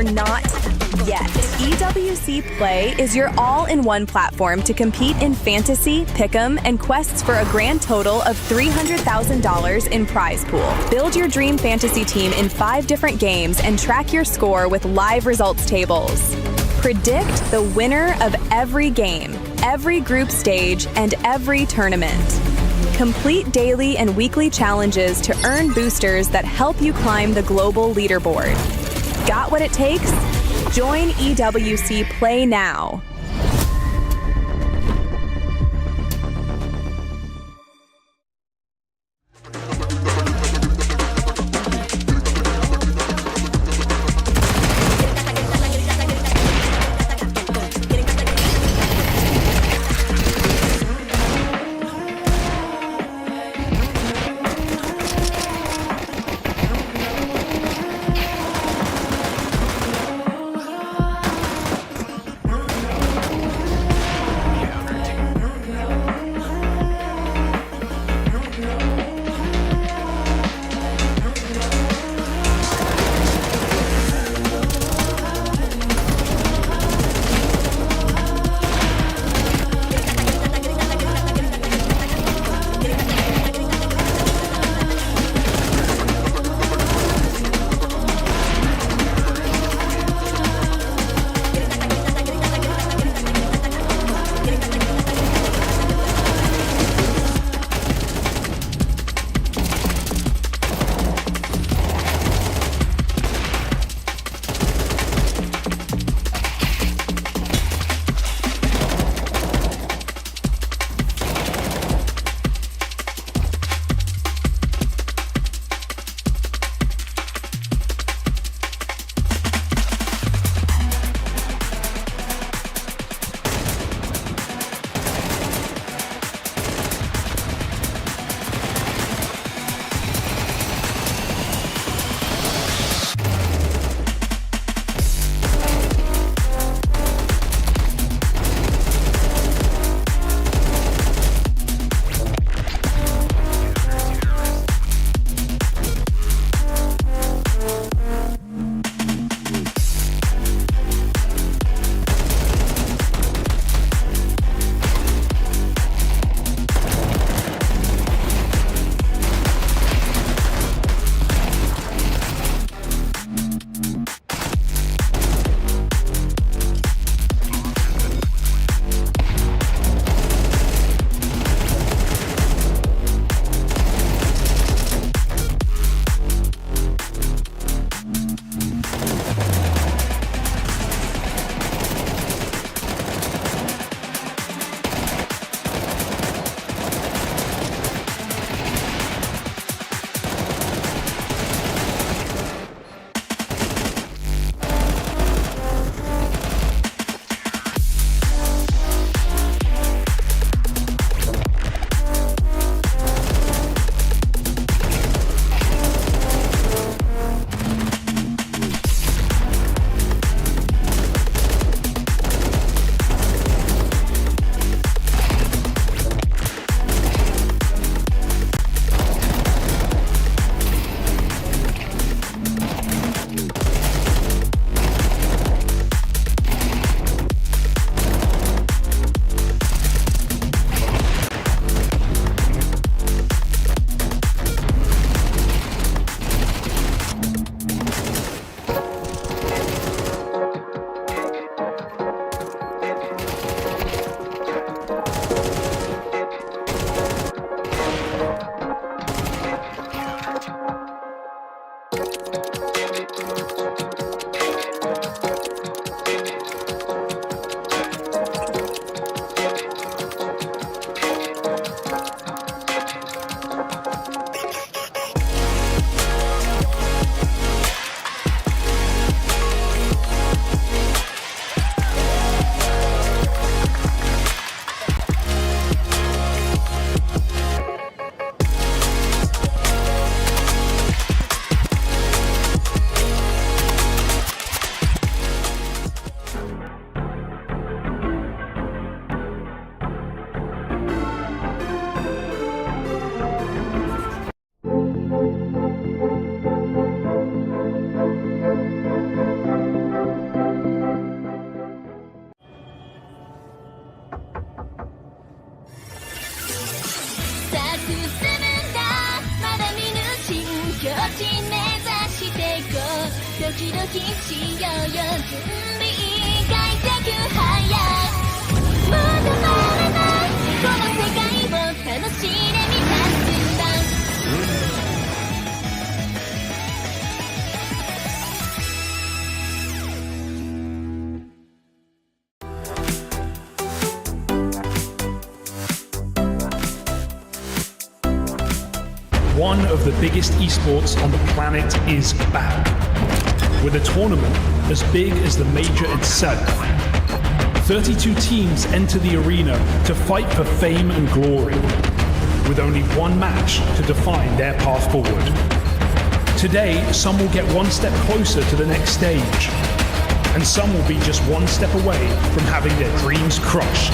you're not yet. EWC Play is your all-in-one platform to compete in fantasy, pick'em, and quests for a grand total of $300,000 in prize pool. Build your dream fantasy team in 5 different games and track your score with live results tables. Predict the winner of every game, every group stage, and every tournament. Complete daily and weekly challenges to earn boosters that help you climb the global leaderboard. Got what it takes? Join EWC Play now. One of the biggest esports on the planet is back, with a tournament as big as the major itself. 32 teams enter the arena to fight for fame and glory, with only one match to define their path forward. Today, some will get one step closer to the next stage, and some will be just one step away from having their dreams crushed.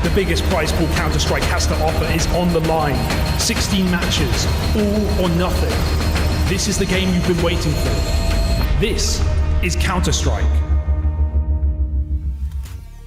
The biggest prize pool Counter-Strike has to offer is on the line. 16 matches, all or nothing. This is the game you've been waiting for. This is Counter-Strike.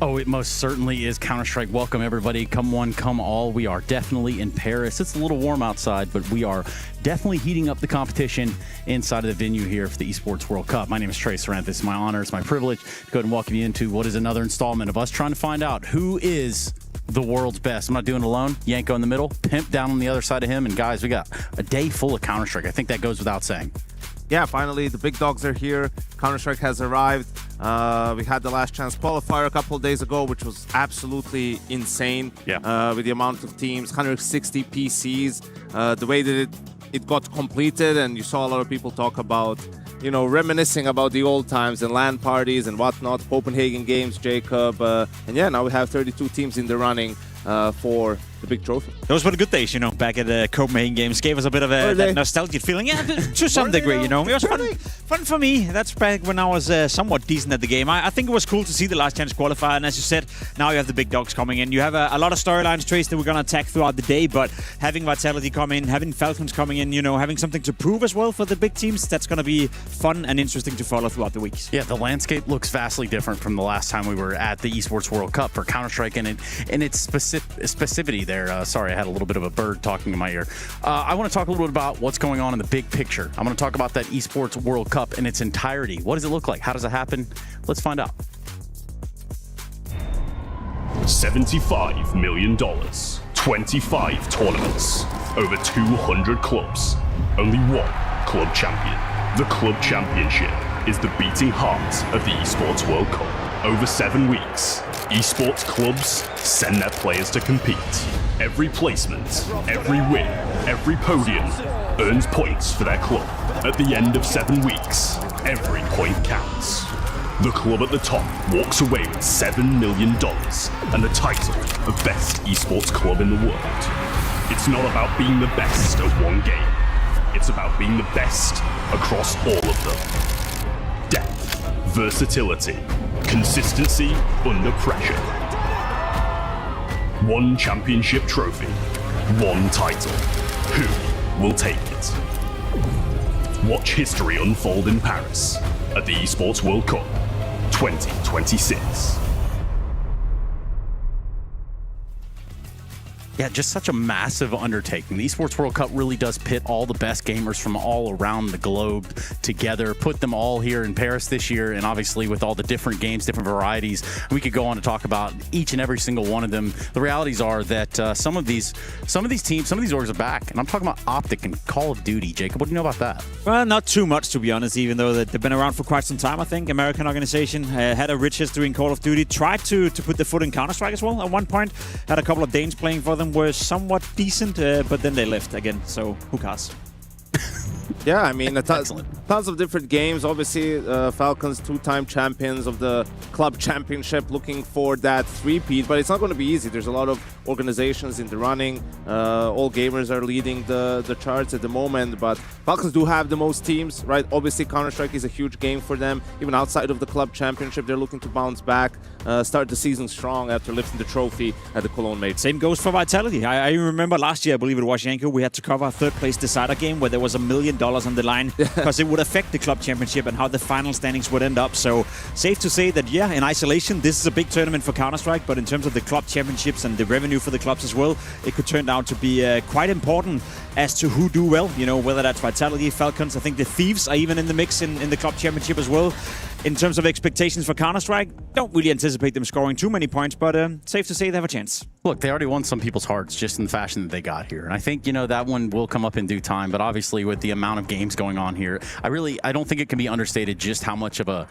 Oh, it most certainly is Counter-Strike. Welcome, everybody. Come one, come all. We are definitely in Paris. It's a little warm outside, but we are definitely heating up the competition inside of the venue here for the Esports World Cup. My name is Trey Sarant. It's my honor, it's my privilege to go ahead and welcome you into what is another installment of us trying to find out who is the world's best. I'm not doing it alone. Yanko in the middle, Pimp down on the other side of him, and guys, we got a day full of Counter-Strike. I think that goes without saying. Yeah, finally, the big dogs are here. Counter-Strike has arrived. We had the last chance qualifier a couple of days ago, which was absolutely insane. Yeah. With the amount of teams, 160 PCs, the way that it got completed, and you saw a lot of people talk about, you know, reminiscing about the old times and LAN parties and whatnot, Copenhagen games, Jacob. And yeah, now we have 32 teams in the running for the big trophy. Those were the good days, you know, back at the Copenhagen games. Gave us a bit of a nostalgic feeling. Yeah, to some degree, you know. It was fun for me. That's back when I was somewhat decent at the game. I think it was cool to see the last chance qualifier. And as you said, now you have the big dogs coming in. You have a lot of storylines, Trace, that we're going to attack throughout the day. But having Vitality come in, having Falcons coming in, you know, having something to prove as well for the big teams, that's going to be fun and interesting to follow throughout the weeks. Yeah, the landscape looks vastly different from the last time we were at the Esports World Cup for Counter-Strike and its specificity there. Sorry, I had a little bit of a bird talking in my ear. I want to talk a little bit about what's going on in the big picture. I'm going to talk about that Esports World Cup in its entirety. What does it look like? How does it happen? Let's find out. $75 million, 25 tournaments, over 200 clubs, only one club champion. The Club Championship is the beating heart of the Esports World Cup. Over 7 weeks, esports clubs send their players to compete. Every placement, every win, every podium earns points for their club. At the end of 7 weeks, every point counts. The club at the top walks away with $7 million and the title of best esports club in the world. It's not about being the best at one game. It's about being the best across all of them. Depth, versatility, consistency under pressure. One championship trophy, one title. Who will take it? Watch history unfold in Paris at the Esports World Cup 2026. Yeah, just such a massive undertaking. The Esports World Cup really does pit all the best gamers from all around the globe together, put them all here in Paris this year, and obviously with all the different games, different varieties, we could go on to talk about each and every single one of them. The realities are that some of these teams, some of these orgs are back, and I'm talking about Optic and Call of Duty. Jacob, what do you know about that? Well, not too much, to be honest, even though they've been around for quite some time, I think. American organization, had a rich history in Call of Duty, tried to put their foot in Counter-Strike as well at one point, had a couple of Danes playing for them, were somewhat decent, but then they left again, so who cares? Yeah, I mean, tons of different games. Obviously, Falcons, two-time champions of the Club Championship, looking for that three-peat, but it's not going to be easy. There's a lot of organizations in the running. All gamers are leading the charts at the moment, but Falcons do have the most teams, right? Obviously, Counter-Strike is a huge game for them. Even outside of the Club Championship, they're looking to bounce back, start the season strong after lifting the trophy at the Cologne Major. Same goes for Vitality. I remember last year, I believe it was Yanko, we had to cover a third-place decider game where there was $1 million on the line because it would would affect the club championship and how the final standings would end up. So safe to say that, yeah, in isolation, this is a big tournament for Counter-Strike, but in terms of the club championships and the revenue for the clubs as well, it could turn out to be quite important as to who do well, you know, whether that's Vitality, Falcons. I think the Thieves are even in the mix in the club championship as well. In terms of expectations for Counter-Strike, don't really anticipate them scoring too many points, but safe to say they have a chance. Look, they already won some people's hearts just in the fashion that they got here. And I think, you know, that one will come up in due time. But obviously, with the amount of games going on here, I don't think it can be understated just how much of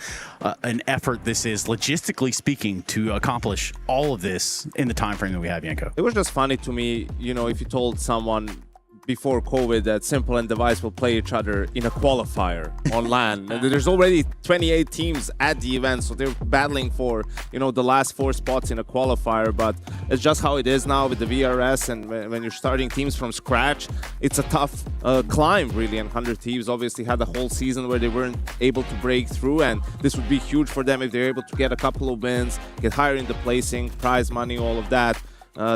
an effort this is, logistically speaking, to accomplish all of this in the time frame that we have, Yanko. It was just funny to me, you know, if you told someone before COVID that Simple and Device will play each other in a qualifier on LAN. And there's already 28 teams at the event, so they're battling for, you know, the last 4 spots in a qualifier. But it's just how it is now with the VRS, and when you're starting teams from scratch, it's a tough climb, really. And 100 Thieves obviously had a whole season where they weren't able to break through, and this would be huge for them if they're able to get a couple of wins, get higher in the placing, prize money, all of that.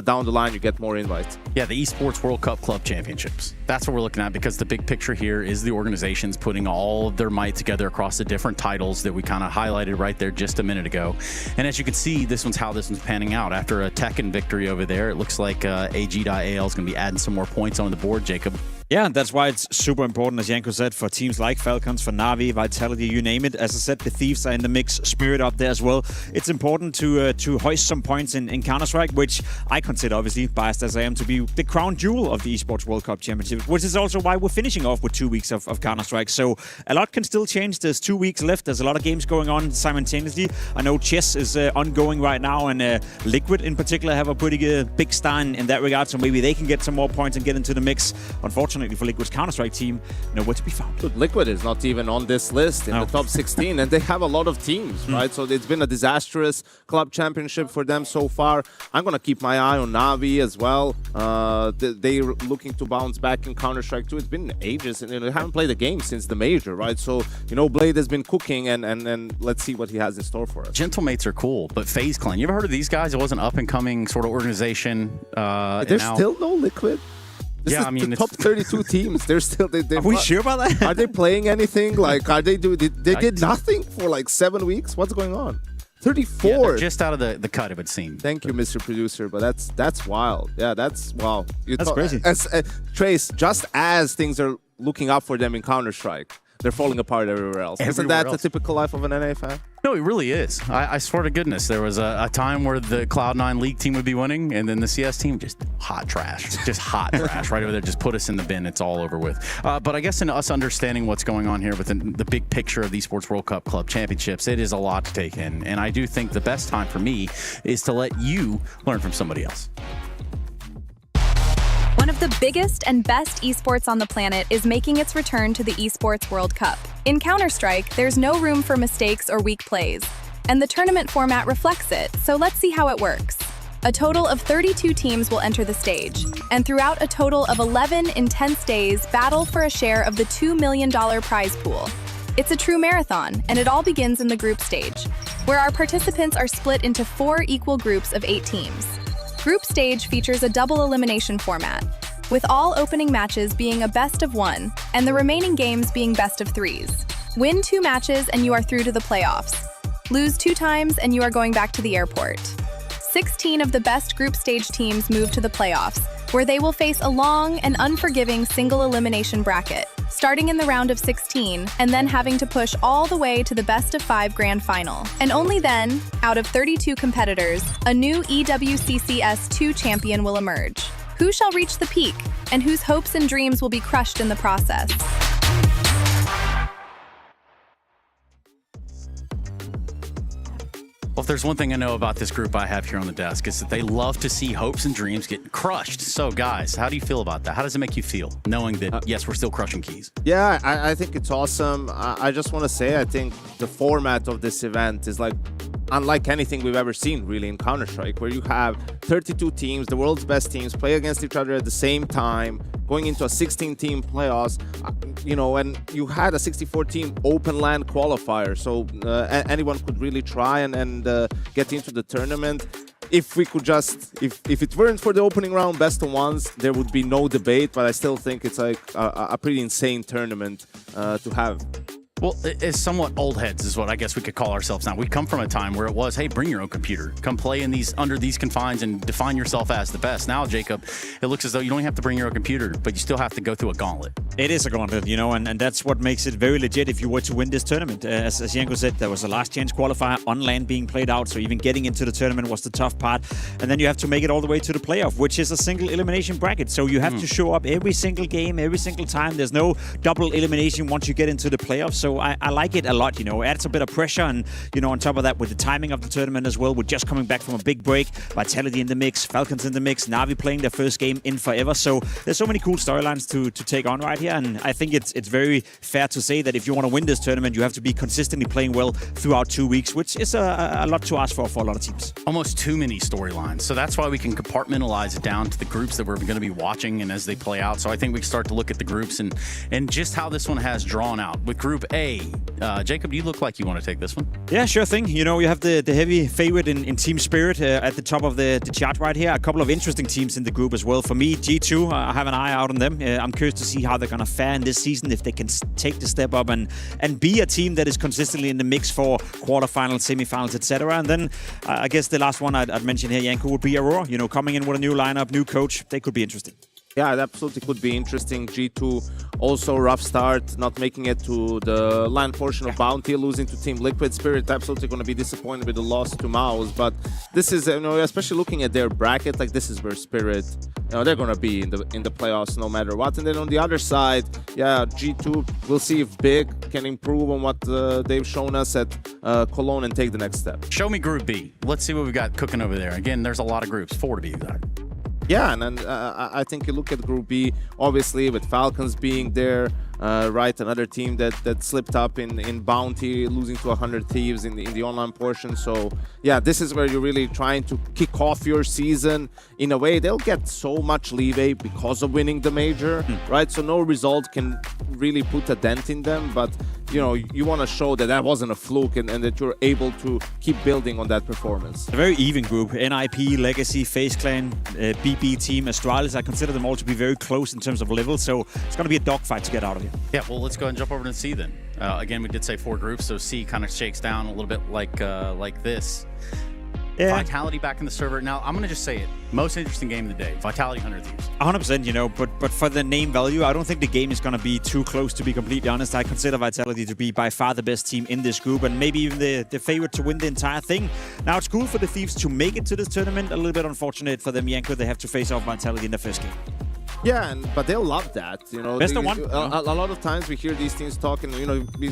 Down the line, you get more invites. Yeah, the Esports World Cup Club Championships. That's what we're looking at, because the big picture here is the organizations putting all of their might together across the different titles that we kind of highlighted right there just a minute ago. And as you can see, this one's panning out. After a Tekken victory over there, it looks like AG.AL is going to be adding some more points on the board, Jacob. Yeah, that's why it's super important, as Yanko said, for teams like Falcons, for Na'Vi, Vitality, you name it. As I said, the Thieves are in the mix, Spirit up there as well. It's important to hoist some points in Counter-Strike, which I consider, obviously, biased as I am, to be the crown jewel of the Esports World Cup Championship, which is also why we're finishing off with 2 weeks of Counter-Strike. So a lot can still change. There's 2 weeks left. There's a lot of games going on simultaneously. I know chess is ongoing right now, and Liquid in particular have a pretty big stand in that regard, so maybe they can get some more points and get into the mix. Unfortunately for Liquid's Counter-Strike team, nowhere to be found. Dude, Liquid is not even on this list in the top 16, and they have a lot of teams, right? So it's been a disastrous club championship for them so far. I'm going to keep my eye on Na'Vi as well. They're looking to bounce back in Counter-Strike too. It's been ages, and they haven't played a game since the major, right? So, you know, Blade has been cooking, and let's see what he has in store for us. Gentlemates are cool, but FaZe Clan, you ever heard of these guys? It was an up-and-coming sort of organization. There's still no Liquid. This is the top 32 teams. They're still. Are we sure about that? Are they playing anything? Like, are they doing? They did nothing for like 7 weeks. What's going on? 34. Yeah, they're just out of the cut, it would seem. Thank you, Mr. Producer. But that's wild. Yeah, that's wow. That's crazy. Trace, just as things are looking up for them in Counter-Strike, they're falling apart everywhere else. Isn't that the typical life of an NA fan? No, it really is. I swear to goodness, there was a time where the Cloud9 League team would be winning, and then the CS team, just hot trash. Just hot trash right over there. Just put us in the bin. It's all over with. But I guess in us understanding what's going on here within the big picture of the Esports World Cup Club Championships, it is a lot to take in. And I do think the best time for me is to let you learn from somebody else. One of the biggest and best esports on the planet is making its return to the Esports World Cup. In Counter-Strike, there's no room for mistakes or weak plays, and the tournament format reflects it, so let's see how it works. A total of 32 teams will enter the stage, and throughout a total of 11 intense days, battle for a share of the $2 million prize pool. It's a true marathon, and it all begins in the group stage, where our participants are split into 4 equal groups of 8 teams. Group stage features a double elimination format, with all opening matches being a best of 1 and the remaining games being best of 3s. Win 2 matches and you are through to the playoffs. Lose 2 times and you are going back to the airport. 16 of the best group stage teams move to the playoffs, where they will face a long and unforgiving single elimination bracket, starting in the round of 16 and then having to push all the way to the best of 5 grand final. And only then, out of 32 competitors, a new EWC CS2 champion will emerge. Who shall reach the peak, and whose hopes and dreams will be crushed in the process? Well, if there's one thing I know about this group I have here on the desk, is that they love to see hopes and dreams get crushed. So, guys, how do you feel about that? How does it make you feel, knowing that, yes, we're still crushing keys? Yeah, I think it's awesome. I just want to say, I think the format of this event is like unlike anything we've ever seen, really, in Counter-Strike, where you have 32 teams, the world's best teams, play against each other at the same time, going into a 16-team playoffs, you know, and you had a 64-team open LAN qualifier, so anyone could really try and get into the tournament. if we could just, if it weren't for the opening round best of ones, there would be no debate. But I still think it's like a pretty insane tournament to have. Well, it's somewhat old heads is what I guess we could call ourselves now. We come from a time where it was, hey, bring your own computer. Come play in these under these confines and define yourself as the best. Now, Jacob, it looks as though you don't have to bring your own computer, but you still have to go through a gauntlet. It is a gauntlet, you know, and that's what makes it very legit if you were to win this tournament. As Janko said, there was a last chance qualifier on land being played out, so even getting into the tournament was the tough part. And then you have to make it all the way to the playoff, which is a single elimination bracket. So you have to show up every single game, every single time. There's no double elimination once you get into the playoff. So I like it a lot, you know. It adds a bit of pressure, and, you know, on top of that, with the timing of the tournament as well, we're just coming back from a big break. Vitality in the mix, Falcons in the mix, Na'Vi playing their first game in forever. So there's so many cool storylines to take on right here, and I think it's very fair to say that if you want to win this tournament, you have to be consistently playing well throughout 2 weeks, which is a lot to ask for a lot of teams. Almost too many storylines. So that's why we can compartmentalize it down to the groups that we're going to be watching and as they play out. So I think we can start to look at the groups and just how this one has drawn out. With Group A, Jacob, you look like you want to take this one. Yeah, sure thing. You know, you have the heavy favorite in Team Spirit at the top of the chart right here. A couple of interesting teams in the group as well. For me, G2, I have an eye out on them. I'm curious to see how they're going to fare in this season, if they can take the step up and be a team that is consistently in the mix for quarterfinals, semifinals, etc. And then I guess the last one I'd mention here, Janko, would be Aurora. You know, coming in with a new lineup, new coach, they could be interesting. Yeah, it absolutely could be interesting. G2 also rough start, not making it to the land portion of Bounty, losing to Team Liquid. Spirit absolutely going to be disappointed with the loss to Maus, but this is, you know, especially looking at their bracket, like this is where Spirit, you know, they're going to be in the playoffs no matter what. And then on the other side, yeah, G2, we'll see if Big can improve on what they've shown us at Cologne and take the next step. Show me Group B. Let's see what we got cooking over there. Again, there's a lot of groups, 4 to be exact. Yeah, and then I think you look at Group B, obviously with Falcons being there, right, another team that slipped up in Bounty, losing to 100 Thieves in the online portion. So yeah, this is where you're really trying to kick off your season. In a way, they'll get so much leeway because of winning the major, right? So no result can really put a dent in them, but you know, you want to show that that wasn't a fluke and that you're able to keep building on that performance. A very even group. NIP, Legacy, FaZe Clan, BB Team, Astralis. I consider them all to be very close in terms of level, so it's going to be a dogfight to get out of here. Yeah, well, let's go ahead and jump over to C then. Again, we did say 4 groups, so C kind of shakes down a little bit like this. Yeah. Vitality back in the server. Now, I'm going to just say it. Most interesting game of the day. Vitality 100 Thieves. 100%, you know, but for the name value, I don't think the game is going to be too close, to be completely honest. I consider Vitality to be by far the best team in this group and maybe even the favorite to win the entire thing. Now, it's cool for the Thieves to make it to this tournament. A little bit unfortunate for them, Janko. They have to face off Vitality in the first game. Yeah, but they'll love that, you know. Best of one. A lot of times we hear these teams talking, you know, we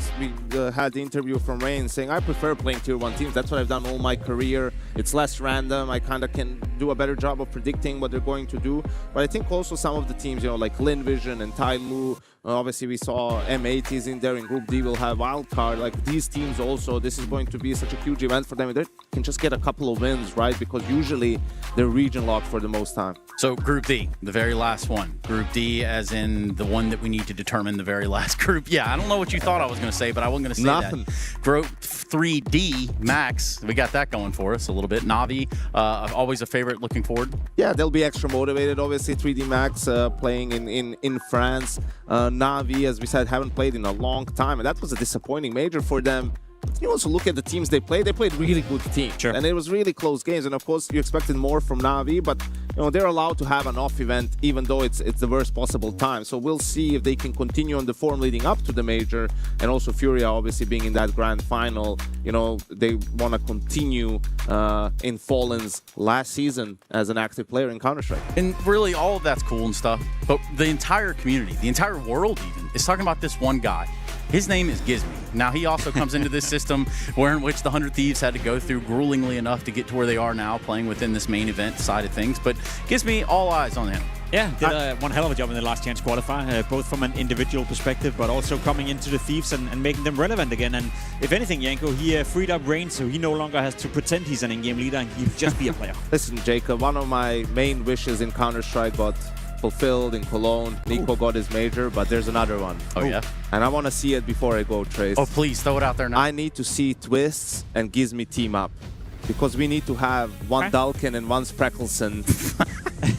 had the interview from Rain saying, I prefer playing Tier 1 teams. That's what I've done all my career. It's less random. I kind of can do a better job of predicting what they're going to do. But I think also some of the teams, you know, like Lin Vision and Tai Lu, obviously we saw M80s in there. In Group D, we'll have Wildcard. Like these teams also, this is going to be such a huge event for them. They can just get a couple of wins, right? Because usually they're region locked for the most time. So Group D, the very last one. Group D as in the one that we need to determine the very last group. Yeah, I don't know what you thought I was going to say, but I wasn't going to say Nothing. that. Group 3D, Max, we got that going for us a little bit. Na'Vi, always a favorite looking forward. Yeah, they'll be extra motivated. Obviously, 3D Max playing in France. Na'Vi, as we said, haven't played in a long time, and that was a disappointing major for them. You also look at the teams they played really good teams. Sure. And it was really close games. And of course, you expected more from Na'Vi, but you know, they're allowed to have an off event, even though it's the worst possible time. So we'll see if they can continue on the form leading up to the major. And also Furia, obviously, being in that grand final, you know, they want to continue in Fallen's last season as an active player in Counter-Strike. And really, all of that's cool and stuff, but the entire community, the entire world even, is talking about this one guy. His name is Gizmi. Now, he also comes into this system in which the 100 Thieves had to go through gruelingly enough to get to where they are now, playing within this main event side of things. But Gizmi, all eyes on him. Yeah, did one hell of a job in the last chance qualifier, both from an individual perspective, but also coming into the Thieves and making them relevant again. And if anything, Janko, he freed up Rain, so he no longer has to pretend he's an in-game leader and he'll just be a player. Listen, Jacob, one of my main wishes in Counter-Strike got fulfilled in Cologne. Nico got his major, but there's another one. Oh, yeah? And I want to see it before I go, Trace. Oh, please, throw it out there now. I need to see Twists and Gizmi team up. because we need to have one Dalkin and one Sprekelsen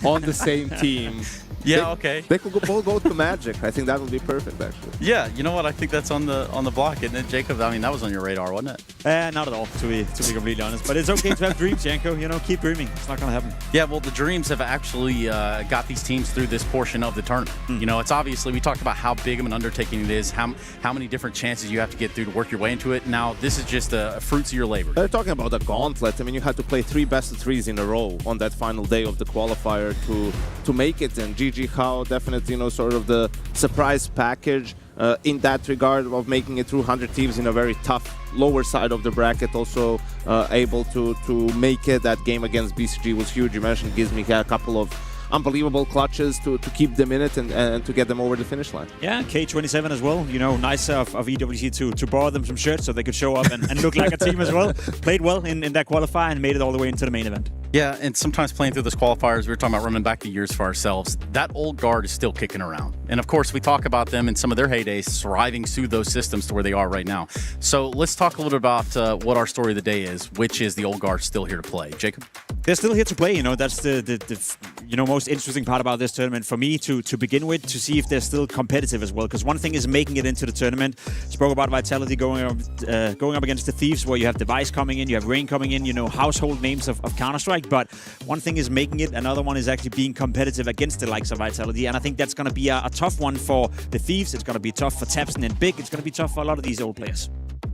on the same team. Yeah, okay. They could both go to Magic. I think that would be perfect, actually. Yeah, you know what? I think that's on the block, isn't it, Jacob? I mean, that was on your radar, wasn't it? Not at all, to be completely honest. But it's okay to have dreams, Janko. You know, keep dreaming. It's not going to happen. Yeah, well, the dreams have actually got these teams through this portion of the tournament. You know, it's obviously, we talked about how big of an undertaking it is, how many different chances you have to get through to work your way into it. Now, this is just fruits of your labor. They're talking about a gauntlet. I mean, you had to play 3 best-of-3s in a row on that final day of the qualifier to make it. And GG How definitely, you know, sort of the surprise package in that regard of making it through 100 teams in a very tough lower side of the bracket. Also able to make it. That game against BCG was huge. You mentioned Gizmi had a couple of unbelievable clutches to keep them in it and to get them over the finish line. Yeah, K27 as well. You know, nice of EWC to borrow them some shirts so they could show up and look like a team as well. Played well in that qualifier and made it all the way into the main event. Yeah, and sometimes playing through those qualifiers, we were talking about running back the years for ourselves. That old guard is still kicking around. And of course, we talk about them in some of their heydays, thriving through those systems to where they are right now. So let's talk a little bit about what our story of the day is, which is the old guard still here to play. Jacob? They're still here to play. You know, that's the most interesting part about this tournament for me to begin with, to see if they're still competitive as well. Because one thing is making it into the tournament. Spoke about Vitality going up against the Thieves, where you have Device coming in, you have Rain coming in, you know, household names of Counter-Strike. But one thing is making it, another one is actually being competitive against the likes of Vitality. And I think that's going to be a tough one for the Thieves. It's going to be tough for Tapson and Big. It's going to be tough for a lot of these old players.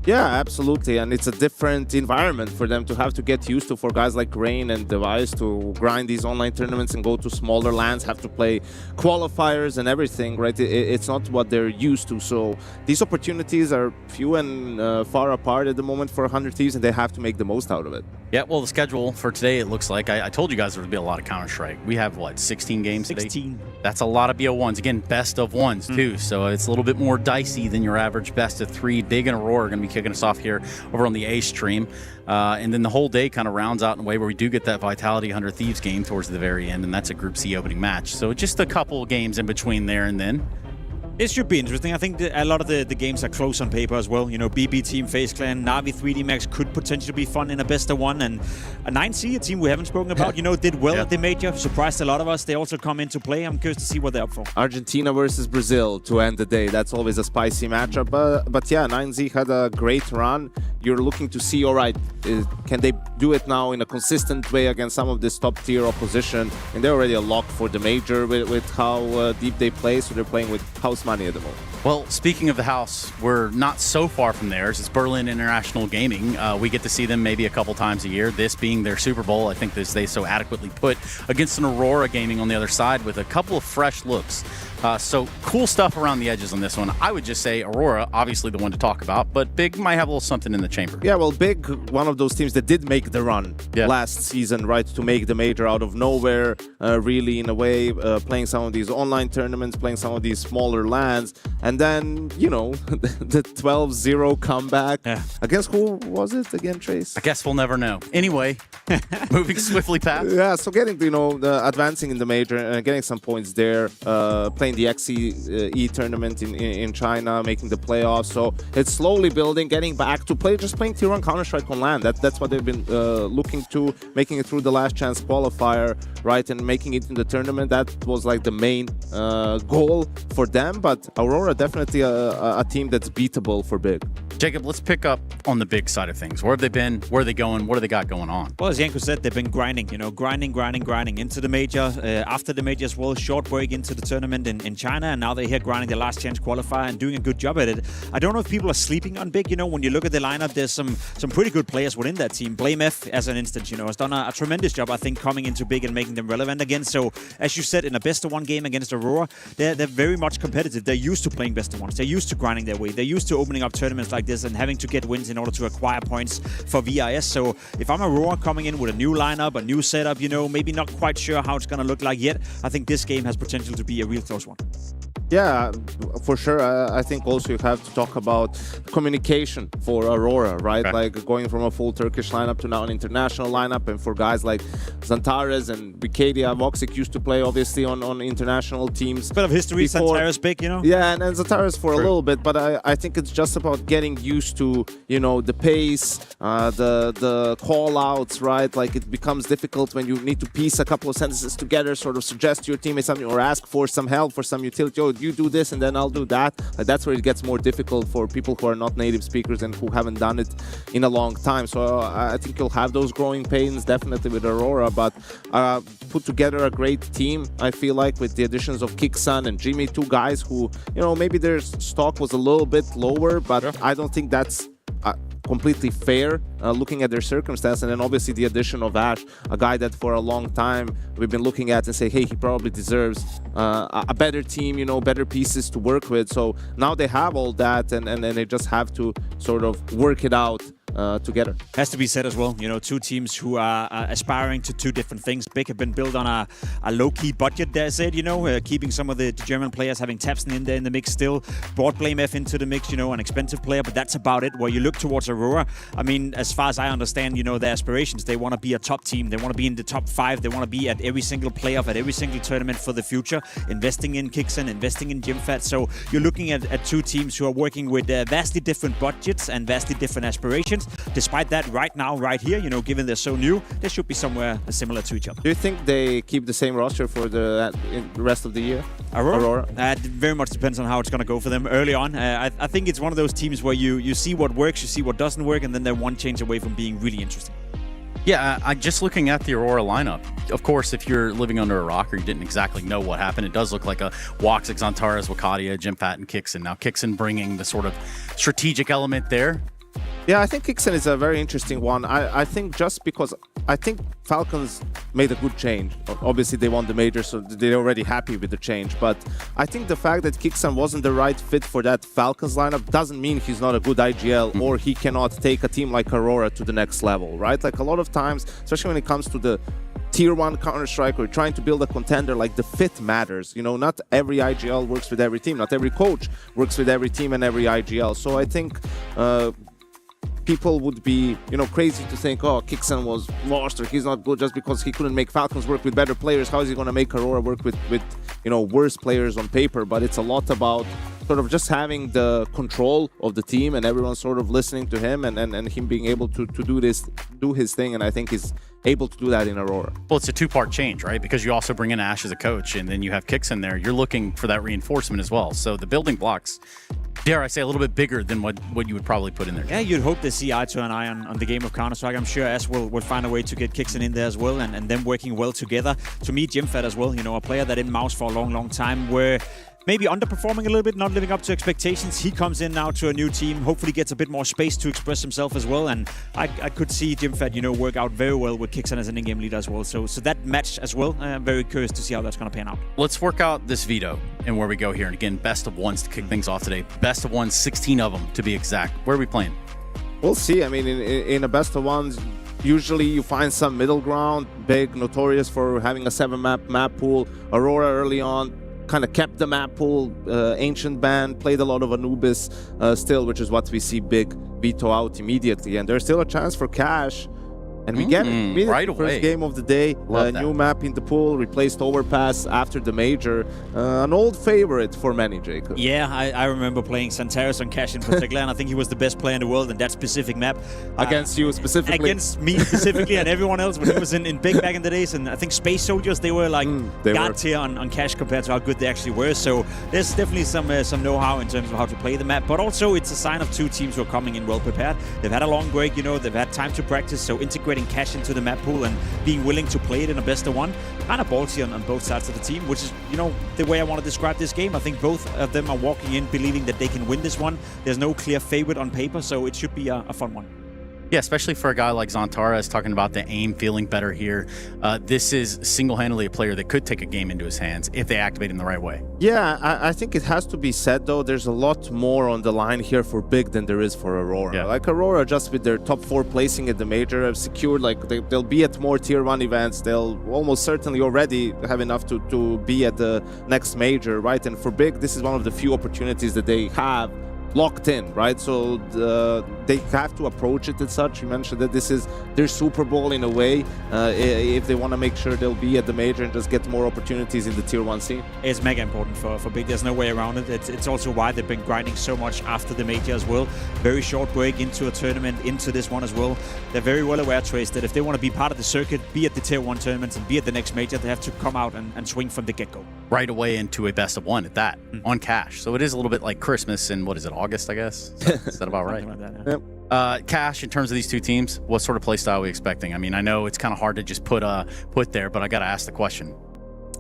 Yeah, absolutely. And it's a different environment for them to have to get used to, for guys like Rain and Device to grind these online tournaments and go to smaller lands, have to play qualifiers and everything, right? It's not what they're used to. So these opportunities are few and far apart at the moment for 100 Thieves, and they have to make the most out of it. Yeah, well, the schedule for today, it looks like, I told you guys there would be a lot of Counter-Strike. We have, 16 games 16. today? That's a lot of BO1s. Again, best of ones, too. So it's a little bit more dicey than your average best of 3. Big and Aurora are going to be kicking us off here over on the A stream. And then the whole day kind of rounds out in a way where we do get that Vitality 100 Thieves game towards the very end, and that's a Group C opening match. So just a couple games in between there and then. It should be interesting. I think a lot of the games are close on paper as well. You know, BB Team, FaZe Clan, Na'Vi 3D Max could potentially be fun in a best of one. And a 9C, a team we haven't spoken about, you know, did well at the major. Surprised a lot of us. They also come into play. I'm curious to see what they're up for. Argentina versus Brazil to end the day. That's always a spicy matchup. But yeah, 9Z had a great run. You're looking to see, all right, can they do it now in a consistent way against some of this top-tier opposition? And they're already a lock for the major with how deep they play, so they're playing with house money at the moment. Well, speaking of the house, we're not so far from theirs. It's Berlin International Gaming. We get to see them maybe a couple times a year, this being their Super Bowl. I think this they so adequately put against an Aurora Gaming on the other side with a couple of fresh looks. So cool stuff around the edges on this one. I would just say Aurora, obviously the one to talk about, but Big might have a little something in the chamber. Yeah, well, Big, one of those teams that did make the run last season, right, to make the major out of nowhere, really, in a way, playing some of these online tournaments, playing some of these smaller lands, and then, you know, the 12-0 comeback. Yeah. Against who was it again, Trace? I guess we'll never know. Anyway, moving swiftly past. Yeah, so getting, you know, advancing in the major and getting some points there, playing the XE tournament in China, making the playoffs. So it's slowly building, getting back to play, just playing Tier 1 Counter-Strike on land. That's what they've been looking to, making it through the last chance qualifier, right, and making it in the tournament. That was like the main goal for them, but Aurora definitely a team that's beatable for Big. Jacob, let's pick up on the Big side of things. Where have they been? Where are they going? What do they got going on? Well, as Janko said, they've been grinding, you know, grinding into the major. After the major as well, short break into the tournament in China, and now they're here grinding the last chance qualifier and doing a good job at it. I don't know if people are sleeping on Big. You know, when you look at the lineup, there's some pretty good players within that team. Blame F, as an instance, you know, has done a tremendous job, I think, coming into Big and making them relevant again. So, as you said, in a best-of-one game against Aurora, they're very much competitive. They're used to playing best-of-ones. They're used to grinding their way. They're used to opening up tournaments like this and having to get wins in order to acquire points for VIS. So, if I'm Aurora coming in with a new lineup, a new setup, you know, maybe not quite sure how it's going to look like yet, I think this game has potential to be a real close one. Yeah, for sure. I think also you have to talk about communication for Aurora, right? Okay. Like going from a full Turkish lineup to now an international lineup, and for guys like Zantares and Bikadia, Voxic used to play obviously on international teams. Bit of history, Zantares big, you know? Yeah, and Zantares for a little bit, but I think it's just about getting used to, you know, the pace, the call-outs, right? Like it becomes difficult when you need to piece a couple of sentences together, sort of suggest to your teammates something or ask for some help, for some utility. Oh, you do this and then I'll do that. That's where it gets more difficult for people who are not native speakers and who haven't done it in a long time. So I think you'll have those growing pains definitely with Aurora, but put together a great team, I feel like, with the additions of Kixan and Jimmy, two guys who, you know, maybe their stock was a little bit lower, but I don't think that's completely fair looking at their circumstance. And then obviously the addition of Ash, a guy that for a long time we've been looking at and say, hey, he probably deserves a better team, you know, better pieces to work with. So now they have all that, and they just have to sort of work it out together. Has to be said as well, you know, two teams who are aspiring to two different things. Big have been built on a low-key budget, there said, you know, keeping some of the German players, having Tapson in there in the mix still, brought Blame F into the mix, you know, an expensive player, but that's about it. Where you look towards Aurora, I mean, as far as I understand, you know, their aspirations, they want to be a top team, they want to be in the top 5, they want to be at every single playoff, at every single tournament for the future, investing in Kixan, investing in GymFat. So you're looking at two teams who are working with vastly different budgets and vastly different aspirations. Despite that, right now, right here, you know, given they're so new, they should be somewhere similar to each other. Do you think they keep the same roster for the rest of the year? Aurora? It very much depends on how it's going to go for them early on. I think it's one of those teams where you see what works, you see what doesn't work, and then they're one change away from being really interesting. Yeah, I just looking at the Aurora lineup. Of course, if you're living under a rock or you didn't exactly know what happened, it does look like a Woxic, Zantares, Wakadia, GymFat, and Kixan. Now, Kixan bringing the sort of strategic element there. Yeah, I think Kixan is a very interesting one. I think just because I think Falcons made a good change. Obviously, they won the major, so they're already happy with the change. But I think the fact that Kixan wasn't the right fit for that Falcons lineup doesn't mean he's not a good IGL or he cannot take a team like Aurora to the next level, right? Like a lot of times, especially when it comes to the Tier 1 Counter-Strike or trying to build a contender, like the fit matters. You know, not every IGL works with every team. Not every coach works with every team and every IGL. So I think people would be, you know, crazy to think, oh, Kixan was lost or he's not good just because he couldn't make Falcons work with better players. How is he going to make Aurora work with, you know, worse players on paper? But it's a lot about sort of just having the control of the team and everyone sort of listening to him and him being able to do his thing. And I think he's able to do that in Aurora. Well, it's a two-part change, right? Because you also bring in Ash as a coach and then you have Kixan there. You're looking for that reinforcement as well. So the building blocks, dare I say, a little bit bigger than what you would probably put in there. Yeah, you'd hope they see eye to an eye on the game of Counter-Strike. I'm sure S will find a way to get Kixan in there as well and them working well together. To me, GymFat as well, you know, a player that didn't mouse for a long, long time, where maybe underperforming a little bit, not living up to expectations. He comes in now to a new team, hopefully gets a bit more space to express himself as well. And I could see GymFat, you know, work out very well with Kixan as an in-game leader as well. So that match as well, I'm very curious to see how that's going to pan out. Let's work out this veto and where we go here. And again, best of ones to kick things off today. Best of ones, 16 of them to be exact. Where are we playing? We'll see. I mean, in a best of ones, usually you find some middle ground. Big, notorious for having a 7-map pool. Aurora early on kind of kept the map pool. Ancient Band played a lot of Anubis still, which is what we see Big veto out immediately. And there's still a chance for Cash. And we get it right away. First game of the day, new map in the pool, replaced Overpass after the major. An old favorite for many, Jacob. Yeah, I remember playing Zantares on Cash in particular, and I think he was the best player in the world in that specific map. Against you specifically? Against me specifically and everyone else when he was in Big back in the days. And I think Space Soldiers, they were like god tier on Cash compared to how good they actually were. So there's definitely some know-how in terms of how to play the map. But also it's a sign of two teams who are coming in well prepared. They've had a long break, you know, they've had time to practice. So integrating Cash into the map pool and being willing to play it in a best of one, kind of ballsy on both sides of the team, which is, you know, the way I want to describe this game. I think both of them are walking in believing that they can win this one. There's no clear favorite on paper, so it should be a fun one. Yeah, especially for a guy like Zantares talking about the aim feeling better here. This is single-handedly a player that could take a game into his hands if they activate him the right way. Yeah, I think it has to be said, though, there's a lot more on the line here for Big than there is for Aurora. Yeah. Like, Aurora, just with their top 4 placing at the major, have secured, like, they'll be at more Tier 1 events. They'll almost certainly already have enough to be at the next major, right? And for Big, this is one of the few opportunities that they have locked in, right? So they have to approach it as such. You mentioned that this is their Super Bowl in a way, if they want to make sure they'll be at the major and just get more opportunities in the Tier 1 scene. It's mega important for Big. There's no way around it. It's also why they've been grinding so much after the major as well. Very short break into a tournament, into this one as well. They're very well aware, Trace, that if they want to be part of the circuit, be at the Tier 1 tournaments and be at the next major, they have to come out and swing from the get-go. Right away into a best of 1 at that, on cash. So it is a little bit like Christmas in, what is it, August, I guess? Is that about right? Like that, yeah. Yep. Cash, in terms of these two teams, what sort of play style are we expecting? I mean, I know it's kind of hard to just put there, but I got to ask the question.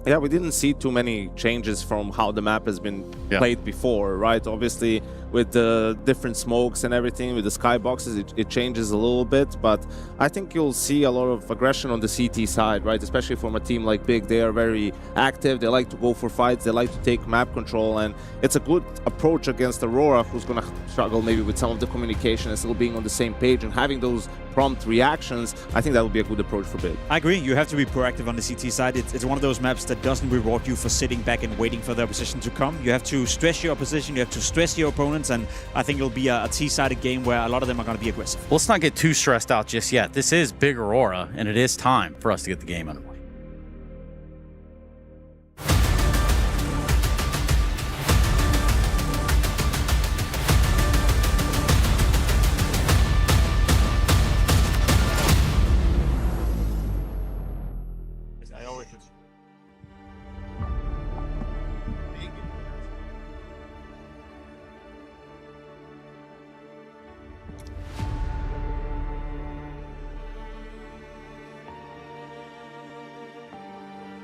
Yeah, we didn't see too many changes from how the map has been played before, right? Obviously, with the different smokes and everything, with the skyboxes, it changes a little bit, but I think you'll see a lot of aggression on the CT side, right? Especially from a team like Big. They are very active, they like to go for fights, they like to take map control, and it's a good approach against Aurora, who's going to struggle maybe with some of the communication and still being on the same page and having those prompt reactions. I think that would be a good approach for Big. I agree. You have to be proactive on the CT side. It's one of those maps that doesn't reward you for sitting back and waiting for the opposition to come. You have to stress your opposition, you have to stress your opponents, and I think it'll be a T-sided game where a lot of them are going to be aggressive. Well, let's not get too stressed out just yet. This is Big Aurora, and it is time for us to get the game underway.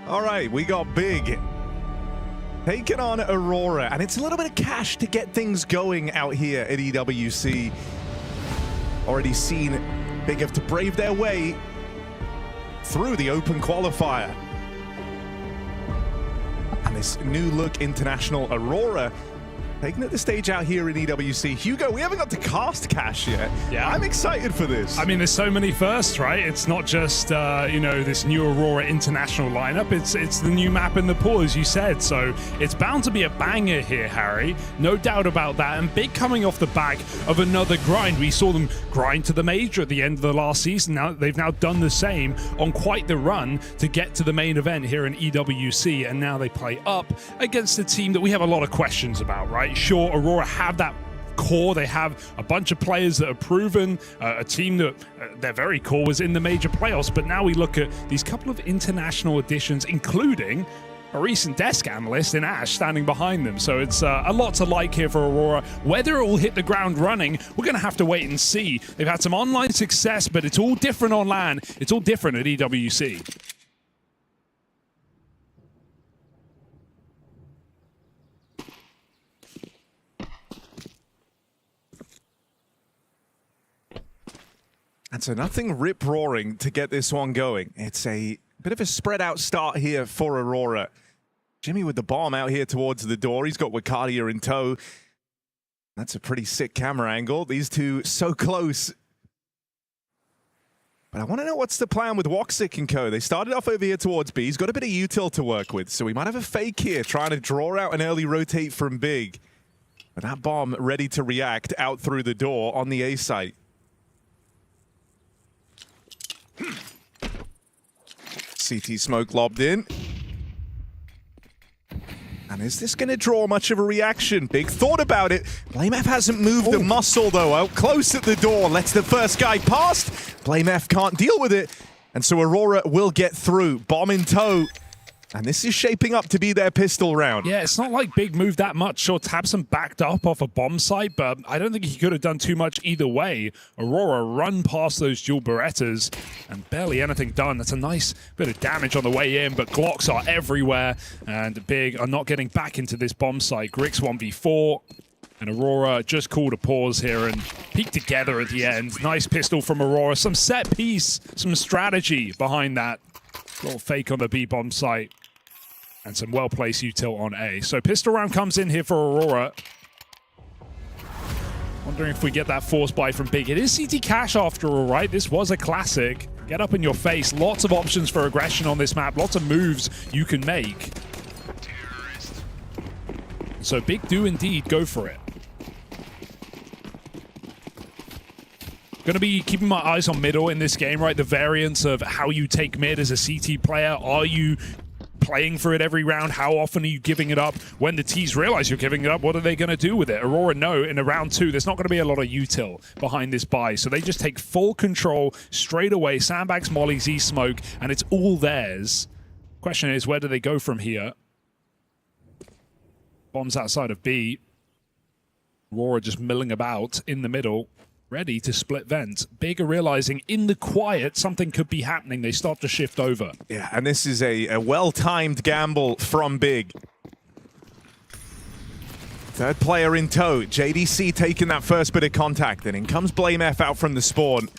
All right, we got Big taking on Aurora, and it's a little bit of cash to get things going out here at EWC. Already seen Big have to brave their way through the open qualifier. And this new look international Aurora taking it the stage out here in EWC. Hugo, we haven't got to cast cash yet. Yeah. I'm excited for this. I mean, there's so many firsts, right? It's not just, you know, this new Aurora international lineup. It's the new map in the pool, as you said. So it's bound to be a banger here, Harry. No doubt about that. And Big coming off the back of another grind. We saw them grind to the major at the end of the last season. Now they've now done the same on quite the run to get to the main event here in EWC. And now they play up against a team that we have a lot of questions about, right? Sure, Aurora have that core. They have a bunch of players that are proven, a team that their very core was in the major playoffs. But now we look at these couple of international additions, including a recent desk analyst in Ash standing behind them. So it's a lot to like here for Aurora. Whether it will hit the ground running, we're going to have to wait and see. They've had some online success, but it's all different on LAN. It's all different at EWC. And so nothing rip-roaring to get this one going. It's a bit of a spread-out start here for Aurora. Jimmy with the bomb out here towards the door. He's got Wakadia in tow. That's a pretty sick camera angle. These two so close. But I want to know what's the plan with Woxic and co. They started off over here towards B. He's got a bit of util to work with, so we might have a fake here, trying to draw out an early rotate from Big. But that bomb ready to react out through the door on the A site. CT smoke lobbed in. And is this going to draw much of a reaction? Big thought about it. BlameF hasn't moved a muscle, though. Out close at the door. Lets the first guy past. BlameF can't deal with it. And so Aurora will get through. Bomb in tow. And this is shaping up to be their pistol round. Yeah, it's not like Big moved that much. Sure, Tabson backed up off a bomb site, but I don't think he could have done too much either way. Aurora run past those dual Berettas and barely anything done. That's a nice bit of damage on the way in, but Glocks are everywhere, and Big are not getting back into this bomb site. Grix 1v4. And Aurora just called a pause here and peeked together at the end. Nice pistol from Aurora. Some set piece, some strategy behind that. Little fake on the B bomb site. And some well-placed util on A. So pistol round comes in here for Aurora. Wondering if we get that force buy from Big. It is CT Cash after all, right? This was a classic. Get up in your face. Lots of options for aggression on this map. Lots of moves you can make. So Big do indeed go for it. Going to be keeping my eyes on middle in this game, right? The variance of how you take mid as a CT player. Are you playing for it every round? How often are you giving it up? When the T's realize you're giving it up, what are they going to do with it? Aurora know in a round 2, there's not going to be a lot of util behind this buy. So they just take full control straight away. Sandbags, Molly, Z-Smoke, and it's all theirs. Question is, where do they go from here? Bombs outside of B. Aurora just milling about in the middle, ready to split vent. Big are realizing in the quiet something could be happening. They start to shift over. Yeah, and this is a well-timed gamble from Big. Third player in tow. JDC taking that first bit of contact, and in comes Blame F out from the spawn.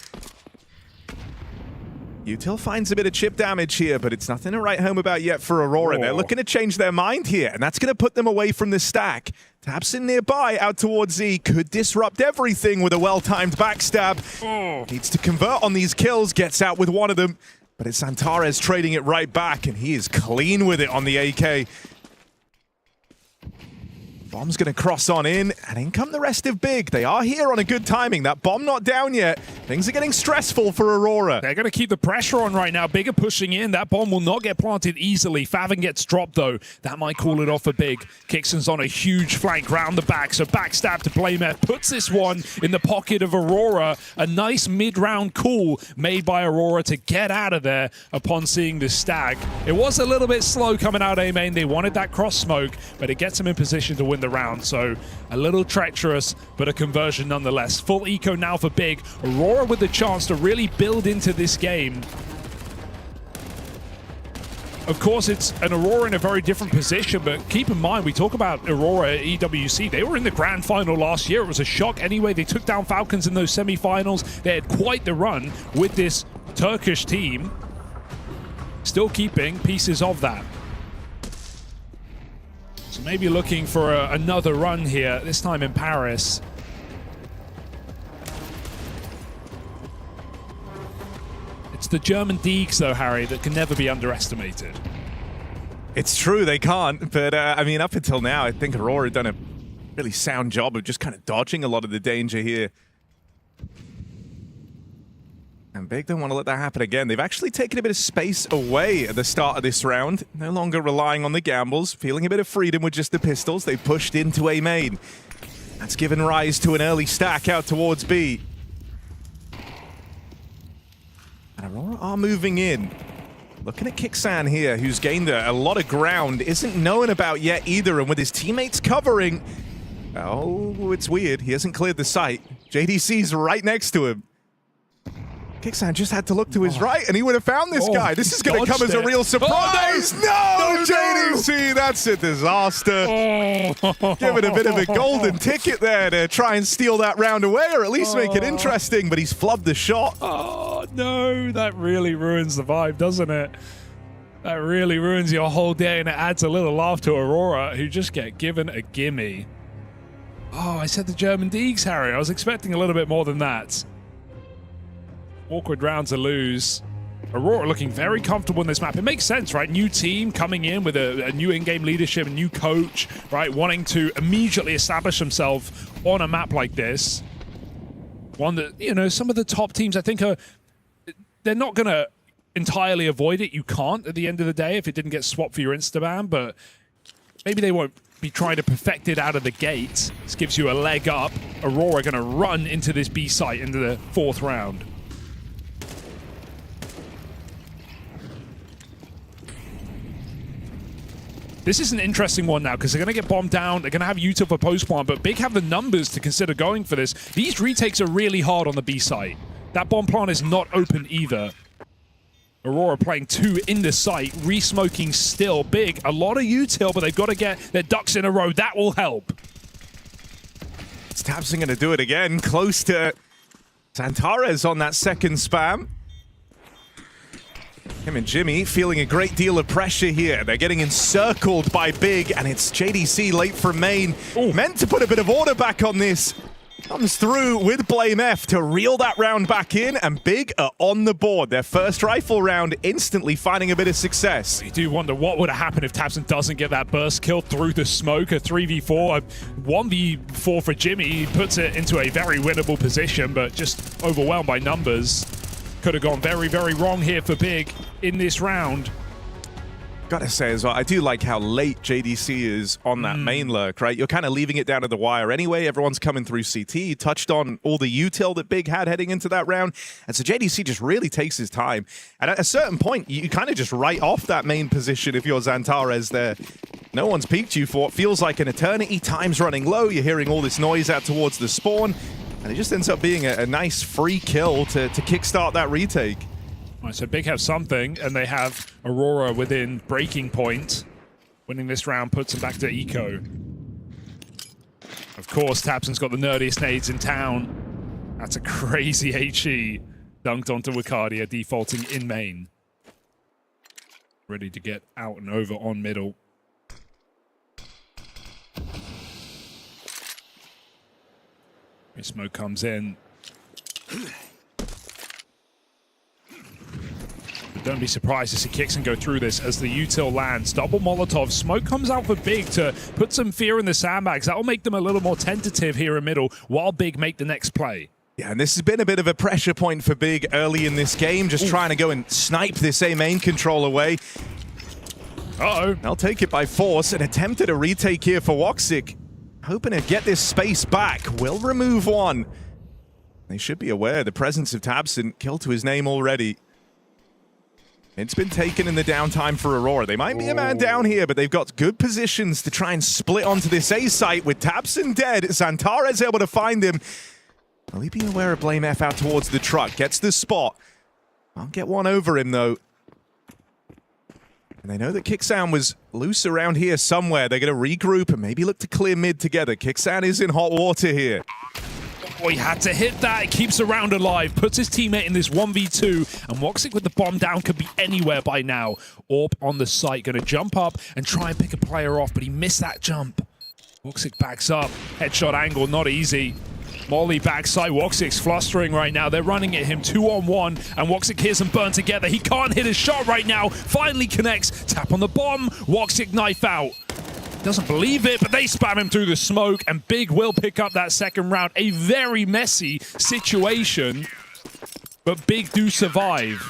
Util finds a bit of chip damage here, but it's nothing to write home about yet for Aurora. They're looking to change their mind here, and that's going to put them away from the stack. Tabson nearby, out towards Z, could disrupt everything with a well-timed backstab. Needs to convert on these kills, gets out with one of them, but it's Antares trading it right back, and he is clean with it on the AK. Bomb's going to cross on in, and in come the rest of Big. They are here on a good timing. That bomb not down yet. Things are getting stressful for Aurora. They're going to keep the pressure on right now. Big are pushing in. That bomb will not get planted easily. Favin gets dropped, though. That might call it off for Big. Kixon's on a huge flank round the back, so backstab to Blamef. Puts this one in the pocket of Aurora. A nice mid-round call made by Aurora to get out of there upon seeing this stag. It was a little bit slow coming out A main. They wanted that cross smoke, but it gets them in position to win the round. So a little treacherous, but a conversion nonetheless. Full eco now for Big. Aurora with the chance to really build into this game. Of course, it's an Aurora in a very different position, but keep in mind, we talk about Aurora at EWC. They were in the grand final last year. It was a shock anyway. They took down Falcons in those semi-finals. They had quite the run with this Turkish team. Still keeping pieces of that. So maybe looking for another run here, this time in Paris. It's the German Deegs, though, Harry, that can never be underestimated. It's true, they can't, but I mean, up until now, I think Aurora had done a really sound job of just kind of dodging a lot of the danger here. And Big don't want to let that happen again. They've actually taken a bit of space away at the start of this round. No longer relying on the gambles, feeling a bit of freedom with just the pistols. They pushed into A main. That's given rise to an early stack out towards B. And Aurora are moving in. Looking at Kixan here, who's gained a lot of ground, isn't known about yet either, and with his teammates covering, oh, it's weird. He hasn't cleared the site. JDC's right next to him. Kixan just had to look to his right, and he would have found this guy. This is going to come as a real surprise. No, JDC, that's a disaster. Give it a bit of a golden ticket there to try and steal that round away, or at least make it interesting, but he's flubbed the shot. Oh, no, that really ruins the vibe, doesn't it? That really ruins your whole day, and it adds a little laugh to Aurora, who just get given a gimme. Oh, I said the German Deegs, Harry. I was expecting a little bit more than that. Awkward round to lose. Aurora looking very comfortable in this map. It makes sense, right? New team coming in with a new in-game leadership, a new coach, right? Wanting to immediately establish himself on a map like this. One that, you know, some of the top teams, I think, they're not going to entirely avoid it. You can't at the end of the day if it didn't get swapped for your Instaban, but maybe they won't be trying to perfect it out of the gate. This gives you a leg up. Aurora going to run into this B site into the 4th round. This is an interesting one now because they're going to get bombed down. They're going to have util for post-plant, but Big have the numbers to consider going for this. These retakes are really hard on the B site. That bomb plant is not open either. Aurora playing 2 in the site, re-smoking still. Big, a lot of util, but they've got to get their ducks in a row. That will help. It's tabseN going to do it again. Close to Xantares on that second spam. Him and Jimmy feeling a great deal of pressure here. They're getting encircled by Big, and it's JDC late from main. Meant to put a bit of order back on this. Comes through with Blame F to reel that round back in, and Big are on the board. Their first rifle round instantly finding a bit of success. You do wonder what would have happened if tabseN doesn't get that burst kill through the smoke. A 3v4, a 1v4 for Jimmy. He puts it into a very winnable position, but just overwhelmed by numbers. Could have gone very, very wrong here for Big in this round. Gotta say as well, I do like how late JDC is on that main lurk, right? You're kind of leaving it down to the wire anyway. Everyone's coming through CT. You touched on all the util that Big had heading into that round. And so JDC just really takes his time. And at a certain point, you kind of just write off that main position if you're Xantares there. No one's peeked you for what feels like an eternity. Time's running low. You're hearing all this noise out towards the spawn. And it just ends up being a nice free kill to kickstart that retake. All right, so Big have something, and they have Aurora within breaking point. Winning this round puts them back to eco. Of course, tabseN's got the nerdiest nades in town. That's a crazy HE. Dunked onto Wicardia, defaulting in main. Ready to get out and over on middle. Smoke comes in. Don't be surprised to see Kixen go through this as the util lands. Double Molotov. Smoke comes out for Big to put some fear in the sandbags. That will make them a little more tentative here in middle while Big make the next play. Yeah, and this has been a bit of a pressure point for Big early in this game, just trying to go and snipe this A main control away. Uh-oh. They'll take it by force and attempted a retake here for Woxic. Hoping to get this space back. Will remove one. They should be aware the presence of tabseN. Kill to his name already. It's been taken in the downtime for Aurora. They might be a man down here, but they've got good positions to try and split onto this A site with tabseN dead. Xantares able to find him. Will he be aware of Blame F out towards the truck? Gets the spot. I'll get one over him, though. And they know that Kixan was loose around here somewhere. They're going to regroup and maybe look to clear mid together. Kixan is in hot water here. Oh, he had to hit that. It keeps the round alive. Puts his teammate in this 1v2. And Woxic with the bomb down could be anywhere by now. Orp on the site. Going to jump up and try and pick a player off. But he missed that jump. Woxic backs up. Headshot angle, not easy. Molly backside. Woxic's flustering right now. They're running at him 2-on-1. And Woxic hears them burn together. He can't hit his shot right now. Finally connects. Tap on the bomb. Woxic knife out. Doesn't believe it, but they spam him through the smoke, and Big will pick up that second round. A very messy situation, but Big do survive.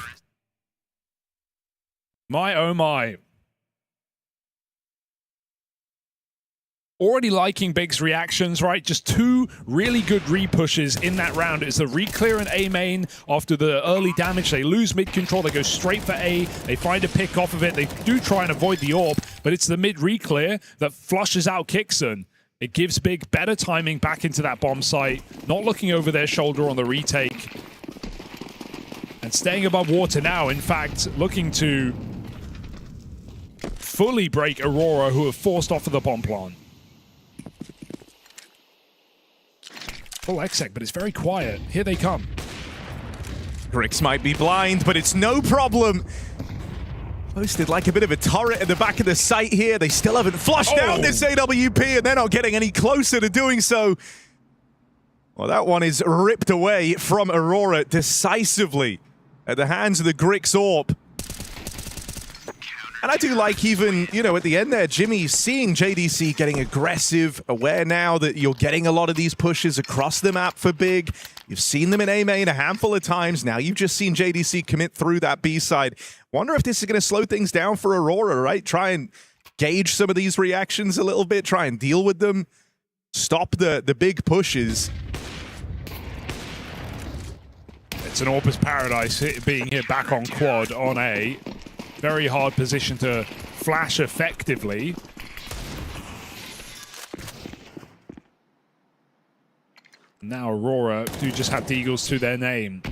My, oh my. Already liking Big's reactions, right? Just two really good repushes in that round. It's the re-clear in A main after the early damage. They lose mid control. They go straight for A. They find a pick off of it. They do try and avoid the AWP, but it's the mid re-clear that flushes out Kixen. It gives Big better timing back into that bomb site, not looking over their shoulder on the retake. And staying above water now, in fact, looking to fully break Aurora, who have forced off of the bomb plant. Full exec, but it's very quiet. Here they come. Grix might be blind, but it's no problem. Posted like a bit of a turret at the back of the site here. They still haven't flushed out this AWP, and they're not getting any closer to doing so. Well, that one is ripped away from Aurora decisively at the hands of the Grix AWP. And I do like even, you know, at the end there, Jimmy seeing JDC getting aggressive, aware now that you're getting a lot of these pushes across the map for Big. You've seen them in A main a handful of times. Now you've just seen JDC commit through that B side. Wonder if this is going to slow things down for Aurora, right? Try and gauge some of these reactions a little bit, try and deal with them. Stop the big pushes. It's an AWP's paradise being here back on quad on A. Very hard position to flash effectively. Now Aurora do just have Deagles to their name.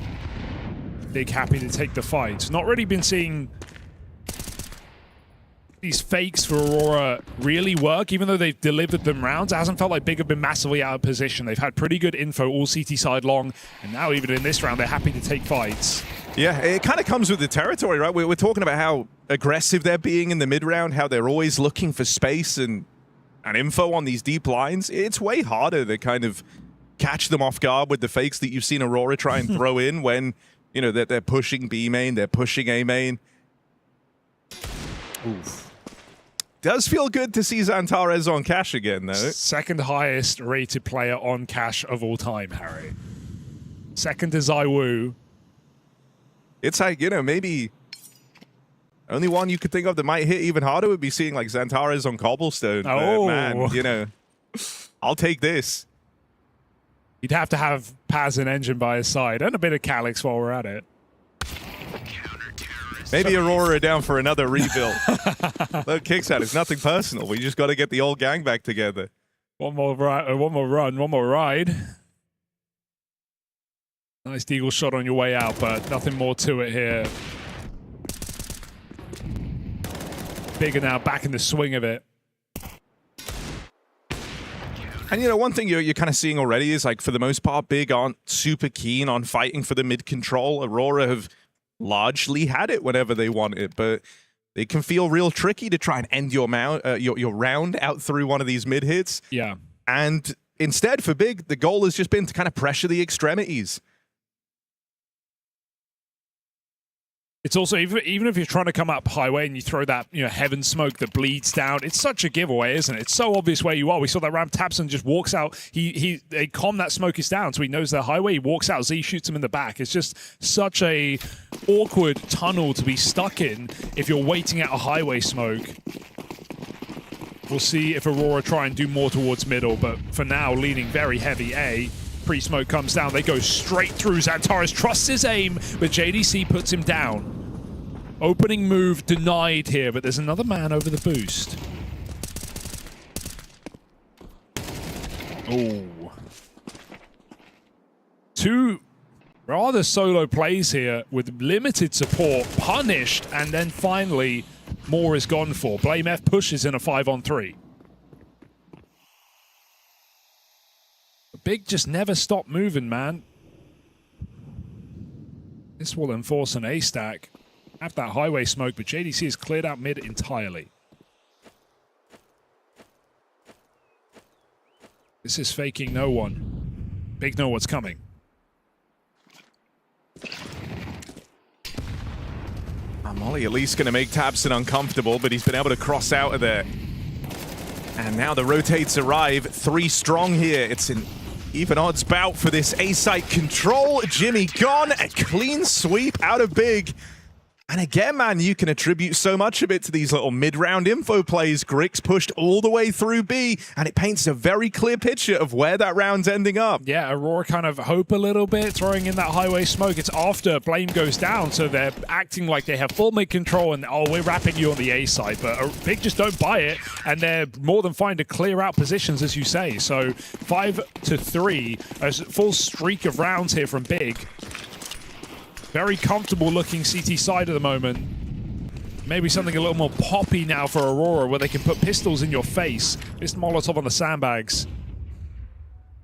Big happy to take the fight. Not really been seeing these fakes for Aurora really work, even though they've delivered them rounds. It hasn't felt like Big have been massively out of position. They've had pretty good info all CT side long, and now even in this round, they're happy to take fights. Yeah, it kind of comes with the territory, right? We're talking about how aggressive they're being in the mid-round, how they're always looking for space and info on these deep lines. It's way harder to kind of catch them off guard with the fakes that you've seen Aurora try and throw in when, you know, that they're pushing B main, they're pushing A main. Oof. Does feel good to see Xantares on cash again, though. Second highest rated player on cash of all time, Harry. Second to Zaiwu. It's like, you know, maybe only one you could think of that might hit even harder would be seeing like Xantares on Cobblestone. Oh, man, you know, I'll take this. You'd have to have Paz and Engine by his side and a bit of Calyx while we're at it. Maybe Aurora are down for another rebuild. Look, kicks out. It's nothing personal. We just got to get the old gang back together. One more run, one more ride. Nice deagle shot on your way out, but nothing more to it here. Big are now back in the swing of it. And, you know, one thing you're kind of seeing already is, like, for the most part, Big aren't super keen on fighting for the mid-control. Aurora have largely had it whenever they want it, but it can feel real tricky to try and end your round out through one of these mid-hits. Yeah. And instead, for Big, the goal has just been to kind of pressure the extremities. It's also, even if you're trying to come up highway and you throw that, you know, heaven smoke that bleeds down, it's such a giveaway, isn't it? It's so obvious where you are. We saw that Ram Tapson just walks out. They calm that smoke is down, so he knows the highway. He walks out, Z shoots him in the back. It's just such a awkward tunnel to be stuck in if you're waiting at a highway smoke. We'll see if Aurora try and do more towards middle, but for now, leaning very heavy A. Pre-smoke comes down. They go straight through. Xantares trusts his aim, but JDC puts him down. Opening move denied here, but there's another man over the boost. Oh. Two rather solo plays here with limited support, punished, and then finally more is gone for. Blame F pushes in a 5-on-3. Big just never stop moving, man. This will enforce an A stack. Have that highway smoke, but JDC has cleared out mid entirely. This is faking no one. Big know what's coming. Molly at least going to make Tabson uncomfortable, but he's been able to cross out of there. And now the rotates arrive. 3 strong here. It's an even odds bout for this A-site control. Jimmy gone. A clean sweep out of Big. And again, man, you can attribute so much of it to these little mid-round info plays. Grix pushed all the way through B, and it paints a very clear picture of where that round's ending up. Yeah, Aurora kind of hope a little bit, throwing in that highway smoke. It's after Blame goes down, so they're acting like they have full mid-control, and, oh, we're wrapping you on the A side. But Big just don't buy it, and they're more than fine to clear out positions, as you say. So 5-3, a full streak of rounds here from Big. Very comfortable looking CT side at the moment. Maybe something a little more poppy now for Aurora, where they can put pistols in your face. This Molotov on the sandbags.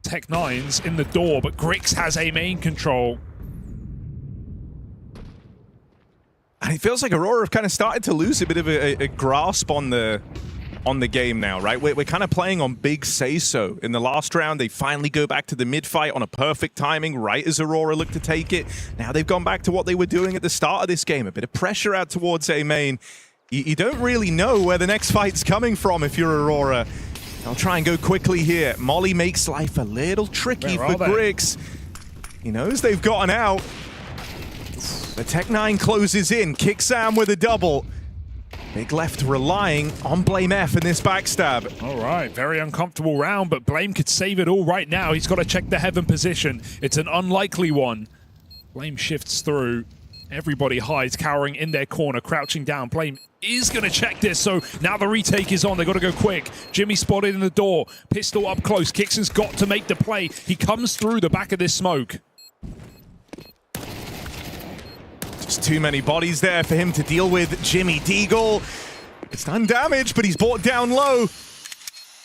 Tech 9's in the door, but Grix has a main control. And it feels like Aurora have kind of started to lose a bit of a grasp on the game now, right? We're kind of playing on Big say-so. In the last round, they finally go back to the mid-fight on a perfect timing, right as Aurora look to take it. Now they've gone back to what they were doing at the start of this game, a bit of pressure out towards A main. You don't really know where the next fight's coming from if you're Aurora. They'll try and go quickly here. Molly makes life a little tricky for Grix. He knows they've gotten out. The Tech 9 closes in, kicks Sam with a double. Big left relying on Blame F in this backstab. All right, very uncomfortable round, but Blame could save it all right now. He's got to check the heaven position. It's an unlikely one. Blame shifts through. Everybody hides, cowering in their corner, crouching down. Blame is going to check this, so now the retake is on. They've got to go quick. Jimmy spotted in the door. Pistol up close. Kixon's got to make the play. He comes through the back of this smoke. Just too many bodies there for him to deal with. Jimmy Deagle It's done damage, but he's brought down low.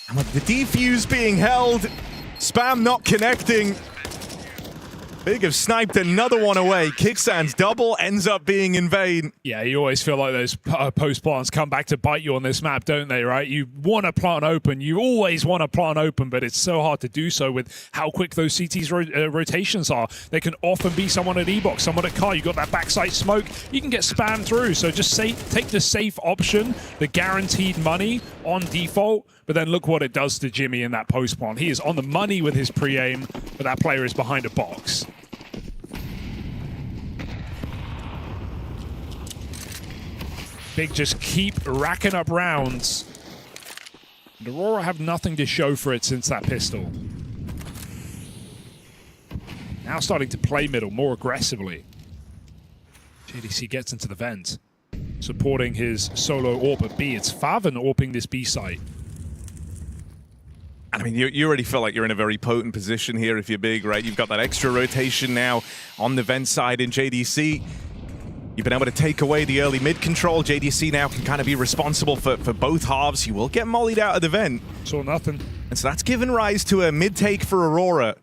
And with the defuse being held, Spam not connecting. Big have sniped another one away. Kickstand's double ends up being in vain. Yeah, you always feel like those post plants come back to bite you on this map, don't they, right? You want to plant open. You always want to plant open, but it's so hard to do so with how quick those CT's rotations are. They can often be someone at E-box, someone at car. You got that backside smoke. You can get spammed through. So just take the safe option, the guaranteed money on default. But then look what it does to Jimmy in that post plant. He is on the money with his pre-aim, but that player is behind a box. Big just keep racking up rounds. And Aurora have nothing to show for it since that pistol. Now starting to play middle more aggressively. JDC gets into the vent, supporting his solo AWP at B. It's Faven AWPing this B site. I mean, you already feel like you're in a very potent position here if you're big, right? You've got that extra rotation now on the vent side in JDC. You've been able to take away the early mid control. JDC now can kind of be responsible for both halves. You will get mollied out of the vent. Saw nothing. And so that's given rise to a mid take for Aurora.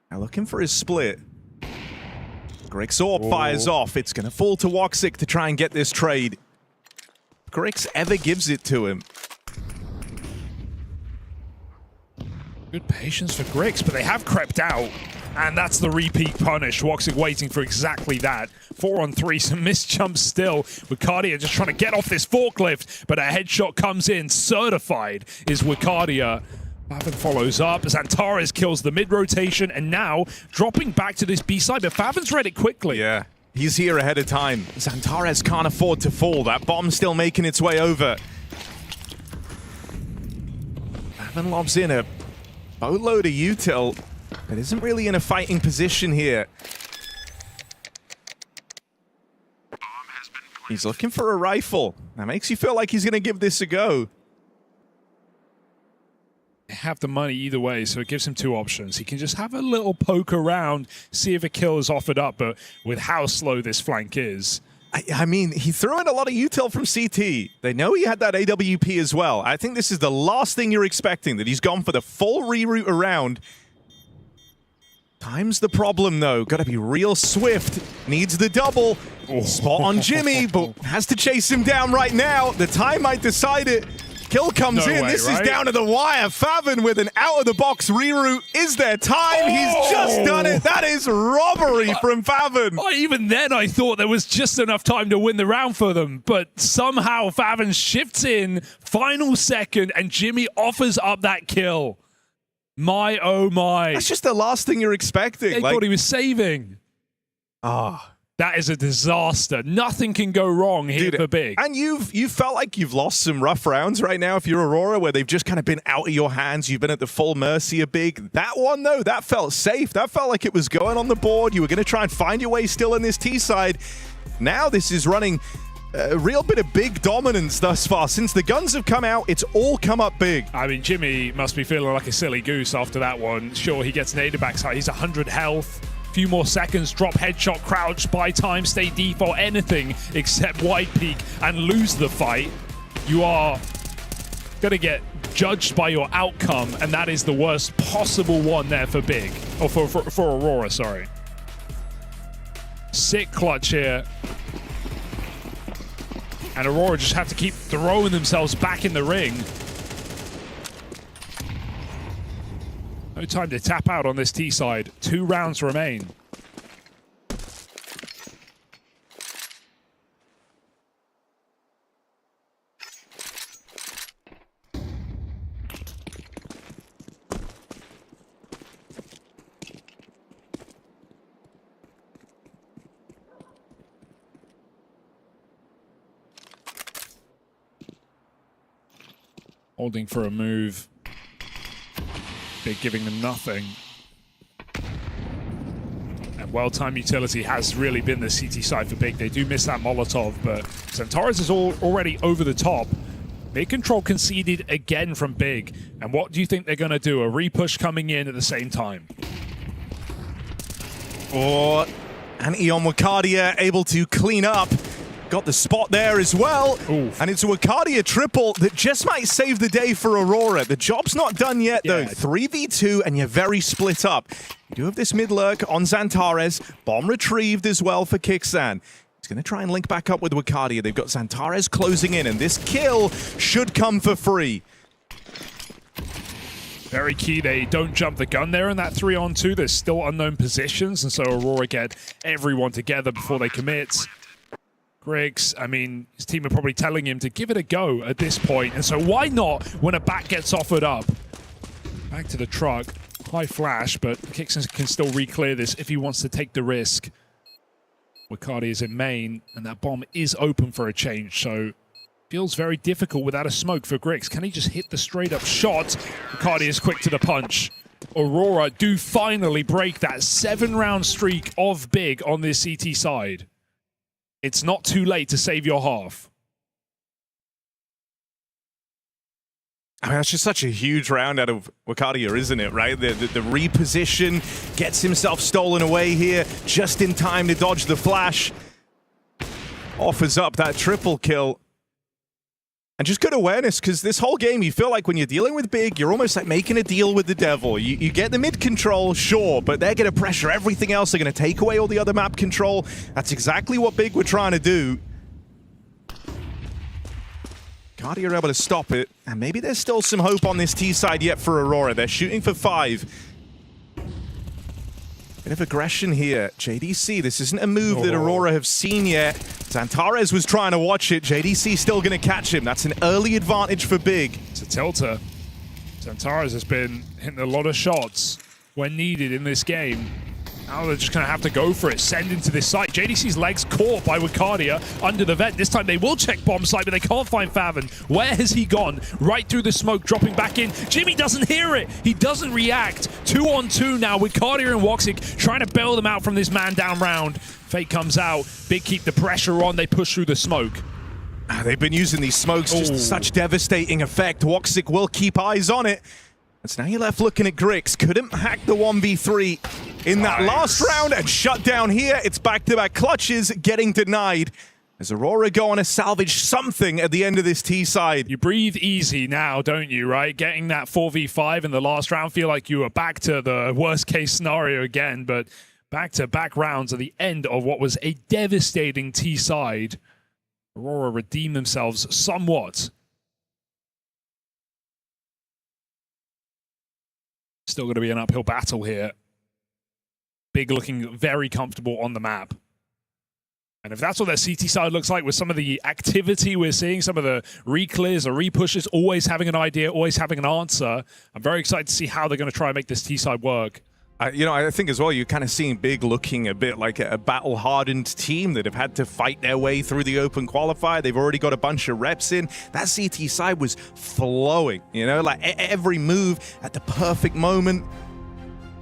Now looking for his split. Grix AWP fires off. It's going to fall to Woxic to try and get this trade. Grix ever gives it to him. Good patience for Grix, but they have crept out. And that's the repeat punish. Woxic waiting for exactly that. 4-on-3, some missed jumps still. Wicardia just trying to get off this forklift, but a headshot comes in. Certified is Wicardia. Faven follows up. Xantares kills the mid-rotation, and now dropping back to this B-side, but Faven's read it quickly. Yeah, he's here ahead of time. Xantares can't afford to fall. That bomb's still making its way over. Faven lobs in a boatload of util, but isn't really in a fighting position here. He's looking for a rifle. That makes you feel like he's going to give this a go. They have the money either way, so it gives him two options. He can just have a little poke around, see if a kill is offered up, but with how slow this flank is. I mean, he threw in a lot of util from CT. They know he had that AWP as well. I think this is the last thing you're expecting, that he's gone for the full reroute around. Time's the problem, though. Got to be real swift. Needs the double. Spot on Jimmy, but has to chase him down right now. The time might decide it. Kill comes in. This is down to the wire. Faven with an out-of-the-box reroute. Is there time? He's just done it. That is robbery from Faven. Even then, I thought there was just enough time to win the round for them. But somehow Faven shifts in, final second, and Jimmy offers up that kill. My, oh my. That's just the last thing you're expecting. They thought he was saving. That is a disaster. Nothing can go wrong here for Big. And you've felt like you've lost some rough rounds right now if you're Aurora, where they've just kind of been out of your hands. You've been at the full mercy of Big. That one, though, that felt safe. That felt like it was going on the board. You were going to try and find your way still in this T side. Now this is running a real bit of Big dominance thus far. Since the guns have come out, it's all come up Big. I mean, Jimmy must be feeling like a silly goose after that one. Sure, he gets naded backside. He's 100 health. Few more seconds, drop headshot, crouch, buy time, stay default, anything except wide peek and lose the fight. You are going to get judged by your outcome, and that is the worst possible one there for Big. Or for Aurora, sorry. Sick clutch here. And Aurora just have to keep throwing themselves back in the ring. No time to tap out on this T side. 2 rounds remain. Holding for a move. Big giving them nothing. And well-timed utility has really been the CT side for Big. They do miss that Molotov, but Xantares is already over the top. Big control conceded again from Big. And what do you think they're going to do? A repush coming in at the same time. Or Anti on Wicardia able to clean up. got the spot there as well. Oof. And it's a Wakadia triple that just might save the day for Aurora. The job's not done yet, though. 3v2, and you're very split up. You do have this mid lurk on Xantares. Bomb retrieved as well for Kixan. He's going to try and link back up with Wakadia. They've got Xantares closing in, and this kill should come for free. Very key, they don't jump the gun there in that 3-on-2. There's still unknown positions, and so Aurora get everyone together before they commit. Griggs, I mean, his team are probably telling him to give it a go at this point, and so why not when a back gets offered up? Back to the truck. High flash, but Kixan can still re-clear this if he wants to take the risk. Wakadia is in main, and that bomb is open for a change, so feels very difficult without a smoke for Griggs. Can he just hit the straight-up shot? Wakadia is quick to the punch. Aurora do finally break that 7-round streak of big on this CT side. It's not too late to save your half. I mean, that's just such a huge round out of Wakadia, isn't it, right? The reposition gets himself stolen away here just in time to dodge the flash. Offers up that triple kill. And just good awareness, because this whole game, you feel like when you're dealing with big, you're almost like making a deal with the devil. You get the mid control, sure, but they're going to pressure everything else. They're going to take away all the other map control. That's exactly what big were trying to do. Guardia are able to stop it, and maybe there's still some hope on this T side yet for Aurora. They're shooting for 5. Bit of aggression here. JDC, this isn't a move that Aurora have seen yet. Xantares was trying to watch it. JDC still going to catch him. That's an early advantage for big. It's a tilter. Xantares has been hitting a lot of shots when needed in this game. Now they're just going to have to go for it. Send into this site. JDC's legs caught by Wakadia under the vent. This time they will check bomb site, but they can't find Faven. Where has he gone? Right through the smoke, dropping back in. Jimmy doesn't hear it. He doesn't react. 2-on-2 now. Wakadia and Woxic trying to bail them out from this man down round. Fake comes out. Big keep the pressure on. They push through the smoke. They've been using these smokes, just such devastating effect. Woxic will keep eyes on it. And so now you're left looking at Griggs. Couldn't hack the 1v3 in that last round and shut down here. It's back-to-back clutches getting denied. As Aurora go on to salvage something at the end of this T side. You breathe easy now, don't you, right? Getting that 4v5 in the last round, feel like you were back to the worst-case scenario again, but back-to-back rounds at the end of what was a devastating T side. Aurora redeem themselves somewhat. Still going to be an uphill battle here. Big looking very comfortable on the map. And if that's what their CT side looks like with some of the activity we're seeing, some of the re-clears or re-pushes, always having an idea, always having an answer, I'm very excited to see how they're going to try and make this T side work. You know, I think as well, you're kind of seeing Big looking a bit like a battle-hardened team that have had to fight their way through the open qualifier. They've already got a bunch of reps in. That CT side was flowing, you know, like every move at the perfect moment.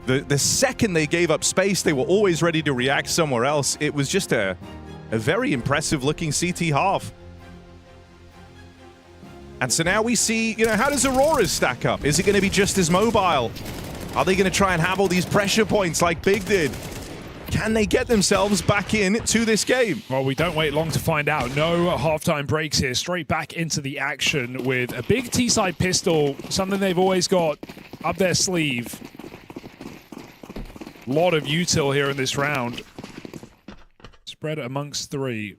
The second they gave up space, they were always ready to react somewhere else. It was just a very impressive-looking CT half. And so now we see, you know, how does Aurora's stack up? Is it going to be just as mobile? Are they going to try and have all these pressure points like Big did? Can they get themselves back in to this game? Well, we don't wait long to find out. No halftime breaks here. Straight back into the action with a big T-side pistol, something they've always got up their sleeve. A lot of util here in this round. Spread amongst 3.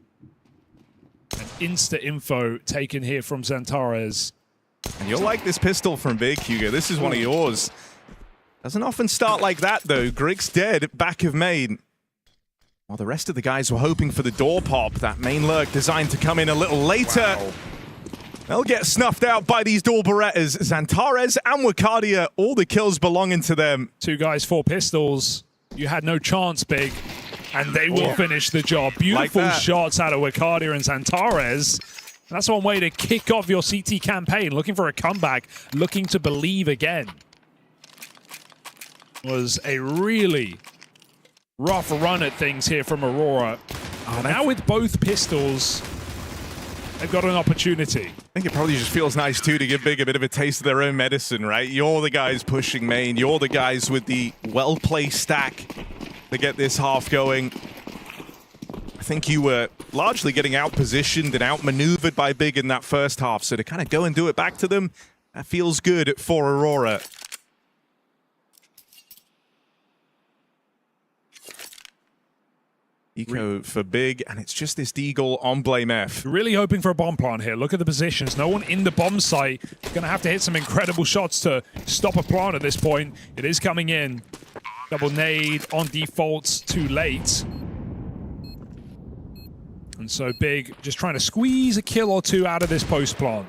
An insta info taken here from Xantares. And you'll like this pistol from Big, Hugo. This is one of yours. Doesn't often start like that, though. Griggs dead, back of main. While the rest of the guys were hoping for the door pop. That main lurk designed to come in a little later. Wow. They'll get snuffed out by these dual Berettas. Xantares and Wakadia, all the kills belonging to them. 2 guys, 4 pistols. You had no chance, Big. And they will finish the job. Beautiful like shots out of Wakadia and Xantares. That's one way to kick off your CT campaign. Looking for a comeback. Looking to believe again. Was a really rough run at things here from Aurora. Now with both pistols, they've got an opportunity. I think it probably just feels nice, too, to give Big a bit of a taste of their own medicine, right? You're the guys pushing main. You're the guys with the well-placed stack to get this half going. I think you were largely getting out-positioned and out-maneuvered by Big in that first half. So to kind of go and do it back to them, that feels good for Aurora. Eco for Big, and it's just this Deagle on Blame F. Really hoping for a bomb plant here. Look at the positions. No one in the bomb site. Going to have to hit some incredible shots to stop a plant at this point. It is coming in. Double nade on default, too late. And so Big just trying to squeeze a kill or two out of this post plant.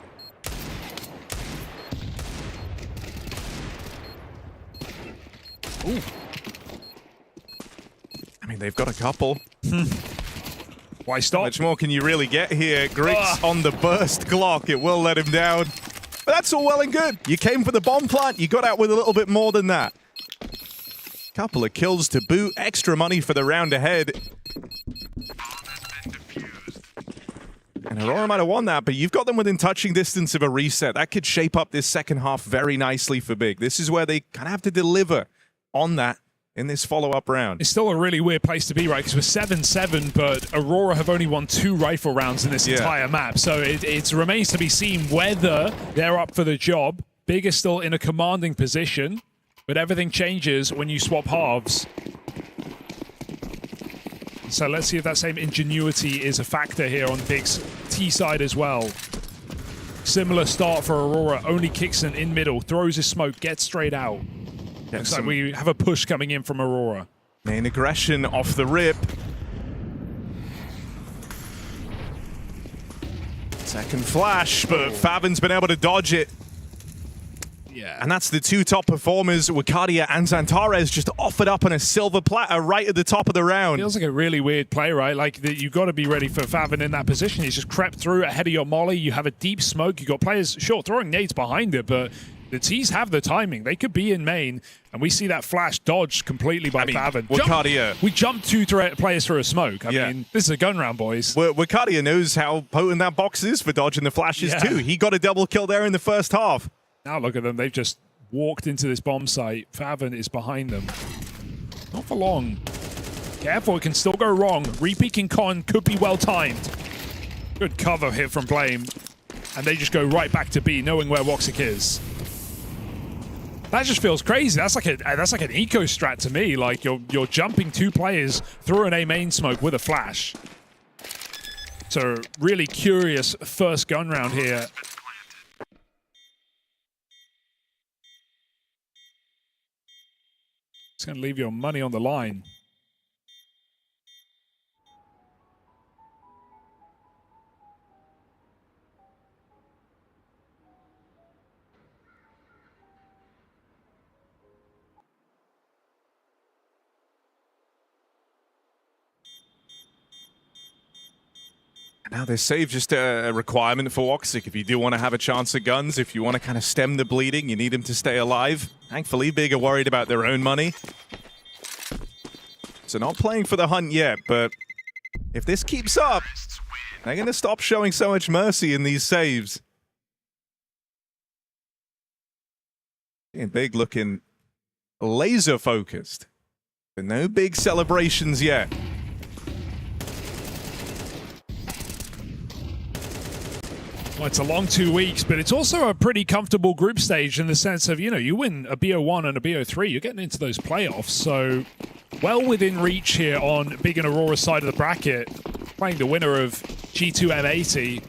Ooh. I mean, they've got a couple. Why stop? How much more can you really get here? Griggs on the burst Glock. It will let him down. But that's all well and good. You came for the bomb plant. You got out with a little bit more than that. Couple of kills to boot. Extra money for the round ahead. And Aurora might have won that, but you've got them within touching distance of a reset. That could shape up this second half very nicely for Big. This is where they kind of have to deliver on that in this follow-up round. It's still a really weird place to be, right? Because we're 7-7, but Aurora have only won 2 rifle rounds in this entire map. So it remains to be seen whether they're up for the job. Big is still in a commanding position, but everything changes when you swap halves. So let's see if that same ingenuity is a factor here on Big's T side as well. Similar start for Aurora, only kicks in middle, throws his smoke, gets straight out. Looks like we have a push coming in from Aurora. Main aggression off the rip. Second flash, but Favin's been able to dodge it. Yeah. And that's the 2 top performers, Wakadia and Zantares, just offered up on a silver platter right at the top of the round. Feels like a really weird play, right? Like, you've got to be ready for Favin in that position. He's just crept through ahead of your molly. You have a deep smoke. You've got players, sure, throwing nades behind it, but the T's have the timing. They could be in main, and we see that flash dodged completely by Favin. Wakadia. We jumped 2 players through a smoke. I mean, this is a gun round, boys. Wakadia knows how potent that box is for dodging the flashes too. He got a double kill there in the first half. Now look at them. They've just walked into this bomb site. Favin is behind them. Not for long. Careful, it can still go wrong. Repeaking con could be well timed. Good cover here from Blame. And they just go right back to B, knowing where Woxic is. That just feels crazy. That's like an eco strat to me. Like you're jumping 2 players through an A main smoke with a flash. So really curious first gun round here. It's going to leave your money on the line. Now they save just a requirement for Woxic. If you do want to have a chance at guns, if you want to kind of stem the bleeding, you need him to stay alive. Thankfully, Big are worried about their own money. So not playing for the hunt yet, but if this keeps up, they're going to stop showing so much mercy in these saves. And Big looking laser focused, but no big celebrations yet. Well, it's a long 2 weeks, but it's also a pretty comfortable group stage in the sense of, you know, you win a BO1 and a BO3, you're getting into those playoffs. So well within reach here on Big and Aurora's side of the bracket, playing the winner of G2 M80.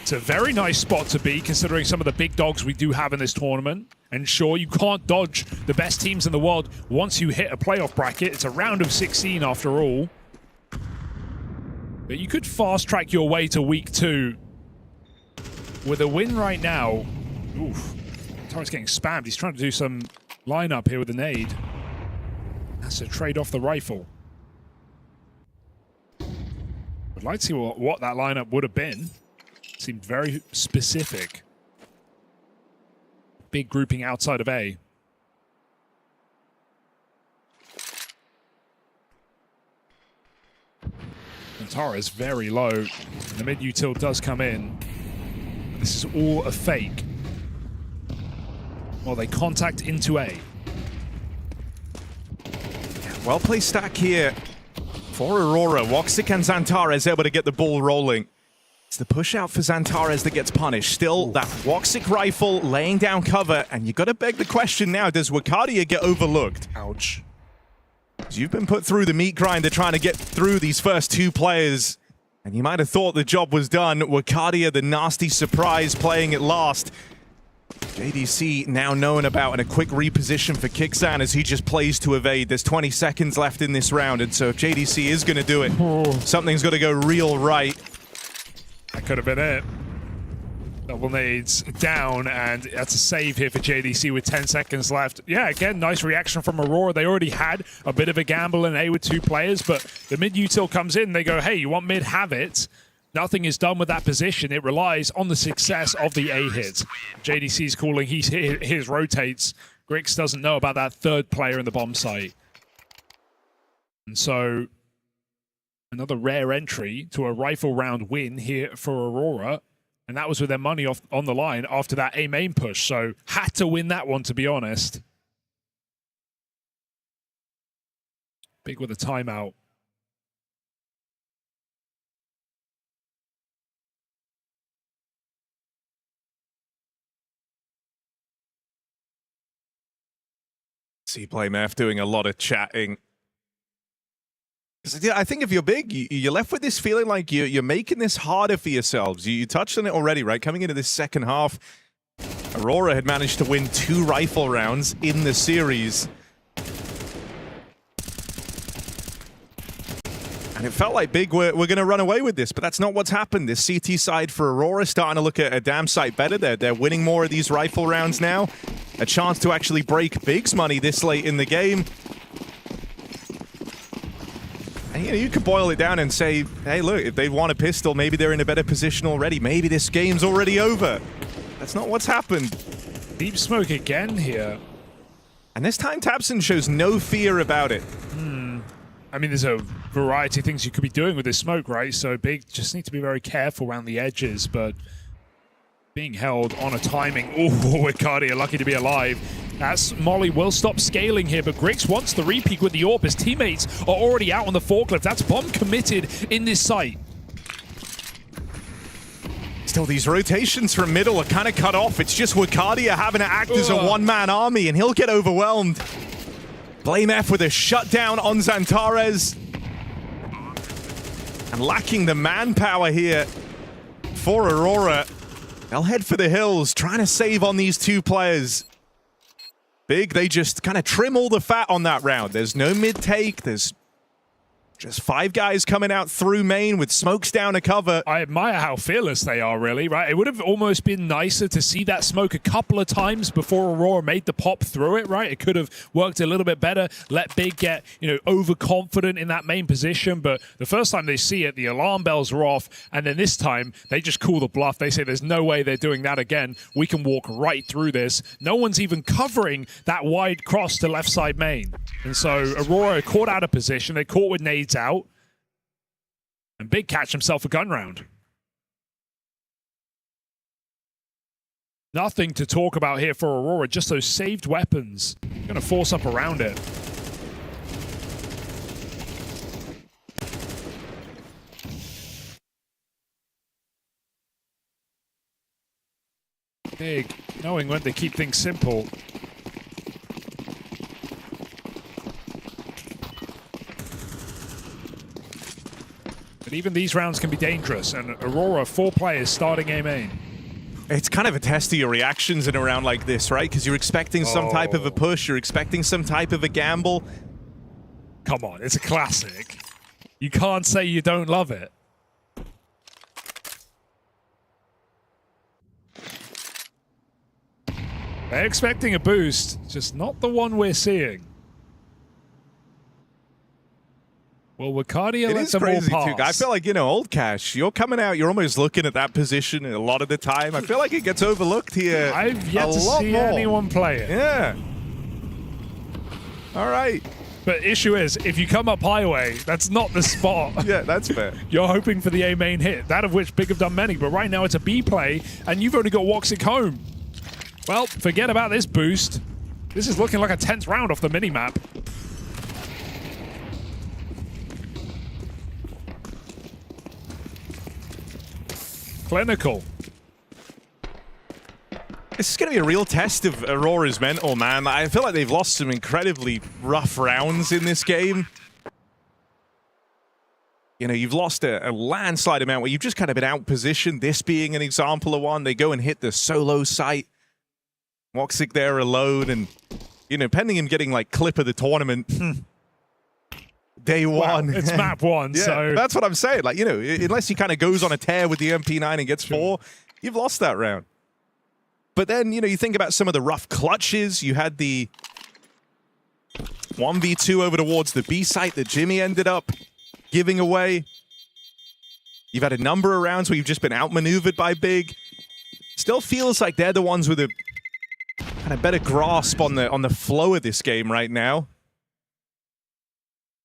It's a very nice spot to be, considering some of the big dogs we do have in this tournament. And sure, you can't dodge the best teams in the world once you hit a playoff bracket. It's a round of 16 after all. But you could fast-track your way to week 2 with a win right now. Oof. Torres getting spammed. He's trying to do some lineup here with the nade. That's a trade off the rifle. I'd like to see what that lineup would have been. Seemed very specific. Big grouping outside of A. And Tara is very low. The mid util does come in. This is all a fake. Well, they contact into A. Well-placed stack here For Aurora, Woxic and Xantares able to get the ball rolling. It's the push out for Xantares that gets punished. Still, that Woxic rifle laying down cover, and you got to beg the question now, does Wakadia get overlooked? Ouch. You've been put through the meat grinder trying to get through these first two players, and you might have thought the job was done. Wakadia, the nasty surprise, playing it last. JDC now known about, and a quick reposition for Kixan as he just plays to evade. There's 20 seconds left in this round, and so if JDC is going to do it, something's got to go real right. That could have been it. Double nades down, and that's a save here for JDC with 10 seconds left. Yeah, again, nice reaction from Aurora. They already had a bit of a gamble in A with 2 players, but the mid util comes in. They go, hey, you want mid, have it. Nothing is done with that position. It relies on the success of the A hit. JDC's calling, his rotates. Grix doesn't know about that third player in the bomb site. And so, another rare entry to a rifle round win here for Aurora. And that was with their money off on the line after that A main push. So, had to win that one, to be honest. Big with a timeout. See Playmef doing a lot of chatting. I think if you're big, you're left with this feeling like you're making this harder for yourselves. You touched on it already, right? Coming into this second half, Aurora had managed to win 2 rifle rounds in the series. And it felt like Big were going to run away with this, but that's not what's happened. This CT side for Aurora starting to look a damn sight better. They're winning more of these rifle rounds now. A chance to actually break Big's money this late in the game. And you could boil it down and say, hey, look, if they want a pistol, maybe they're in a better position already. Maybe this game's already over. That's not what's happened. Deep smoke again here. And this time, tabseN shows no fear about it. I mean, there's a variety of things you could be doing with this smoke, right? So Big just need to be very careful around the edges, but being held on a timing. Oh, Wakadia lucky to be alive. As Molly will stop scaling here, but Grix wants the repeat with the AWP. His teammates are already out on the forklift. That's bomb committed in this site. Still, these rotations from middle are kind of cut off. It's just Wakadia having to act as a one-man army, and he'll get overwhelmed. Playmef with a shutdown on Xantares. And lacking the manpower here for Aurora. They'll head for the hills, trying to save on these 2 players. Big, they just kind of trim all the fat on that round. There's no mid-take. There's just 5 guys coming out through main with smokes down to cover. I admire how fearless they are, really, right? It would have almost been nicer to see that smoke a couple of times before Aurora made the pop through it, right? It could have worked a little bit better, let Big get, overconfident in that main position. But the first time they see it, the alarm bells are off. And then this time, they just call the bluff. They say there's no way they're doing that again. We can walk right through this. No one's even covering that wide cross to left side main. And so Aurora caught out of position. They caught with nades out, and Big catch himself a gun round. Nothing to talk about here for Aurora, just those saved weapons. Gonna force up around it. Big, knowing when to keep things simple. But even these rounds can be dangerous, and Aurora, 4 players starting A main. It's kind of a test of your reactions in a round like this, right? Because you're expecting some type of a push, you're expecting some type of a gamble. Come on, it's a classic. You can't say you don't love it. They're expecting a boost, just not the one we're seeing. Well, Wakadia lets them all pass. Too. I feel like, Old Cash, you're coming out, you're almost looking at that position a lot of the time. I feel like it gets overlooked here. I've yet to see anyone play it. Yeah. All right. But issue is, if you come up highway, that's not the spot. Yeah, that's fair. You're hoping for the A main hit, that of which Big have done many, but right now it's a B play, and you've only got Woxic home. Well, forget about this boost. This is looking like a tense round off the minimap. clinical. This is going to be a real test of Aurora's mental, man. I feel like they've lost some incredibly rough rounds in this game. You know, you've lost a landslide amount where you've just kind of been out-positioned, this being an example of one. They go and hit the solo site. Woxic there alone, and, you know, pending him getting, like, clip of the tournament. Day one. Well, it's map one, yeah, so... That's what I'm saying. Like, you know, unless he kind of goes on a tear with the MP9 and gets 4, you've lost that round. But then, you know, you think about some of the rough clutches. You had the 1v2 over towards the B site that Jimmy ended up giving away. You've had a number of rounds where you've just been outmaneuvered by Big. Still feels like they're the ones with a kind of better grasp on the flow of this game right now.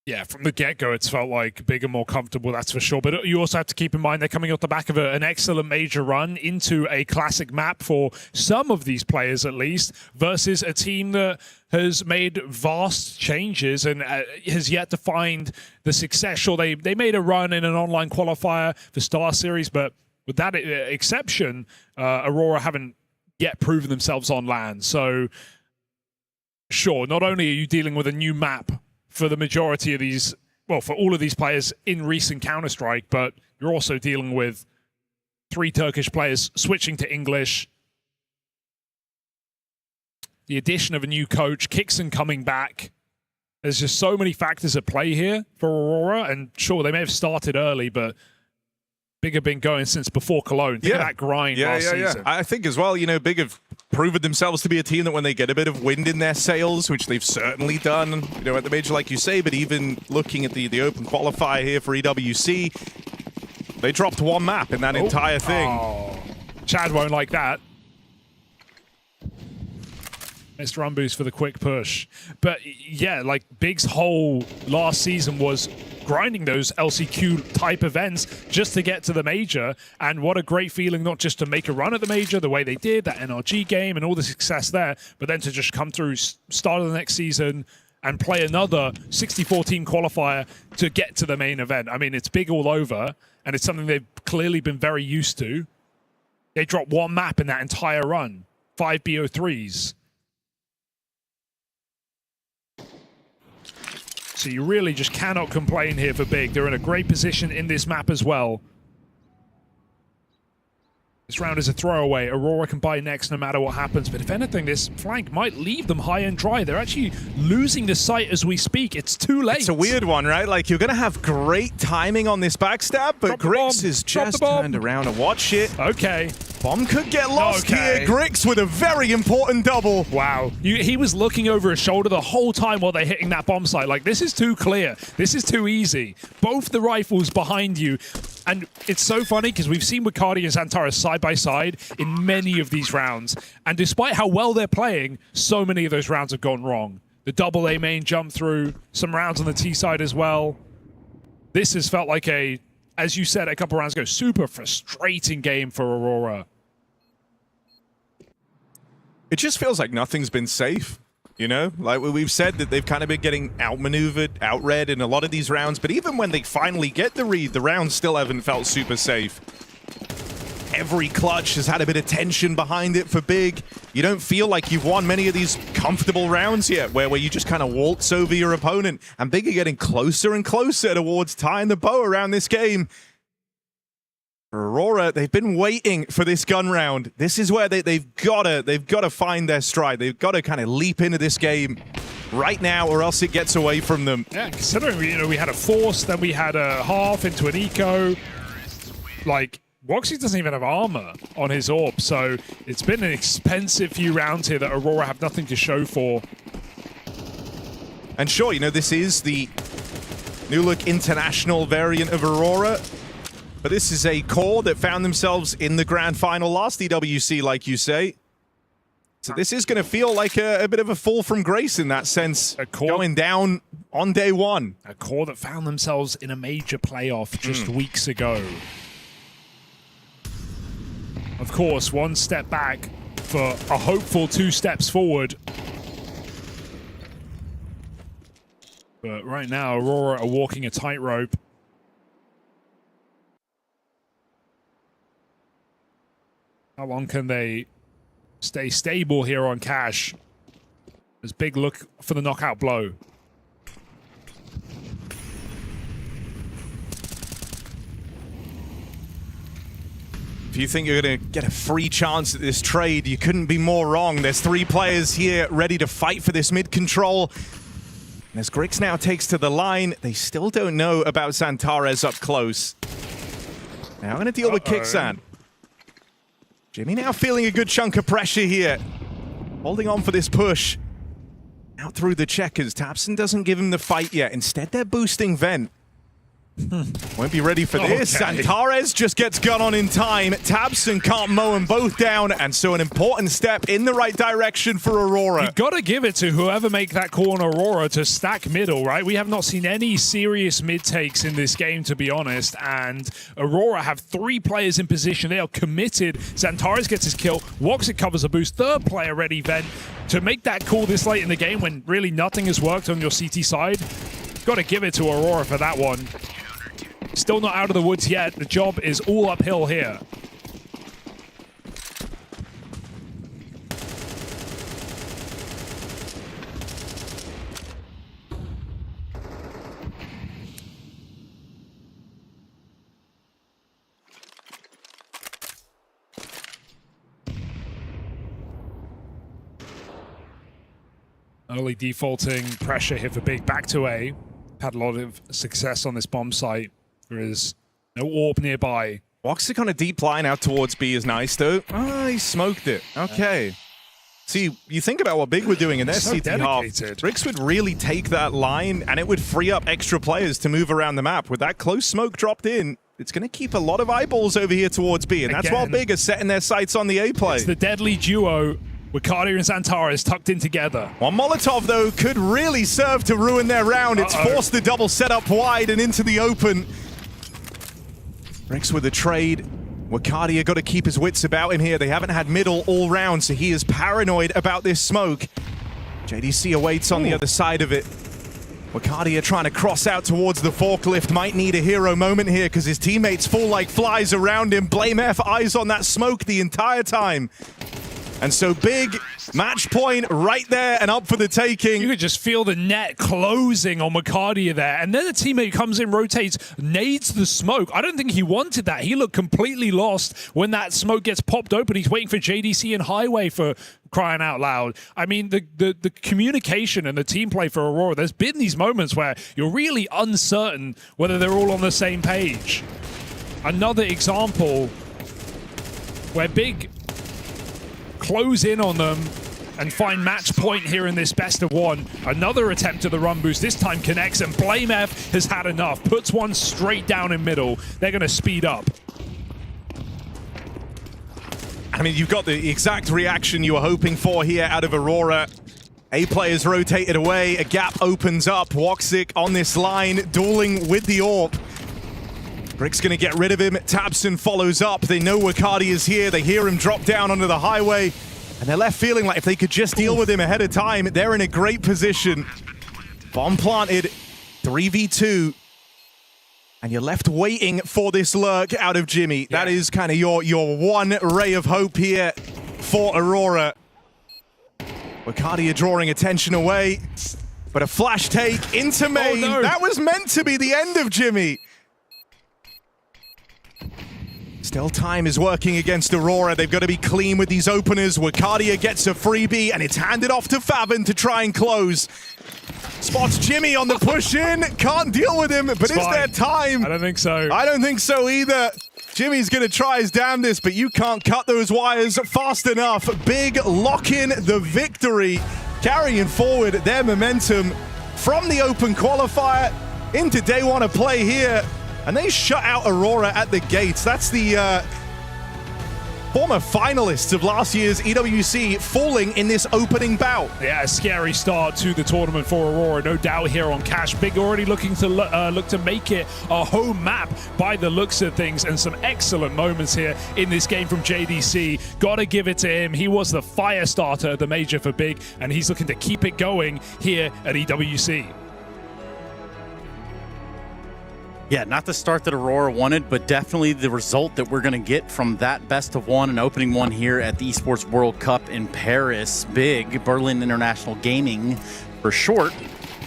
Yeah, from the get-go, it's felt like bigger, more comfortable, that's for sure. But you also have to keep in mind they're coming off the back of an excellent major run into a classic map for some of these players, at least, versus a team that has made vast changes and has yet to find the success. Sure, they made a run in an online qualifier for Star Series, but with that exception, Aurora haven't yet proven themselves on LAN. So, sure, not only are you dealing with a new map for the majority of these, well, for all of these players in recent Counter-Strike, but you're also dealing with 3 Turkish players switching to English. The addition of a new coach, Kixon coming back. There's just so many factors at play here for Aurora, and sure, they may have started early, but Big have been going since before Cologne. Think of that grind last season. I think as well, you know, Big have proven themselves to be a team that when they get a bit of wind in their sails, which they've certainly done, you know, at the major, like you say, but even looking at the open qualifier here for EWC, they dropped 1 map in that entire thing. Oh, Chad won't like that. Missed run boost for the quick push. But yeah, like Big's whole last season was grinding those LCQ type events just to get to the major. And what a great feeling, not just to make a run at the major the way they did, that NRG game and all the success there, but then to just come through start of the next season and play another 64-team qualifier to get to the main event. I mean, it's Big all over, and it's something they've clearly been very used to. They dropped 1 map in that entire run, 5 BO3s. So you really just cannot complain here for Big. They're in a great position in this map as well. This round is a throwaway. Aurora can buy next no matter what happens. But if anything, this flank might leave them high and dry. They're actually losing the site as we speak. It's too late. It's a weird one, right? Like, you're going to have great timing on this backstab, but Grix is just turned around and watch it. Okay. Bomb could get lost here. Grix with a very important double. Wow. He was looking over his shoulder the whole time while they're hitting that bomb site. Like, this is too clear. This is too easy. Both the rifles behind you. And it's so funny because we've seen Wakadi and Xantara side by side in many of these rounds. And despite how well they're playing, so many of those rounds have gone wrong. The double A main jump through, some rounds on the T side as well. This has felt like a, as you said a couple rounds ago, super frustrating game for Aurora. It just feels like nothing's been safe. You know, like we've said that they've kind of been getting outmaneuvered, outread in a lot of these rounds, but even when they finally get the read, the rounds still haven't felt super safe. Every clutch has had a bit of tension behind it for Big. You don't feel like you've won many of these comfortable rounds yet, where you just kind of waltz over your opponent, and Big are getting closer and closer towards tying the bow around this game. Aurora, they've been waiting for this gun round. This is where they've got to find their stride. They've got to kind of leap into this game right now, or else it gets away from them. Yeah, considering we had a force, then we had a half into an eco. Like, Woxy doesn't even have armor on his orb, so it's been an expensive few rounds here that Aurora have nothing to show for. And sure, you know, this is the new look international variant of Aurora. But this is a core that found themselves in the grand final last EWC, like you say. So this is going to feel like a bit of a fall from grace in that sense, going down on day one. A core that found themselves in a major playoff just weeks ago. Of course, 1 step back for a hopeful 2 steps forward. But right now, Aurora are walking a tightrope. How long can they stay stable here on Cash? There's big look for the knockout blow. If you think you're going to get a free chance at this trade, you couldn't be more wrong. There's 3 players here ready to fight for this mid control. And as Grix now takes to the line, they still don't know about Xantares up close. Now I'm going to deal with Kixan. Jimmy now feeling a good chunk of pressure here. Holding on for this push. Out through the checkers. tabseN doesn't give him the fight yet. Instead, they're boosting Vent. Won't be ready for this. Xantares just gets gun on in time. tabseN can't mow them both down, and so an important step in the right direction for Aurora. You've got to give it to whoever make that call on Aurora to stack middle, right? We have not seen any serious mid takes in this game, to be honest, and Aurora have 3 players in position. They are committed. Xantares gets his kill. Woxic covers a boost. 3rd player ready, Vent, to make that call this late in the game when really nothing has worked on your CT side. Got to give it to Aurora for that one. Still not out of the woods yet. The job is all uphill here. Early defaulting pressure here for Big. Back to A. Had a lot of success on this bomb site. There is no AWP nearby. Woxic on a deep line out towards B is nice, though. Ah, he smoked it. Okay. See, you think about what Big were doing in their So CT half. Grix would really take that line, and it would free up extra players to move around the map. With that close smoke dropped in, it's going to keep a lot of eyeballs over here towards B, and that's while Big are setting their sights on the A play. It's the deadly duo with Cardia and Xantares tucked in together. One Molotov, though, could really serve to ruin their round. It's forced the double setup wide and into the open. Grix with a trade. Wakadia got to keep his wits about him here. They haven't had middle all round, so he is paranoid about this smoke. JDC awaits on the other side of it. Wakadia trying to cross out towards the forklift. Might need a hero moment here because his teammates fall like flies around him. blameF eyes on that smoke the entire time. And so Big, match point right there and up for the taking. You could just feel the net closing on Wakadia there. And then the teammate comes in, rotates, nades the smoke. I don't think he wanted that. He looked completely lost when that smoke gets popped open. He's waiting for JDC and Highway for crying out loud. I mean, the communication and the team play for Aurora, there's been these moments where you're really uncertain whether they're all on the same page. Another example where Big close in on them and find match point here in this best of 1. Another attempt at the run boost. This time connects, and blameF has had enough. Puts one straight down in middle. They're going to speed up. I mean, you've got the exact reaction you were hoping for here out of Aurora. A players rotated away. A gap opens up. Woxic on this line, dueling with the AWP. Rick's going to get rid of him. tabseN follows up. They know Wakadi is here. They hear him drop down onto the highway. And they're left feeling like if they could just deal with him ahead of time, they're in a great position. Bomb planted, 3v2. And you're left waiting for this lurk out of Jimmy. Yeah. That is kind of your one ray of hope here for Aurora. Wakadia drawing attention away. But a flash take into main. Oh, no. That was meant to be the end of Jimmy. Still time is working against Aurora. They've got to be clean with these openers. Wakadia gets a freebie, and it's handed off to Faven to try and close. Spots Jimmy on the push in. Can't deal with him, but is there time? I don't think so. I don't think so either. Jimmy's going to try his damnedest, but you can't cut those wires fast enough. Big lock in the victory, carrying forward their momentum from the open qualifier into day 1 of play here. And they shut out Aurora at the gates. That's the former finalists of last year's EWC falling in this opening bout. Yeah, a scary start to the tournament for Aurora, no doubt here on Cash. Big already looking to look to make it a home map by the looks of things, and some excellent moments here in this game from JDC. Gotta give it to him. He was the fire starter at the major for Big, and he's looking to keep it going here at EWC. Yeah, not the start that Aurora wanted, but definitely the result that we're going to get from that best of one and opening one here at the Esports World Cup in Paris. Big Berlin International Gaming, for short,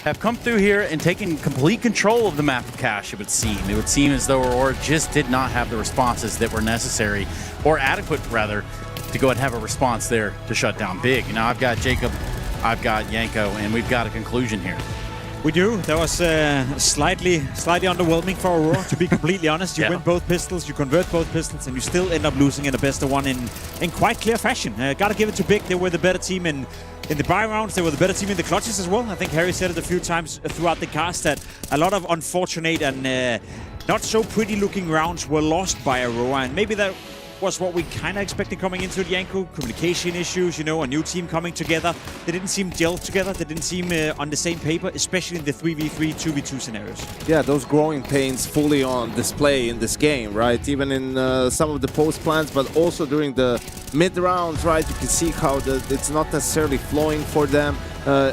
have come through here and taken complete control of the map of Cash, it would seem. It would seem as though Aurora just did not have the responses that were necessary, or adequate, rather, to go ahead and have a response there to shut down Big. Now, I've got Jacob, I've got Yanko, and we've got a conclusion here. We do. That was slightly underwhelming for Aurora, to be completely honest. You win both pistols, you convert both pistols, and you still end up losing in a best of one in quite clear fashion. Gotta give it to Big. They were the better team in the buy rounds. They were the better team in the clutches as well. I think Harry said it a few times throughout the cast that a lot of unfortunate and not so pretty looking rounds were lost by Aurora, and maybe that was what we kind of expected coming into the Yanko. Communication issues, you know, a new team coming together. They didn't seem gelled together. They didn't seem on the same paper, especially in the 3v3, 2v2 scenarios. Yeah, those growing pains fully on display in this game, right? Even in some of the post plans, but also during the mid rounds, right? You can see how it's not necessarily flowing for them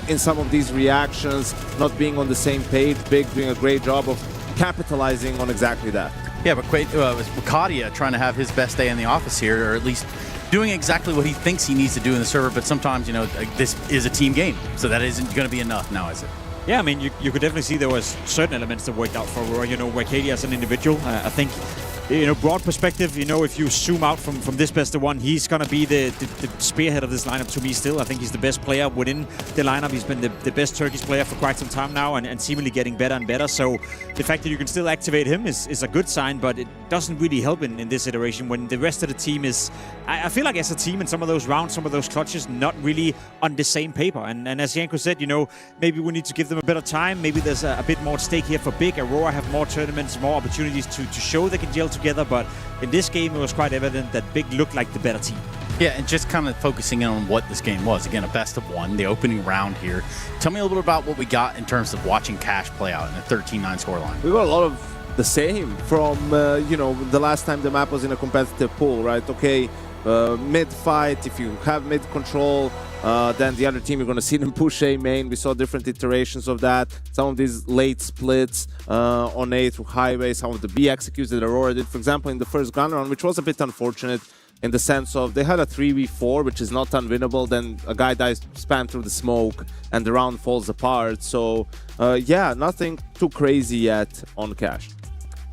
in some of these reactions, not being on the same page. Big doing a great job of capitalizing on exactly that. Yeah, but Kadia trying to have his best day in the office here, or at least doing exactly what he thinks he needs to do in the server. But sometimes, you know, this is a team game, so that isn't going to be enough now, is it? Yeah, I mean, you could definitely see there was certain elements that worked out for Aurora. You know, where Kadia as an individual, I think, you know, broad perspective, you know, if you zoom out from this best of one, he's going to be the spearhead of this lineup to me still. I think he's the best player within the lineup. He's been the best Turkish player for quite some time now and seemingly getting better and better. So the fact that you can still activate him is a good sign, but it doesn't really help in this iteration when the rest of the team is, I feel like as a team in some of those rounds, some of those clutches, not really on the same paper. And as Yanko said, you know, maybe we need to give them a bit of time. Maybe there's a bit more at stake here for Big. Aurora have more tournaments, more opportunities to show they can gel together, but in this game it was quite evident that Big looked like the better team. Yeah, and just kind of focusing in on what this game was. Again, a best of one, the opening round here. Tell me a little bit about what we got in terms of watching Cash play out in a 13-9 scoreline. We got a lot of the same from, you know, the last time the map was in a competitive pool, right? Okay, mid-fight, if you have mid-control, then the other team, you're going to see them push A main. We saw different iterations of that. Some of these late splits on A through highway, some of the B executes that Aurora did, for example, in the first gun round, which was a bit unfortunate in the sense of they had a 3v4, which is not unwinnable. Then a guy dies spam through the smoke and the round falls apart. So, yeah, nothing too crazy yet on Cash.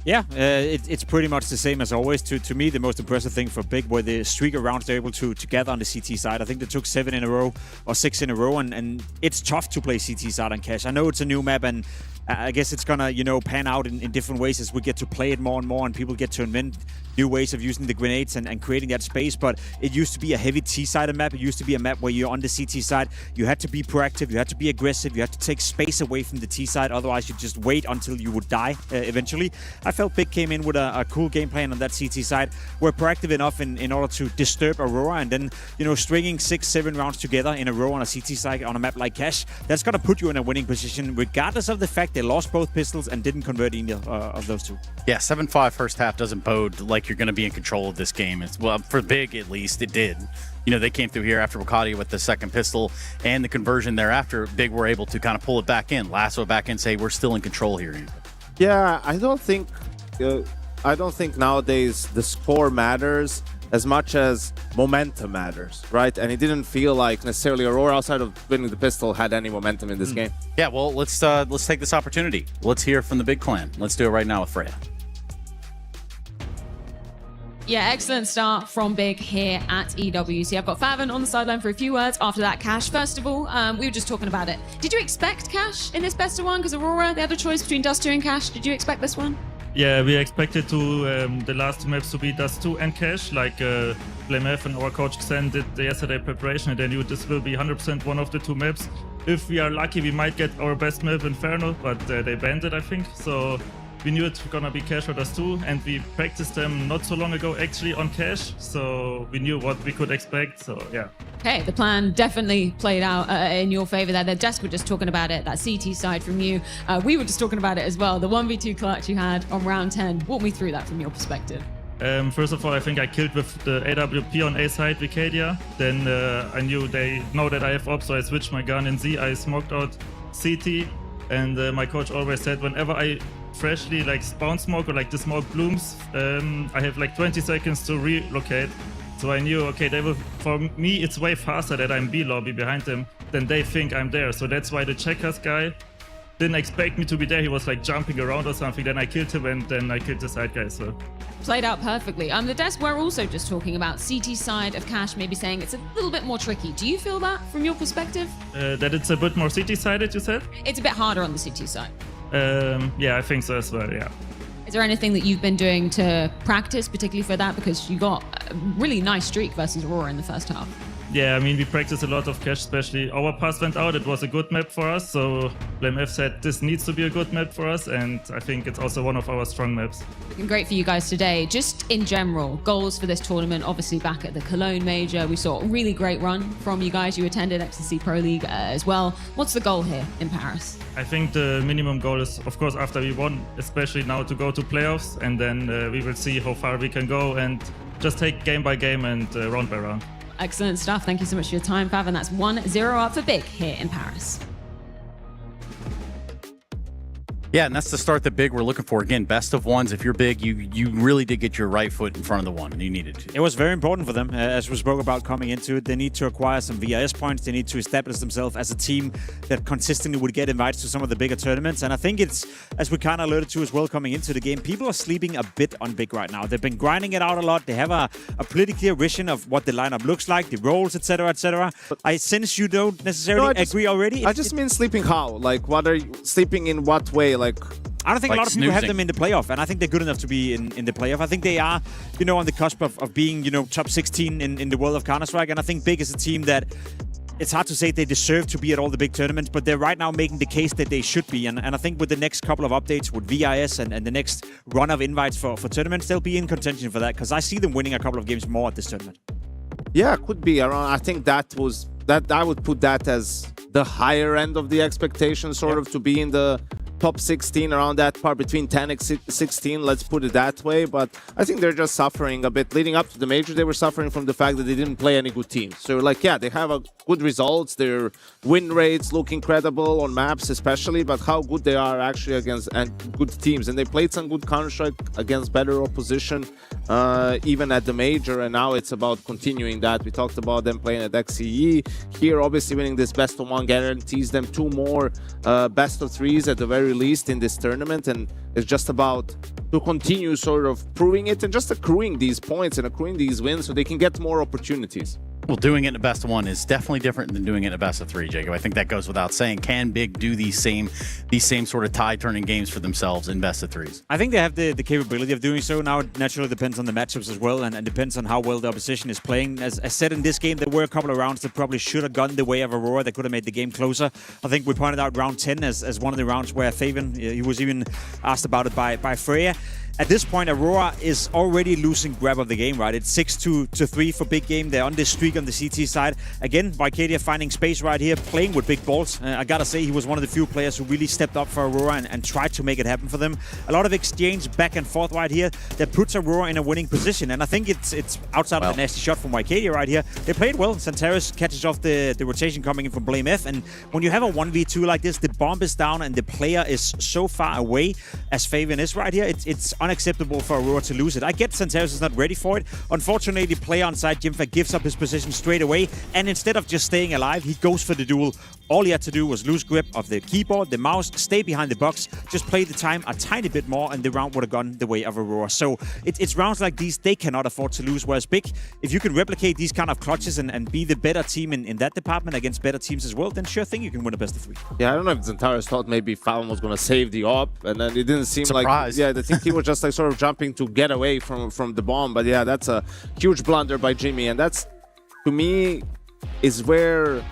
Yeah, it's pretty much the same as always. To me, the most impressive thing for Big were the streak of rounds they're able to gather on the CT side. I think they took 7 in a row or 6 in a row, and it's tough to play CT side on Cash. I know it's a new map, and I guess it's gonna, you know, pan out in different ways as we get to play it more and more, and people get to invent new ways of using the grenades and creating that space. But it used to be a heavy T-sided map. It used to be a map where you're on the CT side. You had to be proactive. You had to be aggressive. You had to take space away from the T side. Otherwise, you'd just wait until you would die eventually. I felt Big came in with a cool game plan on that CT side. We're proactive enough in order to disturb Aurora, and then, you know, stringing 6-7 rounds together in a row on a CT side on a map like Cash, that's going to put you in a winning position, regardless of the fact they lost both pistols and didn't convert either of those two. Yeah, 7-5 first half doesn't bode like you're going to be in control of this game. It's, well, for Big at least, it did. You know, they came through here after Wakadia with the second pistol and the conversion thereafter. Big were able to kind of pull it back in, lasso it back in, say we're still in control here. Yeah, I don't think nowadays the score matters as much as momentum matters, right? And it didn't feel like necessarily Aurora, outside of winning the pistol, had any momentum in this game. Yeah, well, let's take this opportunity. Let's hear from the Big clan. Let's do it right now with Freya. Yeah, excellent start from Big here at EWC. I've got Favon on the sideline for a few words after that. Cash, first of all, we were just talking about it. Did you expect Cash in this best of one? Because Aurora, they had a choice between Dust 2 and Cash. Did you expect this one? Yeah, we expected the last two maps to be Dust 2 and Cash, like BlameF and our coach Xen did the yesterday preparation, and they knew this will be 100% one of the two maps. If we are lucky, we might get our best map, Inferno, but they banned it, I think. So we knew it's gonna be Cash or Dust 2, and we practiced them not so long ago actually on Cash, so we knew what we could expect, so yeah. Okay, the plan definitely played out in your favor there. The desk were just talking about it, that CT side from you. We were just talking about it as well, the 1v2 clutch you had on round 10. Walk me through that from your perspective. First of all, I think I killed with the AWP on A side Vicadia. Then I knew they know that I have op, so I switched my gun in Z. I smoked out CT, and my coach always said whenever I freshly like spawn smoke or like the smoke blooms, I have like 20 seconds to relocate. So I knew, okay, they will. For me, it's way faster that I'm B lobby behind them than they think I'm there. So that's why the checkers guy didn't expect me to be there. He was like jumping around or something. Then I killed him and then I killed the side guy. So played out perfectly. The desk we're also just talking about CT side of Cash, maybe saying it's a little bit more tricky. Do you feel that from your perspective? That it's a bit more CT sided, you said? It's a bit harder on the CT side. Yeah, I think so as well. Yeah. Is there anything that you've been doing to practice, particularly for that? Because you got a really nice streak versus Aurora in the first half. Yeah, I mean, we practiced a lot of Cash, especially our pass went out. It was a good map for us. So BlameF said this needs to be a good map for us. And I think it's also one of our strong maps. Looking great for you guys today. Just in general, goals for this tournament, obviously back at the Cologne Major. We saw a really great run from you guys. You attended XTC Pro League as well. What's the goal here in Paris? I think the minimum goal is, of course, after we won, especially now to go to playoffs. And then we will see how far we can go and just take game by game and round by round. Excellent stuff. Thank you so much for your time, Fav. And that's 1-0 up for Big here in Paris. Yeah, and that's the start that Big we're looking for. Again, best of ones. If you're Big, you really did get your right foot in front of the one, and you needed to. It was very important for them, as we spoke about coming into it. They need to acquire some VIS points. They need to establish themselves as a team that consistently would get invited to some of the bigger tournaments. And I think it's, as we kind of alluded to as well coming into the game, people are sleeping a bit on Big right now. They've been grinding it out a lot. They have a pretty clear vision of what the lineup looks like, the roles, etc., etc. I sense you don't necessarily agree already. I just mean sleeping how? Like, what are you sleeping in what way? Like, I don't think like a lot of people have them in the playoff, and I think they're good enough to be in the playoff. I think they are, on the cusp of being, top 16 in the world of Counter-Strike, and I think Big is a team that it's hard to say they deserve to be at all the big tournaments, but they're right now making the case that they should be, and I think with the next couple of updates with VIS and the next run of invites for tournaments, they'll be in contention for that, because I see them winning a couple of games more at this tournament. Yeah, could be around. I think that I would put that as the higher end of the expectation, sort of, to be in the top 16, around that part between 10 and 16, let's put it that way. But I think they're just suffering a bit. Leading up to the major, they were suffering from the fact that they didn't play any good teams. So like, yeah, they have good results. Their win rates look incredible on maps especially, but how good they are actually against good teams. And they played some good Counter-Strike against better opposition, even at the major, and now it's about continuing that. We talked about them playing at XCE. Here, obviously, winning this best of one guarantees them 2 more best of 3s at the very least in this tournament, and it's just about to continue sort of proving it and just accruing these points and accruing these wins so they can get more opportunities. Well, doing it in a best of one is definitely different than doing it in a best of 3, Jacob. I think that goes without saying. Can Big do these same sort of tie-turning games for themselves in best of 3s? I think they have the capability of doing so. Now, it naturally depends on the matchups as well, and depends on how well the opposition is playing. As I said in this game, there were a couple of rounds that probably should have gone the way of Aurora. That could have made the game closer. I think we pointed out round 10 as one of the rounds where Faven, he was even asked about it by Freya. At this point, Aurora is already losing grab of the game, right? It's 6-3 for Big Game. They're on this streak on the CT side. Again, Vicadia finding space right here, playing with big balls. I gotta say, he was one of the few players who really stepped up for Aurora and tried to make it happen for them. A lot of exchange back and forth right here that puts Aurora in a winning position. And I think it's outside of a nasty shot from Vicadia right here. They played well. Santaris catches off the rotation coming in from BlameF. And when you have a 1v2 like this, the bomb is down and the player is so far away as Faven is right here. It's unacceptable for Aurora to lose it. I get Santaris is not ready for it. Unfortunately, the player on side, Jimfa, gives up his position straight away, and instead of just staying alive, he goes for the duel. All he had to do was lose grip of the keyboard, the mouse, stay behind the box, just play the time a tiny bit more, and the round would have gone the way of Aurora. So it's rounds like these they cannot afford to lose, whereas Big, if you can replicate these kind of clutches and be the better team in that department against better teams as well, then sure thing you can win a best of 3. Yeah, I don't know if Santaris thought maybe Fallon was going to save the op, and then it didn't seem Surprise. like... Yeah, I think he was just like sort of jumping to get away from the bomb. But yeah, that's a huge blunder by Jimmy, and that's, to me, is where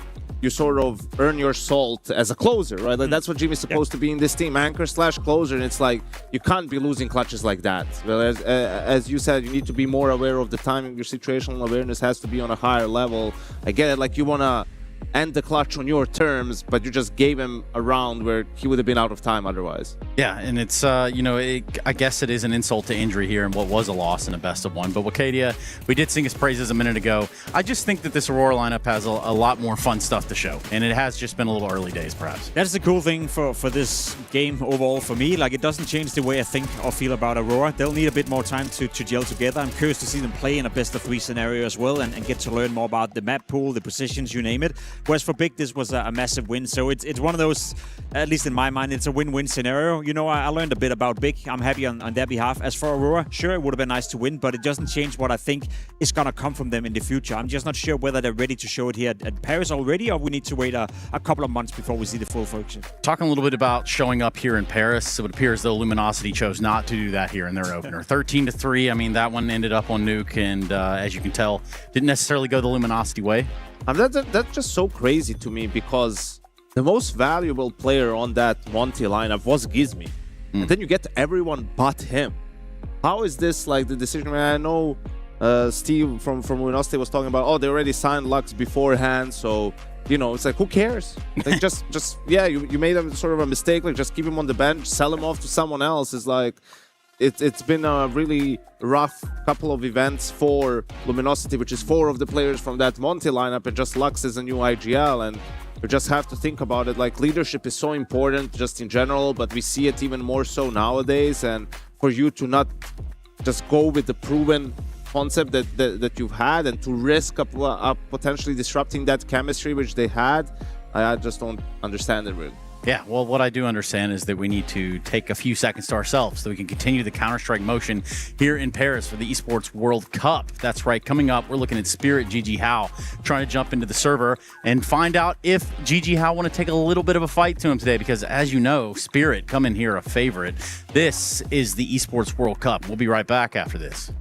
you sort of earn your salt as a closer, right? Like that's what Jimmy's supposed to be in this team, anchor/closer, and it's like you can't be losing clutches like that. Well, as you said, you need to be more aware of the timing. Your situational awareness has to be on a higher level. I get it, like you want to end the clutch on your terms, but you just gave him a round where he would have been out of time otherwise. Yeah, and it's, you know, I guess it is an insult to injury here in what was a loss in a best of one. But Wakadia, we did sing his praises a minute ago. I just think that this Aurora lineup has a lot more fun stuff to show, and it has just been a little early days, perhaps. That's the cool thing for this game overall for me. Like, it doesn't change the way I think or feel about Aurora. They'll need a bit more time to gel together. I'm curious to see them play in a best-of-3 scenario as well and get to learn more about the map pool, the positions, you name it. Whereas for Big, this was a massive win. So it's one of those, at least in my mind, it's a win-win scenario. You know, I learned a bit about Big. I'm happy on their behalf. As for Aurora, sure, it would have been nice to win, but it doesn't change what I think is going to come from them in the future. I'm just not sure whether they're ready to show it here at Paris already, or we need to wait a couple of months before we see the full function. Talking a little bit about showing up here in Paris, it would appear as though Luminosity chose not to do that here in their opener. 13-3, I mean, that one ended up on Nuke, and as you can tell, didn't necessarily go the Luminosity way. That's just so crazy to me, because the most valuable player on that Monty lineup was Gizmi. And then you get everyone but him. How is this like the decision? I know Steve from Luminosity was talking about, oh, they already signed Lux beforehand, so, you know, it's like, who cares? Like, just yeah, you made a sort of a mistake, like, just keep him on the bench, sell him off to someone else. It's like, it's been a really rough couple of events for Luminosity, which is 4 of the players from that Monty lineup, and just Lux is a new IGL, and you just have to think about it. Like, leadership is so important just in general, but we see it even more so nowadays, and for you to not just go with the proven concept that you've had and to risk up potentially disrupting that chemistry which they had, I just don't understand it really. Yeah, well, what I do understand is that we need to take a few seconds to ourselves so we can continue the Counter-Strike motion here in Paris for the Esports World Cup. That's right, coming up, we're looking at Spirit GG How trying to jump into the server and find out if GG How want to take a little bit of a fight to him today, because as you know, Spirit come in here a favorite. This is the Esports World Cup. We'll be right back after this.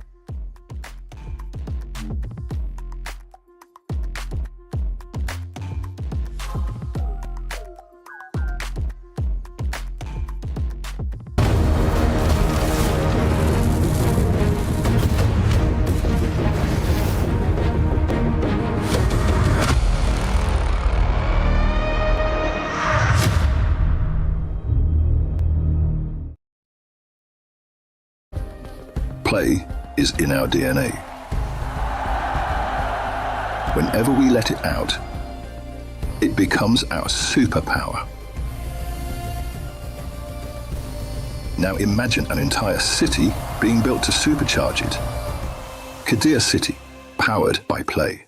Play is in our DNA. Whenever we let it out, it becomes our superpower. Now imagine an entire city being built to supercharge it. Kadir City, powered by Play.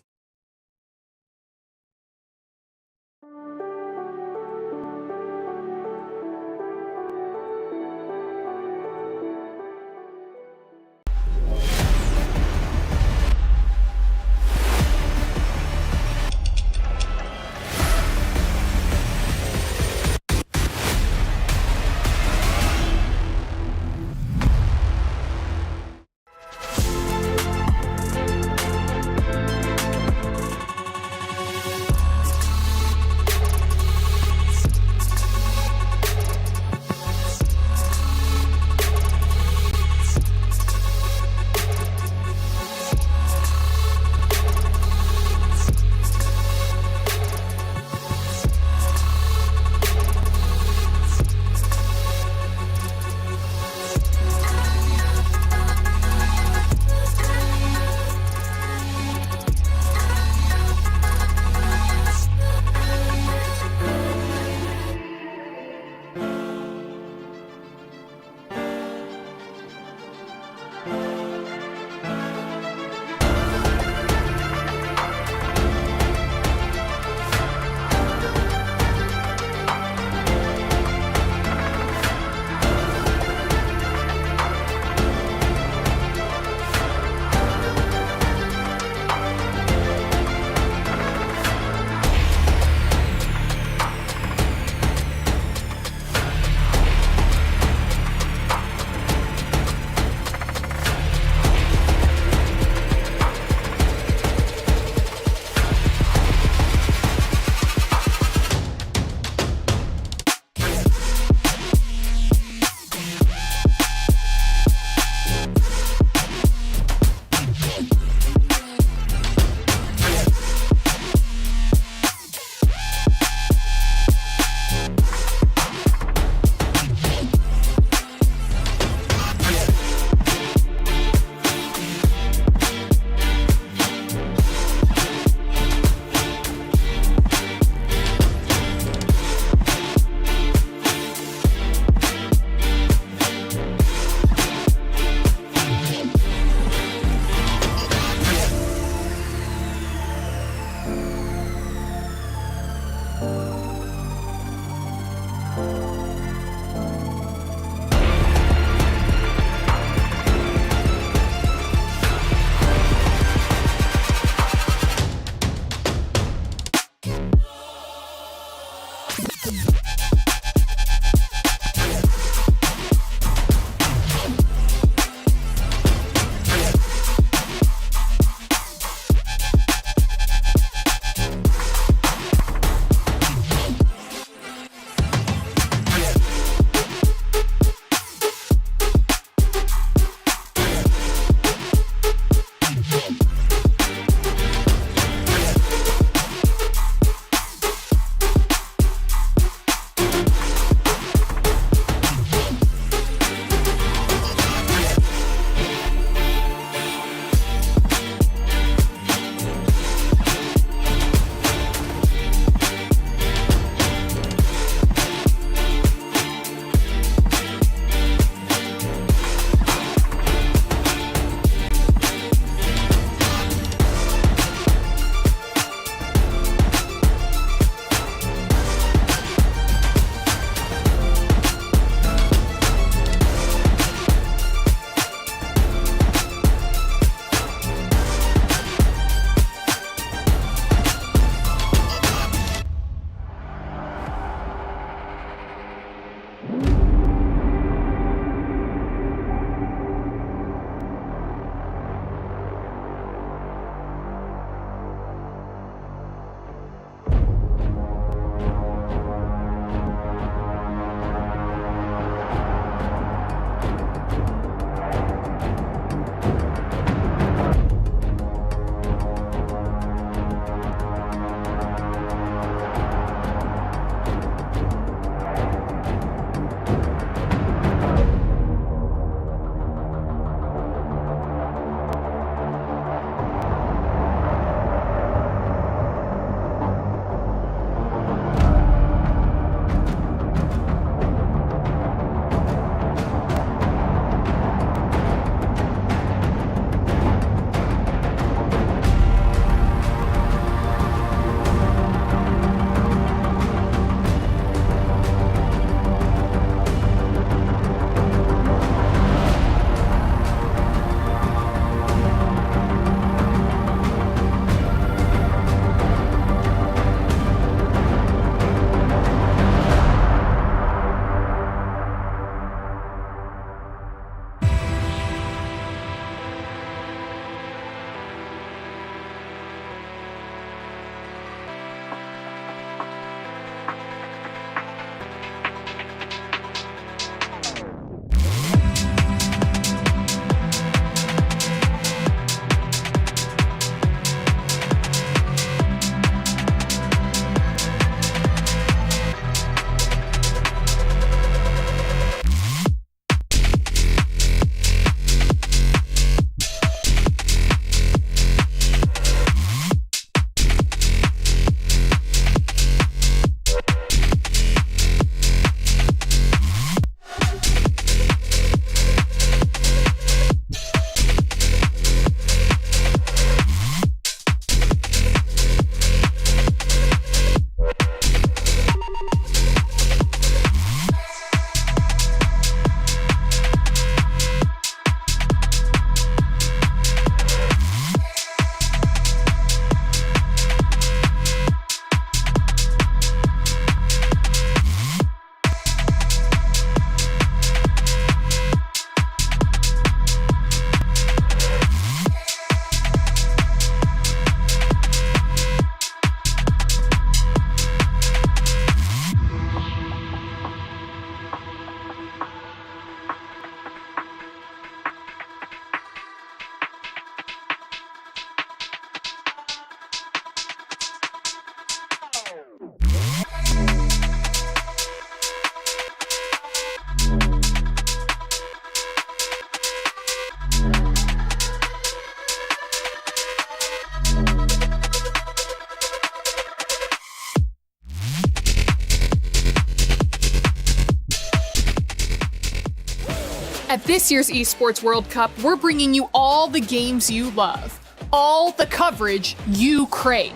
At this year's Esports World Cup, we're bringing you all the games you love, all the coverage you crave.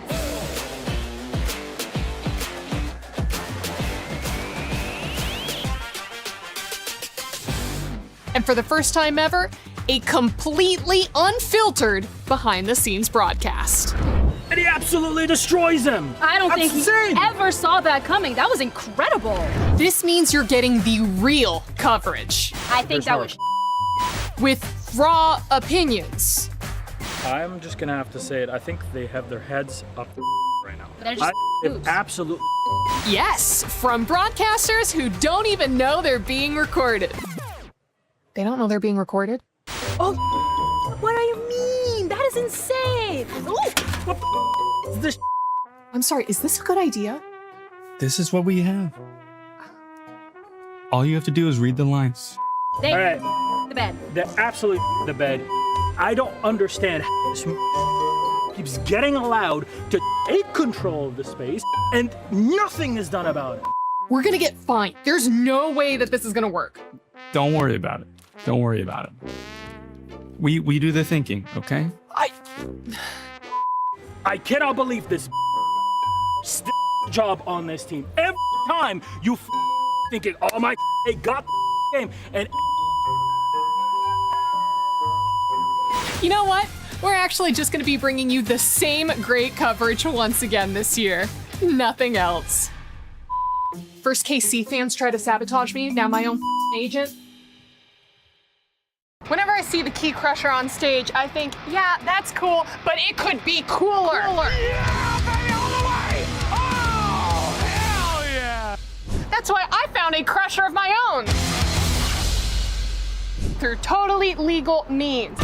And for the first time ever, a completely unfiltered behind-the-scenes broadcast. and he absolutely destroys him. I don't think he ever saw that coming. That was incredible. This means you're getting the real coverage. I think that was with raw opinions. I'm just gonna have to say it. I think they have their heads up right now. They're just absolutely. Yes, from broadcasters who don't even know they're being recorded. They don't know they're being recorded? Oh, what do you mean? That is insane. What is this? I'm sorry, is this a good idea? This is what we have. All you have to do is read the lines. They All right. the bed. They're absolutely the bed. I don't understand how this keeps getting allowed to take control of the space and nothing is done about it. We're gonna get fined. There's no way that this is gonna work. Don't worry about it. Don't worry about it. We do the thinking, okay? I cannot believe this job on this team. Every time you thinking, oh my, they got the game, and You know what? We're actually just gonna be bringing you the same great coverage once again this year. Nothing else. First KC fans try to sabotage me, now my own agent. Whenever I see the Key Crusher on stage, I think, yeah, that's cool, but it could be cooler. Yeah, baby, all the way! Oh, hell yeah! That's why I found a crusher of my own. Through totally legal means.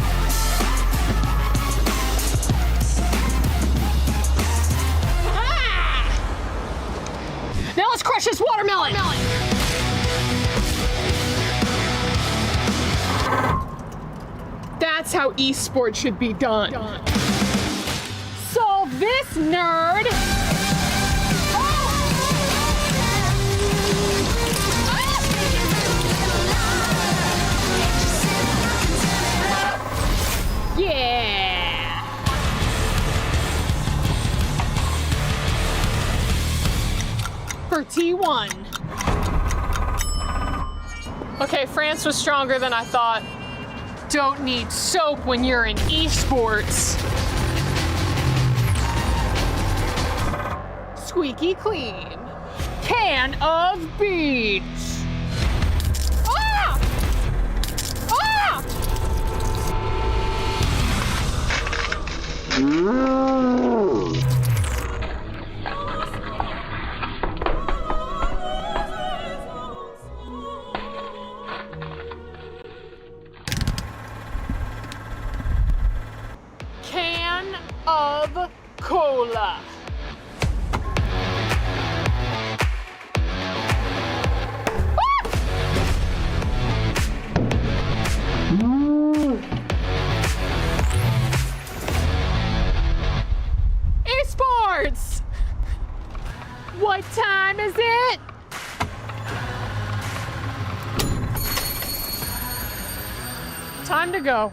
Now let's crush this watermelon. That's how esports should be done. So this nerd. Yeah. For T1. Okay, France was stronger than I thought. Don't need soap when you're in esports. Squeaky clean. Can of beans. Ah! Ah! Can of cola. Esports! What time is it? Time to go.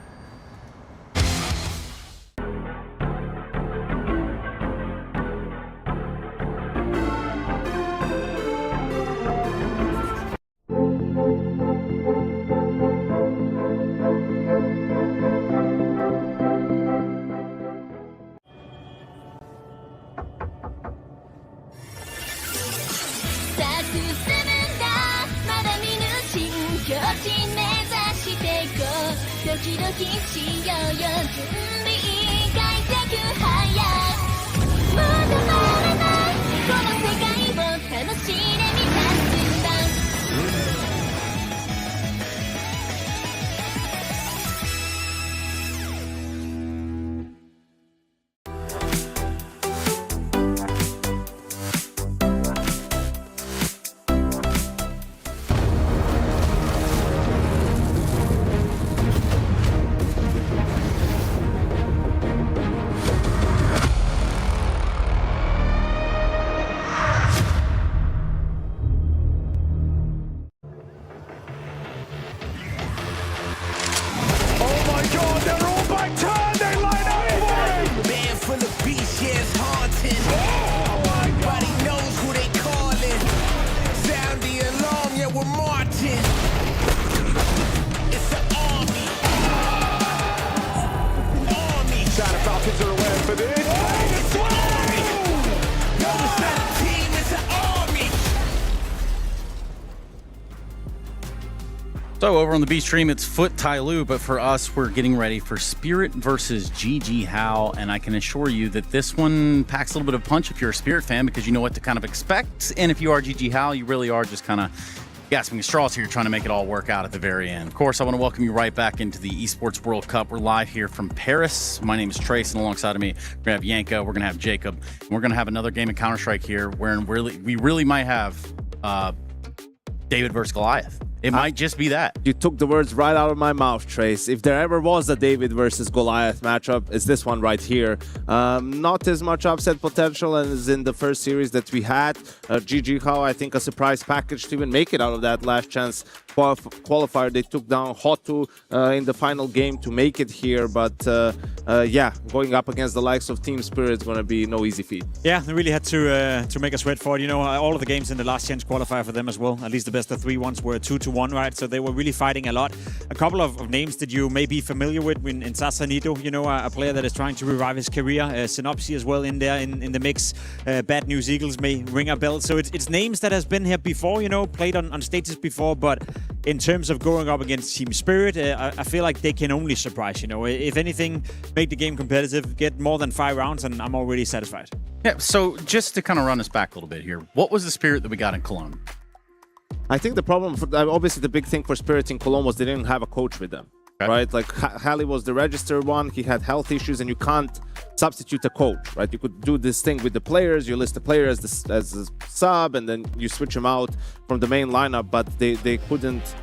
So over on the B stream, it's Foot Tyloo, but for us, we're getting ready for Spirit versus GG How, and I can assure you that this one packs a little bit of punch if you're a Spirit fan because you know what to kind of expect, and if you are GG How, you really are just kind of gasping at straws here, trying to make it all work out at the very end. Of course, I want to welcome you right back into the Esports World Cup. We're live here from Paris. My name is Trace, and alongside of me, we're going to have Yanko, we're going to have Jacob, and we're going to have another game of Counter-Strike here where we really might have David versus Goliath. It might just be that. You took the words right out of my mouth, Trace. If there ever was a David versus Goliath matchup, it's this one right here. Not as much upset potential as in the first series that we had. GG How, I think, a surprise package to even make it out of that last chance qualifier. They took down Hotu in the final game to make it here. But yeah, going up against the likes of Team Spirit is going to be no easy feat. Yeah, they really had to make a sweat for it. You know, all of the games in the last chance qualifier for them as well, at least the best of 3 ones, were 2-1, right? So they were really fighting a lot. A couple of names that you may be familiar with in Sasanito, you know, a player that is trying to revive his career. Synopsy as well in there in the mix. Bad News Eagles may ring a bell. So it's names that has been here before, you know, played on stages before, but in terms of going up against Team Spirit, I feel like they can only surprise, you know. If anything, make the game competitive, get more than 5 rounds, and I'm already satisfied. Yeah, so just to kind of run us back a little bit here, what was the Spirit that we got in Cologne? I think the problem, obviously the big thing for Spirit in Cologne was they didn't have a coach with them, right? Like Halley was the registered one, he had health issues, and you can't substitute a coach, right? You could do this thing with the players, you list the player as a sub, and then you switch him out from the main lineup, but they couldn't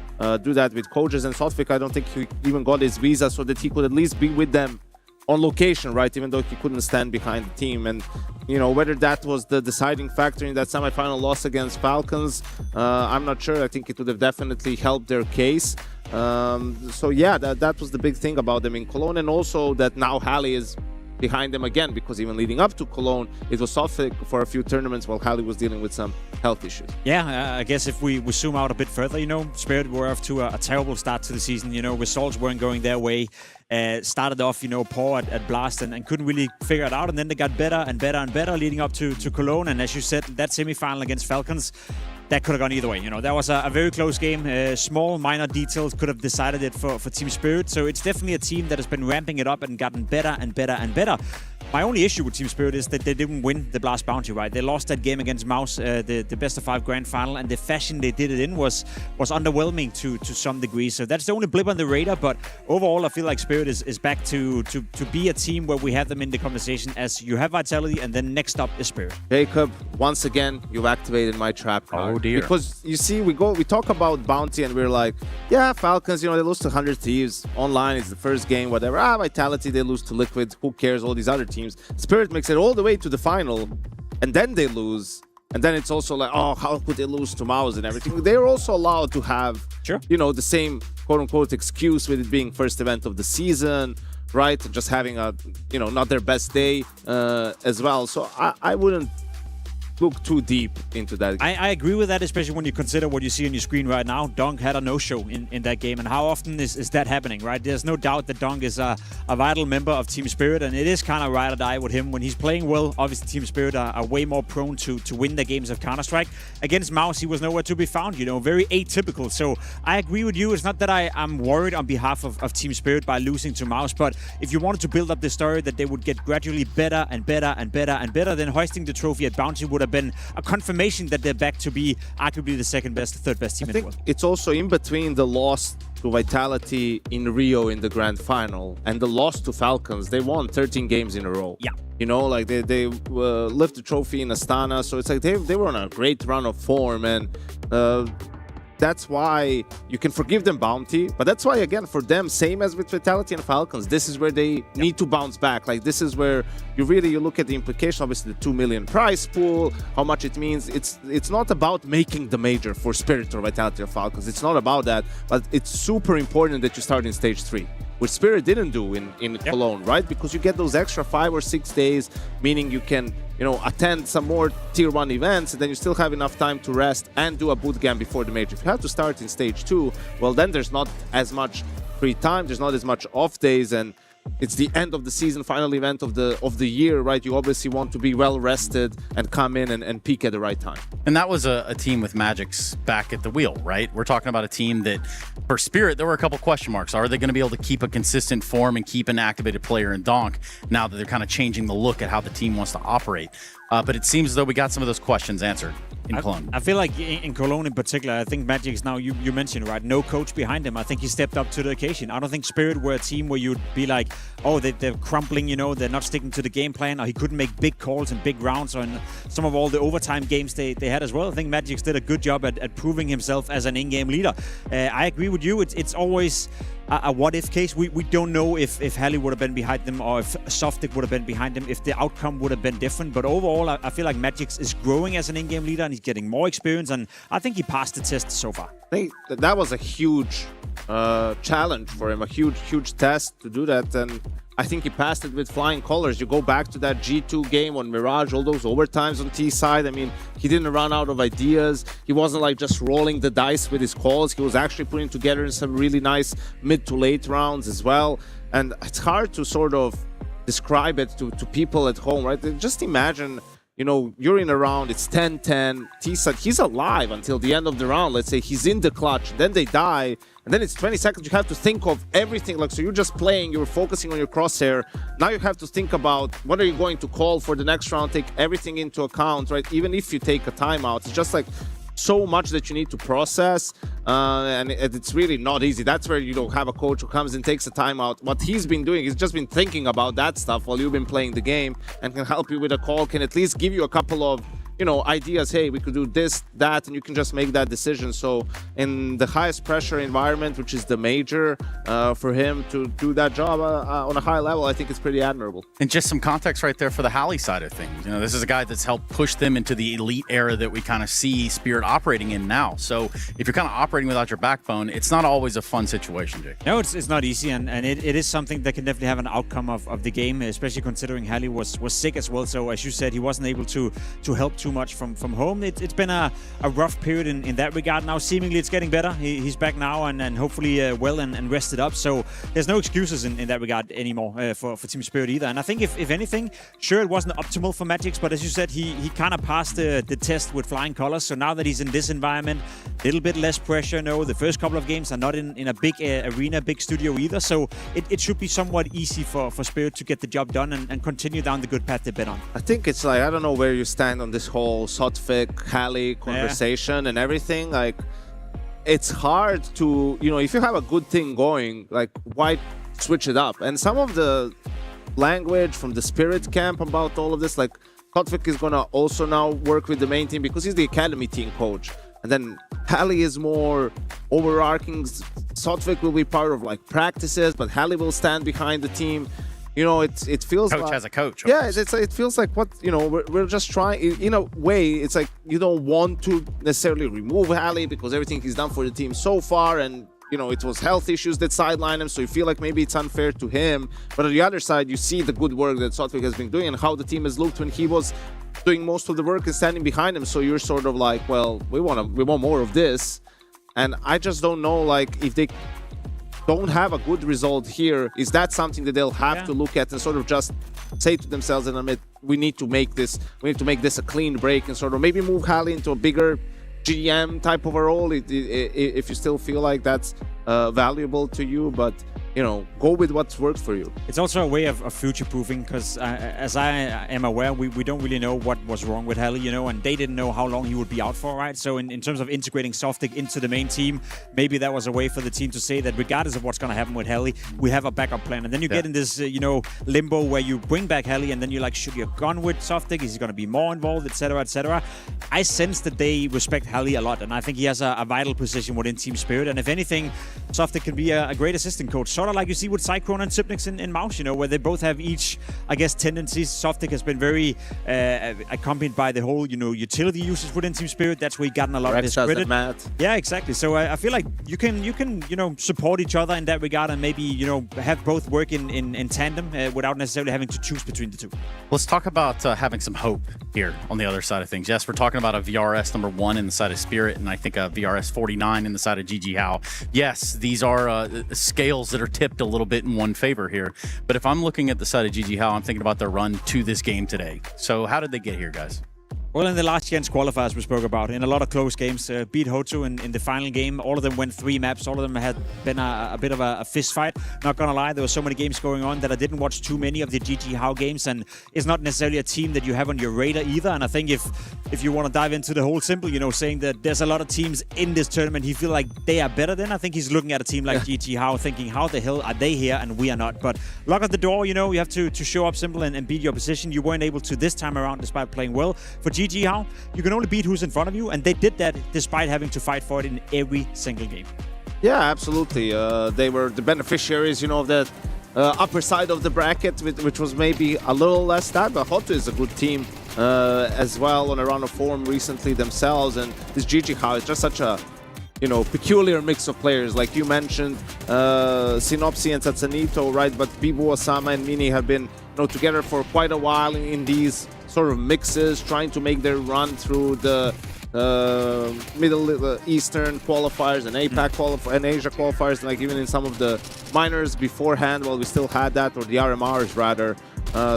do that with coaches. And Sotvik, I don't think he even got his visa so that he could at least be with them on location, right? Even though he couldn't stand behind the team. And, you know, whether that was the deciding factor in that semifinal loss against Falcons, I'm not sure. I think it would have definitely helped their case. So yeah, that was the big thing about them in Cologne. And also that now Halley is behind them again, because even leading up to Cologne, it was Sotvik for a few tournaments while Halley was dealing with some health issues. Yeah, I guess if we zoom out a bit further, you know, Spirit were off to a terrible start to the season. You know, results weren't going their way. Started off, you know, poor at Blast and couldn't really figure it out. And then they got better and better and better leading up to Cologne. And as you said, that semifinal against Falcons, that could have gone either way. You know, that was a very close game. Small, minor details could have decided it for Team Spirit. So it's definitely a team that has been ramping it up and gotten better and better and better. My only issue with Team Spirit is that they didn't win the Blast Bounty, right? They lost that game against Mouse, the best of 5 grand final, and the fashion they did it in was underwhelming to some degree. So that's the only blip on the radar, but overall I feel like Spirit is back to be a team where we have them in the conversation as you have Vitality, and then next up is Spirit. Jacob, once again, you've activated my trap card. Oh dear. Because you see, we talk about Bounty and we're like, yeah, Falcons, you know, they lose to 100 Thieves. Online, it's the first game, whatever. Vitality, they lose to Liquid. Who cares? All these other teams. Spirit makes it all the way to the final, and then they lose. And then it's also like, oh, how could they lose to Mouse and everything? They're also allowed to have, you know, the same quote-unquote excuse with it being first event of the season, right? Just having a, you know, not their best day as well. So I wouldn't look too deep into that. I agree with that, especially when you consider what you see on your screen right now. Dunk had a no-show in that game, and how often is that happening, right? There's no doubt that Dunk is a vital member of Team Spirit, and it is kind of ride or die with him. When he's playing well, obviously Team Spirit are way more prone to win the games of Counter-Strike. Against Mouse, he was nowhere to be found, you know, very atypical. So I agree with you. It's not that I'm worried on behalf of Team Spirit by losing to Mouse, but if you wanted to build up the story that they would get gradually better and better and better and better, then hoisting the trophy at Bounty would have been a confirmation that they're back to be arguably the second best, third best team in the world. It's also in between the loss to Vitality in Rio in the grand final and the loss to Falcons. They won 13 games in a row. Yeah. You know, like they lift the trophy in Astana. So it's like they were on a great run of form, and that's why you can forgive them Bounty, but that's why, again, for them, same as with Vitality and Falcons, this is where they need to bounce back. Like, this is where you look at the implication, obviously the 2 million prize pool, how much it means. It's not about making the major for Spirit or Vitality or Falcons. It's not about that, but it's super important that you start in stage 3. Which Spirit didn't do in Cologne, right? Because you get those extra 5 or 6 days, meaning you can, you know, attend some more tier 1 events, and then you still have enough time to rest and do a bootcamp before the major. If you have to start in stage 2, well, then there's not as much free time, there's not as much off days, and it's the end of the season, final event of the year, right? You obviously want to be well rested and come in and peak at the right time. And that was a team with Magic's back at the wheel, right? We're talking about a team that, for Spirit, there were a couple question marks. Are they going to be able to keep a consistent form and keep an activated player in Donk now that they're kind of changing the look at how the team wants to operate? But it seems as though we got some of those questions answered in Cologne. I feel like in Cologne in particular, I think Magic's now, you mentioned, right, no coach behind him. I think he stepped up to the occasion. I don't think Spirit were a team where you'd be like, oh, they're crumbling, you know, they're not sticking to the game plan, or he couldn't make big calls and big rounds on some of all the overtime games they had as well. I think Magic's did a good job at proving himself as an in-game leader. I agree with you. It's always a what-if case. We don't know if Halley would have been behind them or if Softic would have been behind them, if the outcome would have been different. But overall, I feel like Magic's is growing as an in-game leader and he's getting more experience, and I think he passed the test so far. I think that was a huge challenge for him, a huge test to do that, and I think he passed it with flying colors. You go back to that G2 game on Mirage, all those overtimes on T side. I mean, he didn't run out of ideas. He wasn't like just rolling the dice with his calls. He was actually putting together some really nice mid to late rounds as well. And it's hard to sort of describe it to people at home, right? Just imagine, you know, you're in a round, it's 10-10, T-side, he's alive until the end of the round. Let's say he's in the clutch, then they die, and then it's 20 seconds. You have to think of everything. Like, so you're just playing, you're focusing on your crosshair. Now you have to think about what are you going to call for the next round, take everything into account, right? Even if you take a timeout, it's just like so much that you need to process, and it's really not easy. That's where you don't have a coach who comes and takes a timeout. What he's been doing is just been thinking about that stuff while you've been playing the game, and can help you with a call, can at least give you a couple of, you know, ideas. Hey, we could do this, that, and you can just make that decision. So in the highest pressure environment, which is the major, for him to do that job on a high level, I think it's pretty admirable. And just some context right there for the Halley side of things. You know, this is a guy that's helped push them into the elite era that we kind of see Spirit operating in now. So if you're kind of operating without your backbone, it's not always a fun situation, Jake. No, it's not easy, and it is something that can definitely have an outcome of the game, especially considering Halley was sick as well. So as you said, he wasn't able to help too much from home. It's been a rough period in that regard. Now seemingly it's getting better. He's back now and hopefully well and rested up. So there's no excuses in that regard anymore for Team Spirit either. And I think if anything, sure, it wasn't optimal for Magix, but as you said, he kind of passed the test with flying colors. So now that he's in this environment, a little bit less pressure. No, the first couple of games are not in a big arena, big studio either. So it should be somewhat easy for Spirit to get the job done and continue down the good path they've been on. I think it's like, I don't know where you stand on this whole Sotfic, Halley conversation and everything. Like, it's hard to, you know, if you have a good thing going, like, why switch it up? And some of the language from the Spirit camp about all of this, like, Sotfic is gonna also now work with the main team because he's the academy team coach. And then Halley is more overarching. Sotfic will be part of like practices, but Halley will stand behind the team. You know, it feels coach like, has a coach. Yeah, it feels like what, you know, we're just trying, in a way, it's like you don't want to necessarily remove Halley because everything he's done for the team so far, and, you know, it was health issues that sidelined him, so you feel like maybe it's unfair to him. But on the other side, you see the good work that Sotfic has been doing and how the team has looked when he was doing most of the work and standing behind him. So you're sort of like, well, we want more of this. And I just don't know, like, if they don't have a good result here, is that something that they'll have to look at and sort of just say to themselves and admit, we need to make this a clean break and sort of maybe move Halley into a bigger GM type of a role if you still feel like that's valuable to you, but, you know, go with what's worked for you. It's also a way of future-proofing because, as I am aware, we don't really know what was wrong with Halley, you know, and they didn't know how long he would be out for, right? So in terms of integrating Softic into the main team, maybe that was a way for the team to say that regardless of what's going to happen with Halley, we have a backup plan. And then you get in this, you know, limbo where you bring back Halley and then you're like, should you have gone with Softic? Is he going to be more involved, etc., etc.? I sense that they respect Halley a lot, and I think he has a vital position within Team Spirit. And if anything, Softic can be a great assistant coach, sort of like you see with Cyclone and Sipnix in Mouse, you know, where they both have each, I guess, tendencies. Softic has been very accompanied by the whole, you know, utility usage within Team Spirit. That's where he gotten a lot of his credit. Yeah, exactly. So I feel like you can, you know, support each other in that regard and maybe, you know, have both work in tandem without necessarily having to choose between the two. Let's talk about having some hope here on the other side of things. Yes, we're talking about a VRS #1 in the side of Spirit, and I think a VRS 49 in the side of GG How. Yes, these are scales that are tipped a little bit in one favor here. But if I'm looking at the side of GG How, I'm thinking about their run to this game today. So how did they get here, guys? Well, in the last chance qualifiers we spoke about, in a lot of close games, beat Hoto in the final game. All of them went 3 maps. All of them had been a bit of a fist fight. Not gonna lie, there were so many games going on that I didn't watch too many of the GG How games, and it's not necessarily a team that you have on your radar either. And I think if you want to dive into the whole simple, you know, saying that there's a lot of teams in this tournament he feel like they are better than, I think he's looking at a team like GG How thinking, how the hell are they here and we are not? But luck at the door, you know, you have to show up simple and beat your opposition. You weren't able to this time around despite playing well. For GG How, you can only beat who's in front of you, and they did that despite having to fight for it in every single game. Yeah, absolutely. They were the beneficiaries, you know, of the upper side of the bracket, which was maybe a little less that, but Hoto is a good team as well on a run of form recently themselves, and this GG How is just such a, you know, peculiar mix of players. Like you mentioned, Synopsy and Satsanito, right? But Bibu, Osama, and Mini have been, you know, together for quite a while in these sort of mixes, trying to make their run through the Middle Eastern qualifiers and APAC qualifiers and Asia qualifiers, like even in some of the minors beforehand, while we still had that, or the RMRs rather.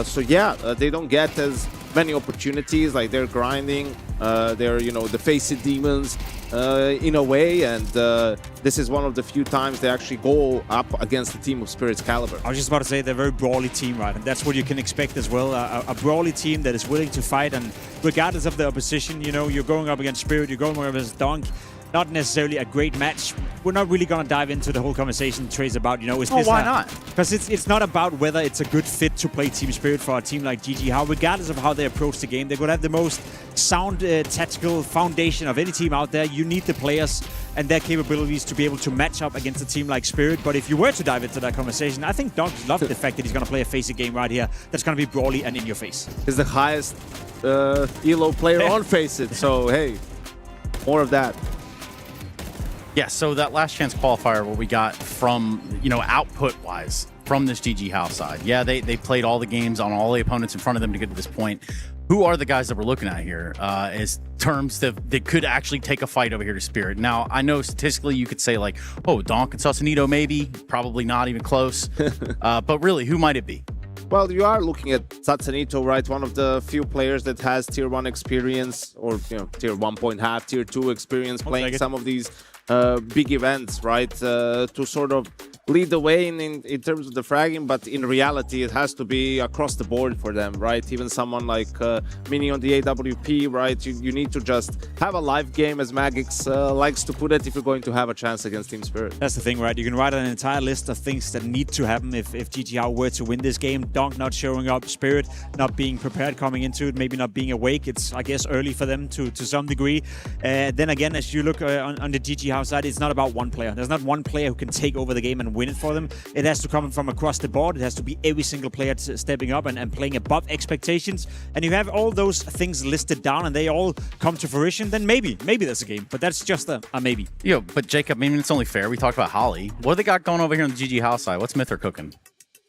So yeah, they don't get as many opportunities. Like they're grinding, they're, you know, the face it demons in a way, and this is one of the few times they actually go up against a team of Spirit's caliber. I was just about to say they're a very brawly team, right? And that's what you can expect as well. A brawly team that is willing to fight, and regardless of the opposition, you know, you're going up against Spirit, you're going up against Donk. Not necessarily a great match. We're not really going to dive into the whole conversation, Trace, about, you know, is this... why not? Because it's not about whether it's a good fit to play Team Spirit for a team like GG How. Regardless of how they approach the game, they're going to have the most sound tactical foundation of any team out there. You need the players and their capabilities to be able to match up against a team like Spirit. But if you were to dive into that conversation, I think Donk loved the fact that he's going to play a Faceit game right here that's going to be brawly and in your face. He's the highest ELO player on Faceit, so hey, more of that. Yeah, so that last chance qualifier, what we got from, you know, output-wise from this GG How side. Yeah, they played all the games on all the opponents in front of them to get to this point. Who are the guys that we're looking at here as terms that could actually take a fight over here to Spirit? Now, I know statistically you could say like, oh, Donk and Sausanito maybe, probably not even close. But really, who might it be? Well, you are looking at Satsanito, right? One of the few players that has Tier 1 experience, or, you know, Tier 1.5, Tier 2 experience playing some of these big events, right? To sort of lead the way in terms of the fragging, but in reality, it has to be across the board for them, right? Even someone like Mini on the AWP, right? You need to just have a live game, as Magix likes to put it, if you're going to have a chance against Team Spirit. That's the thing, right? You can write an entire list of things that need to happen if GG How were to win this game. Donk not showing up, Spirit not being prepared coming into it, maybe not being awake. It's, I guess, early for them to some degree. Then again, as you look on the GG How side, it's not about one player. There's not one player who can take over the game and win it for them. It has to come from across the board. It has to be every single player stepping up and playing above expectations. And you have all those things listed down and they all come to fruition, then maybe there's a game. But that's just a maybe. Yo, but Jacob, I mean, it's only fair. We talked about Holly. What do they got going over here on the GG How side? What's Mythr cooking?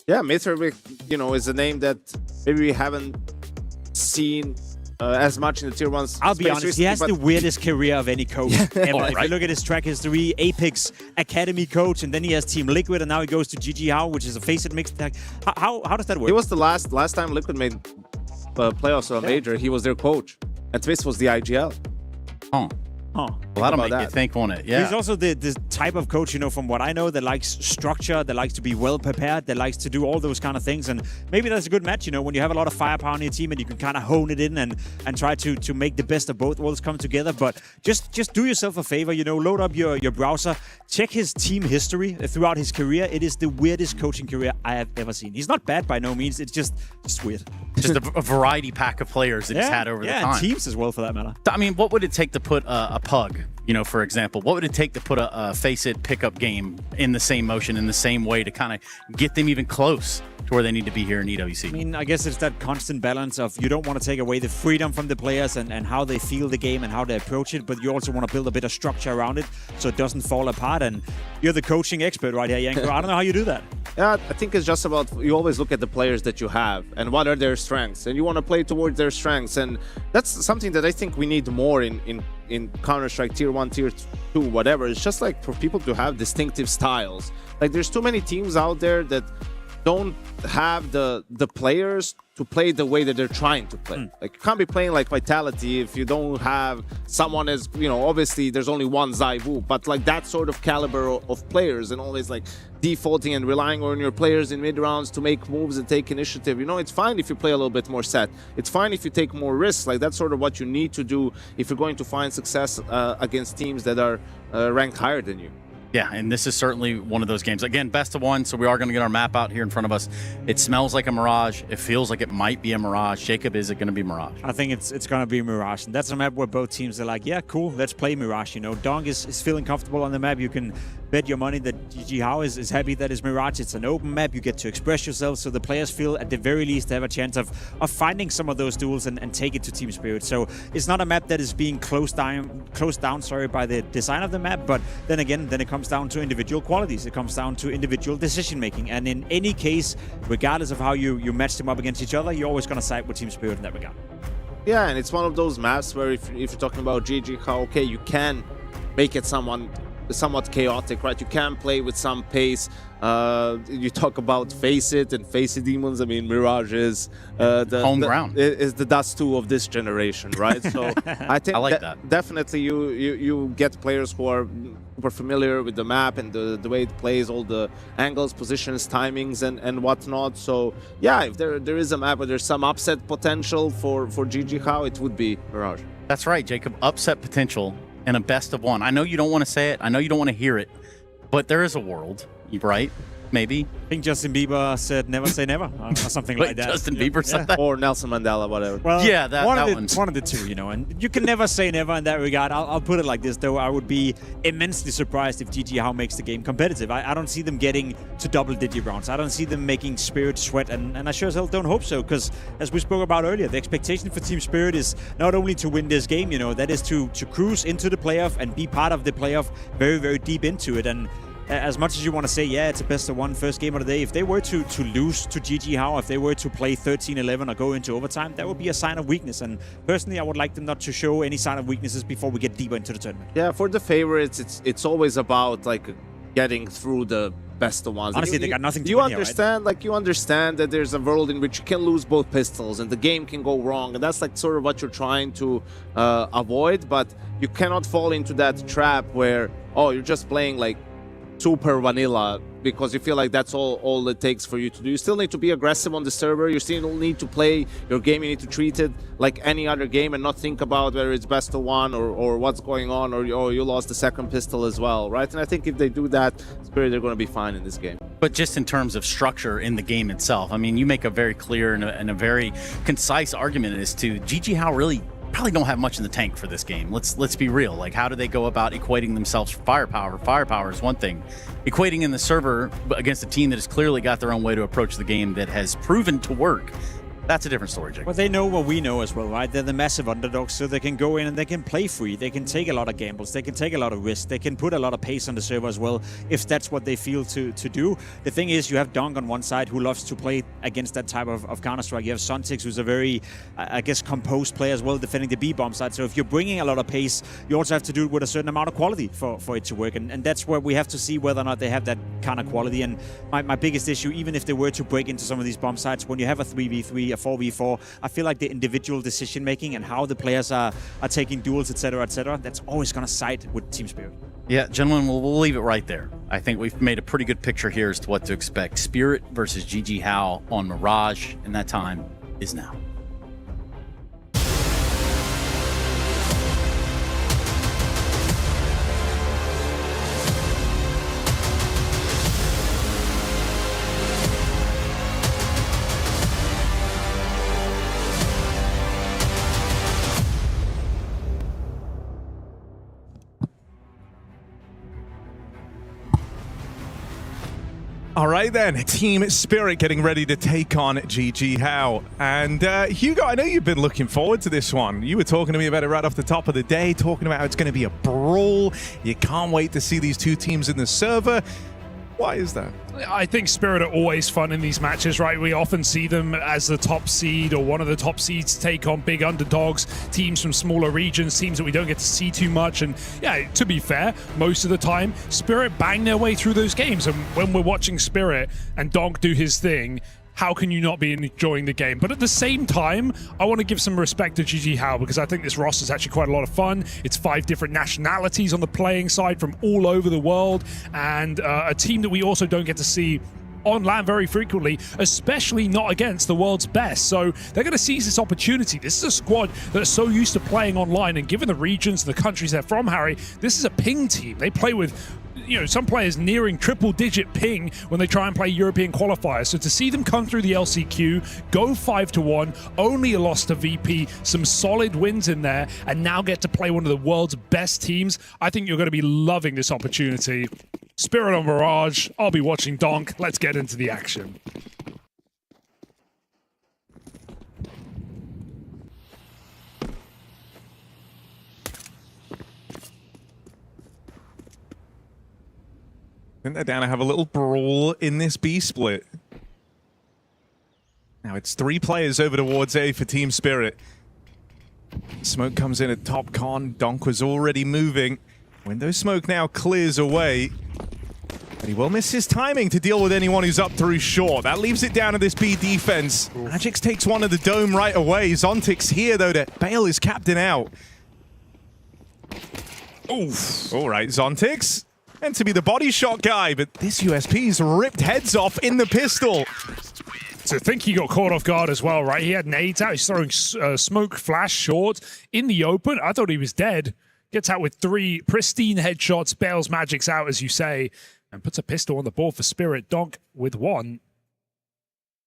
Yeah, Mythr, you know, is a name that maybe we haven't seen as much in the Tier 1. I'll be honest, he has the weirdest career of any coach ever. Oh, right. If you look at his track history, Apex Academy coach, and then he has Team Liquid, and now he goes to GG How, which is a Faceit mixed tag. How does that work? He was the last time Liquid made playoffs or a major. He was their coach, and Twist was the IGL. Oh. Well, that'll make you think, won't it? Yeah. He's also the type of coach, you know, from what I know, that likes structure, that likes to be well prepared, that likes to do all those kind of things. And maybe that's a good match, you know, when you have a lot of firepower on your team and you can kind of hone it in and try to make the best of both worlds come together. But just do yourself a favor, you know, load up your browser, check his team history throughout his career. It is the weirdest coaching career I have ever seen. He's not bad by no means. It's just weird. Just a variety pack of players that he's had over the time. Yeah, teams as well for that matter. I mean, what would it take to put a Pug, you know, for example, what would it take to put a Faceit pickup game in the same motion, in the same way to kind of get them even close to where they need to be here in EWC? I mean, I guess it's that constant balance of you don't want to take away the freedom from the players and how they feel the game and how they approach it, but you also want to build a bit of structure around it so it doesn't fall apart. And you're the coaching expert right here, Yanko. I don't know how you do that. Yeah, I think it's just about, you always look at the players that you have and what are their strengths, and you want to play towards their strengths. And that's something that I think we need more in in Counter-Strike Tier 1, Tier 2, whatever. It's just like for people to have distinctive styles. Like there's too many teams out there that don't have the players to play the way that they're trying to play. Like you can't be playing like Vitality if you don't have someone as, you know, obviously there's only one Zaivu, but like that sort of caliber of players, and always like defaulting and relying on your players in mid rounds to make moves and take initiative. You know, it's fine if you play a little bit more set. It's fine if you take more risks. Like that's sort of what you need to do if you're going to find success against teams that are ranked higher than you. Yeah, and this is certainly one of those games. Again, best of one, so we are going to get our map out here in front of us. It smells like a Mirage. It feels like it might be a Mirage. Jacob, is it going to be Mirage? I think it's going to be Mirage. And that's a map where both teams are like, yeah, cool, let's play Mirage. You know, Dong is feeling comfortable on the map. You can bet your money that GG How is happy that it's Mirage. It's an open map. You get to express yourself, so the players feel at the very least they have a chance of finding some of those duels and take it to Team Spirit. So it's not a map that is being closed down by the design of the map, but then again, then it comes down to individual qualities. It comes down to individual decision making. And in any case, regardless of how you match them up against each other, you're always going to side with Team Spirit in that regard. Yeah, and it's one of those maps where if you're talking about GG How, okay, you can make it somewhat chaotic, right? You can play with some pace. You talk about Face It and Face It Demons. I mean, Mirage is home ground. Is the Dust 2 of this generation, right? So I think I like that. Definitely you get players who are super familiar with the map and the way it plays, all the angles, positions, timings, and whatnot. So yeah, if there is a map where there's some upset potential for GG How, it would be Mirage. That's right, Jacob. Upset potential and a best of one. I know you don't want to say it. I know you don't want to hear it, but there is a world, right? Maybe. I think Justin Bieber said never say never or something like that. Justin Bieber said that? Or Nelson Mandela, whatever. Well, yeah, one of the two, you know, and you can never say never in that regard. I'll put it like this, though. I would be immensely surprised if GG How makes the game competitive. I don't see them getting to double-digit rounds. I don't see them making Spirit sweat, and I sure as hell don't hope so, because as we spoke about earlier, the expectation for Team Spirit is not only to win this game, you know, that is to cruise into the playoff and be part of the playoff very, very deep into it. And as much as you want to say, yeah, it's a best of one first game of the day, if they were to lose to GG How, if they were to play 13-11 or go into overtime, that would be a sign of weakness. And personally, I would like them not to show any sign of weaknesses before we get deeper into the tournament. Yeah, for the favorites, it's always about like getting through the best of ones. Honestly, they got nothing to you win understand, here, right? Like you understand that there's a world in which you can lose both pistols and the game can go wrong, and that's like sort of what you're trying to avoid. But you cannot fall into that trap where, oh, you're just playing like super vanilla because you feel like that's all it takes for you to do. You still need to be aggressive on the server. You still need to play your game. You need to treat it like any other game and not think about whether it's best of one or what's going on, or you lost the second pistol as well, right? And I think if they do that, Spirit, they're going to be fine in this game. But just in terms of structure in the game itself, I mean, you make a very clear and a very concise argument as to GG How really probably don't have much in the tank for this game. Let's be real. Like, how do they go about equating themselves for firepower? Firepower is one thing. Equating in the server against a team that has clearly got their own way to approach the game that has proven to work, that's a different story, Jake. Well, they know what we know as well, right? They're the massive underdogs, so they can go in and they can play free. They can take a lot of gambles. They can take a lot of risks. They can put a lot of pace on the server as well, if that's what they feel to do. The thing is, you have Dong on one side who loves to play against that type of Counter-Strike. You have Sontix, who's a very, I guess, composed player as well, defending the B-bomb side. So if you're bringing a lot of pace, you also have to do it with a certain amount of quality for it to work. And that's where we have to see whether or not they have that kind of quality. And my biggest issue, even if they were to break into some of these bomb sites, when you have a 3v3, a 4v4, I feel like the individual decision making and how the players are taking duels, etc., that's always going to side with Team Spirit. Yeah, gentlemen, we'll leave it right there. I think we've made a pretty good picture here as to what to expect. Spirit versus GG How on Mirage, and that time is now. All right then, Team Spirit getting ready to take on GG How. And Hugo, I know you've been looking forward to this one. You were talking to me about it right off the top of the day, talking about how it's going to be a brawl. You can't wait to see these two teams in the server. Why is that? I think Spirit are always fun in these matches, right? We often see them as the top seed or one of the top seeds take on big underdogs, teams from smaller regions, teams that we don't get to see too much. And yeah, to be fair, most of the time, Spirit bang their way through those games. And when we're watching Spirit and Donk do his thing, how can you not be enjoying the game? But at the same time, I want to give some respect to GG How, because I think this roster is actually quite a lot of fun. It's 5 different nationalities on the playing side from all over the world, and a team that we also don't get to see on land very frequently, especially not against the world's best. So they're going to seize this opportunity. This is a squad that's so used to playing online, and given the regions and the countries they're from, Harry, this is a ping team. They play with, you know, some players nearing triple-digit ping when they try and play European qualifiers. So to see them come through the LCQ, go 5-1, only a loss to VP, some solid wins in there, and now get to play one of the world's best teams, I think you're going to be loving this opportunity. Spirit on Mirage, I'll be watching Donk. Let's get into the action. I think they're down to have a little brawl in this B split. Now it's 3 players over towards A for Team Spirit. Smoke comes in at top con. Donk was already moving. Window smoke now clears away. But he will miss his timing to deal with anyone who's up through short. That leaves it down to this B defense. Magix takes one of the dome right away. Zontic's here though to bail his captain out. Oof. All right, Zontix. And to be the body shot guy, but this USP's ripped heads off in the pistol. So I think he got caught off guard as well, right? He had nades out. He's throwing smoke flash short in the open. I thought he was dead. Gets out with 3 pristine headshots, bails Magix out, as you say, and puts a pistol on the board for Spirit. Donk with 1.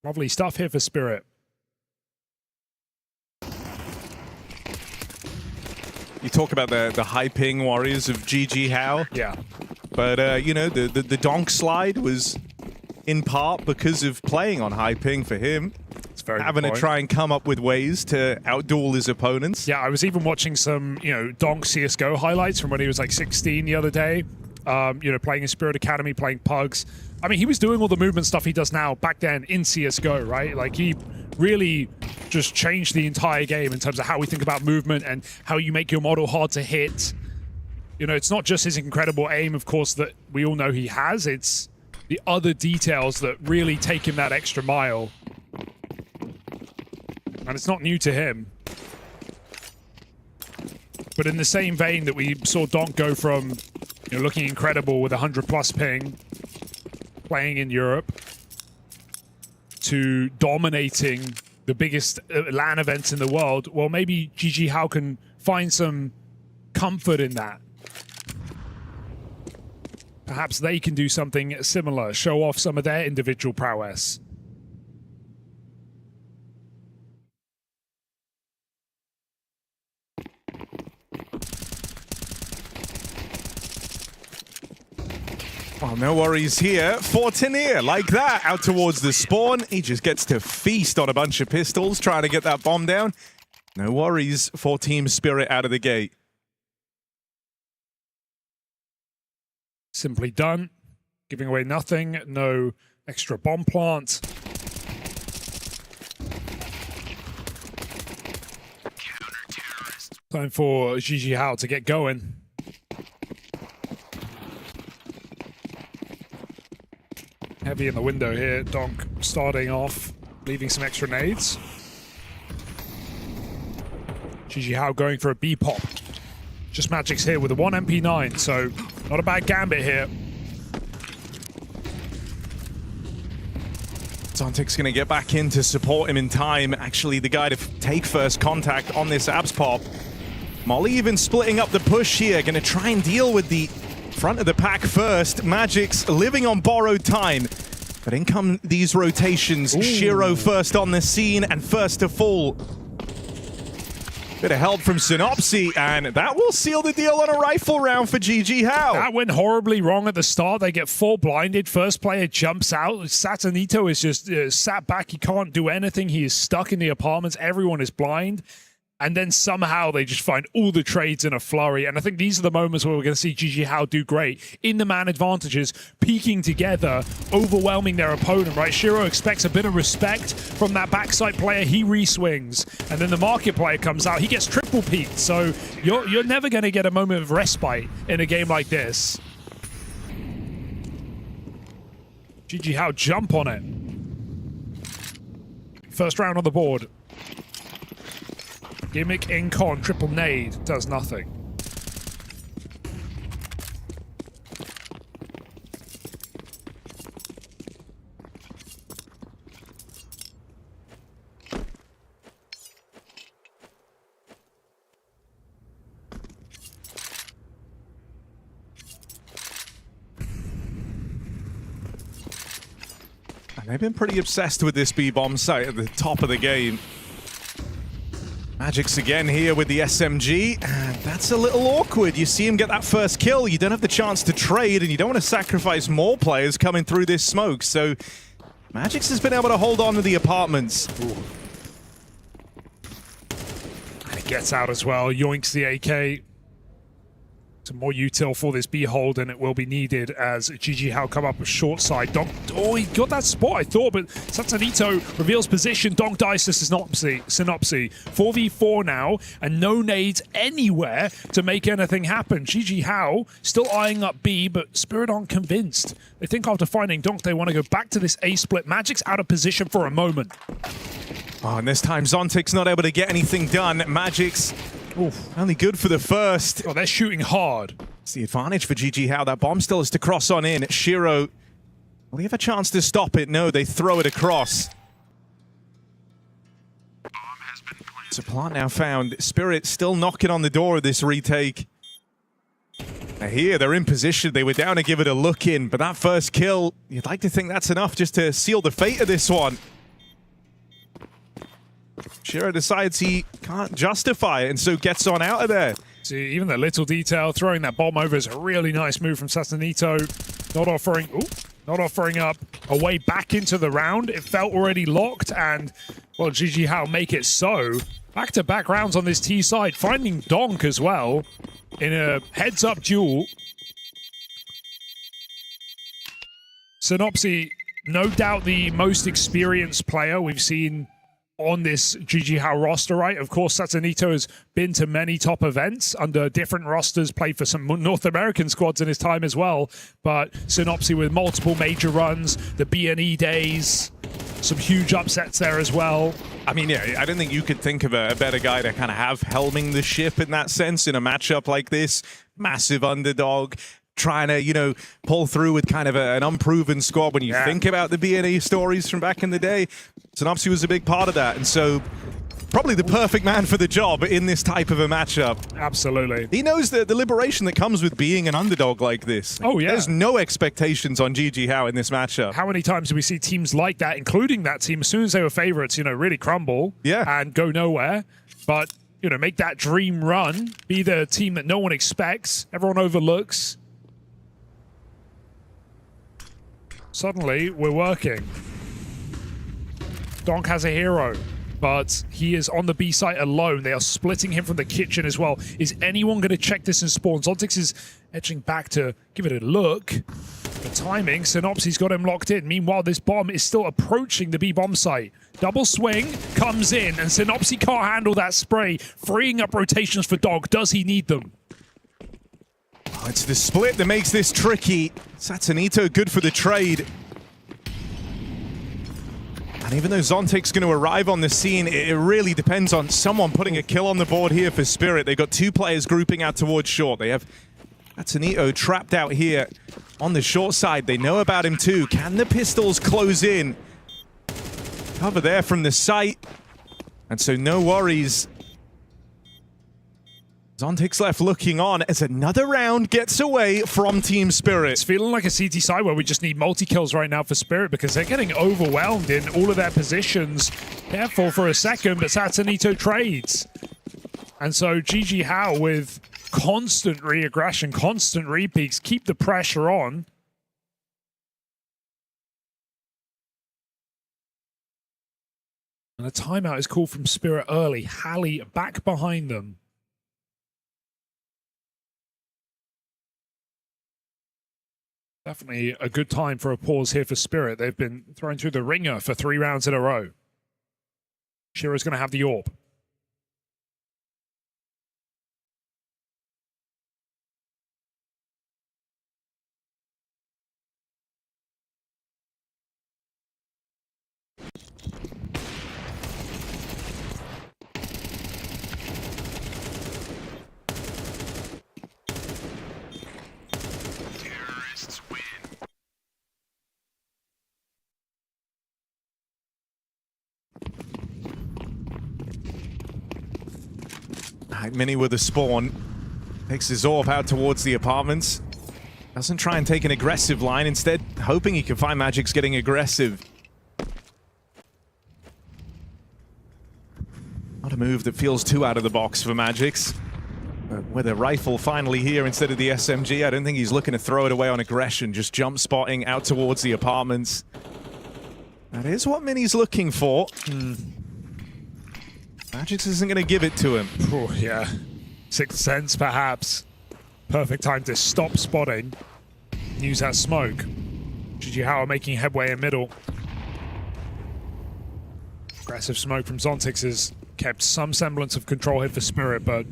Lovely stuff here for Spirit. You talk about the high ping warriors of GG How. Yeah. But, you know, the Donk slide was in part because of playing on high ping for him. It's very having to try and come up with ways to outduel his opponents. Yeah, I was even watching some, you know, Donk CSGO highlights from when he was like 16 the other day. You know, playing in Spirit Academy, playing Pugs. I mean, he was doing all the movement stuff he does now back then in CSGO, right? Like, he really just changed the entire game in terms of how we think about movement and how you make your model hard to hit. You know, it's not just his incredible aim, of course, that we all know he has. It's the other details that really take him that extra mile. And it's not new to him. But in the same vein that we saw Donk go from, you know, looking incredible with 100+ ping, playing in Europe, to dominating the biggest LAN events in the world, well, maybe GG How can find some comfort in that. Perhaps they can do something similar, show off some of their individual prowess. Well, no worries here. Fortinier, like that, out towards the spawn. He just gets to feast on a bunch of pistols, trying to get that bomb down. No worries for Team Spirit out of the gate. Simply done. Giving away nothing. No extra bomb plant. Time for GG How to get going. Heavy in the window here. Donk starting off, leaving some extra nades. GG How going for a B pop. Just Magix here with a 1 MP9, so not a bad gambit here. Zontic's going to get back in to support him in time. Actually, the guy to take first contact on this abs pop. Molly even splitting up the push here. Going to try and deal with the front of the pack first. Magix living on borrowed time. But in come these rotations. Ooh. Shiro first on the scene and first to fall. Bit of help from Synopsy, and that will seal the deal on a rifle round for GG How. That went horribly wrong at the start. They get full blinded. First player jumps out. Satanito is just sat back. He can't do anything. He is stuck in the apartments. Everyone is blind. And then somehow they just find all the trades in a flurry. And I think these are the moments where we're going to see GG How do great. In the man advantages, peaking together, overwhelming their opponent, right? Shiro expects a bit of respect from that backside player. He re-swings. And then the market player comes out. He gets triple peaked. So you're never going to get a moment of respite in a game like this. GG How jump on it. First round on the board. Gimmick in con, triple nade, does nothing. And they've been pretty obsessed with this B-bomb site at the top of the game. Magic's again here with the SMG, and that's a little awkward. You see him get that first kill, you don't have the chance to trade, and you don't want to sacrifice more players coming through this smoke, so Magic's has been able to hold on to the apartments. Ooh. And he gets out as well, yoinks the AK. Some more util for this B-hold, and it will be needed as GG How come up with short side. Donk, oh, he got that spot, I thought, but Satanito reveals position. Donk dies to Synopsy. 4v4 now, and no nades anywhere to make anything happen. GG How still eyeing up B, but Spirit aren't convinced. They think after finding Donk, they want to go back to this A split. Magic's out of position for a moment. Oh, and this time Zontic's not able to get anything done. Magic's only good for the first. Oh, they're shooting hard. It's the advantage for GG How. That bomb still is to cross on in. Shiro, will he have a chance to stop it? No, they throw it across. It's a plant now found. Spirit still knocking on the door of this retake. Now here, they're in position. They were down to give it a look in, but that first kill, you'd like to think that's enough just to seal the fate of this one. Shiro decides he can't justify it and so gets on out of there. See, even the little detail, throwing that bomb over is a really nice move from Satanito. Not offering up a way back into the round. It felt already locked, and, well, GG How make it so. Back-to-back rounds on this T side, finding Donk as well in a heads-up duel. Synopsy, no doubt the most experienced player we've seen on this GG How roster, right? Of course, Satanito has been to many top events under different rosters, played for some North American squads in his time as well. But Synopsy with multiple major runs, the B&E days, some huge upsets there as well. I mean, yeah, I don't think you could think of a better guy to kind of have helming the ship in that sense in a matchup like this. Massive underdog, trying to, you know, pull through with kind of an unproven squad. When you think about the B&E stories from back in the day, Synopsy was a big part of that. And so probably the perfect man for the job in this type of a matchup. Absolutely. He knows the liberation that comes with being an underdog like this. Oh, yeah. There's no expectations on GG How in this matchup. How many times do we see teams like that, including that team, as soon as they were favorites, you know, really crumble and go nowhere? But, you know, make that dream run, be the team that no one expects, everyone overlooks. Suddenly, we're working. Donk has a hero, but he is on the B site alone. They are splitting him from the kitchen as well. Is anyone going to check this in spawn? Zontix is edging back to give it a look. The timing, Synopsy's got him locked in. Meanwhile, this bomb is still approaching the B bomb site. Double swing comes in, and Synopsy can't handle that spray, freeing up rotations for Donk. Does he need them? Oh, it's the split that makes this tricky. Satanito good for the trade. And even though Zontic's going to arrive on the scene, it really depends on someone putting a kill on the board here for Spirit. They've got two players grouping out towards short. They have Satanito trapped out here on the short side. They know about him too. Can the pistols close in? Cover there from the site. And so no worries. Zontic's left looking on as another round gets away from Team Spirit. It's feeling like a CT side where we just need multi-kills right now for Spirit because they're getting overwhelmed in all of their positions. Careful for a second, but Satanito trades. And so GG How with constant re-aggression, constant repeats, keep the pressure on. And a timeout is called from Spirit early. Halley back behind them. Definitely a good time for a pause here for Spirit. They've been thrown through the ringer for 3 rounds in a row. Shiro's going to have the AWP. Mini with a spawn. Takes his AWP out towards the apartments. Doesn't try and take an aggressive line, instead hoping he can find Magic's getting aggressive. Not a move that feels too out of the box for Magic's. But with a rifle finally here instead of the SMG, I don't think he's looking to throw it away on aggression, just jump spotting out towards the apartments. That is what Mini's looking for. Magic's isn't going to give it to him. Oh, yeah. Sixth sense, perhaps. Perfect time to stop spotting. Use that smoke. GG Howard making headway in middle. Aggressive smoke from Zontix has kept some semblance of control here for Spirit, but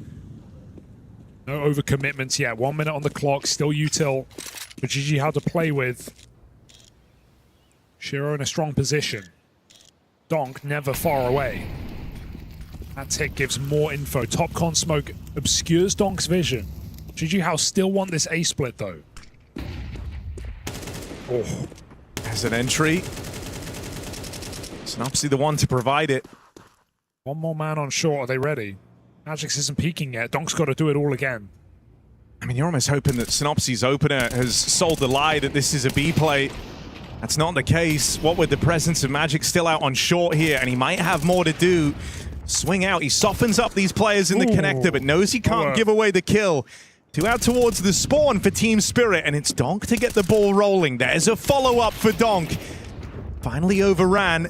no overcommitments yet. 1 minute on the clock, still util for GG Howard to play with. Shiro in a strong position. Donk never far away. That tick gives more info. Top con smoke obscures Donk's vision. GG House still want this A split though. Oh, as an entry. Snopsy the one to provide it. One more man on short. Are they ready? Magix isn't peeking yet. Donk's got to do it all again. I mean, you're almost hoping that Synopsy's opener has sold the lie that this is a B play. That's not the case. What with the presence of Magic still out on short here, and he might have more to do. Swing out. He softens up these players in the connector, but knows he can't give away the kill. 2 out towards the spawn for Team Spirit, and it's Donk to get the ball rolling. There's a follow-up for Donk. Finally overran.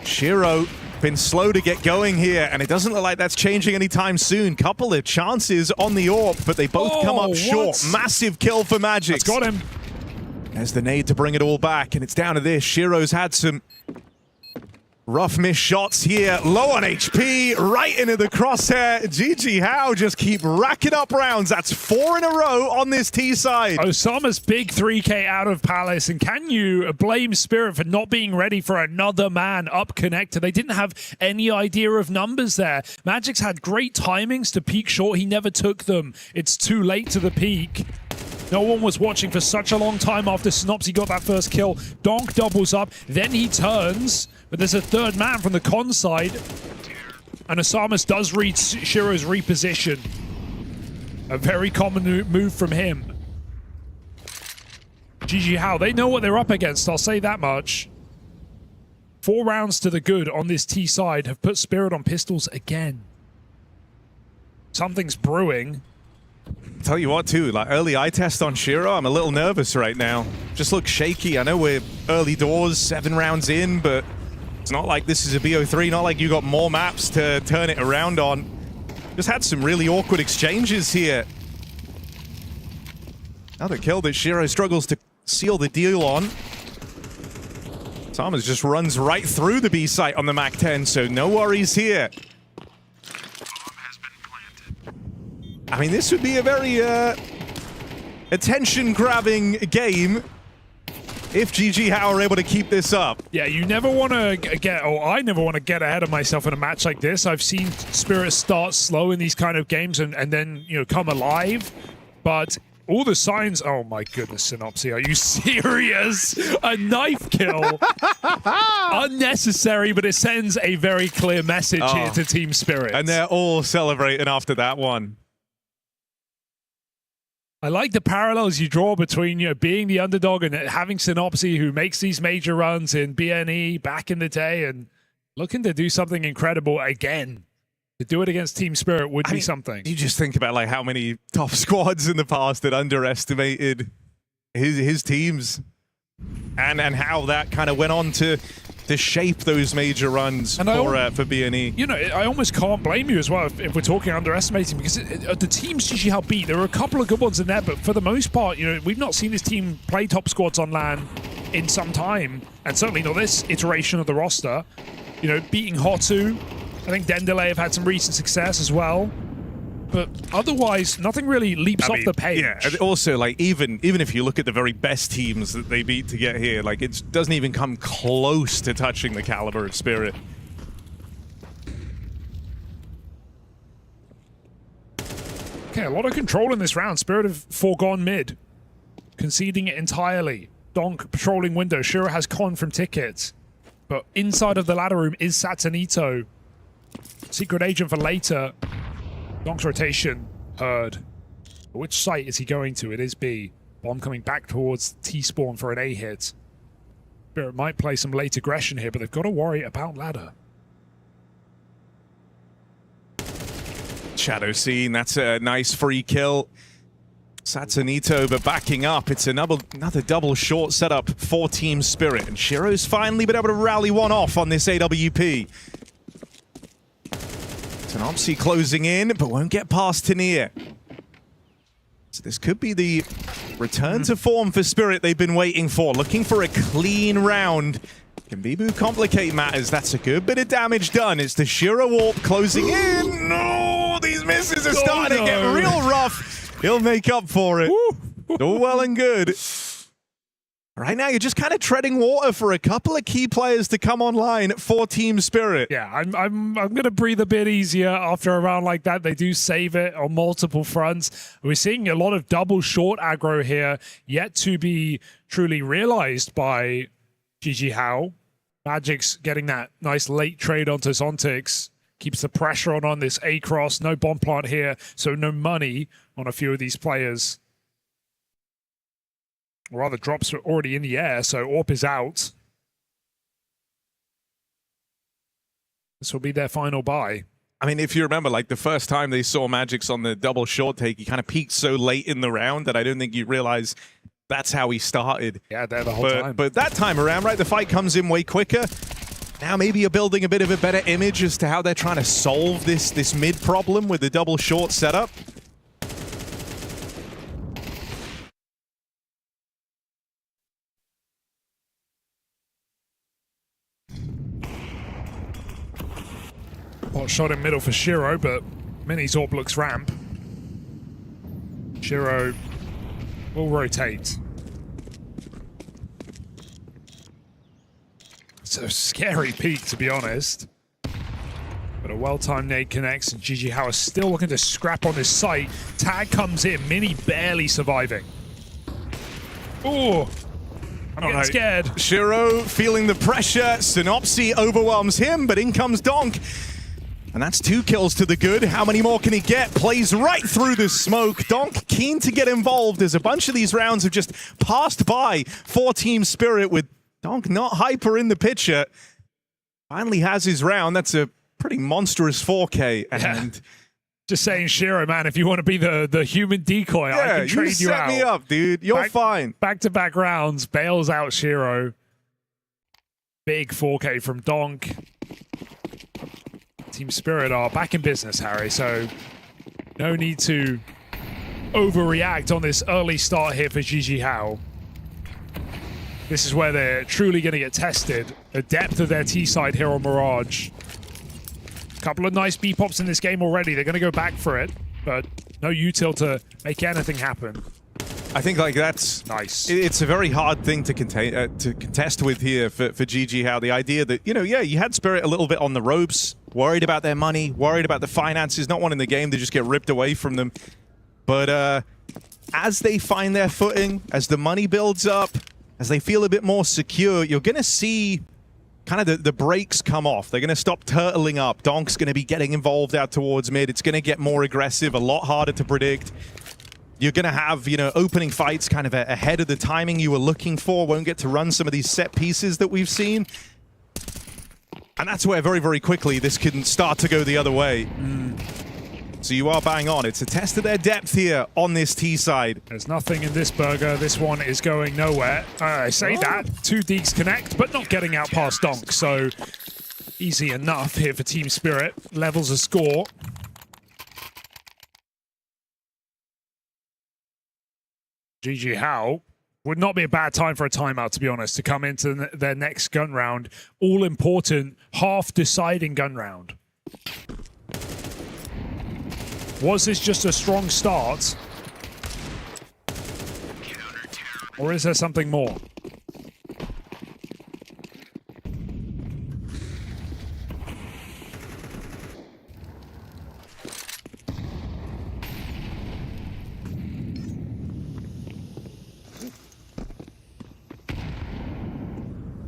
Shiro been slow to get going here, and it doesn't look like that's changing anytime soon. Couple of chances on the AWP, but they both come up short. Massive kill for Magic. That's got him. There's the nade to bring it all back, and it's down to this. Shiro's had some rough missed shots here. Low on HP, right into the crosshair. GG How just keep racking up rounds. That's 4 in a row on this T side. Osama's big 3K out of Palace, and can you blame Spirit for not being ready for another man up connector? They didn't have any idea of numbers there. Magic's had great timings to peek short. He never took them. It's too late to the peak. No one was watching for such a long time after Synopsy got that first kill. Donk doubles up, then he turns, but there's a third man from the con side. And Osamas does read Shiro's reposition. A very common move from him. GG How, they know what they're up against, I'll say that much. 4 rounds to the good on this T side have put Spirit on pistols again. Something's brewing. Tell you what too, like early eye test on Shiro, I'm a little nervous right now. Just looks shaky. I know we're early doors, 7 rounds in, but it's not like this is a BO3, not like you got more maps to turn it around on. Just had some really awkward exchanges here. Another kill that Shiro struggles to seal the deal on. Thomas just runs right through the B site on the MAC-10, so no worries here. I mean, this would be a very attention-grabbing game if GG How are able to keep this up. Yeah, you never want to get, or I never want to get ahead of myself in a match like this. I've seen Spirit start slow in these kind of games and then, you know, come alive. But all the signs, oh my goodness, Synopsy, are you serious? A knife kill. Unnecessary, but it sends a very clear message here to Team Spirit. And they're all celebrating after that one. I like the parallels you draw between, you know, being the underdog and having Synopsy, who makes these major runs in BNE back in the day, and looking to do something incredible again. To do it against Team Spirit would be something. You just think about like how many top squads in the past that underestimated his teams, and how that kind of went on to to shape those major runs for BNE. You know, I almost can't blame you as well if we're talking underestimating, because the teams GG beat, there were a couple of good ones in there, but for the most part, you know, we've not seen this team play top squads on LAN in some time, and certainly not this iteration of the roster. You know, beating Hotu, I think Dendelay have had some recent success as well. But otherwise, nothing really leaps off the page. Yeah, and also, like, even if you look at the very best teams that they beat to get here, like, it doesn't even come close to touching the caliber of Spirit. Okay, a lot of control in this round. Spirit have foregone mid, conceding it entirely. Donk patrolling window. Shiro has Con from tickets. But inside of the ladder room is Satanito. Secret agent for later. Donk's rotation heard. Which site is he going to? It is B. Bomb coming back towards T-spawn for an A hit. Spirit might play some late aggression here, but they've got to worry about ladder. Shadow Scene, that's a nice free kill. Satanito, but backing up. It's another double short setup for Team Spirit. And Shiro's finally been able to rally one off on this AWP. Tanopsy closing in, but won't get past Tania. So this could be the return to form for Spirit they've been waiting for. Looking for a clean round. Can Bibu complicate matters? That's a good bit of damage done. It's the Shiro Warp closing in. No, these misses are starting to get real rough. He'll make up for it. All well and good. Right now, you're just kind of treading water for a couple of key players to come online for Team Spirit. Yeah, I'm going to breathe a bit easier after a round like that. They do save it on multiple fronts. We're seeing a lot of double short aggro here, yet to be truly realized by GG How. Magic's getting that nice late trade onto Zontix. Keeps the pressure on this A-cross. No bomb plant here, so no money on a few of these players. Or rather, drops are already in the air, so AWP is out. This will be their final buy. I mean, if you remember, like the first time they saw Magic's on the double short take, he kind of peaked so late in the round that I don't think you realize that's how he started. Yeah, there the whole time. But that time around, right, the fight comes in way quicker. Now maybe you're building a bit of a better image as to how they're trying to solve this mid problem with the double short setup. Hot shot in middle for Shiro, but Mini Zorb looks ramp. Shiro will rotate. It's a scary peek, to be honest. But a well-timed nade connects, and GG How is still looking to scrap on this site. Tag comes in, Mini barely surviving. Oh, I'm getting scared. Shiro feeling the pressure. Synopsy overwhelms him, but in comes Donk. And that's 2 kills to the good. How many more can he get? Plays right through the smoke. Donk keen to get involved as a bunch of these rounds have just passed by for Team Spirit with Donk not hyper in the picture. Finally has his round. That's a pretty monstrous 4K. And just saying, Shiro, man, if you want to be the human decoy, I can trade you out. Set me up, dude. You're fine. Back-to-back rounds. Bails out Shiro. Big 4K from Donk. Team Spirit are back in business, Harry, so no need to overreact on this early start here for GG How. This is where they're truly going to get tested. The depth of their T-side here on Mirage. A couple of nice B-pops in this game already. They're going to go back for it, but no util to make anything happen. I think like that's nice. It's a very hard thing to contest with here for GG How. The idea that, you know, yeah, you had Spirit a little bit on the ropes, worried about their money, worried about the finances, not wanting the game to just get ripped away from them. But as they find their footing, as the money builds up, as they feel a bit more secure, you're going to see kind of the brakes come off. They're going to stop turtling up. Donk's going to be getting involved out towards mid. It's going to get more aggressive, a lot harder to predict. You're going to have, you know, opening fights kind of ahead of the timing you were looking for. Won't get to run some of these set pieces that we've seen. And that's where very, very quickly this can start to go the other way. So you are bang on. It's a test of their depth here on this T side. There's nothing in this burger. This one is going nowhere. I say that. 2 Deeks connect, but not getting out past Donk. So easy enough here for Team Spirit. Levels a score. GG How would not be a bad time for a timeout, to be honest, to come into their next gun round. All important, half deciding gun round. Was this just a strong start? Or is there something more?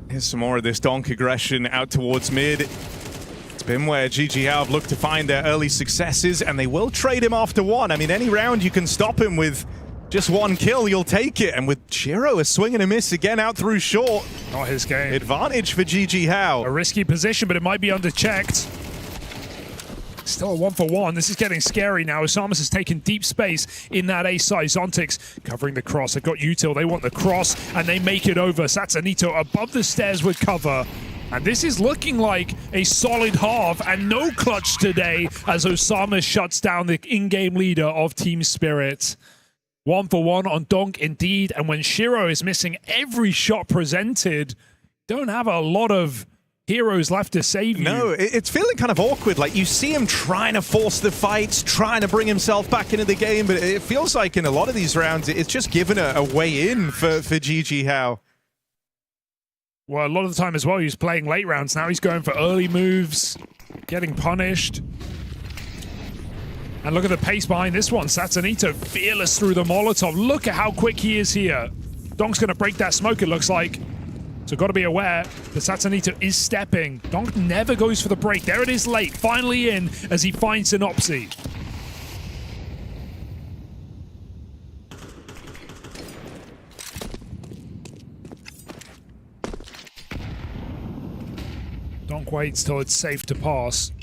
Here's some more of this Donk aggression out towards mid. It's been where GG How have looked to find their early successes, and they will trade him after one. I mean, any round you can stop him with just 1 kill, you'll take it. And with Shiro a swing and a miss again out through short. Not his game. Advantage for GG How. A risky position, but it might be underchecked. Still a 1-for-1. This is getting scary now. Osamas has taken deep space in that A side. Zontix covering the cross. They've got Util. They want the cross, and they make it over. Satanito above the stairs with cover. And this is looking like a solid half, and no clutch today as Osama shuts down the in-game leader of Team Spirit. 1-for-1 on Donk indeed, and when Shiro is missing every shot presented, don't have a lot of heroes left to save you. No, it's feeling kind of awkward. Like, you see him trying to force the fights, trying to bring himself back into the game, but it feels like in a lot of these rounds, it's just given a way in for GG How. Well, a lot of the time as well, he's playing late rounds. Now he's going for early moves, getting punished. And look at the pace behind this one. Satanito fearless through the Molotov. Look at how quick he is here. Donk's going to break that smoke, it looks like. So got to be aware that Satanito is stepping. Donk never goes for the break. There it is late, finally in as he finds Synopsy. Donk waits till it's safe to pass.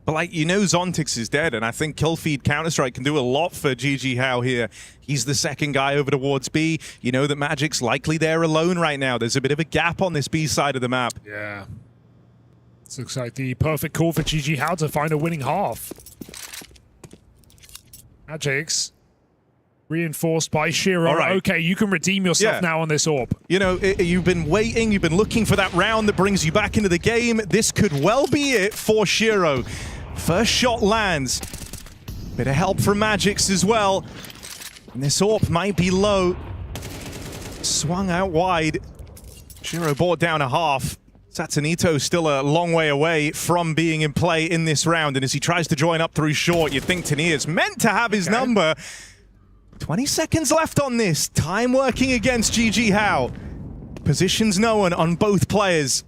But, like, you know Zontix is dead, and I think kill feed Counter-Strike can do a lot for GG How here. He's the second guy over towards B. You know that Magic's likely there alone right now. There's a bit of a gap on this B side of the map. Yeah. This looks like the perfect call for GG How to find a winning half. Magic's reinforced by Shiro. All right. Okay, you can redeem yourself now on this AWP. You know, you've been waiting, you've been looking for that round that brings you back into the game. This could well be it for Shiro. First shot lands. Bit of help from Magic's as well. And this AWP might be low. Swung out wide. Shiro brought down a half. Satanito still a long way away from being in play in this round. And as he tries to join up through short, you'd think Tanier's meant to have his number. 20 seconds left on this. Time working against GG How. Positions known on both players.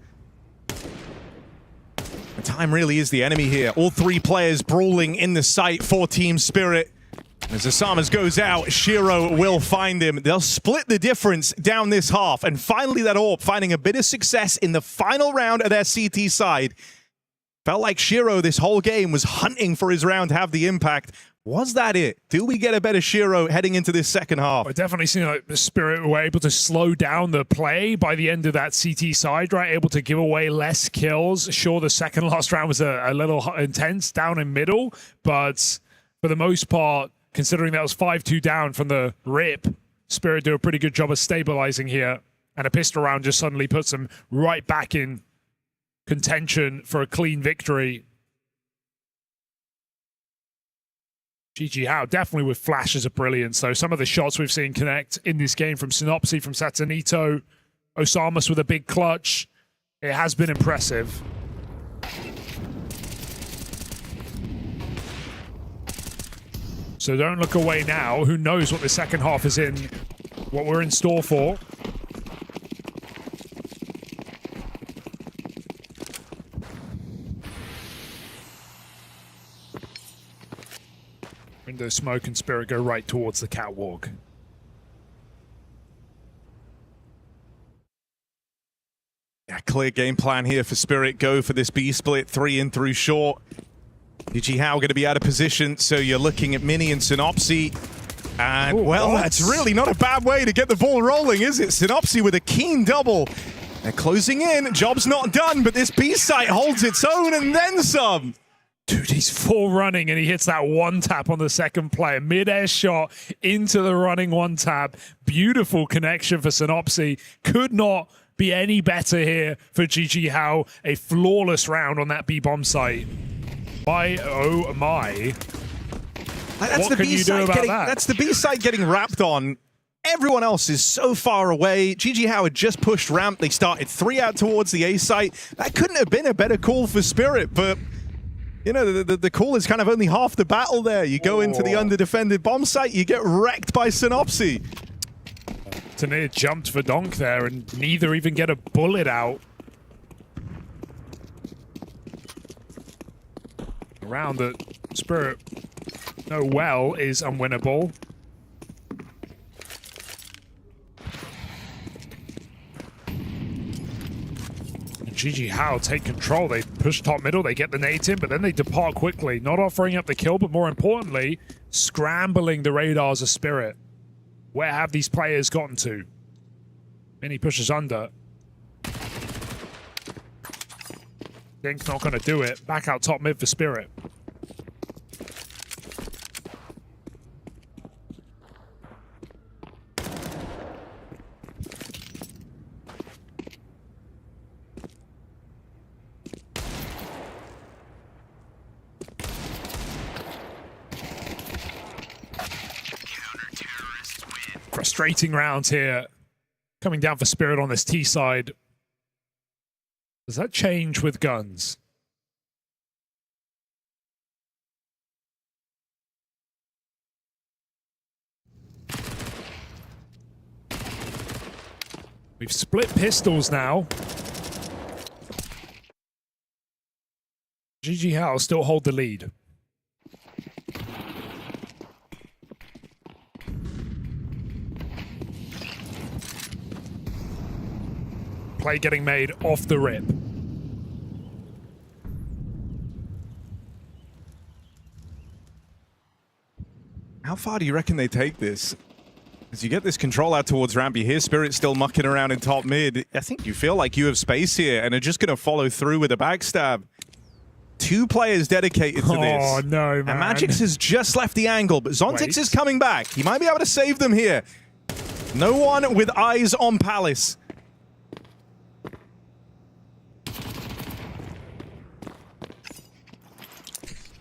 The time really is the enemy here. All 3 players brawling in the sight for Team Spirit. As Osamas goes out, Shiro will find him. They'll split the difference down this half. And finally that AWP finding a bit of success in the final round of their CT side. Felt like Shiro this whole game was hunting for his round to have the impact. Was that it? Do we get a better Shiro heading into this second half? We're definitely seeing like the Spirit were able to slow down the play by the end of that CT side, right? Able to give away less kills. Sure, the second last round was a little intense down in middle, but for the most part, considering that was 5-2 down from the rip, Spirit do a pretty good job of stabilizing here. And a pistol round just suddenly puts them right back in contention for a clean victory. GG How, definitely with flashes of brilliance, though. Some of the shots we've seen connect in this game from Synopsy, from Satanito, Osamas with a big clutch. It has been impressive. So don't look away now. Who knows what the second half is in, what we're in store for. Window smoke and Spirit go right towards the catwalk. Yeah, clear game plan here for Spirit. Go for this B split, 3 in through short. GG How going to be out of position, so you're looking at Mini and Synopsy. And, that's really not a bad way to get the ball rolling, is it? Synopsy with a keen double. They're closing in. Job's not done, but this B site holds its own and then some. Dude, he's full running and he hits that one tap on the second play. Mid-air shot into the running one tap. Beautiful connection for Synopsy. Could not be any better here for GG How. A flawless round on that B-bomb site. Oh my. That's what can you do about that? That's the B site getting wrapped on. Everyone else is so far away. GG How had just pushed ramp. They started 3 out towards the A site. That couldn't have been a better call for Spirit, but you know, the call is kind of only half the battle there. You go into the underdefended bomb site, you get wrecked by Synopsy. Tanir jumped for Donk there and neither even get a bullet out. A round that Spirit know well is unwinnable. GG How take control. They push top middle, they get the nade in, but then they depart quickly, not offering up the kill, but more importantly, scrambling the radars of Spirit. Where have these players gotten to? Mini pushes under. Dink's not going to do it. Back out top mid for Spirit. Frustrating rounds here. Coming down for Spirit on this T side. Does that change with guns? We've split pistols now. GG How still hold the lead. Play getting made off the rip. How far do you reckon they take this? As you get this control out towards ramp, you hear Spirit still mucking around in top mid. I think you feel like you have space here and are just going to follow through with a backstab. 2 players dedicated to this. Oh, no, man. And Magix has just left the angle, but Zontix is coming back. He might be able to save them here. No one with eyes on Palace.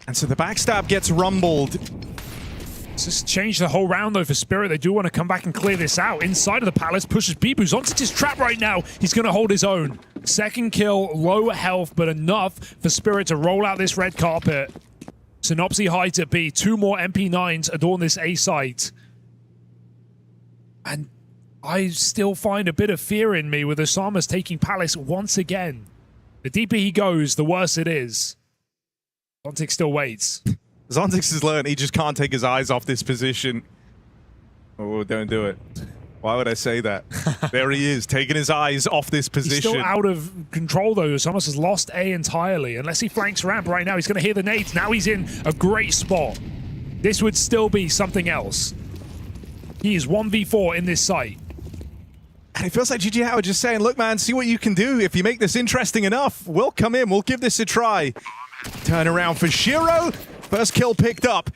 And so the backstab gets rumbled. This has changed the whole round, though, for Spirit. They do want to come back and clear this out. Inside of the Palace, pushes Bibu. Zontix is trapped right now. He's going to hold his own. Second kill, low health, but enough for Spirit to roll out this red carpet. Synopsy hides at B. 2 more MP9s adorn this A site. And I still find a bit of fear in me with Osama's taking Palace once again. The deeper he goes, the worse it is. Zontix still waits. Zontix has learned he just can't take his eyes off this position. Oh, don't do it. Why would I say that? There he is, taking his eyes off this position. He's still out of control, though. Osama has lost A entirely. Unless he flanks ramp right now, he's going to hear the nades. Now he's in a great spot. This would still be something else. He is 1v4 in this site. And it feels like GG Howard just saying, look, man, see what you can do. If you make this interesting enough, we'll come in. We'll give this a try. Turn around for Shiro. First kill picked up.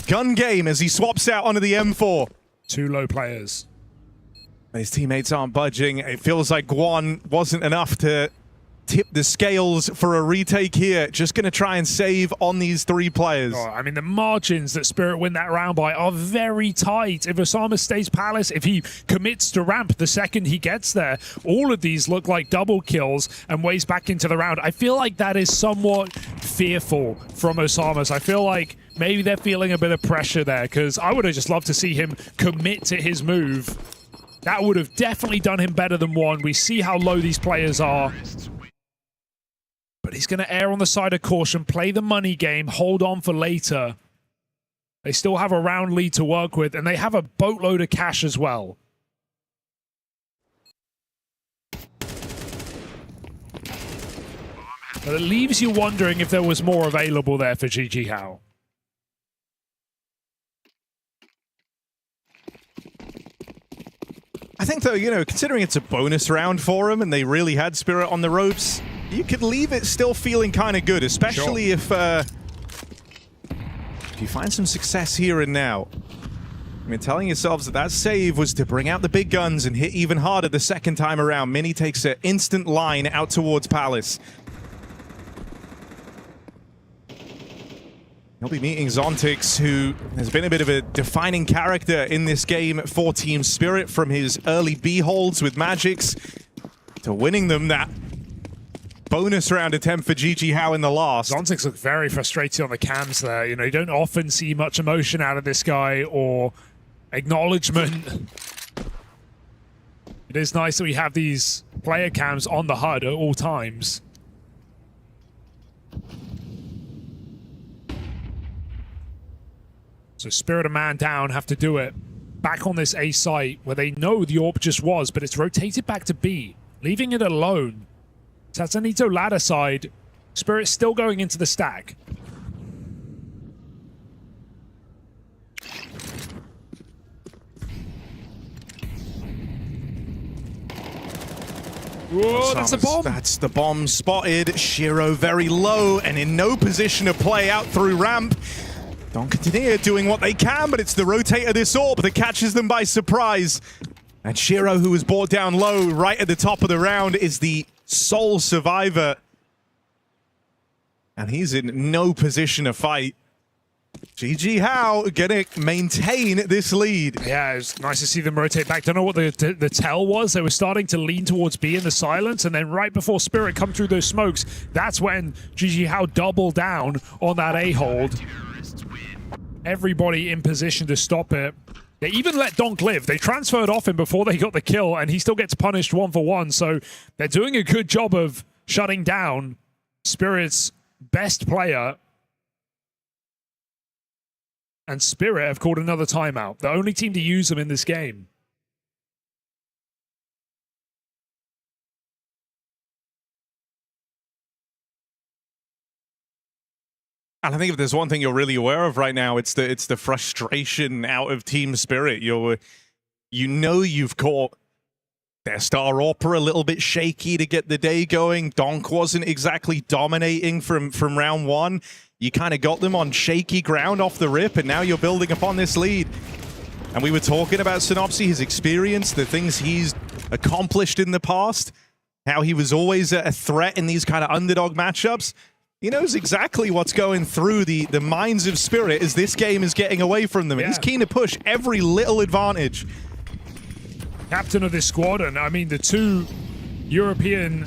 Gun game as he swaps out onto the M4. 2 low players. His teammates aren't budging. It feels like Guan wasn't enough to tip the scales for a retake here. Just going to try and save on these 3 players. Oh, I mean, the margins that Spirit win that round by are very tight. If Osama stays Palace, if he commits to ramp the second he gets there, all of these look like double kills and ways back into the round. I feel like that is somewhat fearful from Osama's. I feel like maybe they're feeling a bit of pressure there, because I would have just loved to see him commit to his move. That would have definitely done him better than 1. We see how low these players are. But he's going to err on the side of caution, play the money game, hold on for later. They still have a round lead to work with, and they have a boatload of cash as well. But it leaves you wondering if there was more available there for GG How. I think, though, you know, considering it's a bonus round for them and they really had Spirit on the ropes, you could leave it still feeling kind of good, especially if you find some success here and now. I mean, telling yourselves that that save was to bring out the big guns and hit even harder the second time around. Mini takes an instant line out towards Palace. He'll be meeting Zontix, who has been a bit of a defining character in this game for Team Spirit, from his early B holds with Magix to winning them that bonus round attempt for GG How in the last. Zontix looked very frustrated on the cams there. You know, you don't often see much emotion out of this guy or acknowledgement. It is nice that we have these player cams on the HUD at all times. So Spirit a man down, have to do it. Back on this A site where they know the AWP just was, but it's rotated back to B, leaving it alone. Sazanito ladder side, Spirit still going into the stack. Whoa, that's the bomb. That's the bomb spotted. Shiro very low and in no position to play out through ramp. Donkatanir doing what they can, but it's the rotator this AWP that catches them by surprise. And Shiro, who was brought down low right at the top of the round, is the sole survivor. And he's in no position to fight. GG How gonna maintain this lead. Yeah, it was nice to see them rotate back. Don't know what the tell was. They were starting to lean towards B in the silence, and then right before Spirit come through those smokes, that's when GG How doubled down on that A hold. Everybody in position to stop it. They even let Donk live. They transferred off him before they got the kill, and he still gets punished 1-for-1. So they're doing a good job of shutting down Spirit's best player. And Spirit have called another timeout. The only team to use them in this game. And I think if there's one thing you're really aware of right now, it's the frustration out of Team Spirit. You know you've caught their star AWPer a little bit shaky to get the day going. Donk wasn't exactly dominating from round one. You kind of got them on shaky ground off the rip, and now you're building upon this lead. And we were talking about Synopsy, his experience, the things he's accomplished in the past, how he was always a threat in these kind of underdog matchups. He knows exactly what's going through the minds of Spirit as this game is getting away from them. Yeah. He's keen to push every little advantage. Captain of this squad, and I mean the two European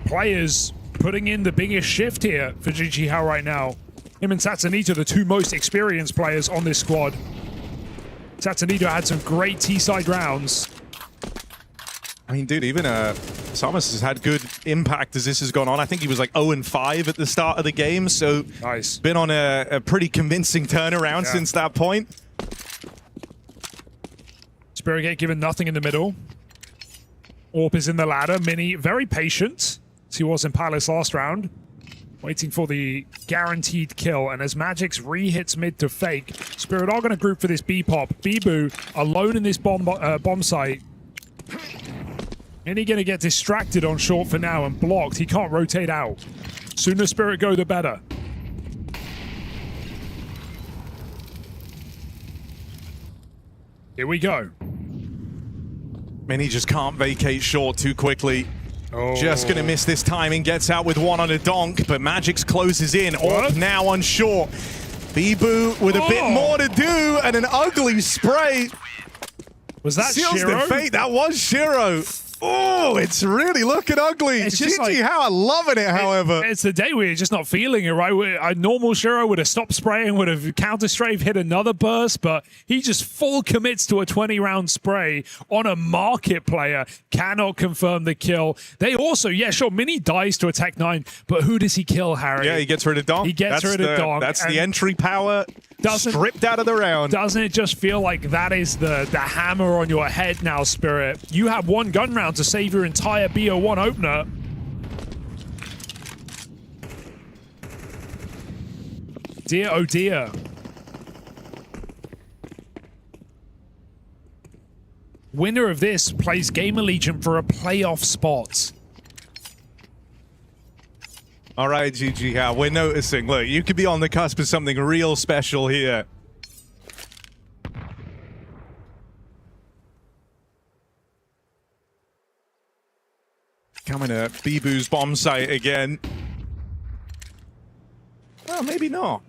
players putting in the biggest shift here for GG How right now. Him and Satsanito, the two most experienced players on this squad. Satsanito had some great T-side rounds. I mean, dude, even Samus has had good impact as this has gone on. I think he was like 0-5 at the start of the game, so nice. Been on a pretty convincing turnaround since that point. Spirit Gate given nothing in the middle. AWP is in the ladder. Mini very patient, as he was in Palace last round. Waiting for the guaranteed kill, and as Magix re-hits mid to fake, Spirit are going to group for this B-pop. Bibu alone in this bomb site. And he's going to get distracted on short for now and blocked. He can't rotate out. Sooner Spirit go, the better. Here we go. Mini just can't vacate short too quickly. Oh. Just going to miss this timing. Gets out with one on a donk, but Magix closes in. AWP now on short. Bibu with a bit more to do and an ugly spray. Was that Seals Shiro? The fate. That was Shiro. Oh, it's really looking ugly. It's just GG How loving it, however. It's the day where you're just not feeling it, right? A normal Shiro would have stopped spraying, would have counter-strafe, hit another burst, but he just full commits to a 20-round spray on a market player. Cannot confirm the kill. They also, yeah, sure, Mini dies to a Tech 9, but who does he kill, Harry? Yeah, he gets rid of Donk. He gets rid of Donk. That's the entry power stripped out of the round. Doesn't it just feel like that is the hammer on your head now, Spirit? You have one gun round to save your entire BO1 opener. dear, oh dear. Winner of this plays Game Allegiant for a playoff spot. All right, GG How, we're noticing. Look, you could be on the cusp of something real special here. Coming to Bibu's bomb site again. Well, maybe not.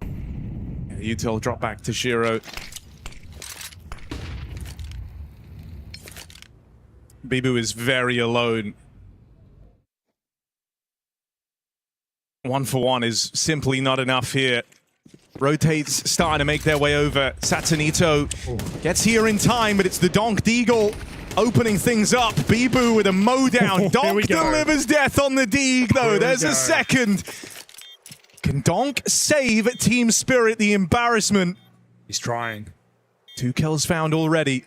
Yeah, util drop back to Shiro. Bibu is very alone. 1-for-1 is simply not enough here. Rotates starting to make their way over. Satanito gets here in time, but it's the Donk Deagle opening things up. Bibu with a mow down. Donk delivers death on the Deag, though. There's a second. Can Donk save Team Spirit the embarrassment? He's trying. 2 kills found already.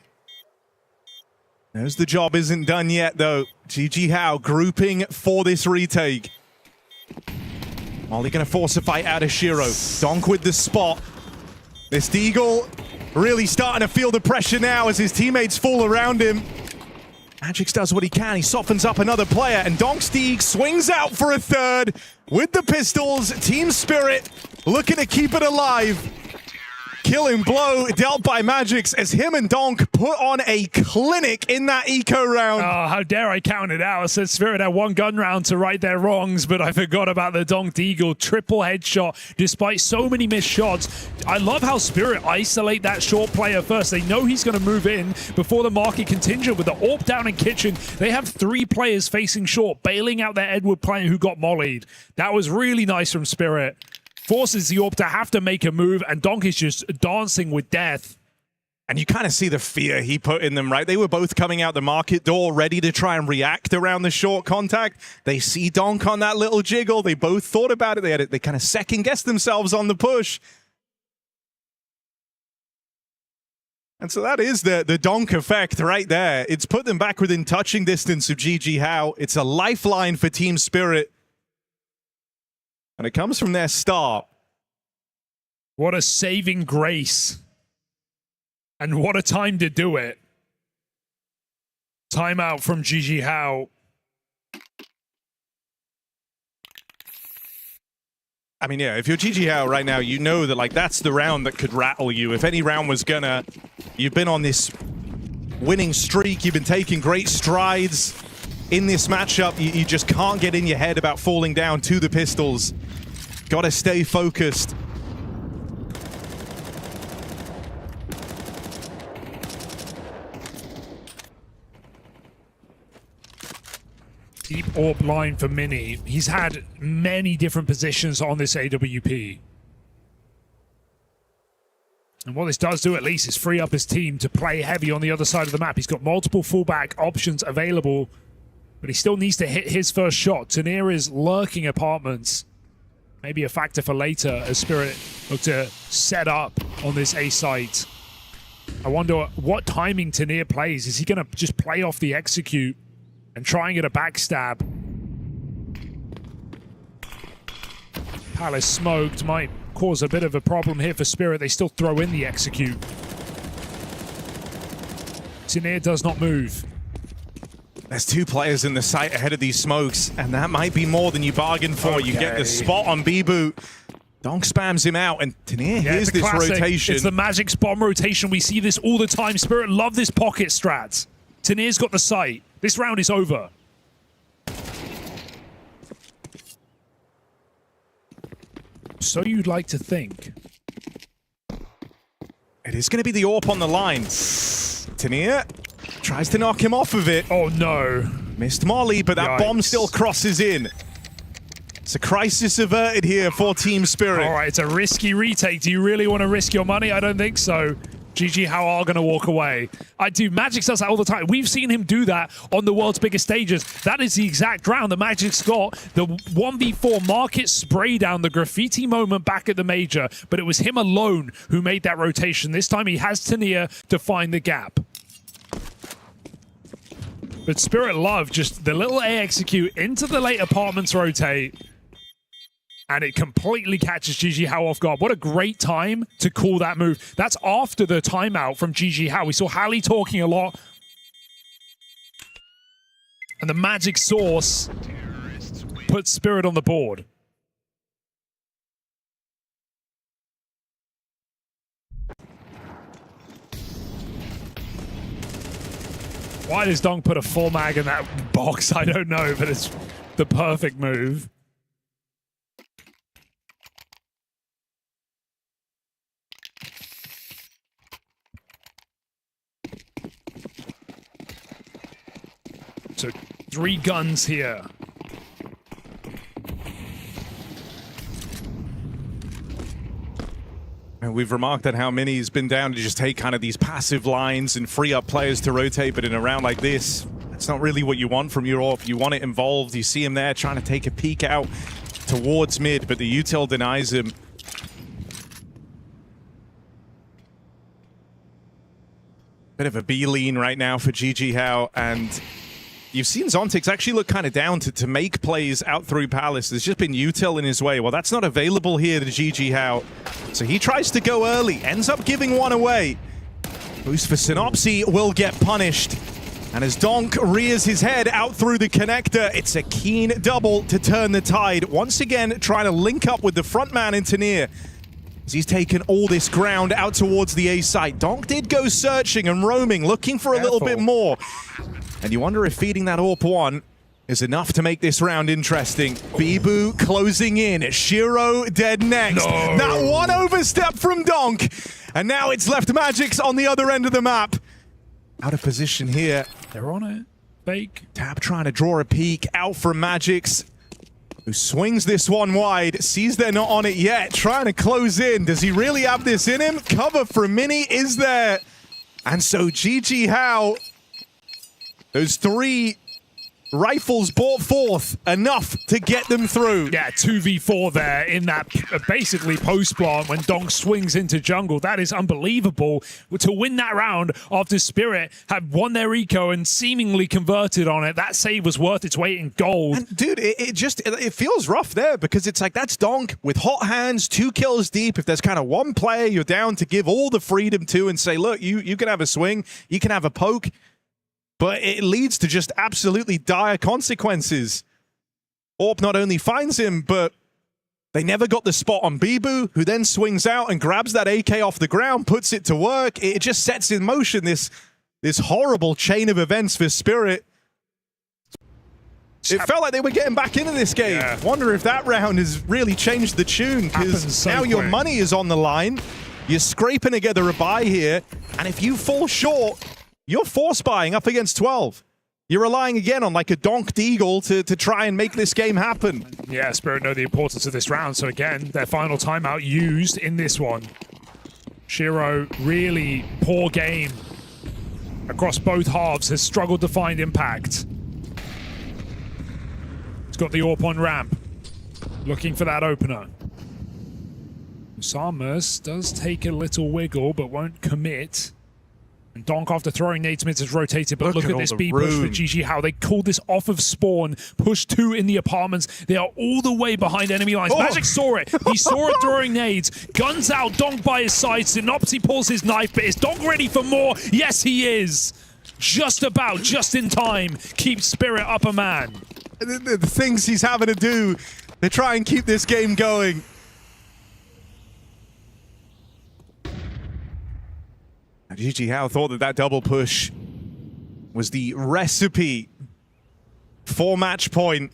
Knows the job isn't done yet, though. GG How grouping for this retake. Molly gonna force a fight out of Shiro. Donk with the spot. This Deagle really starting to feel the pressure now as his teammates fall around him. Magix does what he can. He softens up another player, and Donk's Deag swings out for a third with the pistols. Team Spirit looking to keep it alive. Killing blow dealt by Magix as him and Donk put on a clinic in that eco round. Oh, how dare I count it out. I said Spirit had 1 gun round to right their wrongs, but I forgot about the Donk Deagle triple headshot despite so many missed shots. I love how Spirit isolate that short player first. They know he's going to move in before the market contingent with the AWP down in kitchen. They have 3 players facing short, bailing out their Edward player who got mollied. That was really nice from Spirit. Forces the AWP to have to make a move, and Donk is just dancing with death. And you kind of see the fear he put in them, right? They were both coming out the market door, ready to try and react around the short contact. They see Donk on that little jiggle. They both thought about it. They kind of second-guessed themselves on the push. And so that is the Donk effect right there. It's put them back within touching distance of GG How. It's a lifeline for Team Spirit. And it comes from their start. What a saving grace. And what a time to do it. Timeout from GG How. I mean, yeah, if you're GG How right now, you know that, like, that's the round that could rattle you. If any round was gonna... You've been on this winning streak. You've been taking great strides in this matchup. You just can't get in your head about falling down to the pistols. Gotta stay focused. Deep AWP line for Mini. He's had many different positions on this AWP. And what this does do at least is free up his team to play heavy on the other side of the map. He's got multiple fallback options available, but he still needs to hit his first shot. Tanir is lurking apartments. Maybe a factor for later as Spirit look to set up on this A site. I wonder what timing Tanir plays. Is he going to just play off the execute and try and get a backstab? Palace smoked, might cause a bit of a problem here for Spirit. They still throw in the execute. Tanir does not move. There's 2 players in the site ahead of these smokes, and that might be more than you bargained for. Okay. You get the spot on Bibu. Donk spams him out, and Tanir here's this classic rotation. It's the Magic's bomb rotation. We see this all the time. Spirit love this pocket strat. Tanir's got the site. This round is over. So you'd like to think. It is going to be the AWP on the line. Tanir tries to knock him off of it. Oh no. Missed Molly, but that bomb still crosses in. It's a crisis averted here for Team Spirit. All right, it's a risky retake. Do you really want to risk your money? I don't think so. GG How are going to walk away. I do. Magix does that all the time. We've seen him do that on the world's biggest stages. That is the exact round that Magix got. The 1v4 market spray down, the graffiti moment back at the major. But it was him alone who made that rotation. This time he has Tanir to find the gap. But Spirit love just the little A execute into the late apartments rotate. And it completely catches GG How off guard. What a great time to call that move. That's after the timeout from GG How. We saw Hallie talking a lot. And the magic source puts Spirit on the board. Why does Donk put a full mag in that box? I don't know, but it's the perfect move. So 3 guns here. And we've remarked on how Mini's been down to just take kind of these passive lines and free up players to rotate, but in a round like this, that's not really what you want from your AWP. You want it involved. You see him there trying to take a peek out towards mid, but the util denies him. Bit of a B-lean right now for GG How, and you've seen Zontix actually look kind of down to make plays out through Palace. There's just been util in his way. Well, that's not available here to GG How. So he tries to go early, ends up giving one away. Boost for Synopsy will get punished. And as Donk rears his head out through the connector, it's a keen double to turn the tide. Once again, trying to link up with the front man in Tanir. As he's taken all this ground out towards the A site. Donk did go searching and roaming, looking for a little bit more. And you wonder if feeding that AWP 1 is enough to make this round interesting. Bibu closing in. Shiro dead next. No. That one overstep from Donk. And now it's left Magix on the other end of the map. Out of position here. They're on it. Fake. Tab trying to draw a peek out from Magix, who swings this one wide. Sees they're not on it yet. Trying to close in. Does he really have this in him? Cover from Mini is there. And so GG How, those 3 rifles brought forth enough to get them through. Yeah, 2v4 there in that basically post plant when Donk swings into jungle. That is unbelievable to win that round after Spirit had won their eco and seemingly converted on it. That save was worth its weight in gold. And dude, it feels rough there because it's like that's Donk with hot hands, 2 kills deep. If there's kind of one player you're down to give all the freedom to and say, look, you can have a swing, you can have a poke. But it leads to just absolutely dire consequences. AWP not only finds him, but they never got the spot on Bibu, who then swings out and grabs that AK off the ground, puts it to work. It just sets in motion this horrible chain of events for Spirit. It felt like they were getting back into this game. Yeah. Wonder if that round has really changed the tune, because so now your money is on the line. You're scraping together a buy here, and if you fall short, you're force buying up against 12. You're relying again on like a Donk Deagle to try and make this game happen. Yeah, Spirit know the importance of this round. So again, their final timeout used in this one. Shiro, really poor game across both halves, has struggled to find impact. He's got the AWP on ramp, looking for that opener. Samus does take a little wiggle, but won't commit. And Donk, after throwing nades mids, has rotated, but look at this B push for GG How. They called this off of spawn. Push 2 in the apartments. They are all the way behind enemy lines. Magic saw it. He saw it throwing nades. Guns out, Donk by his side. Synopsy pulls his knife, but is Donk ready for more? Yes, he is. Just about, just in time. Keep Spirit up a man. The things he's having to do to try and keep this game going. GG How thought that double push was the recipe for match point.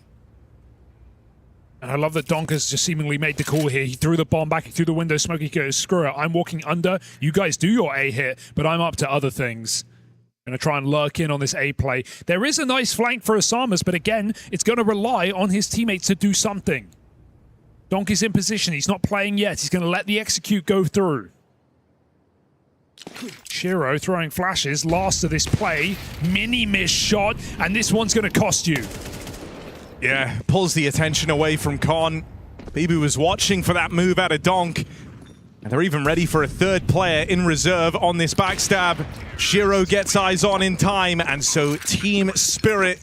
And I love that Donk has just seemingly made the call here. He threw the bomb back through the window. Smokey goes, screw it, I'm walking under. You guys do your A hit, but I'm up to other things. Gonna try and lurk in on this A play. There is a nice flank for Osamas, but again, it's gonna rely on his teammates to do something. Donk is in position. He's not playing yet. He's gonna let the execute go through. Shiro throwing flashes, last of this play, mini miss shot, and this one's going to cost you. Yeah, pulls the attention away from Con. Bibu was watching for that move out of Donk. And they're even ready for a third player in reserve on this backstab. Shiro gets eyes on in time, and so Team Spirit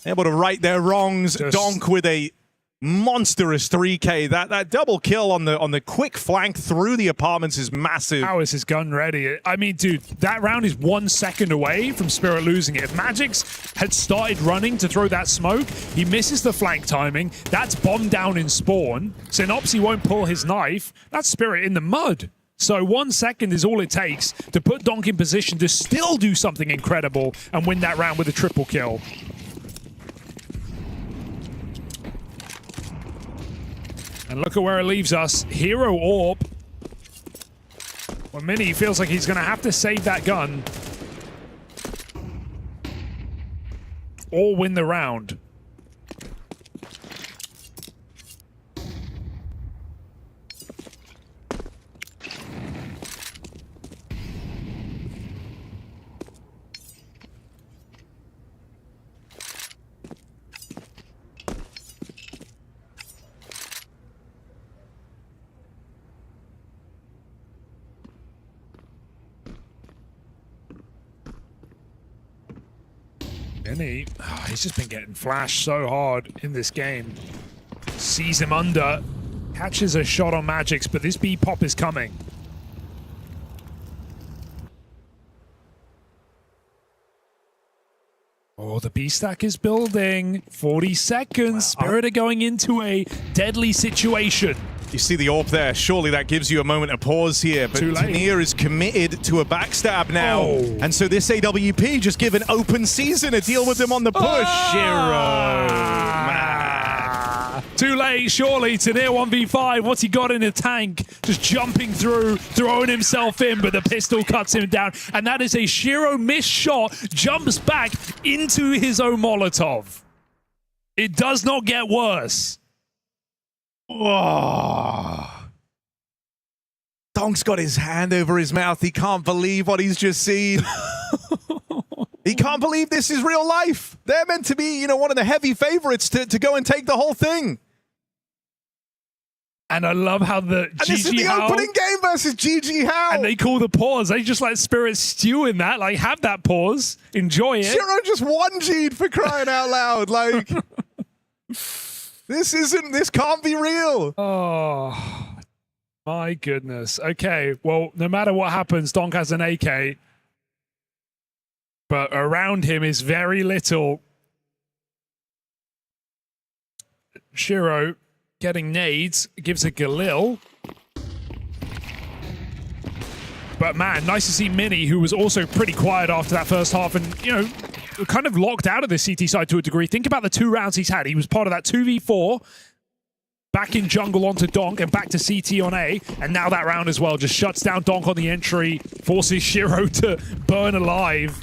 able to right their wrongs. Donk with a monstrous 3K. That double kill on the quick flank through the apartments is massive. How is his gun ready? I mean, dude, that round is 1 second away from Spirit losing it. If Magix had started running to throw that smoke, he misses the flank timing. That's bomb down in spawn. Synopsy won't pull his knife. That's Spirit in the mud. So 1 second is all it takes to put Donk in position to still do something incredible and win that round with a triple kill. And look at where it leaves us. Hero Orb. Well, Mini feels like he's going to have to save that gun or win the round. He's just been getting flashed so hard in this game. Sees him under, catches a shot on Magix, but this B-pop is coming. Oh, the B-stack is building. 40 seconds. Spirit are going into a deadly situation. You see the AWP there. Surely that gives you a moment of pause here. But Tania is committed to a backstab now. Oh. And so this AWP just give an open season to deal with them on the push. Shiro. Too late, surely. Tania 1v5. What's he got in the tank? Just jumping through, throwing himself in, but the pistol cuts him down. And that is a Shiro missed shot. Jumps back into his own Molotov. It does not get worse. Oh. Donk's got his hand over his mouth. He can't believe what he's just seen. He can't believe this is real life. They're meant to be, you know, one of the heavy favorites to go and take the whole thing. And I love how the GG this is the opening game versus GG How. And they call the pause. They just let Spirit stew in that. Like, have that pause. Enjoy it. Shiro just 1G'd for crying out loud. Like... This can't be real. Oh, my goodness. Okay, well, no matter what happens, Donk has an AK. But around him is very little. Shiro getting nades, gives a Galil. But man, nice to see Mini, who was also pretty quiet after that first half and, you know, kind of locked out of the CT side to a degree. Think about the 2 rounds he's had. He was part of that 2v4, back in jungle onto Donk and back to CT on A, and now that round as well just shuts down Donk on the entry, forces Shiro to burn alive.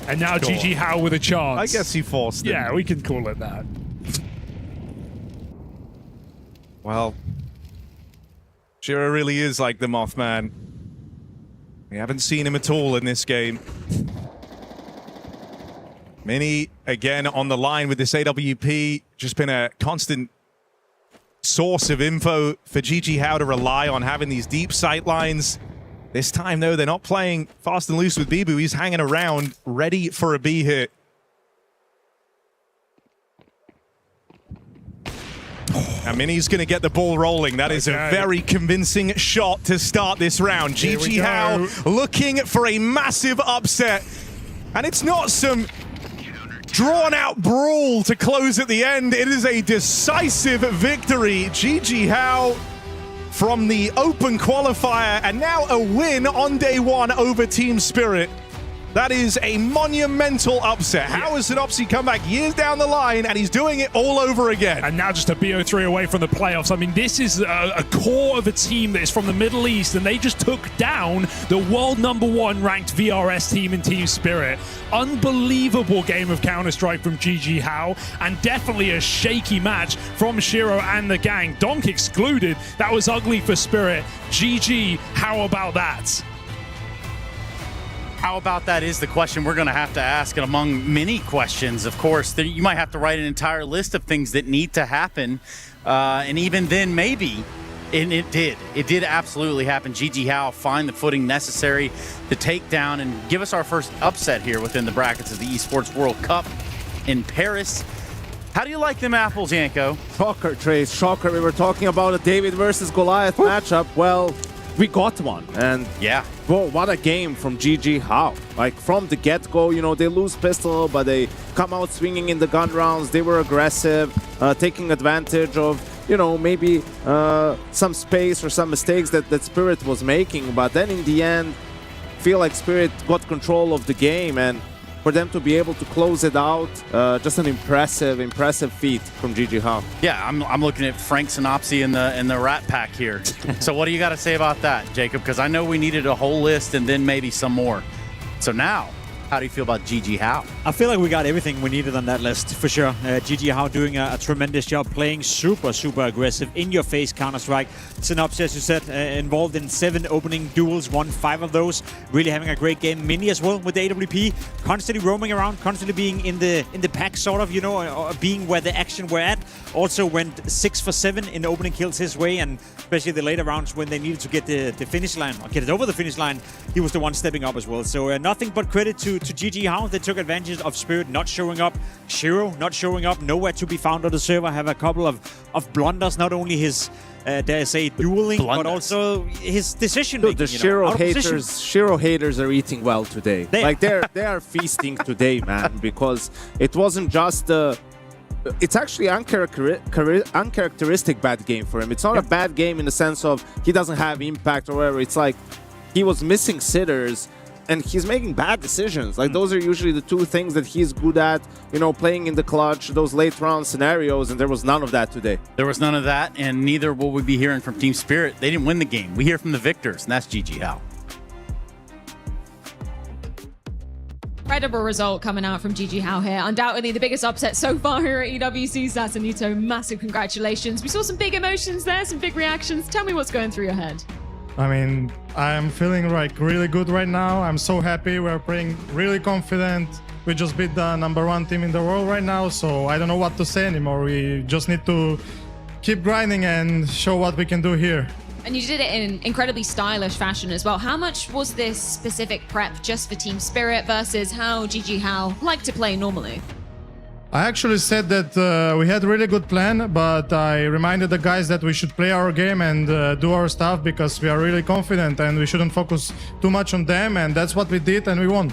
And now GG How with a chance. I guess he forced him. Yeah, we can call it that. Well, Shiro really is like the Mothman. We haven't seen him at all in this game. Mini, again, on the line with this AWP. Just been a constant source of info for GG How to rely on, having these deep sight lines. This time, though, they're not playing fast and loose with Bibu. He's hanging around, ready for a B hit. And Mini's going to get the ball rolling. That is a very convincing shot to start this round. GG How looking for a massive upset. And it's not some drawn-out brawl to close at the end. It is a decisive victory. GG How from the open qualifier, and now a win on day 1 over Team Spirit. That is a monumental upset. How has Synopsy come back years down the line, and he's doing it all over again? And now just a BO3 away from the playoffs. I mean, this is a core of a team that is from the Middle East, and they just took down the world #1 ranked VRS team in Team Spirit. Unbelievable game of Counter-Strike from GG How, and definitely a shaky match from Shiro and the gang. Donk excluded. That was ugly for Spirit. GG, how about that? How about that is the question we're going to have to ask, and among many questions, of course, you might have to write an entire list of things that need to happen, and even then, maybe And it did. It did absolutely happen. GG Howe find the footing necessary to take down and give us our first upset here within the brackets of the Esports World Cup in Paris. How do you like them apples, Yanko? Shocker, Trace, shocker. We were talking about a David versus Goliath matchup. Well, we got one. And yeah, whoa, what a game from GG Howe. Like, from the get-go, you know, they lose pistol, but they come out swinging in the gun rounds. They were aggressive, taking advantage of, you know, maybe some space or some mistakes that Spirit was making. But then in the end, feel like Spirit got control of the game, and for them to be able to close it out, just an impressive feat from GG Howe. Yeah, I'm looking at Frank Synopsy in the Rat Pack here. So what do you got to say about that, Jacob? Because I know we needed a whole list and then maybe some more. So now, how do you feel about GG Howe? I feel like we got everything we needed on that list, for sure. GG Howe doing a tremendous job, playing super aggressive, in-your-face Counter-Strike. Synopsis, as you said, involved in 7 opening duels, won 5 of those. Really having a great game. Mini as well with the AWP, constantly roaming around, constantly being in the pack, sort of, you know, or being where the action were at. Also went 6 for 7 in opening kills his way, and especially the later rounds when they needed to get the finish line, or get it over the finish line, he was the one stepping up as well. So nothing but credit to GG Howe. They took advantage of Spirit not showing up, Shiro not showing up, nowhere to be found on the server, have a couple of blunders, not only his dare I say dueling, but also his decision making. Dude, the Shiro haters are eating well today. They are feasting today, man, because it wasn't just it's actually uncharacteristic bad game for him. It's not a bad game in the sense of he doesn't have impact or whatever. It's like he was missing sitters and he's making bad decisions. Like, those are usually the 2 things that he's good at, you know, playing in the clutch, those late round scenarios, and there was none of that today. There was none of that, and neither will we be hearing from Team Spirit. They didn't win the game. We hear from the victors, and that's GG Howe. Incredible result coming out from GG Howe here. Undoubtedly the biggest upset so far here at EWC. Sassanito, massive congratulations. We saw some big emotions there, some big reactions. Tell me what's going through your head. I mean, I'm feeling like really good right now. I'm so happy. We're playing really confident. We just beat the #1 team in the world right now, so I don't know what to say anymore. We just need to keep grinding and show what we can do here. And you did it in incredibly stylish fashion as well. How much was this specific prep just for Team Spirit versus how GG Howe like to play normally? I actually said that we had a really good plan, but I reminded the guys that we should play our game and do our stuff because we are really confident and we shouldn't focus too much on them, and that's what we did and we won.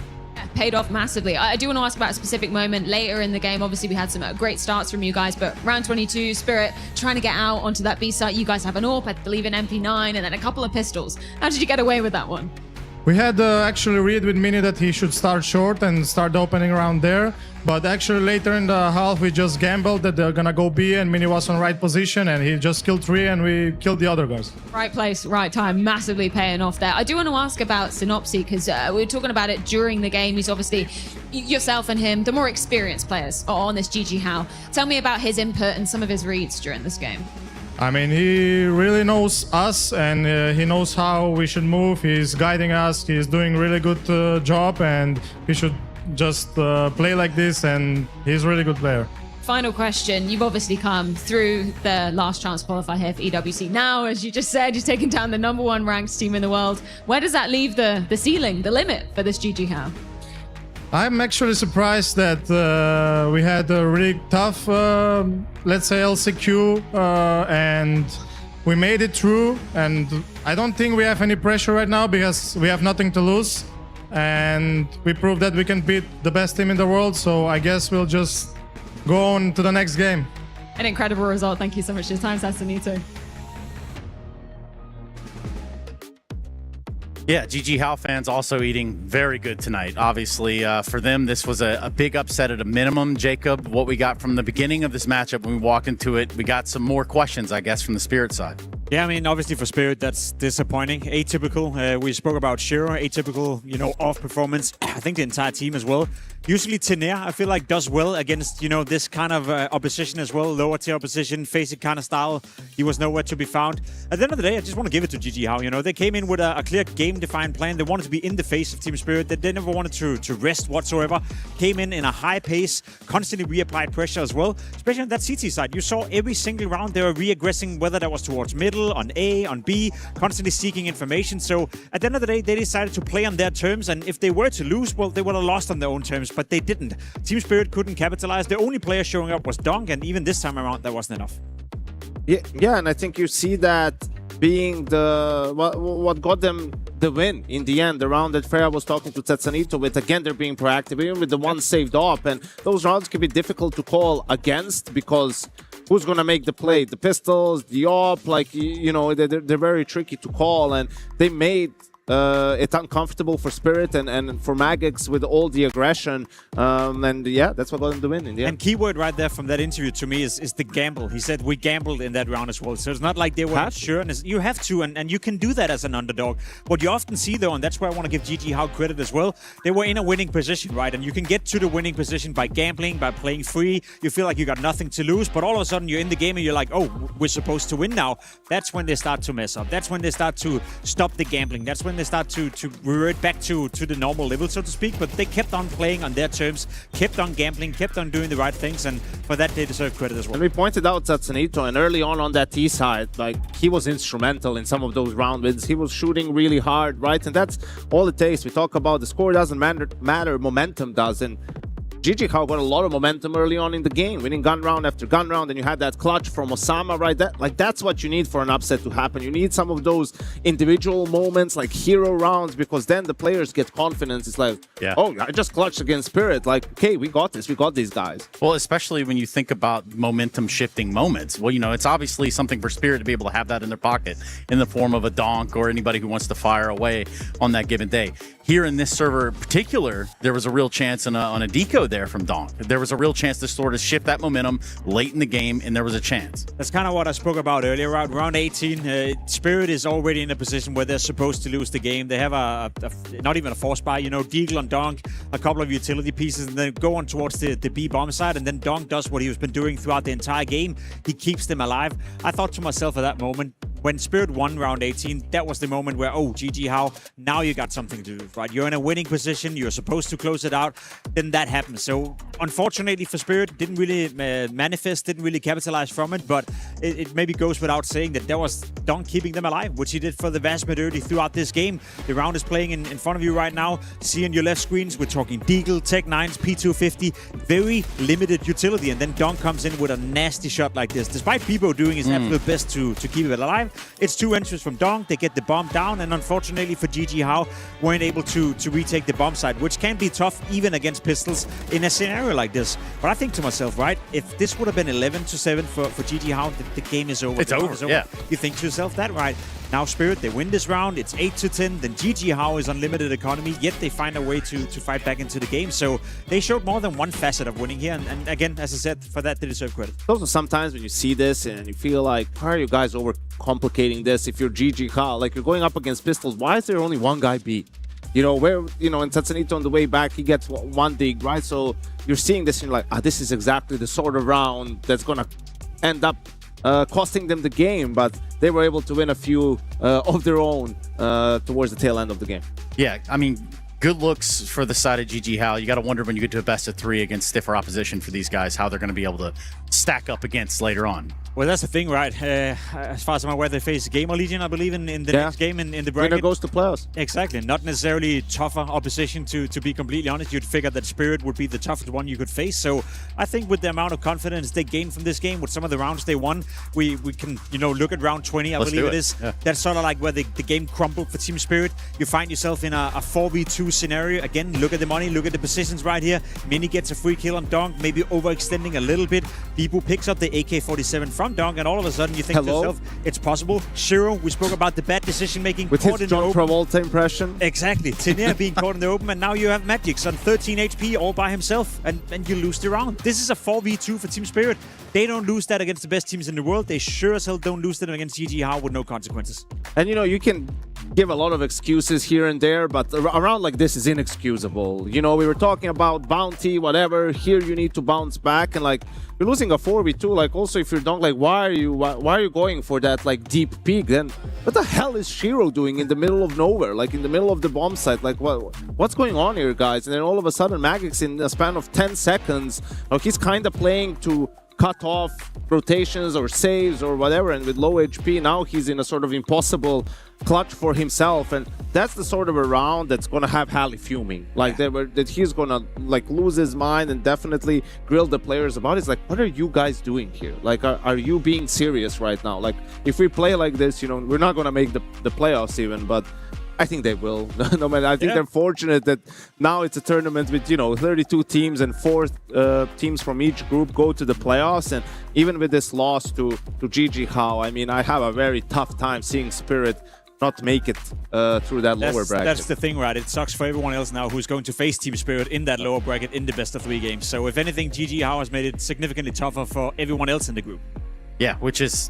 Paid off massively. I do want to ask about a specific moment later in the game. Obviously, we had some great starts from you guys, but round 22, Spirit trying to get out onto that B site. You guys have an AWP, I believe an MP9, and then a couple of pistols. How did you get away with that one? We had actually read with Mini that he should start short and start opening around there. But actually later in the half, we just gambled that they're gonna go B and Mini was on right position and he just killed 3 and we killed the other guys. Right place, right time, massively paying off there. I do want to ask about Synopsy because we were talking about it during the game. He's obviously, yourself and him, the more experienced players on this GG Howe. Tell me about his input and some of his reads during this game. I mean, he really knows us and he knows how we should move. He's guiding us. He's doing really good job and we should just play like this, and he's a really good player. Final question. You've obviously come through the last chance qualifier here for EWC. Now, as you just said, you're taking down the #1 ranked team in the world. Where does that leave the ceiling, the limit for this GG Howe? I'm actually surprised that we had a really tough, let's say, LCQ, and we made it through. And I don't think we have any pressure right now because we have nothing to lose. And we proved that we can beat the best team in the world. So I guess we'll just go on to the next game. An incredible result. Thank you so much for your time, Sassanito. Yeah, GG Howe fans also eating very good tonight. Obviously, for them, this was a big upset at a minimum. Jacob, what we got from the beginning of this matchup when we walked into it, we got some more questions, I guess, from the Spirit side. Yeah, I mean, obviously for Spirit, that's disappointing. Atypical. We spoke about Shiro. Atypical, you know, off performance. I think the entire team as well. Usually Tener, I feel like, does well against, you know, this kind of opposition as well. Lower tier opposition, facing kind of style. He was nowhere to be found. At the end of the day, I just want to give it to GG Howe. You know, they came in with a clear game-defined plan. They wanted to be in the face of Team Spirit. They never wanted to rest whatsoever. Came in a high pace, constantly reapplied pressure as well. Especially on that CT side. You saw every single round they were re-aggressing, whether that was towards middle middle, on A, on B, constantly seeking information. So at the end of the day, they decided to play on their terms, and if they were to lose, well, they would have lost on their own terms, but they didn't. Team Spirit couldn't capitalize. The only player showing up was Donk, and even this time around, that wasn't enough. Yeah, and I think you see that being what got them the win in the end. The round that Freya was talking to Tetsanito with, again, they're being proactive, even with the one saved up, and those rounds can be difficult to call against because who's going to make the play? The pistols, the op, like, you know, they're very tricky to call, and they made it's uncomfortable for Spirit and for Magix with all the aggression, and yeah, that's what got them the win in the end. And keyword right there from that interview to me is the gamble. He said we gambled in that round as well, so it's not like they were sure, and you have to, and you can do that as an underdog. What you often see though, and that's why I want to give GG How credit as well, they were in a winning position, right? And you can get to the winning position by gambling, by playing free. You feel like you got nothing to lose, but all of a sudden you're in the game and you're like, oh, we're supposed to win now. That's when they start to mess up. That's when they start to stop the gambling. That's when they start to revert back to the normal level, so to speak. But they kept on playing on their terms, kept on gambling, kept on doing the right things, and for that they deserve credit as well. And we pointed out Tetsanito, and early on that T side, like, he was instrumental in some of those round wins. He was shooting really hard, right? And that's all it takes. We talk about the score doesn't matter, momentum does, and GG How got a lot of momentum early on in the game, winning gun round after gun round, and you had that clutch from Osama, right? That's what you need for an upset to happen. You need some of those individual moments, like hero rounds, because then the players get confidence. It's like, oh, I just clutched against Spirit. Like, okay, we got this. We got these guys. Well, especially when you think about momentum shifting moments. Well, you know, it's obviously something for Spirit to be able to have that in their pocket in the form of a donk or anybody who wants to fire away on that given day. Here in this server in particular, there was a real chance on a deco there from Donk. There was a real chance to sort of shift that momentum late in the game, and there was a chance. That's kind of what I spoke about earlier. Round 18, Spirit is already in a position where they're supposed to lose the game. They have not even a force buy, you know, Deagle on Donk, a couple of utility pieces, and then go on towards the B bomb side, and then Donk does what he's been doing throughout the entire game. He keeps them alive. I thought to myself at that moment, when Spirit won round 18, that was the moment where, oh, GG How, now you got something to do, right? You're in a winning position, you're supposed to close it out, then that happens. So, unfortunately for Spirit, didn't really manifest, didn't really capitalize from it, but it maybe goes without saying that was Donk keeping them alive, which he did for the vast majority throughout this game. The round is playing in front of you right now. See on your left screens, we're talking Deagle, Tech 9s, P250, very limited utility, and then Donk comes in with a nasty shot like this. Despite Bibo doing his absolute best to keep it alive, it's two entries from Donk. They get the bomb down, and unfortunately for GG How, weren't able to retake the bomb side, which can be tough even against pistols in a scenario like this. But I think to myself, right, if this would have been 11-7 for GG How, the game is over. It's over, yeah. You think to yourself that, right? Now Spirit, they win this round, it's 8-10, then GG How is unlimited economy, yet they find a way to fight back into the game. So they showed more than one facet of winning here, and again, as I said, for that they deserve credit. Also, sometimes when you see this and you feel like, why are you guys overcomplicating this? If you're GG How, like, you're going up against pistols, why is there only one guy B? You know, where, you know, in Tetsanito on the way back, he gets one dig, right? So you're seeing this and you're like, this is exactly the sort of round that's going to end up costing them the game, but they were able to win a few of their own towards the tail end of the game. Yeah, I mean, good looks for the side of GG How. You got to wonder when you get to a best of 3 against stiffer opposition for these guys, how they're going to be able to stack up against later on. Well, that's the thing, right? As far as I'm aware, they face Gamer Legion, I believe, in the next game in the bracket. Winner goes to playoffs. Exactly. Not necessarily tougher opposition, to be completely honest. You'd figure that Spirit would be the toughest one you could face. So I think with the amount of confidence they gained from this game, with some of the rounds they won, we can, you know, look at round 20, I believe it is. Yeah. That's sort of like where the game crumbled for Team Spirit. You find yourself in a 4v2 scenario. Again, look at the money, look at the positions right here. Mini gets a free kill on Donk, maybe overextending a little bit. Bibu picks up the AK-47 from Donk, and all of a sudden you think to yourself, it's possible. Shiro, we spoke about the bad decision-making. With his John Travolta impression. Exactly. Tinea being caught in the open, and now you have Magix on 13 HP all by himself, and you lose the round. This is a 4v2 for Team Spirit. They don't lose that against the best teams in the world. They sure as hell don't lose that against GG How with no consequences. And, you know, you can give a lot of excuses here and there, but a round like this is inexcusable. You know, we were talking about bounty, whatever. Here you need to bounce back, and, like, you're losing a 4v2. Like, also, if you're Donk, like, why are you going for that, like, deep peek? Then what the hell is Shiro doing in the middle of nowhere, like in the middle of the bomb site? Like, what's going on here, guys? And then all of a sudden, Magix, in a span of 10 seconds, like, he's kind of playing to cut off rotations or saves or whatever, and with low HP now he's in a sort of impossible clutch for himself, and that's the sort of a round that's gonna have Halley fuming, like that he's gonna like lose his mind and definitely grill the players about it. It's like, what are you guys doing here? Like, are you being serious right now? Like, if we play like this, you know, we're not gonna make the playoffs even, but I think they will. No matter, I think they're fortunate that now it's a tournament with, you know, 32 teams and 4 teams from each group go to the playoffs. And even with this loss to GG How, I mean, I have a very tough time seeing Spirit not make it through that lower bracket. That's the thing, right? It sucks for everyone else now who's going to face Team Spirit in that lower bracket in the best of 3 games. So if anything, GG How has made it significantly tougher for everyone else in the group. Yeah, which is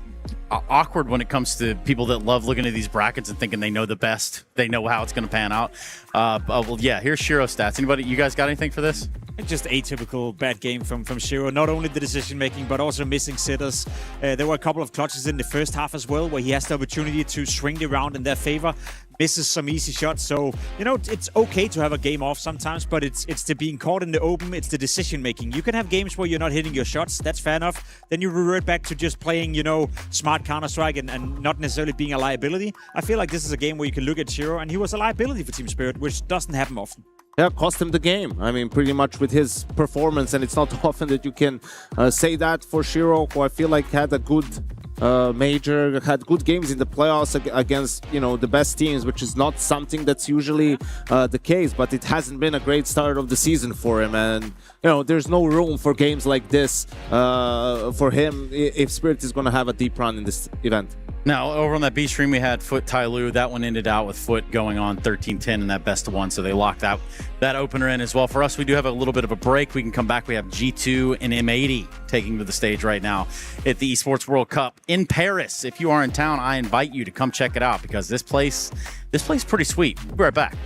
awkward when it comes to people that love looking at these brackets and thinking they know the best. They know how it's going to pan out. Well, yeah, here's Shiro stats. Anybody, you guys got anything for this? Just atypical bad game from Shiro. Not only the decision making, but also missing sitters. There were a couple of clutches in the first half as well, where he has the opportunity to swing the round in their favor. Misses some easy shots. So, you know, it's okay to have a game off sometimes, but it's the being caught in the open. It's the decision making. You can have games where you're not hitting your shots. That's fair enough. Then you revert back to just playing, you know, smart Counter-Strike and not necessarily being a liability. I feel like this is a game where you can look at Shiro, and he was a liability for Team Spirit, which doesn't happen often. Yeah, cost him the game. I mean, pretty much with his performance, and it's not often that you can say that for Shiro, who I feel like had a good major, had good games in the playoffs against, you know, the best teams, which is not something that's usually the case, but it hasn't been a great start of the season for him, and, you know, there's no room for games like this for him if Spirit is going to have a deep run in this event. Now, over on that B stream, we had Foot Tyloo. That one ended out with Foot going on 13-10 in that best of 1, so they locked that opener in as well. For us, we do have a little bit of a break. We can come back. We have G2 and M80 taking to the stage right now at the Esports World Cup in Paris. If you are in town, I invite you to come check it out because this place is pretty sweet. We'll be right back.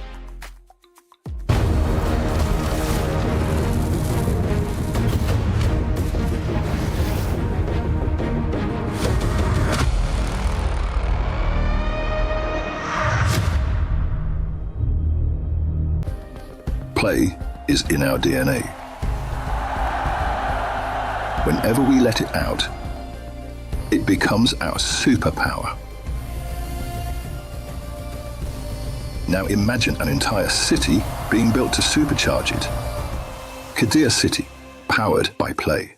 Play is in our DNA. Whenever we let it out, it becomes our superpower. Now imagine an entire city being built to supercharge it. Kadir City, powered by Play.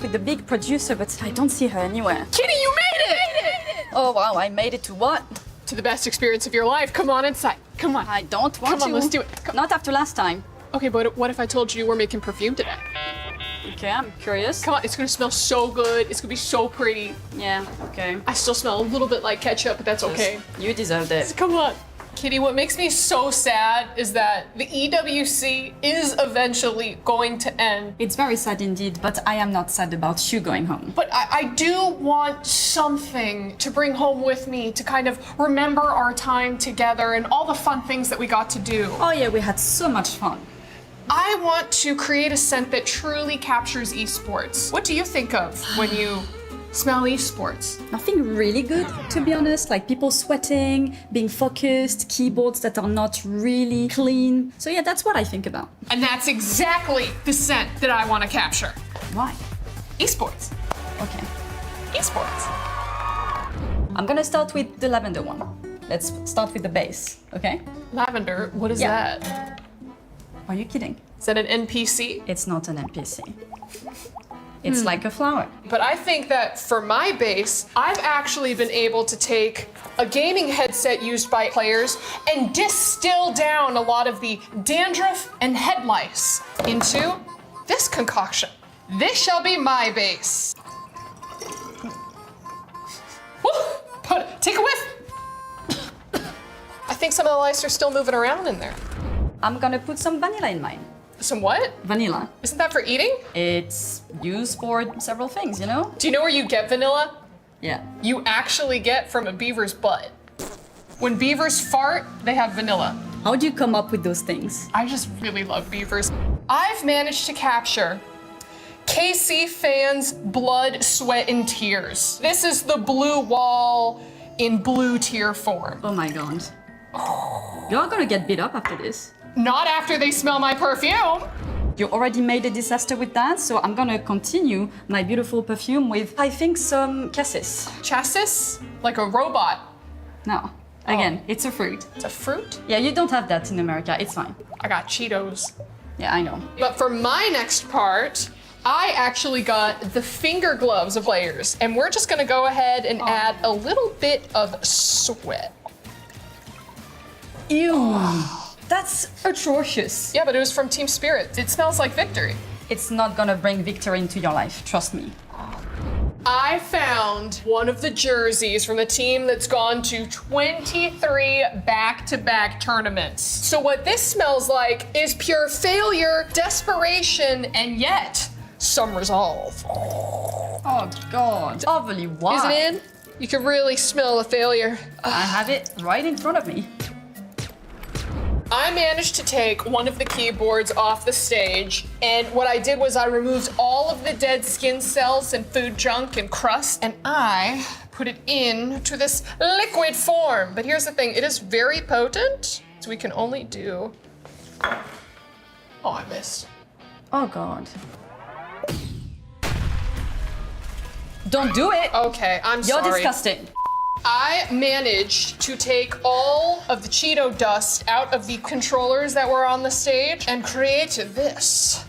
With the big producer, but I don't see her anywhere. Kitty, you made it! Oh wow, I made it to what? To the best experience of your life. Come on inside. Come on. I don't want to. Come on, let's do it. Come. Not after last time. Okay, but what if I told you you were making perfume today? Okay, I'm curious. Come on, it's gonna smell so good. It's gonna be so pretty. Yeah, okay. I still smell a little bit like ketchup, but that's okay. You deserved it. Come on. Kitty, what makes me so sad is that the EWC is eventually going to end. It's very sad indeed, but I am not sad about you going home. But I do want something to bring home with me to kind of remember our time together and all the fun things that we got to do. Oh yeah, we had so much fun. I want to create a scent that truly captures esports. What do you think of when you smell esports? Nothing really good, to be honest, like people sweating, being focused, keyboards that are not really clean. So yeah, that's what I think about. And that's exactly the scent that I want to capture. Why? Esports. Okay. Esports. I'm gonna start with the lavender one. Let's start with the base, okay? Lavender, what is that? Are you kidding? Is that an NPC? It's not an NPC. It's like a flower. But I think that for my base, I've actually been able to take a gaming headset used by players and distill down a lot of the dandruff and head lice into this concoction. This shall be my base. Woo! Take a whiff. I think some of the lice are still moving around in there. I'm gonna put some vanilla in mine. Some what? Vanilla. Isn't that for eating? It's used for several things, you know? Do you know where you get vanilla? Yeah. You actually get from a beaver's butt. When beavers fart, they have vanilla. How do you come up with those things? I just really love beavers. I've managed to capture KC fans' blood, sweat, and tears. This is the blue wall in blue tear form. Oh my god. You're gonna get beat up after this. Not after they smell my perfume. You already made a disaster with that, so I'm gonna continue my beautiful perfume with, I think, some cassis. Chassis? Like a robot? No. Again, it's a fruit. It's a fruit? Yeah, you don't have that in America. It's fine. I got Cheetos. Yeah, I know. But for my next part, I actually got the finger gloves of players, and we're just gonna go ahead and add a little bit of sweat. Ew. That's atrocious. Yeah, but it was from Team Spirit. It smells like victory. it's not gonna bring victory into your life, trust me. I found one of the jerseys from the team that's gone to 23 back-to-back tournaments. So what this smells like is pure failure, desperation, and yet some resolve. Oh God, overly wide. Is it in? You can really smell the failure. I have it right in front of me. I managed to take one of the keyboards off the stage, and what I did was I removed all of the dead skin cells and food junk and crust, and I put it into this liquid form. But here's the thing, it is very potent, so we can only do... Oh, I missed. Oh God. Don't do it. Okay, I'm sorry. You're disgusting. I managed to take all of the Cheeto dust out of the controllers that were on the stage and create this.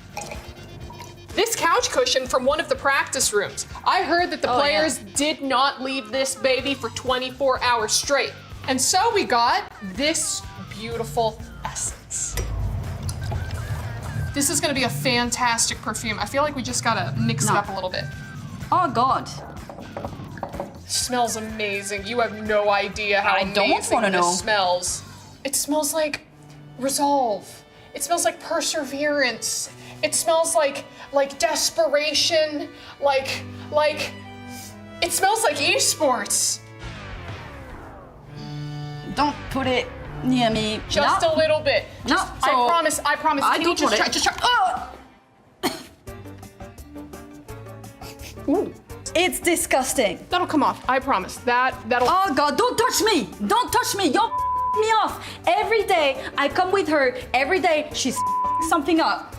This couch cushion from one of the practice rooms. I heard that the players did not leave this baby for 24 hours straight. And so we got this beautiful essence. This is gonna be a fantastic perfume. I feel like we just gotta mix it up a little bit. Oh God. Smells amazing. You have no idea how amazing this smells. It smells like resolve. It smells like perseverance. It smells like desperation. It smells like esports. Don't put it near me. Just a little bit. Just, I promise. I Can you just try? Just try. Oh! Ooh. It's disgusting. That'll come off. I promise. That'll. Oh God! Don't touch me! Don't touch me! You're me off. Every day I come with her. Every day she's something up.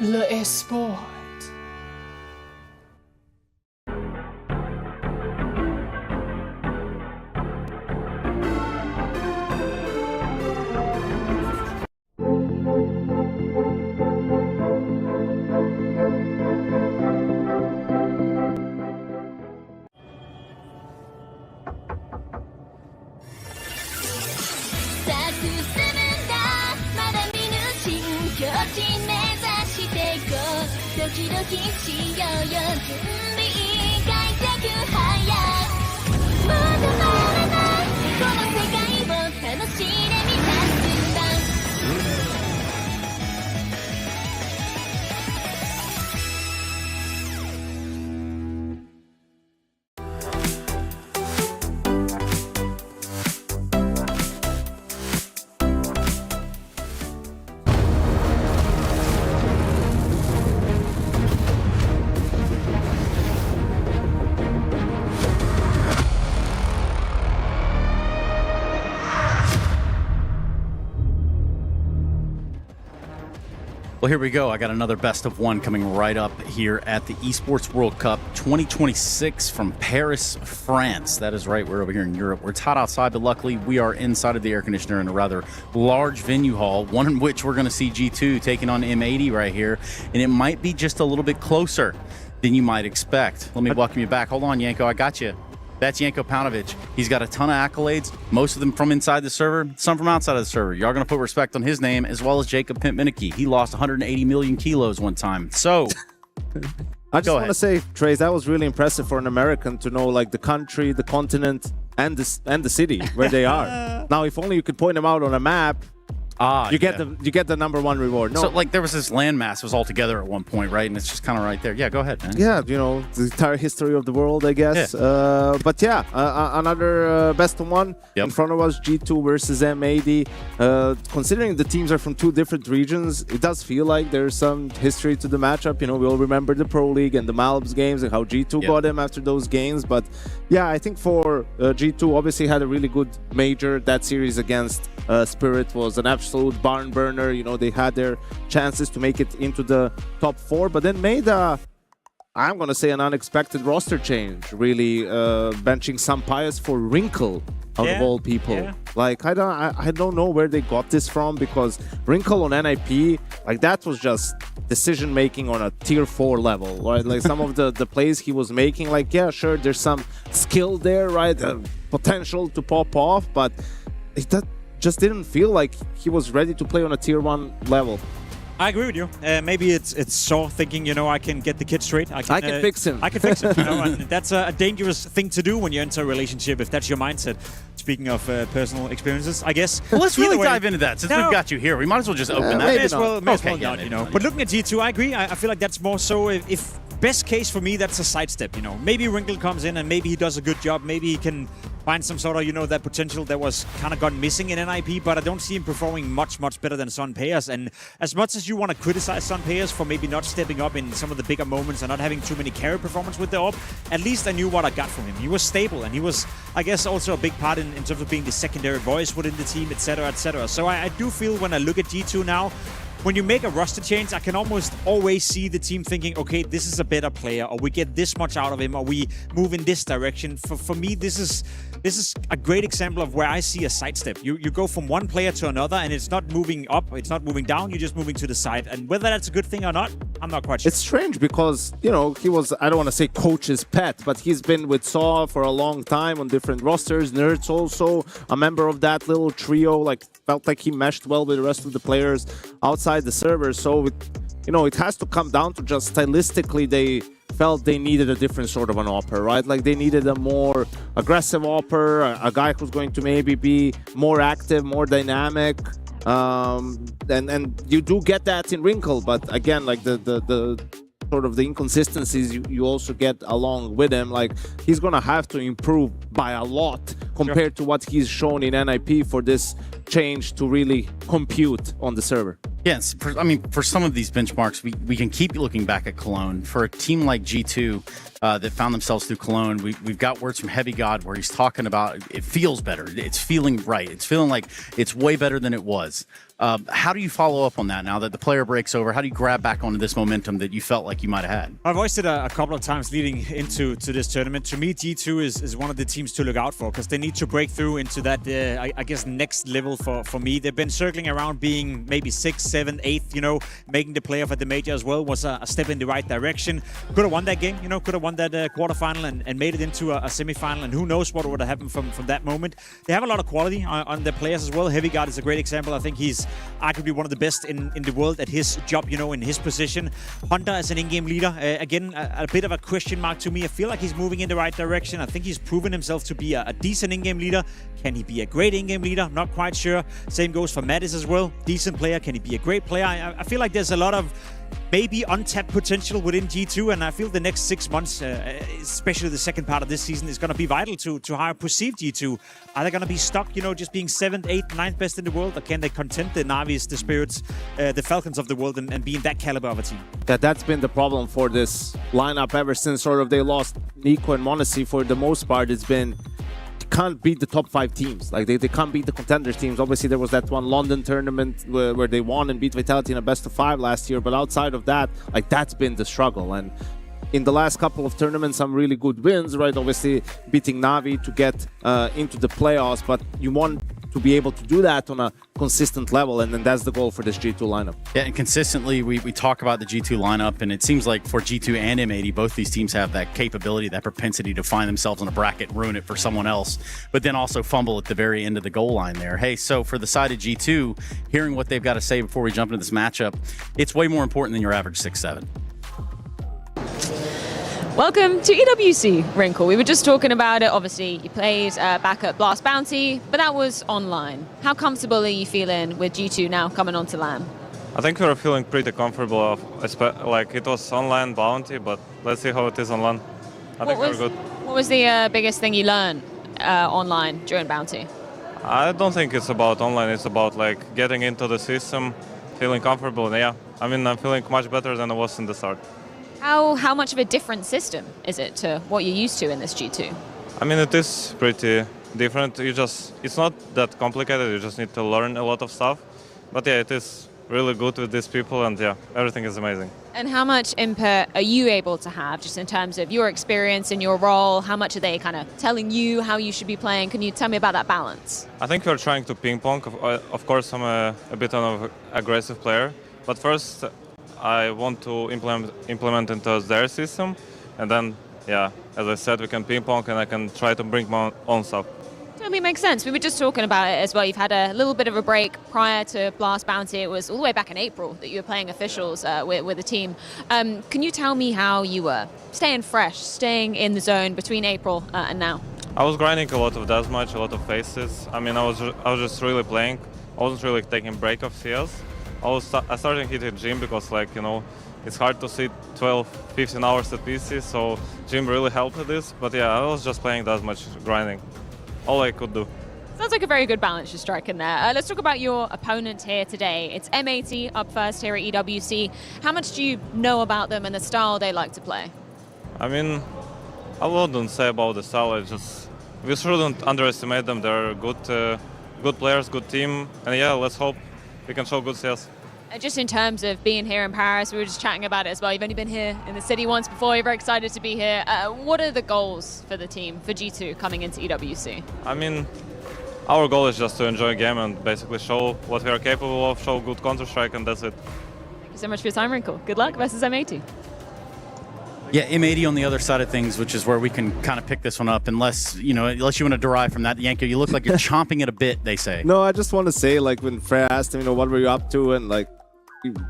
L'Esport. Well, here we go. I got another best of one coming right up here at the Esports World Cup 2026 from Paris, France. That is right. We're over here in Europe. It's hot outside, but luckily we are inside of the air conditioner in a rather large venue hall, one in which we're going to see G2 taking on M80 right here. And it might be just a little bit closer than you might expect. Let me welcome you back. Hold on, Yanko. I got you. That's Yanko Paunovic. He's got a ton of accolades, most of them from inside the server, some from outside of the server. Y'all going to put respect on his name, as well as Jacob Pimp-Minicki. He lost 180 million kilos one time. So, I just want to say, Trace, that was really impressive for an American to know like the country, the continent, and the city where they are. Now, if only you could point them out on a map. You get the #1 reward. No. So like there was this landmass, it was all together at one point, right? And it's just kind of right there. Yeah, go ahead, man. Yeah, you know, the entire history of the world, I guess. Yeah. But yeah, another best of one. Yep. In front of us, G2 versus M80. Considering the teams are from two different regions, it does feel like there's some history to the matchup. You know, we all remember the Pro League and the Malbs games and how G2 got him after those games. But yeah, I think for G2, obviously had a really good major. That series against Spirit was an absolute barn burner. You know, they had their chances to make it into the top 4, but then made I'm gonna say an unexpected roster change, really benching Sampayas for Wrinkle out of all people. Yeah. Like I don't know where they got this from, because Wrinkle on NIP, like that was just decision making on a tier 4 level, right? Like some of the plays he was making, like yeah, sure, there's some skill there, right? Potential to pop off, but just didn't feel like he was ready to play on a tier 1 level. I agree with you. Maybe it's Saw thinking, you know, I can get the kid straight. I can fix him. I can fix him. You know, and that's a dangerous thing to do when you enter a relationship, if that's your mindset. Speaking of personal experiences, I guess. Well, let's really dive into that. Since we've got you here, we might as well just open that. May as well not, you know. But looking at G2, I agree. I feel like that's more so if best case for me, that's a sidestep, you know. Maybe Wrinkle comes in and maybe he does a good job. Maybe he can find some sort of, you know, that potential that was kind of gone missing in NIP, but I don't see him performing much better than Son Payers. And as much as you want to criticize Son Payers for maybe not stepping up in some of the bigger moments and not having too many carry performance with the AWP, at least I knew what I got from him. He was stable, and he was, I guess, also a big part in terms of being the secondary voice within the team, etc., etc. So I do feel when I look at G2 now, when you make a roster change, I can almost always see the team thinking, okay, this is a better player, or we get this much out of him, or we move in this direction. For me, this is a great example of where I see a sidestep. You go from one player to another, and it's not moving up, it's not moving down, you're just moving to the side. And whether that's a good thing or not, I'm not quite sure. It's strange because, you know, he was, I don't want to say coach's pet, but he's been with Saw for a long time on different rosters. Nerds also a member of that little trio, like felt like he meshed well with the rest of the players outside the server. So, it has to come down to just stylistically they felt they needed a different sort of an AWPer, right? Like they needed a more aggressive AWPer, a guy who's going to maybe be more active, more dynamic. And you do get that in Wrinkle, but again, like the sort of the inconsistencies you also get along with him, like he's gonna have to improve by a lot compared to what he's shown in NIP for this change to really compute on the server. Yes, for some of these benchmarks, we can keep looking back at Cologne. For a team like G2 that found themselves through Cologne, we've got words from Heavy God where he's talking about it feels better. It's feeling right. It's feeling like it's way better than it was. How do you follow up on that now that the player breaks over? How do you grab back onto this momentum that you felt like you might have had? I've voiced it a couple of times leading into this tournament. To me, G2 is one of the teams to look out for because they need to break through into that, I guess, next level for me. They've been circling around being maybe 6th, 7th, 8th, you know, making the playoff at the major as well was a step in the right direction. Could have won that game, you know, could have won that quarterfinal and made it into a semifinal, and who knows what would have happened from that moment. They have a lot of quality on their players as well. Heavy God is a great example. I think he's arguably one of the best in the world at his job, you know, in his position. Hunter as an in-game leader, again, a bit of a question mark to me. I feel like he's moving in the right direction. I think he's proven himself to be a decent in-game leader. Can he be a great in-game leader? Not quite sure. Same goes for Mattis as well. Decent player. Can he be a great player? I feel like there's a lot of maybe untapped potential within G2, and I feel the next 6 months, especially the second part of this season, is going to be vital to how I perceive G2. Are they going to be stuck, you know, just being 7th, 8th, 9th best in the world, or can they content the Navis, the Spirits, the Falcons of the world, and be in that caliber of a team? Yeah, that's been the problem for this lineup ever since sort of they lost Nico and Monacy. For the most part, it's been can't beat the top 5 teams. Like they can't beat the contenders teams. Obviously there was that one London tournament where they won and beat Vitality in a best of 5 last year, but outside of that, like that's been the struggle. And in the last couple of tournaments, some really good wins, right? Obviously beating Navi to get into the playoffs, but you want to be able to do that on a consistent level, and then that's the goal for this G2 lineup. Yeah, and consistently we talk about the G2 lineup, and it seems like for G2 and M80, both these teams have that capability, that propensity to find themselves in a bracket and ruin it for someone else, but then also fumble at the very end of the goal line there. Hey, so for the side of G2, hearing what they've got to say before we jump into this matchup, it's way more important than your average 6-7. Welcome to EWC, Wrinkle. We were just talking about it. Obviously, you played back at Blast Bounty, but that was online. How comfortable are you feeling with G2 now coming onto LAN? I think we're feeling pretty comfortable. Like it was online Bounty, but let's see how it is on LAN. I think we're good. What was the biggest thing you learned online during Bounty? I don't think it's about online. It's about like getting into the system, feeling comfortable. Yeah, I mean, I'm feeling much better than I was in the start. How much of a different system is it to what you're used to in this G2? I mean, it is pretty different. It's not that complicated. You just need to learn a lot of stuff. But yeah, it is really good with these people, and yeah, everything is amazing. And how much input are you able to have just in terms of your experience and your role? How much are they kind of telling you how you should be playing? Can you tell me about that balance? I think we're trying to ping pong. Of course, I'm a bit of an aggressive player, but first I want to implement into their system, and then, yeah, as I said, we can ping pong and I can try to bring my own stuff. mean, makes sense. We were just talking about it as well. You've had a little bit of a break prior to Blast Bounty. It was all the way back in April that you were playing officials with the team. Can you tell me how you were staying fresh, staying in the zone between April and now? I was grinding a lot of deathmatch, a lot of faces. I mean, I was just really playing. I wasn't really taking a break of CS. I started hitting gym because, like, you know, it's hard to sit 12, 15 hours at PC, so gym really helped with this. But yeah, I was just playing deathmatch, grinding. All I could do. Sounds like a very good balance you're striking there. Let's talk about your opponent here today. It's M80 up first here at EWC. How much do you know about them and the style they like to play? I mean, I wouldn't say about the style. We shouldn't underestimate them. They're good players, good team, and yeah, let's hope we can show good CS. Just in terms of being here in Paris, we were just chatting about it as well. You've only been here in the city once before. You're very excited to be here. What are the goals for the team, for G2, coming into EWC? I mean, our goal is just to enjoy a game and basically show what we are capable of, show good Counter-Strike, and that's it. Thank you so much for your time, Wrinkle. Good luck versus M80. Yeah, M80 on the other side of things, which is where we can kind of pick this one up, unless you want to derive from that. Yanko, you look like you're chomping at a bit, they say. No, I just want to say, like, when Freya asked him, what were you up to, and like,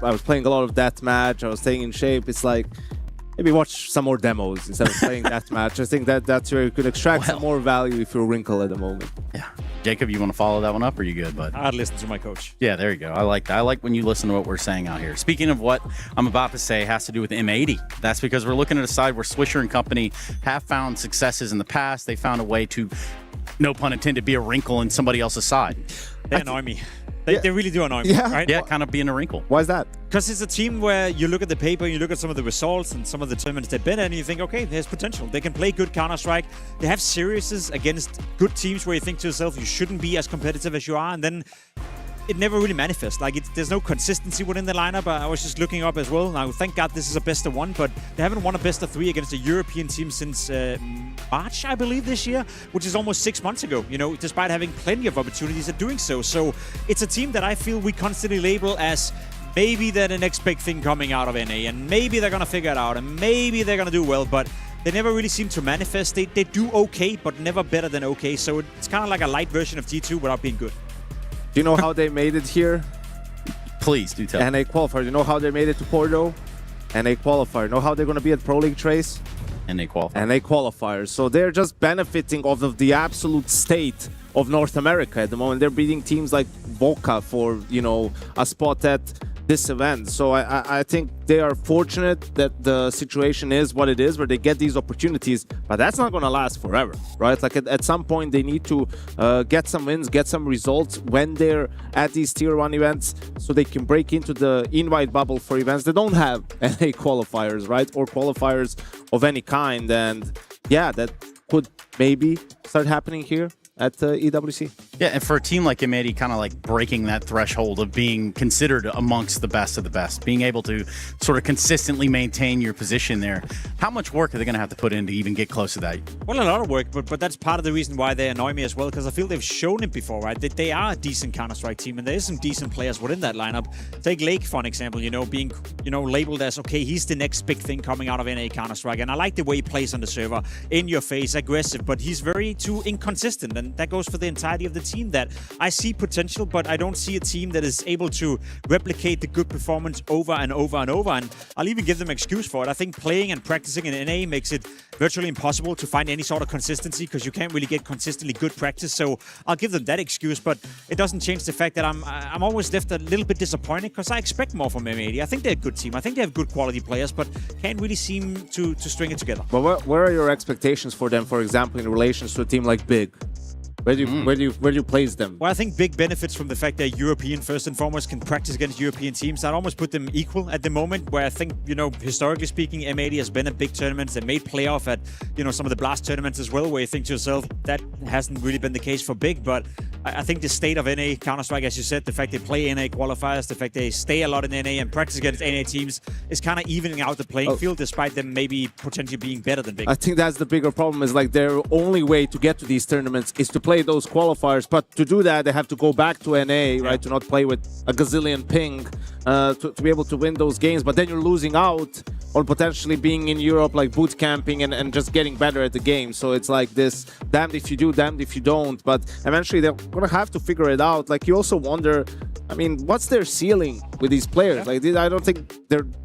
I was playing a lot of deathmatch, I was staying in shape. It's like, maybe watch some more demos instead of playing deathmatch. I think that's where you could extract some more value if you're Wrinkle at the moment. Yeah. Jacob, you want to follow that one up, or are you good, bud? I'd listen to my coach. Yeah, there you go. I like that. I like when you listen to what we're saying out here. Speaking of what I'm about to say has to do with M80. That's because we're looking at a side where Swisher and company have found successes in the past. They found a way to, no pun intended, be a Wrinkle in somebody else's side. They annoy me. They really do annoy me, right? Yeah, kind of being a Wrinkle. Why is that? Because it's a team where you look at the paper, you look at some of the results and some of the tournaments they've been in, and you think, okay, there's potential. They can play good Counter-Strike. They have series against good teams where you think to yourself, you shouldn't be as competitive as you are, and then it never really manifests. Like, there's no consistency within the lineup. I was just looking up as well. Now, thank God this is a best of one, but they haven't won a best of three against a European team since March, I believe, this year, which is almost 6 months ago, despite having plenty of opportunities at doing so. So it's a team that I feel we constantly label as maybe they're the next big thing coming out of NA, and maybe they're going to figure it out, and maybe they're going to do well, but they never really seem to manifest. They do okay, but never better than okay. So it's kind of like a light version of G2 without being good. Do you know how they made it here? Please do tell. NA qualifier. Do you know how they made it to Porte? NA qualifier. Know how they're going to be at Pro League Trace? NA qualifier. NA qualifiers. So they're just benefiting off of the absolute state of North America at the moment. They're beating teams like Boca for, a spot at this event. So I think they are fortunate that the situation is what it is, where they get these opportunities, but that's not going to last forever, right? Like at some point they need to get some wins, get some results when they're at these tier 1 events, so they can break into the invite bubble for events that don't have NA qualifiers, right? Or qualifiers of any kind. And yeah, that could maybe start happening here at EWC. Yeah, and for a team like M80, kind of like breaking that threshold of being considered amongst the best of the best, being able to sort of consistently maintain your position there. How much work are they going to have to put in to even get close to that? Well, a lot of work, but that's part of the reason why they annoy me as well, because I feel they've shown it before, right? That they are a decent Counter-Strike team, and there's some decent players within that lineup. Take Lake, for an example, being, labeled as, okay, he's the next big thing coming out of NA Counter-Strike, and I like the way he plays on the server, in your face, aggressive, but he's very too inconsistent, and that goes for the entirety of the team, that I see potential, but I don't see a team that is able to replicate the good performance over and over and over, and I'll even give them an excuse for it. I think playing and practicing in NA makes it virtually impossible to find any sort of consistency, because you can't really get consistently good practice, so I'll give them that excuse, but it doesn't change the fact that I'm always left a little bit disappointed, because I expect more from M80. I think they're a good team. I think they have good quality players, but can't really seem to string it together. But where are your expectations for them, for example, in relation to a team like Big? Where do you place them? Well, I think Big benefits from the fact they're European first and foremost, can practice against European teams. I'd almost put them equal at the moment, where I think, historically speaking, M80 has been at big tournaments. They made playoff at, some of the Blast tournaments as well, where you think to yourself, that hasn't really been the case for Big. But I think the state of NA Counter-Strike, as you said, the fact they play NA qualifiers, the fact they stay a lot in NA and practice against NA teams is kind of evening out the playing field, despite them maybe potentially being better than Big. I think that's the bigger problem, is like their only way to get to these tournaments is to play those qualifiers. But to do that, they have to go back to NA, right? To not play with a gazillion ping, to be able to win those games. But then you're losing out on potentially being in Europe, like boot camping and just getting better at the game. So it's like this, damned if you do, damned if you don't. But eventually they're going to have to figure it out. Like, you also wonder, I mean, what's their ceiling with these players? Like, I don't think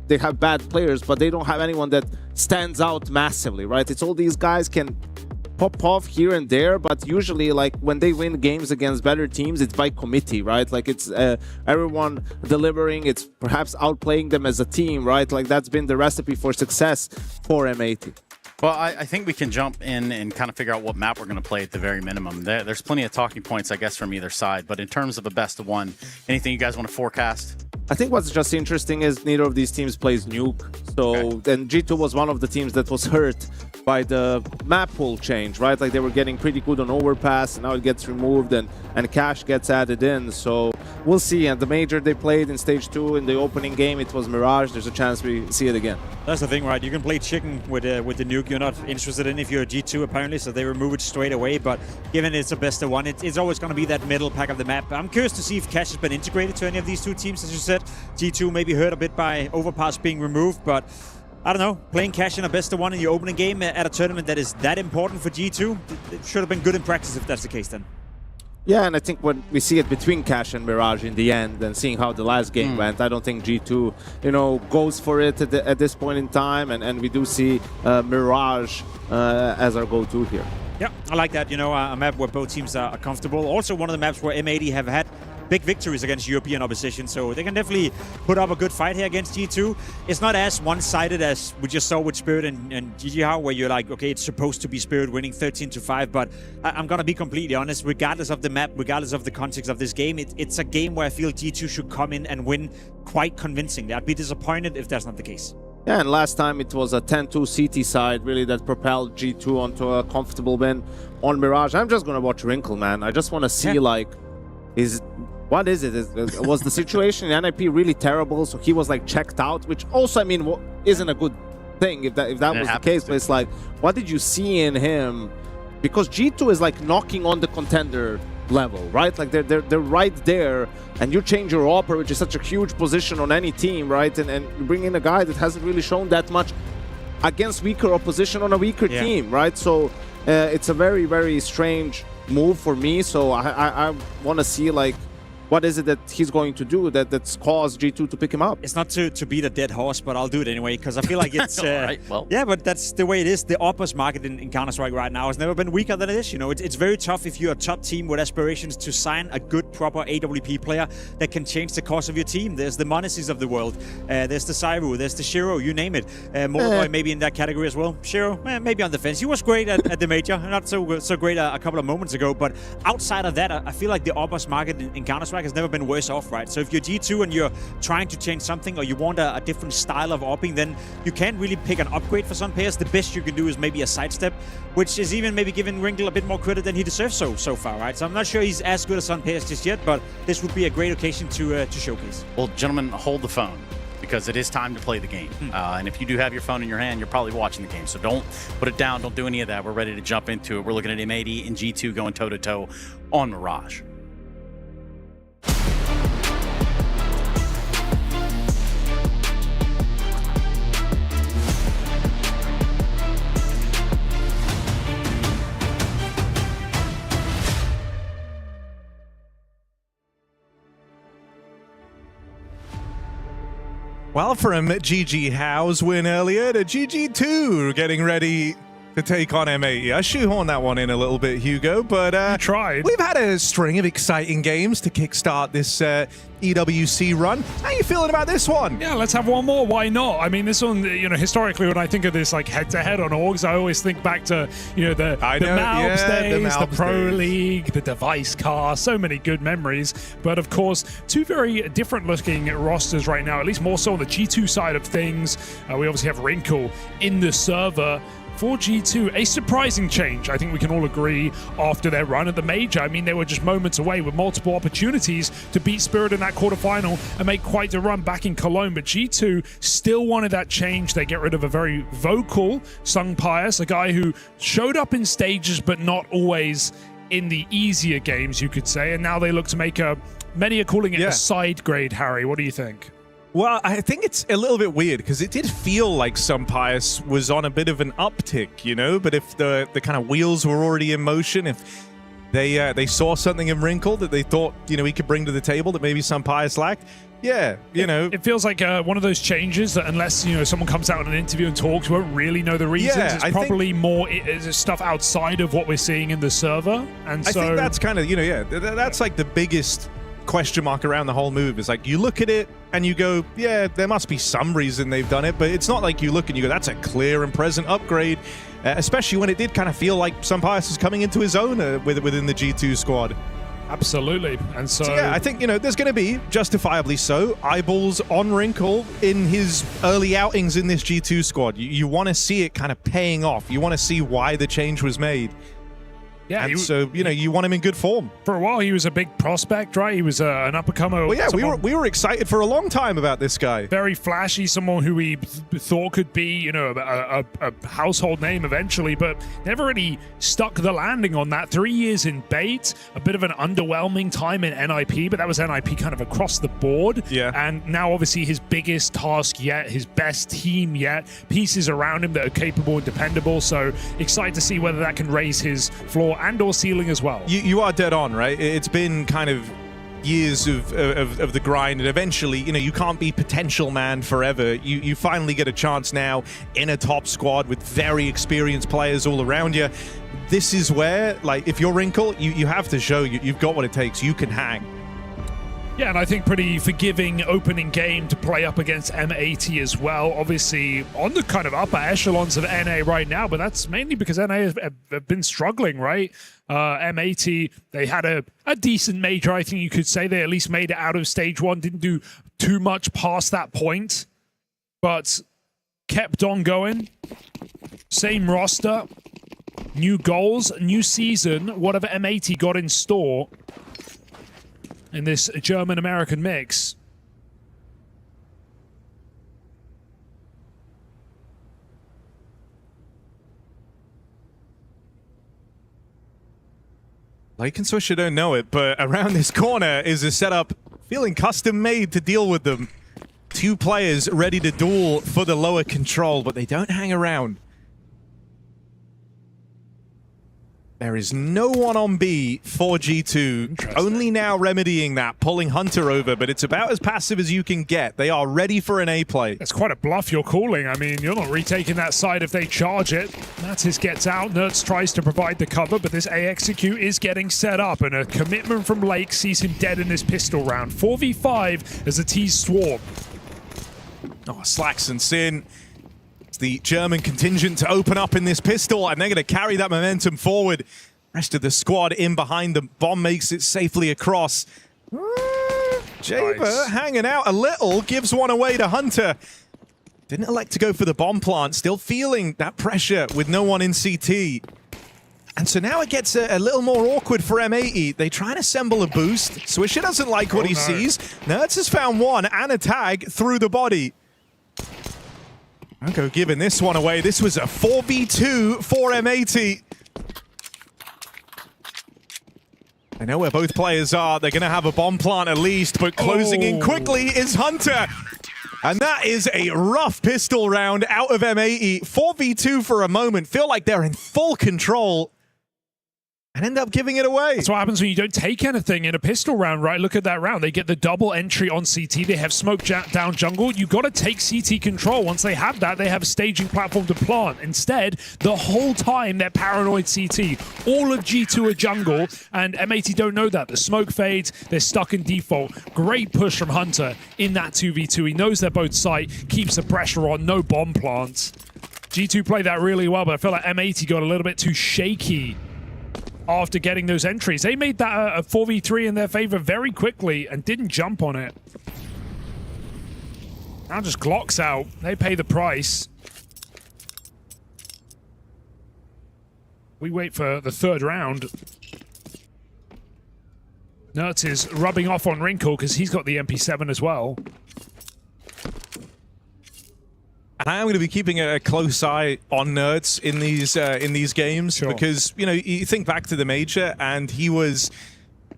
they have bad players, but they don't have anyone that stands out massively, right? It's all these guys can pop off here and there, but usually, like, when they win games against better teams, it's by committee, right? Like, it's everyone delivering, it's perhaps outplaying them as a team, right? Like, that's been the recipe for success for M80. Well, I think we can jump in and kind of figure out what map we're going to play at the very minimum. There's plenty of talking points, I guess, from either side, but in terms of a best of one, anything you guys want to forecast? I think what's just interesting is neither of these teams plays Nuke. So, and G2 was one of the teams that was hurt by the map pool change, right? Like, they were getting pretty good on Overpass, and now it gets removed and Cash gets added in. So we'll see. And the major they played in Stage 2 in the opening game, it was Mirage. There's a chance we see it again. That's the thing, right? You can play chicken with the Nuke you're not interested in if you're a G2, apparently, so they remove it straight away. But given it's a best of one, it's always going to be that middle pack of the map. I'm curious to see if Cash has been integrated to any of these two teams, as you said. G2 maybe hurt a bit by Overpass being removed, but I don't know, playing Cash in a best of one in your opening game at a tournament that is that important for G2, it should have been good in practice if that's the case then. Yeah, and I think when we see it between Cash and Mirage in the end and seeing how the last game went, I don't think G2, you know, goes for it at this point in time, and we do see Mirage as our go-to here. Yeah, I like that, you know, a map where both teams are comfortable. Also one of the maps where M80 have had big victories against European opposition, so they can definitely put up a good fight here against G2. It's not as one-sided as we just saw with Spirit and GGHow, where you're like, okay, it's supposed to be Spirit winning 13-5, but I'm gonna be completely honest, regardless of the map, regardless of the context of this game, it's a game where I feel G2 should come in and win quite convincingly. I'd be disappointed if that's not the case. Yeah, and last time it was a 10-2 CT side, really, that propelled G2 onto a comfortable win on Mirage. I'm just gonna watch Wrinkle, man. I just want to see, like, what is it? Was the situation in NIP really terrible? So he was like checked out, which also, I mean, isn't a good thing if that was the case. But it's like, what did you see in him? Because G2 is like knocking on the contender level, right? Like they're right there, and you change your Opera, which is such a huge position on any team, right? And you bring in a guy that hasn't really shown that much against weaker opposition on a weaker team, right? So it's a very, very strange move for me. So I want to see, like, what is it that he's going to do that's caused G2 to pick him up? It's not to beat a dead horse, but I'll do it anyway, because I feel like it's... right, well. Yeah, but that's the way it is. The Opus market in Counter-Strike right now has never been weaker than it is. You know, it's very tough if you're a top team with aspirations to sign a good, proper AWP player that can change the course of your team. There's the Monacies of the world. There's the Sairu. There's the Shiro. You name it. Moloboy maybe in that category as well. Shiro, maybe on the fence. He was great at the major. Not so great a couple of moments ago. But outside of that, I feel like the Opus market in Counter-Strike has never been worse off, right? So if you're G2 and you're trying to change something, or you want a different style of opping, then you can't really pick an upgrade for some players. The best you can do is maybe a sidestep, which is even maybe giving Wrinkle a bit more credit than he deserves so far, right? So I'm not sure he's as good as some players just yet, but this would be a great occasion to showcase. Well, gentlemen, hold the phone, because it is time to play the game. And if you do have your phone in your hand, you're probably watching the game. So don't put it down. Don't do any of that. We're ready to jump into it. We're looking at M80 and G2 going toe-to-toe on Mirage. Well, from GGHow's win earlier to GG2 getting ready to take on M80. I shoehorned that one in a little bit, Hugo, but you tried. We've had a string of exciting games to kickstart this EWC run. How are you feeling about this one? Yeah, let's have one more. Why not? I mean, this one, you know, historically, when I think of this like head-to-head on Orgs, I always think back to, you know, the Malbs days, the Pro League, the Device Car, so many good memories. But of course, two very different-looking rosters right now, at least more so on the G2 side of things. We obviously have Wrinkle in the server. For G2, a surprising change, I think we can all agree, after their run at the Major. I mean, they were just moments away with multiple opportunities to beat Spirit in that quarterfinal and make quite a run back in Cologne, but G2 still wanted that change. They get rid of a very vocal Sung Pius, a guy who showed up in stages but not always in the easier games, you could say, and now they look to make many are calling it a side grade, Harry. What do you think? Well, I think it's a little bit weird because it did feel like Sumpius was on a bit of an uptick, you know? But if the kind of wheels were already in motion, if they saw something in Wrinkle that they thought, you know, he could bring to the table that maybe Sumpius lacked, yeah, you know. It feels like one of those changes that unless, you know, someone comes out in an interview and talks, we won't really know the reasons. Yeah, it's probably more stuff outside of what we're seeing in the server. And so I think that's kind of, you know, yeah, that's like the biggest question mark around the whole move. Is like you look at it and you go, yeah, there must be some reason they've done it, but it's not like you look and you go, that's a clear and present upgrade, especially when it did kind of feel like Sumpius is coming into his own within the G2 squad. Absolutely. And so yeah, I think, you know, there's going to be, justifiably so, eyeballs on Wrinkle in his early outings in this G2 squad. You want to see it kind of paying off. You want to see why the change was made. Yeah, and so, you know, you want him in good form. For a while, he was a big prospect, right? He was an up-and-comer. Well, yeah, we were excited for a long time about this guy. Very flashy, someone who we thought could be, you know, a household name eventually, but never really stuck the landing on that. 3 years in bait, a bit of an underwhelming time in NIP, but that was NIP kind of across the board. Yeah. And now, obviously, his biggest task yet, his best team yet, pieces around him that are capable and dependable. So excited to see whether that can raise his floor and or ceiling as well. You are dead on, right? It's been kind of years of the grind, and eventually, you know, you can't be potential man forever. You finally get a chance now in a top squad with very experienced players all around you. This is where, like, if you're Wrinkle, you have to show you've got what it takes. You can hang. Yeah, and I think pretty forgiving opening game to play up against M80 as well. Obviously on the kind of upper echelons of NA right now, but that's mainly because NA have been struggling, right? M80, they had a decent major, I think you could say. They at least made it out of stage one, didn't do too much past that point, but kept on going. Same roster, new goals, new season, whatever M80 got in store in this German-American mix. Lake and Swisher don't know it, but around this corner is a setup feeling custom-made to deal with them. Two players ready to duel for the lower control, but they don't hang around. There is no one on B for G2. Only now remedying that, pulling Hunter over, but it's about as passive as you can get. They are ready for an A play. That's quite a bluff you're calling. I mean, you're not retaking that side if they charge it. Natis gets out. Nertz tries to provide the cover, but this A execute is getting set up, and a commitment from Lake sees him dead in this pistol round. 4v5 as the T's swarm. Oh, Slacks and Sin. The German contingent to open up in this pistol, and they're going to carry that momentum forward. Rest of the squad in behind them. Bomb makes it safely across. Jaber Nice. hanging out a little, gives one away to Hunter. Didn't elect to go for the bomb plant, still feeling that pressure with no one in CT. And so now it gets a little more awkward for M80. They try and assemble a boost. Swisher doesn't like what he sees. Nertz has found one and a tag through the body. Unko giving this one away. This was a 4v2 for M80. I know where both players are. They're going to have a bomb plant at least, but closing in quickly is Hunter. And that is a rough pistol round out of M80. 4v2 for a moment. Feel like they're in full control. And end up giving it away. That's what happens when you don't take anything in a pistol round, right? Look at that round. They get the double entry on CT. They have smoke down jungle. You got to take CT control. Once they have that, they have a staging platform to plant. Instead, the whole time, they're paranoid CT. All of G2 are jungle, and M80 don't know that. The smoke fades. They're stuck in default. Great push from Hunter in that 2v2. He knows they're both sight, keeps the pressure on, no bomb plants. G2 played that really well, but I feel like M80 got a little bit too shaky after getting those entries. They made that a 4v3 in their favor very quickly and didn't jump on it. Now just Glocks out. They pay the price. We wait for the third round. Nertz is rubbing off on Wrinkle because he's got the MP7 as well. And I am going to be keeping a close eye on Nertz in these games because, you know, you think back to the major and he was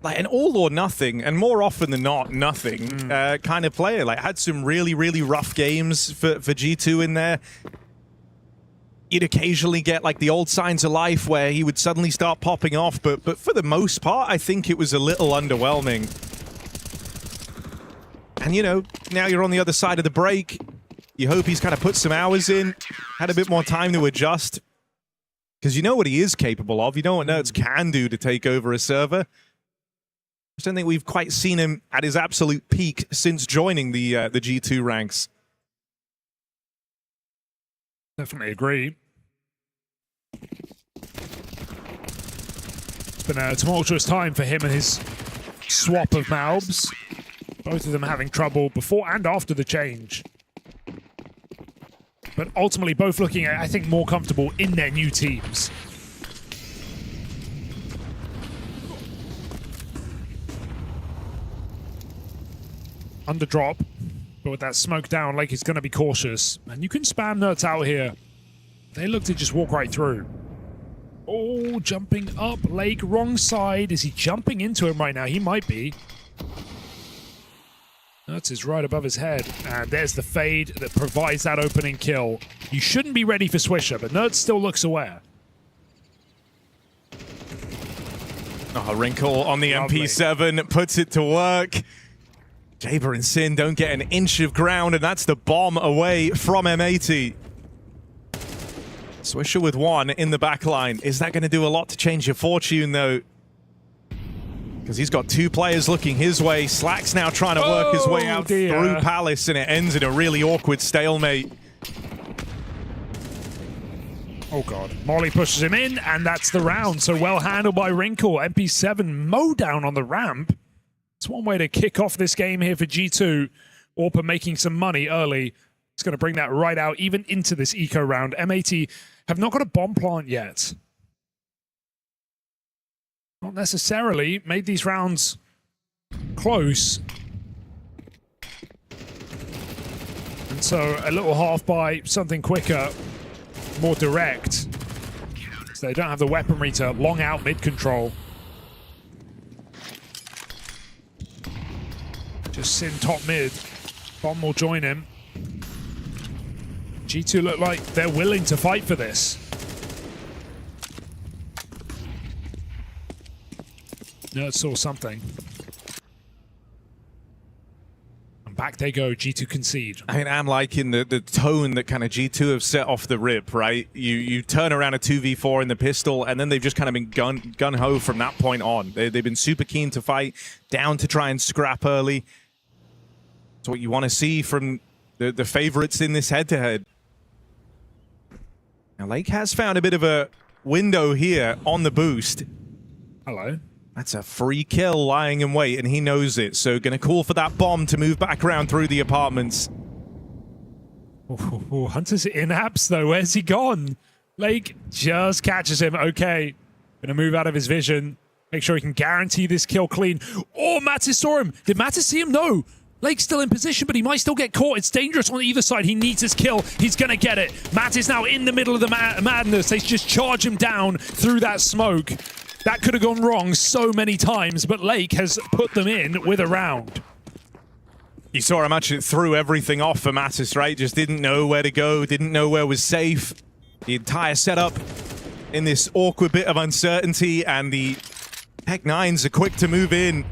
like an all or nothing, and more often than not, nothing kind of player. Like, had some really, really rough games for G2 in there. You'd occasionally get like the old signs of life where he would suddenly start popping off, but for the most part, I think it was a little underwhelming. And you know, now you're on the other side of the break. You hope he's kind of put some hours in, had a bit more time to adjust. Because you know what he is capable of. You know what Nerds can do to take over a server. I don't think we've quite seen him at his absolute peak since joining the G2 ranks. Definitely agree. It's been a tumultuous time for him and his swap of Malbs. Both of them having trouble before and after the change. But ultimately both looking, I think, more comfortable in their new teams. Underdrop, but with that smoke down, Lake is going to be cautious. And you can spam Nerds out here. They look to just walk right through. Oh, jumping up. Lake, wrong side. Is he jumping into him right now? He might be. Nerds is right above his head. And there's the fade that provides that opening kill. You shouldn't be ready for Swisher, but Nerds still looks aware. Oh, Wrinkle on the Lovely. MP7 puts it to work. Jaber and Sin don't get an inch of ground, and that's the bomb away from M80. Swisher with one in the back line. Is that going to do a lot to change your fortune, though? Because he's got two players looking his way. Slack's now trying to work his way out through Palace, and it ends in a really awkward stalemate. Oh, God. Molly pushes him in, and that's the round. So well handled by Wrinkle. MP7 mow down on the ramp. It's one way to kick off this game here for G2. Orpa making some money early. It's going to bring that right out, even into this eco round. M80 have not got a bomb plant yet. Not necessarily. Made these rounds close. And so a little half by something quicker, more direct. So they don't have the weaponry to long out mid-control. Just Sin top mid. Bomb will join him. G2 look like they're willing to fight for this. Nerds saw something. And back they go. G2 concede. I mean, I'm liking the tone that kind of G2 have set off the rip, right? You turn around a 2v4 in the pistol, and then they've just kind of been gun-ho from that point on. They've been super keen to fight, down to try and scrap early. It's what you want to see from the favorites in this head-to-head. Now, Lake has found a bit of a window here on the boost. Hello. That's a free kill lying in wait, and he knows it. So going to call for that bomb to move back around through the apartments. Oh, Hunter's in apps, though. Where's he gone? Lake just catches him. Okay. Going to move out of his vision. Make sure he can guarantee this kill clean. Oh, Mattis saw him. Did Mattis see him? No. Lake's still in position, but he might still get caught. It's dangerous on either side. He needs his kill. He's going to get it. Matt is now in the middle of the madness. They just charge him down through that smoke. That could have gone wrong so many times, but Lake has put them in with a round. You saw him actually threw everything off for Mattis, right? Just didn't know where to go, didn't know where was safe. The entire setup in this awkward bit of uncertainty, and the Tech 9s are quick to move in.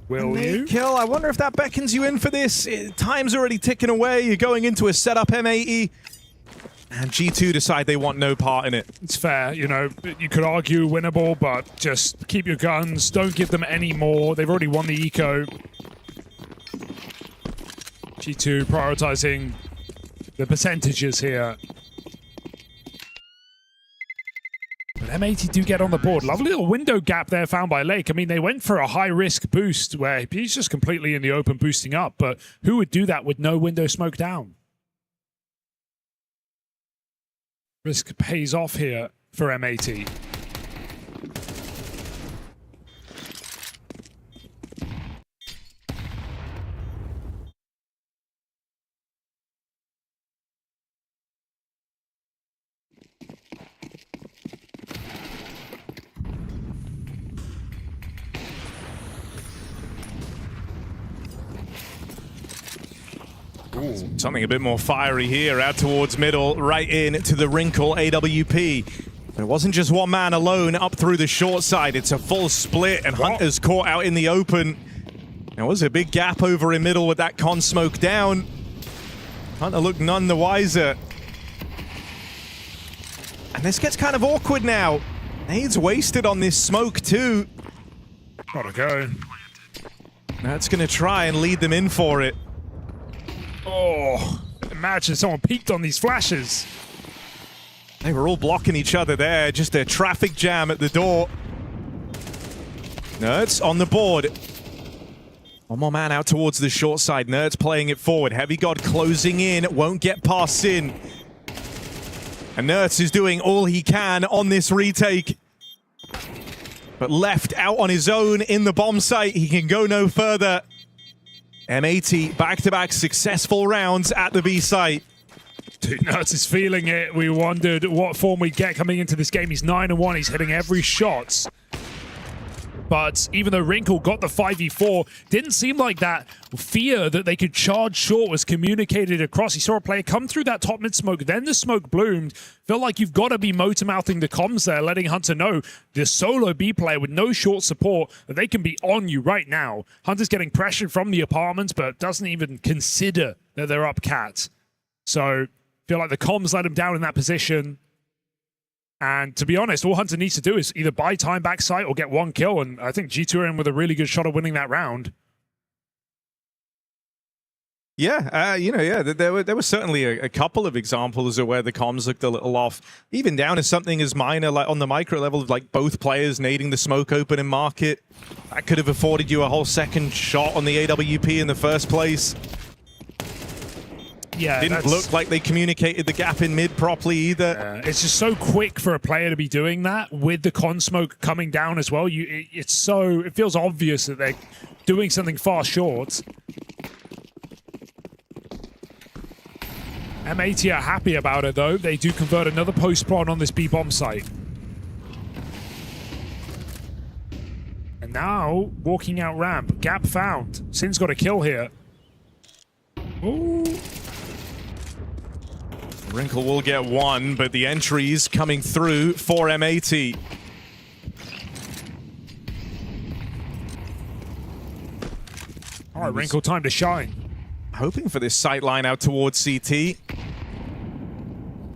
Will you? Kill. I wonder if that beckons you in for this. Time's already ticking away. You're going into a setup M80. And G2 decide they want no part in it. It's fair, you know, you could argue winnable, but just keep your guns. Don't give them any more. They've already won the eco. G2 prioritizing the percentages here. But M80 do get on the board. Lovely little window gap there found by Lake. I mean, they went for a high-risk boost where he's just completely in the open boosting up, but who would do that with no window smoke down? Risk pays off here for M80. Something a bit more fiery here, out towards middle, right in to the Wrinkle AWP. But it wasn't just one man alone up through the short side. It's a full split, and Hunter's caught out in the open. There was a big gap over in middle with that con smoke down. Hunter looked none the wiser. And this gets kind of awkward now. Nade's wasted on this smoke too. Gotta go. That's gonna try and lead them in for it. Oh, imagine someone peeked on these flashes. They were all blocking each other there. Just a traffic jam at the door. Nerds on the board. One more man out towards the short side. Nerds playing it forward. Heavy God closing in. Won't get past Sin. And Nerds is doing all he can on this retake. But left out on his own in the bomb site. He can go no further. M80 back-to-back successful rounds at the B site. Dude, Nerds is feeling it. We wondered what form we'd get coming into this game. He's 9-1. He's hitting every shot. But even though Wrinkle got the 5v4, didn't seem like that fear that they could charge short was communicated across. He saw a player come through that top mid smoke, then the smoke bloomed. Felt like you've got to be motor-mouthing the comms there, letting Hunter know the solo B player with no short support, that they can be on you right now. Hunter's getting pressured from the apartments, but doesn't even consider that they're up cat. So, feel like the comms let him down in that position. And to be honest, all Hunter needs to do is either buy time backside or get one kill. And I think G2 are in with a really good shot of winning that round. Yeah, there were certainly a couple of examples of where the comms looked a little off. Even down to something as minor, like on the micro level, of like both players nading the smoke open in market. That could have afforded you a whole second shot on the AWP in the first place. Yeah, didn't look like they communicated the gap in mid properly either. It's just so quick for a player to be doing that with the con smoke coming down as well. It feels obvious that they're doing something far short. M80 are happy about it though. They do convert another post-spawn on this B bomb site. And now walking out ramp, gap found. Sin's got a kill here. Ooh. Wrinkle will get one, but the entries coming through for M80. All right, Wrinkle, time to shine. Hoping for this sight line out towards CT.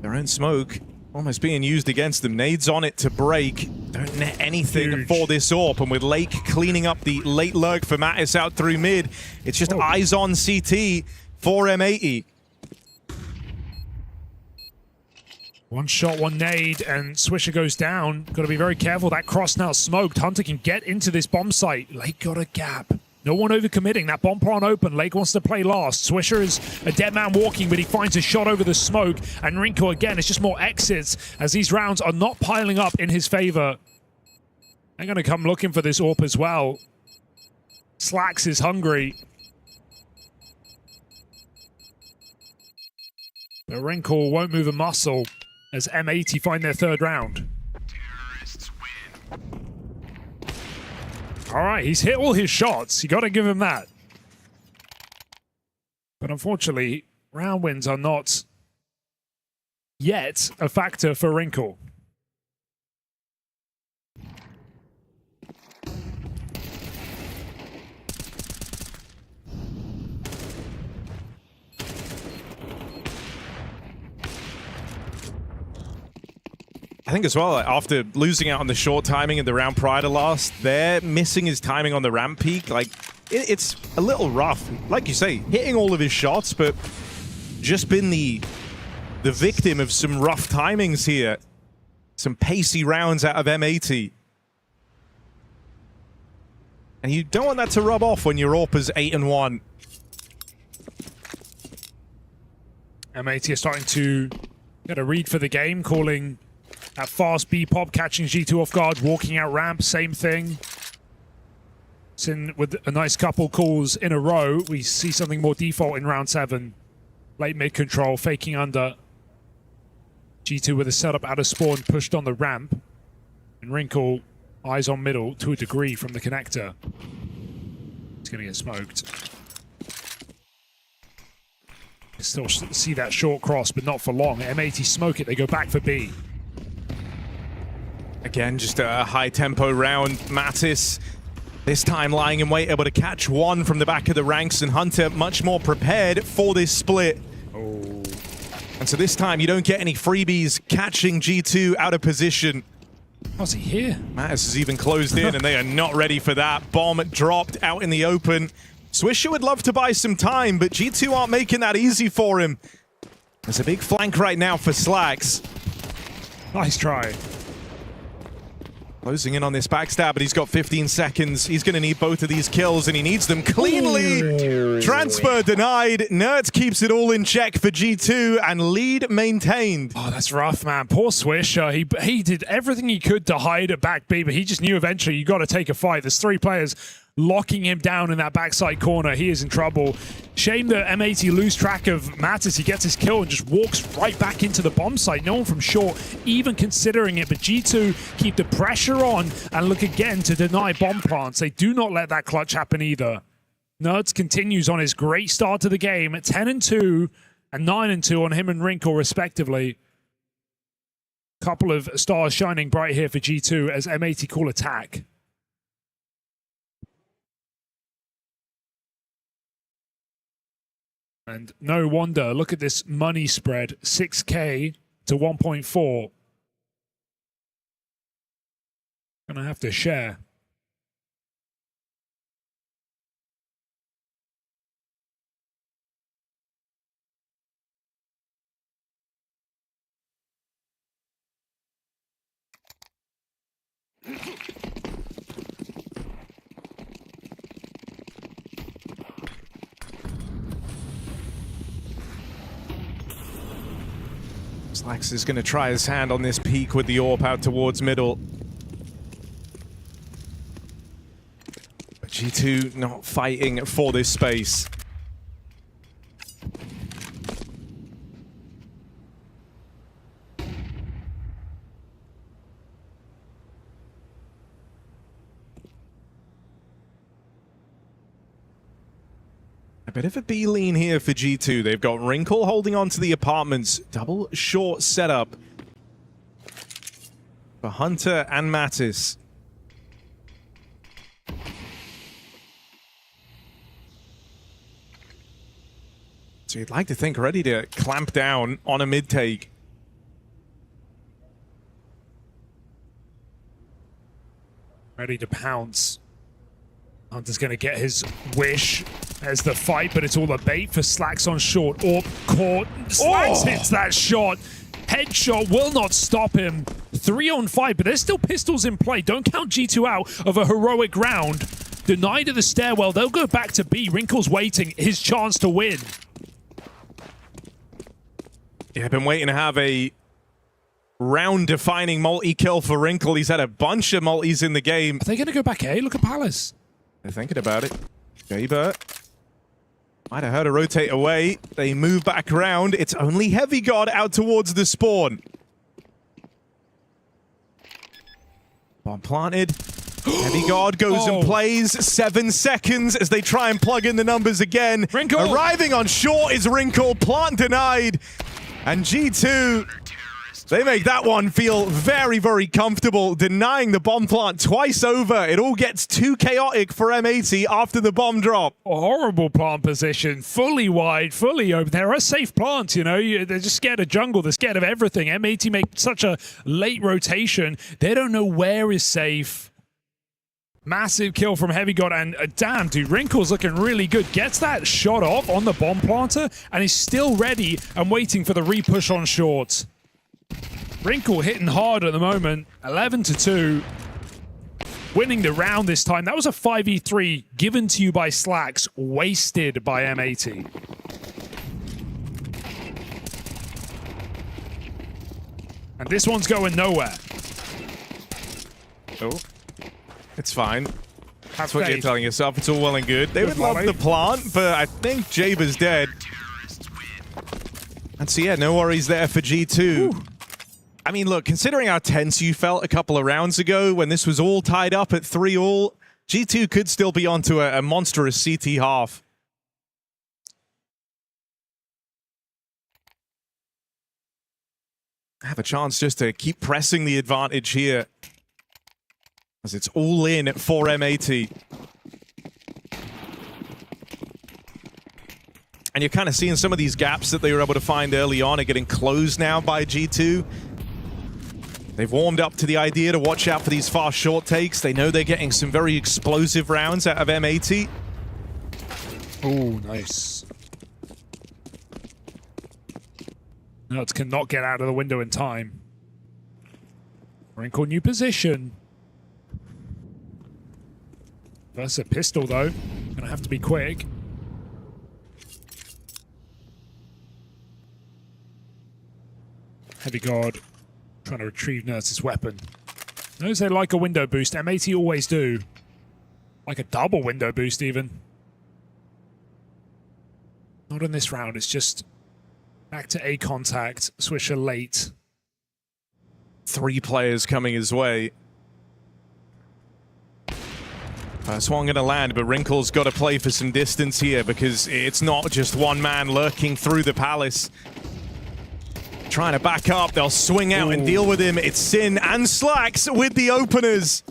Their own smoke almost being used against them. Nades on it to break. Don't net anything for this AWP. And with Lake cleaning up the late lurk for Mattis out through mid, it's just eyes on CT for M80. One shot, one nade, and Swisher goes down. Got to be very careful. That cross now smoked. Hunter can get into this bomb site. Lake got a gap. No one overcommitting. That bomb plan open. Lake wants to play last. Swisher is a dead man walking, but he finds a shot over the smoke. And Wrinkle, again, it's just more exits as these rounds are not piling up in his favor. They're going to come looking for this AWP as well. Slacks is hungry. But Wrinkle won't move a muscle as M80 find their third round. All right, he's hit all his shots. You got to give him that. But unfortunately, round wins are not yet a factor for Wrinkle. I think as well, after losing out on the short timing in the round prior to last, they're missing his timing on the ramp peak. Like, it's a little rough. Like you say, hitting all of his shots, but just been the victim of some rough timings here. Some pacey rounds out of M80. And you don't want that to rub off when your AWP is 8-1. M80 are starting to get a read for the game, calling that fast B-pop, catching G2 off guard, walking out ramp, same thing. Sin with a nice couple calls in a row. We see something more default in round 7. Late mid control, faking under. G2 with a setup out of spawn, pushed on the ramp. And Wrinkle, eyes on middle to a degree from the connector. He's going to get smoked. Still see that short cross, but not for long. M80 smoke it. They go back for B. Again, just a high-tempo round. Mattis, this time lying in wait, able to catch one from the back of the ranks, and Hunter much more prepared for this split. Oh. And so this time, you don't get any freebies catching G2 out of position. How's he here? Mattis is even closed in, and they are not ready for that. Bomb dropped out in the open. Swisher would love to buy some time, but G2 aren't making that easy for him. There's a big flank right now for Slacks. Nice try. Closing in on this backstab, but he's got 15 seconds. He's going to need both of these kills, and he needs them cleanly. Ooh. Transfer denied. Nerds keeps it all in check for G2, and lead maintained. Oh, that's rough, man. Poor Swish. He did everything he could to hide at back B, but he just knew eventually you got to take a fight. There's 3 players locking him down in that backside corner. He is in trouble. Shame that M80 lose track of Mattis. He gets his kill and just walks right back into the bomb site. No one from short even considering it, but G2 keep the pressure on and look again to deny bomb plants. They do not let that clutch happen either. Nerds continues on his great start to the game at 10-2 and 9-2 on him and Wrinkle respectively. Couple of stars shining bright here for G2 as M80 call attack. And no wonder, look at this money spread, 6K to 1.4. Gonna have to share. Slacks is going to try his hand on this peak with the AWP out towards middle. But G2 not fighting for this space. A bit of a B lean here for G2. They've got Wrinkle holding on to the apartments. Double short setup for Hunter and Mattis. So you'd like to think ready to clamp down on a mid take. Ready to pounce. Hunter's going to get his wish as the fight, but it's all a bait for Slacks on short. AWP caught. Slacks hits that shot. Headshot will not stop him. 3 on 5, but there's still pistols in play. Don't count G2 out of a heroic round. Denied at the stairwell. They'll go back to B. Wrinkle's waiting. His chance to win. Yeah, I've been waiting to have a round-defining multi-kill for Wrinkle. He's had a bunch of multis in the game. Are they going to go back A? Look at Palace. They're thinking about it. Jaber might have heard a rotate away. They move back around. It's only Heavy God out towards the spawn. Bomb planted. Heavy God goes and plays. 7 seconds as they try and plug in the numbers again. Wrinkle. Arriving on short is Wrinkle. Plant denied. And G2, they make that one feel very, very comfortable, denying the bomb plant twice over. It all gets too chaotic for M80 after the bomb drop. A horrible plant position, fully wide, fully open. There are safe plants, you know. They're just scared of jungle. They're scared of everything. M80 make such a late rotation. They don't know where is safe. Massive kill from Heavy God, and damn, dude, Wrinkle's looking really good. Gets that shot off on the bomb planter, and is still ready and waiting for the re-push on short. Wrinkle hitting hard at the moment, 11-2. Winning the round this time. That was a 5v3 given to you by Slacks, wasted by M80. And this one's going nowhere. Oh. It's fine. That's what you're telling yourself. It's all well and good. They would love the plant, but I think Jaber's dead. And so, yeah, no worries there for G2. Ooh. I mean, look, considering how tense you felt a couple of rounds ago when this was all tied up at 3-all, G2 could still be onto a monstrous CT half. have a chance just to keep pressing the advantage here, as it's all in for M80. And you're kind of seeing some of these gaps that they were able to find early on are getting closed now by G2. They've warmed up to the idea to watch out for these fast short takes. They know they're getting some very explosive rounds out of M80. Oh, nice. Nuts cannot get out of the window in time. Wrinkle new position. That's a pistol, though. Gonna have to be quick. Heavy guard trying to retrieve Nurse's weapon. Knows they like a window boost. M80 always do. Like a double window boost, even. Not in this round. It's just back to A contact. Swisher late. 3 players coming his way. First one going to land, but Wrinkle's got to play for some distance here because it's not just one man lurking through the palace. Trying to back up, they'll swing out and deal with him. It's Sin and Slacks with the openers.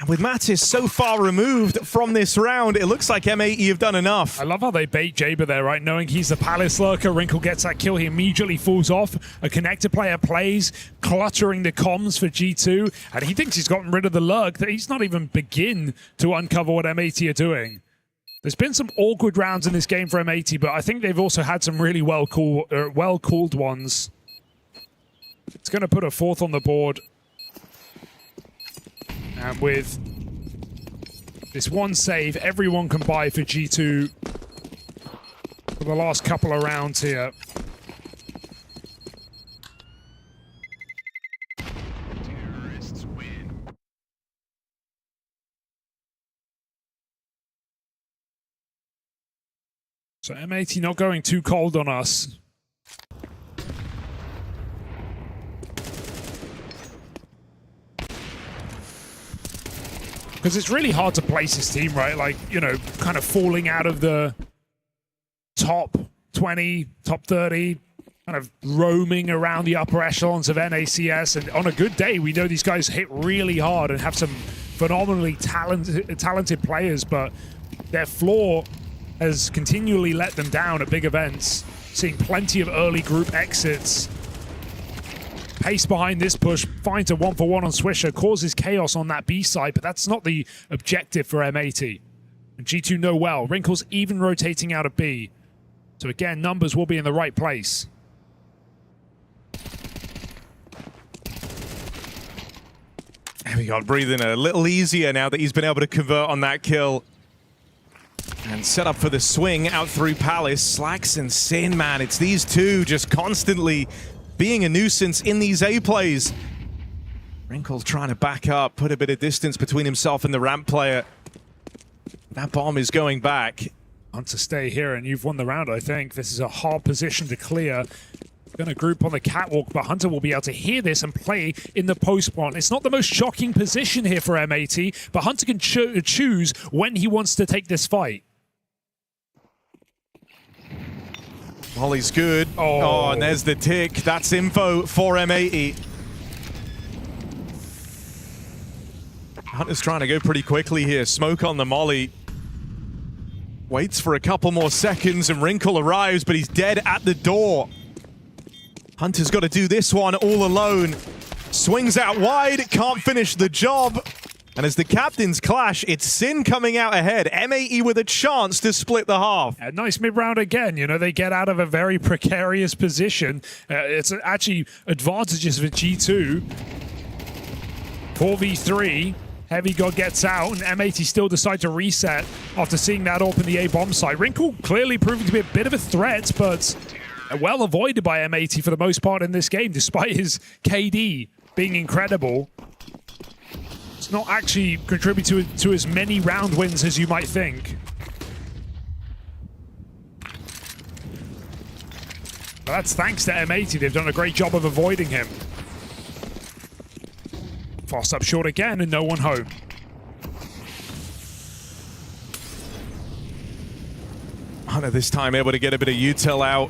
And with Mattis so far removed from this round, it looks like M80 have done enough. I love how they bait Jaber there, right? Knowing he's the Palace lurker, Wrinkle gets that kill, he immediately falls off. A connector player plays, cluttering the comms for G2, and he thinks he's gotten rid of the lurk, that he's not even begin to uncover what M80 are doing. There's been some awkward rounds in this game for M80, but I think they've also had some really well-called ones. It's going to put a 4th on the board. And with this one save, everyone can buy for G2 for the last couple of rounds here. So M80 not going too cold on us. Because it's really hard to place his team, right? Like, you know, kind of falling out of the top 20, top 30, kind of roaming around the upper echelons of NACS. And on a good day, we know these guys hit really hard and have some phenomenally talented players, but their floor has continually let them down at big events. Seeing plenty of early group exits. Pace behind this push, finds a 1-for-1 on Swisher, causes chaos on that B side, but that's not the objective for M80. And G2 know well. Wrinkle's even rotating out of B. So again, numbers will be in the right place. There we go, breathing a little easier now that he's been able to convert on that kill. And set up for the swing out through Palace. Slacks and Sin, man, it's these two just constantly being a nuisance in these A plays. Wrinkle trying to back up, put a bit of distance between himself and the ramp player. That bomb is going back. Hunter, stay here, and you've won the round, I think. This is a hard position to clear. Going to group on the catwalk, but Hunter will be able to hear this and play in the post-spawn. It's not the most shocking position here for M80, but Hunter can choose when he wants to take this fight. Molly's good. Oh, and there's the tick. That's info for M80. Hunter's trying to go pretty quickly here. Smoke on the Molly. Waits for a couple more seconds and Wrinkle arrives, but he's dead at the door. Hunter's got to do this one all alone. Swings out wide, can't finish the job. And as the captains clash, it's Sin coming out ahead. M80 with a chance to split the half. A nice mid-round again. You know, they get out of a very precarious position. It's actually advantages for G2. 4v3. Heavy God gets out, and M80 still decide to reset after seeing that open the A bomb side. Wrinkle clearly proving to be a bit of a threat, but well avoided by M80 for the most part in this game, despite his KD being incredible. It's not actually contributing to as many round wins as you might think. But that's thanks to M80. They've done a great job of avoiding him. Fast up short again and no one home. Hunter this time able to get a bit of util out.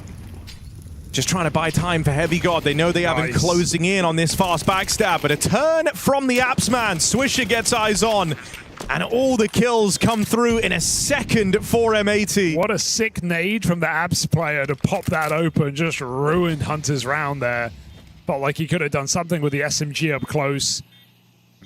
Just trying to buy time for Heavy God. They know they have him closing in on this fast backstab, but a turn from the Apps man. Swisher gets eyes on, and all the kills come through in a second for M80. What a sick nade from the Apps player to pop that open. Just ruined Hunter's round there. Felt like he could have done something with the SMG up close.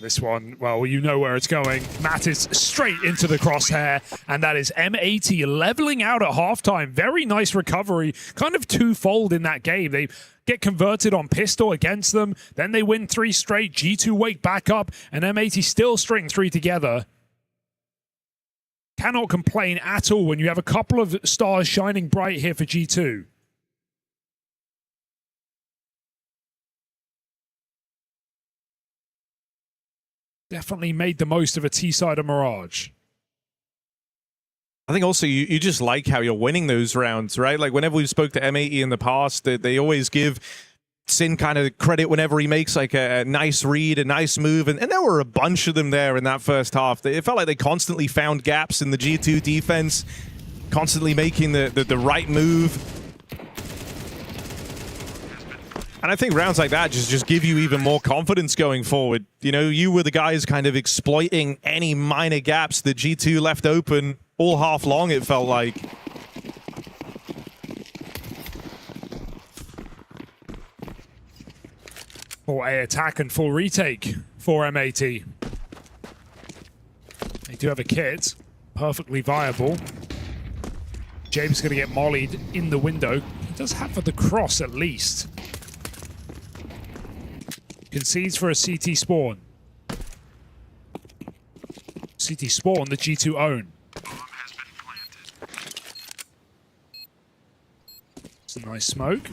This one, well, you know where it's going. Matt is straight into the crosshair, and that is M80 leveling out at halftime. Very nice recovery, kind of twofold in that game. They get converted on pistol against them, then they win 3 straight. G2 wake back up, and M80 still string 3 together. Cannot complain at all when you have a couple of stars shining bright here for G2. Definitely made the most of a T-side of Mirage. I think also you just like how you're winning those rounds, right? Like whenever we've spoke to M80 in the past, they always give Sin kind of credit whenever he makes like a nice read, a nice move, and there were a bunch of them there in that first half. It felt like they constantly found gaps in the G2 defense, constantly making the right move. And I think rounds like that just give you even more confidence going forward. You know, you were the guys kind of exploiting any minor gaps that G2 left open all half long, it felt like. Full A attack and full retake for M80. They do have a kit, perfectly viable. James going to get mollied in the window. He does have the cross at least. Concedes for a CT spawn. CT spawn, the G2 own. It's a nice smoke.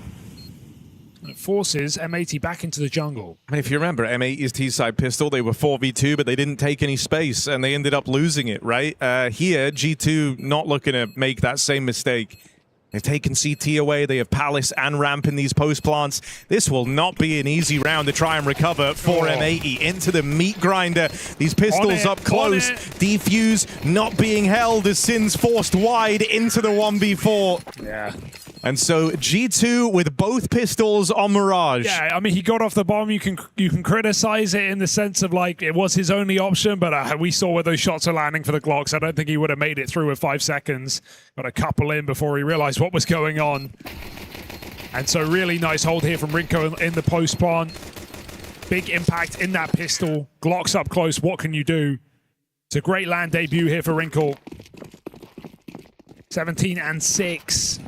And it forces M80 back into the jungle. I mean, if you remember, M80's T-side pistol, they were 4v2, but they didn't take any space, and they ended up losing it, right? Here, G2 not looking to make that same mistake. They've taken CT away. They have Palace and Ramp in these post plants. This will not be an easy round to try and recover for M80. Into the meat grinder. These pistols up close. Defuse not being held as Sin's forced wide into the 1v4. Yeah. And so G2 with both pistols on Mirage. Yeah, I mean, he got off the bomb. You can criticize it in the sense of like it was his only option, but we saw where those shots are landing for the Glocks. I don't think he would have made it through with 5 seconds. Got a couple in before he realized what was going on. And so really nice hold here from Rinko in the post spawn. Big impact in that pistol. Glocks up close. What can you do? It's a great land debut here for Rinko. 17 and 6.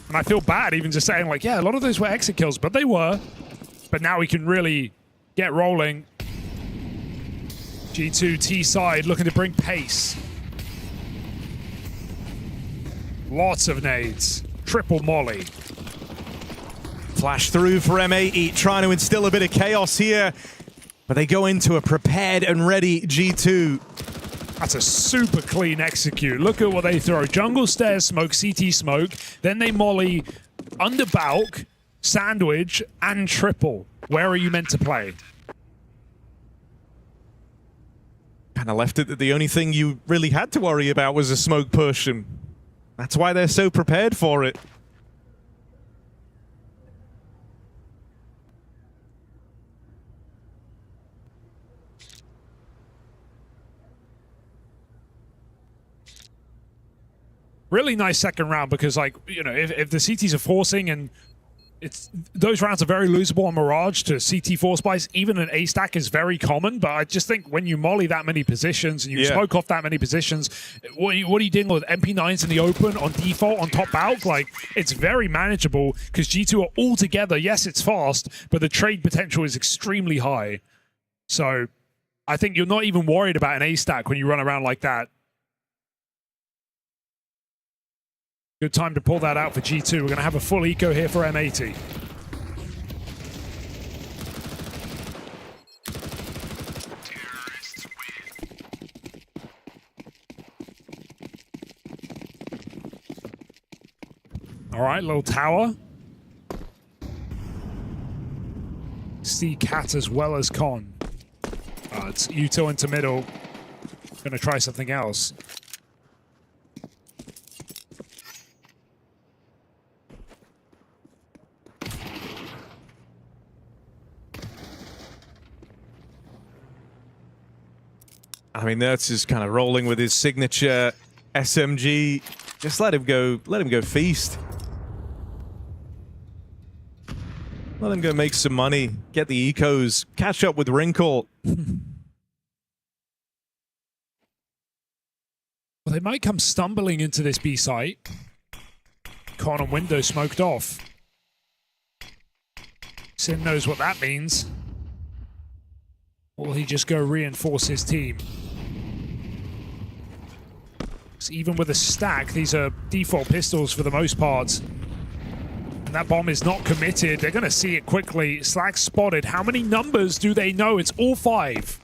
And I feel bad even just saying, like, yeah, a lot of those were exit kills, but they were. But now we can really get rolling. G2 T side looking to bring pace. Lots of nades. Triple molly. Flash through for M80, trying to instill a bit of chaos here. But they go into a prepared and ready G2. That's a super clean execute. Look at what they throw. Jungle stairs smoke, CT smoke. Then they molly under balk, sandwich, and triple. Where are you meant to play? Kind of left it that the only thing you really had to worry about was a smoke push, and that's why they're so prepared for it. Really nice second round because, like, you know, if the CTs are forcing and those rounds are very losable on Mirage to CT force buys, even an A stack is very common. But I just think when you molly that many positions and you smoke off that many positions, what are you dealing with? MP9s in the open on default on top balk? Like, it's very manageable because G2 are all together. Yes, it's fast, but the trade potential is extremely high. So I think you're not even worried about an A stack when you run around like that. Good time to pull that out for G2. We're going to have a full eco here for M80. All right, little tower. See Cat as well as Con. It's Uto into middle. Going to try something else. I mean, Nertz is kind of rolling with his signature SMG. Just let him go feast. Let him go make some money, get the ecos, catch up with Wrinkle. Well, they might come stumbling into this B site. Con and window smoked off. Sin knows what that means. Or will he just go reinforce his team? So even with a stack, these are default pistols for the most part. And that bomb is not committed. They're going to see it quickly. Slack spotted. How many numbers do they know? It's all 5.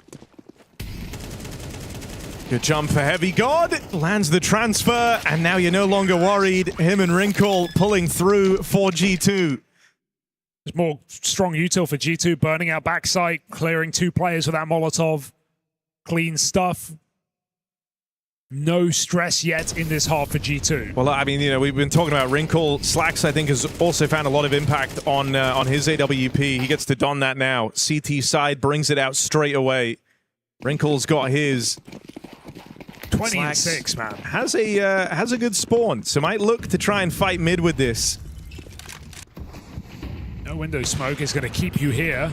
Good jump for Heavy God. Lands the transfer, and now you're no longer worried. Him and Wrinkle pulling through for G2. There's more strong util for G2, burning out backside, clearing 2 players with that Molotov. Clean stuff. No stress yet in this half for G2. Well, I mean, you know, we've been talking about Wrinkle. Slacks, I think, has also found a lot of impact on his AWP. He gets to don that now. CT side brings it out straight away. Wrinkle's got his. 20 and 6, man. Has a good spawn, so might look to try and fight mid with this. No window smoke is going to keep you here.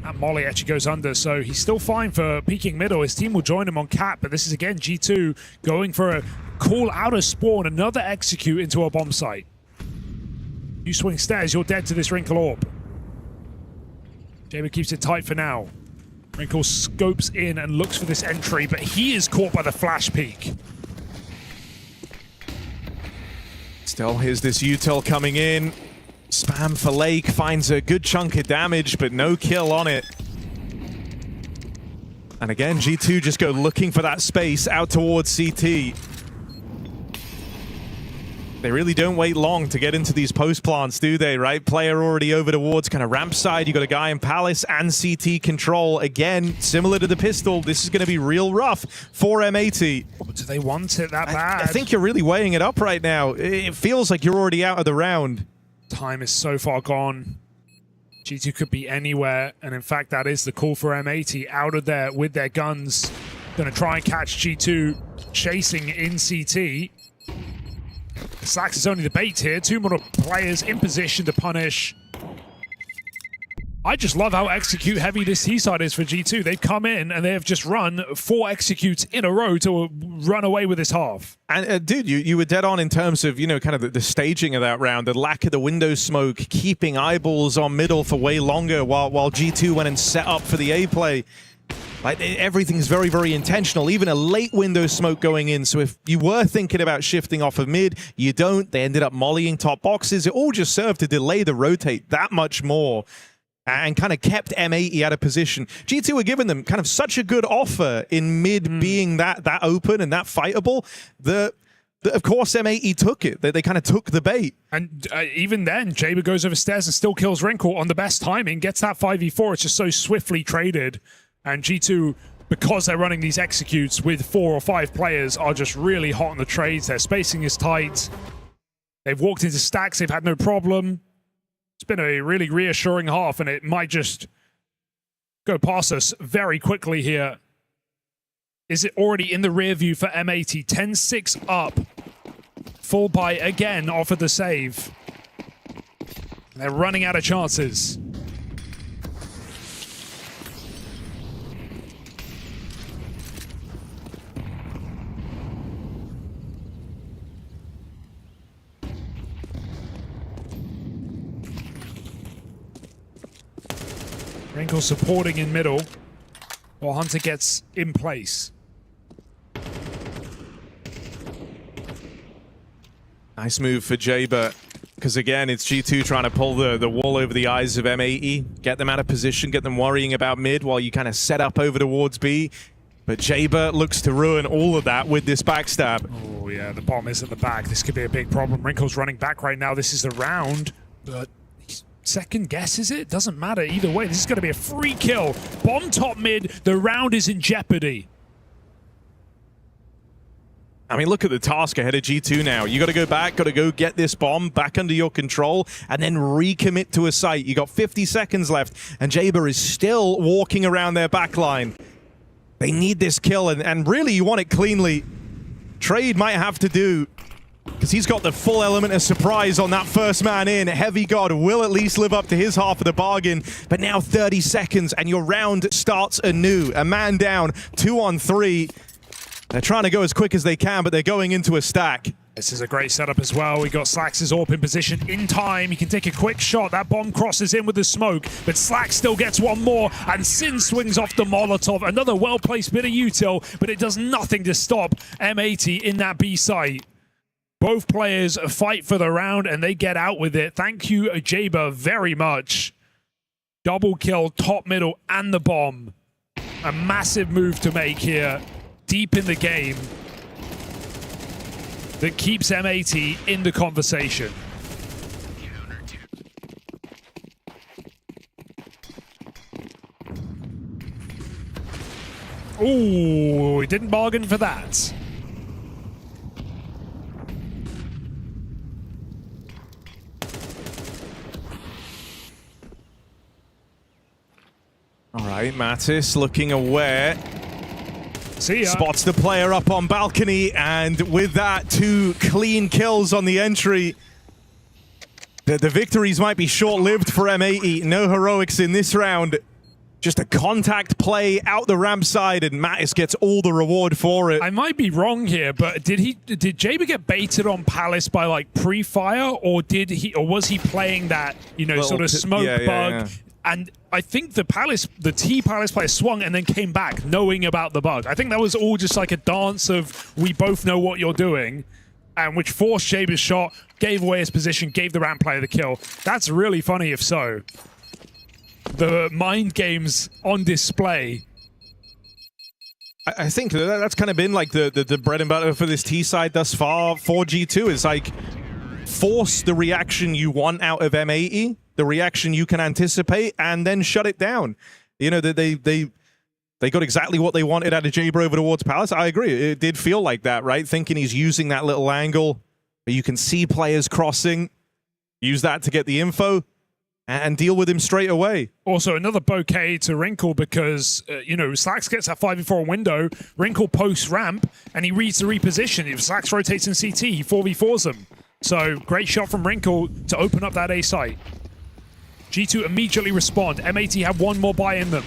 That molly actually goes under, so he's still fine for peeking middle. His team will join him on cap, but this is again G2 going for a call out of spawn, another execute into a bomb site. You swing stairs, you're dead to this Wrinkle orb. Jaber keeps it tight for now. Wrinkle scopes in and looks for this entry, but he is caught by the flash peek. Still, here's this util coming in. Spam for Lake, finds a good chunk of damage, but no kill on it. And again, G2 just go looking for that space out towards CT. They really don't wait long to get into these post plants, do they, right? Player already over towards kind of ramp side. You got a guy in Palace and CT control. Again, similar to the pistol, this is going to be real rough for M80. Do they want it that bad? I think you're really weighing it up right now. It feels like you're already out of the round. Time is so far gone. G2 could be anywhere, and in fact, that is the call for M80 out of there with their guns. Going to try and catch G2 chasing in CT. Slacks is only the bait here. 2 more players in position to punish. I just love how execute heavy this T-side is for G2. They've come in and they have just run 4 executes in a row to run away with this half. And dude, you were dead on in terms of, you know, kind of the staging of that round, the lack of the window smoke, keeping eyeballs on middle for way longer while G2 went and set up for the A play. Like, everything's very, very intentional. Even a late window smoke going in. So if you were thinking about shifting off of mid, you don't. They ended up mollying top boxes. It all just served to delay the rotate that much more and kind of kept M80 out of position. G2 were giving them kind of such a good offer in mid being that open and that fightable that of course M80 took it. They kind of took the bait. And even then, Jaber goes over stairs and still kills Wrinkle on the best timing, gets that 5v4. It's just so swiftly traded. And G2, because they're running these executes with 4 or 5 players, are just really hot on the trades. Their spacing is tight. They've walked into stacks. They've had no problem. It's been a really reassuring half, and it might just go past us very quickly here. Is it already in the rear view for M80? 10-6 up. Full buy again offered the save. They're running out of chances. Wrinkle supporting in middle, while Hunter gets in place. Nice move for Jaber, because again, it's G2 trying to pull the wool over the eyes of M80, get them out of position, get them worrying about mid while you kind of set up over towards B. But Jaber looks to ruin all of that with this backstab. Oh yeah, the bomb is at the back. This could be a big problem. Wrinkle's running back right now. This is the round, but second guess, is it? Doesn't matter either way. This is going to be a free kill. Bomb top mid. The round is in jeopardy. I mean, look at the task ahead of G2 now. You got to go back, got to go get this bomb back under your control, and then recommit to a site. You got 50 seconds left, and Jaber is still walking around their backline. They need this kill, and really you want it cleanly. Trade might have to do, because he's got the full element of surprise on that first man in. Heavy God will at least live up to his half of the bargain, but now 30 seconds and your round starts anew. A man down, 2 on 3. They're trying to go as quick as they can, but they're going into a stack. This is a great setup as well. We got Slax' AWP in position in time. He can take a quick shot. That bomb crosses in with the smoke, but Slax still gets one more, and Sin swings off the Molotov. Another well-placed bit of util, but it does nothing to stop M80 in that B site. Both players fight for the round, and they get out with it. Thank you, Jaber, very much. Double kill, top, middle, and the bomb. A massive move to make here, deep in the game, that keeps M80 in the conversation. Ooh, he didn't bargain for that. All right, Mattis looking aware. See ya. Spots the player up on balcony, and with that, 2 clean kills on the entry. The victories might be short-lived for M80. No heroics in this round. Just a contact play out the ramp side, and Mattis gets all the reward for it. I might be wrong here, but did Jaber get baited on Palace by like pre-fire, or was he playing that, you know, sort of smoke bug? Yeah. And I think the T-Palace player swung and then came back knowing about the bug. I think that was all just like a dance of, we both know what you're doing, and which forced Jaber's shot, gave away his position, gave the ramp player the kill. That's really funny if so. The mind games on display. I think that's kind of been like the bread and butter for this T side thus far for G2. Is like, force the reaction you want out of M80, the reaction you can anticipate, and then shut it down. You know, they got exactly what they wanted out of Jaber over towards Palace. I agree. It did feel like that, right? Thinking he's using that little angle, but you can see players crossing, use that to get the info, and deal with him straight away. Also, another bouquet to Wrinkle because, you know, Slax gets that 5v4 window, Wrinkle posts ramp, and he reads the reposition. If Slax rotates in CT, he 4v4s them. So, great shot from Wrinkle to open up that A site. G2 immediately respond. M80 have one more buy in them.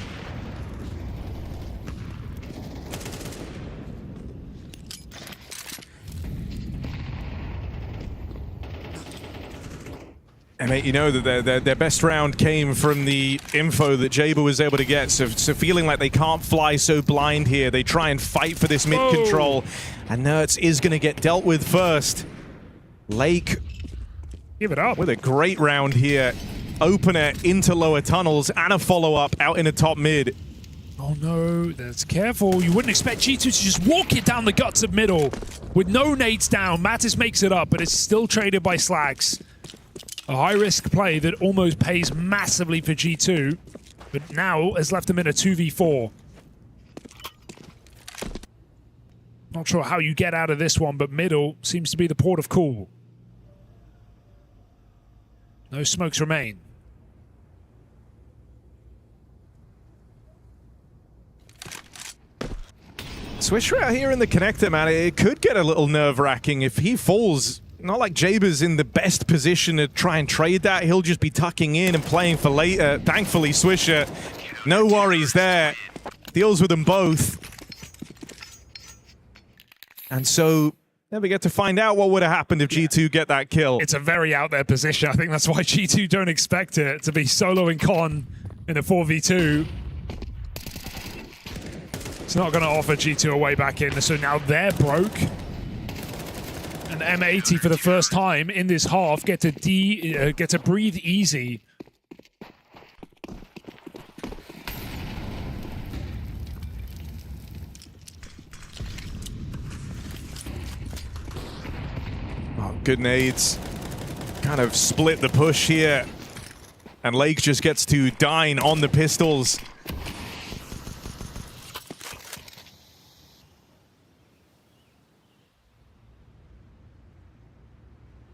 M80, you know that their best round came from the info that Jaber was able to get. So feeling like they can't fly so blind here, they try and fight for this mid control. And Nertz is going to get dealt with first. Lake, give it up with a great round here. Opener into lower tunnels and a follow-up out in a top mid. Oh no, that's careful. You wouldn't expect G2 to just walk it down the guts of middle. With no nades down, Mattis makes it up, but it's still traded by Slags. A high-risk play that almost pays massively for G2, but now has left them in a 2v4. Not sure how you get out of this one, but middle seems to be the port of call. No smokes remain. Swisher out here in the connector, man, it could get a little nerve-wracking if he falls. Not like Jaber's in the best position to try and trade that. He'll just be tucking in and playing for later. Thankfully, Swisher, no worries there. Deals with them both. And so, never get to find out what would have happened if G2 get that kill. It's a very out there position. I think that's why G2 don't expect it to be soloing Con in a 4v2. It's not going to offer G2 a way back in, so now they're broke. And M80 for the first time in this half get to breathe easy. Oh, good nades. Kind of split the push here. And Lake just gets to dine on the pistols.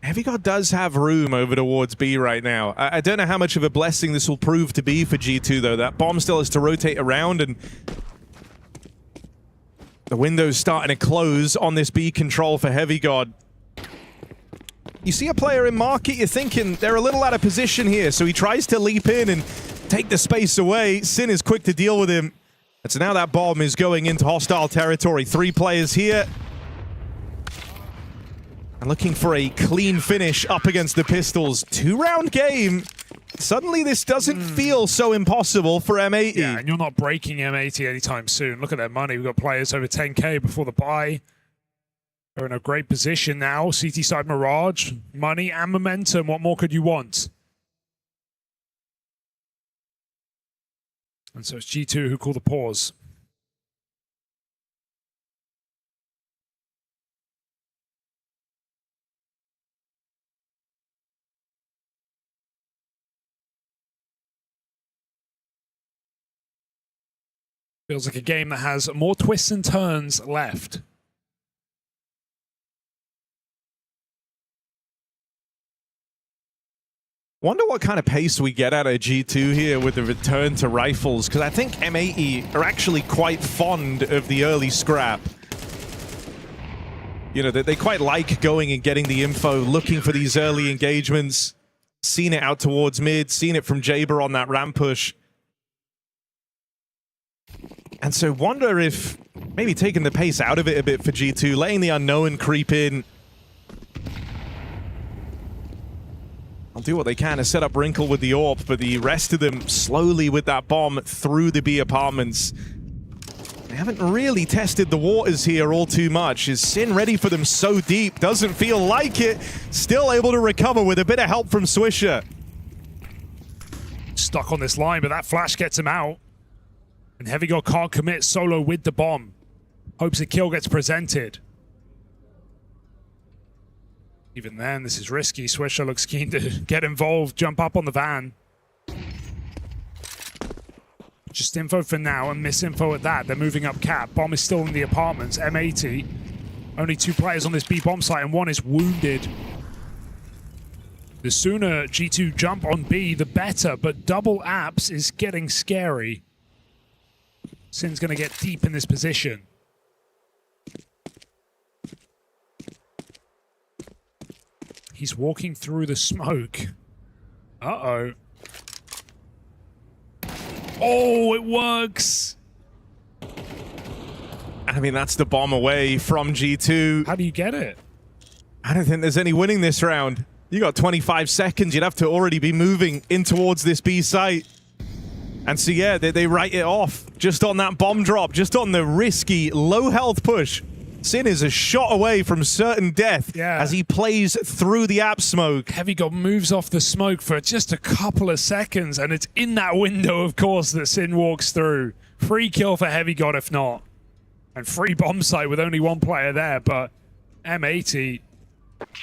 Heavy God does have room over towards B right now. I don't know how much of a blessing this will prove to be for G2, though. That bomb still has to rotate around, and The window's starting to close on this B control for Heavy God. You see a player in market, you're thinking they're a little out of position here, so he tries to leap in and take the space away. Sin is quick to deal with him. And so now that bomb is going into hostile territory. 3 players here. And looking for a clean finish up against the Pistols. 2-round game. Suddenly this doesn't feel so impossible for M80. Yeah, and you're not breaking M80 anytime soon. Look at their money. We've got players over 10K before the buy. They're in a great position now. CT side Mirage, money and momentum. What more could you want? And so it's G2 who call the pause. Feels like a game that has more twists and turns left. Wonder what kind of pace we get out of G2 here with the return to rifles, because I think M80 are actually quite fond of the early scrap. You know, they quite like going and getting the info, looking for these early engagements. Seen it out towards mid, seen it from Jaber on that ramp push. And so wonder if maybe taking the pace out of it a bit for G2, letting the unknown creep in. I'll do what they can to set up Wrinkle with the AWP, but the rest of them slowly with that bomb through the B apartments. They haven't really tested the waters here all too much. Is Sin ready for them so deep? Doesn't feel like it. Still able to recover with a bit of help from Swisher. Stuck on this line, but that flash gets him out. And Heavy God can't commit solo with the bomb. Hopes a kill gets presented. Even then, this is risky. Swisher looks keen to get involved, jump up on the van. Just info for now and misinfo at that. They're moving up cap. Bomb is still in the apartments. M80. Only 2 players on this B bomb site and 1 is wounded. The sooner G2 jump on B, the better, but double apps is getting scary. Sin's going to get deep in this position. He's walking through the smoke. Uh-oh. Oh, it works! I mean, that's the bomb away from G2. How do you get it? I don't think there's any winning this round. You got 25 seconds. You'd have to already be moving in towards this B site. And so, yeah, they write it off just on that bomb drop, just on the risky, low health push. Sin is a shot away from certain death as he plays through the app smoke. Heavy God moves off the smoke for just a couple of seconds, and it's in that window, of course, that Sin walks through. Free kill for Heavy God, if not. And free bomb site with only 1 player there, but M80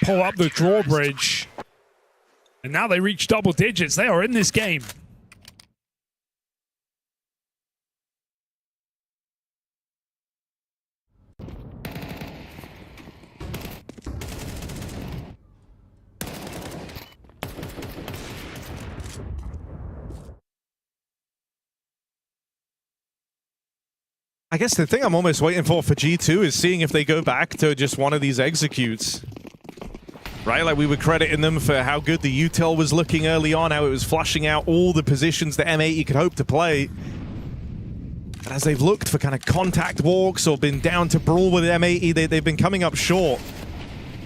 pull up the drawbridge. And now they reach double digits. They are in this game. I guess the thing I'm almost waiting for G2 is seeing if they go back to just one of these executes. Right, like we were crediting them for how good the util was looking early on, how it was flushing out all the positions that M80 could hope to play. But as they've looked for kind of contact walks or been down to brawl with M80, they've been coming up short.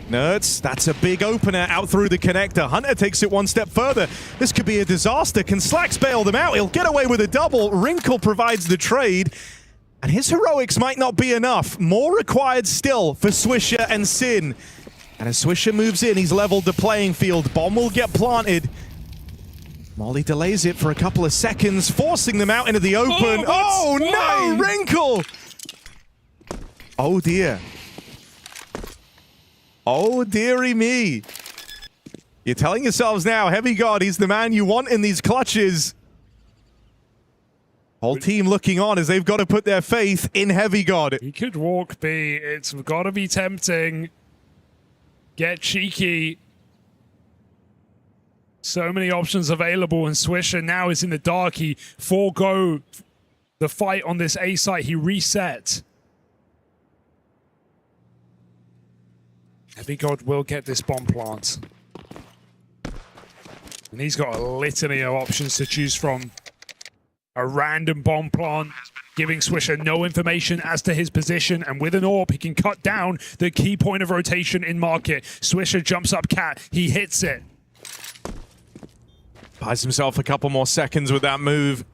Nerds, that's a big opener out through the connector. Hunter takes it 1 step further. This could be a disaster. Can Slacks bail them out? He'll get away with a double. Wrinkle provides the trade. And his heroics might not be enough. More required still for Swisher and Sin. And as Swisher moves in, he's leveled the playing field. Bomb will get planted. Molly delays it for a couple of seconds, forcing them out into the open. Oh no, Wrinkle! Oh dear. Oh dearie me. You're telling yourselves now, Heavy God, he's the man you want in these clutches. Whole team looking on as they've got to put their faith in Heavy God. He could walk B. It's got to be tempting. Get cheeky. So many options available, and Swisher now is in the dark. He forego the fight on this A site. He reset. Heavy God will get this bomb plant. And he's got a litany of options to choose from. A random bomb plant, giving Swisher no information as to his position, and with an AWP, he can cut down the key point of rotation in market. Swisher jumps up cat, he hits it. Buys himself a couple more seconds with that move.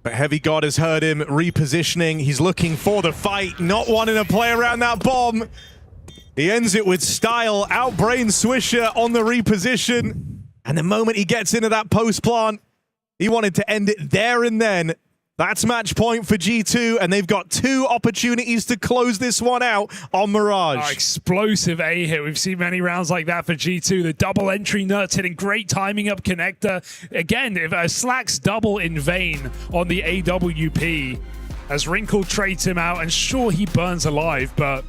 But Heavy God has heard him repositioning. He's looking for the fight, not wanting to play around that bomb. He ends it with style, outbrains Swisher on the reposition. And the moment he gets into that post plant, he wanted to end it there and then. That's match point for G2, and they've got 2 opportunities to close this one out on Mirage. Explosive A hit. We've seen many rounds like that for G2. The double entry nuts hitting great timing up connector. Again, if Slacks double in vain on the AWP as Wrinkle trades him out, and sure, he burns alive, but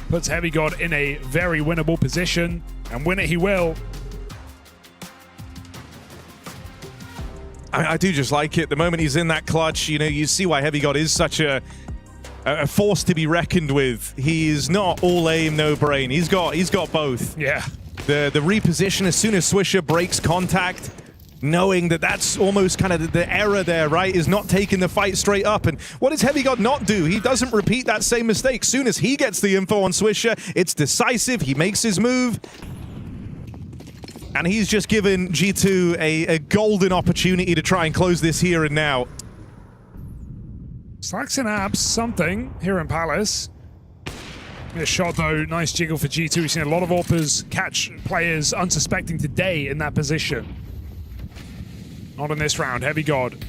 puts Heavy God in a very winnable position, and win it he will. I do just like it. The moment he's in that clutch, you know, you see why Heavy God is such a force to be reckoned with. He is not all aim, no brain. He's got both. Yeah. The reposition as soon as Swisher breaks contact, knowing that that's almost kind of the error there, right? Is not taking the fight straight up. And what does Heavy God not do? He doesn't repeat that same mistake. Soon as he gets the info on Swisher, it's decisive. He makes his move. And he's just given G2 a golden opportunity to try and close this here and now. Slacks and Abs, something here in Palace. A shot though, nice jiggle for G2. We've seen a lot of AWPers catch players unsuspecting today in that position. Not in this round, Heavy God.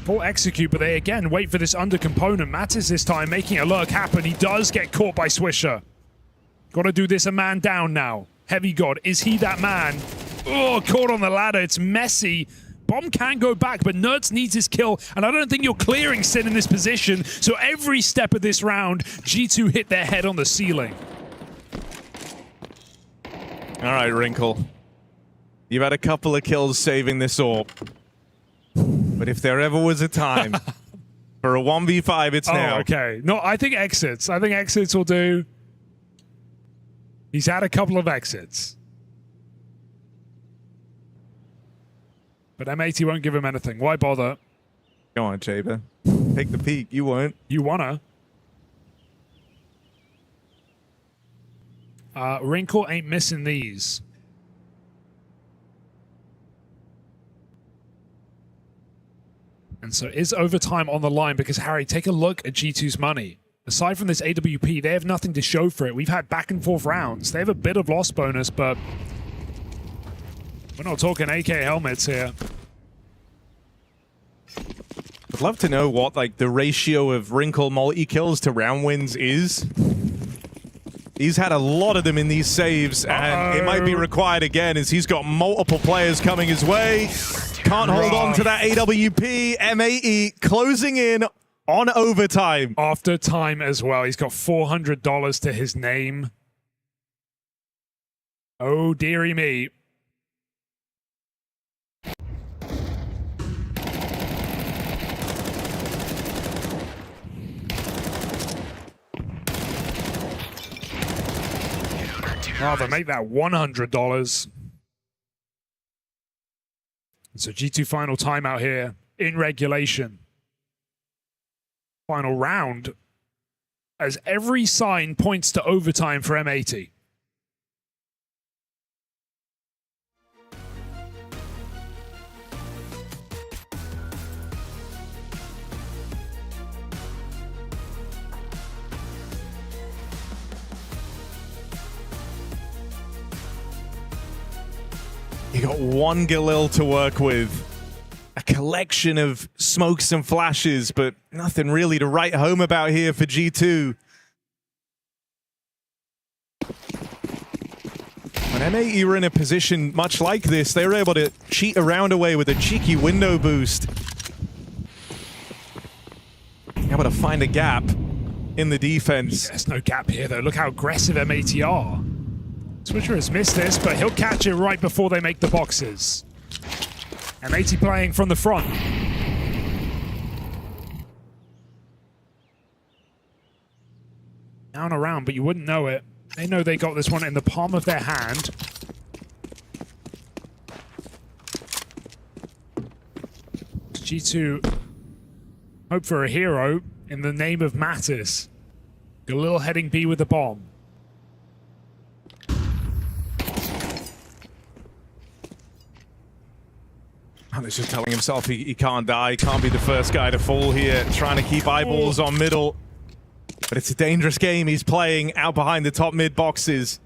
Full execute, but they again wait for this under component. Mattis this time making a lurk happen. He does get caught by Swisher. Got to do this a man down now. Heavy God, is he that man? Oh, caught on the ladder. It's messy. Bomb can go back, but Nerds needs his kill, and I don't think you're clearing Sin in this position. So every step of this round, G2 hit their head on the ceiling. All right, Wrinkle. You've had a couple of kills saving this AWP. But if there ever was a time for a 1v5, it's now. Okay. No, I think exits. I think exits will do. He's had a couple of exits. But M80 won't give him anything. Why bother? Go on, Jaber. Take the peek. You won't. You wanna. Wrinkle ain't missing these. And so is overtime on the line? Because, Harry, take a look at G2's money. Aside from this AWP, they have nothing to show for it. We've had back and forth rounds. They have a bit of loss bonus, but we're not talking AK helmets here. I'd love to know what like the ratio of Wrinkle multi-kills to round wins is. He's had a lot of them in these saves, and it might be required again as he's got multiple players coming his way. Can't hold on to that AWP. M80 closing in on overtime. After time as well. He's got $400 to his name. Oh, dearie me. Rather make that $100. So G2 final timeout here in regulation. Final round, as every sign points to overtime for M80. You got one Galil to work with. A collection of smokes and flashes, but nothing really to write home about here for G2. When M80 were in a position much like this, they were able to cheat around away with a cheeky window boost. Able to find a gap in the defense. There's no gap here, though. Look how aggressive M80 are. Switcher has missed this, but he'll catch it right before they make the boxes. M80 playing from the front. down around, but you wouldn't know it. They know they got this one in the palm of their hand. G2 hope for a hero in the name of Mattis. Galil heading B with the bomb. And he's just telling himself he can't die, he can't be the first guy to fall here, trying to keep eyeballs on middle. But it's a dangerous game he's playing out behind the top mid boxes.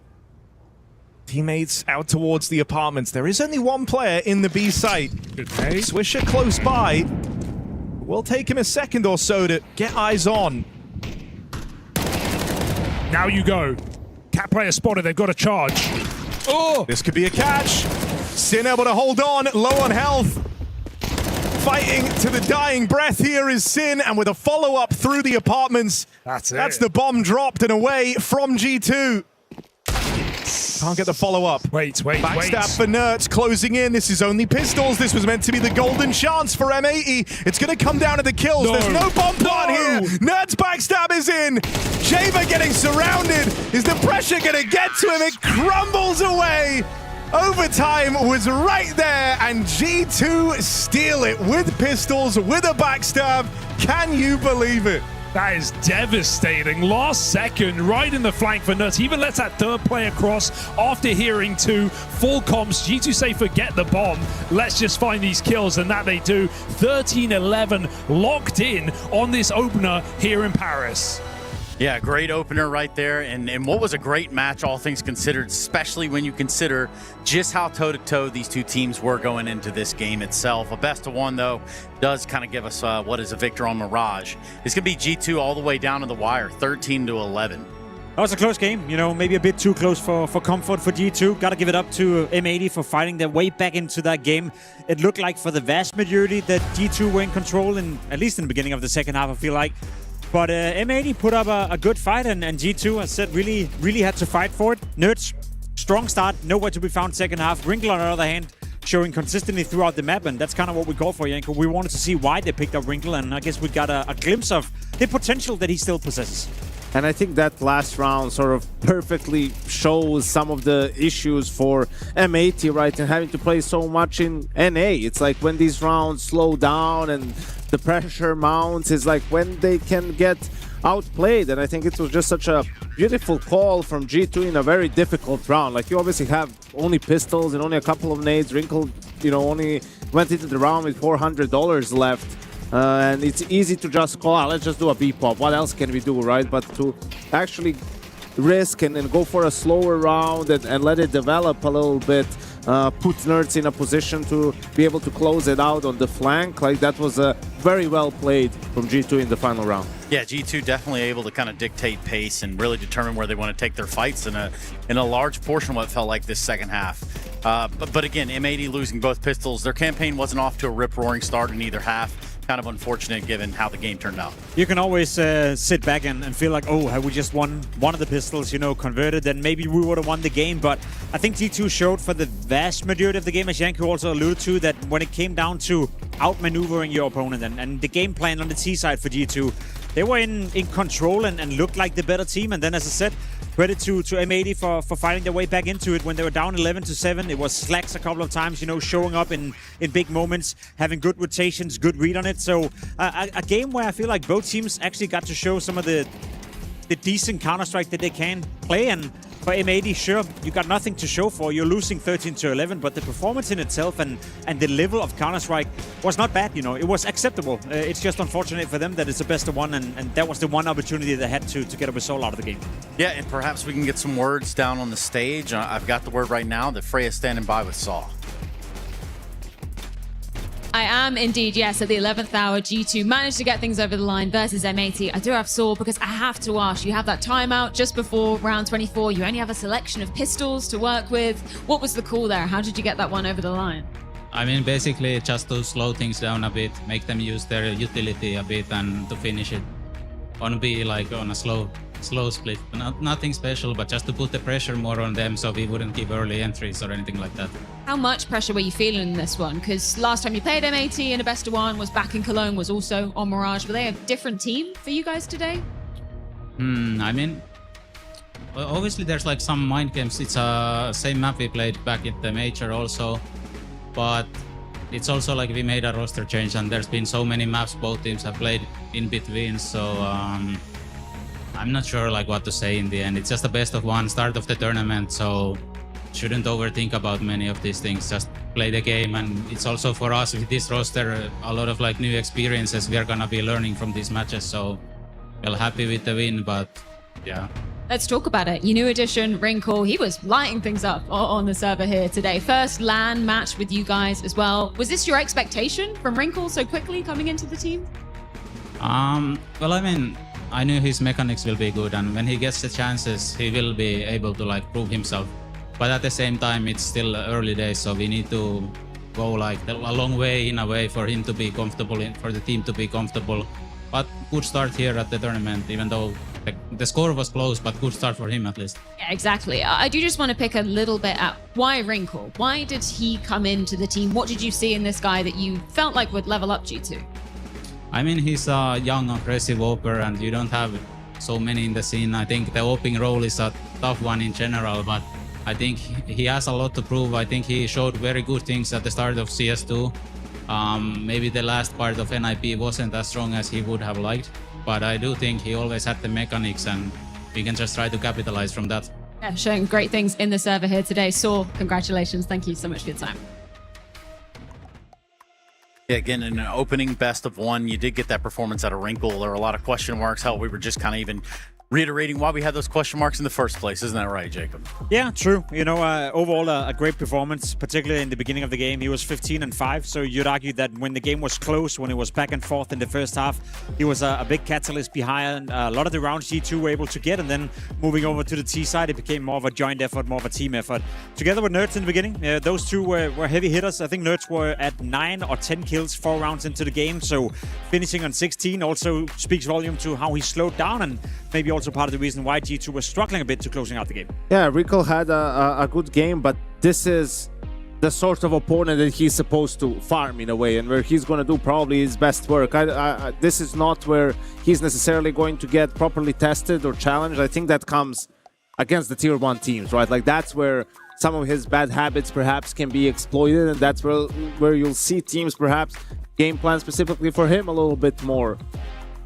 Teammates out towards the apartments. There is only one player in the B site. Swisher close by. Will take him a second or so to get eyes on. Now you go. Cat player spotted, they've got a charge. Oh! This could be a catch. Sin able to hold on, low on health. Fighting to the dying breath here is Sin, and with a follow-up through the apartments. That's it. That's the bomb dropped and away from G2. Can't get the follow-up. Wait. Backstab for Nerds closing in. This is only pistols. This was meant to be the golden chance for M80. It's going to come down to the kills. No. There's no bomb plant here. Nerds backstab is in. Jaber getting surrounded. Is the pressure going to get to him? It crumbles away. Overtime was right there, and G2 steal it with pistols, with a backstab. Can you believe it? That is devastating. Last second, right in the flank for Nuts. He even lets that third player cross after hearing two. Full comps. G2 say forget the bomb. Let's just find these kills, and that they do. 13-11 locked in on this opener here in Paris. Yeah, great opener right there, and what was a great match, all things considered, especially when you consider just how toe-to-toe these two teams were going into this game itself. A best of one, though, does kind of give us what is a victor on Mirage. It's going to be G2 all the way down to the wire, 13-11. That was a close game, you know, maybe a bit too close for comfort for G2. Got to give it up to M80 for fighting their way back into that game. It looked like for the vast majority that G2 were in control, at least in the beginning of the second half, I feel like. But M80 put up a good fight, and G2, as said, really had to fight for it. Nerds, strong start, nowhere to be found second half. Wrinkle, on the other hand, showing consistently throughout the map, and that's kind of what we call for Yanko. We wanted to see why they picked up Wrinkle, and I guess we got a glimpse of the potential that he still possesses. And I think that last round sort of perfectly shows some of the issues for M80, right? And having to play so much in NA. It's like when these rounds slow down and the pressure mounts is like when they can get outplayed. And I think it was just such a beautiful call from G2 in a very difficult round. Like, you obviously have only pistols and only a couple of nades. Wrinkle, you know, only went into the round with $400 left. And it's easy to just call, let's just do a B-pop. What else can we do, right? But to actually risk and go for a slower round and let it develop a little bit, put Nerds in a position to be able to close it out on the flank, like that was very well played from G2 in the final round. Yeah, G2 definitely able to kind of dictate pace and really determine where they want to take their fights in a large portion of what felt like this second half. But again, M80 losing both pistols. Their campaign wasn't off to a rip-roaring start in either half. Kind of unfortunate given how the game turned out. You can always sit back and feel like, oh, had we just won one of the pistols, you know, converted, then maybe we would have won the game. But I think G2 showed for the vast majority of the game, as Yanko also alluded to, that when it came down to outmaneuvering your opponent and the game plan on the T side for G2, they were in control and looked like the better team. And then, as I said, credit to M80 for fighting their way back into it when they were down 11-7. It was slacks a couple of times, you know, showing up in big moments, having good rotations, good read on it. So a game where I feel like both teams actually got to show some of the decent Counter-Strike that they can play. And for M80, sure, you got nothing to show for. You're losing 13-11, but the performance in itself and the level of Counter-Strike was not bad, you know. It was acceptable. It's just unfortunate for them that it's a best of one, and that was the one opportunity they had to get a result out of the game. Yeah, and perhaps we can get some words down on the stage. I've got the word right now that Freya's standing by with Saw. I am indeed, yes, at the 11th hour. G2 managed to get things over the line versus M80. I do have Saw because I have to ask, you have that timeout just before round 24. You only have a selection of pistols to work with. What was the call there? How did you get that one over the line? I mean, basically just to slow things down a bit, make them use their utility a bit and to finish it on B, like on a slow split. Nothing special, but just to put the pressure more on them so we wouldn't give early entries or anything like that. How much pressure were you feeling in this one? Because last time you played M80 in a best of one was back in Cologne, was also on Mirage. Were they a different team for you guys today? I mean, obviously there's like some mind games. It's same map we played back in the major also, but it's also like we made a roster change and there's been so many maps both teams have played in between. So I'm not sure like what to say in the end. It's just the best of one start of the tournament, so shouldn't overthink about many of these things. Just play the game, and it's also for us with this roster a lot of like new experiences we are gonna be learning from these matches. So we're happy with the win, but yeah. Let's talk about it. Your new addition, Wrinkle, he was lighting things up on the server here today. First LAN match with you guys as well. Was this your expectation from Wrinkle so quickly coming into the team? Well, I mean, I knew his mechanics will be good, and when he gets the chances, he will be able to like prove himself. But at the same time, it's still early days, so we need to go like a long way in a way for him to be comfortable, for the team to be comfortable. But good start here at the tournament, even though the score was close, but good start for him at least. Yeah, exactly. I do just want to pick a little bit at why Wrinkle? Why did he come into the team? What did you see in this guy that you felt like would level up G2? I mean, he's a young, aggressive OPer, and you don't have so many in the scene. I think the OPing role is a tough one in general, but I think he has a lot to prove. I think he showed very good things at the start of CS2. Maybe the last part of NIP wasn't as strong as he would have liked, but I do think he always had the mechanics, and we can just try to capitalize from that. Yeah, showing great things in the server here today. Saw, congratulations. Thank you so much for your time. Yeah, again, in an opening best of one, you did get that performance out of Wrinkle. There were a lot of question marks. Hell, we were just kind of even reiterating why we had those question marks in the first place. Isn't that right, Jacob? Yeah, true. You know, overall a great performance, particularly in the beginning of the game. He was 15-5, so you'd argue that when the game was close, when it was back and forth in the first half, he was a big catalyst behind a lot of the rounds G2 were able to get, and then moving over to the T side, it became more of a joint effort, more of a team effort. Together with Nerds in the beginning, those two were heavy hitters. I think Nerds were at 9 or 10 kills 4 rounds into the game, so finishing on 16 also speaks volume to how he slowed down, and maybe also part of the reason why G2 was struggling a bit to closing out the game. Yeah, Wrinkle had a good game, but this is the sort of opponent that he's supposed to farm in a way, and where he's going to do probably his best work. This is not where he's necessarily going to get properly tested or challenged. I think that comes against the tier 1 teams, right? Like that's where some of his bad habits perhaps can be exploited, and that's where you'll see teams perhaps game plan specifically for him a little bit more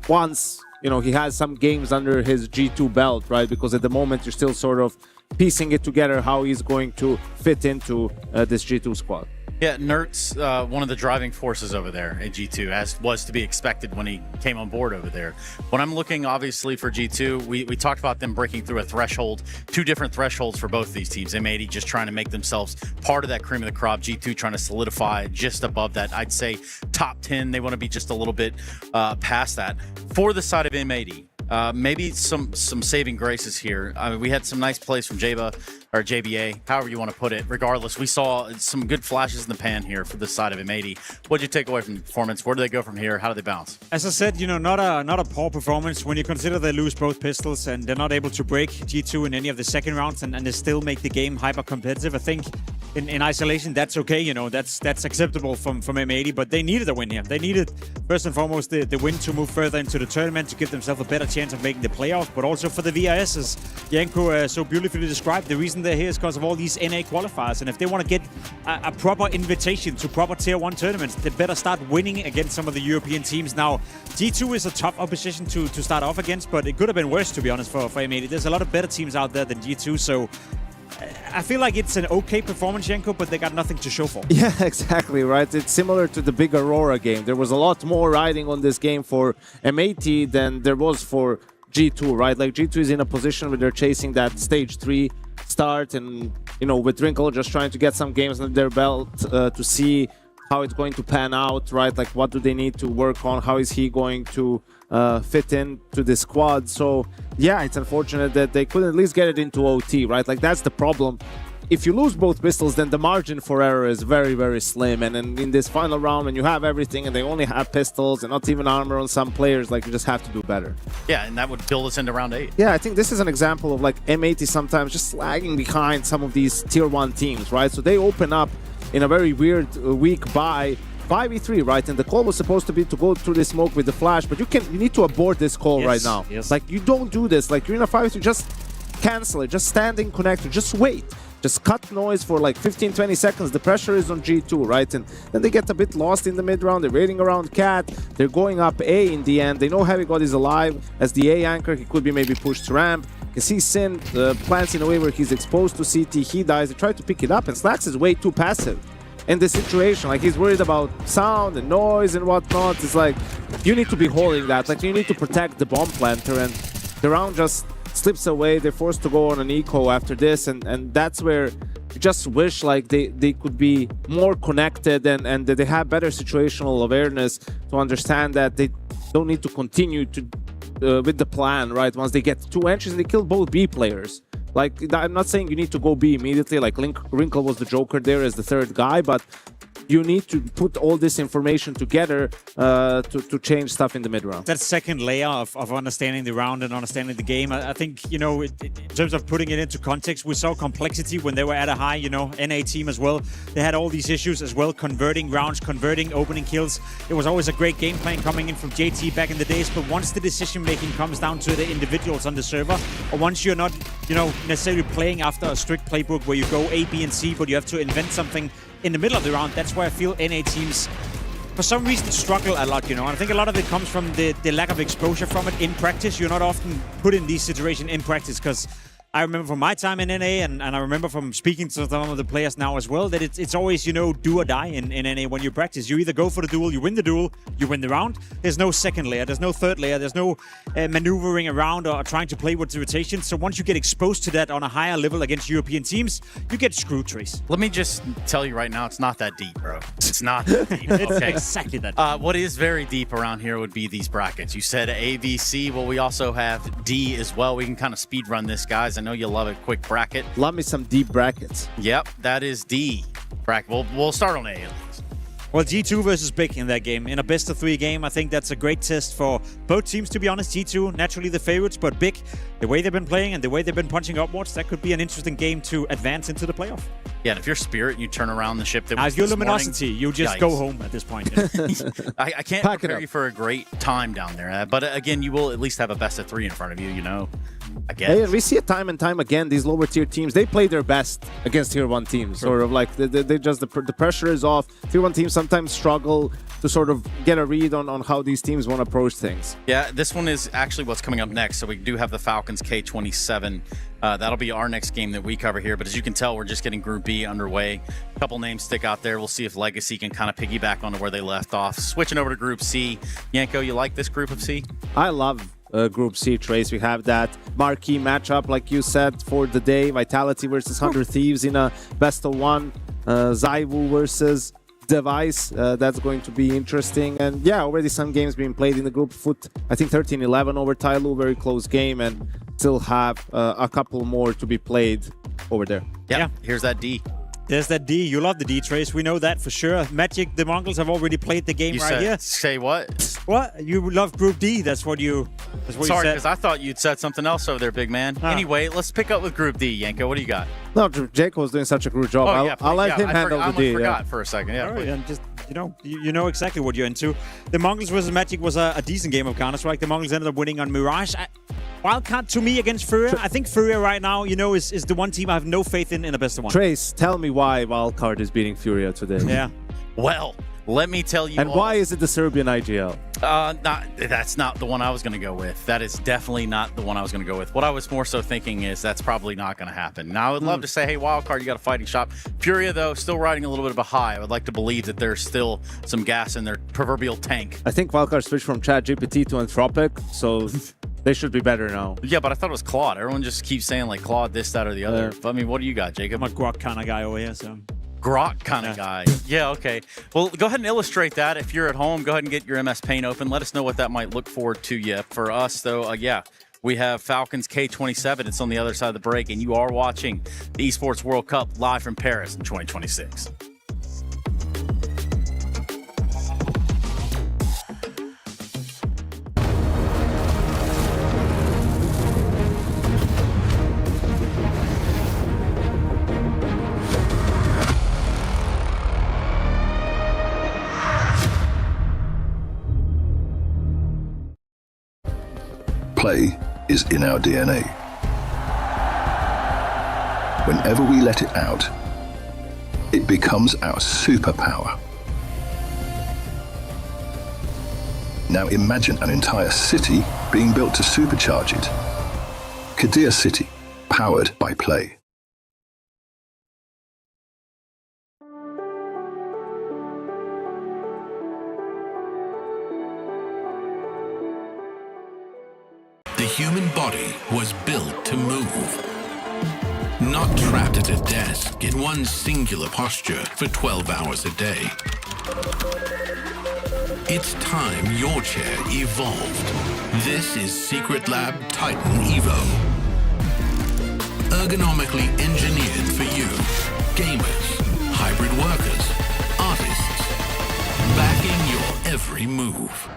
once, you know, he has some games under his G2 belt, right? Because at the moment you're still sort of piecing it together how he's going to fit into this G2 squad. Yeah, Nert's one of the driving forces over there at G2, as was to be expected when he came on board over there. When I'm looking, obviously, for G2, we talked about them breaking through a threshold, 2 different thresholds for both of these teams. M80 just trying to make themselves part of that cream of the crop. G2 trying to solidify just above that. I'd say top 10. They want to be just a little bit past that. For the side of M80, maybe some saving graces here. I mean, we had some nice plays from JBA, however you want to put it. Regardless, we saw some good flashes in the pan here for this side of M80. What did you take away from the performance? Where do they go from here? How do they bounce? As I said, you know, not a poor performance when you consider they lose both pistols and they're not able to break G2 in any of the second rounds, and they still make the game hyper competitive. I think in isolation, that's okay. You know, that's acceptable from M80, but they needed a win here. They needed, first and foremost, the win to move further into the tournament, to give themselves a better chance of making the playoffs, but also for the VRS, as Janko so beautifully described. The reason they're here is because of all these NA qualifiers, and if they want to get a proper invitation to proper tier 1 tournaments, they better start winning against some of the European teams. Now, G2 is a tough opposition to start off against, but it could have been worse, to be honest, for M80. There's a lot of better teams out there than G2, so I feel like it's an okay performance, Janko, but they got nothing to show for. Yeah, exactly, right? It's similar to the big Aurora game. There was a lot more riding on this game for M80 than there was for G2, right? Like G2 is in a position where they're chasing that stage 3 start, and, you know, with Wrinkle just trying to get some games under their belt to see how it's going to pan out, right? Like, what do they need to work on? How is he going to fit into the squad? So, yeah, it's unfortunate that they couldn't at least get it into OT, right? Like, that's the problem. If you lose both pistols, then the margin for error is very, very slim. And then in this final round, when you have everything and they only have pistols and not even armor on some players, like, you just have to do better. Yeah, and that would build us into round 8. Yeah, I think this is an example of, like, M80 sometimes just lagging behind some of these tier 1 teams, right? So they open up in a very weird weak by 5v3, right? And the call was supposed to be to go through the smoke with the flash, but you need to abort this call right now. Yes. Like, you don't do this. Like, you're in a 5v3, just cancel it. Just stand in connector. Just wait. Just cut noise for like 15-20 seconds. The pressure is on G2, right? And then they get a bit lost in the mid round. They're waiting around Cat. They're going up A in the end. They know Heavy God is alive as the A anchor. He could be maybe pushed to ramp. You can see Sin plants in a way where he's exposed to CT. He dies. They try to pick it up, and Slacks is way too passive in this situation. Like, he's worried about sound and noise and whatnot. It's like, you need to be holding that. Like, you need to protect the bomb planter, and the round just slips away. They're forced to go on an eco after this, and that's where you just wish like they could be more connected and that they have better situational awareness to understand that they don't need to continue to with the plan, right? Once they get 2 entries and they kill both B players. Like, I'm not saying you need to go B immediately, like Wrinkle was the Joker there as the third guy, but you need to put all this information together to change stuff in the mid round. That second layer of understanding the round and understanding the game, I think, you know, in terms of putting it into context, we saw complexity when they were at a high, you know, NA team as well. They had all these issues as well, converting rounds, converting opening kills. It was always a great game plan coming in from JT back in the days, but once the decision making comes down to the individuals on the server, or once you're not, you know, necessarily playing after a strict playbook where you go A, B, and C, but you have to invent something in the middle of the round, that's where I feel NA teams, for some reason, struggle a lot, you know. And I think a lot of it comes from the lack of exposure from it in practice. You're not often put in these situations in practice, because I remember from my time in NA, and I remember from speaking to some of the players now as well, that it's always, you know, do or die in NA when you practice. You either go for the duel, you win the round. There's no second layer, there's no third layer, there's no maneuvering around or trying to play with the rotation. So once you get exposed to that on a higher level against European teams, you get screwed, Trace. Let me just tell you right now, it's not that deep, bro. It's not that deep. Okay. It's exactly that deep. What is very deep around here would be these brackets. You said A, B, C. Well, we also have D as well. We can kind of speed run this, guys. I know you love it. Quick bracket. Love me some deep brackets. Yep, that is D bracket. We'll start on A at least. Well, G2 versus Big in that game. In a best-of-3 game, I think that's a great test for both teams, to be honest. G2, naturally the favorites, but Big, the way they've been playing and the way they've been punching upwards, that could be an interesting game to advance into the playoff. Yeah, and if you're Spirit, you turn around the ship that was As your Luminosity, you just go home at this point. I can't prepare you for a great time down there. But again, you will at least have a best-of-3 in front of you, you know. I guess. Hey, we see it time and time again. These lower tier teams, they play their best against tier 1 teams. Sort of like they just the pressure is off. Tier 1 teams sometimes struggle to sort of get a read on how these teams want to approach things. Yeah, this one is actually what's coming up next. So we do have the Falcons K27. That'll be our next game that we cover here. But as you can tell, we're just getting Group B underway. A couple names stick out there. We'll see if Legacy can kind of piggyback onto where they left off. Switching over to Group C. Yanko, you like this group of C? I love Group C, Trace. We have that marquee matchup, like you said, for the day. Vitality versus 100 Thieves in a best-of-1. Zaiwu versus Device. That's going to be interesting. And yeah, already some games being played in the group. Foot, I think 13-11 over Tyloo. Very close game. And still have a couple more to be played over there. Yeah, here's that D. There's that D. You love the D, Trace. We know that for sure. Magic, the Mongols have already played the game here. Say what? What? You love Group D. That's what you Sorry, said. because I thought you'd said something else over there, big man. Anyway, let's pick up with Group D. Yanko, what do you got? No, Jake was doing such a good job. I'll let him handle the D. I forgot for a second. Yeah, and just you know exactly what you're into. The Mongols versus Magic was a decent game of Counter-Strike. The Mongols ended up winning on Mirage. Wildcard to me against Furia. I think Furia right now, you know, is the one team I have no faith in a best-of-1. Trace, tell me why Wildcard is beating Furia today. Yeah. Well, let me tell you. And why is it the Serbian IGL? That's not the one I was going to go with. That is definitely not the one I was going to go with. What I was more so thinking is that's probably not going to happen. Now, I would love to say, hey, Wildcard, you got a fighting shot. Furia, though, still riding a little bit of a high. I would like to believe that there's still some gas in their proverbial tank. I think Wildcard switched from ChatGPT to Anthropic, so they should be better now. Yeah, but I thought it was Claude. Everyone just keeps saying, like, Claude, this, that, or the other. I mean, what do you got, Jacob? I'm a Grok kind of guy over here, so... Grok kind of guy. Yeah, okay. Well, go ahead and illustrate that. If you're at home, go ahead and get your MS Paint open. Let us know what that might look forward to you. For us, though, yeah, we have Falcons K27. It's on the other side of the break, and you are watching the Esports World Cup live from Paris in 2026. Play is in our DNA. whenever we let it out, it becomes our superpower. Now imagine an entire city being built to supercharge it. Kadir City, powered by play. The human body was built to move. Not trapped at a desk in one singular posture for 12 hours a day. It's time your chair evolved. This is Secret Lab Titan Evo. Ergonomically engineered for you, gamers, hybrid workers, artists, backing your every move.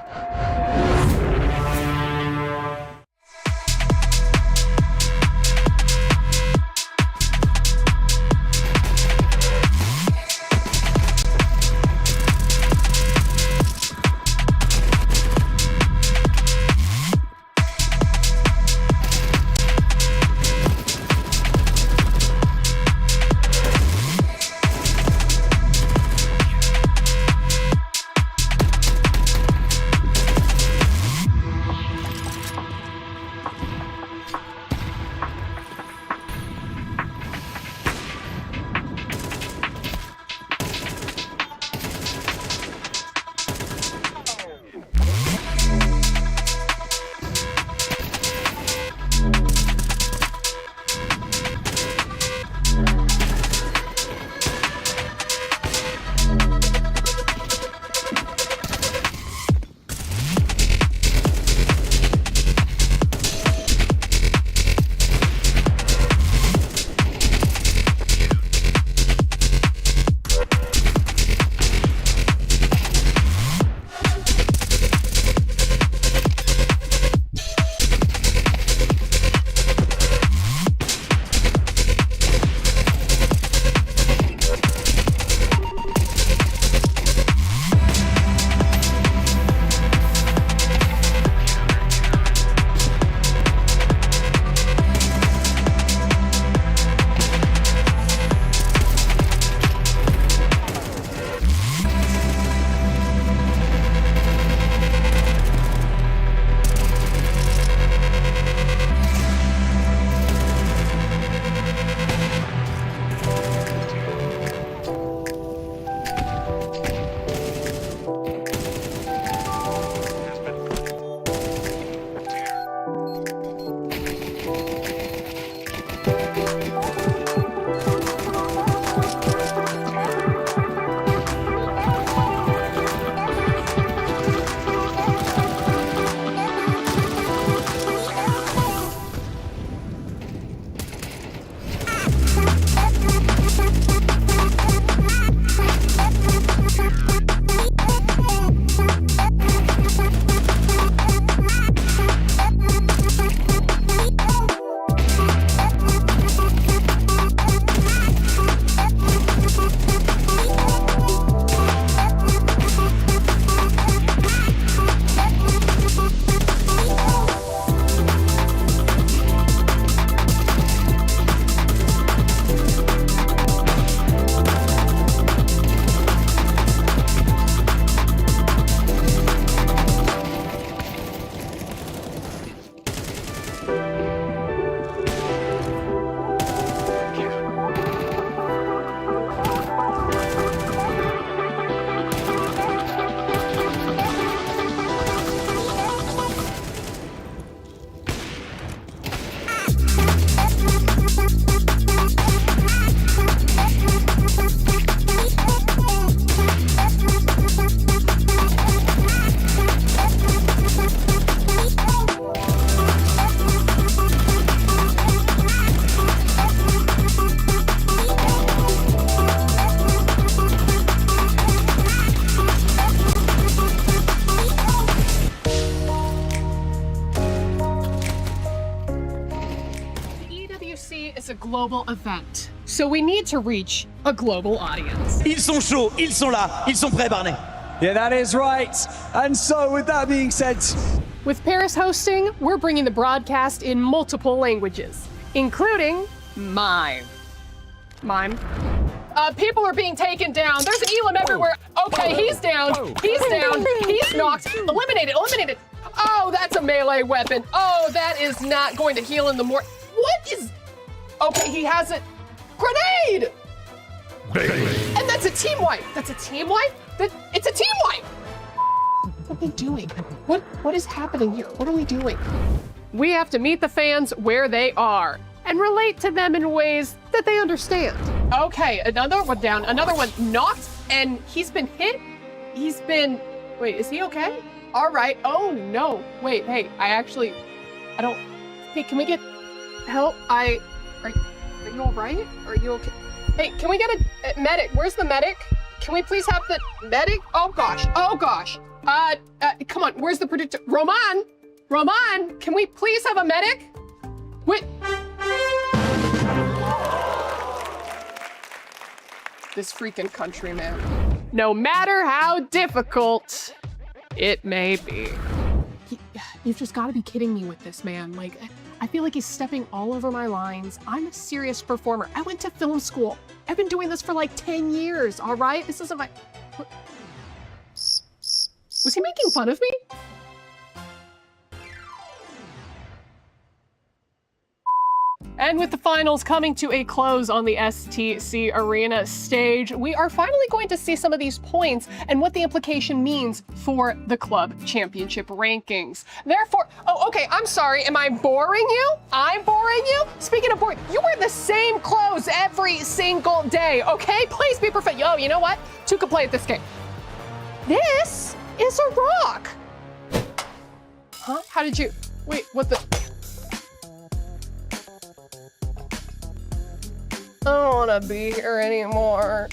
is a global event, so we need to reach a global audience. Ils sont chauds, ils sont là, ils sont prêts, Barney. Yeah, that is right. And so, with that being said, with Paris hosting, we're bringing the broadcast in multiple languages, including mine. Mime. People are being taken down. There's an Elam everywhere. Okay, he's down. He's down. He's knocked. Eliminated. Eliminated. Oh, that's a melee weapon. Oh, that is not going to heal in the more. What is? Okay, he has a grenade. And that's a team wipe. That's a team wipe. It's a team wipe. What are we doing? What is happening here? What are we doing? We have to meet the fans where they are and relate to them in ways that they understand. Okay, another one down, another one knocked, and he's been hit. Wait, is he okay? All right. Oh no. Wait, hey, I don't. Hey, can we get help? Are you all right? Are you okay? Hey, can we get a medic? Where's the medic? Can we please have the medic? Oh gosh. Come on. Where's the predictor? Roman, can we please have a medic? Wait. This freaking country, man. No matter how difficult it may be. You've just got to be kidding me with this, man. Like, I feel like he's stepping all over my lines. I'm a serious performer. I went to film school. I've been doing this for like 10 years, all right? This isn't my... Was he making fun of me? And with the finals coming to a close on the STC Arena stage, we are finally going to see some of these points and what the implication means for the club championship rankings. Therefore, okay, I'm sorry, am I boring you? I'm boring you? Speaking of boring, you wear the same clothes every single day, okay? Please be perfect. Yo, you know what? Two can play at this game. This is a rock. Huh? How did you, wait, what the? I don't want to be here anymore.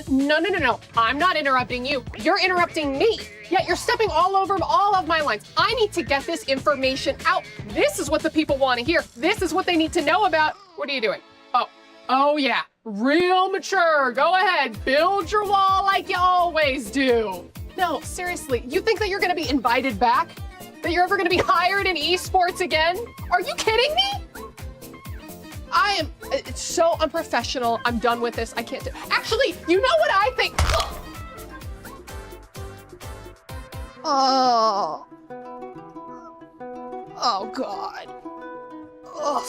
No. I'm not interrupting you. You're interrupting me. Yeah, you're stepping all over all of my lines. I need to get this information out. This is what the people want to hear. This is what they need to know about. What are you doing? Oh yeah, real mature. Go ahead, build your wall like you always do. No, seriously, you think that you're going to be invited back? That you're ever going to be hired in esports again? Are you kidding me? It's so unprofessional. I'm done with this. I can't do. Actually, you know what I think? Oh God. Ugh.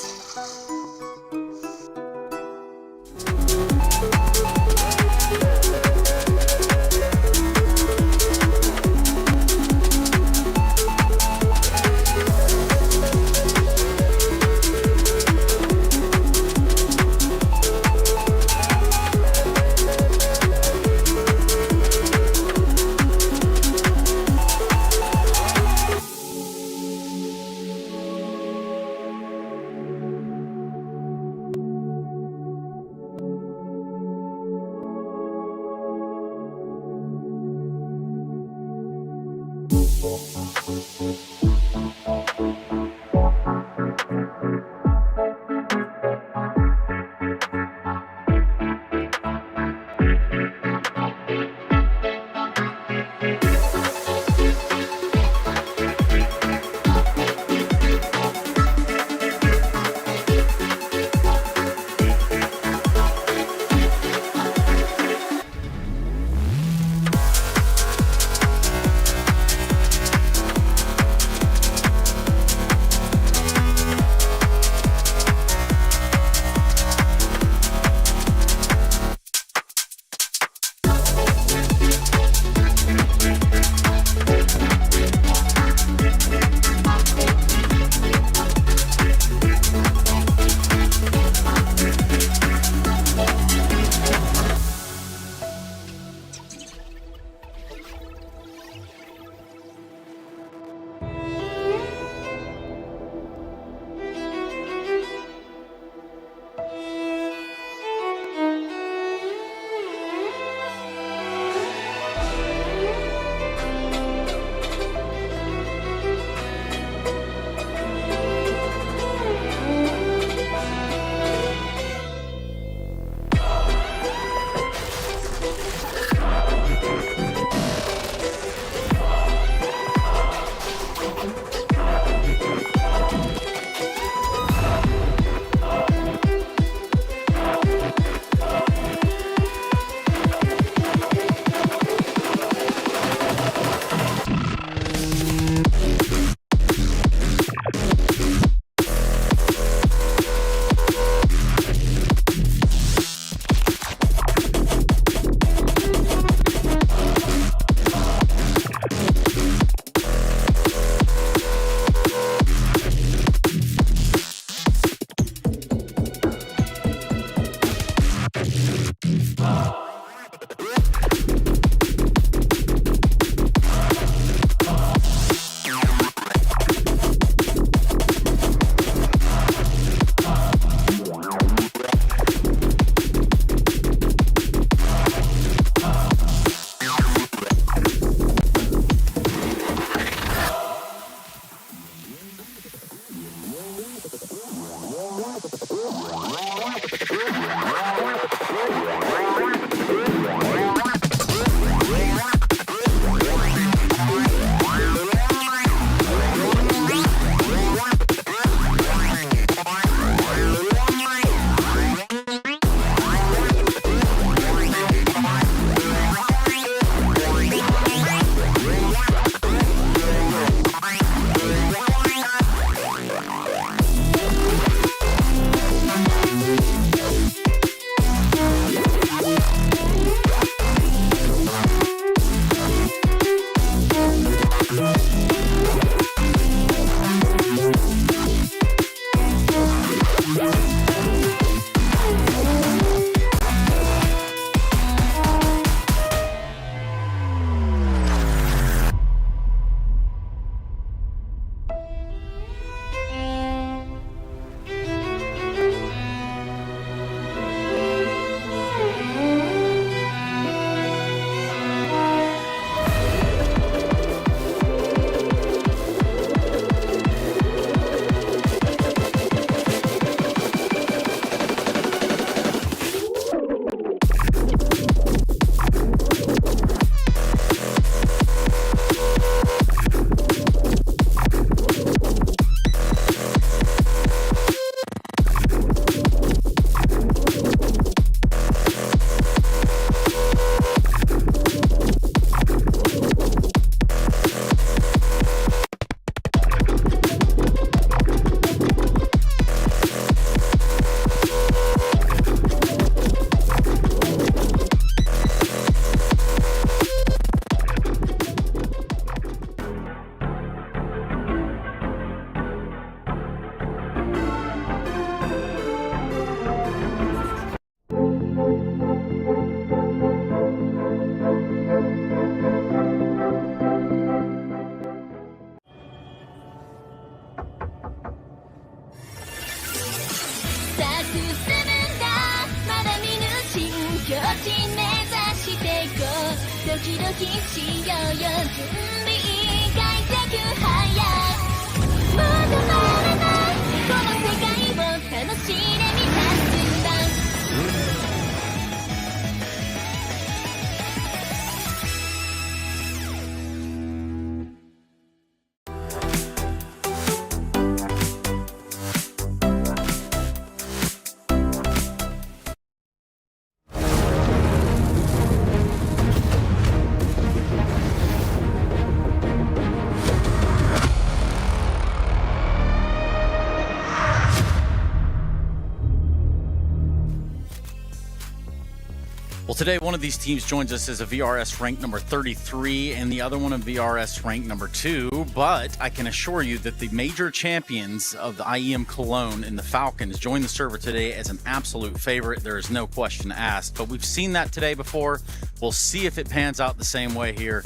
Well, today one of these teams joins us as a VRS rank number 33 and the other one a VRS rank number 2. But I can assure you that the major champions of the IEM Cologne and the Falcons joined the server today as an absolute favorite. There is no question asked. But we've seen that today before. We'll see if it pans out the same way here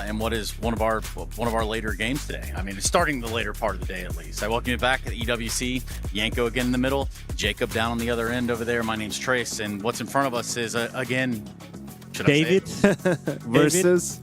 in what is one of our later games today. I mean, it's starting the later part of the day at least. I welcome you back at EWC. Yanko again in the middle. Jacob down on the other end over there. My name's Trace, and what's in front of us is again, David versus.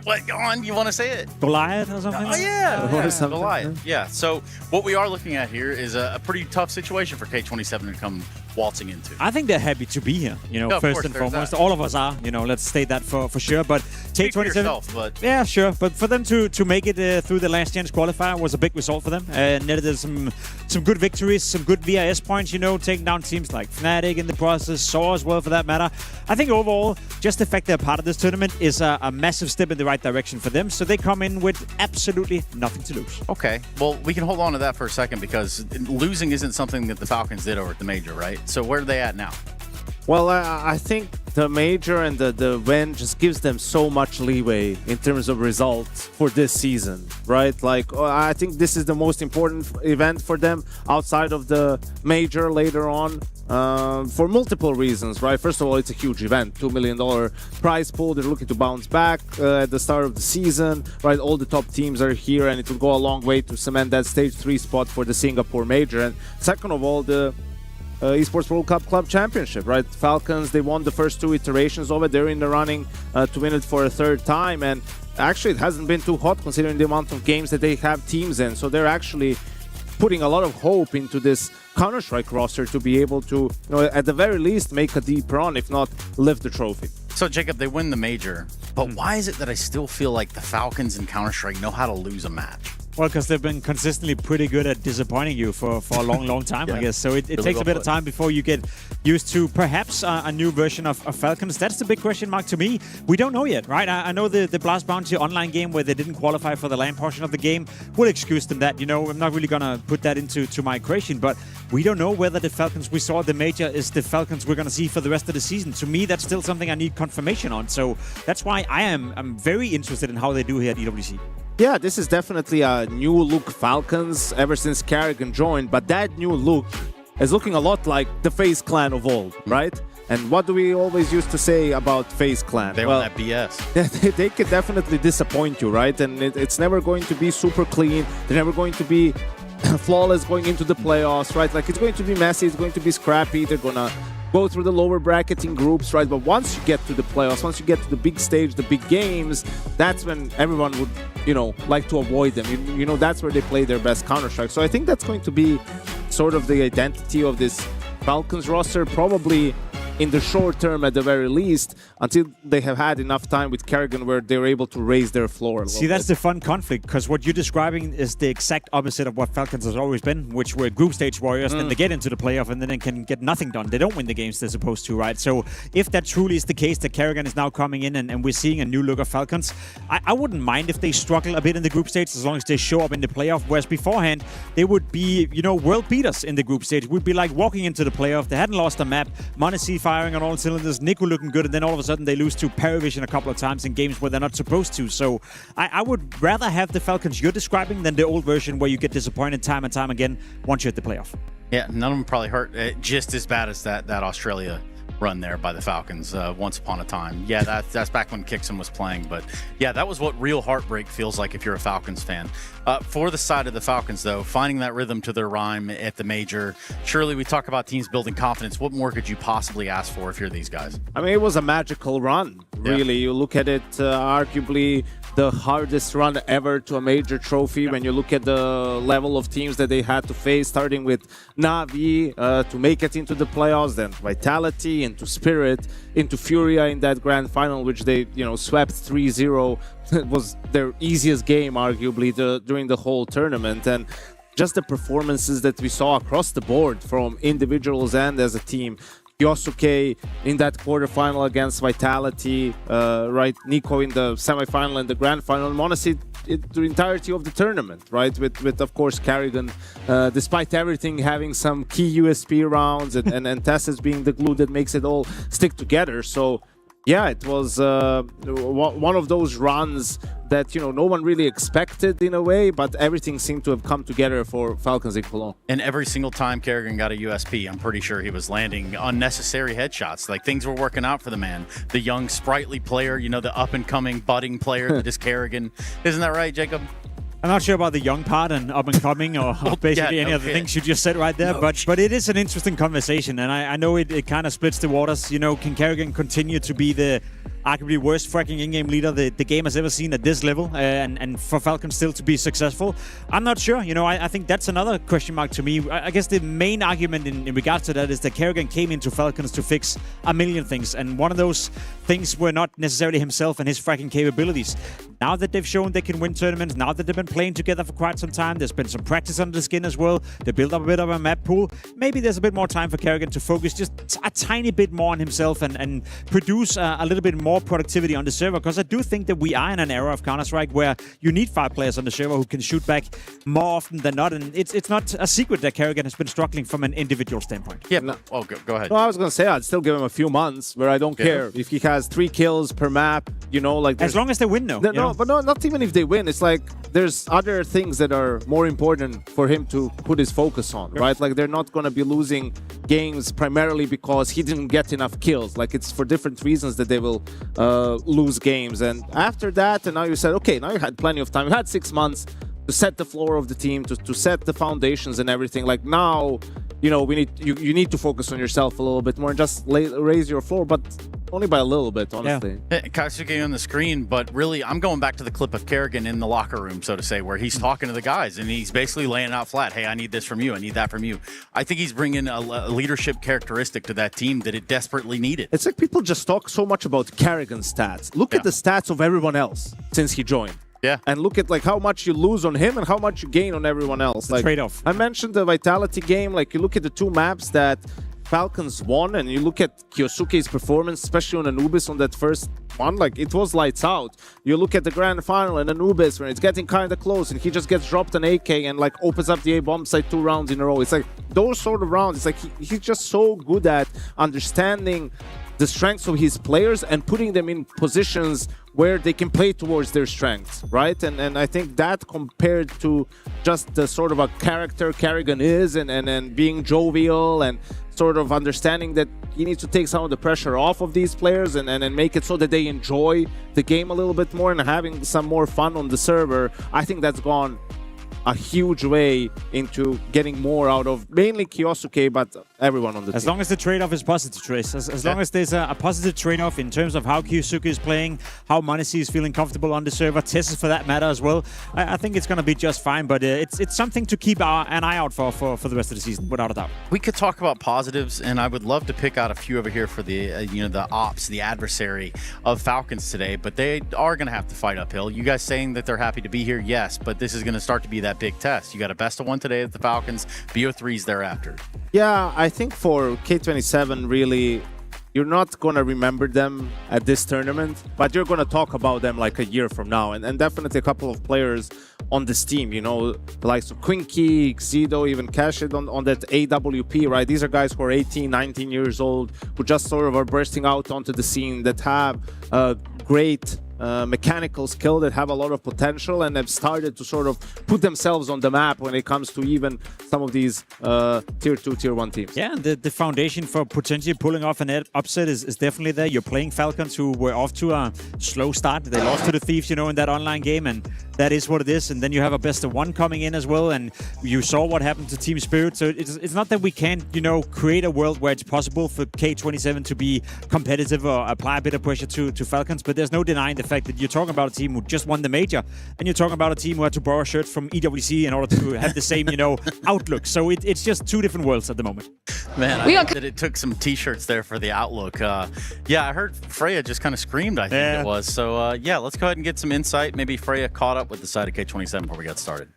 What? Go on. You want to say it? Goliath or something? Oh yeah, Goliath. Yeah. So what we are looking at here is a pretty tough situation for K27 to come waltzing into. I think they're happy to be here, first and foremost. That. All of us are, let's state that for sure. But Speak for K27, yourself, but yeah, sure. But for them to make it through the last chance qualifier was a big result for them. Netted some good victories, some good VIS points, taking down teams like Fnatic in the process, Saw as well for that matter. I think overall, just the fact they're part of this tournament is a massive step in the right direction for them. So they come in with absolutely nothing to lose. Okay. Well, we can hold on to that for a second because losing isn't something that the Falcons did over at the major, right? So where are they at now? Well, I think the major and the win just gives them so much leeway in terms of results for this season, right? Like, I think this is the most important event for them outside of the major later on for multiple reasons, right? First of all, it's a huge event, $2 million prize pool. They're looking to bounce back at the start of the season, right? All the top teams are here, and it will go a long way to cement that stage 3 spot for the Singapore major. And second of all, the Esports World Cup Club Championship, right? Falcons, they won the first 2 iterations of it. They're in the running to win it for a 3rd time. And actually, it hasn't been too hot considering the amount of games that they have teams in. So they're actually putting a lot of hope into this Counter-Strike roster to be able to, at the very least, make a deep run, if not lift the trophy. So, Jacob, they win the major. But why is it that I still feel like the Falcons in Counter-Strike know how to lose a match? Well, because they've been consistently pretty good at disappointing you for a long time, Yeah. I guess. So it Really takes well a bit of put. time before you get used to perhaps a new version of Falcons. That's the big question mark to me. We don't know yet, right? I know the Blast Bounty online game where they didn't qualify for the LAN portion of the game would excuse them that. I'm not really going to put that into my equation, but we don't know whether the Falcons we saw at the major is the Falcons we're going to see for the rest of the season. To me, that's still something I need confirmation on. So that's why I'm very interested in how they do here at EWC. Yeah, this is definitely a new look Falcons ever since Carrigan joined, but that new look is looking a lot like the FaZe clan of old, right? And what do we always used to say about FaZe clan? They want that BS. They could definitely disappoint you, right? And it's never going to be super clean. They're never going to be flawless going into the playoffs, right? Like, it's going to be messy. It's going to be scrappy. They're going to go through the lower bracketing groups, right? But once you get to the playoffs, once you get to the big stage, the big games, that's when everyone would, like to avoid them. That's where they play their best Counter-Strike. So I think that's going to be sort of the identity of this Falcons roster, probably in the short term at the very least, until they have had enough time with Kerrigan where they're able to raise their floor a little See, that's bit. the fun conflict, because what you're describing is the exact opposite of what Falcons has always been, which were group stage warriors, then they get into the playoff and then they can get nothing done. They don't win the games they're supposed to, right? So if that truly is the case, that Kerrigan is now coming in and we're seeing a new look of Falcons, I wouldn't mind if they struggle a bit in the group stage as long as they show up in the playoff, whereas beforehand, they would be, world beaters in the group stage. Would be like walking into the playoff. They hadn't lost a map. Monacy firing on all cylinders. Nico looking good, and then all of a sudden they lose to Paravision a couple of times in games where they're not supposed to. So I would rather have the Falcons you're describing than the old version where you get disappointed time and time again once you're at the playoff. Yeah, none of them probably hurt just as bad as that Australia run there by the Falcons once upon a time. Yeah, that's back when Kixon was playing. But yeah, that was what real heartbreak feels like if you're a Falcons fan. For the side of the Falcons, though, finding that rhythm to their rhyme at the major, surely we talk about teams building confidence. What more could you possibly ask for if you're these guys? I mean, it was a magical run, really. You look at it, arguably the hardest run ever to a major trophy. When you look at the level of teams that they had to face, starting with Na'Vi to make it into the playoffs, then Vitality, into Spirit, into Furia in that grand final, which they swept 3-0. It was their easiest game, arguably, during the whole tournament. And just the performances that we saw across the board from individuals and as a team. Yosuke in that quarterfinal against Vitality, right? Nico in the semifinal and the grand final, and Monacy the entirety of the tournament, right? With of course Kerrigan, despite everything, having some key USP rounds and Tessus being the glue that makes it all stick together. So yeah, it was one of those runs that no one really expected in a way, but everything seemed to have come together for Falcons in Cologne. And every single time Kerrigan got a USP, I'm pretty sure he was landing unnecessary headshots. Like, things were working out for the man. The young, sprightly player, the up-and-coming, budding player that is Kerrigan. Isn't that right, Jacob? I'm not sure about the young part and up and coming or basically any other things you just said right there, but it is an interesting conversation, and I know it kind of splits the waters. Can Kerrigan continue to be the arguably worst fracking in-game leader the game has ever seen at this level, and for Falcons still to be successful? I'm not sure. I think that's another question mark to me. I guess the main argument in regards to that is that Kerrigan came into Falcons to fix a million things, and one of those things were not necessarily himself and his fracking capabilities. Now that they've shown they can win tournaments, now that they've been playing together for quite some time, there's been some practice under the skin as well. They built up a bit of a map pool. Maybe there's a bit more time for Kerrigan to focus just a tiny bit more on himself and produce a little bit more productivity on the server, because I do think that we are in an era of Counter-Strike where you need 5 players on the server who can shoot back more often than not, and it's not a secret that Kerrigan has been struggling from an individual standpoint. Yeah, go ahead. No, I was going to say, I'd still give him a few months where I don't care if he has 3 kills per map, like... As long as they win, though. But not even if they win. It's like there's other things that are more important for him to put his focus on, right? Like, they're not going to be losing games primarily because he didn't get enough kills. Like, it's for different reasons that they will lose games. And after that, and now you said, okay, now you had plenty of time. You had 6 months to set the floor of the team, to set the foundations and everything. Like, now, you need to focus on yourself a little bit more and just raise your floor, but only by a little bit, honestly. Yeah. Kaisuke on the screen, but really, I'm going back to the clip of Kerrigan in the locker room, so to say, where he's talking to the guys and he's basically laying out flat, hey, I need this from you, I need that from you. I think he's bringing a leadership characteristic to that team that it desperately needed. It's like people just talk so much about Kerrigan's stats. Look at the stats of everyone else since he joined. Yeah. And look at how much you lose on him and how much you gain on everyone else. The trade-off. I mentioned the Vitality game. Like, you look at the 2 maps that Falcons won, and you look at Kyosuke's performance, especially on Anubis on that first one, like, it was lights out. You look at the grand final and Anubis when it's getting kind of close and he just gets dropped an AK and opens up the A bomb site 2 rounds in a row. It's like those sort of rounds. It's like he's just so good at understanding the strengths of his players and putting them in positions where they can play towards their strengths, right? And I think that compared to just the sort of a character Carrigan is and being jovial and sort of understanding that he needs to take some of the pressure off of these players and make it so that they enjoy the game a little bit more and having some more fun on the server, I think that's gone a huge way into getting more out of mainly Kyosuke, but everyone on the team. As long as the trade-off is positive, Trace. As long as there's a positive trade-off in terms of how Kyosuke is playing, how m0NESY is feeling comfortable on the server, Tessus for that matter as well, I think it's going to be just fine. But it's something to keep an eye out for the rest of the season, without a doubt. We could talk about positives, and I would love to pick out a few over here for the the ops, the adversary of Falcons today. But they are going to have to fight uphill. You guys saying that they're happy to be here, yes, but this is going to start to be that big test. You got a best of one today at the Falcons, BO3s thereafter. Yeah, I think for K27, really, you're not going to remember them at this tournament, but you're going to talk about them like a year from now. And definitely a couple of players on this team, the likes of Quinky, Xido, even Cashid on that AWP, right? These are guys who are 18, 19 years old, who just sort of are bursting out onto the scene, that have great mechanical skill, that have a lot of potential and have started to sort of put themselves on the map when it comes to even some of these tier 2, tier 1 teams. Yeah, the foundation for potentially pulling off an upset is definitely there. You're playing Falcons, who were off to a slow start. They lost to the Thieves, in that online game, and that is what it is. And then you have a best of one coming in as well, and you saw what happened to Team Spirit. So it's not that we can't, create a world where it's possible for K27 to be competitive or apply a bit of pressure to Falcons, but there's no denying the fact that you're talking about a team who just won the major, and you're talking about a team who had to borrow shirts from EWC in order to have the same, outlook. So it's just two different worlds at the moment. Man, I think that it took some t-shirts there for the outlook. Yeah, I heard Freya just kind of screamed, I think it was. So yeah, let's go ahead and get some insight. Maybe Freya caught up with the side of K27 before we got started.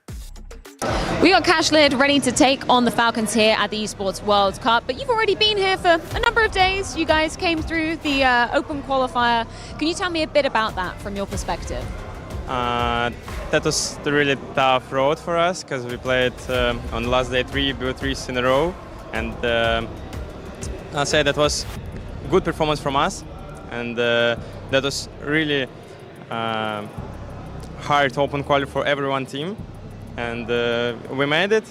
We got Cashlid ready to take on the Falcons here at the Esports World Cup, but you've already been here for a number of days. You guys came through the open qualifier. Can you tell me a bit about that from your perspective? That was a really tough road for us because we played on the last day 3 BO3s in a row, and I'll say that was a good performance from us, and that was really hard open quali for everyone team. And we made it,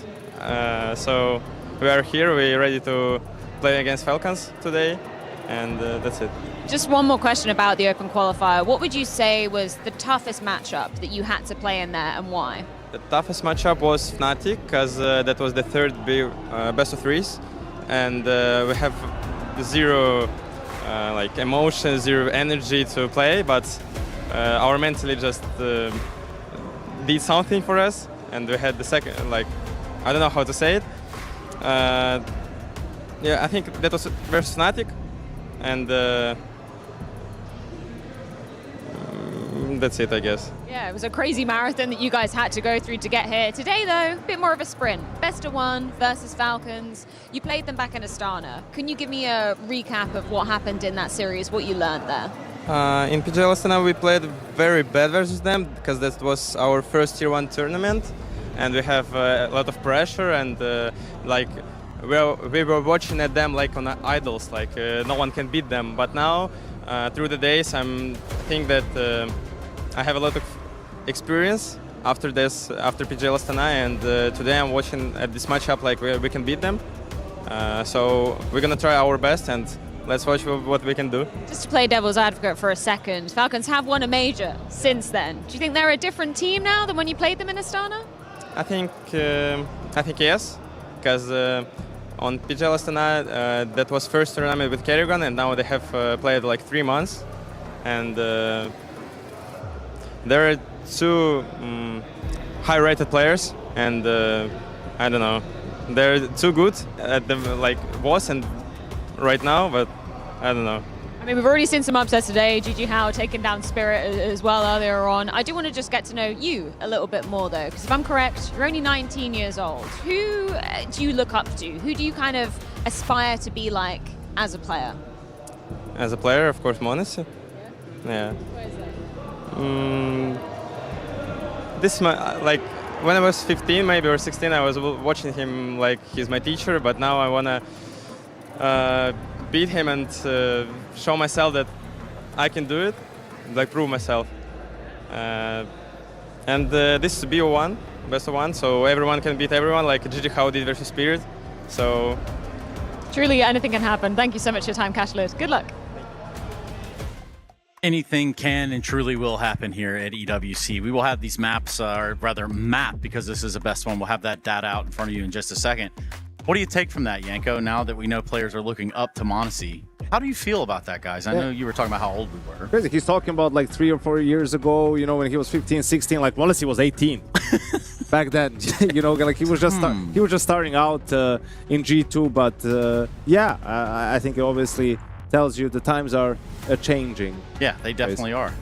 so we are here, we're ready to play against Falcons today, and that's it. Just one more question about the Open Qualifier. What would you say was the toughest matchup that you had to play in there, and why? The toughest matchup was Fnatic, because that was the third best of threes, and we have zero emotion, zero energy to play, but our mentally just did something for us. And we had the second, I don't know how to say it. Yeah, I think that was versus Fnatic, and that's it, I guess. Yeah, it was a crazy marathon that you guys had to go through to get here. Today, though, a bit more of a sprint. Best of one versus Falcons. You played them back in Astana. Can you give me a recap of what happened in that series, what you learned there? In PGL Astana, we played very bad versus them because that was our first tier 1 tournament, and we have a lot of pressure, and we were watching at them like on idols, no one can beat them. But now, through the days, I think that I have a lot of experience after PGL Astana, and today I'm watching at this matchup we can beat them. So we're gonna try our best, and let's watch what we can do. Just to play devil's advocate for a second, Falcons have won a major since then. Do you think they're a different team now than when you played them in Astana? I think yes, because on PGL Astana that was first tournament with Kerrigan, and now they have played 3 months, and there are two high-rated players, and I don't know, they're too good at the boss and right now, but I don't know. I mean, we've already seen some upsets today. GG Hao taking down Spirit as well earlier on. I do want to just get to know you a little bit more, though, because if I'm correct, you're only 19 years old. Who do you look up to? Who do you kind of aspire to be like as a player? As a player, of course, m0NESY. Yeah. Why is that? When I was 15, maybe, or 16, I was watching him like he's my teacher, but now I want to beat him and show myself that I can do it, like prove myself. And this is BO1, best of one, so everyone can beat everyone, like GG How did versus Spirit. So Truly, anything can happen. Thank you so much for your time, Cashlet. Good luck. Anything can and truly will happen here at EWC. We will have these maps, or rather map, because this is the best one. We'll have that data out in front of you in just a second. What do you take from that, Yanko, now that we know players are looking up to m0NESY? How do you feel about that, guys? I know you were talking about how old we were. Crazy. He's talking about like 3 or 4 years ago, you know, when he was 15, 16, like m0NESY was 18 back then. You know, like he was just starting out in G2, but yeah, I think it obviously tells you the times are changing. Yeah, they definitely are.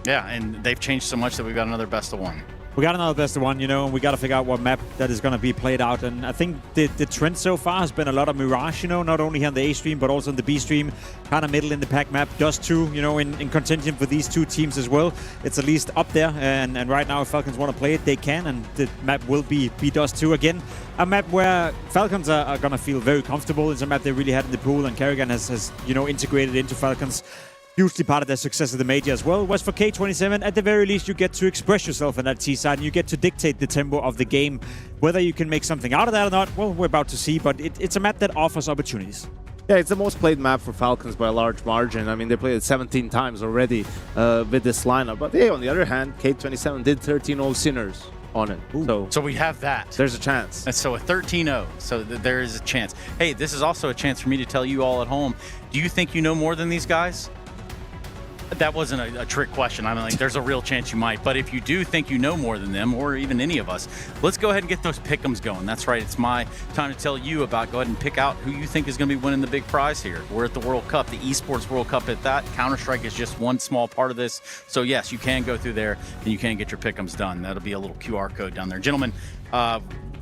Yeah, and they've changed so much that we've got another best of one. We got another best of one, you know, and we got to figure out what map that is going to be played out. And I think the trend so far has been a lot of Mirage, you know, not only here on the A stream, but also on the B stream. Kind of middle in the pack map. Dust 2, you know, in contention for these two teams as well. It's at least up there. And right now, if Falcons want to play it, they can. And the map will be Dust 2 again. A map where Falcons are going to feel very comfortable. It's a map they really had in the pool. And Kerrigan has, you know, integrated into Falcons. Hugely part of their success of the major as well. Was for K27, at the very least, you get to express yourself on that T-side, and you get to dictate the tempo of the game. Whether you can make something out of that or not, well, we're about to see, but it's a map that offers opportunities. Yeah, it's the most played map for Falcons by a large margin. I mean, they played it 17 times already with this lineup. But hey, on the other hand, K27 did 13-0 Sinners on it. So we have that. There's a chance. And so a 13-0, so there is a chance. Hey, this is also a chance for me to tell you all at home, do you think you know more than these guys? That wasn't a trick question. I mean, like, there's a real chance you might. But if you do think you know more than them, or even any of us, let's go ahead and get those pick'ems going. That's right. It's my time to tell you about. Go ahead and pick out who you think is going to be winning the big prize here. We're at the World Cup, the Esports World Cup at that. Counter-Strike is just one small part of this. So, yes, you can go through there, and you can get your pick'ems done. That'll be a little QR code down there. Gentlemen,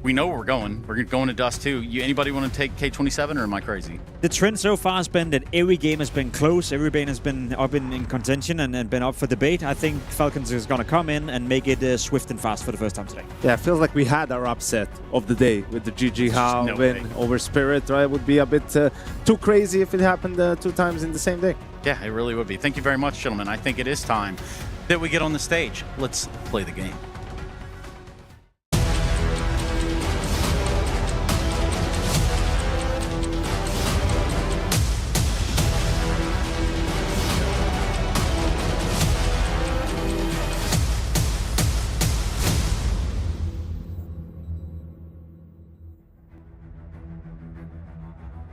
we know where we're going. We're going to Dust 2. Anybody want to take K27, or am I crazy? The trend so far has been that every game has been close. Every game has been up in contention and been up for debate. I think Falcons is going to come in and make it swift and fast for the first time today. Yeah, it feels like we had our upset of the day with the GG How win over Spirit. Right? It would be a bit too crazy if it happened 2 times in the same day. Yeah, it really would be. Thank you very much, gentlemen. I think it is time that we get on the stage. Let's play the game.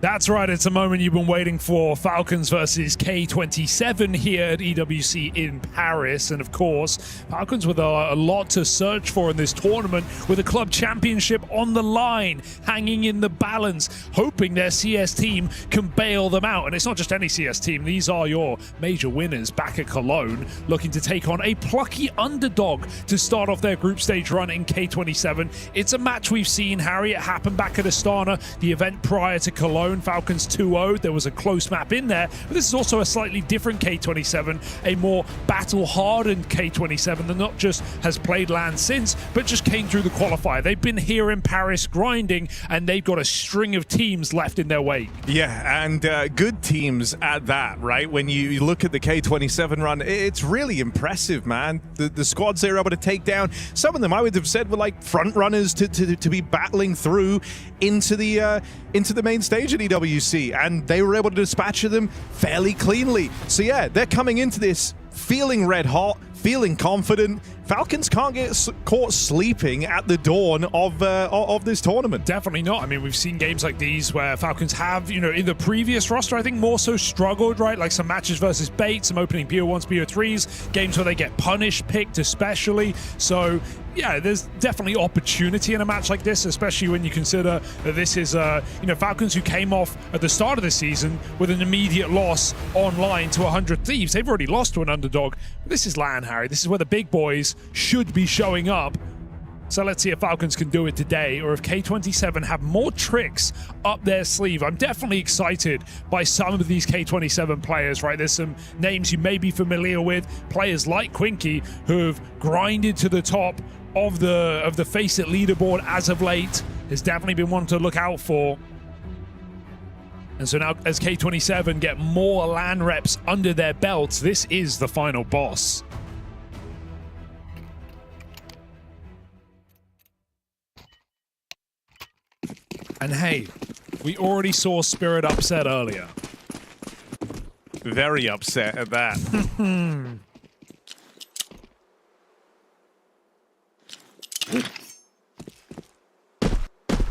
That's right, it's a moment you've been waiting for. Falcons versus K27 here at EWC in Paris. And of course, Falcons with a lot to search for in this tournament, with a club championship on the line, hanging in the balance, hoping their CS team can bail them out. And it's not just any CS team, these are your major winners back at Cologne, looking to take on a plucky underdog to start off their group stage run in K27. It's a match we've seen, Harry. It happened back at Astana, the event prior to Cologne. Falcons 2-0. There was a close map in there, but this is also a slightly different K27, a more battle-hardened K27 that not just has played LAN since, but just came through the qualifier. They've been here in Paris grinding, and they've got a string of teams left in their wake. Yeah, and good teams at that, right? When you look at the K27 run, it's really impressive, man. The squads they were able to take down, some of them I would have said were like front runners to be battling through into the main stage at EWC, and they were able to dispatch them fairly cleanly. So yeah, they're coming into this feeling red hot, feeling confident. Falcons can't get caught sleeping at the dawn of this tournament. Definitely not. I mean, we've seen games like these where Falcons have, you know, in the previous roster, I think more so struggled, right? Like some matches versus Bait, some opening BO1s, BO3s, games where they get punished, picked especially. So yeah, there's definitely opportunity in a match like this, especially when you consider that this is, you know, Falcons who came off at the start of the season with an immediate loss online to 100 Thieves. They've already lost to an underdog. This is LAN, Harry. This is where the big boys should be showing up. So let's see if Falcons can do it today, or if K27 have more tricks up their sleeve. I'm definitely excited by some of these K27 players, right? There's some names you may be familiar with, players like Quinky, who have grinded to the top of the Face It leaderboard as of late. Has definitely been one to look out for. And so now as K27 get more LAN reps under their belts, this is the final boss. And hey, we already saw Spirit upset earlier. Very upset at that.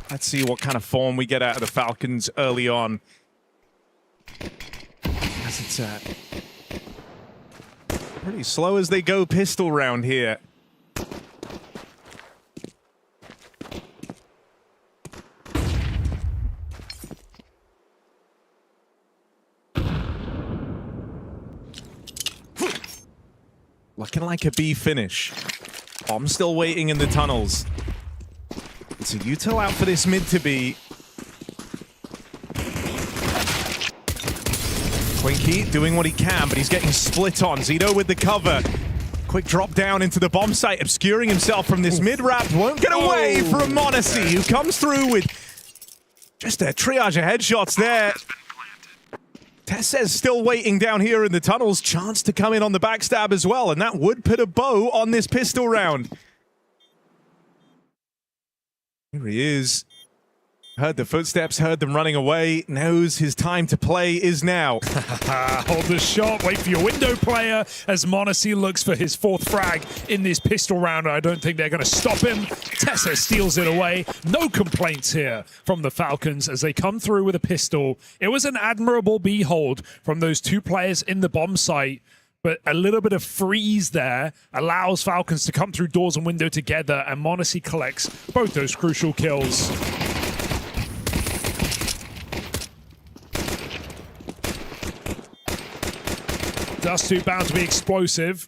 Let's see what kind of form we get out of the Falcons early on. As it's pretty slow as they go pistol round here. Looking like a B finish. I'm still waiting in the tunnels. It's a util out for this mid to be. Twinkie doing what he can, but he's getting split on. Zito with the cover. Quick drop down into the bomb site, obscuring himself from this mid-wrap. Won't get away from Monacy, who comes through with just a triage of headshots there. Tess's still waiting down here in the tunnels. Chance to come in on the backstab as well, and that would put a bow on this pistol round. Here he is. Heard the footsteps, heard them running away, knows his time to play is now. Hold the shot, wait for your window player as Monacy looks for his 4th frag in this pistol round. I don't think they're going to stop him. Tessa steals it away. No complaints here from the Falcons as they come through with a pistol. It was an admirable behold from those 2 players in the bomb site, but a little bit of freeze there allows Falcons to come through doors and window together, and Monacy collects both those crucial kills. Dust 2 bound to be explosive.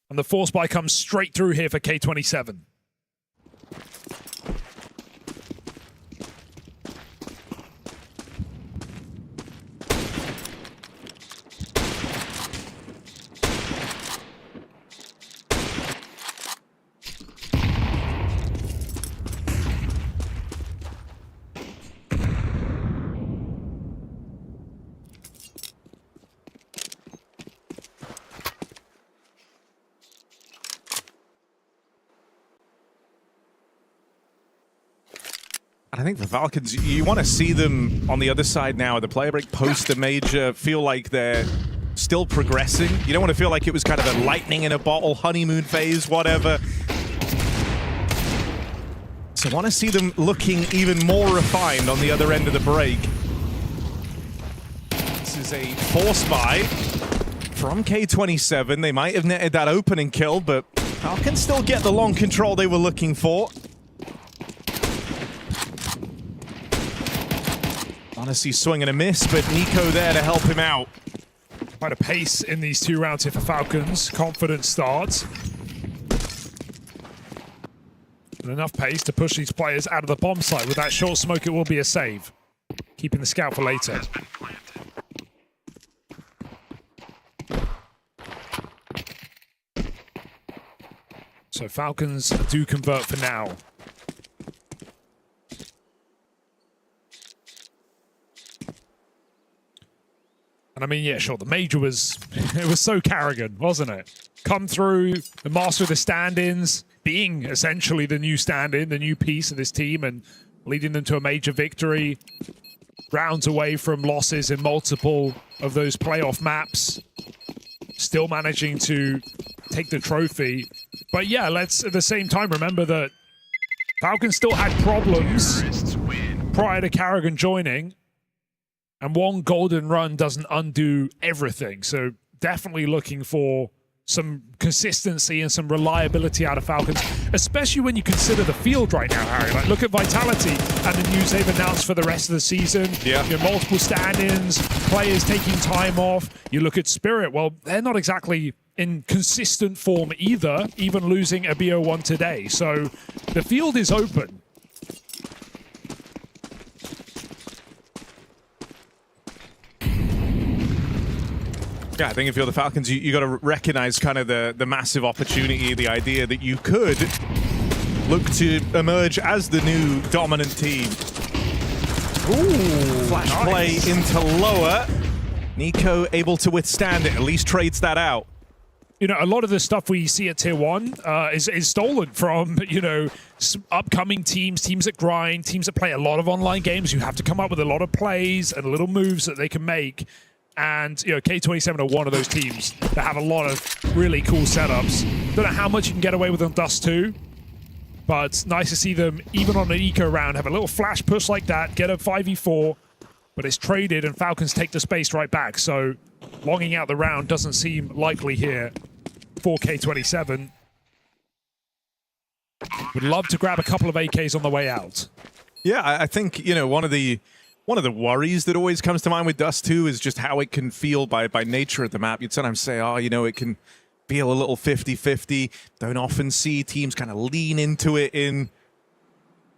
And the force buy comes straight through here for K27. And I think the Falcons, you want to see them on the other side now at the player break, post the major, feel like they're still progressing. You don't want to feel like it was kind of a lightning in a bottle, honeymoon phase, whatever. So I want to see them looking even more refined on the other end of the break. This is a force buy from K27. They might have netted that opening kill, but Falcons still get the long control they were looking for. Honestly, swing and a miss, but Nico there to help him out. Quite a pace in these 2 rounds here for Falcons. Confident start. And enough pace to push these players out of the bomb site. With that short smoke, it will be a save. Keeping the scout for later. So Falcons do convert for now. And I mean, yeah, sure, the major was, it was so Carrigan, wasn't it? Come through, the master of the stand-ins, being essentially the new stand-in, the new piece of this team, and leading them to a major victory. Rounds away from losses in multiple of those playoff maps. Still managing to take the trophy. But yeah, let's at the same time remember that Falcons still had problems prior to Carrigan joining. And one golden run doesn't undo everything. So definitely looking for some consistency and some reliability out of Falcons, especially when you consider the field right now, Harry. Like, look at Vitality and the news they've announced for the rest of the season. Yeah. You know, multiple stand-ins, players taking time off. You look at Spirit, well, they're not exactly in consistent form either, even losing a BO1 today. So the field is open. Yeah, I think if you're the Falcons, you got to recognize kind of the massive opportunity, the idea that you could look to emerge as the new dominant team. Ooh, flash play into lower. Nico able to withstand it, at least trades that out. You know, a lot of the stuff we see at Tier 1 is stolen from, you know, upcoming teams that grind, teams that play a lot of online games who have to come up with a lot of plays and little moves that they can make. And, you know, K27 are one of those teams that have a lot of really cool setups. Don't know how much you can get away with on Dust 2, but nice to see them, even on an eco round, have a little flash push like that, get a 5v4, but it's traded and Falcons take the space right back. So longing out the round doesn't seem likely here for K27. Would love to grab a couple of AKs on the way out. Yeah, I think, you know, one of the worries that always comes to mind with Dust 2 is just how it can feel by nature of the map. You'd sometimes say, oh, you know, it can feel a little 50-50. Don't often see teams kind of lean into it in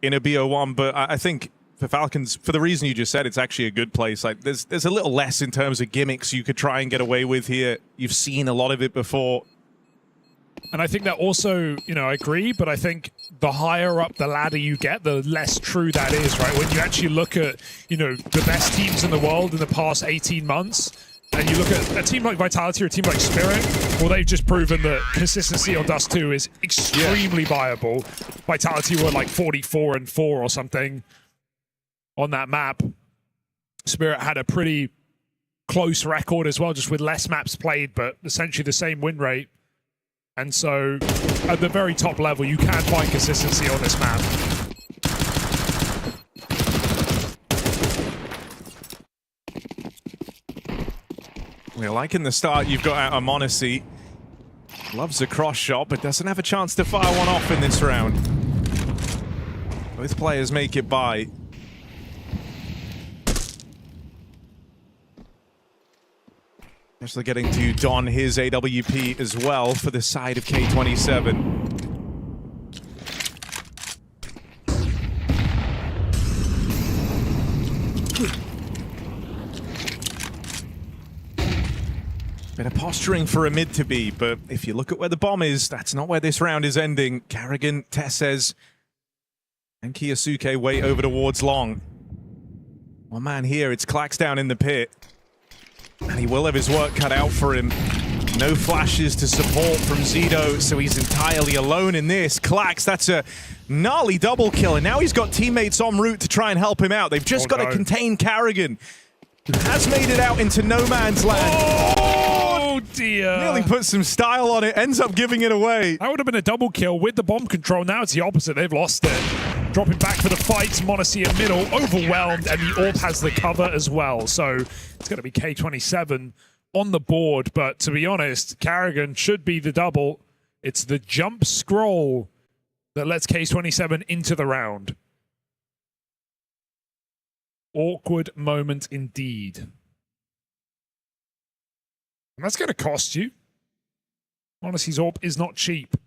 a BO1, but I think for Falcons, for the reason you just said, it's actually a good place. Like, there's a little less in terms of gimmicks you could try and get away with here. You've seen a lot of it before. And I think that also, you know, I agree, but I think the higher up the ladder you get, the less true that is, right? When you actually look at, you know, the best teams in the world in the past 18 months, and you look at a team like Vitality or a team like Spirit, well, they've just proven that consistency on Dust 2 is extremely viable. Vitality were like 44-4 or something on that map. Spirit had a pretty close record as well, just with less maps played, but essentially the same win rate. And so, at the very top level, you can find consistency on this map. We're liking the start you've got out of Monacy. Loves a cross shot, but doesn't have a chance to fire one off in this round. Both players make it by. Actually getting to don his AWP as well for the side of K27. Bit of posturing for a mid to be, but if you look at where the bomb is, that's not where this round is ending. Carrigan, Tesses, and Kiyosuke way over towards long. One man here, it's Clax down in the pit. And he will have his work cut out for him. No flashes to support from Zido, so he's entirely alone in this. Clax, that's a gnarly double kill, and now he's got teammates en route to try and help him out. They've just got to contain Carrigan, who has made it out into no man's land. Oh dear. Nearly put some style on it, ends up giving it away. That would have been a double kill with the bomb control. Now it's the opposite, they've lost it. Dropping back for the fight, Monacy in middle, overwhelmed, and the AWP has the cover as well. So it's going to be K27 on the board, but to be honest, Carrigan should be the double. It's the jump scroll that lets K27 into the round. Awkward moment indeed. And that's going to cost you. Monacy's AWP is not cheap.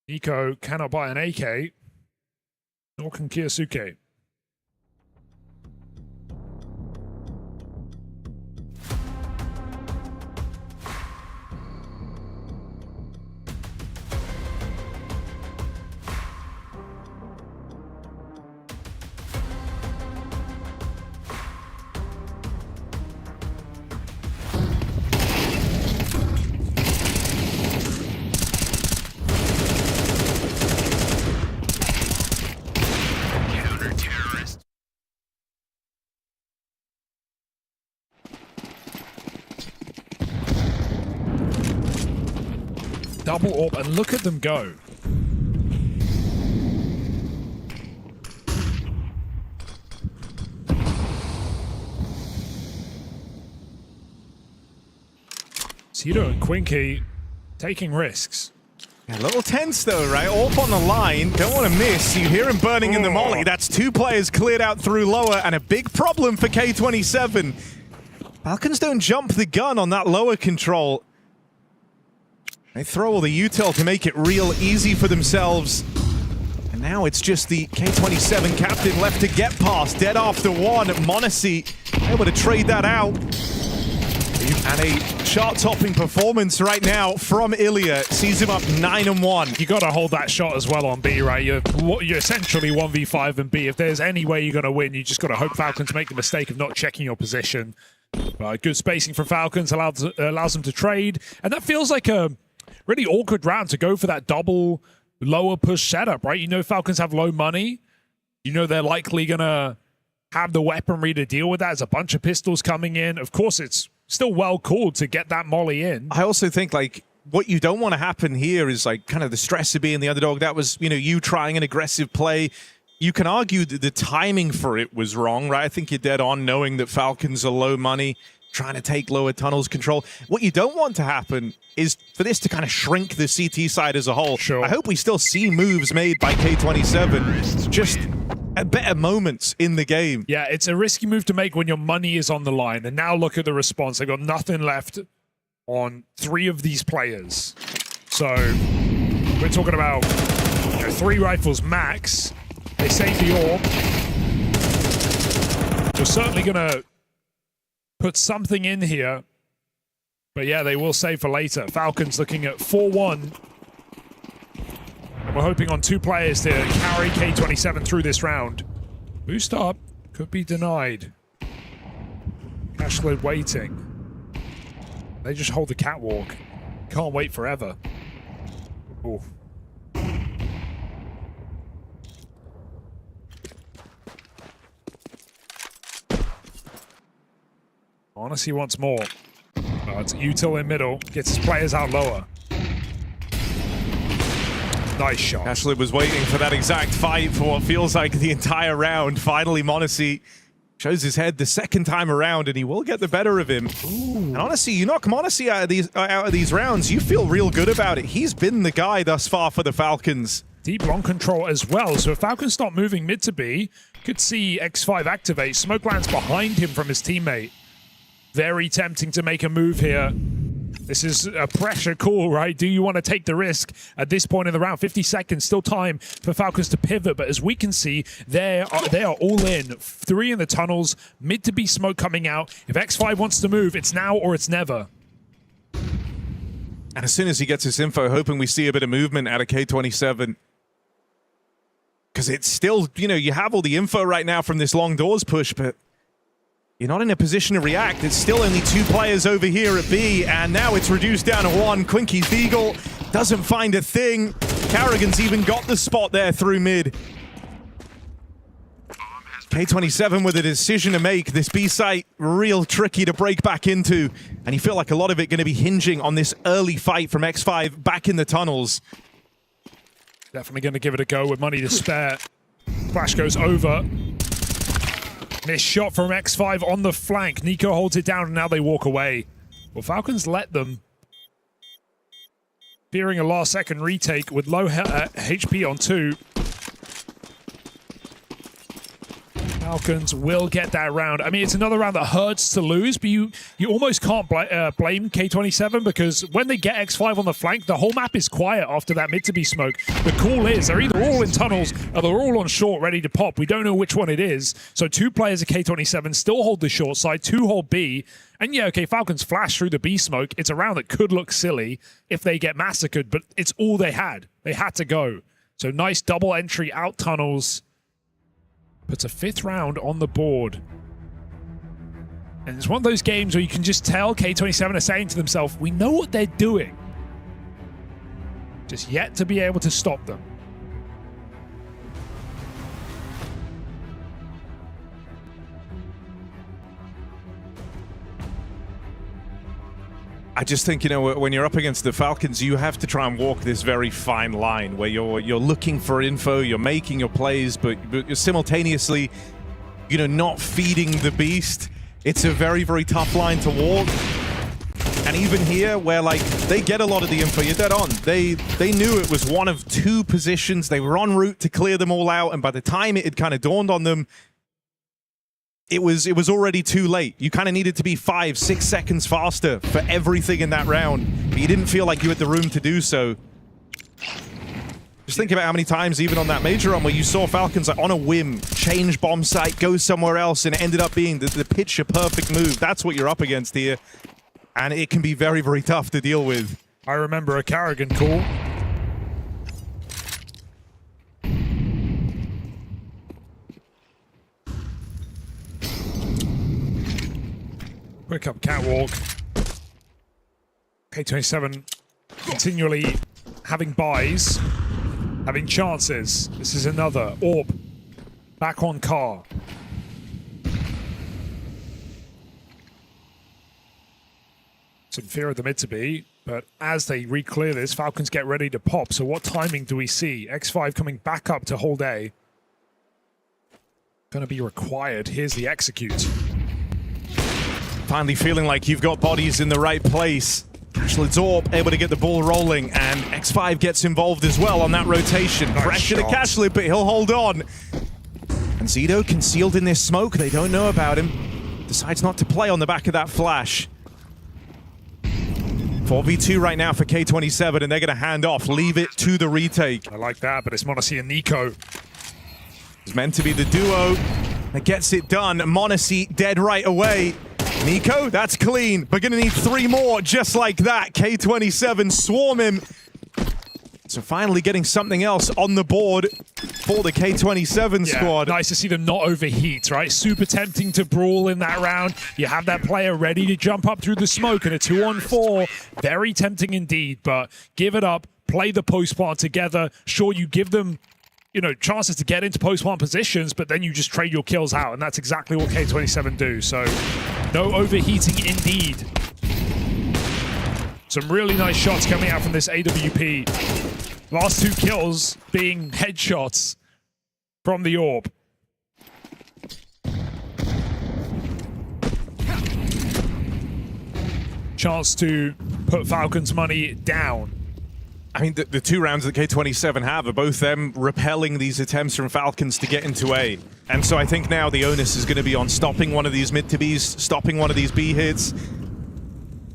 Nico cannot buy an AK, nor can Kiyosuke. Double AWP, and look at them go. Zido and Quinky taking risks. A little tense though, right? AWP on the line, don't want to miss. You hear him burning in the molly. That's two players cleared out through lower, and a big problem for K27. Falcons don't jump the gun on that lower control. They throw all the util to make it real easy for themselves. And now it's just the K27 captain left to get past. Dead after one. Monacy able to trade that out. And a chart-topping performance right now from Ilya sees him up 9-1. You got to hold that shot as well on B, right? You're essentially 1v5 and B. If there's any way you're going to win, you just got to hope Falcons make the mistake of not checking your position. Good spacing from Falcons allows them to trade. And that feels like a really awkward round to go for that double lower push setup, right? You know Falcons have low money. You know they're likely going to have the weaponry to deal with that. There's a bunch of pistols coming in. Of course, it's still well called to get that molly in. I also think, like, what you don't want to happen here is, like, kind of the stress of being the underdog. That was, you know, you trying an aggressive play. You can argue that the timing for it was wrong, right? I think you're dead on knowing that Falcons are low money, trying to take lower tunnels control. What you don't want to happen is for this to kind of shrink the CT side as a whole. Sure. I hope we still see moves made by K27, just at better moments in the game. Yeah, it's a risky move to make when your money is on the line. And now look at the response. They've got nothing left on 3 of these players. So we're talking about 3 rifles max. They save the orb. They're certainly going to put something in here. But yeah, they will save for later. Falcons looking at 4-1. We're hoping on 2 players to carry K27 through this round. Boost up. Could be denied. Cashload waiting. They just hold the catwalk. Can't wait forever. Ooh. Honestly wants more. It's util in middle. Gets his players out lower. Nice shot. Ashley was waiting for that exact fight for what feels like the entire round. Finally, Monacy shows his head the second time around, and he will get the better of him. Ooh. And honestly, you knock Monacy out of these rounds, you feel real good about it. He's been the guy thus far for the Falcons. Deep long control as well. So if Falcons start moving mid to B, could see X5 activate. Smoke lands behind him from his teammate. Very tempting to make a move here. This is a pressure call, right? Do you want to take the risk at this point in the round? 50 seconds, still time for Falcons to pivot. But as we can see, they are all in. 3 in the tunnels, mid to B smoke coming out. If X5 wants to move, it's now or it's never. And as soon as he gets his info, hoping we see a bit of movement out of K27. Because it's still, you know, you have all the info right now from this long doors push, but you're not in a position to react. It's still only 2 players over here at B, and now it's reduced down to 1. Quinky's Beagle doesn't find a thing. Carrigan's even got the spot there through mid. K27 with a decision to make. This B site real tricky to break back into, and you feel like a lot of it going to be hinging on this early fight from X5 back in the tunnels. Definitely going to give it a go with money to spare. Flash goes over. This shot from X5 on the flank. Nico holds it down, and now they walk away. Well, Falcons let them. Fearing a last-second retake with low HP on 2. Falcons will get that round. I mean, it's another round that hurts to lose, but you almost can't blame K27 because when they get X5 on the flank, the whole map is quiet after that mid-to-B smoke. The call is they're either all in tunnels or they're all on short ready to pop. We don't know which one it is. So 2 players of K27 still hold the short side, 2 hold B. And yeah, okay, Falcons flash through the B smoke. It's a round that could look silly if they get massacred, but it's all they had. They had to go. So nice double entry out tunnels. Puts a 5th round on the board. And it's one of those games where you can just tell K27 are saying to themselves, we know what they're doing. Just yet to be able to stop them. I just think, you know, when you're up against the Falcons, you have to try and walk this very fine line where you're looking for info, you're making your plays, but you're simultaneously, you know, not feeding the beast. It's a very, very tough line to walk. And even here, where, like, they get a lot of the info, you're dead on. They knew it was one of 2 positions. They were en route to clear them all out, and by the time it had kind of dawned on them, it was already too late. You kind of needed to be 5-6 seconds faster for everything in that round, but you didn't feel like you had the room to do so. Just think about how many times, even on that major run, where you saw Falcons like, on a whim, change bomb site, go somewhere else, and it ended up being the picture-perfect move. That's what you're up against here. and it can be very, very tough to deal with. I remember a Carrigan call. Quick up catwalk. K27 continually having buys, having chances. This is another AWP back on car. Some fear of the mid to be, but as they re-clear this, Falcons get ready to pop. So what timing do we see? X5 coming back up to hold A. Going to be required. Here's the execute. Finally feeling like you've got bodies in the right place. Cashled's AWP able to get the ball rolling, and X5 gets involved as well on that rotation. Nice Pressure to shot. Cashled, but he'll hold on. And Zito concealed in this smoke. They don't know about him. Decides not to play on the back of that flash. 4v2 right now for K27, and they're going to hand off, leave it to the retake. I like that, but it's m0NESY and Nico. It's meant to be the duo that gets it done. m0NESY dead right away. Nico, that's clean, but gonna need 3 more just like that. K27 swarm him. So finally getting something else on the board for the K27 squad. Nice to see them not overheat, right? Super tempting to brawl in that round. You have that player ready to jump up through the smoke in a 2-on-4. Very tempting indeed, but give it up. Play the post-plant together. Sure, you give them, you know, chances to get into post-plant positions, but then you just trade your kills out, and that's exactly what K27 do. So no overheating indeed. Some really nice shots coming out from this AWP. Last 2 kills being headshots from the AWP. Chance to put Falcons money down. I mean, the 2 rounds that K27 have are both them repelling these attempts from Falcons to get into A. And so I think now the onus is going to be on stopping one of these mid to Bs, stopping one of these B hits.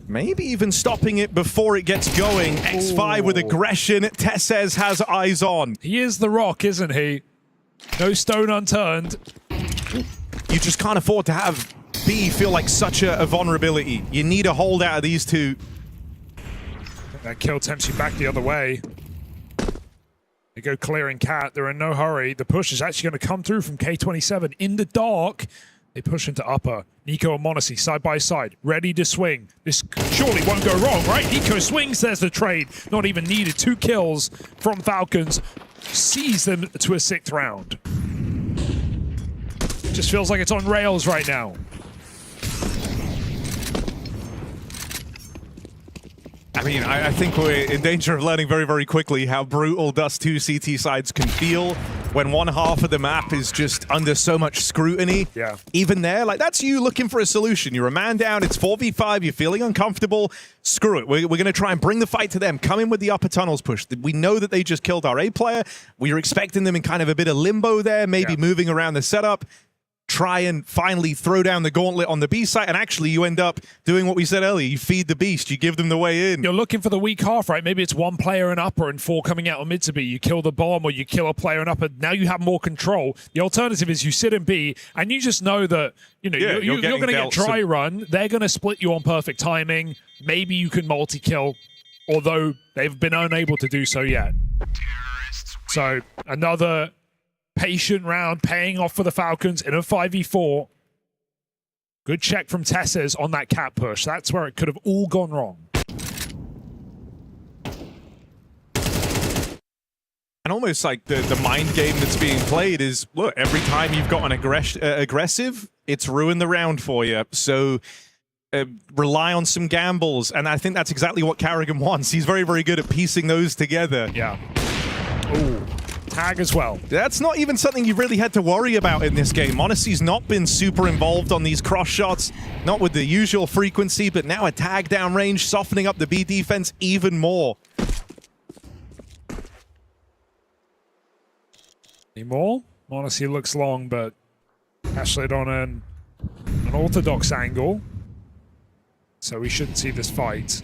Maybe even stopping it before it gets going. X5 with aggression. Tesses has eyes on. He is the Rock, isn't he? No stone unturned. You just can't afford to have B feel like such a vulnerability. You need a hold out of these 2. That kill tempts you back the other way. They go clearing cat. They're in no hurry. The push is actually going to come through from K27 in the dark. They push into upper. Nico and m0NESY side by side, ready to swing. This surely won't go wrong, right? Nico swings, there's the trade. Not even needed. 2 kills from Falcons. Sees them to a 6th round. Just feels like it's on rails right now. I mean, I think we're in danger of learning very, very quickly how brutal Dust 2 CT sides can feel when one half of the map is just under so much scrutiny. Yeah. Even there, like, that's you looking for a solution. You're a man down, it's 4v5, you're feeling uncomfortable. Screw it. We're going to try and bring the fight to them. Come in with the upper tunnels push. We know that they just killed our A player. We were expecting them in kind of a bit of limbo there, maybe moving around the setup. Try and finally throw down the gauntlet on the B side, and actually you end up doing what we said earlier. You feed the beast, you give them the way in. You're looking for the weak half, right? Maybe it's 1 player in upper and 4 coming out on mid to B. You kill the bomb or you kill a player in upper. Now you have more control. The alternative is you sit in B and you just know that, you know, you're going to get dry run. They're going to split you on perfect timing. Maybe you can multi-kill, although they've been unable to do so yet. So another patient round paying off for the Falcons in a 5v4. Good check from Tesses on that cat push. That's where it could have all gone wrong. And almost like the mind game that's being played is, look, every time you've got an aggressive, it's ruined the round for you. So rely on some gambles. And I think that's exactly what Carrigan wants. He's very, very good at piecing those together. Yeah. Ooh. Tag as well. That's not even something you really had to worry about in this game. m0NESY's not been super involved on these cross shots, not with the usual frequency, but now a tag down range, softening up the B defense even more. Any more? m0NESY looks long, but Cashled on an orthodox angle, so we shouldn't see this fight.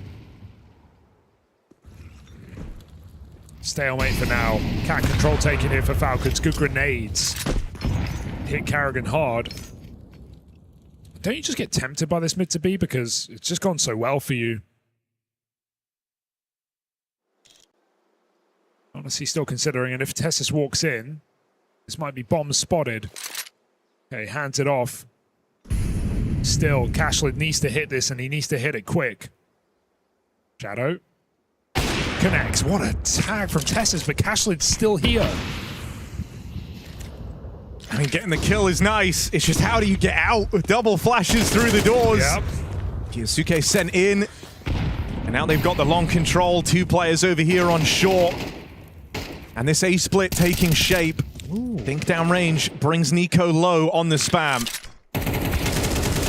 Stalemate for now. Cat control taken here for Falcons. Good grenades. Hit Carrigan hard. Don't you just get tempted by this mid to B because it's just gone so well for you? Honestly, still considering, and if Tessus walks in, this might be bomb spotted. Okay, hands it off. Still, Cashlid needs to hit this, and he needs to hit it quick. Shadow connects. What a tag from Tessus, but Cashlid's still here. I mean, getting the kill is nice. It's just how do you get out? Double flashes through the doors. Yep. Kyosuke sent in. And now they've got the long control. 2 players over here on short. And this A-split taking shape. Think downrange brings Nico low on the spam.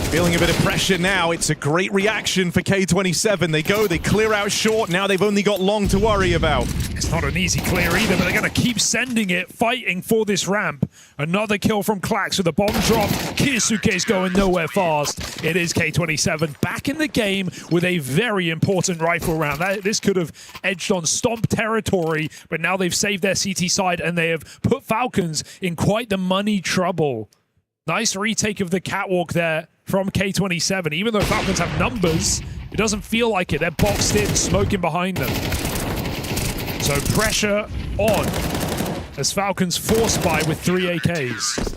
Feeling a bit of pressure now. It's a great reaction for K27. They go, they clear out short. Now they've only got long to worry about. It's not an easy clear either, but they're going to keep sending it, fighting for this ramp. Another kill from Klax with a bomb drop. Kyosuke's going nowhere fast. It is K27 back in the game with a very important rifle round. This could have edged on Stomp territory, but now they've saved their CT side and they have put Falcons in quite the money trouble. Nice retake of the catwalk there from K27. Even though Falcons have numbers, it doesn't feel like it. They're boxed in, smoking behind them. So pressure on as Falcons force buy with 3 AKs.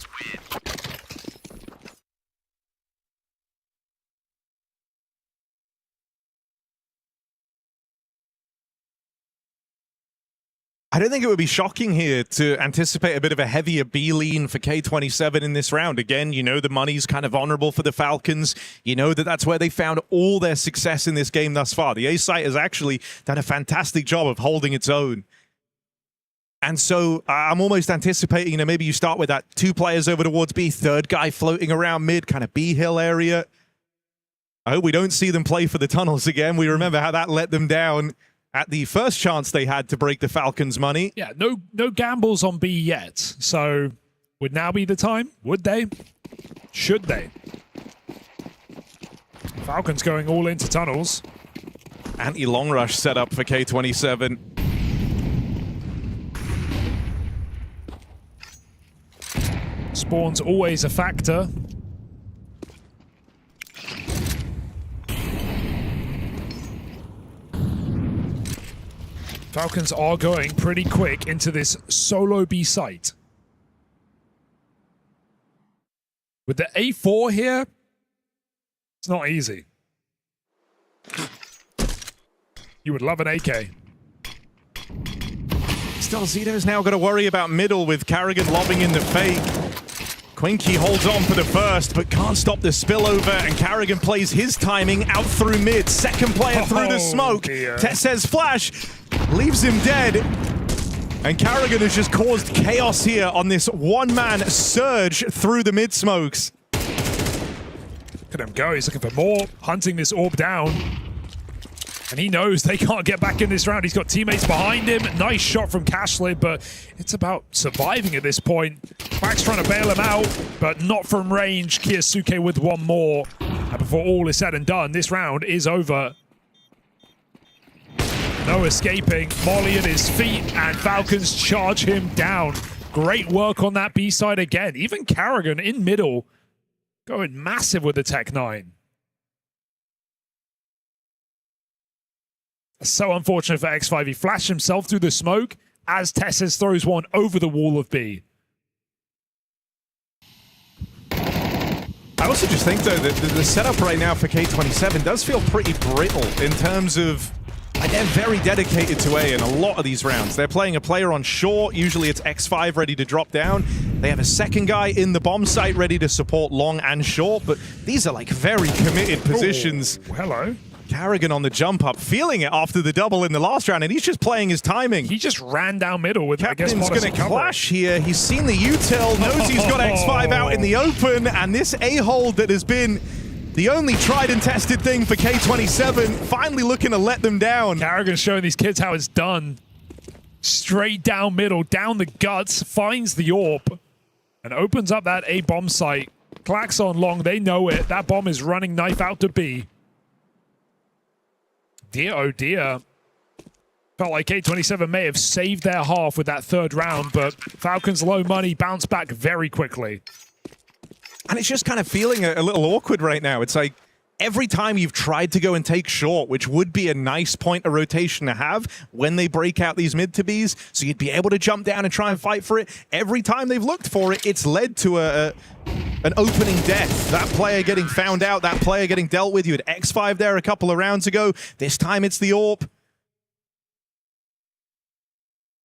I don't think it would be shocking here to anticipate a bit of a heavier B lean for K27 in this round. Again, you know the money's kind of honorable for the Falcons. You know that that's where they found all their success in this game thus far. The A site has actually done a fantastic job of holding its own. And so I'm almost anticipating, maybe you start with that 2 players over towards B, 3rd guy floating around mid, kind of B hill area. I hope we don't see them play for the tunnels again. We remember how that let them down at the first chance they had to break the Falcons' money. Yeah, no gambles on B yet. So would now be the time? Would they? Should they? Falcons going all into tunnels. Anti-long rush set up for K27. Spawn's always a factor. Falcons are going pretty quick into this solo B site. With the A4 here, it's not easy. You would love an AK. Still, Zito's now got to worry about middle with Carrigan lobbing in the fake. Quinky holds on for the first, but can't stop the spillover, and Carrigan plays his timing out through mid. Second player through the smoke. Tess's flash leaves him dead. And Carrigan has just caused chaos here on this one-man surge through the mid smokes. Look at him go. He's looking for more, hunting this orb down. And he knows they can't get back in this round. He's got teammates behind him. Nice shot from Cashlid, but it's about surviving at this point. Max trying to bail him out, but not from range. Kyosuke with one more. And before all is said and done, this round is over. No escaping. Molly at his feet, and Falcons charge him down. Great work on that B side again. Even Carrigan in middle going massive with the Tech 9. So unfortunate for X5. He flashed himself through the smoke as Tessus throws one over the wall of B. I also just think, though, that the setup right now for K27 does feel pretty brittle in terms of they're very dedicated to A in a lot of these rounds. They're playing a player on short. Usually it's X5 ready to drop down. They have a second guy in the bomb site ready to support long and short, but these are like very committed positions. Oh, hello. Carrigan on the jump up, feeling it after the double in the last round, and he's just playing his timing. He just ran down middle with, Captain's going to clash here. He's seen the util, knows he's got X5 out in the open, and this A-hold that has been the only tried and tested thing for K27, finally looking to let them down. Carrigan's showing these kids how it's done. Straight down middle, down the guts, finds the orb, and opens up that A bomb site. Clacks on long, they know it. That bomb is running knife out to B. Dear, oh dear. Felt like K27 may have saved their half with that third round, but Falcons low money bounce back very quickly. And it's just kind of feeling a little awkward right now. It's like every time you've tried to go and take short, which would be a nice point of rotation to have when they break out these mid to Bs, so you'd be able to jump down and try and fight for it. Every time they've looked for it, it's led to an opening death. That player getting found out, that player getting dealt with. You had X5 there a couple of rounds ago. This time it's the AWP.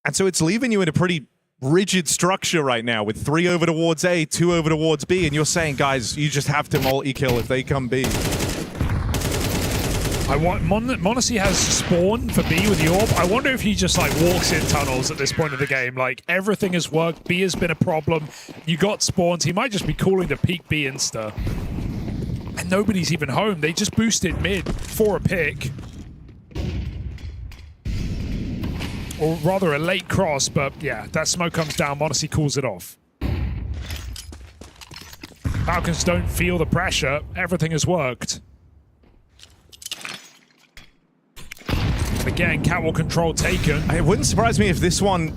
And so it's leaving you in a pretty rigid structure right now with 3 over towards A, 2 over towards B, and you're saying, guys, you just have to multi-kill if they come B. m0NESY has spawn for B with the AWP. I wonder if he just like walks in tunnels at this point of the game. Like everything has worked. B has been a problem. You got spawns. He might just be calling to peek B insta. And nobody's even home. They just boosted mid for a pick. Or rather a late cross, but yeah, that smoke comes down. m0NESY calls it off. Falcons don't feel the pressure. Everything has worked. Again, catwalk control taken. It wouldn't surprise me if this one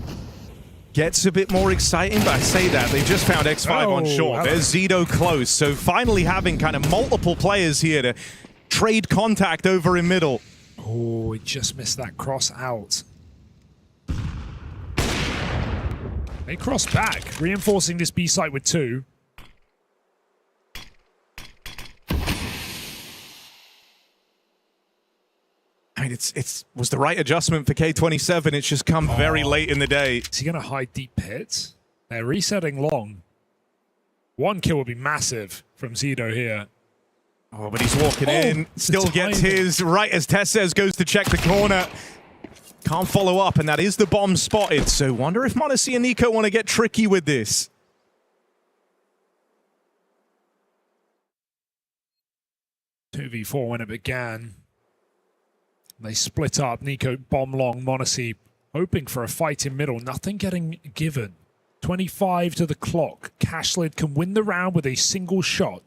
gets a bit more exciting, but I say that. They just found X5 on short. There's Zito close. So finally having kind of multiple players here to trade contact over in middle. Oh, he just missed that cross out. They cross back, reinforcing this B site with 2. I mean, it was the right adjustment for K27. It's just come very late in the day. Is he going to hide deep pits? They're resetting long. 1 kill would be massive from Zito here. Oh, but he's walking in. Still gets his. Right as Tess says, goes to check the corner. Can't follow up, and that is the bomb spotted. So wonder if m0NESY and Nico want to get tricky with this. (2v4) when it began. They split up. Nico bomb long. m0NESY hoping for a fight in middle. Nothing getting given. 25 to the clock. Cashlid can win the round with a single shot.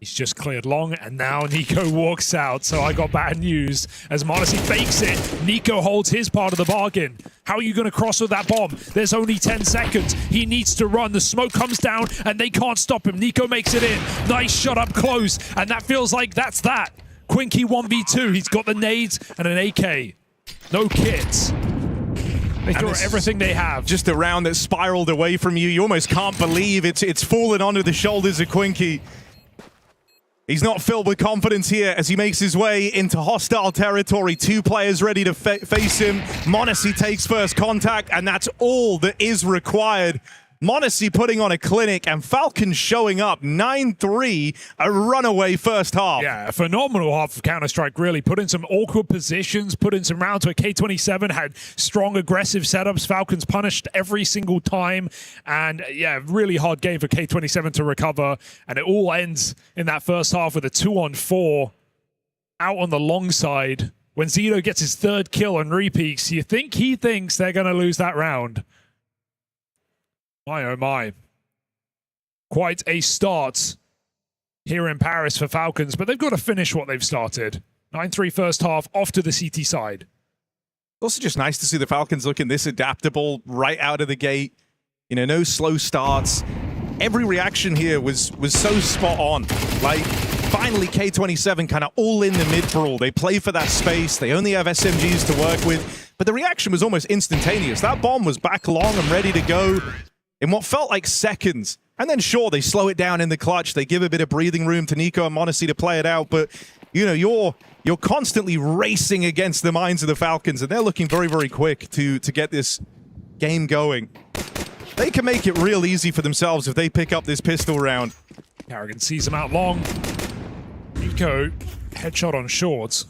He's just cleared long, and now Nico walks out. So I got bad news as m0NESY fakes it. Nico holds his part of the bargain. How are you going to cross with that bomb? There's only 10 seconds. He needs to run. The smoke comes down, and they can't stop him. Nico makes it in. Nice shot up close, and that feels like that's that. Quinky 1v2. He's got the nades and an AK. No kits. They throw everything they have. Just a round that spiraled away from you. You almost can't believe it's fallen onto the shoulders of Quinky. He's not filled with confidence here as he makes his way into hostile territory. 2 players ready to face him. m0NESY takes first contact, and that's all that is required. m0NESY putting on a clinic, and Falcons showing up 9-3, a runaway first half. Yeah, a phenomenal half of Counter-Strike, really. Put in some awkward positions, put in some rounds where K27 had strong, aggressive setups. Falcons punished every single time. And yeah, really hard game for K27 to recover. And it all ends in that first half with a 2-on-4 out on the long side. When Zito gets his 3rd kill and repeats, you think he thinks they're going to lose that round. My oh my. Quite a start here in Paris for Falcons, but they've got to finish what they've started. 9-3 first half, off to the CT side. Also just nice to see the Falcons looking this adaptable right out of the gate. You know, no slow starts. Every reaction here was so spot on. Like, finally K27 kind of all in the mid-brawl. They play for that space. They only have SMGs to work with. But the reaction was almost instantaneous. That bomb was back long and ready to go in what felt like seconds. And then sure, they slow it down in the clutch. They give a bit of breathing room to Nico and m0NESY to play it out. But, you know, you're constantly racing against the minds of the Falcons, and they're looking very, very quick to get this game going. They can make it real easy for themselves if they pick up this pistol round. Carrigan sees him out long. Nico, headshot on short.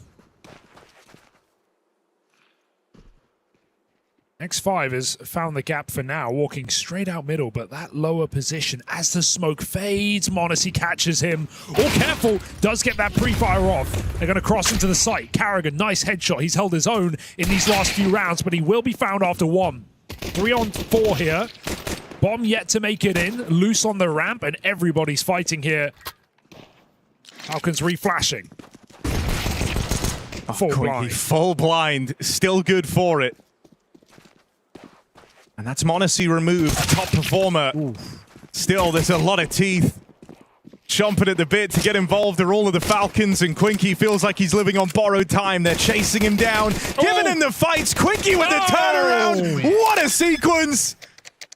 X5 has found the gap for now, walking straight out middle, but that lower position as the smoke fades, m0NESY catches him. Oh, careful, does get that pre-fire off. They're going to cross into the site. Carrigan, nice headshot. He's held his own in these last few rounds, but he will be found after 1. 3-on-4 here. Bomb yet to make it in. Loose on the ramp, and everybody's fighting here. Falcons reflashing. Full blind. Still good for it. And that's m0NESY removed, top performer. Oof. Still, there's a lot of teeth chomping at the bit to get involved are all of the Falcons, and Quinky feels like he's living on borrowed time. They're chasing him down, giving him the fights. Quinky with the turnaround. What a sequence.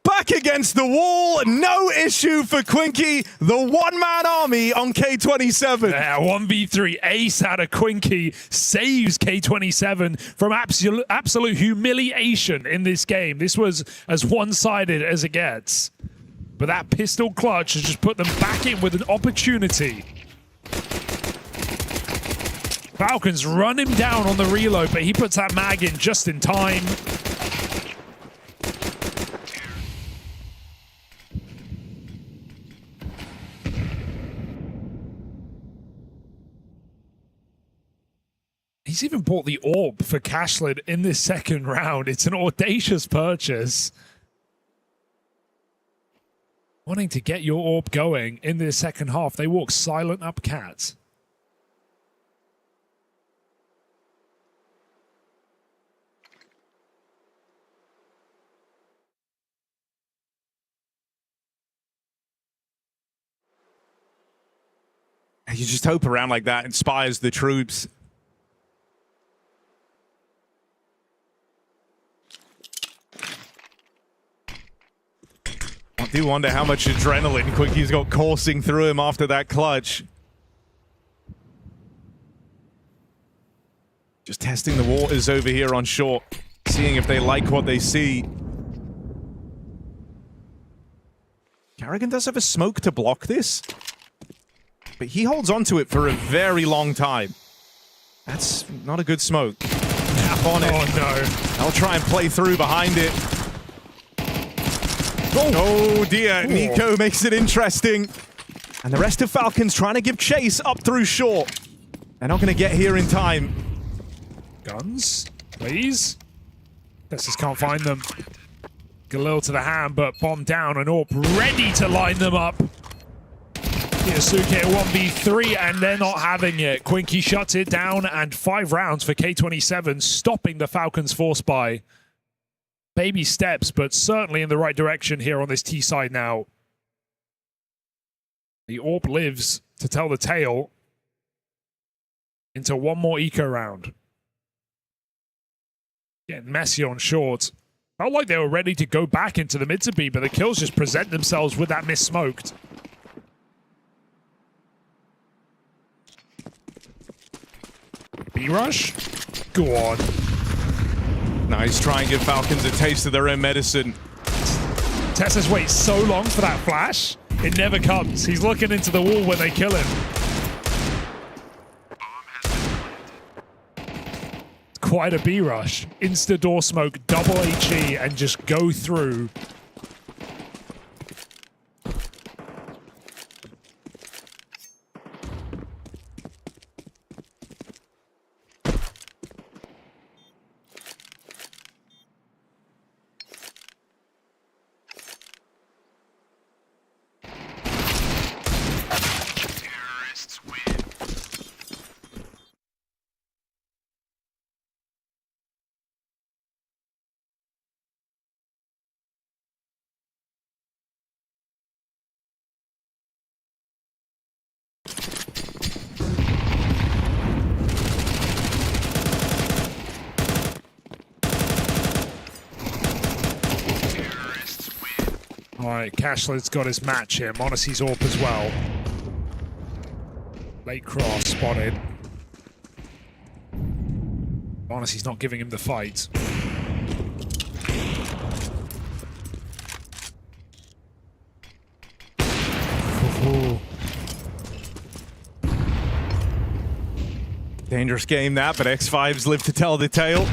Back against the wall, no issue for Quinky, the one-man army on K27. Yeah, 1v3 ace out of Quinky saves K27 from absolute humiliation in this game. This was as one-sided as it gets. But that pistol clutch has just put them back in with an opportunity. Falcons run him down on the reload, but he puts that mag in just in time. He's even bought the AWP for Cashlet in this second round. It's an audacious purchase. Wanting to get your AWP going in this second half. They walk silent up Cat. You just hope a round like that inspires the troops. I do wonder how much adrenaline Quinky's got coursing through him after that clutch. Just testing the waters over here on short, seeing if they like what they see. Carrigan does have a smoke to block this, but he holds on to it for a very long time. That's not a good smoke. Tap on it. Oh no. I'll try and play through behind it. Oh dear, Nico makes it interesting. And the rest of Falcons trying to give chase up through short. They're not going to get here in time. Guns, please. Testas can't find them. Galil to the hand, but bomb down and AWP ready to line them up. Kiyasuke at 1v3 and they're not having it. Quinky shuts it down and 5 rounds for K27, stopping the Falcons force buy. Baby steps, but certainly in the right direction here on this T side now. The AWP lives to tell the tale into one more eco round. Getting messy on short. Felt like they were ready to go back into the mid to B, but the kills just present themselves with that miss smoked. B-rush? Go on. Nice, try and give Falcons a taste of their own medicine. Testas waits so long for that flash, it never comes. He's looking into the wall when they kill him. It's quite a B-rush. Insta-door smoke, double HE, and just go through. Alright, Cashlet's got his match here. Monacy's AWP as well. Late cross spotted. Monacy's not giving him the fight. Dangerous game that, but X5's live to tell the tale.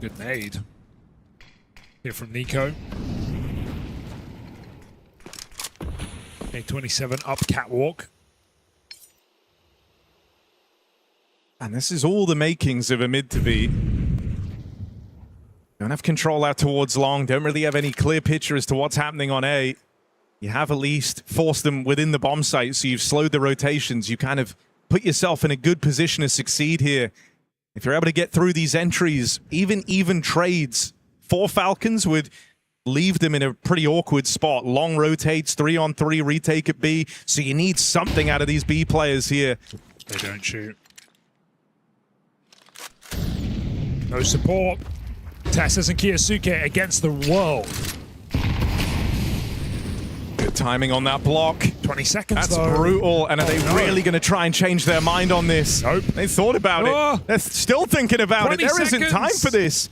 Good nade. Here from Nico. K27 up catwalk. And this is all the makings of a mid to be. Don't have control out towards long. Don't really have any clear picture as to what's happening on A. You have at least forced them within the bomb site, so you've slowed the rotations. You kind of put yourself in a good position to succeed here. If you're able to get through these entries, even trades for Falcons would leave them in a pretty awkward spot. Long rotates, 3-on-3 retake at B. So you need something out of these B players here. They don't shoot. No support. Tessus and Kiyosuke against the world. Good timing on that block. 20 seconds, That's though. brutal. And are they no. really going to try and change their mind on this? Nope. They thought about it. They're still thinking about it. 20 There isn't time seconds. for this.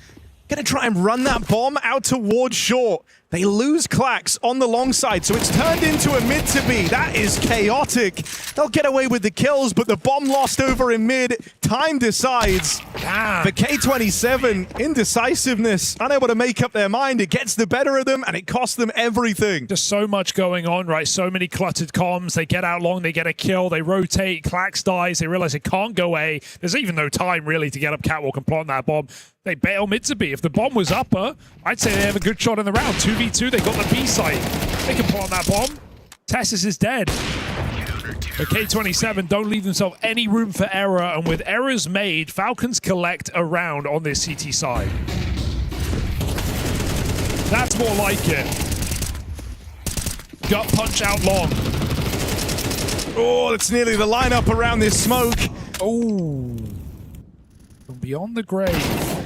Going to try and run that bomb out towards short. They lose Clax on the long side, so it's turned into a mid to B. That is chaotic. They'll get away with the kills, but the bomb lost over in mid. Time decides. For K27, indecisiveness, unable to make up their mind. It gets the better of them, and it costs them everything. Just so much going on, right? So many cluttered comms. They get out long, they get a kill, they rotate, Clax dies, they realize it can't go A. There's even no time, really, to get up catwalk and plant that bomb. They bail mid to B. If the bomb was upper, I'd say they have a good shot in the round. 2v2, they got the B site. They can plant that bomb. Tessus is dead. But K27 don't leave themselves any room for error, and with errors made, Falcons collect a round on this CT side. That's more like it. Gut punch out long. Oh, that's nearly the lineup around this smoke. Oh. From beyond the grave.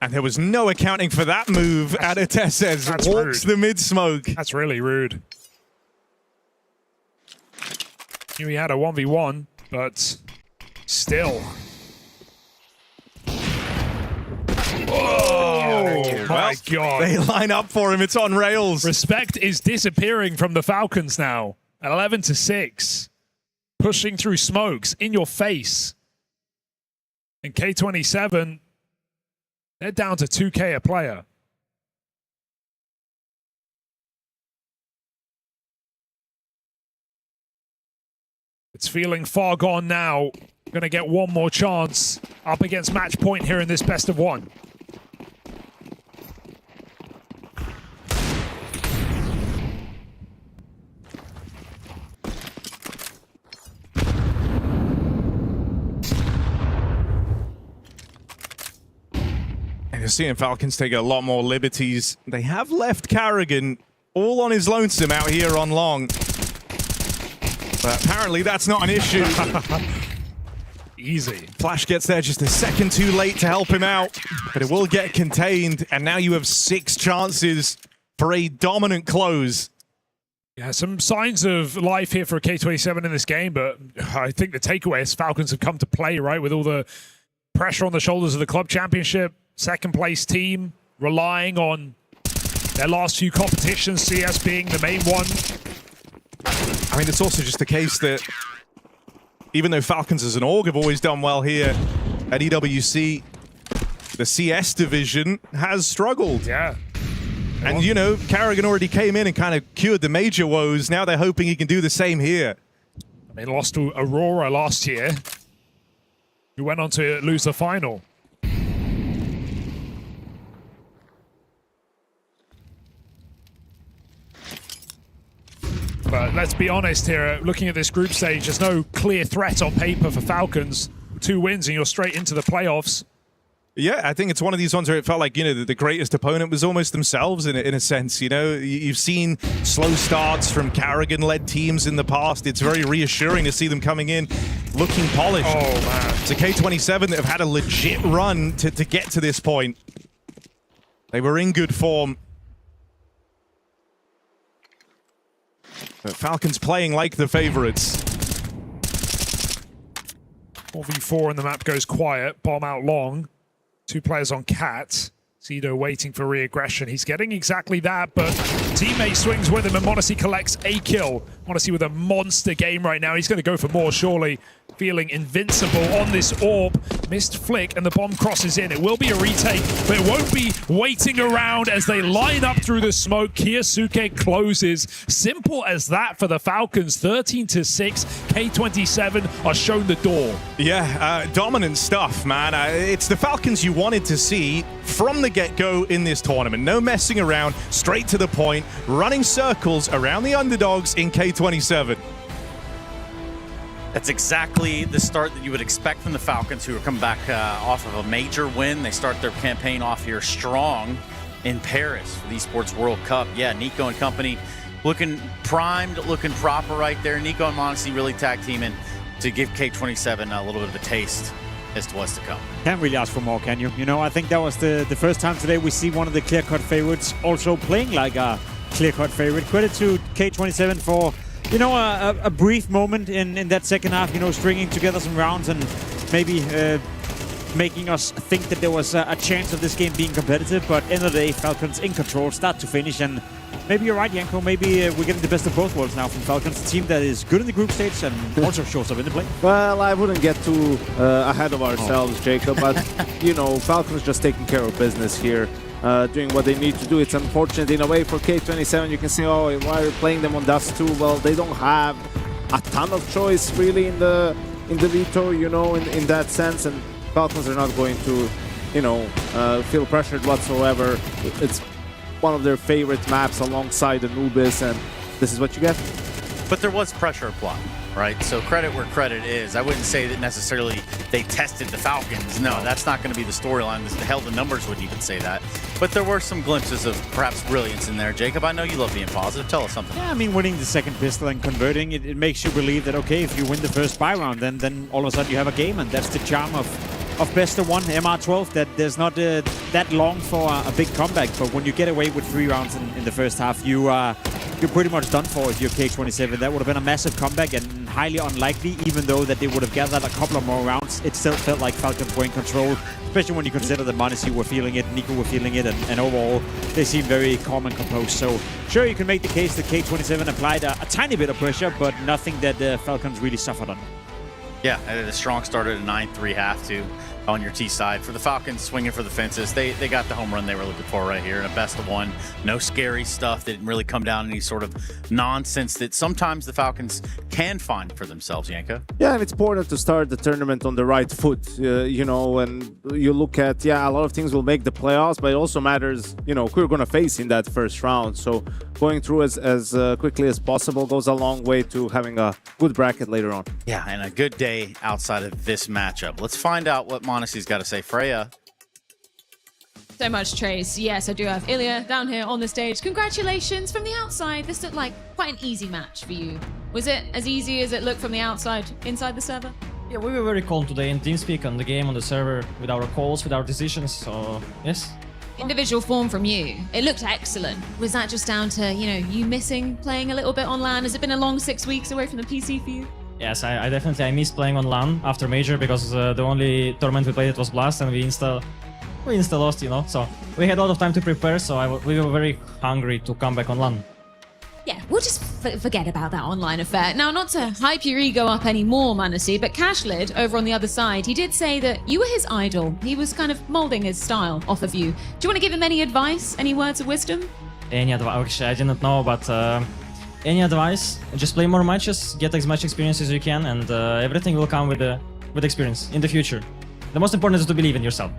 And there was no accounting for that move out of Tessus. Walks the mid smoke. That's really rude. Knew he had a 1v1, but still. Oh my God. They line up for him. It's on rails. Respect is disappearing from the Falcons now. At 11-6. Pushing through smokes in your face. And K27, they're down to 2K a player. It's feeling far gone now. Going to get one more chance up against match point here in this best of one. And you're seeing Falcons take a lot more liberties. They have left Carrigan all on his lonesome out here on long. But apparently that's not an issue. Easy. Flash gets there just a second too late to help him out, but it will get contained, and now you have 6 chances for a dominant close. Yeah, some signs of life here for K27 in this game, but I think the takeaway is Falcons have come to play, right, with all the pressure on the shoulders of the club championship, second place team, relying on their last few competitions, CS being the main one. I mean, it's also just the case that even though Falcons as an org have always done well here at EWC, the CS division has struggled. Yeah. And, you know, Carrigan already came in and kind of cured the major woes. Now they're hoping he can do the same here. They lost to Aurora last year, who went on to lose the final. But let's be honest here, looking at this group stage, there's no clear threat on paper for Falcons. 2 wins and you're straight into the playoffs. Yeah, I think it's one of these ones where it felt like, you know, the greatest opponent was almost themselves in a sense, you know. You've seen slow starts from Carrigan-led teams in the past. It's very reassuring to see them coming in looking polished. Oh, man. It's a K27 that have had a legit run to get to this point. They were in good form. But Falcons playing like the favorites. 4v4 and the map goes quiet. Bomb out long. 2 players on Cat. Cedo waiting for re-aggression. He's getting exactly that, but teammate swings with him and Monacy collects a kill. Monacy with a monster game right now. He's going to go for more, surely. Feeling invincible on this orb. Missed flick and the bomb crosses in. It will be a retake, but it won't be waiting around as they line up through the smoke. Kiyosuke closes. Simple as that for the Falcons. 13-6. K27 are shown the door. Yeah, dominant stuff, man. It's the Falcons you wanted to see from the get-go in this tournament. No messing around, straight to the point, running circles around the underdogs in K27. That's exactly the start that you would expect from the Falcons, who are coming back off of a major win. They start their campaign off here strong in Paris for the Esports World Cup. Yeah, Nico and company looking primed, looking proper right there. Nico and m0NESY really tag teaming to give K27 a little bit of a taste as to what's to come. Can't really ask for more, can you? You know, I think that was the first time today we see one of the clear-cut favorites also playing like a clear-cut favorite. Credit to K27 for, you know, a brief moment in that second half, you know, stringing together some rounds and maybe making us think that there was a chance of this game being competitive. But end of the day, Falcons in control, start to finish. And maybe you're right, Janko. Maybe we're getting the best of both worlds now from Falcons, a team that is good in the group stage and also shows up in the play. Well, I wouldn't get too ahead of ourselves, Jacob, but, you know, Falcons just taking care of business here, doing what they need to do. It's unfortunate in a way for K27. You can say, oh, why are you playing them on Dust 2? Well, they don't have a ton of choice, really, in the veto, you know, in that sense. And Falcons are not going to, you know, feel pressured whatsoever. It's one of their favorite maps alongside Anubis, and this is what you get. But there was pressure applied, right? So credit where credit is. I wouldn't say that necessarily they tested the Falcons. No, that's not going to be the storyline. Hell, the numbers wouldn't even say that. But there were some glimpses of perhaps brilliance in there. Jacob, I know you love being positive. Tell us something. Yeah, I mean, winning the second pistol and converting, it makes you believe that, okay, if you win the first buy round, then all of a sudden you have a game, and that's the charm of best of one, MR12, that there's not that long for a big comeback. But when you get away with 3 rounds in the first half, you're pretty much done for if you're K27. That would have been a massive comeback and highly unlikely, even though that they would have gathered a couple of more rounds. It still felt like Falcons were in control, especially when you consider that m0NESY were feeling it, Nico were feeling it, and overall they seem very calm and composed. So sure, you can make the case that K27 applied a tiny bit of pressure, but nothing that the Falcons really suffered on. Yeah, a strong start at a 9-3 half to on your T side. For the Falcons, swinging for the fences, they got the home run they were looking for right here, and a best of one. No scary stuff. They didn't really come down any sort of nonsense that sometimes the Falcons can find for themselves, Janko. Yeah, and it's important to start the tournament on the right foot, you know, and you look at, yeah, a lot of things will make the playoffs, but it also matters, you know, who you're going to face in that first round. So going through as quickly as possible goes a long way to having a good bracket later on. Yeah, and a good day outside of this matchup. Let's find out what m0NESY's got to say. Freya. So much, Trace. Yes, I do have Ilya down here on the stage. Congratulations from the outside. This looked like quite an easy match for you. Was it as easy as it looked from the outside inside the server? Yeah, we were very calm today in TeamSpeak, on the game, on the server, with our calls, with our decisions, so yes. Individual form from you. It looked excellent. Was that just down to, you know, you missing playing a little bit on LAN? Has it been a long 6 weeks away from the PC for you? Yes, I definitely miss playing on LAN after Major, because the only tournament we played it was Blast, and we insta lost, you know. So we had a lot of time to prepare, so we were very hungry to come back on LAN. Yeah, we'll just forget about that online affair. Now, not to hype your ego up anymore, m0NESY, but Cashlid, over on the other side, he did say that you were his idol. He was kind of molding his style off of you. Do you want to give him any advice, any words of wisdom? Any advice? Actually, I didn't know, but any advice? Just play more matches, get as much experience as you can, and everything will come with experience in the future. The most important is to believe in yourself.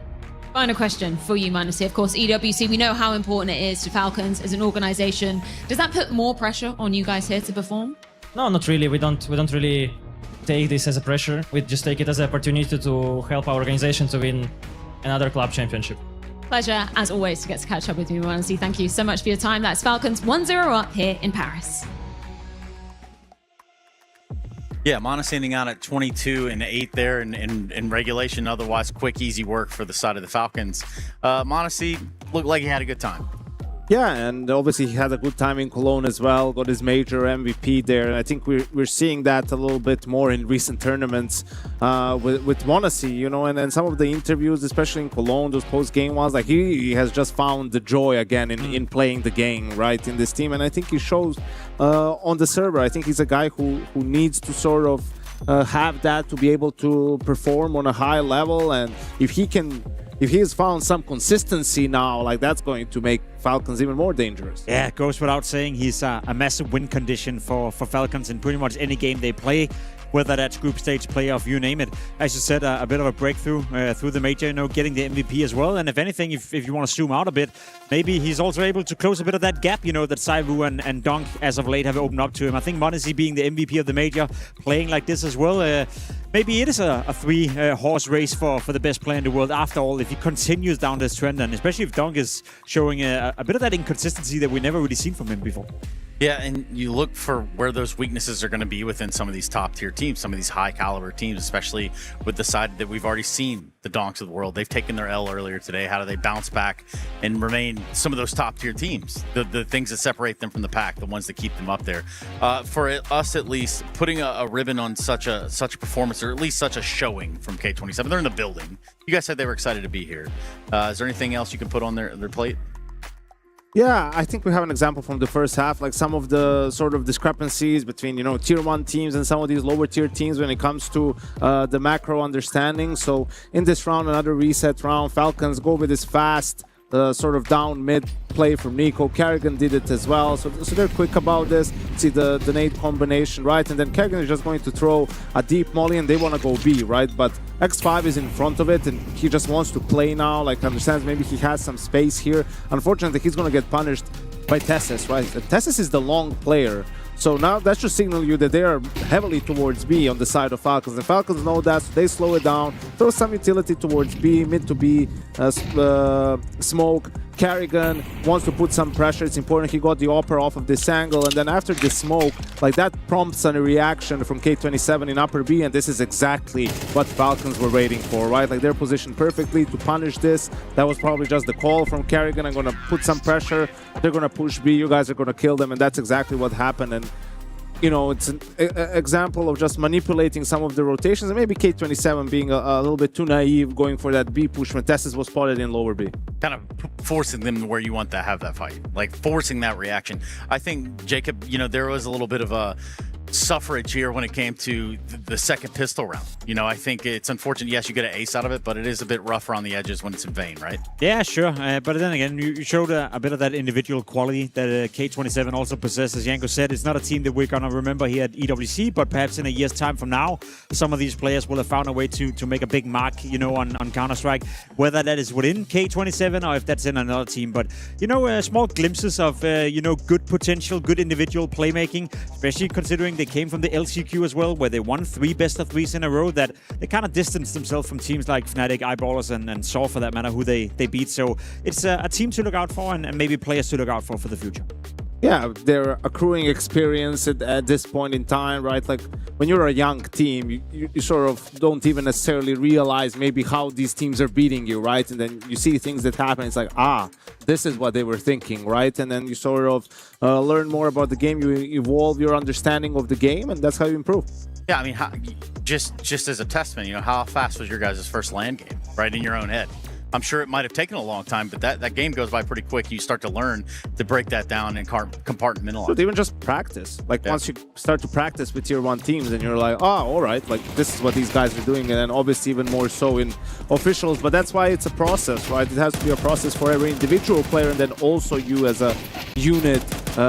Final question for you, m0NESY. Of course, EWC, we know how important it is to Falcons as an organization. Does that put more pressure on you guys here to perform? No, not really. We don't really take this as a pressure. We just take it as an opportunity to help our organization to win another club championship. Pleasure, as always, to get to catch up with you, m0NESY. Thank you so much for your time. That's Falcons 1-0 up here in Paris. Yeah, m0NESY ending out at 22-8 there in regulation. Otherwise, quick, easy work for the side of the Falcons. m0NESY looked like he had a good time. Yeah, and obviously he had a good time in Cologne as well. Got his major MVP there, and I think we're seeing that a little bit more in recent tournaments with m0NESY, you know. And then some of the interviews, especially in Cologne, those post-game ones, like he has just found the joy again in playing the game, right, in this team. And I think he shows on the server. I think he's a guy who needs to sort of have that to be able to perform on a high level. And if he has found some consistency now, like that's going to make Falcons even more dangerous. Yeah, it goes without saying he's a massive win condition for Falcons in pretty much any game they play. whether that's group stage, playoff, you name it. As you said, a bit of a breakthrough through the major, you know, getting the MVP as well. And if anything, if you want to zoom out a bit, maybe he's also able to close a bit of that gap, you know, that Saivu and Dunk as of late have opened up to him. I think m0NESY being the MVP of the major, playing like this as well, maybe it is a three-horse race for the best player in the world after all, if he continues down this trend, and especially if Dunk is showing a bit of that inconsistency that we never really seen from him before. Yeah, and you look for where those weaknesses are going to be within some of these top-tier teams, some of these high-caliber teams, especially with the side that we've already seen, the Donks of the world. They've taken their L earlier today. How do they bounce back and remain some of those top-tier teams? The things that separate them from the pack, the ones that keep them up there. For us, at least, putting a ribbon on such a performance, or at least such a showing from K27. They're in the building. You guys said they were excited to be here. Is there anything else you can put on their plate? Yeah, I think we have an example from the first half, like some of the sort of discrepancies between, you know, tier 1 teams and some of these lower tier teams when it comes to the macro understanding. So in this round, another reset round, Falcons go with this fast sort of down mid play from Nico. Kerrigan did it as well, so they're quick about this. See the nade combination, right? And then Kerrigan is just going to throw a deep molly and they want to go B, right? But X5 is in front of it and he just wants to play now, like understands maybe he has some space here. Unfortunately, he's going to get punished by Tessis, right? And Tessis is the long player. So now that should signal you that they are heavily towards B on the side of Falcons. The Falcons know that, so they slow it down, throw some utility towards B, mid to B, smoke. Kerrigan wants to put some pressure. It's important he got the upper off of this angle, and then after the smoke, like that prompts a reaction from K27 in upper B, and this is exactly what Falcons were waiting for, right? Like they're positioned perfectly to punish this. That was probably just the call from Kerrigan. I'm gonna put some pressure. They're gonna push B. You guys are gonna kill them, and that's exactly what happened. And you know, it's an example of just manipulating some of the rotations, and maybe K27 being a little bit too naive, going for that B push when Tessis was spotted in lower B. Kind of forcing them to where you want to have that fight, like forcing that reaction. I think, Jacob, you know, there was a little bit of a suffrage here when it came to the second pistol round. You know, I think it's unfortunate. Yes, you get an ace out of it, but it is a bit rough around the edges when it's in vain, right? Yeah, sure. But then again, you showed a bit of that individual quality that K27 also possesses. Janko said it's not a team that we're going to remember here at EWC, but perhaps in a year's time from now, some of these players will have found a way to make a big mark, you know, on Counter-Strike, whether that is within K27 or if that's in another team. But, you know, small glimpses of, you know, good potential, good individual playmaking, especially considering they came from the LCQ as well, where they won 3 best-of-3s in a row, that they kind of distanced themselves from teams like Fnatic, Eyeballers, and Saw, for that matter, who they beat. So it's a team to look out for, and maybe players to look out for the future. Yeah, they're accruing experience at this point in time, right? Like when you're a young team, you sort of don't even necessarily realize maybe how these teams are beating you, right? And then you see things that happen. It's like, this is what they were thinking, right? And then you sort of learn more about the game. You evolve your understanding of the game, and that's how you improve. Yeah, I mean, just as a testament, you know, how fast was your guys' first LAN game, right, in your own head? I'm sure it might have taken a long time, but that game goes by pretty quick. You start to learn to break that down and compartmentalize. So even just practice. Like once you start to practice with tier 1 teams, and you're like, all right, like this is what these guys are doing, and then obviously even more so in officials. But that's why it's a process, right? It has to be a process for every individual player, and then also you as a unit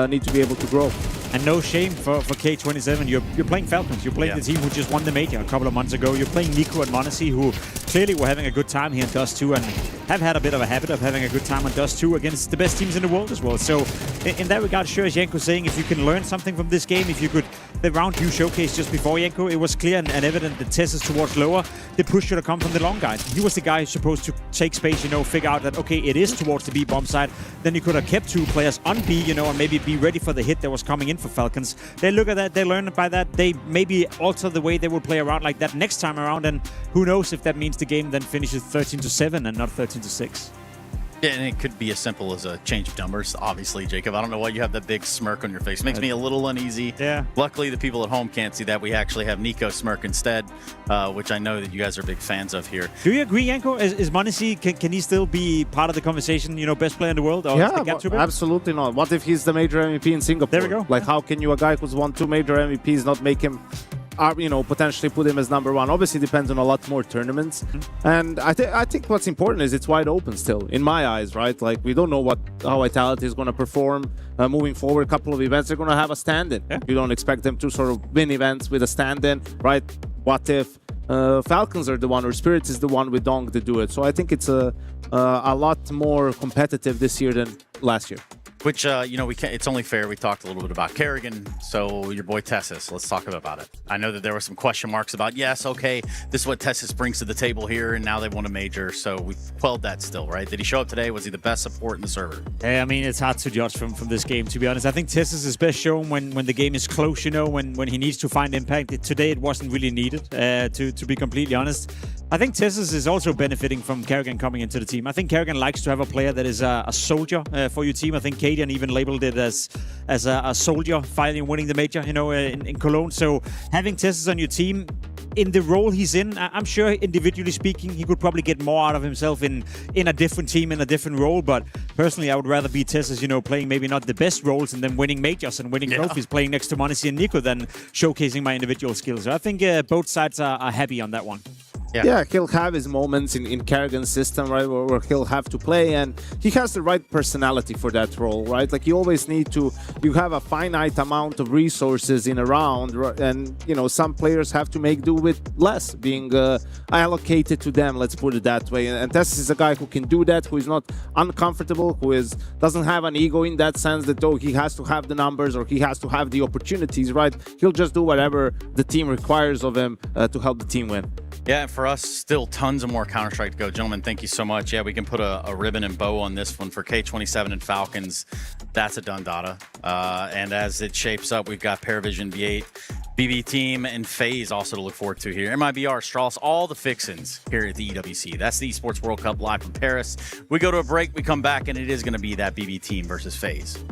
need to be able to grow. And no shame for K27. You're playing Falcons. You're playing the team who just won the major a couple of months ago. You're playing Nico and m0NESY, who clearly were having a good time here in Dust 2 and have had a bit of a habit of having a good time on Dust 2 against the best teams in the world as well. So in that regard, sure, as Janko saying, if you can learn something from this game, if you could, the round you showcased just before, Janko, it was clear and evident that Tessis towards lower, the push should have come from the long guys. He was the guy who's supposed to take space, you know, figure out that, okay, it is towards the B bomb side. Then you could have kept 2 players on B, you know, and maybe be ready for the hit that was coming in for Falcons. They look at that, they learn by that, they maybe alter the way they will play around like that next time around, and who knows if that means the game then finishes 13-7 and not 13-6. Yeah, and it could be as simple as a change of numbers, obviously, Jacob. I don't know why you have that big smirk on your face. It makes me a little uneasy. Yeah. Luckily, the people at home can't see that. We actually have Nico smirk instead, which I know that you guys are big fans of here. Do you agree, Janko? Is m0NESY, can he still be part of the conversation, you know, best player in the world? Or Yeah, absolutely not. What if he's the major MVP in Singapore? There we go. Like, how can you, a guy who's won 2 major MVPs, not make him potentially put him as #1. Obviously, depends on a lot more tournaments. And I think what's important is it's wide open still, in my eyes, right? Like, we don't know how Vitality is going to perform moving forward. A couple of events, they're going to have a stand-in. Yeah. You don't expect them to sort of win events with a stand-in, right? What if Falcons are the one, or Spirit is the one with Dong to do it? So I think it's a lot more competitive this year than last year. Which, it's only fair. We talked a little bit about Kerrigan. So your boy Tessus, let's talk about it. I know that there were some question marks about, yes, okay, this is what Tessus brings to the table here, and now they won a major. So we quelled that still, right? Did he show up today? Was he the best support in the server? Yeah, I mean, it's hard to judge from this game, to be honest. I think Tessus is best shown when the game is close, when he needs to find impact. Today, it wasn't really needed, to be completely honest. I think Tessus is also benefiting from Kerrigan coming into the team. I think Kerrigan likes to have a player that is a soldier for your team. I think Cadian even labeled it as a soldier finally winning the major, in Cologne. So having Tessus on your team in the role he's in, I'm sure individually speaking, he could probably get more out of himself in a different team, in a different role. But personally, I would rather be Tessus, playing maybe not the best roles and then winning majors and winning trophies, playing next to Monesi and Nico than showcasing my individual skills. So I think both sides are happy on that one. Yeah, he'll have his moments in Kerrigan's system, right, where he'll have to play, and he has the right personality for that role, right? Like, you always need you have a finite amount of resources in a round, and, some players have to make do with less being allocated to them, let's put it that way. And Tessus is a guy who can do that, who is not uncomfortable, doesn't have an ego in that sense that, he has to have the numbers or he has to have the opportunities, right? He'll just do whatever the team requires of him to help the team win. Yeah, and for us, still tons of more Counter-Strike to go. Gentlemen, thank you so much. Yeah, we can put a ribbon and bow on this one for K27 and Falcons. That's a done data. And as it shapes up, we've got Paravision, V8, BB Team, and FaZe also to look forward to here. mibr, Strauss, all the fixins here at the EWC. That's the Esports World Cup live from Paris. We go to a break, we come back, and it is going to be that BB Team versus FaZe.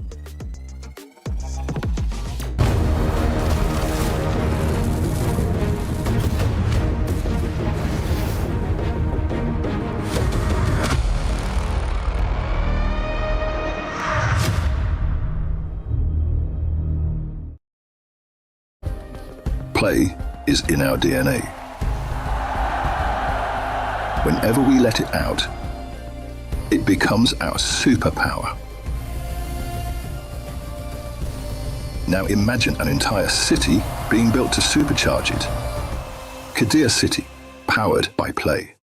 Play is in our DNA. Whenever we let it out, it becomes our superpower. Now imagine an entire city being built to supercharge it. Kadir City, powered by play.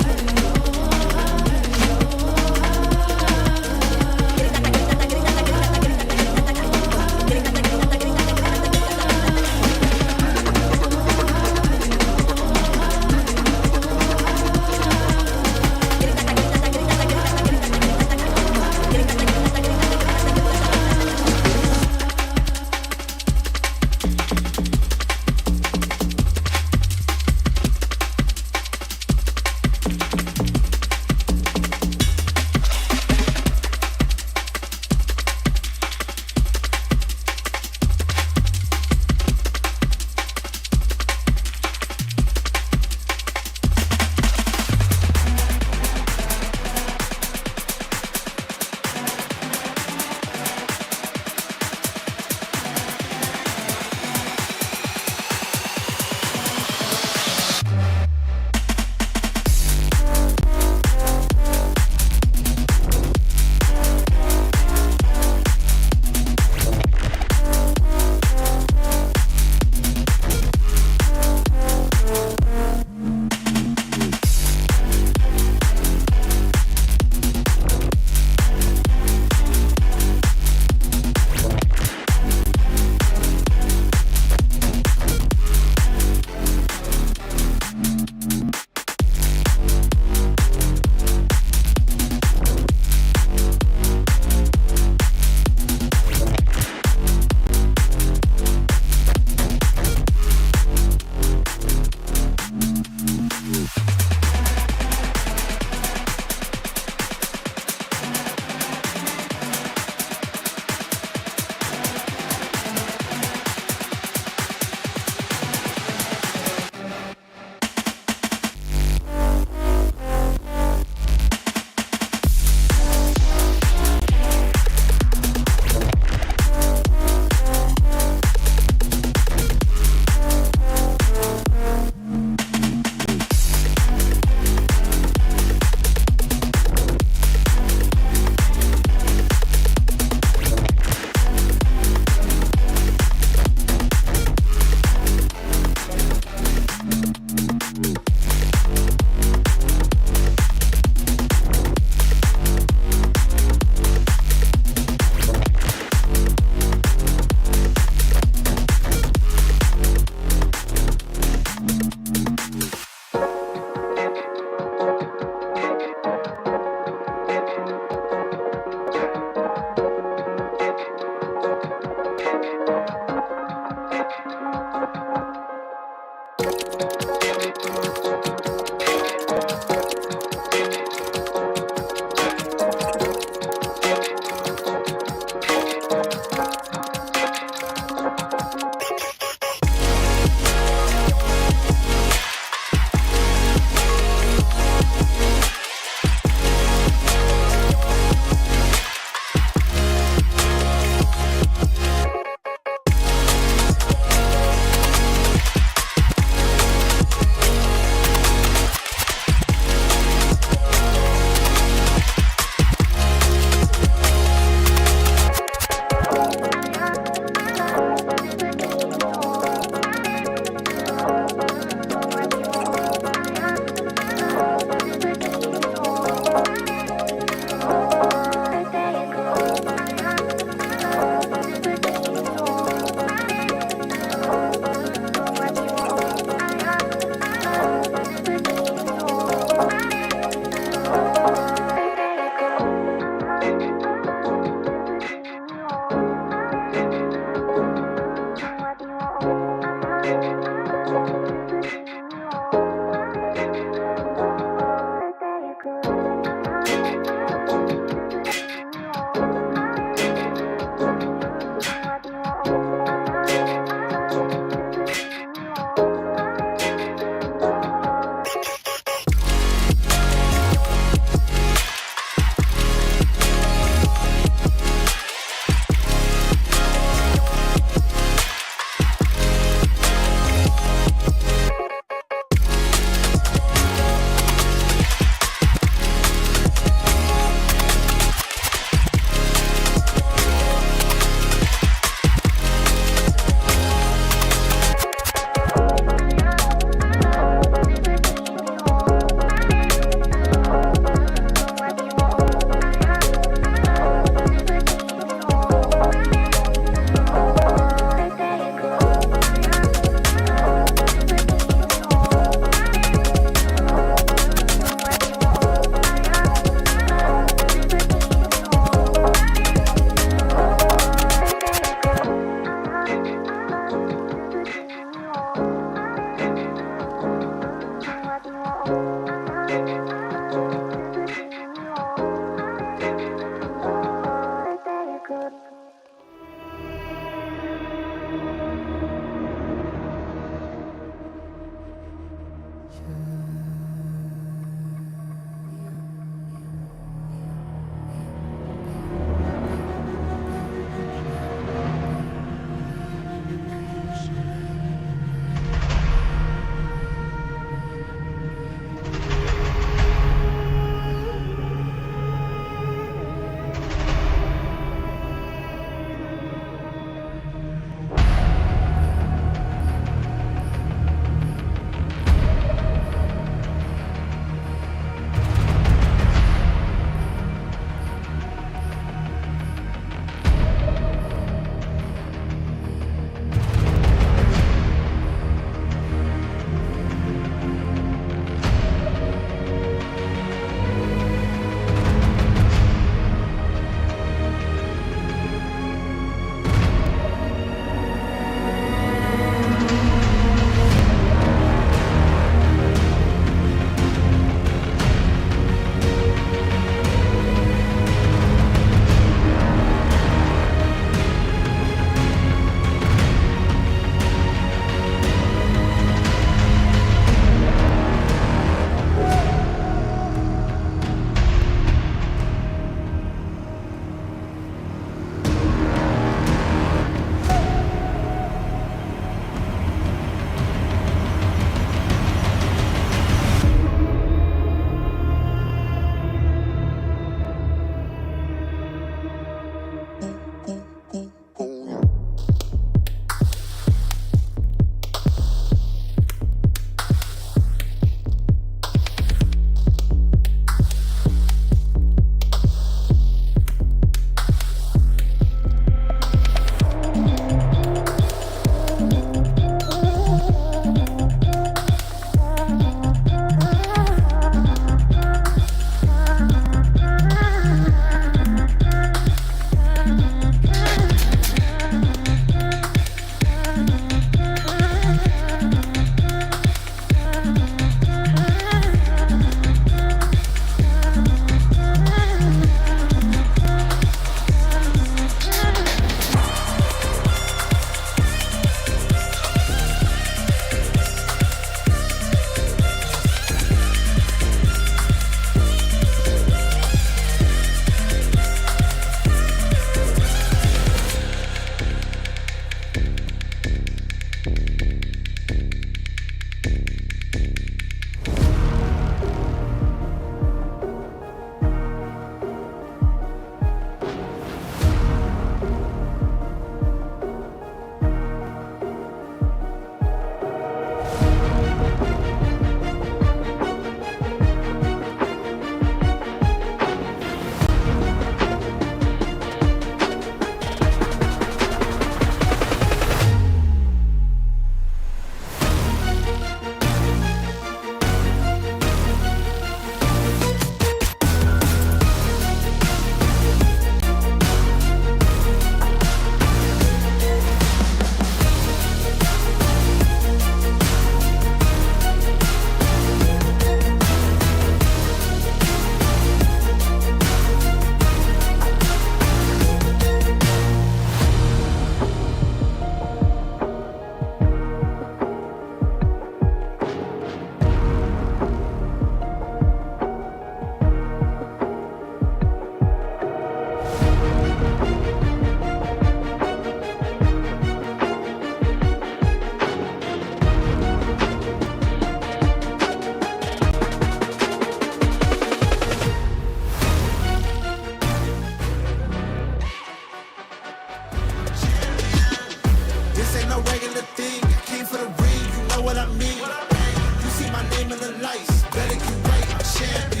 This ain't no regular thing. I came for the ring, you know what I mean. You see my name in the lights, better get right, I'm champion.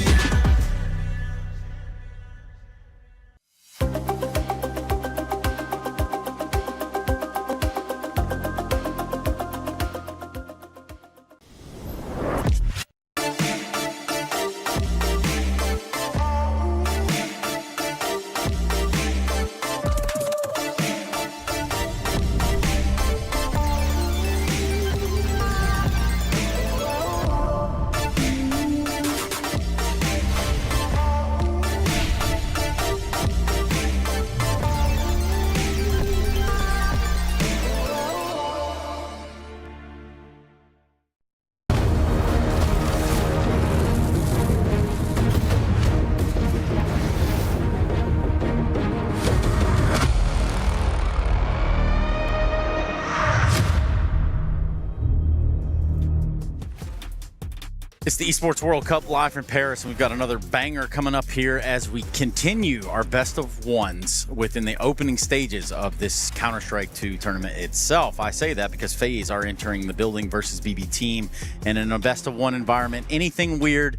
It's the Esports World Cup live from Paris, and we've got another banger coming up here as we continue our best of ones within the opening stages of this Counter-Strike 2 tournament itself. I say that because FaZe are entering the building versus BB Team, and in a best of one environment, anything weird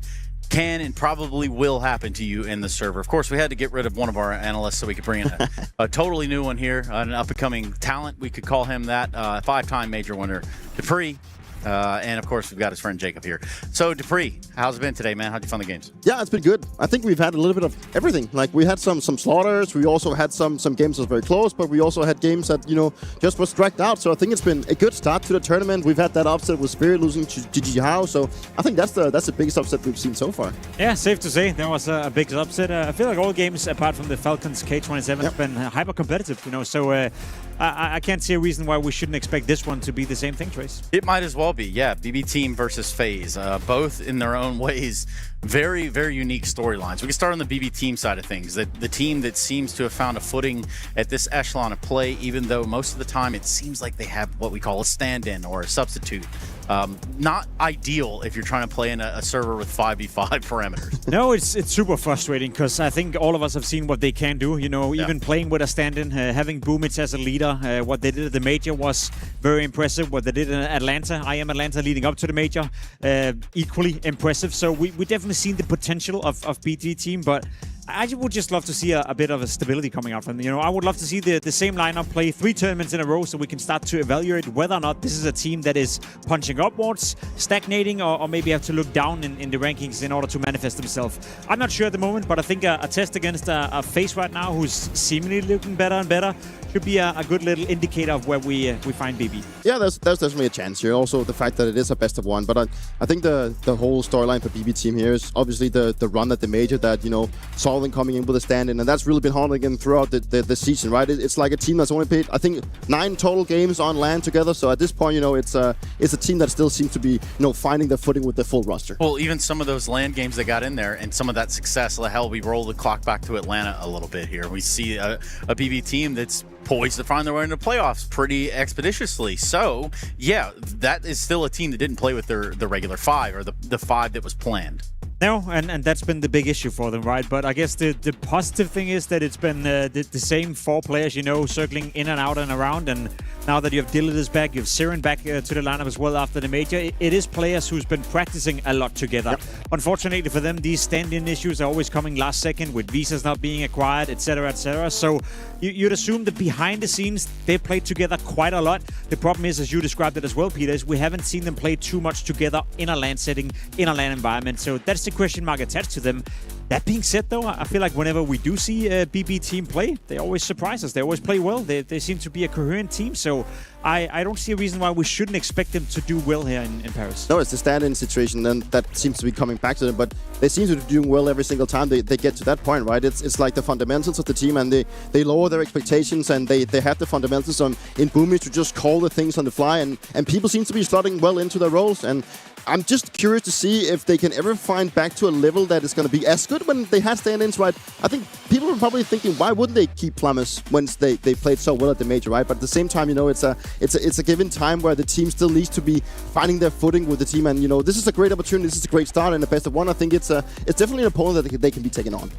can and probably will happen to you in the server. Of course, we had to get rid of one of our analysts so we could bring in a totally new one here, an up-and-coming talent. We could call him that, five-time major winner, Dupree. And of course, we've got his friend Jacob here. So, Dupree, how's it been today, man? How'd you find the games? Yeah, it's been good. I think we've had a little bit of everything. Like, we had some slaughters. We also had some games that were very close, but we also had games that, you know, just was dragged out. So I think it's been a good start to the tournament. We've had that upset with Spirit losing to GG How. So I think that's the biggest upset we've seen so far. Yeah, safe to say that was a big upset. I feel like all games, apart from the Falcons K27, have been hyper competitive, you know. So I can't see a reason why we shouldn't expect this one to be the same thing, Trace. It might as well be, yeah. BB Team versus FaZe, both in their own ways, very, very unique storylines. We can start on the BB Team side of things. The team that seems to have found a footing at this echelon of play, even though most of the time it seems like they have what we call a stand-in or a substitute. Not ideal if you're trying to play in a server with 5v5 parameters. No, it's super frustrating because I think all of us have seen what they can do. You know, even playing with a stand-in, having Boomits as a leader. What they did at the major was very impressive. What they did in Atlanta, I am Atlanta leading up to the major, equally impressive. So we definitely seen the potential of BT Team, but I would just love to see a bit of a stability coming out from them. You know, I would love to see the same lineup play 3 tournaments in a row so we can start to evaluate whether or not this is a team that is punching upwards, stagnating, or maybe have to look down in the rankings in order to manifest themselves. I'm not sure at the moment, but I think a test against a FaZe right now who's seemingly looking better and better should be a good little indicator of where we find BB. Yeah, there's definitely a chance here. Also, the fact that it is a best of one. But I think the whole storyline for BB Team here is obviously the run at the major that, you know, Solving coming in with a stand-in, and that's really been haunting them throughout the season, right? It's like a team that's only played, I think, 9 total games on LAN together. So at this point, you know, it's a team that still seems to be, you know, finding their footing with the full roster. Well, even some of those LAN games that got in there and some of that success, hell, we roll the clock back to Atlanta a little bit here. We see a BB team that's poised to find their way into playoffs pretty expeditiously. So, yeah, that is still a team that didn't play with the regular 5 or the 5 that was planned. No, and that's been the big issue for them, right? But I guess the positive thing is that it's been the same 4 players, you know, circling in and out and around. And now that you have Dillard back, you have Siren back to the lineup as well after the major. It is players who's been practicing a lot together. Yep. Unfortunately for them, these stand-in issues are always coming last second with visas not being acquired, etc., etc. So you'd assume that behind the scenes, they played together quite a lot. The problem is, as you described it as well, Peter, is we haven't seen them play too much together in a LAN setting, in a LAN environment. So that's the question mark attached to them. That being said, though, I feel like whenever we do see a BB team play, they always surprise us. They always play well. They seem to be a coherent team. So I don't see a reason why we shouldn't expect them to do well here in Paris. No, it's the stand-in situation, and that seems to be coming back to them. But they seem to be doing well every single time they get to that point, right? It's like the fundamentals of the team, and they lower their expectations, and they have the fundamentals in Boomy to just call the things on the fly, and people seem to be slotting well into their roles. And I'm just curious to see if they can ever find back to a level that is going to be as good when they had stand-ins, right? I think people are probably thinking, why wouldn't they keep Flammes once they played so well at the major, right? But at the same time, it's a given time where the team still needs to be finding their footing with the team, and this is a great opportunity. This is a great start, and the best of one. I think it's definitely an opponent that they can be taken on.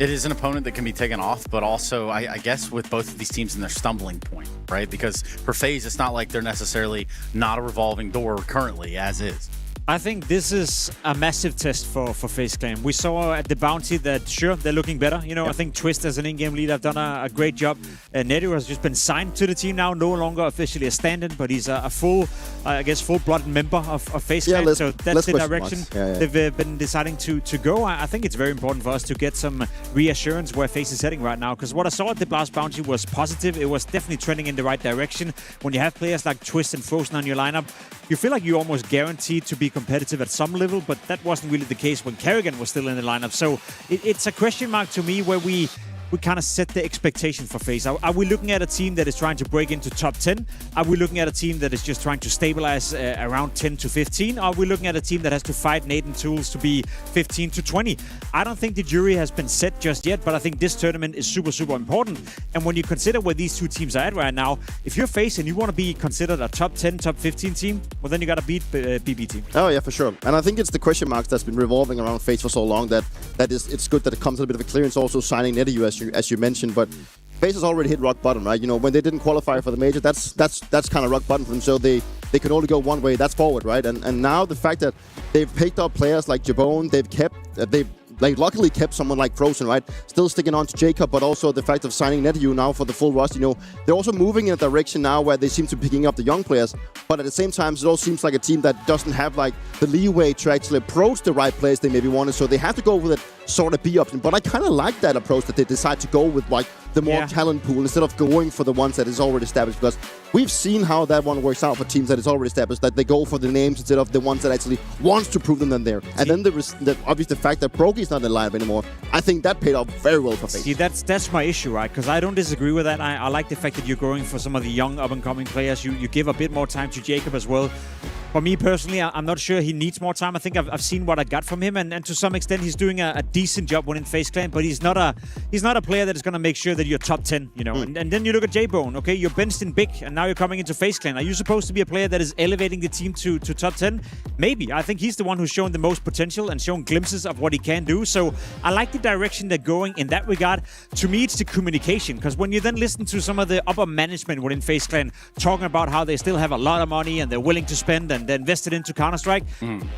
It is an opponent that can be taken off, but also, I guess, with both of these teams in their stumbling point, right? Because for FaZe, it's not like they're necessarily not a revolving door currently, as is. I think this is a massive test for FaZe Clan. We saw at the Bounty that, sure, they're looking better. I think Twist as an in-game leader have done a great job. Nedu has just been signed to the team now, no longer officially a stand-in, but he's a full-blooded member of FaZe Clan. So that's the direction they've been deciding to go. I think it's very important for us to get some reassurance where FaZe is heading right now, because what I saw at the last Bounty was positive. It was definitely trending in the right direction. When you have players like Twist and Frozen on your lineup, you feel like you're almost guaranteed to be competitive at some level, but that wasn't really the case when Kerrigan was still in the lineup. So it's a question mark to me where we kind of set the expectation for FaZe. Are we looking at a team that is trying to break into top 10? Are we looking at a team that is just trying to stabilize around 10 to 15? Are we looking at a team that has to fight Nate and Tools to be 15 to 20? I don't think the jury has been set just yet, but I think this tournament is super, super important. And when you consider where these two teams are at right now, if you're FaZe and you want to be considered a top 10, top 15 team, well, then you got to beat BB team. Oh, yeah, for sure. And I think it's the question marks that's been revolving around FaZe for so long that it's good that it comes at a bit of a clearance, also signing NetEU, as you mentioned, but FaZe has already hit rock bottom, right? When they didn't qualify for the major, that's kind of rock bottom for them. So they could only go one way. That's forward, right? And now the fact that they've picked up players like Jabone, they luckily kept someone like Frozen, right? Still sticking on to Jacob, but also the fact of signing NetEU now for the full roster. They're also moving in a direction now where they seem to be picking up the young players, but at the same time, it all seems like a team that doesn't have the leeway to actually approach the right players they maybe wanted. So they have to go with it sort of B option. But I kind of like that approach that they decide to go with the more talent pool instead of going for the ones that is already established, because we've seen how that one works out for teams that is already established, that they go for the names instead of the ones that actually wants to prove them then there. And then obviously the fact that Progi's not in the lineup anymore, I think that paid off very well for FaZe. See, that's my issue, right? Because I don't disagree with that. I like the fact that you're going for some of the young up-and-coming players. You give a bit more time to Jacob as well. For me personally, I'm not sure he needs more time. I think I've seen what I got from him, and to some extent he's doing a decent job winning FaZe Clan, but he's not a player that is going to make sure that you're top 10, And then you look at J-Bone, okay? You're benched in big, and now you're coming into FaZe Clan. Are you supposed to be a player that is elevating the team to top 10? Maybe. I think he's the one who's shown the most potential and shown glimpses of what he can do. So I like the direction they're going in that regard. To me, it's the communication, because when you then listen to some of the upper management within FaZe Clan talking about how they still have a lot of money and they're willing to spend and they're invested into Counter-Strike,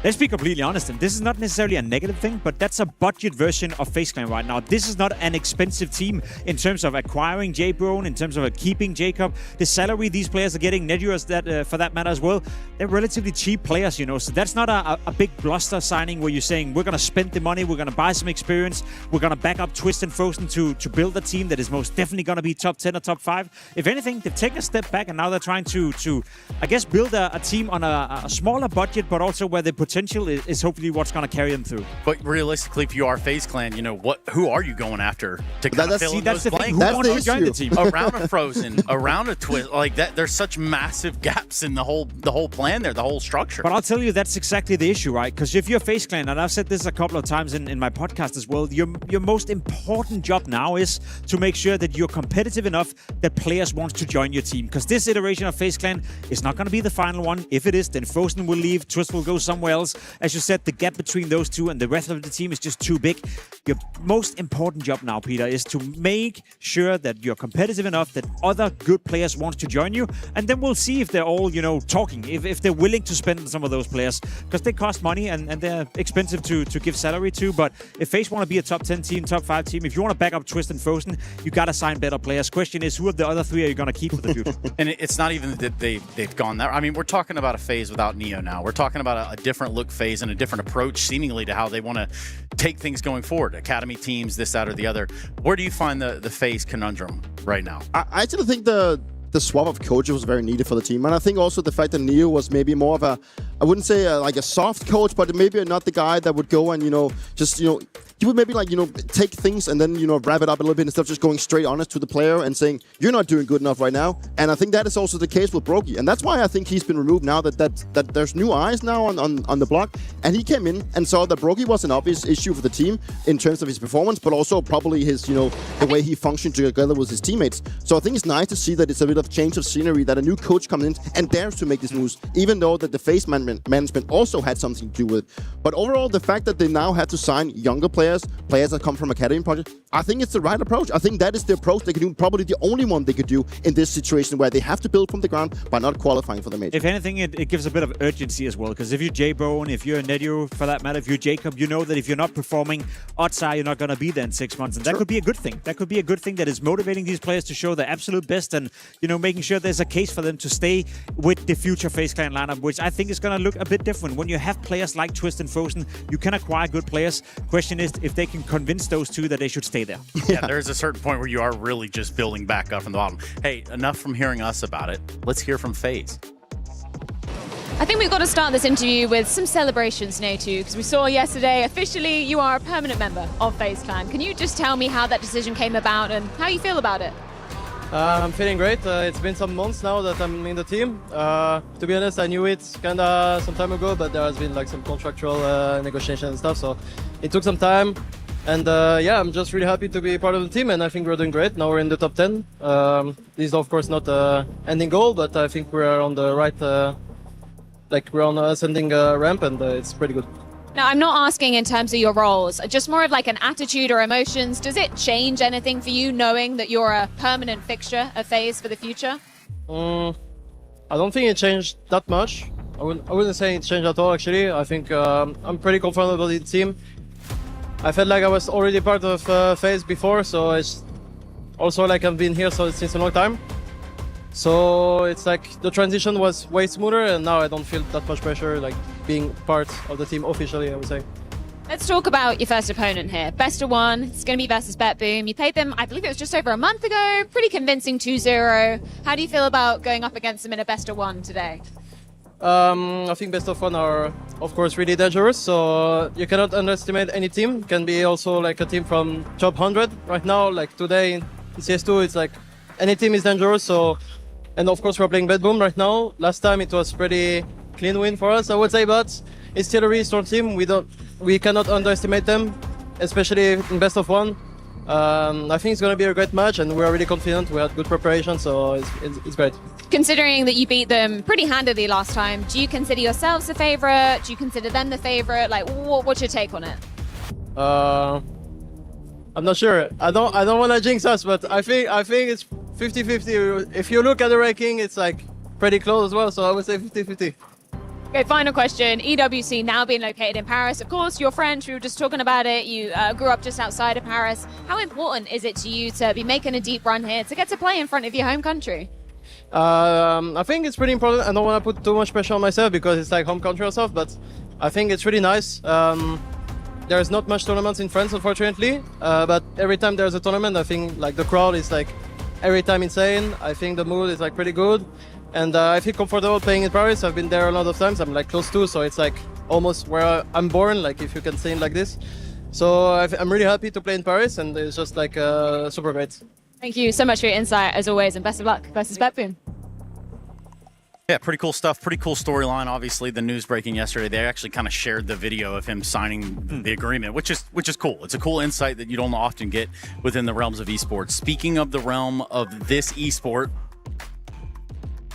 let's be completely honest, and this is not necessarily a negative thing, but that's a budget version of FaZe Clan right now. This is not an expensive team in terms of acquiring J-Bone, in terms of keeping Jacob. The salary these players are getting, NetEU for that matter as well, they're relatively cheap players, so that's not a big bluster signing where you're saying we're going to spend the money, we're going to buy some experience, we're going to back up Twist and Frozen to build a team that is most definitely going to be top 10 or top 5. If anything, they've taken a step back and now they're trying to I guess, build a team on a smaller budget, but also where the potential is hopefully what's going to carry them through. But realistically, if you are FaZe Clan, who are are you going after to kind of fill in those blanks? Who wants to join the team? Around a Frozen, around a Twist, like that. There's such massive gaps in the whole plan there, the whole structure. But I'll tell you, that's exactly the issue, right? Because if you're FaZe Clan, and I've said this a couple of times in my podcast as well, your most important job now is to make sure that you're competitive enough that players want to join your team. Because this iteration of FaZe Clan is not going to be the final one. If it is, then Frozen will leave, Twist will go somewhere else. As you said, the gap between those two and the rest of the team is just too big. Your most important job now, Peter, is to make sure that you're competitive enough that other good players want to join you, and then we'll see if they're all, talking, if they're willing to spend on some of those players, because they cost money and they're expensive to give salary to. But if FaZe want to be a top 10 team, top 5 team, if you want to back up Twist and Frozen, you got to sign better players. Question is, who of the other 3 are you going to keep for the future? And it's not even that they've gone there. I mean, we're talking about a FaZe without Neo now. We're talking about a different look FaZe and a different approach seemingly to how they want to take things going forward. Academy teams, this, that, or the other. Where do you find the FaZe conundrum right now? I actually think the swap of coaches was very needed for the team, and I think also the fact that Neo was maybe more of I wouldn't say like a soft coach, but maybe not the guy that would go and, just, he would maybe like, take things and then, wrap it up a little bit instead of just going straight honest to the player and saying, you're not doing good enough right now. And I think that is also the case with Brokey. And that's why I think he's been removed now, that there's new eyes now on the block. And he came in and saw that Brokey was an obvious issue for the team in terms of his performance, but also probably his, the way he functioned together with his teammates. So I think it's nice to see that it's a bit of change of scenery, that a new coach comes in and dares to make these moves, even though that the face management also had something to do with it. But overall, the fact that they now have to sign younger players that come from academy project, I think it's the right approach. I think that is the approach they can do, probably the only one they could do in this situation where they have to build from the ground by not qualifying for the major. If anything, it gives a bit of urgency as well, because if you're J-Bone, if you're Nedio, for that matter, if you're Jacob, you know that if you're not performing, odds are you're not going to be there in 6 months, and that could be a good thing. That could be a good thing that is motivating these players to show their absolute best and, making sure there's a case for them to stay with the future FaZe Clan lineup, which I think is going to look a bit different. When you have players like Twist and Frozen, you can acquire good players. Question is if they can convince those two that they should stay there. Yeah, there's a certain point where you are really just building back up from the bottom. Hey, enough from hearing us about it. Let's hear from FaZe. I think we've got to start this interview with some celebrations, Natu, because we saw yesterday, officially, you are a permanent member of FaZe Clan. Can you just tell me how that decision came about and how you feel about it? I'm feeling great. It's been some months now that I'm in the team. To be honest, I knew it kind of some time ago, but there has been like some contractual negotiation and stuff, so it took some time. And yeah, I'm just really happy to be part of the team, and I think we're doing great. Now we're in the top 10. This is of course not the ending goal, but I think we're on the right, we're on an ascending ramp, and it's pretty good. Now, I'm not asking in terms of your roles, just more of like an attitude or emotions. Does it change anything for you knowing that you're a permanent fixture of FaZe for the future? I don't think it changed that much. I wouldn't say it changed at all, actually. I think I'm pretty comfortable with the team. I felt like I was already part of FaZe before, so it's also like I've been here since a long time. So it's like the transition was way smoother, and now I don't feel that much pressure like being part of the team officially, I would say. Let's talk about your first opponent here. Best of one, it's going to be versus BetBoom. You played them, I believe it was just over a month ago, pretty convincing 2-0. How do you feel about going up against them in a best of one today? I think best of one are, of course, really dangerous, so you cannot underestimate any team. It can be also like a team from top 100 right now, like today in CS2, it's like any team is dangerous, so... And of course we're playing BetBoom right now. Last time it was pretty clean win for us, I would say, but it's still a really strong team. We cannot underestimate them, especially in best of one. I think it's going to be a great match, and we're really confident. We had good preparation, so it's great. Considering that you beat them pretty handily last time, do you consider yourselves the favorite? Do you consider them the favorite? Like, what's your take on it? I'm not sure. I don't want to jinx us, but I think it's 50-50. If you look at the ranking, it's like pretty close as well, so I would say 50-50. Okay, final question. EWC now being located in Paris. Of course, you're French. We were just talking about it. You grew up just outside of Paris. How important is it to you to be making a deep run here, to get to play in front of your home country? I think it's pretty important. I don't want to put too much pressure on myself because it's like home country or stuff, but I think it's really nice. There's not much tournaments in France, unfortunately, but every time there's a tournament, I think like the crowd is like every time insane. I think the mood is like pretty good, and I feel comfortable playing in Paris. I've been there a lot of times. I'm like close to, so it's like almost where I'm born, like if you can say it like this. So I'm really happy to play in Paris, and it's just like super great. Thank you so much for your insight, as always, and best of luck versus BetBoom. Yeah, pretty cool stuff. Pretty cool storyline. Obviously, the news breaking yesterday, they actually kind of shared the video of him signing the agreement, which is cool. It's a cool insight that you don't often get within the realms of esports. Speaking of the realm of this esport,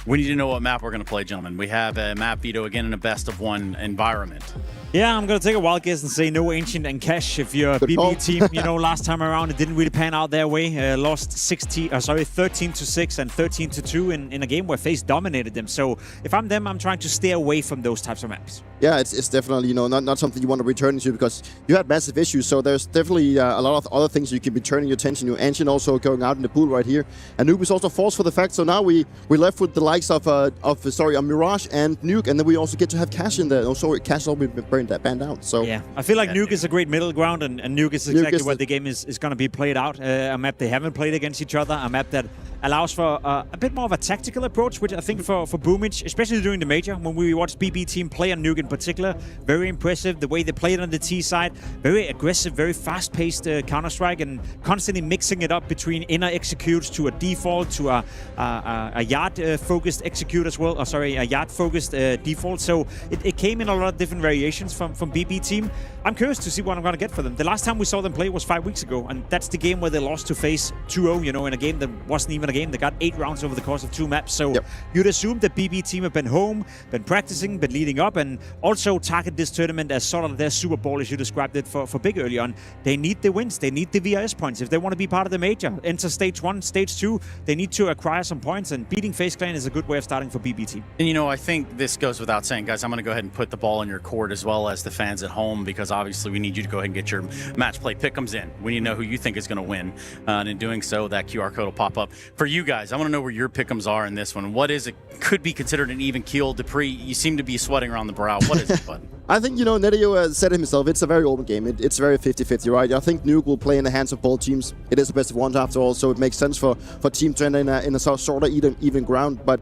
we need to know what map we're going to play, gentlemen. We have a map veto again in a best of one environment. Yeah, I'm going to take a wild guess and say no Ancient and Cash. If you're a BB team, you know, last time around it didn't really pan out their way. Lost 13-6 and 13-2 in a game where FaZe dominated them. So if I'm them, I'm trying to stay away from those types of maps. Yeah, it's definitely, you know, not something you want to return to because you had massive issues. So there's definitely a lot of other things you can be turning your attention to. Ancient also going out in the pool right here. And Noob is also false for the fact. So now we're left with the likes of Mirage and Nuke, and then we also get to have Cash in there. Also, Cash will be banned out. So yeah, I feel like Nuke is a great middle ground, and Nuke is exactly what the game is going to be played out. A map they haven't played against each other, a map that allows for a bit more of a tactical approach, which I think for Boomage, especially during the major, when we watched BB team play on Nuke in particular, very impressive. The way they played on the T side, very aggressive, very fast-paced Counter-Strike, and constantly mixing it up between inner executes to a default to a yard-focused execute as well. A yard-focused default. So it came in a lot of different variations from BB team. I'm curious to see what I'm going to get for them. The last time we saw them play was 5 weeks ago, and that's the game where they lost to FaZe 2-0, you know, in a game that wasn't even a game. They got 8 rounds over the course of 2 maps. So you'd assume that BB team have been home, been practicing, been leading up, and also target this tournament as sort of their Super Bowl, as you described it for Big early on. They need the wins. They need the VRS points. If they want to be part of the major, enter stage 1, stage 2, they need to acquire some points, and beating FaZe Clan is a good way of starting for BB team. And you know, I think this goes without saying, guys, I'm going to go ahead and put the ball in your court as well as the fans at home, because obviously we need you to go ahead and get your match play pick'ems in. We need to know who you think is going to win. And in doing so, that QR code will pop up. For you guys, I want to know where your pick'ems are in this one. What is it? Could be considered an even keel. Dupree, you seem to be sweating around the brow. What is it, bud? I think, you know, Netio said it himself, it's a very open game. It's very 50-50, right? I think Nuke will play in the hands of both teams. It is the best of ones after all, so it makes sense for team to enter in a sort of even ground. But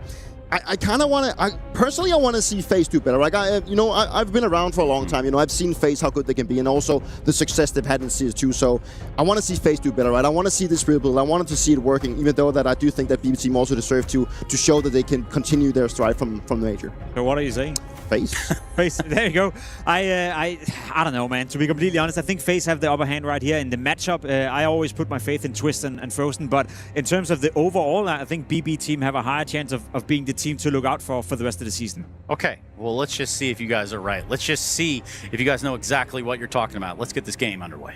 I kind of want to, personally, I want to see FaZe do better. Like, I've been around for a long time. You know, I've seen FaZe, how good they can be, and also the success they've had in CS2. So I want to see FaZe do better, right? I want to see this real build. I wanted to see it working, even though that I do think that BB team also deserve to show that they can continue their stride from the major. So what are you saying? FaZe. FaZe, there you go. I don't know, man. To be completely honest, I think FaZe have the upper hand right here in the matchup. I always put my faith in Twist and Frozen, but in terms of the overall, I think BB team have a higher chance of being the team to look out for the rest of the season. Okay, well, let's just see if you guys are right. Let's just see if you guys know exactly what you're talking about. Let's get this game underway.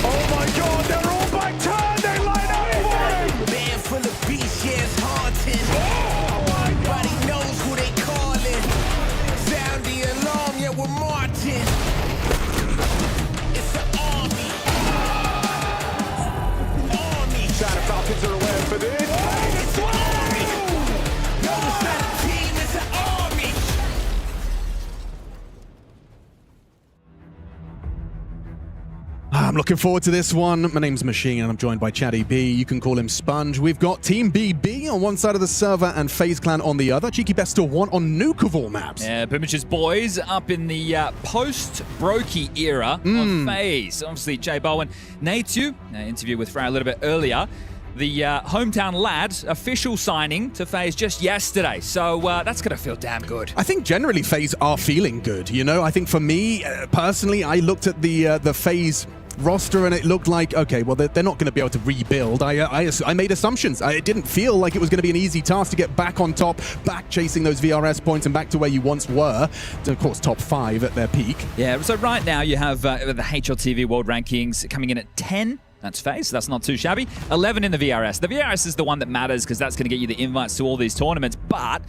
Oh my God, they're all back turned. They line up for him. Man full of beats, yeah, it's haunting. Nobody knows who they calling. Sound the alarm, yeah, we're marching. It's an army. Shadow Falcons are aware for this. It's an army. No, it's not a team, it's an army. I'm looking forward to this one. My name's Machine and I'm joined by Chatty B. You can call him Sponge. We've got Team BB on one side of the server and FaZe Clan on the other. Cheeky best of one on Nuke of all maps. Yeah, Boomage's boys up in the post-Brokey era of FaZe. Obviously, Jay Bowen, Natu, interview with Frey a little bit earlier. The hometown lad official signing to FaZe just yesterday. So that's going to feel damn good. I think generally FaZe are feeling good, you know? I think for me, personally, I looked at the FaZe roster and it looked like, okay, well, they're not going to be able to rebuild. I made assumptions. It didn't feel like it was going to be an easy task to get back on top, back chasing those VRS points and back to where you once were. So, of course, top 5 at their peak. Yeah, so right now you have the HLTV World Rankings coming in at 10. That's FaZe, that's not too shabby. 11 in the VRS. The VRS is the one that matters because that's going to get you the invites to all these tournaments. But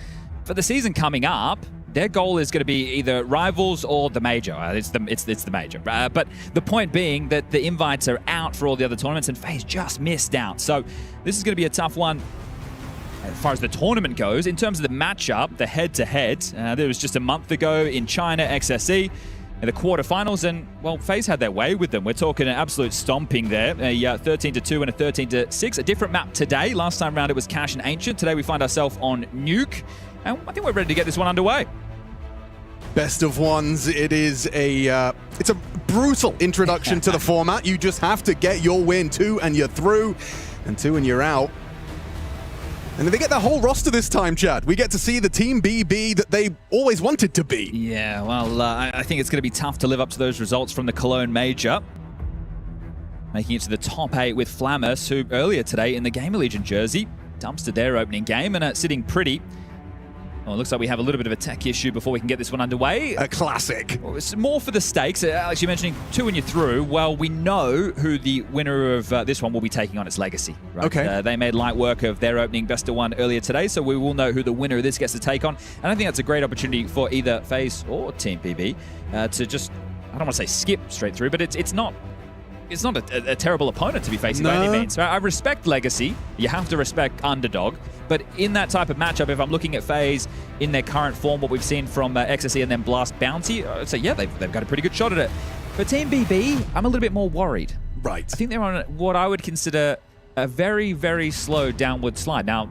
for the season coming up, their goal is going to be either rivals or the major. It's the major. But the point being that the invites are out for all the other tournaments and FaZe just missed out. So this is going to be a tough one as far as the tournament goes. In terms of the matchup, the head-to-head, there was just a month ago in China, XSE, in the quarterfinals, and, well, FaZe had their way with them. We're talking an absolute stomping there. A 13-2 and a 13-6. A different map today. Last time around it was Cash and Ancient. Today we find ourselves on Nuke. And I think we're ready to get this one underway. Best of ones. It is it's a brutal introduction to the format. You just have to get your win. 2 and you're through, and 2 and you're out. And they get their whole roster this time, Chad. We get to see the Team BB that they always wanted to be. Yeah, well, I think it's going to be tough to live up to those results from the Cologne Major. Making it to the top 8 with Flamus, who earlier today in the Gamer Legion jersey dumpstered their opening game and sitting pretty. Well, it looks like we have a little bit of a tech issue before we can get this one underway. A classic. Well, it's more for the stakes. Alex, you're mentioning 2 and you're through. Well, we know who the winner of this one will be taking on its legacy. Right? Okay. They made light work of their opening best of one earlier today, so we will know who the winner of this gets to take on. And I think that's a great opportunity for either FaZe or Team PB to just, I don't want to say skip straight through, but it's not a terrible opponent to be facing by any means. I respect Legacy. You have to respect Underdog. But in that type of matchup, if I'm looking at FaZe in their current form, what we've seen from XSE and then Blast Bounty, I'd say, yeah, they've got a pretty good shot at it. For Team BB, I'm a little bit more worried. Right. I think they're on what I would consider a very, very slow downward slide. Now,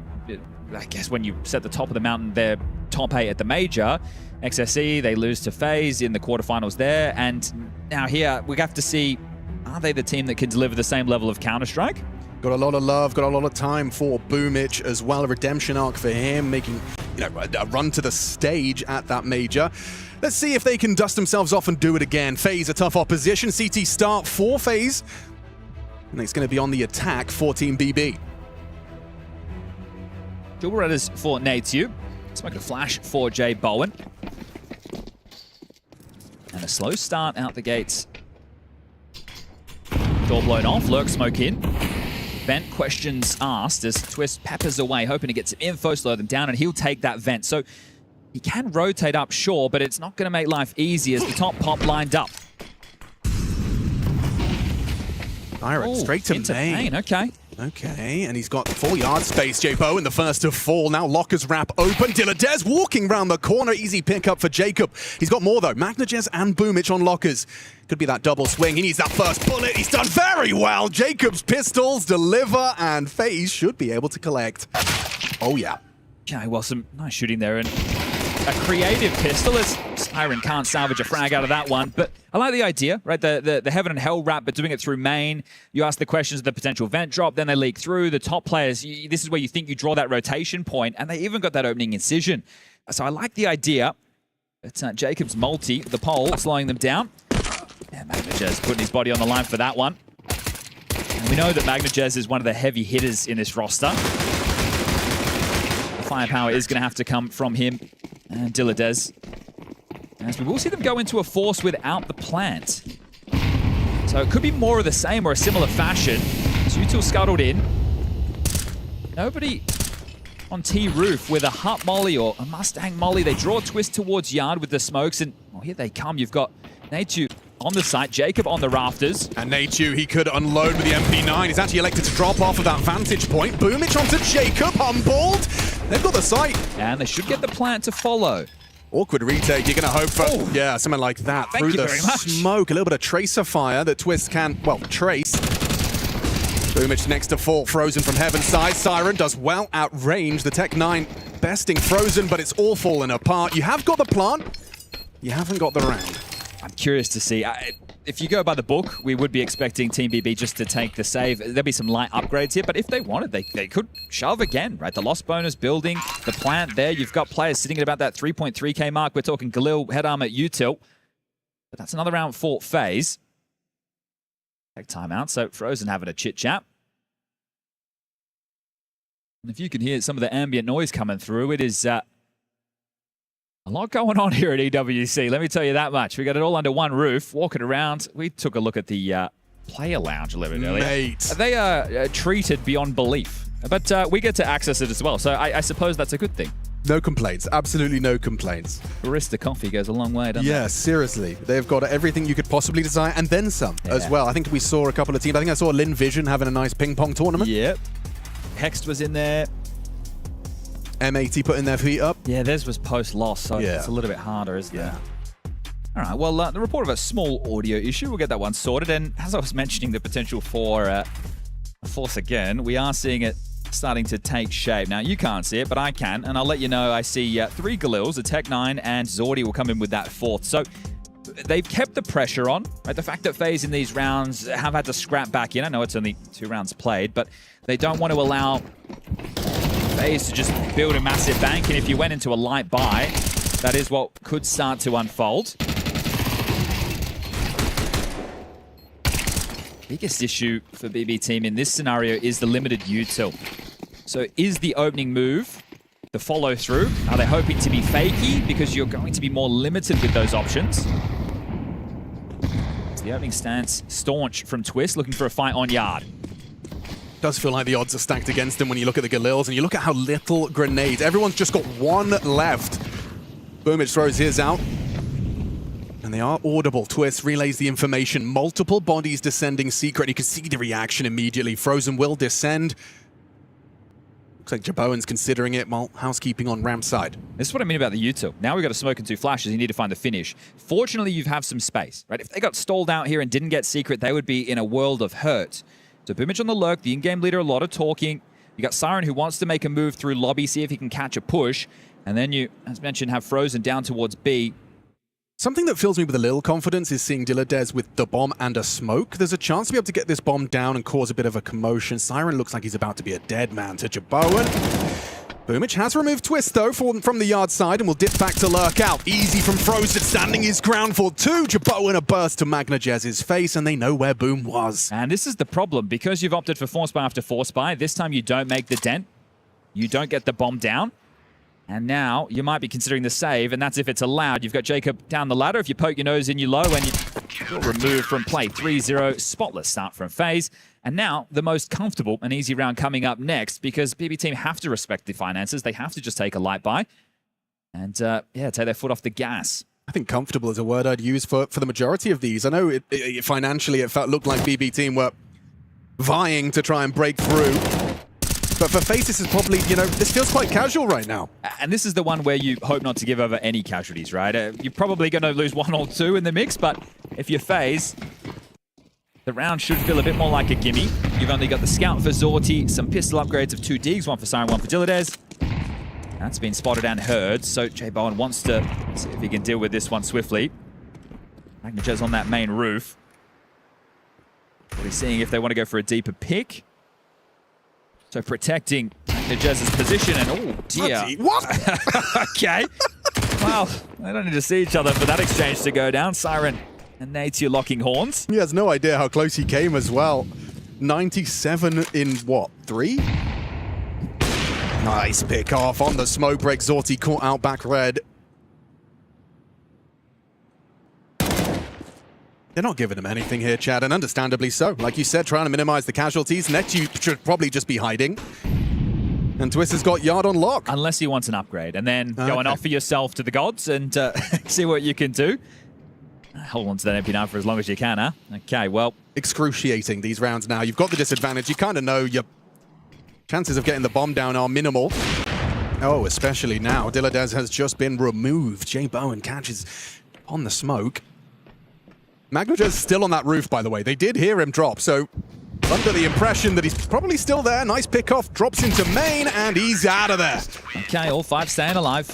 I guess when you set the top of the mountain, they're top 8 at the major. XSE, they lose to FaZe in the quarterfinals there. And now here, we have to see, are they the team that can deliver the same level of Counter-Strike? Got a lot of love, got a lot of time for Boomich as well. A redemption arc for him, making a run to the stage at that major. Let's see if they can dust themselves off and do it again. FaZe, a tough opposition. CT start for FaZe. And it's going to be on the attack for Team BB. Dual Redders for Nateyu. Smoking a flash for Jay Bowen. And a slow start out the gates. Door blown off, lurk smoke in. Vent questions asked as Twist peppers away, hoping to get some info, slow them down, and he'll take that vent. So he can rotate up, sure, but it's not going to make life easy as the top pop lined up. Direct straight to main. Okay. Okay, and he's got 4 yard space. Jay Bowen, the first to fall. Now Locker's wrap open. Dilladez walking round the corner. Easy pickup for Jacob. He's got more, though. Magnajez and Boomich on Lockers. Could be that double swing. He needs that first bullet. He's done very well. Jacob's pistols deliver, and FaZe should be able to collect. Oh, yeah. Okay, well, some nice shooting there, and a creative pistol as Siren can't salvage a frag out of that one. But I like the idea, right? The Heaven and Hell wrap, but doing it through main. You ask the questions of the potential vent drop, then they leak through. The top players, this is where you think you draw that rotation point, and they even got that opening incision. So I like the idea. It's Jacob's multi, the pole, slowing them down. Yeah, Magnajez putting his body on the line for that one. And we know that Magnajez is one of the heavy hitters in this roster. The firepower is going to have to come from him and Dilladez. As we will see them go into a force without the plant. So it could be more of the same or a similar fashion. Zutil scuttled in. Nobody on T roof with a Hut Molly or a Mustang Molly. They draw Twist towards Yard with the smokes, and well, here they come. You've got Nateyu on the site, Jacob on the rafters. And Nateyu, he could unload with the MP9. He's actually elected to drop off of that vantage point. Boomich onto Jacob, humbled. They've got the site. And they should get the plant to follow. Awkward retake. You're going to hope for, yeah, something like that. Thank through you the very much. smoke. A little bit of tracer fire that Twist can, well, trace. Boomich next to fall. Frozen from Heaven's side. Siren does well at range. The Tech 9 besting Frozen, but it's all falling apart. You have got the plant. You haven't got the round. I'm curious to see. If you go by the book, we would be expecting Team BB just to take the save. There'll be some light upgrades here, but if they wanted, they could shove again, right? The lost bonus building, the plant there. You've got players sitting at about that 3.3k mark. We're talking Galil, head armor, util. But that's another round for FaZe. Take timeout, so Frozen having a chit-chat. And if you can hear some of the ambient noise coming through, it is a lot going on here at EWC, let me tell you that much. We got it all under one roof, walking around. We took a look at the player lounge a little bit earlier. Mate. They are treated beyond belief, but we get to access it as well, so I suppose that's a good thing. No complaints. Absolutely no complaints. Barista coffee goes a long way, doesn't it? Yeah, seriously. They've got everything you could possibly desire, and then some as well. I think we saw a couple of teams. I think I saw Lin Vision having a nice ping-pong tournament. Yep. Hext was in there. M80 putting their feet up. Yeah, theirs was post-loss, so it's a little bit harder, isn't it? All right, well, the report of a small audio issue, we'll get that one sorted. And as I was mentioning the potential for a force again, we are seeing it starting to take shape. Now, you can't see it, but I can, and I'll let you know I see 3 Galils, a Tech 9, and Zordi will come in with that 4th. So they've kept the pressure on, right? The fact that FaZe in these rounds have had to scrap back in. I know it's only 2 rounds played, but they don't want to allow FaZe to just build a massive bank, and if you went into a light buy, that is what could start to unfold. Biggest issue for BB team in this scenario is the limited util. So is the opening move the follow through? Are they hoping to be fakey because you're going to be more limited with those options? It's the opening stance staunch from Twist, looking for a fight on Yard. Does feel like the odds are stacked against them when you look at the Galils and you look at how little grenades. Everyone's just got 1 left. Boomich throws his out. And they are audible. Twist relays the information. Multiple bodies descending secret. You can see the reaction immediately. Frozen will descend. Looks like Jaboan's considering it while housekeeping on ramp side. This is what I mean about the util. Now we've got a smoke and 2 flashes. You need to find the finish. Fortunately, you have some space, right? If they got stalled out here and didn't get secret, they would be in a world of hurt. So Boomich on the lurk, the in-game leader, a lot of talking. You got Siren who wants to make a move through lobby, see if he can catch a push. And then you, as mentioned, have Frozen down towards B. Something that fills me with a little confidence is seeing Diladez with the bomb and a smoke. There's a chance to be able to get this bomb down and cause a bit of a commotion. Siren looks like he's about to be a dead man to Jaboan. Boomich has removed Twist, though, from the yard side and will dip back to lurk out. Easy from Frozen, standing his ground for 2. Jaboan a burst to MagnaJez's face, and they know where Boom was. And this is the problem. Because you've opted for Force Buy after Force Buy, this time you don't make the dent. You don't get the bomb down. And now you might be considering the save, and that's if it's allowed. You've got Jacob down the ladder. If you poke your nose in, you low, and you're removed from play. 3-0, spotless start from FaZe. And now the most comfortable and easy round coming up next, because BB Team have to respect the finances. They have to just take a light buy and, yeah, take their foot off the gas. I think comfortable is a word I'd use for the majority of these. I know financially it looked like BB Team were vying to try and break through. But for FaZe, this is probably, this feels quite casual right now. And this is the one where you hope not to give over any casualties, right? You're probably going to lose 1 or 2 in the mix, but if you're FaZe, the round should feel a bit more like a gimme. You've only got the Scout for Zorti, some pistol upgrades of 2 digs, 1 for Siren, 1 for Diladez. That's been spotted and heard, so Jaboan wants to see if he can deal with this one swiftly. MagnaJez on that main roof. We're seeing if they want to go for a deeper pick. So protecting MagnaJez's position, and oh dear. What? Okay. Well, they don't need to see each other for that exchange to go down. Siren and Nate's locking horns. He has no idea how close he came as well. 97 in what, 3? Nice pick off on the smoke break. Zorti caught out back red. They're not giving him anything here, Chad, and understandably so. Like you said, trying to minimize the casualties. Netu should probably just be hiding. And Twist has got Yard on lock. Unless he wants an upgrade, and then go and offer yourself to the gods and see what you can do. Hold on to that MP now for as long as you can, huh? Okay, well. Excruciating, these rounds now. You've got the disadvantage. You kind of know your chances of getting the bomb down are minimal. Oh, especially now. Diladez has just been removed. Jaboan catches on the smoke. MagnaJez still on that roof, by the way. They did hear him drop, so under the impression that he's probably still there. Nice pick off, drops into main, and he's out of there. Okay, all 5 staying alive.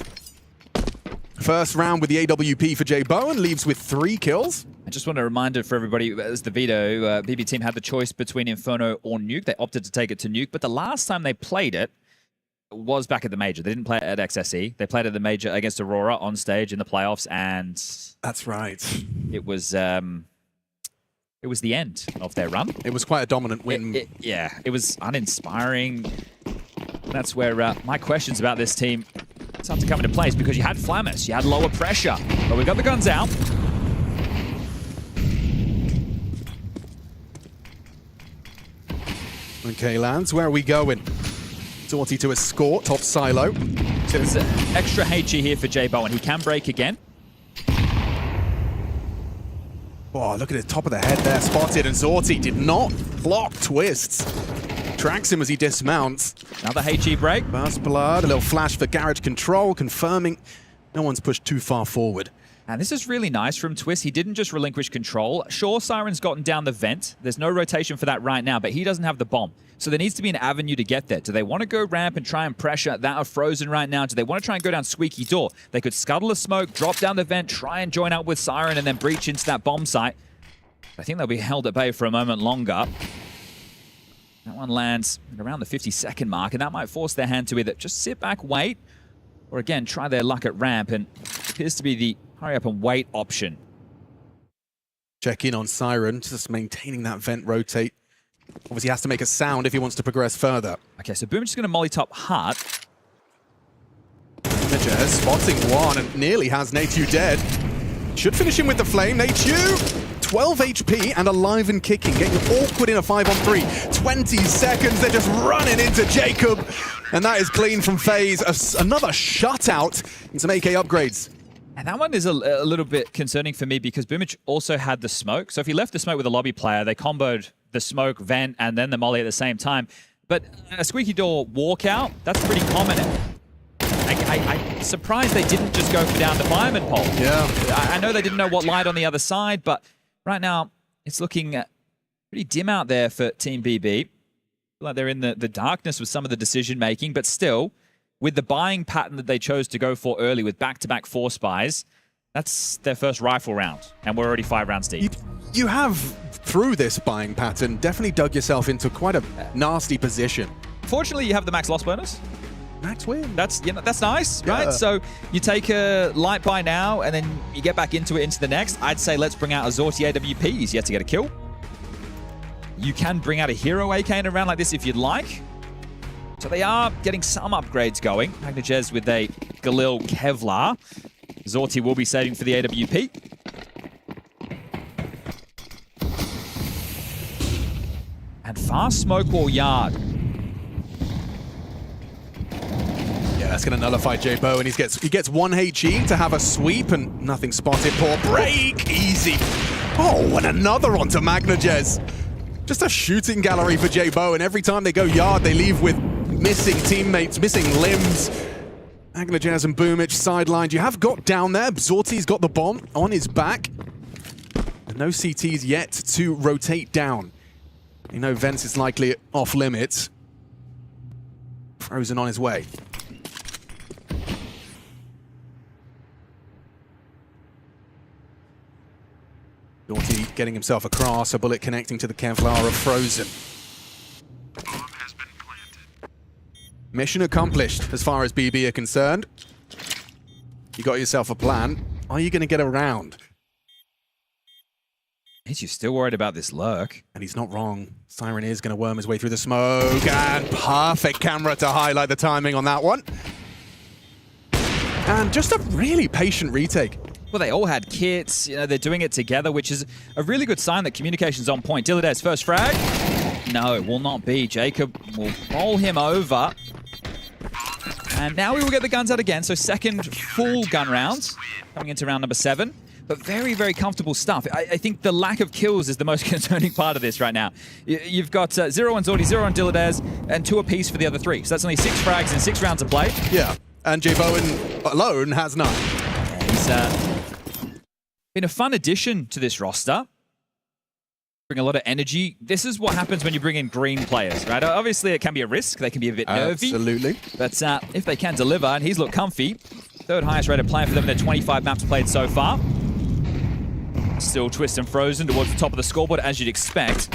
First round with the AWP for Jaboan, leaves with 3 kills. I just want a reminder for everybody, as the veto, BB Team had the choice between Inferno or Nuke. They opted to take it to Nuke, but the last time they played it was back at the Major. They didn't play it at XSE. They played at the Major against Aurora on stage in the playoffs, and that's right. It was the end of their run. It was quite a dominant win. It was uninspiring. That's where my questions about this team start to come into place, because you had Flammus, you had lower pressure, but we got the guns out. Okay, lads, where are we going? Zorti to escort, top silo. So there's extra HE here for Jaboan. He can break again. Oh, look at the top of the head there, spotted, and Zorti did not block Twists. Tracks him as he dismounts. Another HE break. Burst blood, a little flash for Garage Control, confirming no one's pushed too far forward. And this is really nice from Twist. He didn't just relinquish control. Sure, Siren's gotten down the vent. There's no rotation for that right now, but he doesn't have the bomb. So there needs to be an avenue to get there. Do they want to go ramp and try and pressure that of Frozen right now? Do they want to try and go down Squeaky Door? They could scuttle a smoke, drop down the vent, try and join up with Siren, and then breach into that bomb site. I think they'll be held at bay for a moment longer. That one lands at around the 50-second mark, and that might force their hand to either just sit back, wait, or again, try their luck at ramp, and it appears to be the hurry up and wait option. Check in on Siren, just maintaining that vent rotate. Obviously, he has to make a sound if he wants to progress further. Okay, so Boom's just going to molly top Heart. MagnaJez spotting one and nearly has Nateyu dead. Should finish him with the flame. Nateyu, 12 HP and alive and kicking, getting awkward in a 5-on-3. 20 seconds, they're just running into Jacob. And that is clean from FaZe. Another shutout and some AK upgrades. And that one is a little bit concerning for me, because Boomich also had the smoke. So if he left the smoke with a lobby player, they comboed the smoke, vent, and then the molly at the same time. But a squeaky door walkout, that's pretty common. I'm surprised they didn't just go for down the fireman pole. Yeah. I know they didn't know what light on the other side, but right now it's looking pretty dim out there for Team BB. Like they're in the darkness with some of the decision making, but still, with the buying pattern that they chose to go for early with back-to-back 4 spies, that's their first rifle round, and we're already 5 rounds deep. You have, through this buying pattern, definitely dug yourself into quite a nasty position. Fortunately, you have the max loss bonus. Max win. That's that's nice, Yeah. right? So you take a light buy now, and then you get back into it into the next. I'd say let's bring out a Zorti AWP. He's yet to get a kill. You can bring out a hero AK in a round like this if you'd like. So they are getting some upgrades going. Magnajez with a Galil Kevlar. Zorti will be saving for the AWP. And fast smoke wall yard. Yeah, that's going to nullify J-Bo, and he gets 1 HE to have a sweep, and nothing spotted. Poor break. Easy. Oh, and another onto Magnajez. Just a shooting gallery for J-Bo, and every time they go yard, they leave with missing teammates, missing limbs. Magnajez and Boomich sidelined. You have got down there. Zorti's got the bomb on his back. And no CTs yet to rotate down. You know Vence is likely off limits. Frozen on his way. Zorti getting himself across, a bullet connecting to the Kevlar of Frozen. Mission accomplished as far as BB are concerned. You got yourself a plan. Are you going to get around? Is you still worried about this lurk? And he's not wrong. Siren is going to worm his way through the smoke, and perfect camera to highlight the timing on that one. And just a really patient retake. Well, they all had kits. You know, they're doing it together, which is a really good sign that communication's on point. Dilladez, first frag. No, it will not be. Jacob will roll him over. And now we will get the guns out again. So second full gun round coming into round number 7. But very, very comfortable stuff. I think the lack of kills is the most concerning part of this right now. You've got 0 on Zorti, 0 on Dilladez, and 2 apiece for the other 3. So that's only 6 frags in 6 rounds of play. Yeah, and J-Bowen alone has 9. And he's been a fun addition to this roster. Bring a lot of energy. This is what happens when you bring in green players, right? Obviously, it can be a risk. They can be a bit nervy. Absolutely. But if they can deliver, and he's looked comfy, 3rd highest rated player for them in their 25 maps played so far. Still Twist and Frozen towards the top of the scoreboard, as you'd expect.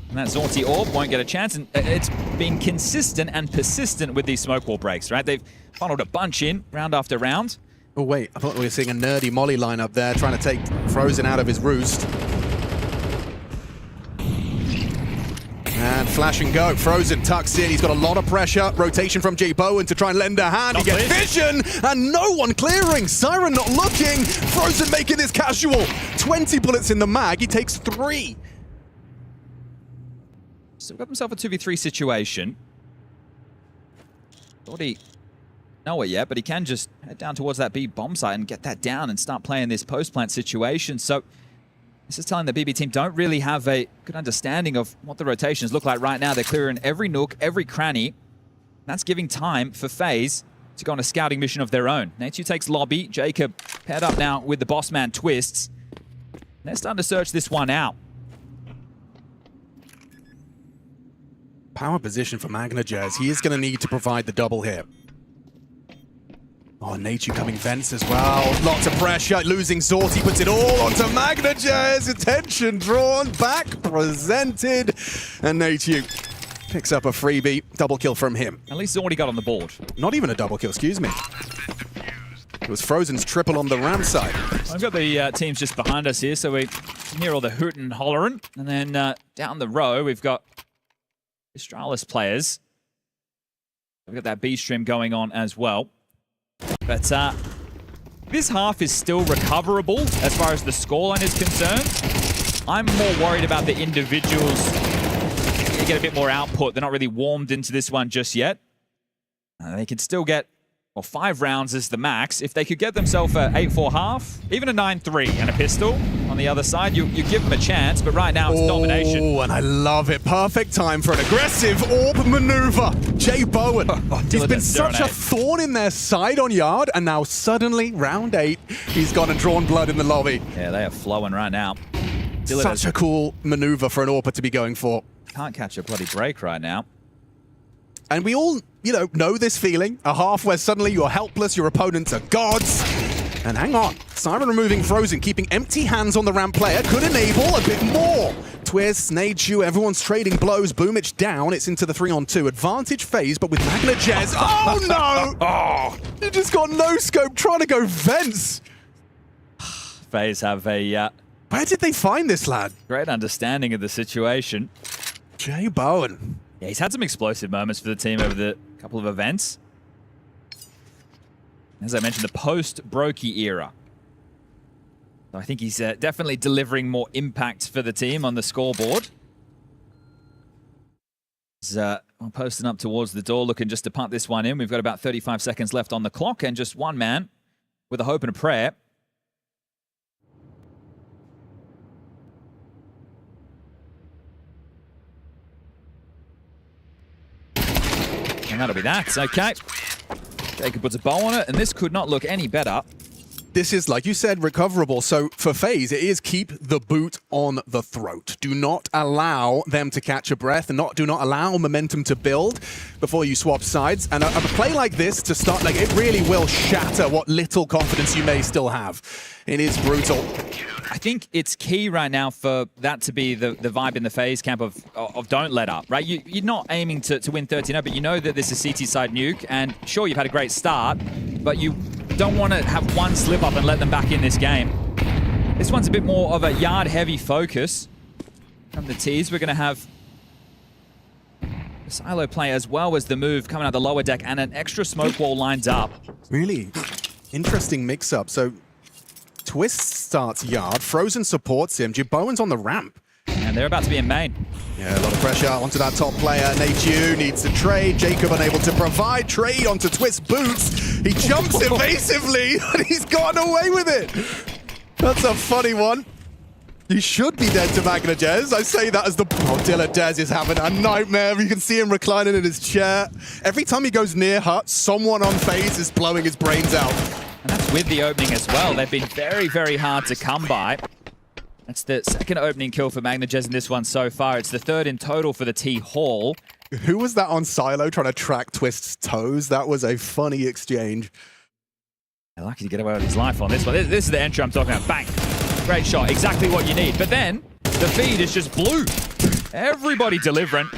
And that Zorti Orb won't get a chance, and it's been consistent and persistent with these smoke wall breaks, right? They've funneled a bunch in, round after round. Oh, wait, I thought we were seeing a nerdy Molly lineup there, trying to take Frozen out of his roost. And flash and go. Frozen tucks in. He's got a lot of pressure. Rotation from J-Bowen to try and lend a hand. He gets vision, and no one clearing. Siren not looking. Frozen making this casual. 20 bullets in the mag. He takes 3. Still got himself a 2v3 situation. Thought he know it yet, but he can just head down towards that B bomb site and get that down and start playing this post-plant situation. So this is telling the BB team don't really have a good understanding of what the rotations look like right now. They're clearing every nook, every cranny. That's giving time for FaZe to go on a scouting mission of their own. Nate2 takes lobby. Jacob paired up now with the boss man Twists. They're starting to search this one out. Power position for Magnajez. He is going to need to provide the double here. Oh, Nate2 coming Vents as well. Lots of pressure. Losing Zorti puts it all onto Magnajez. Attention drawn, back presented. And Nate2 picks up a freebie. Double kill from him. At least Zorti got on the board. Not even a double kill, excuse me. It was Frozen's triple on the Ram side. I've got the teams just behind us here, so we can hear all the hootin' and hollerin'. And then down the row, we've got Astralis players. We've got that B stream going on as well. But this half is still recoverable as far as the scoreline is concerned. I'm more worried about the individuals. They get a bit more output. They're not really warmed into this one just yet. They can still get Well, 5 rounds is the max. If they could get themselves a 8-4 half, even a 9-3 and a pistol on the other side, you give them a chance, but right now it's domination. Oh, and I love it. Perfect time for an aggressive orb maneuver. Jay Bowen, he's been such a thorn in their side on Yard, and now suddenly, round 8, he's gone and drawn blood in the lobby. Yeah, they are flowing right now. Such a cool maneuver for an AWPer to be going for. Can't catch a bloody break right now. And we all, know this feeling. A half where suddenly you're helpless, your opponents are gods. And hang on, Siren removing Frozen, keeping empty hands on the ramp player could enable a bit more. Twist, Nadeju, everyone's trading blows. Boomich down, it's into the 3-on-2. Advantage phase, but with MagnaJez. Oh no! Oh, you just got no scope trying to go vents. FaZe have a... Where did they find this lad? Great understanding of the situation. Jay Bowen. Yeah, he's had some explosive moments for the team over the couple of events. As I mentioned, the post-Brokey era. So I think he's definitely delivering more impact for the team on the scoreboard. He's posting up towards the door, looking just to punt this one in. We've got about 35 seconds left on the clock, and just one man with a hope and a prayer. And that'll be that. Okay. Jacob puts a bow on it, and this could not look any better. This is, like you said, recoverable. So for FaZe, it is keep the boot on the throat. Do not allow them to catch a breath, and do not allow momentum to build before you swap sides. And a play like this to start, it really will shatter what little confidence you may still have. It is brutal. I think it's key right now for that to be the vibe in the FaZe camp of don't let up, right? You're not aiming to win 13-0, but you know that this is CT side nuke, and sure, you've had a great start, but you don't want to have one slip up and let them back in this game. This one's a bit more of a yard-heavy focus from the T's. We're going to have the silo play as well as the move coming out the lower deck, and an extra smoke wall lines up. Really interesting mix-up. So Twist starts Yard, Frozen supports him, Bowen's on the ramp. And they're about to be in main. Yeah, a lot of pressure onto that top player. Nadeju needs to trade. Jacob unable to provide. Trade onto Twist boots. He jumps evasively, and he's gotten away with it. That's a funny one. You should be dead to MagnaJez. I say that as the... Oh, Dez is having a nightmare. You can see him reclining in his chair. Every time he goes near Hut, someone on FaZe is blowing his brains out. And that's with the opening as well. They've been very, very hard to come by. That's the second opening kill for MagnaJez in this one so far. It's the third in total for the T-Hall. Who was that on Silo trying to track Twist's toes? That was a funny exchange. Lucky to get away with his life on this one. This is the entry I'm talking about. Bang. Great shot. Exactly what you need. But then the feed is just blue. Everybody delivering.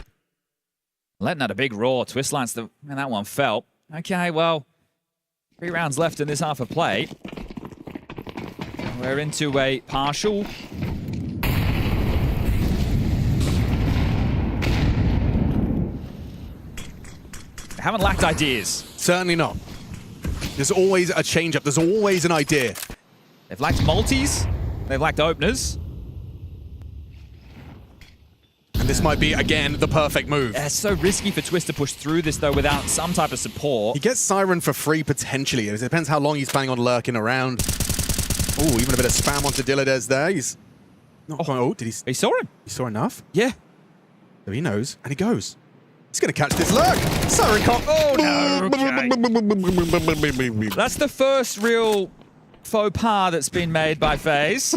Letting out a big roar. Twist lands the... And that one fell. Okay, well... 3 rounds left in this half of play. We're into a partial. Haven't lacked ideas. Certainly not. There's always a change-up. There's always an idea. They've lacked multis. They've lacked openers. And this might be, again, the perfect move. Yeah, it's so risky for Twist to push through this, though, without some type of support. He gets Siren for free, potentially. It depends how long he's planning on lurking around. Oh, even a bit of spam onto Dillades there. He's not quite... Oh, did he... He saw him. He saw enough? Yeah. So he knows, and he goes. He's going to catch this lurk. Siren can't... Oh, no. Okay. That's the first real faux pas that's been made by FaZe.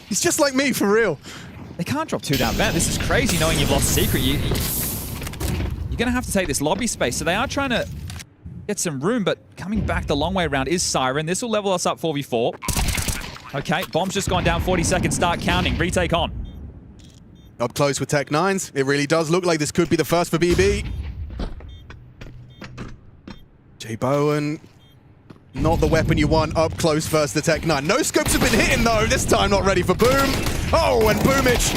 He's just like me, for real. They can't drop 2 down vent. This is crazy knowing you've lost secret. You're going to have to take this lobby space. So they are trying to get some room, but coming back the long way around is Siren. This will level us up 4v4. Okay, bomb's just gone down 40 seconds. Start counting. Retake on. Up close with Tech-9s. It really does look like this could be the first for BB. Jay Bowen. Not the weapon you want up close versus the Tech-9. No scopes have been hitting, though. This time not ready for Boom. Oh, and Boomich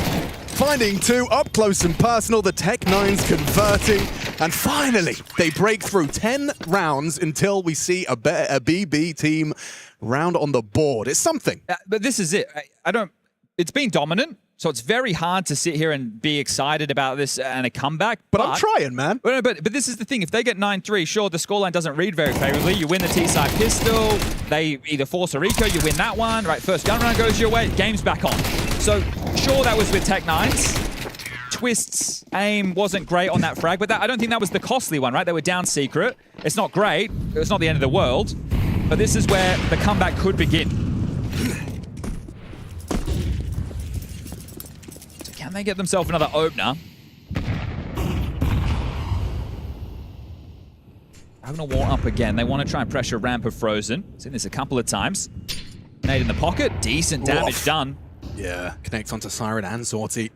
finding 2 up close and personal. The Tech-9s converting. And finally, they break through 10 rounds until we see a BB team round on the board. It's something. But this is it. I don't... It's been dominant So it's very hard to sit here and be excited about this and a comeback. But I'm trying, man. But this is the thing. If they get 9-3, sure, the scoreline doesn't read very favorably. You win the T-side pistol. They either force a Rico, you win that one. Right, first gun round goes your way. Game's back on. So sure, that was with Tech 9s. Twist's aim wasn't great on that frag, but I don't think that was the costly one, right? They were down secret. It's not great. It's not the end of the world. But this is where the comeback could begin. So can they get themselves another opener? I'm going to wall up again. They want to try and pressure ramp of Frozen. Seen this a couple of times. Nade in the pocket. Decent damage done. Yeah, connects onto Siren and Zorti.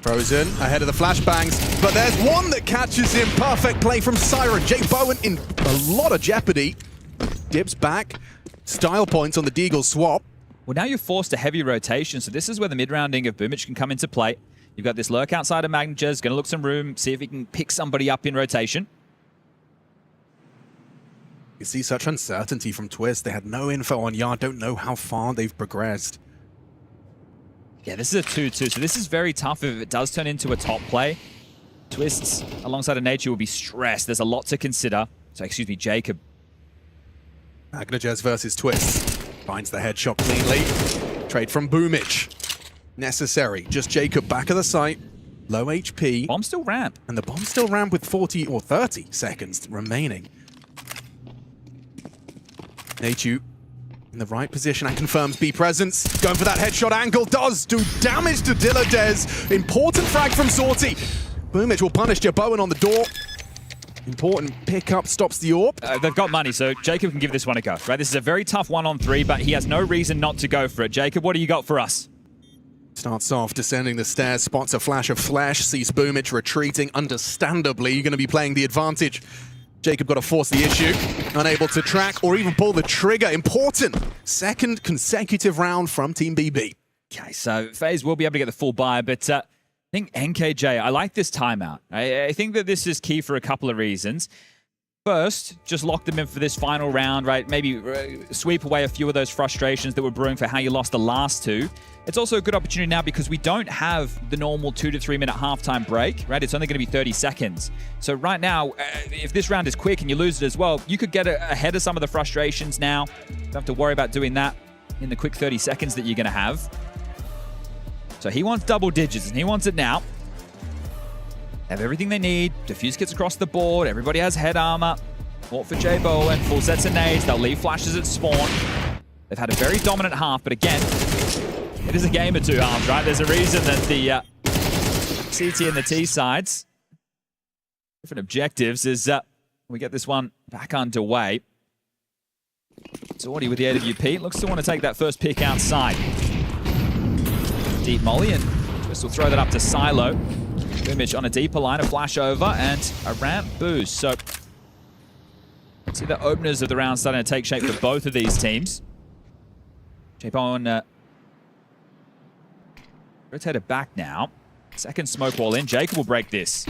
Frozen ahead of the flashbangs, but there's one that catches him. Perfect play from Siren. Jay Bowen in a lot of jeopardy. Dips back. Style points on the Deagle swap. Well, now you're forced to heavy rotation, so this is where the mid-rounding of Boomich can come into play. You've got this lurk outside of Magnagez, going to look some room, see if he can pick somebody up in rotation. You see such uncertainty from Twist. They had no info on Yard, don't know how far they've progressed. Yeah, this is a 2-2, so this is very tough if it does turn into a top play. Twists alongside of Nature will be stressed. There's a lot to consider. So, excuse me, Jacob. Magnagez versus Twist. Finds the headshot cleanly. Trade from Boomich. Necessary. Just Jacob back of the site. Low HP. Bomb still ramp. And the bomb still ramp with 40 or 30 seconds remaining. Nature in the right position and confirms B presence. Going for that headshot angle. Does do damage to Diladez. Important frag from Zorti. Boomich will punish Bowen on the door. Important pickup, stops the AWP. They've got money, so Jacob can give this one a go. Right, this is a very tough 1-on-3, but he has no reason not to go for it. Jacob, what do you got for us? Starts off descending the stairs, spots a flash of flesh, sees Boomich retreating. Understandably, you're going to be playing the advantage. Jacob got to force the issue, unable to track or even pull the trigger. Important second consecutive round from Team BB. Okay, so FaZe will be able to get the full buy, but I think NKJ, I like this timeout. I think that this is key for a couple of reasons. First, just lock them in for this final round, right? Maybe sweep away a few of those frustrations that were brewing for how you lost the last two. It's also a good opportunity now because we don't have the normal 2 to 3 minute halftime break, right? It's only going to be 30 seconds. So right now, if this round is quick and you lose it as well, you could get ahead of some of the frustrations now. Don't have to worry about doing that in the quick 30 seconds that you're going to have. So he wants double digits and he wants it now. Have everything they need. Defuse kits across the board. Everybody has head armor. Fought for Jay Bowen. Full sets of nades. They'll leave flashes at spawn. They've had a very dominant half, but again, it is a game of two halves, right? There's a reason that the CT and the T sides, different objectives, is we get this one back underway. Zordi with the AWP. Looks to want to take that first pick outside. Deep molly, and Twist will throw that up to Silo. Boomich on a deeper line, a flash over, and a ramp boost. So, see the openers of the round starting to take shape for both of these teams. J-Bone rotated back now. Second smoke wall in. Jacob will break this.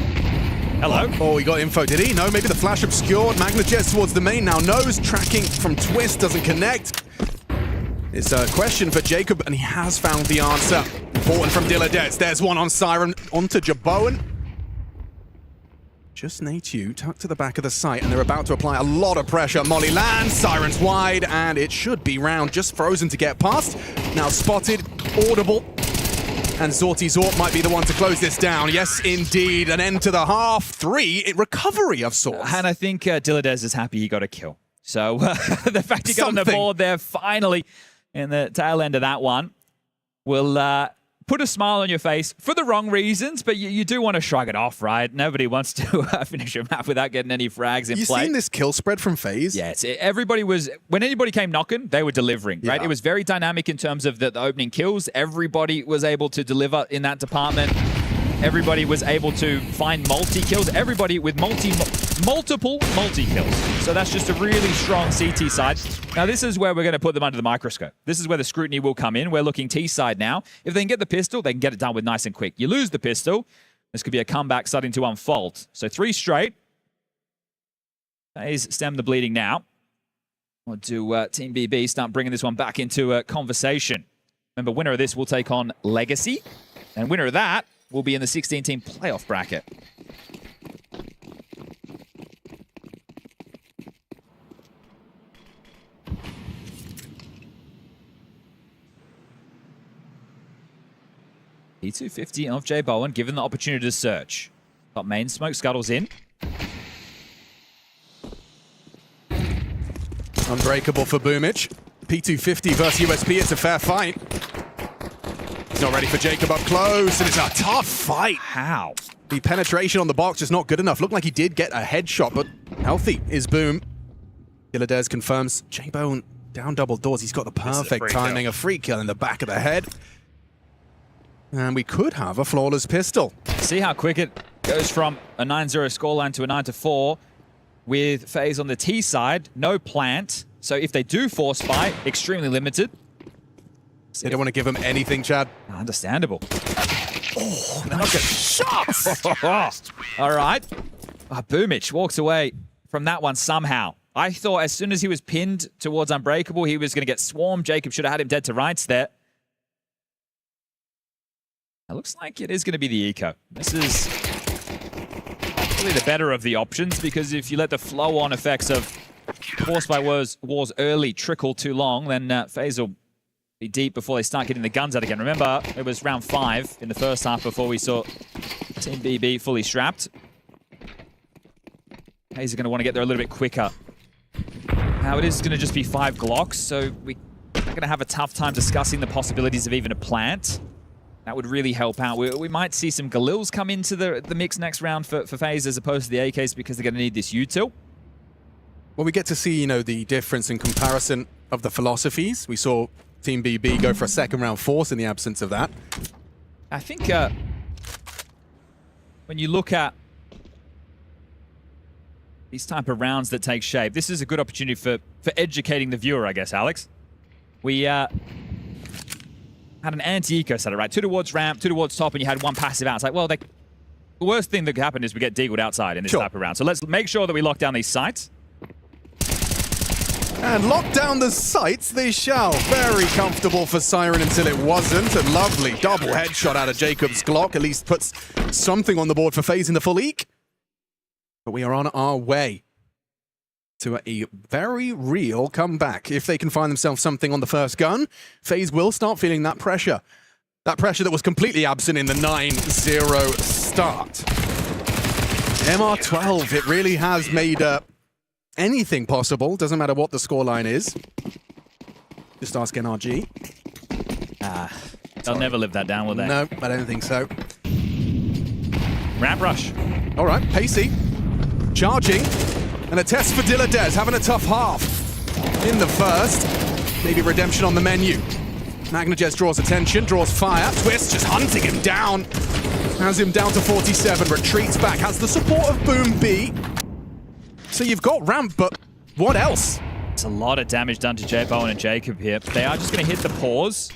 Hello. Oh, he got info, did he? No, maybe the flash obscured. Magnagez towards the main now knows. Tracking from Twist doesn't connect. It's a question for Jacob, and he has found the answer. Important from Diladez. There's one on Siren, onto Jaboan. Just Natu tucked to the back of the site, and they're about to apply a lot of pressure. Molly lands, Siren's wide, and it should be round. Just Frozen to get past. Now spotted, audible. And Zorti's AWP might be the one to close this down. Yes, indeed. An end to the half. 3, recovery of sorts. And I think Diladez is happy he got a kill. So the fact he got on the board there finally in the tail end of that one will put a smile on your face for the wrong reasons, but you do want to shrug it off, right? Nobody wants to finish a map without getting any frags in play. You seen this kill spread from FaZe? Yeah, everybody was, when anybody came knocking, they were delivering, right? Yeah. It was very dynamic in terms of the opening kills. Everybody was able to deliver in that department. Everybody was able to find multi-kills. Everybody with multiple multi-kills. So that's just a really strong CT side. Now, this is where we're going to put them under the microscope. This is where the scrutiny will come in. We're looking T side now. If they can get the pistol, they can get it done with nice and quick. You lose the pistol, this could be a comeback starting to unfold. So 3 straight. FaZe stem the bleeding now. Or do Team BB start bringing this one back into conversation? Remember, winner of this will take on Legacy, and winner of that will be in the 16-team playoff bracket. P250 of Jay Bowen, given the opportunity to search. Top main, smoke scuttles in. Unbreakable for Boomich. P250 versus USP, it's a fair fight. He's not ready for Jacob up close, and it's a tough fight. How? The penetration on the box is not good enough. Looked like he did get a headshot, but healthy is Boom. Dilladez confirms J-Bone down double doors. He's got the perfect timing. A free kill in the back of the head. And we could have a flawless pistol. See how quick it goes from a 9-0 scoreline to a 9-4 with FaZe on the T side, no plant. So if they do force fight, extremely limited. They don't want to give him anything, Chad. Understandable. Oh, look at shots! All right. Boomich walks away from that one somehow. I thought as soon as he was pinned towards Unbreakable, he was going to get swarmed. Jacob should have had him dead to rights there. It looks like it is going to be the eco. This is probably the better of the options, because if you let the flow-on effects of Force by Wars early trickle too long, then FaZe will be deep before they start getting the guns out again. Remember, it was round 5 in the first half before we saw Team BB fully strapped. FaZe are going to want to get there a little bit quicker. Now, it is going to just be 5 Glocks, so we're going to have a tough time discussing the possibilities of even a plant. That would really help out. We might see some Galils come into the mix next round for FaZe as opposed to the AKs, because they're going to need this util. Well, we get to see, the difference in comparison of the philosophies. We saw Team BB go for a second round force in the absence of that. I think when you look at these type of rounds that take shape, this is a good opportunity for educating the viewer, I guess, Alex. We had an anti-eco setup, right? 2 towards ramp, 2 towards top, and you had 1 passive out. It's like, well, the worst thing that could happen is we get deagled outside in this type of round. So let's make sure that we lock down these sites. And lock down the sights they shall. Very comfortable for Siren until it wasn't. A lovely double headshot out of Jacob's Glock. At least puts something on the board for FaZe in the full eek. But we are on our way to a very real comeback. If they can find themselves something on the first gun, FaZe will start feeling that pressure. That pressure that was completely absent in the 9-0 start. MR12, it really has made anything possible. Doesn't matter what the scoreline is. Just ask NRG. They'll never live that down, will they? No, I don't think so. Ramp rush. All right, Pacey. Charging. And a test for Dilladez, having a tough half in the first. Maybe redemption on the menu. Magnajez draws attention, draws fire. Twist just hunting him down. Has him down to 47, retreats back, has the support of Boom B. So you've got ramp, but what else? It's a lot of damage done to Jay Bowen and Jacob here. They are just going to hit the pause,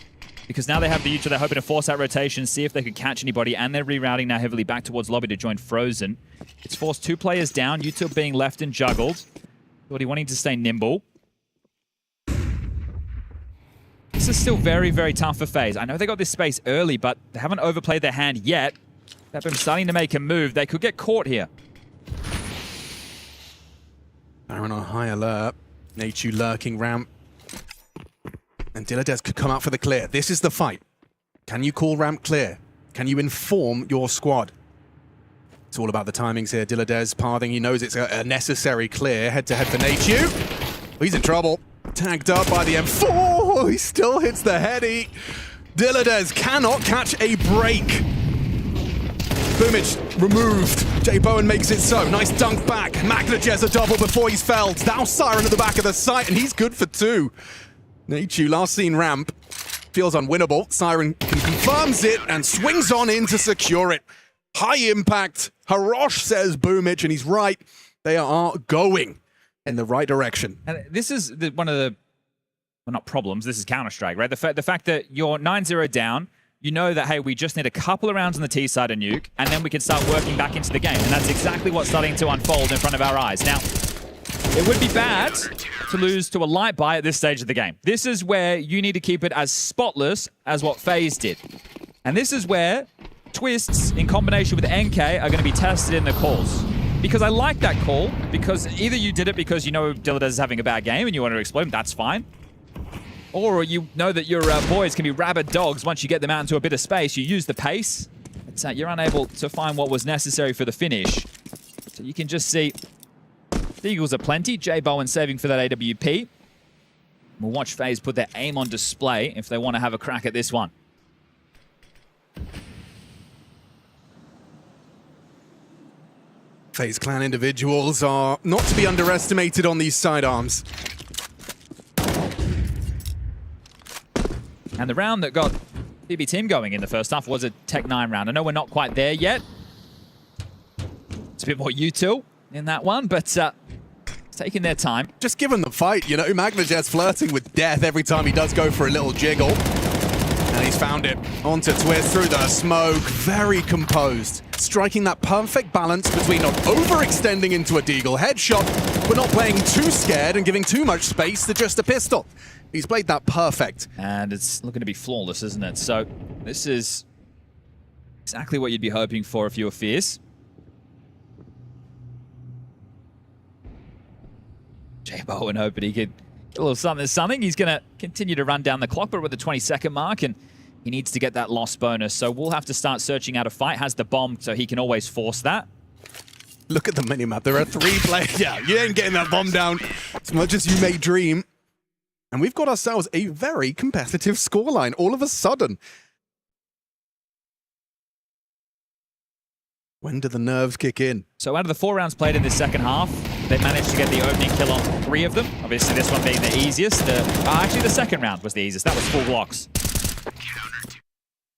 because now they have the Util. They're hoping to force out rotation, see if they can catch anybody, and they're rerouting now heavily back towards lobby to join Frozen. It's forced 2 players down, Util being left and juggled. Thought he wanting to stay nimble. This is still very, very tough for FaZe. I know they got this space early, but they haven't overplayed their hand yet. They've been starting to make a move. They could get caught here. Aaron on high alert. Nachu lurking ramp. And Dilladez could come out for the clear. This is the fight. Can you call ramp clear? Can you inform your squad? It's all about the timings here. Dilladez pathing. He knows it's a necessary clear. Head-to-head for Nachu. Oh, he's in trouble. Tagged up by the M4. He still hits the heady. Dilladez cannot catch a break. Boomich removed. Jay Bowen makes it so. Nice dunk back. Magnajez a double before he's felled. Now Siren at the back of the site, and he's good for 2. Nachu, last seen ramp. Feels unwinnable. Siren confirms it and swings on in to secure it. High impact. Harosh says Boomich, and he's right. They are going in the right direction. And this is one of the, well, not problems, this is Counter-Strike, right? The fact that you're 9-0 down, you know that, hey, we just need a couple of rounds on the T side of nuke, and then we can start working back into the game. And that's exactly what's starting to unfold in front of our eyes. Now, It would be bad to lose to a light buy at this stage of the game. This is where you need to keep it as spotless as what FaZe did. And this is where twists in combination with NK are going to be tested in the calls. Because I like that call, because either you did it because you know Dilladez is having a bad game and you want to explode him, that's fine. Or you know that your boys can be rabid dogs once you get them out into a bit of space. You use the pace, but you're unable to find what was necessary for the finish. So you can just see the Eagles are plenty. J Bowen saving for that AWP. We'll watch FaZe put their aim on display if they want to have a crack at this one. FaZe Clan individuals are not to be underestimated on these sidearms. And the round that got BB Team going in the first half was a Tech 9 round. I know we're not quite there yet. It's a bit more util in that one, but taking their time. Just give them the fight, you know. Mibr.los flirting with death every time he does go for a little jiggle. And he's found it. Onto Twist through the smoke. Very composed. Striking that perfect balance between not overextending into a deagle headshot, but not playing too scared and giving too much space to just a pistol. He's played that perfect. And it's looking to be flawless, isn't it? So this is exactly what you'd be hoping for if you were Fierce. J Bowen hoping he could get a little something. He's going to continue to run down the clock, but with the 20-second mark, and he needs to get that loss bonus. So we'll have to start searching out a fight. Has the bomb, so he can always force that. Look at the minimap. There are 3 players. Yeah, you ain't getting that bomb down as much as you may dream. And we've got ourselves a very competitive scoreline all of a sudden. When do the nerves kick in? So out of the 4 rounds played in this second half, they managed to get the opening kill on 3 of them. Obviously, this one being the easiest. Actually, the second round was the easiest. That was full blocks.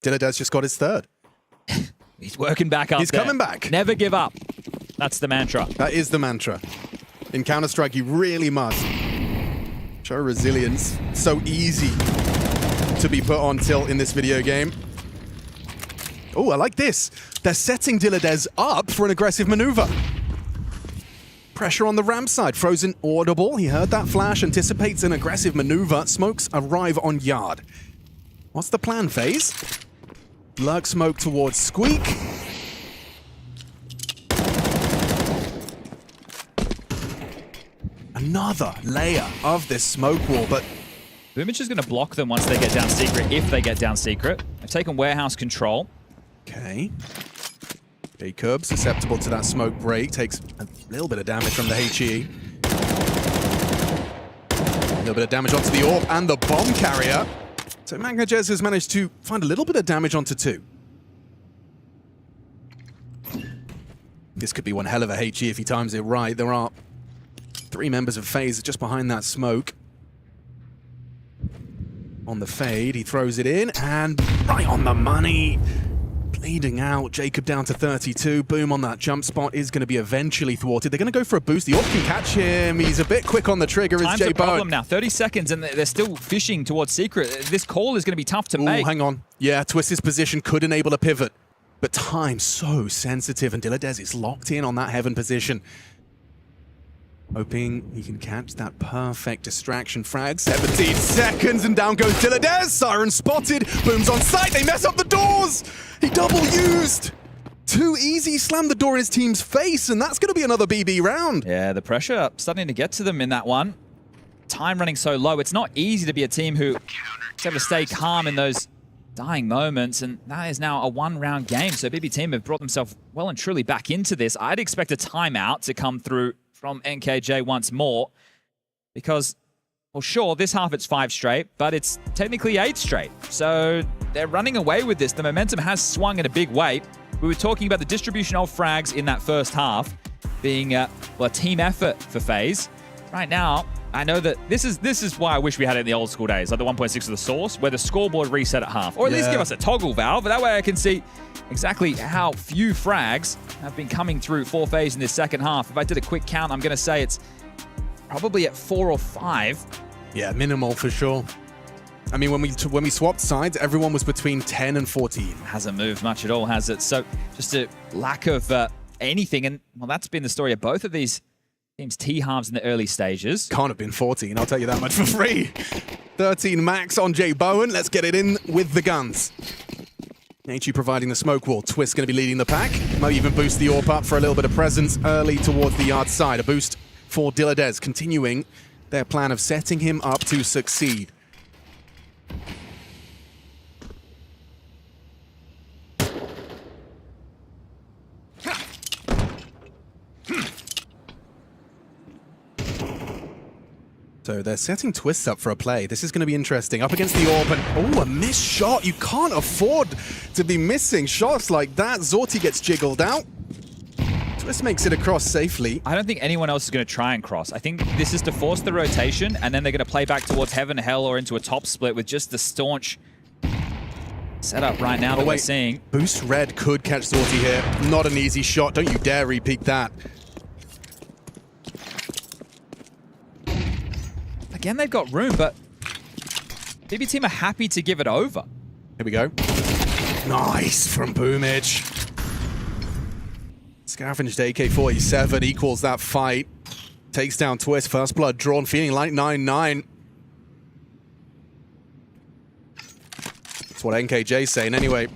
Dilladez just got his 3rd. He's working back up. He's coming back. Never give up. That's the mantra. That is the mantra. In Counter-Strike, you really must show resilience. So easy to be put on tilt in this video game. Oh, I like this. They're setting Dilladez up for an aggressive maneuver. Pressure on the ramp side. Frozen audible. He heard that flash, anticipates an aggressive maneuver. Smokes arrive on yard. What's the plan, FaZe? Lurk smoke towards Squeak. Another layer of this smoke wall, but Boomich is going to block them once they get down secret, if they get down secret. They've taken warehouse control. Okay. Jacob, susceptible to that smoke break, takes a little bit of damage from the HE. A little bit of damage onto the AWP and the bomb carrier. So Mibr.los has managed to find a little bit of damage onto 2. This could be one hell of a HE if he times it right. There are 3 members of FaZe just behind that smoke. On the fade, he throws it in, and right on the money. Bleeding out, Jacob down to 32. Boom on that jump spot is going to be eventually thwarted. They're going to go for a boost. The AWP can catch him. He's a bit quick on the trigger. Time's a problem now. 30 seconds, and they're still fishing towards secret. This call is going to be tough to make. Hang on. Yeah, Twist's position could enable a pivot, but time's so sensitive, and Dilladez is locked in on that heaven position. Hoping he can catch that perfect distraction frag. 17 seconds and down goes Dilladez. Siren spotted. Boom's on site. They mess up the doors. He double used. Too easy. Slammed the door in his team's face, and that's going to be another BB round. Yeah, the pressure starting to get to them in that one. Time running so low. It's not easy to be a team who is able to stay calm in those dying moments, and that is now a 1-round game. So BB Team have brought themselves well and truly back into this. I'd expect a timeout to come through from NKJ once more, because, well, sure, this half it's 5 straight, but it's technically 8 straight. So they're running away with this. The momentum has swung in a big way. We were talking about the distribution of frags in that first half being well, a team effort for FaZe. Right now, I know that this is why I wish we had it in the old school days, like the 1.6 of the source, where the scoreboard reset at half, or at least give us a toggle valve. That way I can see exactly how few frags have been coming through for FaZe in this second half. If I did a quick count, I'm going to say it's probably at 4 or 5. Yeah, minimal for sure. I mean, when we swapped sides, everyone was between 10 and 14. Hasn't moved much at all, has it? So just a lack of anything. And, well, that's been the story of both of these Teams T-halves in the early stages. Can't have been 14, I'll tell you that much for free. 13 max on Jay Bowen. Let's get it in with the guns. Nachi providing the smoke wall. Twist going to be leading the pack. Might even boost the AWP up for a little bit of presence early towards the yard side. A boost for Diladez, continuing their plan of setting him up to succeed. So they're setting Twists up for a play. This is going to be interesting. Up against the AWP, and oh, a missed shot. You can't afford to be missing shots like that. Zorti gets jiggled out. Twist makes it across safely. I don't think anyone else is going to try and cross. I think this is to force the rotation, and then they're going to play back towards Heaven, Hell, or into a top split with just the staunch setup right now that we're seeing. Boost Red could catch Zorti here. Not an easy shot. Don't you dare repeat that. Again, they've got room, but BB team are happy to give it over. Here we go. Nice from Boomich. Scavenged AK-47 equals that fight. Takes down Twist. First blood drawn, feeling like 9-9. That's what NKJ's saying anyway.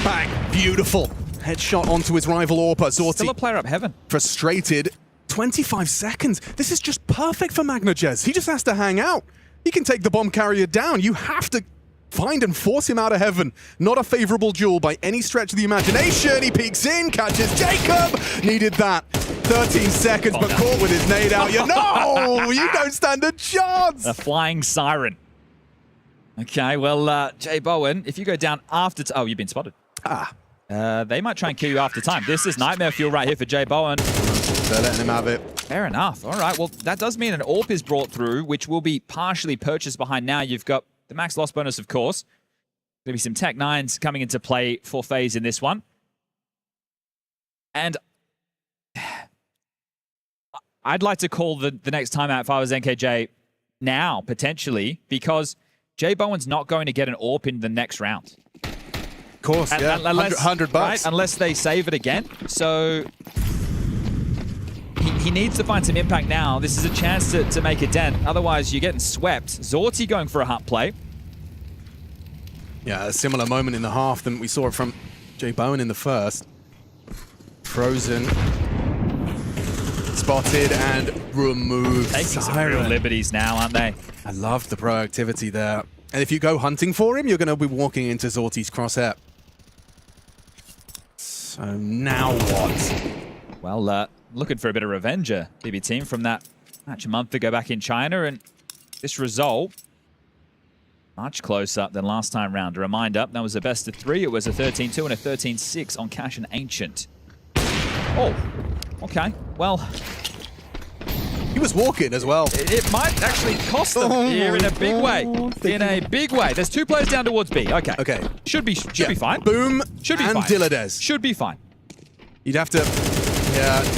Bang! Beautiful. Headshot onto his rival AWPer. Zorti. Still a player up Heaven. Frustrated. 25 seconds. This is just perfect for MagnaJez. He just has to hang out. He can take the bomb carrier down. You have to find and force him out of Heaven. Not a favorable duel by any stretch of the imagination. He peeks in, catches Jacob. Needed that. 13 seconds, but caught with his nade out. No, you don't stand a chance. A flying siren. Okay, well, Jay Bowen, if you go down after... Oh, you've been spotted. They might try and kill you after time. This is nightmare fuel right here for Jay Bowen. They're letting him have it. Fair enough. All right, well, that does mean an AWP is brought through, which will be partially purchased behind now. You've got the max loss bonus, of course. There'll be some Tech 9s coming into play for FaZe in this one. And I'd like to call the next timeout if I was NKJ now, potentially, because Jay Bowen's not going to get an AWP in the next round. Of course, yeah. Unless, $100 bucks. Right? Unless they save it again. So he needs to find some impact now. This is a chance to make a dent. Otherwise, you're getting swept. Zorti going for a hut play. Yeah, a similar moment in the half than we saw from Jay Bowen in the first. Frozen. Spotted and removed. Taking some real liberties now, aren't they? I love the proactivity there. And if you go hunting for him, you're going to be walking into Zorti's crosshair. So now what? Well, looking for a bit of revenge, BB team, from that match a month ago back in China. And this result, much closer than last time round. A reminder, that was a best of 3. It was a 13-2 and a 13-6 on Cash and Ancient. Oh, okay. Well, he was walking as well. It might actually cost them here in a big way. In a big way. There's 2 players down towards B. Okay. Okay. Should be fine. Boom should be and fine. Diladez. Should be fine. You'd have to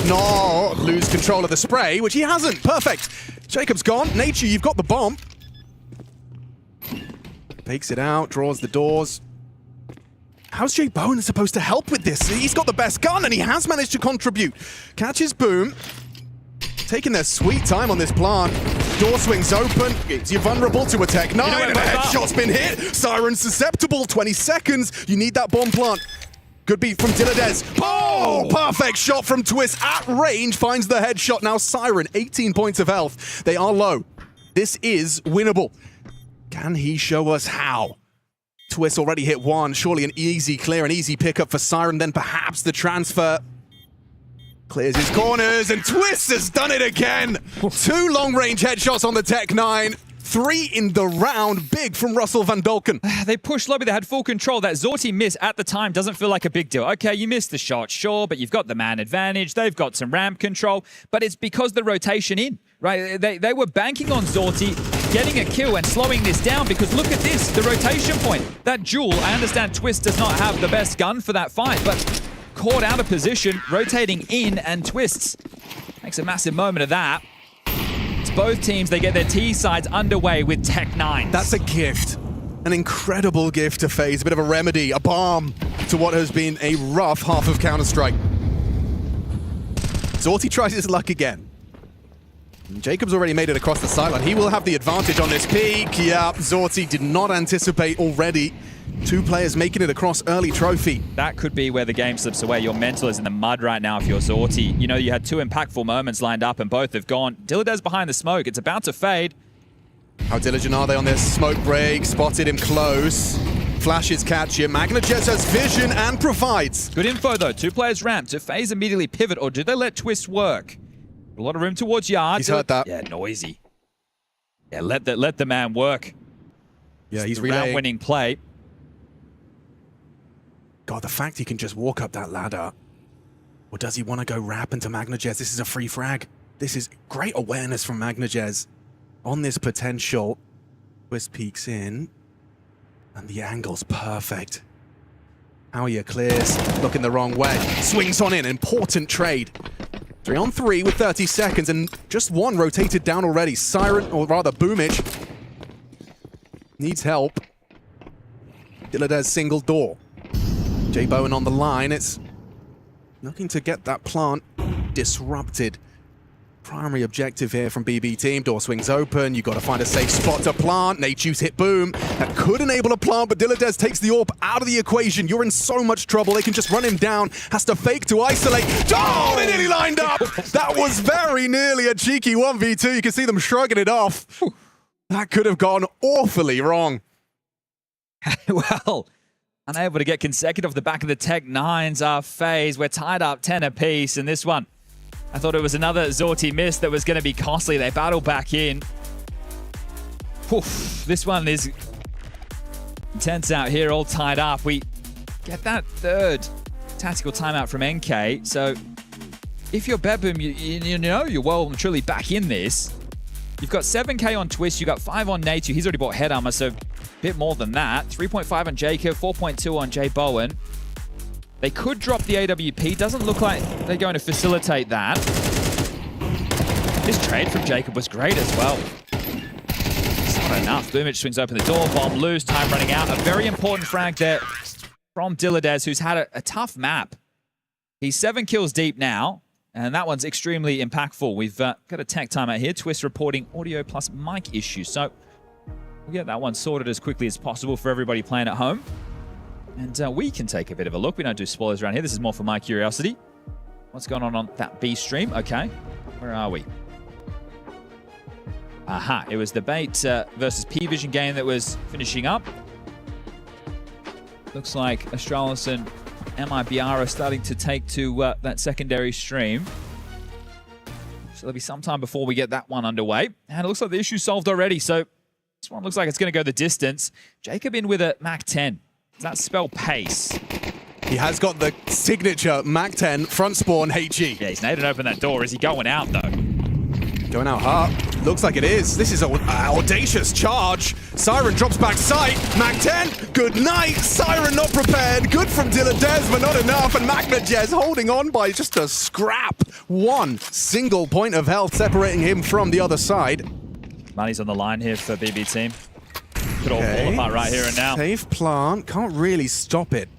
not lose control of the spray, which he hasn't. Perfect. Jacob's gone. Nature, you've got the bomb. Fakes it out, draws the doors. How's Jay Bowen supposed to help with this? He's got the best gun and he has managed to contribute. Catches Boom. Taking their sweet time on this plant. Door swings open. You're vulnerable to a Tech 9 and a headshot's been hit. Siren susceptible. 20 seconds. You need that bomb plant. Good beat from Diladez. Oh, perfect shot from Twist at range. Finds the headshot. Now Siren, 18 points of health. They are low. This is winnable. Can he show us how? Twist already hit 1. Surely an easy clear, an easy pickup for Siren. Then perhaps the transfer. Clears his corners, and Twist has done it again. 2 long-range headshots on the Tech 9. 3 in the round. Big from Russell Van Dolken. They pushed lobby. They had full control. That Zorti miss at the time doesn't feel like a big deal. Okay, you missed the shot, sure, but you've got the man advantage. They've got some ramp control, but it's because the rotation in, right? They were banking on Zorti getting a kill and slowing this down because look at this, the rotation point. That duel, I understand Twist does not have the best gun for that fight, but caught out of position, rotating in, and Twists makes a massive moment of that. It's both teams, they get their T sides underway with Tech 9s. That's a gift. An incredible gift to FaZe. A bit of a remedy, a balm to what has been a rough half of Counter-Strike. Zorti tries his luck again. And Jacob's already made it across the sideline. He will have the advantage on this peak. Yeah, Zorti did not anticipate already. 2 players making it across early trophy. That could be where the game slips away. Your mental is in the mud right now if you're Zorti. You know, you had 2 impactful moments lined up and both have gone. Diladez behind the smoke. It's about to fade. How diligent are they on this smoke break? Spotted him close. Flashes catch him. MagnaJez has vision and provides. Good info though. 2 players ramp. Do FaZe immediately pivot or do they let Twist work? A lot of room towards Yard. He's heard that. Yeah, noisy. Yeah, let the man work. Yeah, he's round-winning play. God, the fact he can just walk up that ladder. Or does he want to go rap into MagnaJez? This is a free frag. This is great awareness from MagnaJez on this potential. Twist peeks in. And the angle's perfect. Howyer clears, looking the wrong way. Swings on in, important trade. 3 on 3 with 30 seconds, and just 1 rotated down already. Siren, or rather Boomich, needs help. Diladez single door. J Bowen on the line. It's looking to get that plant disrupted. Primary objective here from BB team. Door swings open. You've got to find a safe spot to plant. Natejuice hit boom. That could enable a plant, but Diladez takes the AWP out of the equation. You're in so much trouble. They can just run him down. Has to fake to isolate. Oh, they nearly lined up. That was very nearly a cheeky 1v2. You can see them shrugging it off. That could have gone awfully wrong. Well, unable to get consecutive off the back of the Tech 9s are FaZe. We're tied up 10 apiece, and this one, I thought it was another Zorti miss that was going to be costly. They battle back in. Oof, this one is intense out here, all tied up. We get that 3rd tactical timeout from NK. So if you're Beboom, you know you're well and truly back in this. You've got 7k on Twist, you've got 5 on Nate. He's already bought head armor, so a bit more than that. 3.5 on Jacob, 4.2 on J Bowen. They could drop the AWP. Doesn't look like they're going to facilitate that. This trade from Jacob was great as well. It's not enough. Boomich swings open the door. Bomb loose. Time running out. A very important frag there from Diladez, who's had a tough map. He's 7 kills deep now, and that one's extremely impactful. We've got a tech timeout here. Twist reporting audio plus mic issues. So we'll get that one sorted as quickly as possible for everybody playing at home. And we can take a bit of a look. We don't do spoilers around here. This is more for my curiosity. What's going on that B stream? Okay, where are we? Aha, it was the Bait versus P-Vision game that was finishing up. Looks like Astralis and mibr are starting to take to that secondary stream. So there'll be some time before we get that one underway. And it looks like the issue's solved already. So this one looks like it's going to go the distance. Jacob in with a Mac 10. Does that spell pace? He has got the signature Mac 10 front spawn HE. Yeah, he's naded open that door. Is he going out, though? Going out hard. Looks like it is. This is an audacious charge. Siren drops back sight. Mac 10, good night. Siren not prepared. Good from Diladez, but not enough. And MagnaJez holding on by just a scrap. 1 single point of health separating him from the other side. Money's on the line here for BB team. Could all fall apart right here and now. Safe plant. Can't really stop it.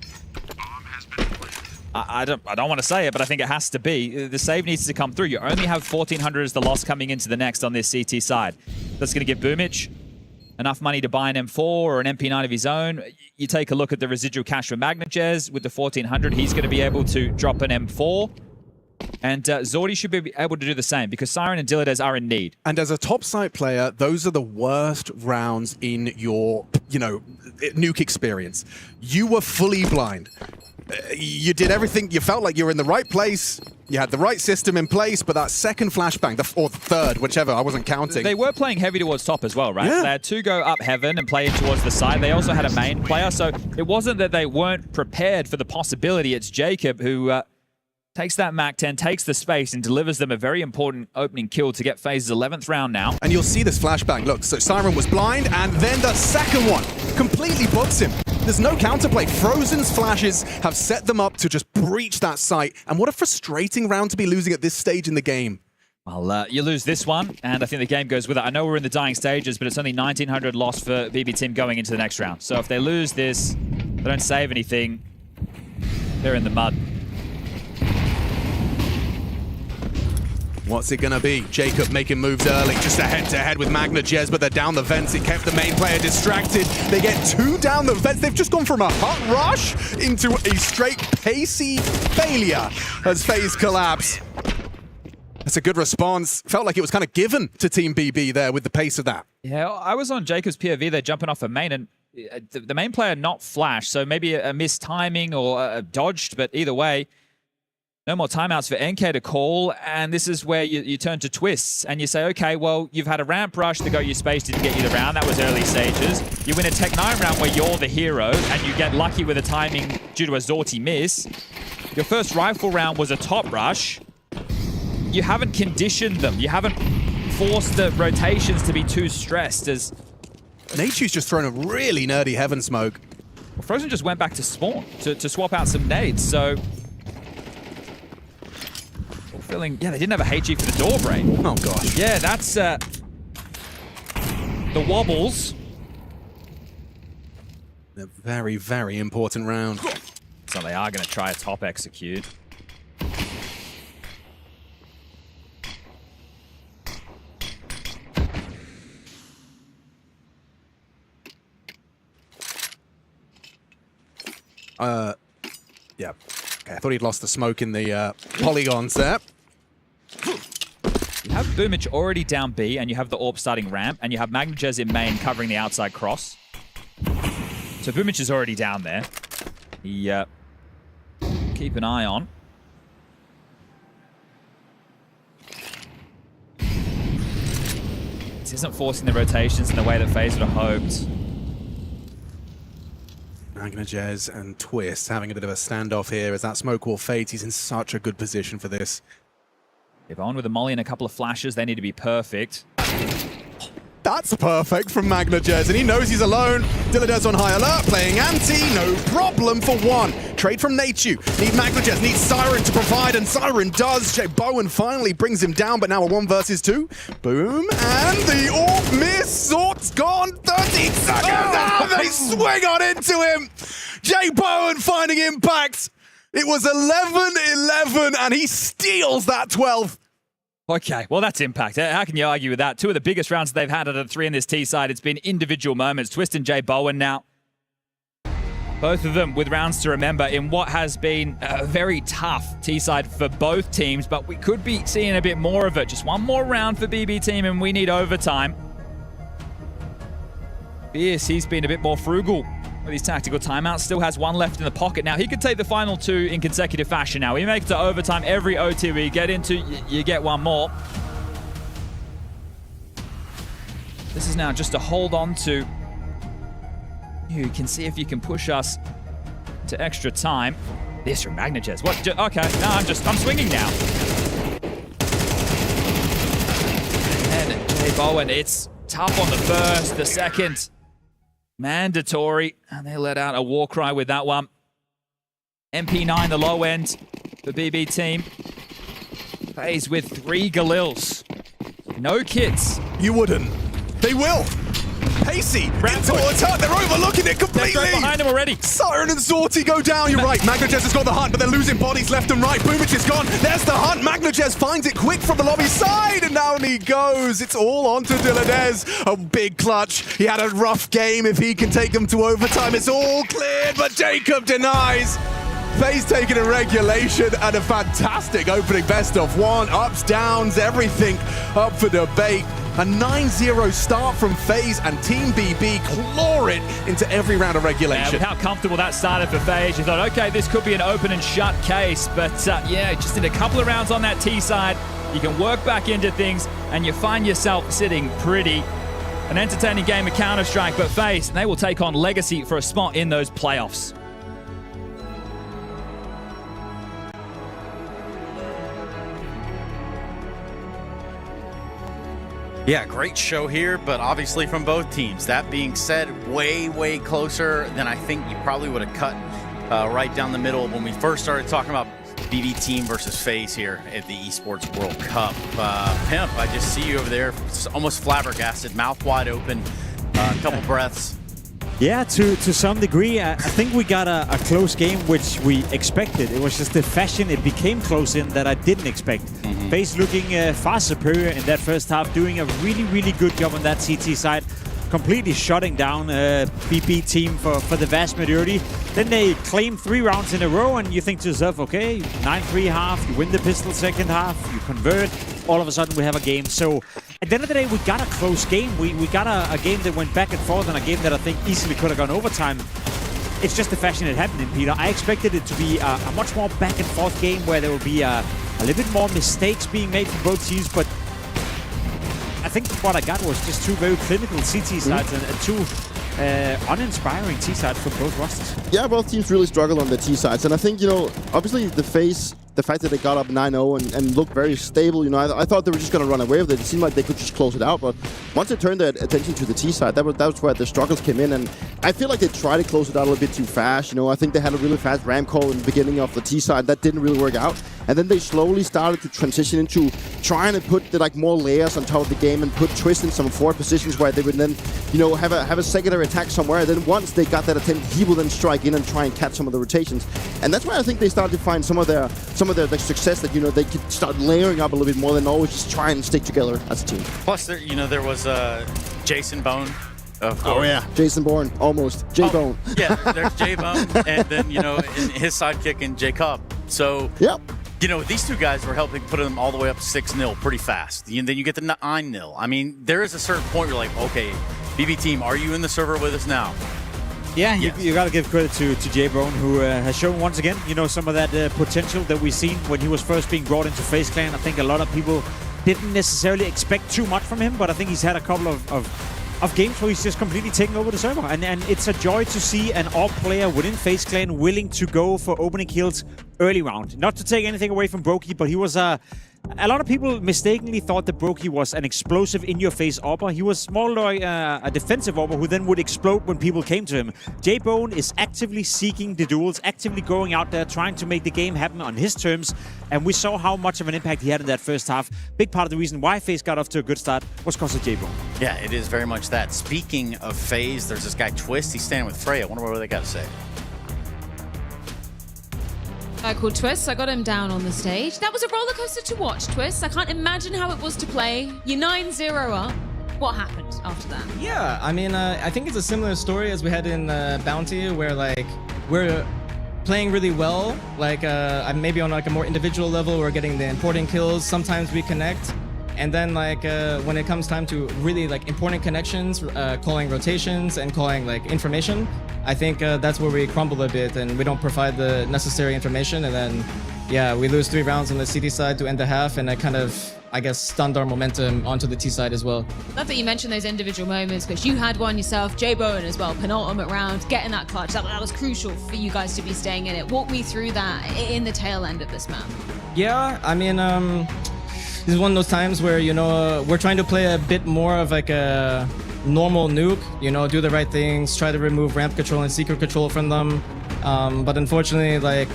I don't want to say it, but I think it has to be. The save needs to come through. You only have 1,400 as the loss coming into the next on this CT side. That's going to give Boomich enough money to buy an M4 or an MP9 of his own. You take a look at the residual cash for MagnaJez with the 1,400. He's going to be able to drop an M4. And Zorti should be able to do the same because Siren and Diladez are in need. And as a top site player, those are the worst rounds in your, nuke experience. You were fully blind. You did everything. You felt like you were in the right place. You had the right system in place, but that second flashbang, or the third, whichever, I wasn't counting. They were playing heavy towards top as well, right? Yeah. They had 2 go up heaven and play towards the side. They also had a main player, so it wasn't that they weren't prepared for the possibility. It's Jacob who takes that Mac 10, takes the space, and delivers them a very important opening kill to get FaZe's 11th round now. And you'll see this flashbang. Look, so Siren was blind, and then the second one completely books him. There's no counterplay. Frozen's flashes have set them up to just breach that site. And what a frustrating round to be losing at this stage in the game. Well, you lose this one, and I think the game goes with it. I know we're in the dying stages, but it's only 1,900 loss for BB team going into the next round. So if they lose this, they don't save anything, they're in the mud. What's it gonna be? Jacob making moves early, just a head-to-head with MagnaJez, but they're down the vents. It kept the main player distracted. They get 2 down the vents. They've just gone from a hot rush into a straight pacey failure as FaZe collapse. That's a good response. Felt like it was kind of given to Team BB there with the pace of that. Yeah, I was on Jacob's POV there jumping off a main, and the main player not flashed, so maybe a missed timing or dodged, but either way, no more timeouts for NK to call, and this is where you turn to twists, and you say, okay, well, you've had a ramp rush, the Go You Space didn't get you the round, that was early stages. You win a Tech 9 round where you're the hero, and you get lucky with a timing due to a Zorti miss. Your first rifle round was a top rush. You haven't conditioned them. You haven't forced the rotations to be too stressed as... Nature's just thrown a really nerdy heaven smoke. Well, Frozen just went back to spawn to swap out some nades, so... Feeling, yeah, they didn't have a HE for the door break. Oh, gosh. Yeah, that's the wobbles. A very, very important round. So they are going to try a top execute. Yeah. Okay, I thought he'd lost the smoke in the polygons there. You have Boomich already down B, and you have the AWP starting ramp, and you have MagnaJez in main covering the outside cross. So Boomich is already down there. He keep an eye on. This isn't forcing the rotations in the way that FaZe would have hoped. MagnaJez and Twist having a bit of a standoff here as that smoke wall fades. He's in such a good position for this. If on with a molly and a couple of flashes, they need to be perfect. That's perfect from MagnaJez, and he knows he's alone. Dilladez on high alert, playing anti, no problem for 1. Trade from Nachu. Need MagnaJez, needs Siren to provide, and Siren does. Jay Bowen finally brings him down, but now a 1 versus 2. Boom, and the AWP miss. Zort's gone, 13 seconds. Oh, they swing on into him. Jay Bowen finding impact. It was 11-11, and he steals that 12th. Okay, well, that's impact. How can you argue with that? 2 of the biggest rounds they've had out of the 3 in this T side. It's been individual moments. Twist and Jay Bowen now. Both of them with rounds to remember in what has been a very tough T side for both teams, but we could be seeing a bit more of it. Just 1 more round for BB team, and we need overtime. Fierce, he's been a bit more frugal with his tactical timeouts. Still has 1 left in the pocket. Now, he could take the final 2 in consecutive fashion now. We make it to overtime every OT we get into, you get 1 more. This is now just to hold on to. You can see if you can push us to extra time. This from MagnaJez. What? Okay, no, I'm swinging now. And Jay Bowen, it's tough on the first, the second. Mandatory, and they let out a war cry with that one. MP9, the low end, the BB team. FaZe with 3 Galils. No kits. You wouldn't. They will. Pacey into attack. They're overlooking it completely. They're behind him already. Siren and Zorti go down. You're right. MagnaJez has got the hunt, but they're losing bodies left and right. Boomich is gone. There's the hunt. MagnaJez finds it quick from the lobby side, and down he goes. It's all on to Dilladez. A big clutch. He had a rough game. If he can take them to overtime, it's all cleared, but Jacob denies. FaZe taking a regulation and a fantastic opening best of 1. Ups, downs, everything up for debate. A 9-0 start from FaZe, and Team BB claw it into every round of regulation. Yeah, with how comfortable that started for FaZe, you thought, okay, this could be an open and shut case. But yeah, just in a couple of rounds on that T side, you can work back into things, and you find yourself sitting pretty. An entertaining game of Counter-Strike, but FaZe, they will take on Legacy for a spot in those playoffs. Yeah, great show here, but obviously from both teams. That being said, way, way closer than I think you probably would have cut right down the middle when we first started talking about BB team versus FaZe here at the Esports World Cup. Pimp, I just see you over there, almost flabbergasted, mouth wide open, a couple breaths. Yeah, to some degree. I think we got a close game, which we expected. It was just the fashion it became close in that I didn't expect. FaZe looking far superior in that first half, doing a really, really good job on that CT side. Completely shutting down BP team for the vast majority. Then they claim 3 rounds in a row, and you think to yourself, okay, 9-3 half, you win the pistol second half, you convert, all of a sudden we have a game. So at the end of the day, we got a close game. We got a game that went back and forth, and a game that I think easily could have gone overtime. It's just the fashion it happened in, Peter. I expected it to be a much more back and forth game where there would be a little bit more mistakes being made from both teams, but I think what I got was just 2 very clinical CT sides and 2 uninspiring T sides for both rosters. Yeah, both teams really struggle on the T sides, and I think, you know, obviously the fact that they got up 9-0 and looked very stable, you know, I thought they were just going to run away with it. It seemed like they could just close it out, but once they turned their attention to the T side, that was where the struggles came in, and I feel like they tried to close it out a little bit too fast. You know, I think they had a really fast ram call in the beginning of the T side. That didn't really work out, and then they slowly started to transition into trying to put the, more layers on top of the game and put Twist in some forward positions where they would then, you know, have a secondary attack somewhere. And then once they got that attempt, he will then strike in and try and catch some of the rotations, and that's where I think they started to find some of their success, that, you know, they could start layering up a little bit more than always just try and stick together as a team. Plus, there was Jason Bone. Oh yeah, Jason Bourne, almost J-Bone. Yeah, there's J-Bone, and then, you know, his sidekick in Jacob. So, yep. You know, these 2 guys were helping put them all the way up to 6-0 pretty fast. And then you get to 9-0. I mean, there is a certain point where you're like, okay, BB team, are you in the server with us now? Yeah, you got to give credit to J-Bone, who has shown once again, you know, some of that potential that we've seen when he was first being brought into FaZe Clan. I think a lot of people didn't necessarily expect too much from him, but I think he's had a couple of games where he's just completely taken over the server. And it's a joy to see an AWP player within FaZe Clan willing to go for opening kills early round. Not to take anything away from Brokey, but he was a lot of people mistakenly thought that Brokey was an explosive in-your-face AWPer. He was more like a defensive AWPer who then would explode when people came to him. J-Bone is actively seeking the duels, actively going out there, trying to make the game happen on his terms. And we saw how much of an impact he had in that first half. Big part of the reason why FaZe got off to a good start was because of J-Bone. Yeah, it is very much that. Speaking of FaZe, there's this guy Twist. He's standing with Freya. I wonder what they got to say. Guy called Twist. I got him down on the stage. That was a roller coaster to watch, Twist. I can't imagine how it was to play. You're 9-0 up. What happened after that? Yeah, I mean, I think it's a similar story as we had in Bounty, where like we're playing really well. Like maybe on like a more individual level, we're getting the important kills. Sometimes we connect. And then like when it comes time to really like important connections, calling rotations and calling like information, I think that's where we crumble a bit and we don't provide the necessary information. And then, yeah, we lose 3 rounds on the CT side to end the half, and that kind of, I guess, stunned our momentum onto the T side as well. Love that you mentioned those individual moments, because you had one yourself, J-Bone as well, penultimate round, getting that clutch. That was crucial for you guys to be staying in it. Walk me through that in the tail end of this map. Yeah, I mean, this is one of those times where, you know, we're trying to play a bit more of like a normal nuke, you know, do the right things, try to remove ramp control and secret control from them. But unfortunately, like,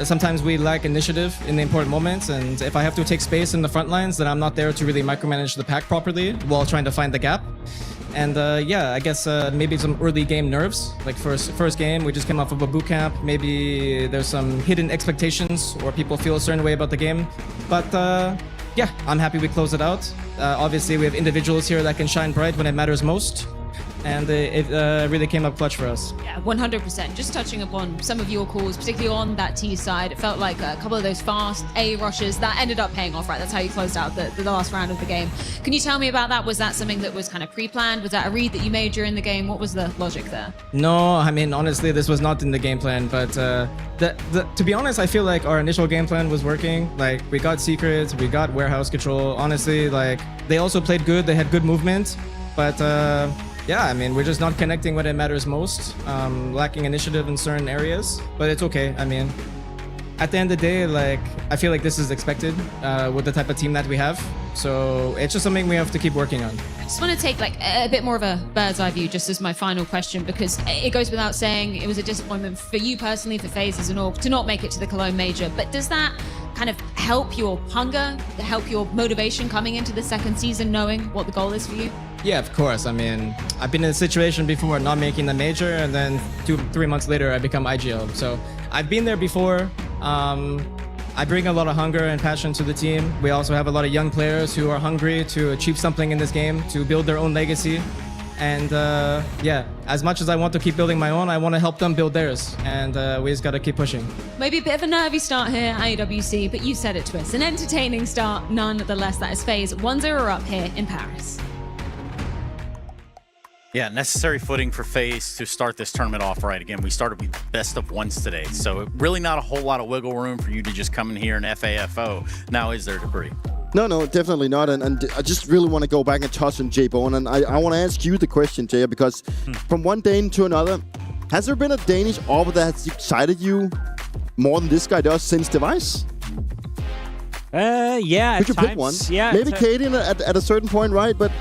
sometimes we lack initiative in the important moments, and if I have to take space in the front lines, then I'm not there to really micromanage the pack properly while trying to find the gap. And yeah, I guess maybe some early game nerves. Like first game, we just came off of a boot camp. Maybe there's some hidden expectations, or people feel a certain way about the game. But yeah, I'm happy we closed it out. Obviously, we have individuals here that can shine bright when it matters most. And it really came up clutch for us. Yeah, 100%. Just touching upon some of your calls, particularly on that T side, it felt like a couple of those fast A rushes that ended up paying off, right? That's how you closed out the last round of the game. Can you tell me about that? Was that something that was kind of pre-planned? Was that a read that you made during the game? What was the logic there? No, I mean, honestly, this was not in the game plan, but to be honest, I feel like our initial game plan was working. Like, we got secrets, we got warehouse control. Honestly, like, they also played good, they had good movement, but yeah, I mean, we're just not connecting when it matters most, lacking initiative in certain areas, but it's okay. I mean, at the end of the day, like, I feel like this is expected with the type of team that we have. So it's just something we have to keep working on. I just want to take like a bit more of a bird's eye view just as my final question, because it goes without saying it was a disappointment for you personally, for FaZe as an org, to not make it to the Cologne Major. But does that kind of help your hunger, help your motivation coming into the second season, knowing what the goal is for you? Yeah, of course. I mean, I've been in a situation before not making the major, and then 2-3 months later, I become IGL. So I've been there before. I bring a lot of hunger and passion to the team. We also have a lot of young players who are hungry to achieve something in this game, to build their own legacy. And yeah, as much as I want to keep building my own, I want to help them build theirs. And we just got to keep pushing. Maybe a bit of a nervy start here at EWC, but you said it, Twist. An entertaining start, nonetheless. That is FaZe 1-0 up here in Paris. Yeah, necessary footing for FaZe to start this tournament off right. Again, we started with best of ones today, so really not a whole lot of wiggle room for you to just come in here and FAFO. Now, is there, Dupree? No, definitely not. And I just really want to go back and touch on J-Bone. And I want to ask you the question, Jay, because from one Dane to another, has there been a Danish AWPer that has excited you more than this guy does since Device? Yeah, Could you times, pick one? Yeah, Maybe Cadian at a certain point, right? But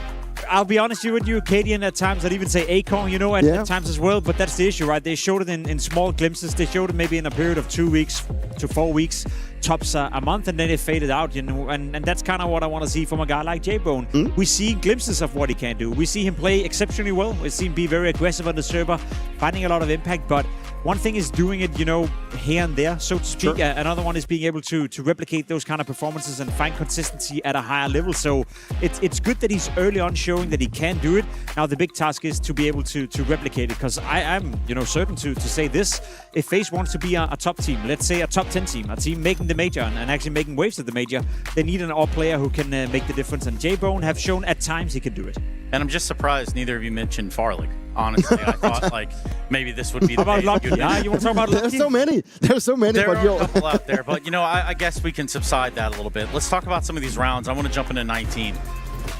I'll be honest with you, Cadian at times, I'd even say Acorn, you know, at times as well. But that's the issue, right? They showed it in small glimpses. They showed it maybe in a period of 2 weeks to 4 weeks, tops a month, and then it faded out, you know. And that's kind of what I want to see from a guy like J-Bone. We see glimpses of what he can do. We see him play exceptionally well. We see him be very aggressive on the server, finding a lot of impact. But one thing is doing it, you know, here and there, so to speak. Another one is being able to replicate those kind of performances and find consistency at a higher level. So it's good that he's early on showing that he can do it. Now the big task is to be able to replicate it, because I'm, you know, certain to say this. If FaZe wants to be a top team, let's say a top 10 team, a team making the major and actually making waves at the major, they need an all player who can make the difference. And J-Bone have shown at times he can do it. And I'm just surprised neither of you mentioned Farlig. Honestly, I thought like maybe this would be the about day Lucky? you'd You want to talk about Lucky? There's so many. There's so many. There but are a couple out there, but you know, I guess we can subside that a little bit. Let's talk about some of these rounds. I want to jump into 19.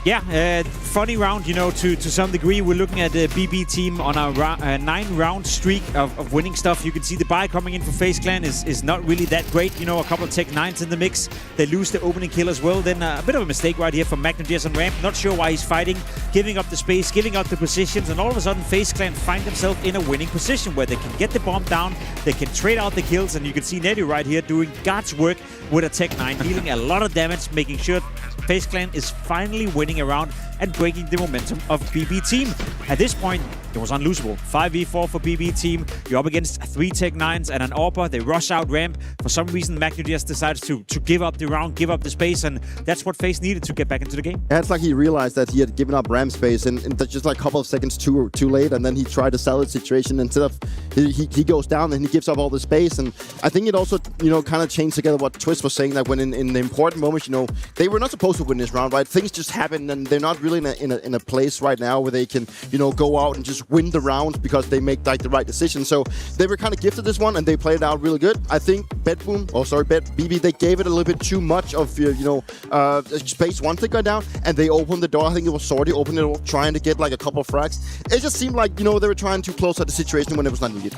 Yeah, funny round, you know, to some degree. We're looking at the BB team on a 9-round streak of winning stuff. You can see the buy coming in for FaZe Clan is not really that great. You know, a couple of Tech 9s in the mix. They lose the opening kill as well. Then a bit of a mistake right here from mibr.los on ramp. Not sure why he's fighting, giving up the space, giving up the positions, and all of a sudden FaZe Clan find themselves in a winning position where they can get the bomb down, they can trade out the kills, and you can see Netty right here doing God's work with a Tech 9, dealing a lot of damage, making sure FaZe Clan is finally winning around and breaking the momentum of BB team. At this point, it was unlosable. 5v4 for BB team. You're up against 3 Tech 9s and an AWPer. They rush out ramp. For some reason, mibr.los decides to give up the round, give up the space, and that's what FaZe needed to get back into the game. Yeah, it's like he realized that he had given up ramp space, and that's just like a couple of seconds too late, and then he tried to sell the situation. Instead of he goes down and he gives up all the space. And I think it also, you know, kind of changed together what Twist was saying, that when in the important moments, you know, they were not supposed to win this round, right? Things just happen, and they're not really in a place right now where they can, you know, go out and just win the round because they make like the right decision. So they were kind of gifted this one, and they played it out really good. I think BB, they gave it a little bit too much of space once they got down, and they opened the door. I think it was Sorty opened it, trying to get like a couple of frags. It just seemed like, you know, they were trying to close out the situation when it was not needed.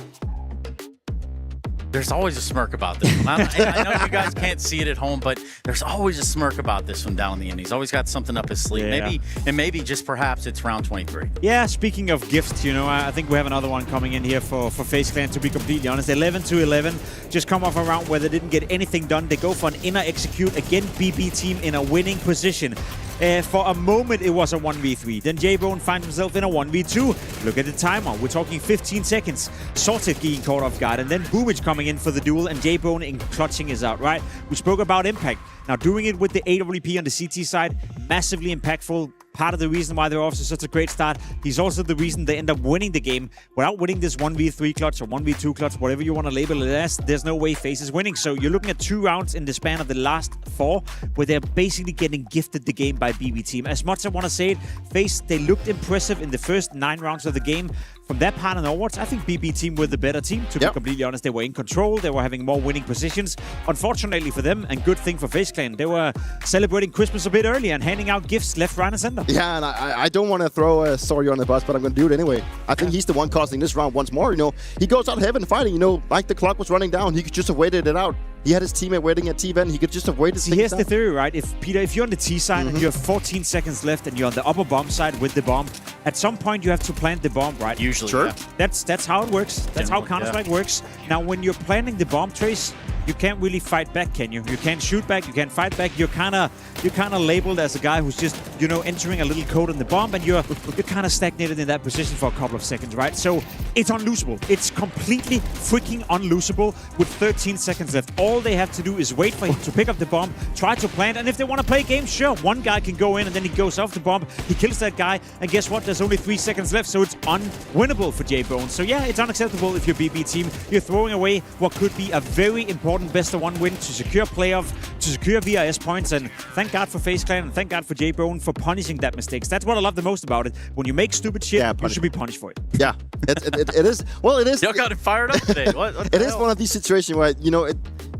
There's always a smirk about this one. I know you guys can't see it at home, but there's always a smirk about this one down in the end. He's always got something up his sleeve. Yeah. Maybe just perhaps it's round 23. Yeah, speaking of gifts, you know, I think we have another one coming in here for FaZe Clan, to be completely honest. 11-11, just come off a round where they didn't get anything done. They go for an inner execute. Again, BB team in a winning position. For a moment, it was a 1v3. Then J-Bone finds himself in a 1v2. Look at the timer. We're talking 15 seconds. Sorted getting caught off guard. And then Boomage coming in for the duel. And J-Bone in clutching is out, right? We spoke about impact. Now, doing it with the AWP on the CT side, massively impactful. Part of the reason why they're off to such a great start. He's also the reason they end up winning the game. Without winning this 1v3 clutch or 1v2 clutch, whatever you want to label it as, there's no way FaZe is winning. So you're looking at 2 rounds in the span of the last 4 where they're basically getting gifted the game by BB team. As much as I want to say it, FaZe, they looked impressive in the first 9 rounds of the game. From that part and onwards, I think BB team were the better team, to be completely honest. They were in control. They were having more winning positions. Unfortunately for them, and good thing for FaZe Clan, they were celebrating Christmas a bit early and handing out gifts left, right, and center. Yeah, and I don't want to throw Sorry on the bus, but I'm going to do it anyway. I think he's the one causing this round once more. You know, he goes out heaven fighting. You know, like the clock was running down. He could just have waited it out. He had his teammate waiting at T-Ven. He could just have waited. See, here's the theory, right? If you're on the T side and you have 14 seconds left and you're on the upper bomb side with the bomb, at some point you have to plant the bomb, right? Usually, yeah. That's how it works. That's how Counter-Strike works. Now, when you're planting the bomb trace, you can't really fight back, can you? You can't shoot back, you can't fight back. You're kind of labeled as a guy who's just, entering a little code in the bomb, and you're kind of stagnated in that position for a couple of seconds, right? So it's unlosable. It's completely freaking unlosable with 13 seconds left. All they have to do is wait for him to pick up the bomb, try to plant, and if they want to play a game, sure, one guy can go in and then he goes off the bomb, he kills that guy, and guess what? There's only 3 seconds left, so it's unwinnable for J-Bone. So yeah, it's unacceptable if you're BB team. You're throwing away what could be a very important best-of-1 win to secure playoff, to secure VRS points, and thank God for FaZe Clan and thank God for J-Bone for punishing that mistakes. That's what I love the most about it. When you make stupid shit, you should be punished for it. Yeah, it is. Well, it is. Y'all got it fired up today. What it is one of these situations where,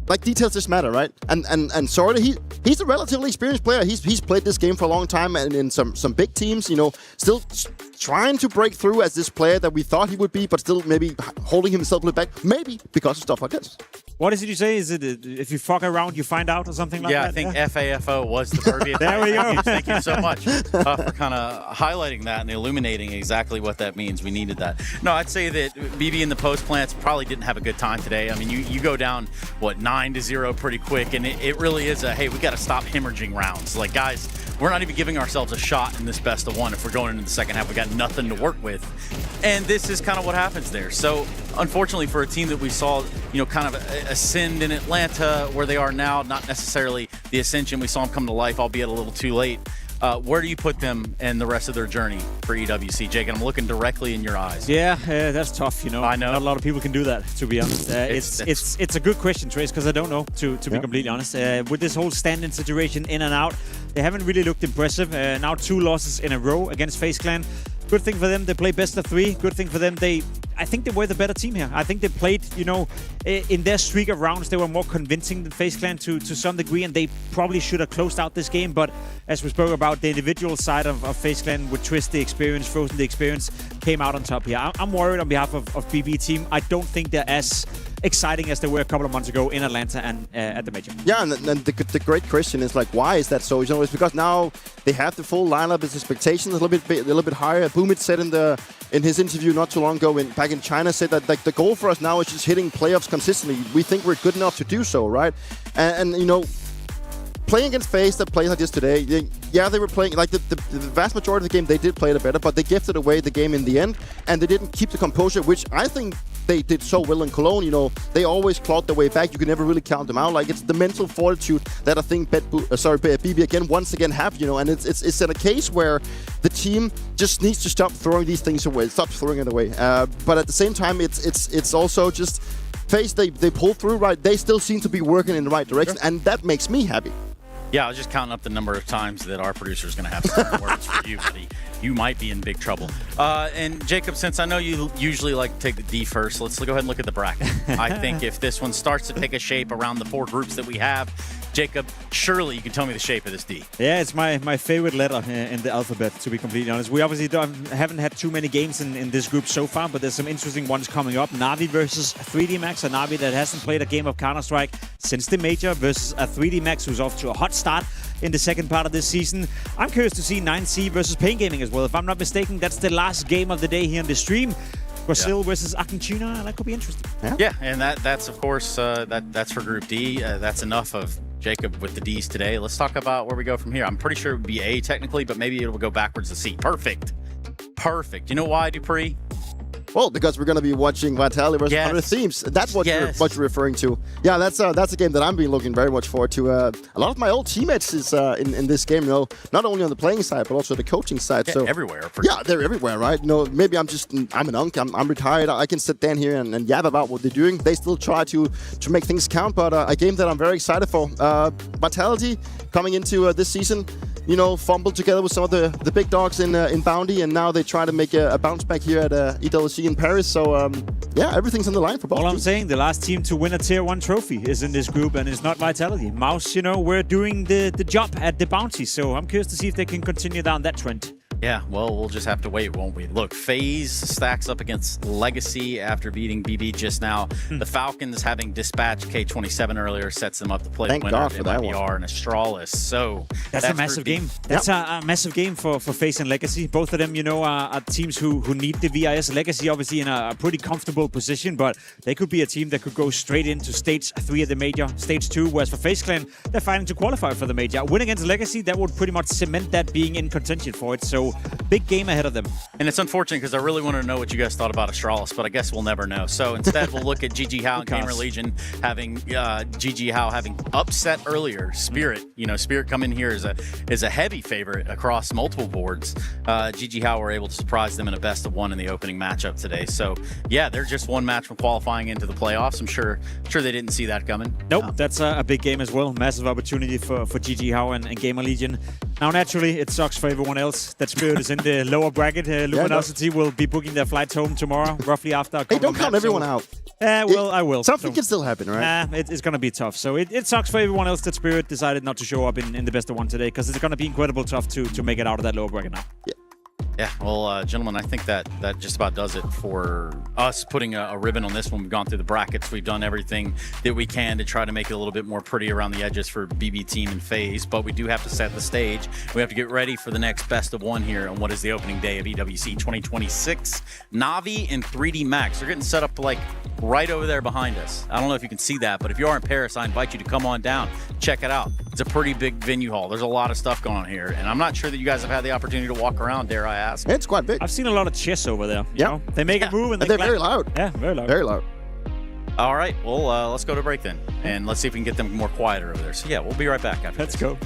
like details just matter, right? And Sorta, he's a relatively experienced player. He's played this game for a long time and in some big teams, still trying to break through as this player that we thought he would be, but still maybe holding himself a little back, maybe because of stuff like this. What is it you say? Is it if you fuck around, you find out or something like that? Yeah, I think FAFO was the verbiage. There we go. Thank you so much for kind of highlighting that and illuminating exactly what that means. We needed that. No, I'd say that BB and the post plants probably didn't have a good time today. I mean, you go down, 9-0 pretty quick, and it really is hey, we got to stop hemorrhaging rounds. Like, guys, we're not even giving ourselves a shot in this best of 1. If we're going into the second half, we got nothing to work with. And this is kind of what happens there. So, unfortunately, for a team that we saw, kind of ascend in Atlanta where they are now, not necessarily the ascension we saw them come to life, albeit a little too late. Where do you put them in the rest of their journey for EWC, Jake? And I'm looking directly in your eyes. Yeah, that's tough. I know not a lot of people can do that. To be honest, it's a good question, Trace, because I don't know. To be completely honest, with this whole stand-in situation in and out, they haven't really looked impressive. Now 2 losses in a row against FaZe Clan. Good thing for them. They play best of 3. Good thing for them. I think they were the better team here. I think they played, in their streak of rounds, they were more convincing than FaZe Clan to some degree, and they probably should have closed out this game. But as we spoke about, the individual side of FaZe Clan with Twist the experience, Frozen the experience, came out on top here. I'm worried on behalf of BB team. I don't think they're as exciting as they were a couple of months ago in Atlanta and at the major. Yeah, and the great question is like, why is that so? It's because now they have the full lineup. Its expectations a little bit higher. Boomit said in his interview not too long ago back in China, said that like the goal for us now is just hitting playoffs consistently. We think we're good enough to do so, right? And playing against FaZe that played like this today, they were playing like the vast majority of the game. They did play it better, but they gifted away the game in the end, and they didn't keep the composure, which I think they did so well in Cologne. They always clawed their way back. You can never really count them out. Like, it's the mental fortitude that I think BB once again have. And it's in a case where the team just needs to stop throwing these things away, stop throwing it away. But at the same time, it's also just FaZe. They pull through, right? They still seem to be working in the right direction, and that makes me happy. Yeah, I was just counting up the number of times that our producer is going to have some words for you, buddy. You might be in big trouble. And Jacob, since I know you usually like to take the D first, let's go ahead and look at the bracket. I think if this one starts to take a shape around the 4 groups that we have, Jacob, surely you can tell me the shape of this D. Yeah, it's my favorite letter in the alphabet, to be completely honest. We obviously haven't had too many games in this group so far, but there's some interesting ones coming up. Navi versus 3D Max, a Navi that hasn't played a game of Counter-Strike since the major, versus a 3D Max who's off to a hot start in the second part of this season. I'm curious to see 9C versus Pain Gaming as well. If I'm not mistaken, that's the last game of the day here on the stream. Brazil versus Argentina, that could be interesting. Yeah, and that's of course that's for Group D. That's enough of Jacob with the D's today. Let's talk about where we go from here. I'm pretty sure it would be A technically, but maybe it will go backwards to C. Perfect. You know why, Dupree? Well, because we're going to be watching Vitality versus other teams. That's what you're referring to. Yeah, that's a game that I'm been looking very much forward to. A lot of my old teammates is in this game, not only on the playing side, but also the coaching side. Yeah, so everywhere. Yeah, they're everywhere, right? Maybe I'm an unk. I'm retired. I can sit down here and yab about what they're doing. They still try to make things count, but a game that I'm very excited for. Vitality coming into this season, fumbled together with some of the big dogs in Bounty, and now they try to make a bounce back here at EWC in Paris. So, everything's on the line for both. All I'm saying, the last team to win a Tier 1 trophy is in this group, and it's not Vitality. Mouse, we're doing the job at the Bounty, so I'm curious to see if they can continue down that trend. Yeah, well, we'll just have to wait, won't we? Look, FaZe stacks up against Legacy after beating BB just now. The Falcons, having dispatched K27 earlier, sets them up to play Thank the winner God of for that one. mibr and Astralis. So That's a massive game. That's a massive game for FaZe and Legacy. Both of them, you know, are teams who need the VIS. Legacy obviously in a pretty comfortable position, but they could be a team that could go straight into stage 3 of the major, stage 2, whereas for FaZe Clan, they're fighting to qualify for the major. Win against Legacy, that would pretty much cement that being in contention for it. So big game ahead of them. And it's unfortunate because I really wanted to know what you guys thought about Astralis, but I guess we'll never know. So instead, we'll look at GG How and Gamer Legion having GG How having upset earlier Spirit. You know, Spirit coming here is a heavy favorite across multiple boards. GG How were able to surprise them in a best of 1 in the opening matchup today. So yeah, they're just one match from qualifying into the playoffs. I'm sure they didn't see that coming. Nope, that's a big game as well. Massive opportunity for GG How and Gamer Legion. Now, naturally, it sucks for everyone else that Spirit is in the lower bracket. Luminosity will be booking their flights home tomorrow, roughly after. Hey, don't count everyone out. Well, I will. Something can still happen, right? It's going to be tough. So it sucks for everyone else that Spirit decided not to show up in the best of 1 today, because it's going to be incredible tough to make it out of that lower bracket now. Yeah, well, gentlemen, I think that just about does it for us putting a ribbon on this one. We've gone through the brackets. We've done everything that we can to try to make it a little bit more pretty around the edges for BB Team and FaZe, but we do have to set the stage. We have to get ready for the next best of 1 here on what is the opening day of EWC 2026. Navi and 3D Max. They're getting set up like right over there behind us. I don't know if you can see that, but if you are in Paris, I invite you to come on down. Check it out. It's a pretty big venue hall. There's a lot of stuff going on here, and I'm not sure that you guys have had the opportunity to walk around, dare I ask. It's quite big. I've seen a lot of chess over there. Yeah, they make it move and they're very loud. Yeah, very loud. Very loud. All right, well, let's go to break then, and let's see if we can get them more quieter over there. So yeah, we'll be right back after Let's go.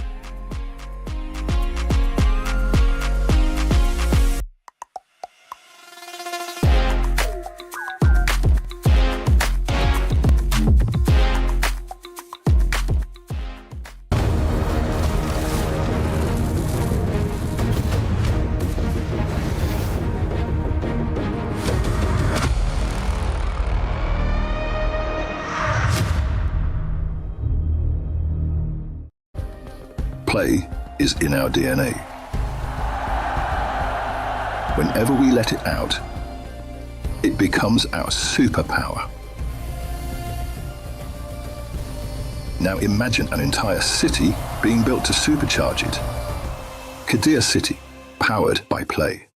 Play is in our DNA. Whenever we let it out, it becomes our superpower. Now imagine an entire city being built to supercharge it. Kadir City, powered by play.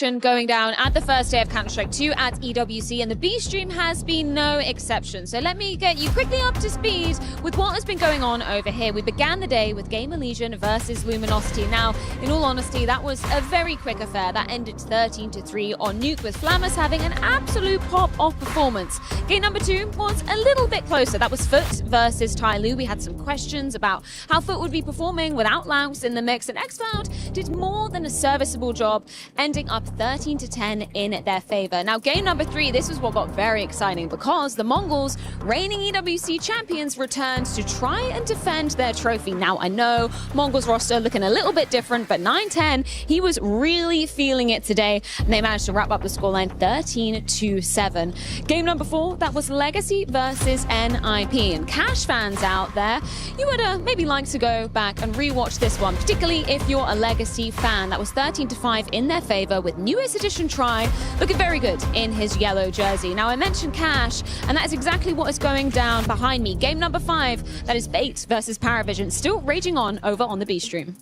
action going down at the first day of Counter-Strike 2 at EWC, and the B stream has been no exception. So let me get you quickly up to speed with what has been going on over here. We began the day with Gamer Legion versus Luminosity. Now, in all honesty, that was a very quick affair. That ended 13-3 on Nuke, with Flammers having an absolute pop-off performance. Game number 2 was a little bit closer. That was Foot versus Tai Lu. We had some questions about how Foot would be performing without Laos in the mix, and xCloud did more than a serviceable job, ending up 13-10 in their favor. Now, game number 3, this was what got very exciting, because the Mongols, reigning EWC champions, returned to try and defend their trophy. Now, I know Mongols roster looking a little bit different, but 9-10, he was really feeling it today, and they managed to wrap up the scoreline 13-7. Game number 4, that was Legacy versus NIP. And Cash fans out there, you would maybe like to go back and rewatch this one, particularly if you're a Legacy fan. That was 13-5 in their favor, with newest edition Try looking very good in his yellow jersey. Now, I mentioned Cash, and that is exactly what is going down behind me. Game number 5, that is Baked versus Paravision, still raging on over on the B stream.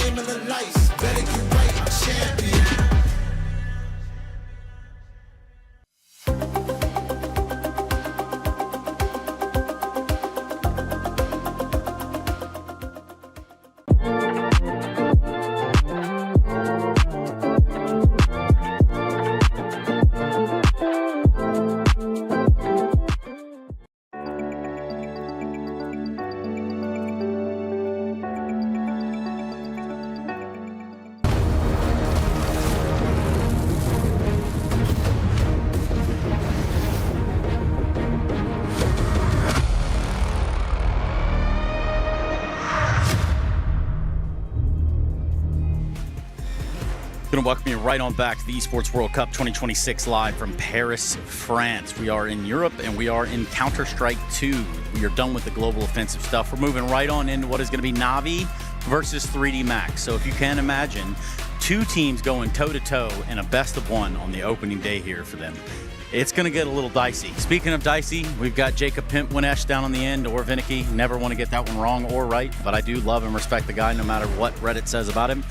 name of the lights. Better get right, I'm champion. Going to welcome you right on back to the Esports World Cup 2026 live from Paris, France. We are in Europe and we are in Counter-Strike 2. We are done with the global offensive stuff. We're moving right on into what is going to be Navi versus 3D Max. So if you can imagine, two teams going toe-to-toe in a best of one on the opening day here for them. It's going to get a little dicey. Speaking of dicey, we've got Jacob Pimp Winesh down on the end, or Vinicky. Never want to get that one wrong or right, but I do love and respect the guy no matter what Reddit says about him.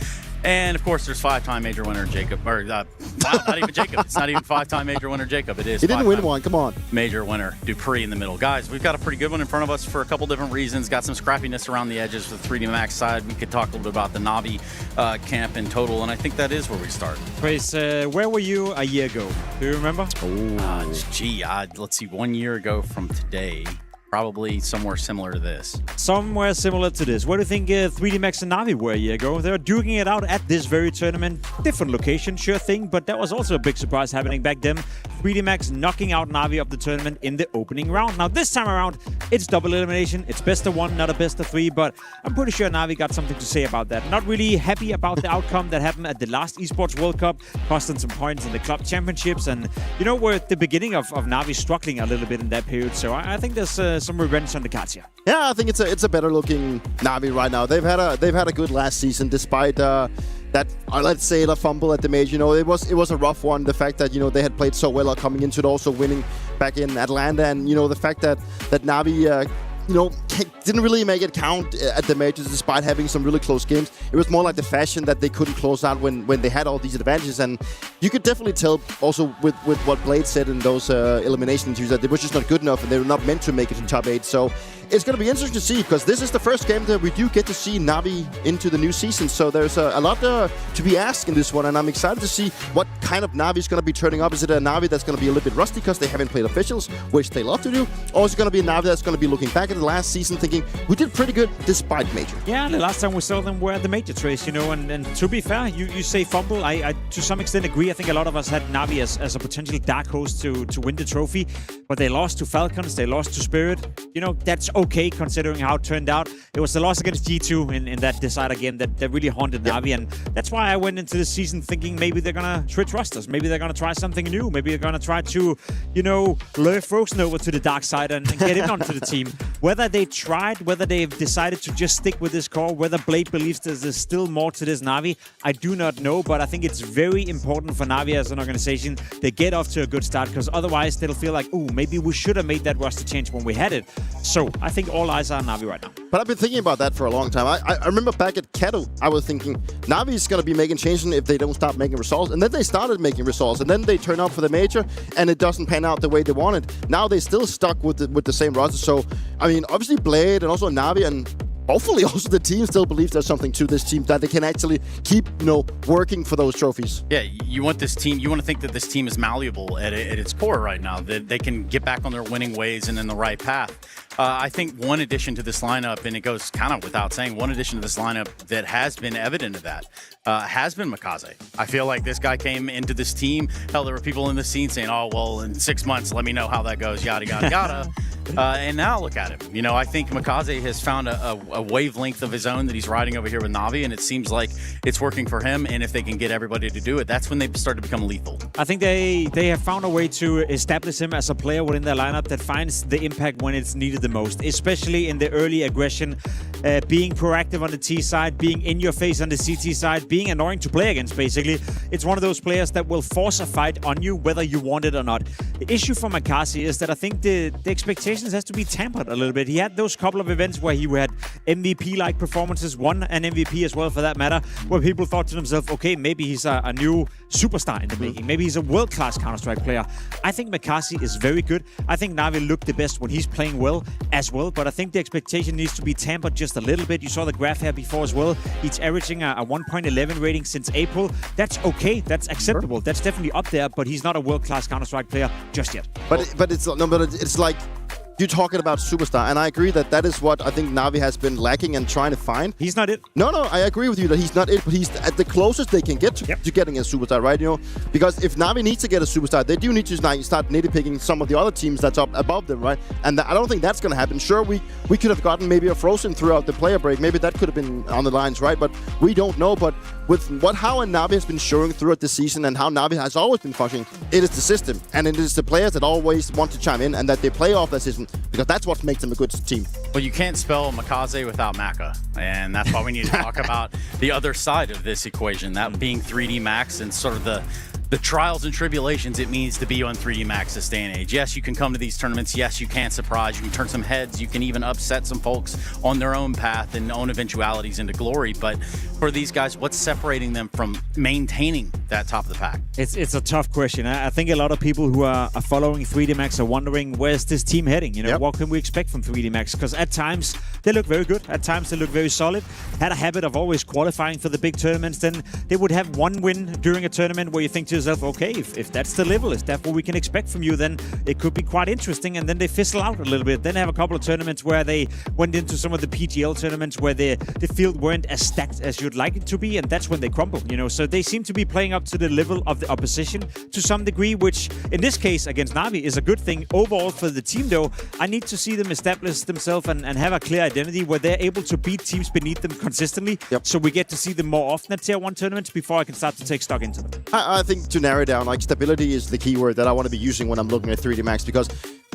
And, of course, there's five-time major winner Jacob. Or, wow, not even Jacob. It's not even five-time major winner Jacob. It is. He didn't win one. Come on. Major winner Dupree in the middle. Guys, we've got a pretty good one in front of us for a couple different reasons. Got some scrappiness around the edges for the 3D Max side. We could talk a little bit about the Navi camp in total, and I think that is where we start. Trace, where were you a year ago? Do you remember? Let's see, 1 year ago from today. Probably somewhere similar to this. Somewhere similar to this. Where do you think 3D Max and Navi were a year ago? They were duking it out at this very tournament. Different location, sure thing, but that was also a big surprise happening back then. 3D Max knocking out Navi of the tournament in the opening round. Now this time around, it's double elimination. It's best of one, not a best of three, but I'm pretty sure Navi got something to say about that. Not really happy about the outcome that happened at the last Esports World Cup, costing some points in the club championships, and you know, we're at the beginning of Navi struggling a little bit in that period, so I think there's some revenge on the cards here. Yeah, I think it's a better looking Navi right now. They've had a good last season despite that let's say the fumble at the major. You know, it was a rough one. The fact that, you know, they had played so well coming into it, also winning back in Atlanta, and you know, the fact that Navi you know, didn't really make it count at the majors despite having some really close games. It was more like the fashion that they couldn't close out when they had all these advantages. And you could definitely tell also with what Blade said in those elimination interviews that it was just not good enough and they were not meant to make it to top 8. So it's going to be interesting to see, because this is the first game that we do get to see Navi into the new season. So there's a lot to be asked in this one, and I'm excited to see what kind of Navi is going to be turning up. Is it a Navi that's going to be a little bit rusty because they haven't played officials, which they love to do, or is it going to be a Navi that's going to be looking back at the last season thinking, we did pretty good despite major? Yeah, the last time we saw them were at the major, Trace, you know, and to be fair, you say fumble. I to some extent agree. I think a lot of us had Navi as a potential dark horse to win the trophy, but they lost to Falcons, they lost to Spirit. You know, that's okay considering how it turned out. It was the loss against G2 in that decider game that really haunted Navi, and that's why I went into the season thinking maybe they're gonna switch rosters, maybe they're gonna try something new, maybe they're gonna try to, you know, lure Frozen over to the dark side and get him onto the team. Whether they tried, whether they've decided to just stick with this core, whether Blade believes there's still more to this Navi, I do not know, but I think it's very important for Navi as an organization they get off to a good start, because otherwise they'll feel like, ooh, maybe we should have made that roster change when we had it. So I think all eyes are on Navi right now. But I've been thinking about that for a long time. I remember back at Kato, I was thinking Navi is going to be making changes if they don't stop making results. And then they started making results, and then they turn up for the major, and it doesn't pan out the way they wanted. Now they still stuck with the same roster. So, I mean, obviously Blade and also Navi, and hopefully also the team still believes there's something to this team that they can actually keep, you know, working for those trophies. Yeah, you want this team, you want to think that this team is malleable at its core right now, that they can get back on their winning ways and in the right path. I think one addition to this lineup, and it goes kind of without saying, one addition to this lineup that has been evident of that has been Mikaze. I feel like this guy came into this team. Hell, there were people in the scene saying, oh, well, in 6 months, let me know how that goes, yada, yada, yada. And now look at him. You know, I think Mikaze has found a wavelength of his own that he's riding over here with Navi, and it seems like it's working for him. And if they can get everybody to do it, that's when they start to become lethal. I think they have found a way to establish him as a player within their lineup that finds the impact when it's needed the most, especially in the early aggression, being proactive on the T side, being in your face on the CT side, being annoying to play against, basically. It's one of those players that will force a fight on you whether you want it or not. The issue for Mikaze is that I think the expectations has to be tempered a little bit. He had those couple of events where he had MVP-like performances, won an MVP as well for that matter, where people thought to themselves, okay, maybe he's a new superstar in the making. Maybe he's a world-class Counter-Strike player. I think Makasi is very good. I think Na'Vi looked the best when he's playing well as well, but I think the expectation needs to be tempered just a little bit. You saw the graph here before as well. He's averaging a 1.11 rating since April. That's okay. That's acceptable. That's definitely up there, but he's not a world-class Counter-Strike player just yet. But it's like you're talking about superstar, and I agree that is what I think Na'Vi has been lacking and trying to find. He's not it. No, I agree with you that he's not it, but he's at the closest they can get to getting a superstar, right? You know, because if Na'Vi needs to get a superstar, they do need to start nitpicking some of the other teams that's up above them, right? And I don't think that's going to happen. Sure, we could have gotten maybe a Frozen throughout the player break. Maybe that could have been on the lines, right? But we don't know. But with how Na'Vi has been showing throughout the season and how Na'Vi has always been functioning, it is the system. And it is the players that always want to chime in and that they play off that system, because that's what makes them a good team. Well, you can't spell Makaze without Maka, and that's why we need to talk about the other side of this equation, that being 3D Max and sort of the trials and tribulations it means to be on 3D Max this day and age. Yes, you can come to these tournaments. Yes, you can surprise. You can turn some heads. You can even upset some folks on their own path and own eventualities into glory. But for these guys, what's separating them from maintaining that top of the pack? It's a tough question. I think a lot of people who are following 3D Max are wondering, where's this team heading? You know, what can we expect from 3D Max? Because at times they look very good. At times they look very solid. Had a habit of always qualifying for the big tournaments. Then they would have one win during a tournament where you think to yourself, okay, if that's the level, is that what we can expect from you, then it could be quite interesting. And then they fizzle out a little bit. Then they have a couple of tournaments where they went into some of the PGL tournaments where the field weren't as stacked as you'd like it to be, and that's when they crumble, you know. So they seem to be playing up to the level of the opposition to some degree, which in this case against Na'Vi is a good thing. Overall for the team though, I need to see them establish themselves and have a clear identity where they're able to beat teams beneath them consistently. So we get to see them more often at Tier 1 tournaments before I can start to take stock into them. I think to narrow down, like, stability is the keyword that I want to be using when I'm looking at 3D Max, because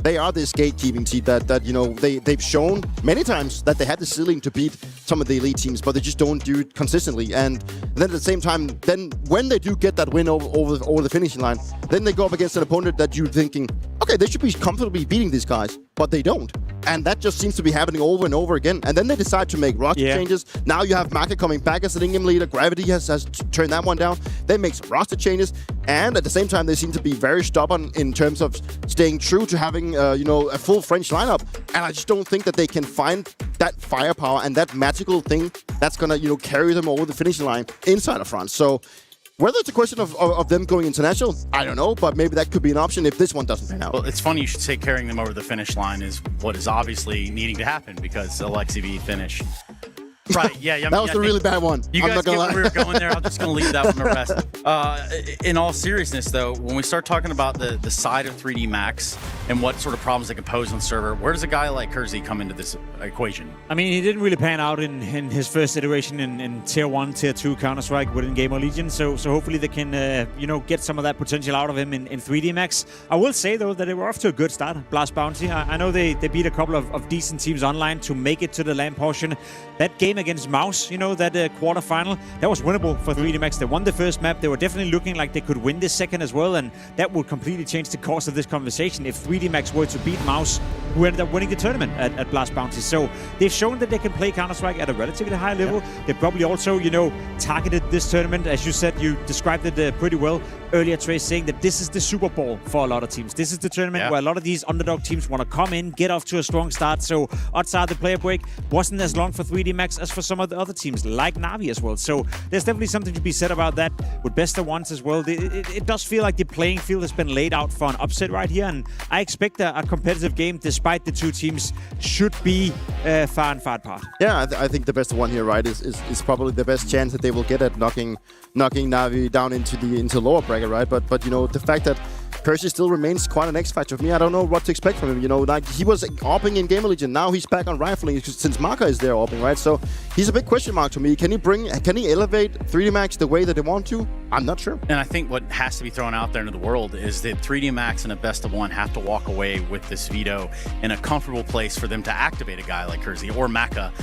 they are this gatekeeping team that you know, they've shown many times that they had the ceiling to beat some of the elite teams, but they just don't do it consistently. And then at the same time, then when they do get that win over the finishing line, then they go up against an opponent that you're thinking, okay, they should be comfortably beating these guys, but they don't. And that just seems to be happening over and over again. And then they decide to make roster changes. Now you have Maka coming back as an in-game leader. Gravity has turned that one down. They make some roster changes. And at the same time, they seem to be very stubborn in terms of staying true to having, you know, a full French lineup. And I just don't think that they can find that firepower and that magical thing that's going to, you know, carry them over the finishing line inside of France. So whether it's a question of them going international, I don't know, but maybe that could be an option if this one doesn't pan out. Well, it's funny you should say carrying them over the finish line is what is obviously needing to happen, because Alexi V finished. Right, yeah. That was a really bad one. You guys get where we were going there. I'm just going to leave that one to rest. In all seriousness, though, when we start talking about the side of 3D Max and what sort of problems they can pose on the server, where does a guy like Kersey come into this equation? I mean, he didn't really pan out in his first iteration in Tier 1, Tier 2 Counter-Strike within Game of Legion, so hopefully they can you know, get some of that potential out of him in 3D Max. I will say, though, that they were off to a good start, Blast Bounty. I know they beat a couple of decent teams online to make it to the LAN portion. That game against Mouse, you know, that quarterfinal, that was winnable for 3D Max. They won the first map. They were definitely looking like they could win this second as well, and that would completely change the course of this conversation if 3D Max were to beat Mouse, who ended up winning the tournament at Blast Bounty. So they've shown that they can play Counter-Strike at a relatively high level. They probably also, you know, targeted this tournament. As you said, you described it pretty well earlier, Trey, saying that this is the Super Bowl for a lot of teams. This is the tournament where a lot of these underdog teams want to come in, get off to a strong start. So outside the player break wasn't as long for 3D Max as for some of the other teams, like Na'Vi as well. So there's definitely something to be said about that with best of ones as well. It does feel like the playing field has been laid out for an upset right here, and I expect a competitive game despite the two teams should be far and far apart. Yeah, I think the best of one here, right, is probably the best chance that they will get at knocking Na'Vi down into lower bracket, right? But you know, the fact that Percy still remains quite an X factor for me. I don't know what to expect from him. You know, like, he was AWPing in Game of Legion. Now he's back on rifling since Maka is there AWPing, right? So he's a big question mark to me. Can he elevate 3D Max the way that they want to? I'm not sure. And I think what has to be thrown out there into the world is that 3D Max and a best of one have to walk away with this veto in a comfortable place for them to activate a guy like Kersey or Maka.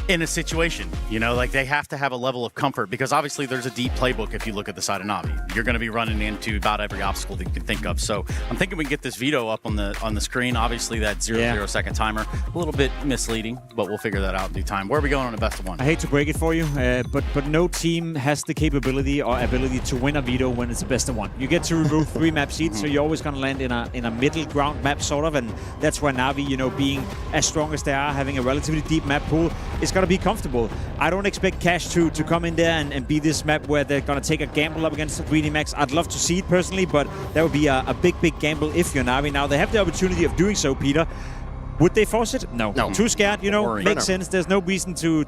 in a situation, you know, like they have to have a level of comfort because obviously there's a deep playbook if you look at the side of Na'Vi. You're going to be running into about every obstacle that you can think of. So I'm thinking we can get this veto up on the screen. Obviously that 0 second timer, a little bit misleading, but we'll figure that out in due time. Where are we going on a best of one? I hate to break it for you, but no team has the capability or ability to win a veto when it's a best of one. You get to remove 3 map seeds, so you're always going to land in a middle ground map sort of, and that's where Na'Vi, you know, being as strong as they are, having a relatively deep map pool, is going to be comfortable. I don't expect Cash to come in there and be this map where they're going to take a gamble up against 3D Max. I'd love to see it personally, but that would be a big gamble if you're Na'Vi. Now, they have the opportunity of doing so, Peter. Would they force it? No. Too scared, you know, makes sense. There's no reason to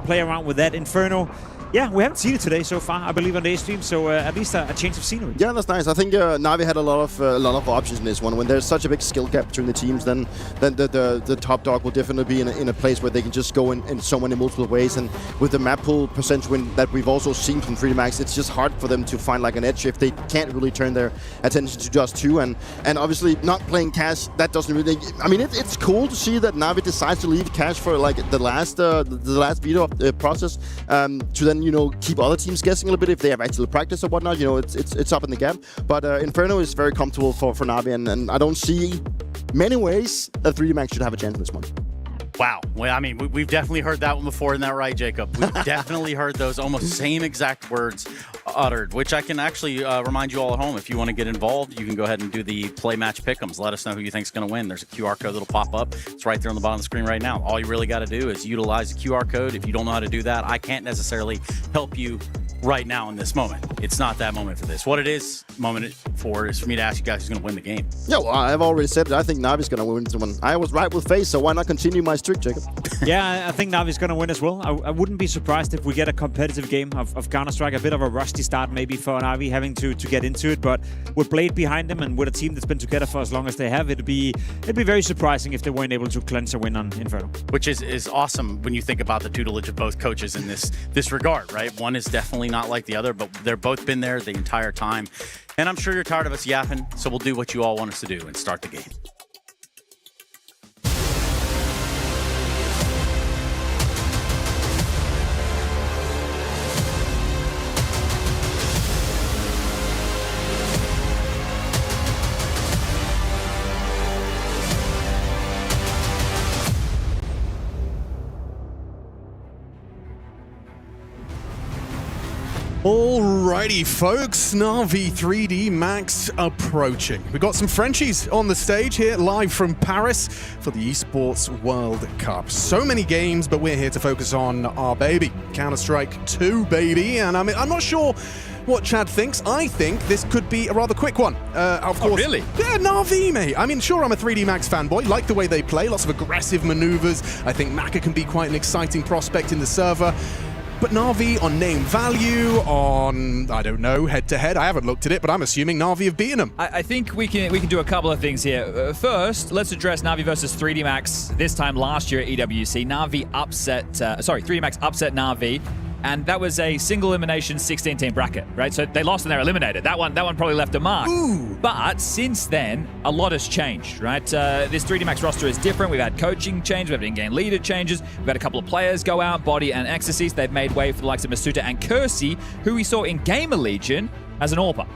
play around with that. Inferno, yeah, we haven't seen it today so far, I believe, on the stream, so at least a change of scenery. Yeah, that's nice. I think Na'Vi had a lot of options in this one. When there's such a big skill gap between the teams, then the top dog will definitely be in a place where they can just go in so many multiple ways. And with the map pool percentage that we've also seen from 3D Max, it's just hard for them to find like an edge if they can't really turn their attention to just 2. And obviously not playing Cash, that doesn't really. I mean, it's cool to see that Na'Vi decides to leave Cash for like the last veto process to then, you know, keep other teams guessing a little bit if they have actually practice or whatnot. You know, it's up in the gap. But Inferno is very comfortable for Na'Vi, and I don't see many ways that 3D Max should have a chance in this one. Wow. Well, I mean, we've definitely heard that one before, isn't that right, Jacob? We've definitely heard those almost same exact words uttered, which I can actually remind you all at home. If you want to get involved, you can go ahead and do the play match pick'ems. Let us know who you think is going to win. There's a QR code that'll pop up. It's right there on the bottom of the screen right now. All you really got to do is utilize the QR code. If you don't know how to do that, I can't necessarily help you right now in this moment. It's not that moment for this. What it is moment for is for me to ask you guys who's going to win the game. Yeah, well, I've already said it. I think Na'Vi's going to win this one. I was right with FaZe, so why not continue my streak, Jacob? Yeah, I think Na'Vi's going to win as well. I wouldn't be surprised if we get a competitive game of Counter-Strike. A bit of a rusty start maybe for Na'Vi having to get into it, but with Blade behind them and with a team that's been together for as long as they have, it'd be very surprising if they weren't able to cleanse a win on Inferno. Which is awesome when you think about the tutelage of both coaches in this regard, right? One is definitely not like the other, but they're both been there the entire time. And I'm sure you're tired of us yapping, so we'll do what you all want us to do and start the game. Alrighty, folks, Na'Vi 3D Max approaching. We've got some Frenchies on the stage here, live from Paris for the Esports World Cup. So many games, but we're here to focus on our baby, Counter-Strike 2, baby. And I mean, I'm not sure what Chad thinks. I think this could be a rather quick one. Of course. Really? Yeah, Na'Vi, mate. I mean, sure, I'm a 3D Max fanboy. Like the way they play, lots of aggressive maneuvers. I think Maka can be quite an exciting prospect in the server. But Na'Vi on name value, on, I don't know, head-to-head. I haven't looked at it, but I'm assuming Na'Vi have beaten them. I think we can do a couple of things here. First, let's address Na'Vi versus 3D Max this time last year at EWC. Na'Vi upset, 3D Max upset Na'Vi. And that was a single elimination 16-team bracket, right? So they lost and they're eliminated. That one probably left a mark. Ooh. But since then, a lot has changed, right? This 3D Max roster is different. We've had coaching change, we've had in-game leader changes, we've had a couple of players go out, Body and Ecstasy. They've made way for the likes of Masuta and Kersey, who we saw in Gamer Legion as an AWPer.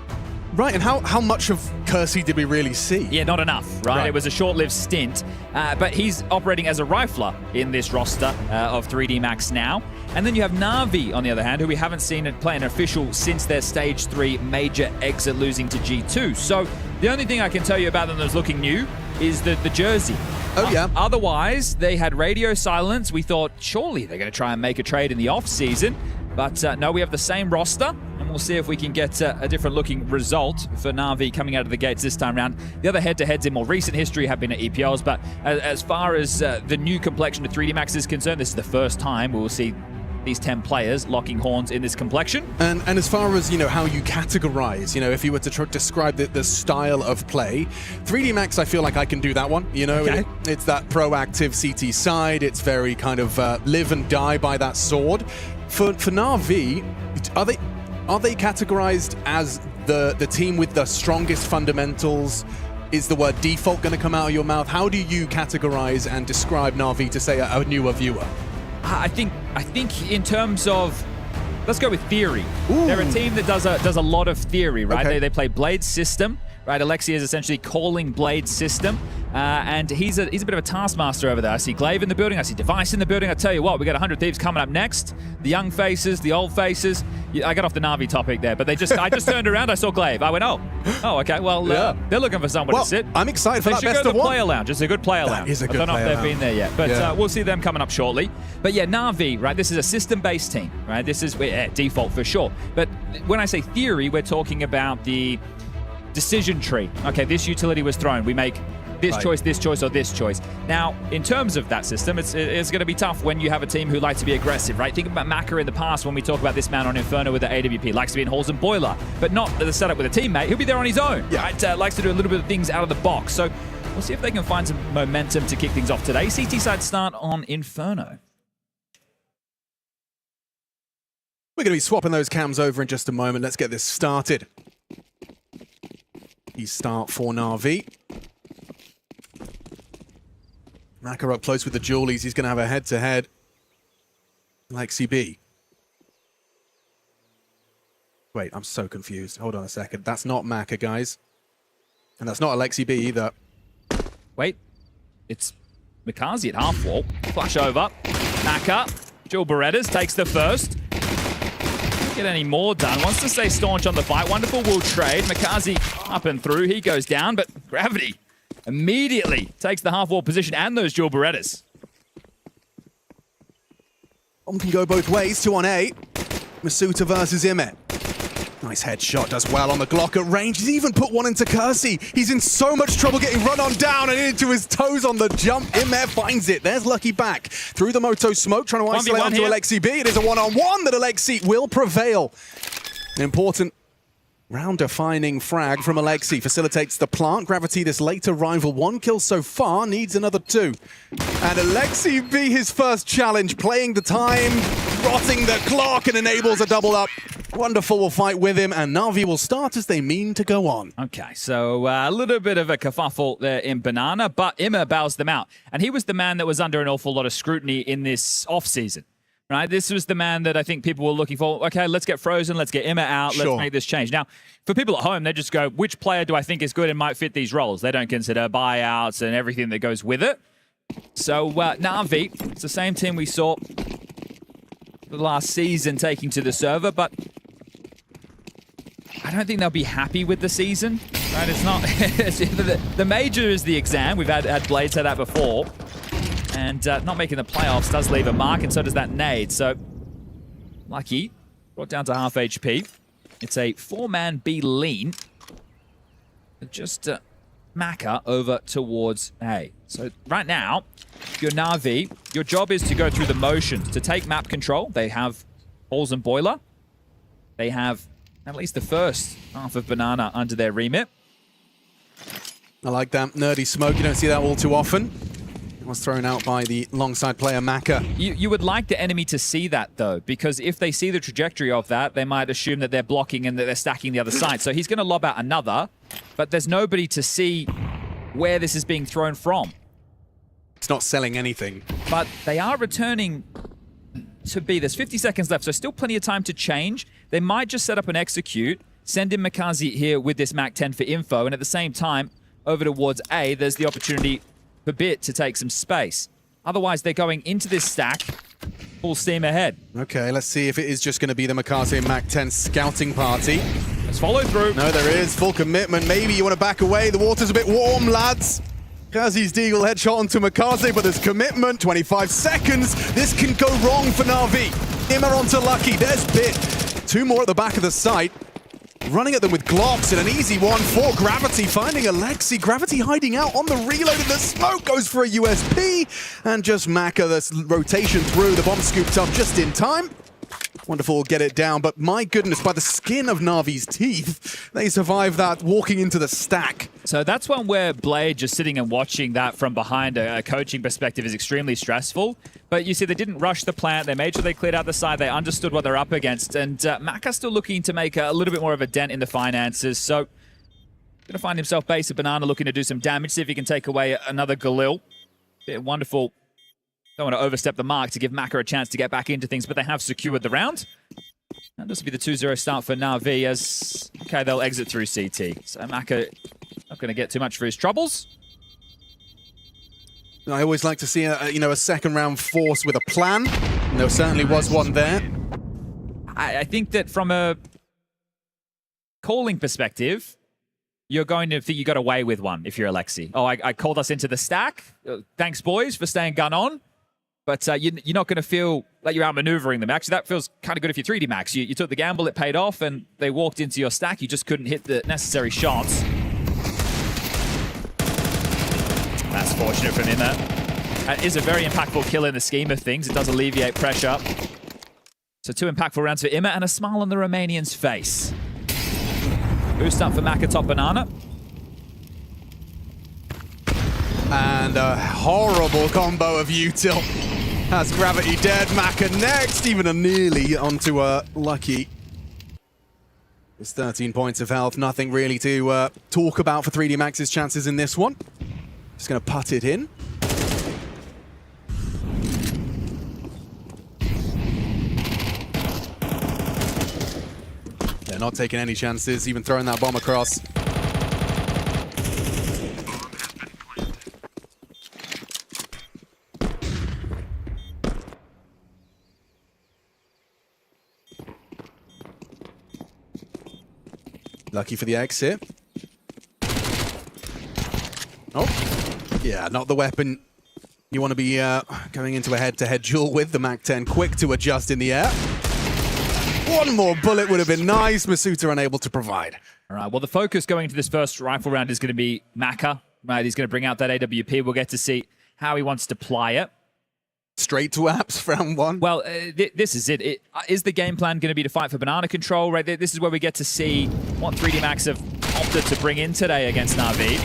Right, and how much of Kersey did we really see? Yeah, not enough, right? It was a short-lived stint, but he's operating as a rifler in this roster of 3D Max now. And then you have Na'Vi, on the other hand, who we haven't seen play an official since their Stage 3 major exit, losing to G2. So the only thing I can tell you about them that's looking new is the jersey. Oh, yeah. Otherwise, they had radio silence. We thought, surely they're going to try and make a trade in the off-season. But no, we have the same roster, and we'll see if we can get a different looking result for Na'Vi coming out of the gates this time around. The other head-to-heads in more recent history have been at EPLs, but as far as the new complexion of 3D Max is concerned, this is the first time we will see these 10 players locking horns in this complexion. And as far as, you know, how you categorize, you know, if you were to describe the style of play, 3D Max, I feel like I can do that one, you know. Okay. It's that proactive CT side. It's very kind of live and die by that sword. For Na'Vi, are they categorized as the team with the strongest fundamentals? Is the word default going to come out of your mouth? How do you categorize and describe Na'Vi to, say, a newer viewer? I think in terms of, let's go with theory. They're a team that does a lot of theory, right? Okay. They play Blade system, right? Alexi is essentially calling Blade system, and he's a bit of a taskmaster over there. I see Glaive in the building, I see Device in the building. I tell you what, we got 100 Thieves coming up next. The young faces, the old faces. I got off the Na'Vi topic there, but I just turned around, I saw Glaive. I went, oh, okay, well, they're looking for someone to sit. I'm excited for that They should best go of to the one. player lounge. It's a good player lounge. is a good I don't know if player they've been there yet, but Yeah. we'll see them coming up shortly. But yeah, Na'Vi, right? This is a system-based team, right? This is default for sure. But when I say theory, we're talking about the decision tree. Okay, this utility was thrown. We make this choice, or this choice. Now, in terms of that system, it's going to be tough when you have a team who like to be aggressive, right? Think about Maka in the past when we talk about this man on Inferno with the AWP. Likes to be in halls and boiler, but not the setup with a teammate. He'll be there on his own, right? Likes to do a little bit of things out of the box. So we'll see if they can find some momentum to kick things off today. CT side start on Inferno. We're going to be swapping those cams over in just a moment. Let's get this started. He start for Na'Vi. Maka up close with the Julies. He's going to have a head-to-head. Lexi B. Wait, I'm so confused. Hold on a second. That's not Maka, guys. And that's not Alexi B either. Wait, it's Mikazi at half wall. Flash over. Maka. Jewel Berettas takes the first. Can't get any more done. Wants to stay staunch on the fight. Wonderful will trade. Mikazi up and through. He goes down, but Gravity immediately takes the half wall position and those Jewel Berettas. One can go both ways. 2 on A. Masuta versus Imet. Nice headshot. Does well on the Glock at range. He's even put one into Kersey. He's in so much trouble getting run on down and into his toes on the jump. Imet finds it. There's Lucky back through the Moto smoke, trying to isolate onto Alexi B. It is a one-on-one that Alexi will prevail. An important round-defining frag from Alexi facilitates the plant. Gravity, this later rival, 1 kill so far, needs another 2. And Alexi B, his first challenge, playing the time, rotting the clock, and enables a double up. Wonderful will fight with him, and Na'Vi will start as they mean to go on. Okay, so a little bit of a kerfuffle there in Banana, but Immer bows them out. And he was the man that was under an awful lot of scrutiny in this off-season. Right, this was the man that I think people were looking for. Okay, let's get Frozen, let's get Emma out, let's make this change. Now, for people at home, they just go, which player do I think is good and might fit these roles? They don't consider buyouts and everything that goes with it. So, Na'Vi, it's the same team we saw the last season taking to the server, but I don't think they'll be happy with the season. Right, it's not... the major is the exam. We've had Blades had that before. And not making the playoffs does leave a mark, and so does that nade. So, Lucky, brought down to half HP. It's a 4-man B lean. Just Maka over towards A. So right now, your Na'Vi, your job is to go through the motions, to take map control. They have Halls and Boiler. They have at least the first half of Banana under their remit. I like that nerdy smoke. You don't see that all too often. It was thrown out by the longside player Maka. You would like the enemy to see that, though, because if they see the trajectory of that, they might assume that they're blocking and that they're stacking the other side. So he's going to lob out another, but there's nobody to see where this is being thrown from. It's not selling anything. But they are returning to B. There's 50 seconds left, so still plenty of time to change. They might just set up an execute, send in Mikazi here with this Mac 10 for info, and at the same time, over towards A, there's the opportunity for Bit to take some space. Otherwise, they're going into this stack full steam ahead. Okay, let's see if it is just going to be the Mikaze Mac 10 scouting party. Let's follow through. No, there is. Full commitment. Maybe you want to back away. The water's a bit warm, lads. Kazi's Deagle headshot onto Mikaze, but there's commitment. 25 seconds. This can go wrong for Na'Vi. Immer onto Lucky. There's Bit. 2 more at the back of the site. Running at them with Glocks and an easy one for Gravity, finding Alexi. Gravity hiding out on the reload, and the smoke goes for a USP. And just Maka, this rotation through. The bomb scooped up just in time. Wonderful, get it down, but my goodness, by the skin of Na'Vi's teeth, they survive that walking into the stack. So that's one where Blade just sitting and watching that from behind a coaching perspective is extremely stressful. But you see, they didn't rush the plant. They made sure they cleared out the side. They understood what they're up against. And Maka's still looking to make a little bit more of a dent in the finances. So going to find himself base of Banana, looking to do some damage, see if he can take away another Galil. Wonderful Don't want to overstep the mark to give Maka a chance to get back into things, but they have secured the round. And this will be the 2-0 start for Na'Vi as, okay, they'll exit through CT. So Maka not going to get too much for his troubles. I always like to see a second round force with a plan. And there certainly was one there. I think that from a calling perspective, you're going to think you got away with one if you're Alexi. Oh, I called us into the stack. Thanks, boys, for staying gun on. But you're not going to feel like you're outmaneuvering them. Actually, that feels kind of good if you're 3D Max. You took the gamble, it paid off, and they walked into your stack. You just couldn't hit the necessary shots. That's fortunate from him there. That is a very impactful kill in the scheme of things. It does alleviate pressure. So 2 impactful rounds for Imma and a smile on the Romanian's face. Boost up for Maka top banana. And a horrible combo of util. Has Gravity dead, Maka next, even a nearly onto a Lucky. It's 13 points of health, nothing really to talk about for 3D Max's chances in this one. Just going to putt it in. They're not taking any chances, even throwing that bomb across. Lucky for the exit. Oh, yeah, not the weapon you want to be going into a head-to-head duel with. The MAC-10 quick to adjust in the air. One more bullet would have been nice. Masuta unable to provide. All right, well, the focus going into this first rifle round is going to be Maka. Right, he's going to bring out that AWP. We'll get to see how he wants to ply it. Straight to apps, round one. Well, this is it. Is the game plan going to be to fight for banana control? Right, this is where we get to see what 3D Max have opted to bring in today against Na'Vi.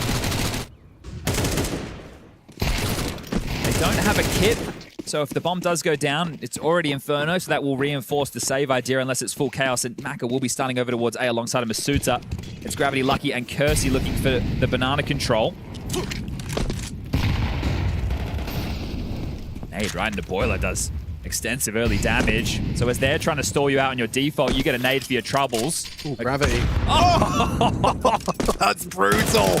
They don't have a kit, so if the bomb does go down, it's already Inferno, so that will reinforce the save idea unless it's full chaos, and Maka will be starting over towards A alongside of Masuta. It's Gravity, Lucky, and Kersey looking for the banana control. Nade right into Boiler does extensive early damage. So as they're trying to stall you out on your default, you get a nade for your troubles. Ooh, Gravity. Oh! That's brutal.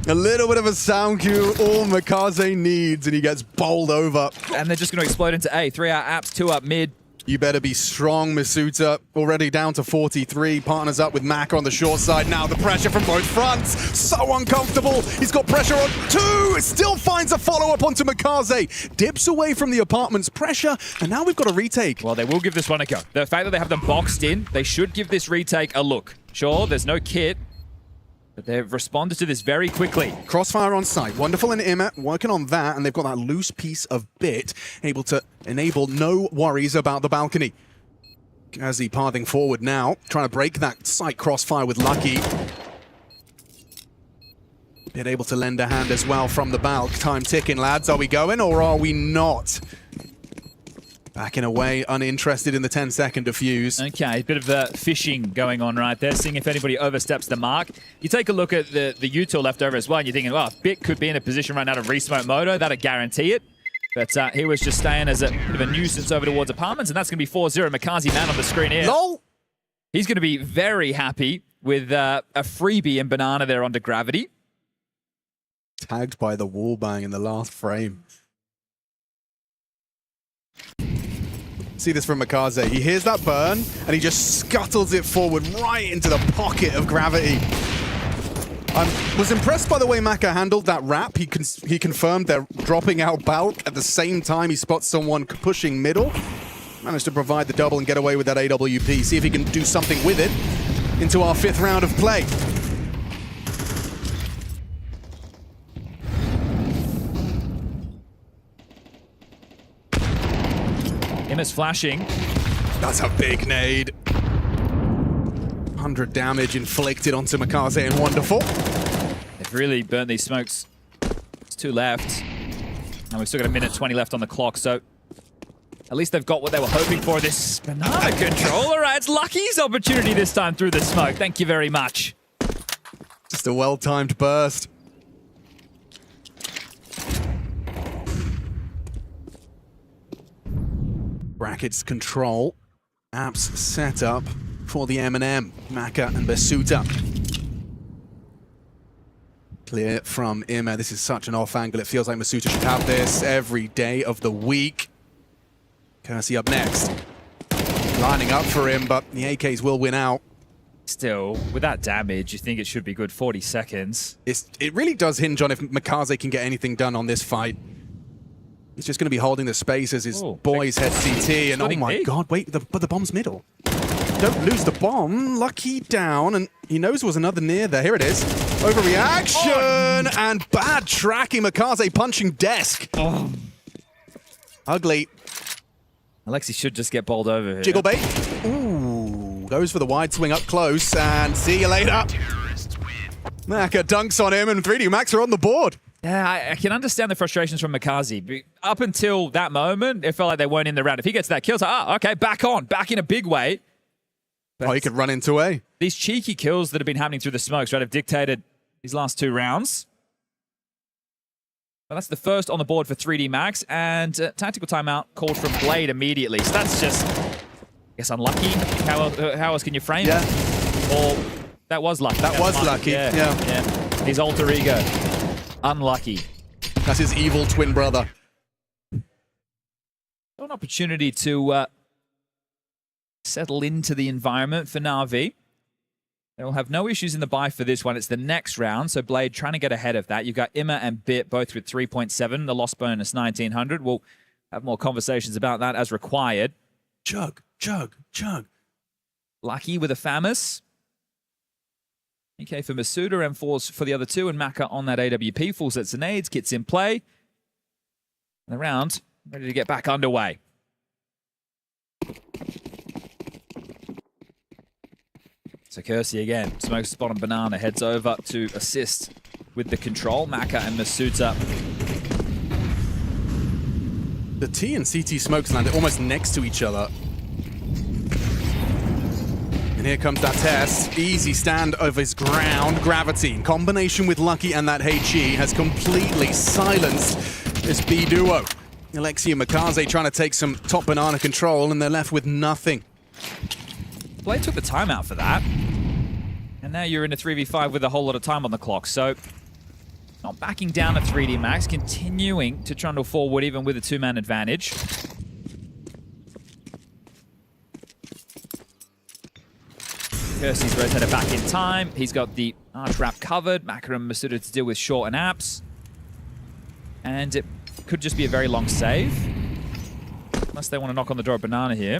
A little bit of a sound cue, all Mikaze needs, and he gets bowled over. And they're just going to explode into A. 3 out apps, 2 up mid. You better be strong, Masuta. Already down to 43. Partners up with Maka on the short side now. The pressure from both fronts. So uncomfortable. He's got pressure on 2. Still finds a follow-up onto Mikaze. Dips away from the apartment's pressure. And now we've got a retake. Well, they will give this one a go. The fact that they have them boxed in, they should give this retake a look. Sure, there's no kit, but they've responded to this very quickly. Crossfire on site. Wonderful and Imma working on that, and they've got that loose piece of bit, able to enable no worries about the balcony. Kazi pathing forward now, trying to break that site crossfire with Lucky. Bit able to lend a hand as well from the balc. Time ticking, lads. Are we going or are we not? Backing away, uninterested in the 10-second defuse. Okay, a bit of fishing going on right there, seeing if anybody oversteps the mark. You take a look at the util left over as well, and you're thinking, well, if Bit could be in a position right now to re-smoke Moto, that'd guarantee it. But he was just staying as a bit of a nuisance over towards apartments, and that's going to be 4-0. Mikaze man on the screen here. LOL! He's going to be very happy with a freebie in Banana there onto Gravity. Tagged by the wall bang in the last frame. See this from Mikaze. He hears that burn, and he just scuttles it forward right into the pocket of Gravity. I was impressed by the way Maka handled that wrap. He confirmed they're dropping out bulk. At the same time, he spots someone pushing middle. Managed to provide the double and get away with that AWP. See if he can do something with it into our 5th round of play. Imma's flashing. That's a big nade. 100 damage inflicted onto Mikaze and wonderful. They've really burnt these smokes. It's 2 left. And we've still got a minute 20 left on the clock, so at least they've got what they were hoping for. This banana control. All right, it's Lucky's opportunity this time through the smoke. Thank you very much. Just a well-timed burst. Brackets control. Apps set up for the M&M. Maka and Basuta. Clear from Ima. This is such an off angle. It feels like Masuta should have this every day of the week. Kersey up next. Lining up for him, but the AKs will win out. Still, with that damage, you think it should be good 40 seconds. It really does hinge on if Makaze can get anything done on this fight. He's just going to be holding the space as his boys head CT, and oh my god, wait, but the bomb's middle. Don't lose the bomb. Lucky down, and he knows there was another near there. Here it is. Overreaction and bad tracking. Makaze punching desk. Ugly. Alexi should just get bowled over here. Jiggle bait. Ooh, goes for the wide swing up close, and see you later. Maka dunks on him, and 3D Max are on the board. Yeah, I can understand the frustrations from Makaze. Up until that moment, it felt like they weren't in the round. If he gets that kill, it's like, okay, back in a big way. But he could run into A. These cheeky kills that have been happening through the smokes, right, have dictated these last 2 rounds. Well, that's the first on the board for 3D Max, and tactical timeout called from Blade immediately. So that's just, I guess, unlucky. How else can you frame it? Or that was lucky. That was lucky, yeah. His alter ego. Unlucky. That's his evil twin brother. An opportunity to settle into the environment for Na'Vi. They will have no issues in the buy for this one. It's the next round, so Blade trying to get ahead of that. You've got Ima and Bit both with 3.7. The loss bonus 1900. We'll have more conversations about that as required. Chug. Lucky with a Famus. EK for Masuda, M4s for the other two, and Maka on that AWP. Full sets of nades, kits in play. And the round ready to get back underway. So Kersey again, smokes spot on Banana, heads over to assist with the control. Maka and Masuda. The T and CT smokes landed almost next to each other. And here comes that test. Easy stand over his ground. Gravity in combination with Lucky and that HE has completely silenced this B duo. Alexi and Makaze trying to take some top Banana control, and they're left with nothing. Blade took the timeout for that. And now you're in a 3v5 with a whole lot of time on the clock. So not backing down at 3D Max, continuing to trundle forward even with a 2-man advantage. Kersey's rotated back in time. He's got the arch wrap covered. Maka and Masuda to deal with short and apps. And it could just be a very long save. Unless they want to knock on the door of Banana here.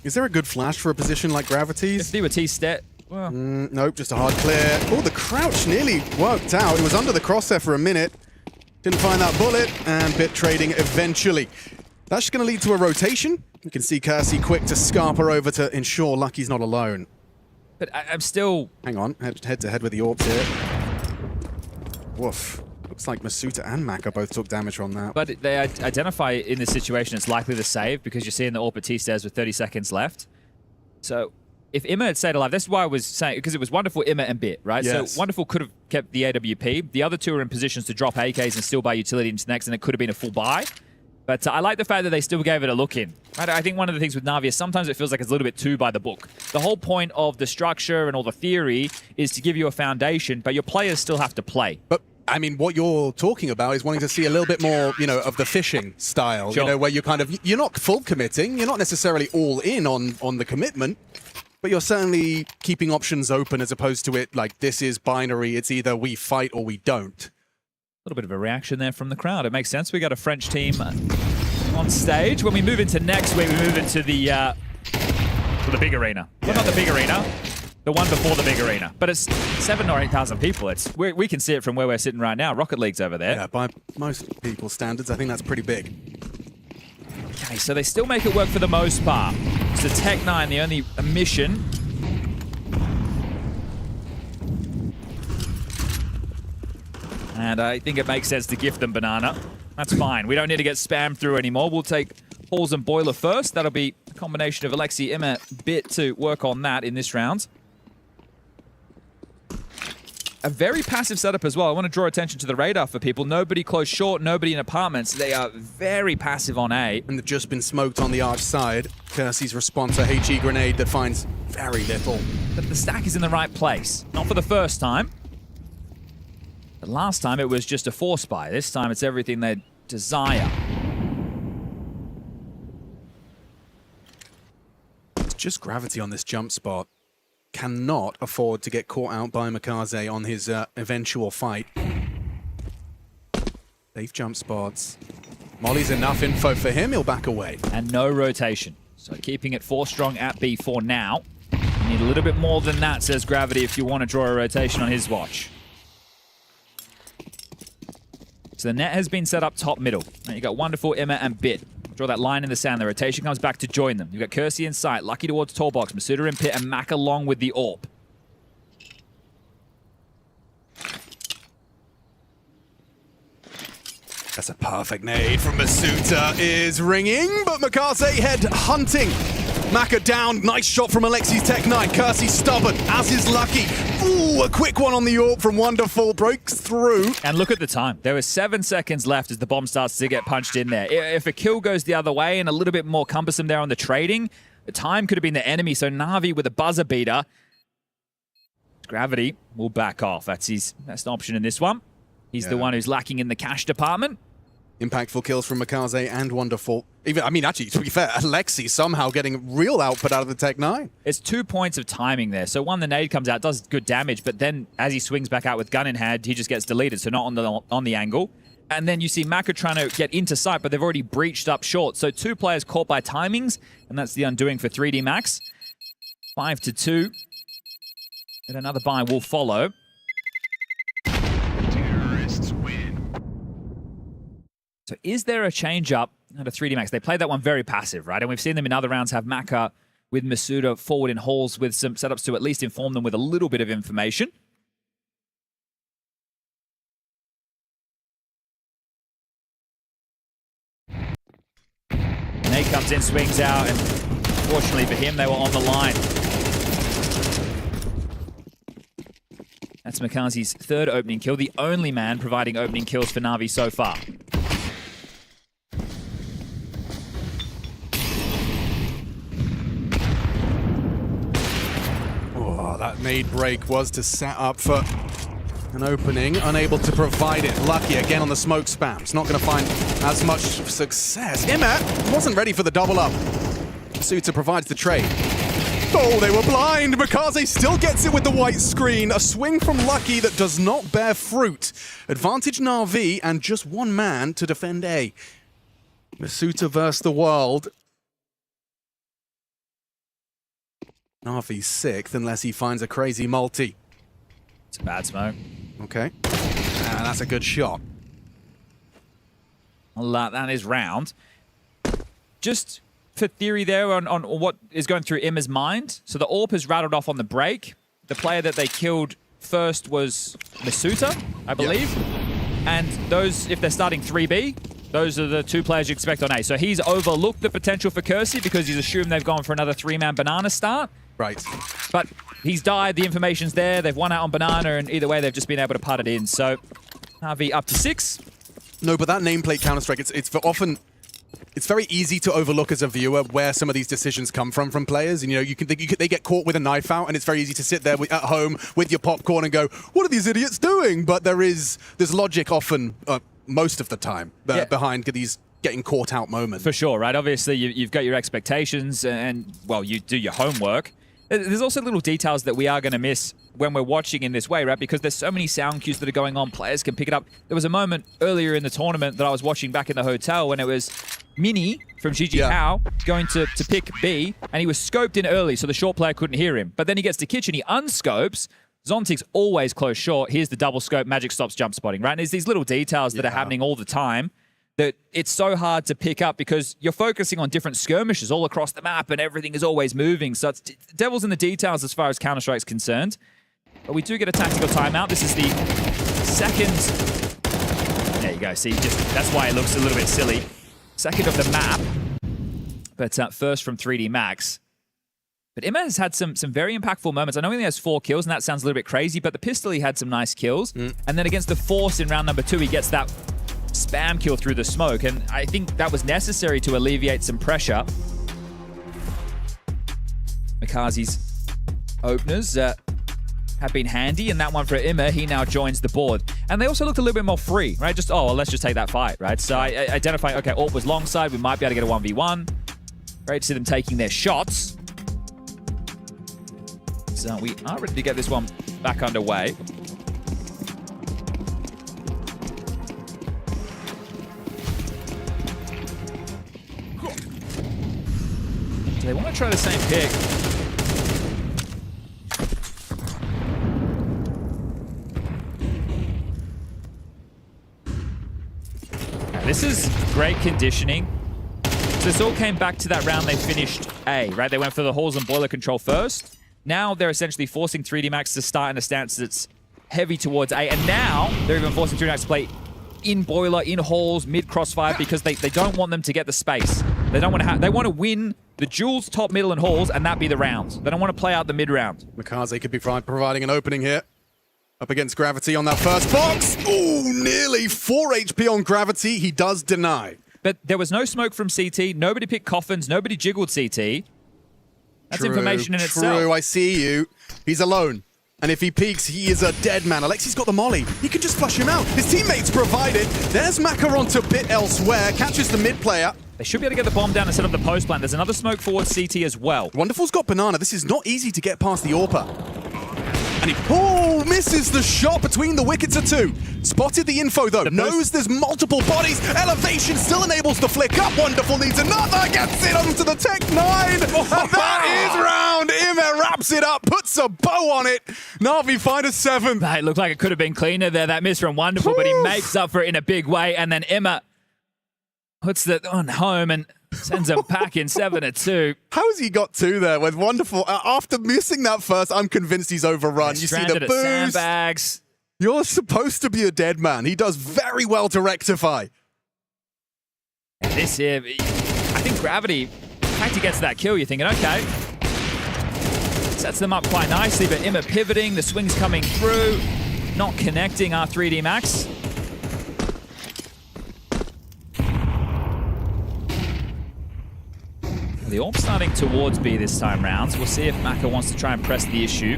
Is there a good flash for a position like Gravity's? If they were T-step, well... nope, just a hard clear. Oh, the crouch nearly worked out. It was under the crosshair for a minute. Didn't find that bullet, and bit trading eventually. That's just going to lead to a rotation. You can see Kersey quick to scarper over to ensure Lucky's not alone. But I'm still... Hang on, head to head with the orbs here. Woof. Looks like Masuda and Maka both took damage on that. But they identify in this situation it's likely to save because you're seeing the AWP T-stairs with 30 seconds left. So if Ima had stayed alive, that's why I was saying, because it was Wonderful, Ima, and Bit, right? Yes. So Wonderful could have kept the AWP. The other two are in positions to drop AKs and still buy utility into next, and it could have been a full buy. But I like the fact that they still gave it a look in. Right? I think one of the things with Na'Vi is sometimes it feels like it's a little bit too by the book. The whole point of the structure and all the theory is to give you a foundation, but your players still have to play. But I mean, what you're talking about is wanting to see a little bit more, you know, of the fishing style, Sure. you know, where you kind of, you're not full committing, you're not necessarily all in on the commitment, but you're certainly keeping options open as opposed to it like this is binary, it's either we fight or we don't. A little bit of a reaction there from the crowd. It makes sense. We got a French team on stage. When we move into next week, we move into the big arena. Well, not the big arena, the one before the big arena. But it's 7,000 or 8,000 people. We can see it from where we're sitting right now. Rocket League's over there. Yeah, by most people's standards, I think that's pretty big. Okay, so they still make it work for the most part. So Tech9, the only mission. And I think it makes sense to gift them Banana. That's fine. We don't need to get spammed through anymore. We'll take Halls and Boiler first. That'll be a combination of Alexi, Ima, Bit to work on that in this round. a very passive setup as well. I want to draw attention to the radar for people. Nobody close short, nobody in apartments. They are very passive on A. And they've just been smoked on the arch side. Kersey's response, a HE grenade that finds very little. But the stack is in the right place. Not for the first time. But last time it was just a force buy. This time it's everything they desire. It's just gravity on this jump spot. Cannot afford to get caught out by Mikaze on his eventual fight. Safe jump spots. Molly's enough info for him, he'll back away. And no rotation. So keeping it 4 strong at B for now. You need a little bit more than that, says Gravity, if you want to draw a rotation on his watch. So the net has been set up top middle. Now you got Wonderful, Emma, and Bit. Draw that line in the sand. The rotation comes back to join them. You've got Kersey in sight, Lucky towards tall box, Masuda in pit, and Mac along with the AWP. That's a perfect nade from Masuda is ringing, but Mikaze head hunting. Maka down, nice shot from Alexi's Tech 9. Kersey stubborn, as is Lucky. Ooh, a quick one on the AWP from Wonderful, breaks through. And look at the time. There was 7 seconds left as the bomb starts to get punched in there. If a kill goes the other way and a little bit more cumbersome there on the trading, the time could have been the enemy. So Na'Vi with a buzzer beater. Gravity will back off. That's his best option in this one. He's the one who's lacking in the cash department. Impactful kills from Mikaze and Wonderful. Even, I mean, actually, to be fair, Alexi somehow getting real output out of the Tech 9. It's 2 points of timing there. So one, the nade comes out, does good damage, but then as he swings back out with gun in hand, he just gets deleted, so not on the angle. And then you see Maka trying to get into sight, but they've already breached up short. So 2 players caught by timings, and that's the undoing for 3D Max. 5-2. And another buy will follow. So is there a change-up at a 3D Max? They played that one very passive, right? And we've seen them in other rounds have Maka with Masuda forward in halls with some setups to at least inform them with a little bit of information. Nate comes in, swings out, and fortunately for him, they were on the line. That's Mikaze's 3rd opening kill, the only man providing opening kills for Na'Vi so far. That nade break was to set up for an opening, unable to provide it. Lucky again on the smoke spam. It's not going to find as much success. Imet wasn't ready for the double up. Suta provides the trade. Oh, they were blind. Mikaze still gets it with the white screen. A swing from Lucky that does not bear fruit. Advantage Na'Vi and just one man to defend A. Masuta versus the world. Na'Vi's 6th unless he finds a crazy multi. It's a bad smoke. Okay. And that's a good shot. Well, that is round. Just for theory there on what is going through Emma's mind. So the AWP has rattled off on the break. The player that they killed first was Masuta, I believe. Yep. And those, if they're starting 3B, those are the 2 players you expect on A. So he's overlooked the potential for Kersey because he's assumed they've gone for another 3-man banana start. Right. But he's died, the information's there, they've won out on banana, and either way they've just been able to putt it in. So Na'Vi up to 6. No, but that nameplate Counter-Strike, it's for often... It's very easy to overlook as a viewer where some of these decisions come from players. And, you know, they get caught with a knife out, and it's very easy to sit there at home with your popcorn and go, what are these idiots doing? But there's logic often, most of the time, behind these getting caught out moments. For sure, right? Obviously, you've got your expectations and, well, you do your homework. There's also little details that we are going to miss when we're watching in this way, right? Because there's so many sound cues that are going on. Players can pick it up. There was a moment earlier in the tournament that I was watching back in the hotel when it was Mini from GG How going to pick B, and he was scoped in early, so the short player couldn't hear him. But then he gets to kitchen, he unscopes. Zontic's always close short. Here's the double scope, Magic stops jump spotting, right? And there's these little details that are happening all the time that it's so hard to pick up because you're focusing on different skirmishes all across the map and everything is always moving. So it's devil's in the details as far as Counter-Strike's concerned. But we do get a tactical timeout. This is the 2nd. There you go. See, that's why it looks a little bit silly. 2nd of the map. But first from 3D Max. But Emma has had some very impactful moments. I know he only has 4 kills, and that sounds a little bit crazy, but the pistol, he had some nice kills. And then against the Force in round number 2, he gets that spam kill through the smoke, and I think that was necessary to alleviate some pressure. Mikazi's openers have been handy, and that one for Emma, he now joins the board. And they also looked a little bit more free, right? Just, oh, well, let's just take that fight, right? So I identify, okay, Orp was long side, we might be able to get a 1v1. Great to see them taking their shots. So we are ready to get this one back underway. So they want to try the same pick. Now, this is great conditioning. So this all came back to that round they finished A, right? They went for the halls and boiler control first. Now they're essentially forcing 3D Max to start in a stance that's heavy towards A, and now they're even forcing 3D Max to play in boiler, in halls, mid crossfire, because they don't want them to get the space. They don't want to they want to win the duels, top, middle, and halls, and that be the rounds. They don't want to play out the mid round. Mikaze could be providing an opening here. Up against Gravity on that first box. Ooh, nearly 4 HP on Gravity. He does deny. But there was no smoke from CT. Nobody picked coffins. Nobody jiggled CT. That's information in itself. True, I see you. He's alone. And if he peeks, he is a dead man. Alexi's got the molly. He can just flush him out. His teammates provided. There's Maka onto Bit elsewhere. Catches the mid player. They should be able to get the bomb down and set up the post plant. There's another smoke forward CT as well. Wonderful's got Banana. This is not easy to get past the Orpa. And he misses the shot between the wickets of 2. Spotted the info though. Knows there's multiple bodies. Elevation still enables the flick up. Wonderful needs another. Gets it onto the Tech 9. And that is round. Ime wraps it up. Puts a bow on it. Na'Vi find a 7. It looked like it could have been cleaner there. That miss from Wonderful, but he makes up for it in a big way. And then Emma puts it on home and sends him back in 7-2. How has he got 2 there with Wonderful? After missing that first, I'm convinced he's overrun. You see the boost. Sandbags. You're supposed to be a dead man. He does very well to rectify. And this here, I think Gravity, in fact, he gets that kill. You're thinking, okay. Sets them up quite nicely, but Emma pivoting, the swing's coming through, not connecting our 3D Max. The AWP starting towards B this time round, so we'll see if Maka wants to try and press the issue.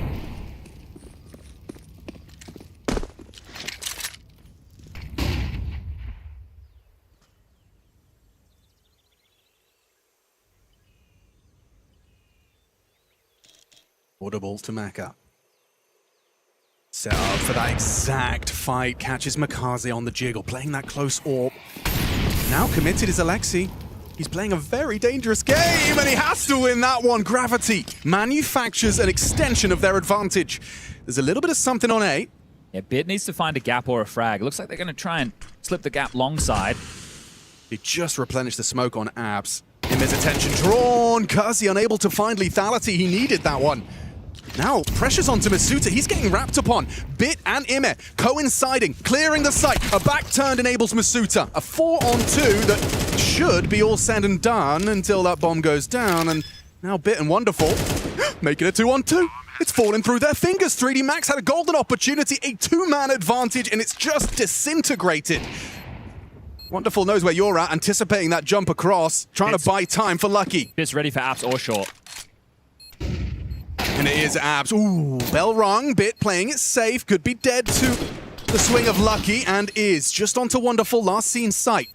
Audible to Maka. Set up for that exact fight. Catches Mikaze on the jiggle, playing that close AWP. Now committed is Alexi. He's playing a very dangerous game, and he has to win that one. Gravity manufactures an extension of their advantage. There's a little bit of something on A. Yeah, Bit needs to find a gap or a frag. Looks like they're going to try and slip the gap long side. He just replenished the smoke on Abs. Ime's attention drawn. Kurzi unable to find lethality. He needed that one. Now, pressure's onto Masuta. He's getting wrapped upon. Bit and Ime coinciding, clearing the site. A back turn enables Masuta. A 4-on-2 that should be all said and done until that bomb goes down. And now Bit and Wonderful making a 2-on-2. It's falling through their fingers. 3D Max had a golden opportunity, a 2-man advantage, and it's just disintegrated. Wonderful knows where you're at, anticipating that jump across, trying to buy time for Lucky. Bit's ready for Abs or short. And it is Abs. Ooh, bell rung. Bit playing it safe. Could be dead to the swing of Lucky, and is just onto Wonderful. Last seen sight.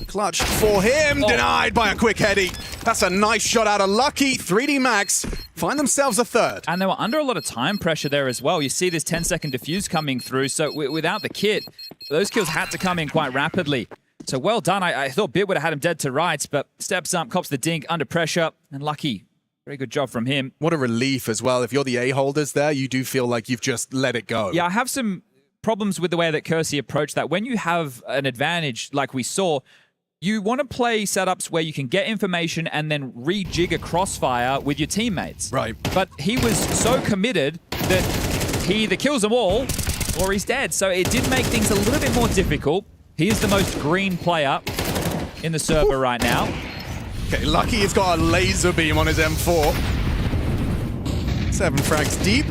Clutch for him. Denied by a quick heady. That's a nice shot out of Lucky. 3D Max find themselves a 3rd. And they were under a lot of time pressure there as well. You see this 10-second diffuse coming through. So without the kit, those kills had to come in quite rapidly. So well done. I thought Bit would have had him dead to rights, but steps up, cops the dink under pressure, and Lucky. Very good job from him. What a relief as well. If you're the A holders there, you do feel like you've just let it go. Yeah, I have some problems with the way that Kersey approached that. When you have an advantage like we saw, you want to play setups where you can get information and then rejig a crossfire with your teammates. Right. But he was so committed that he either kills them all or he's dead. So it did make things a little bit more difficult. He is the most green player in the server right now. Okay, Lucky has got a laser beam on his M4. 7 frags deep.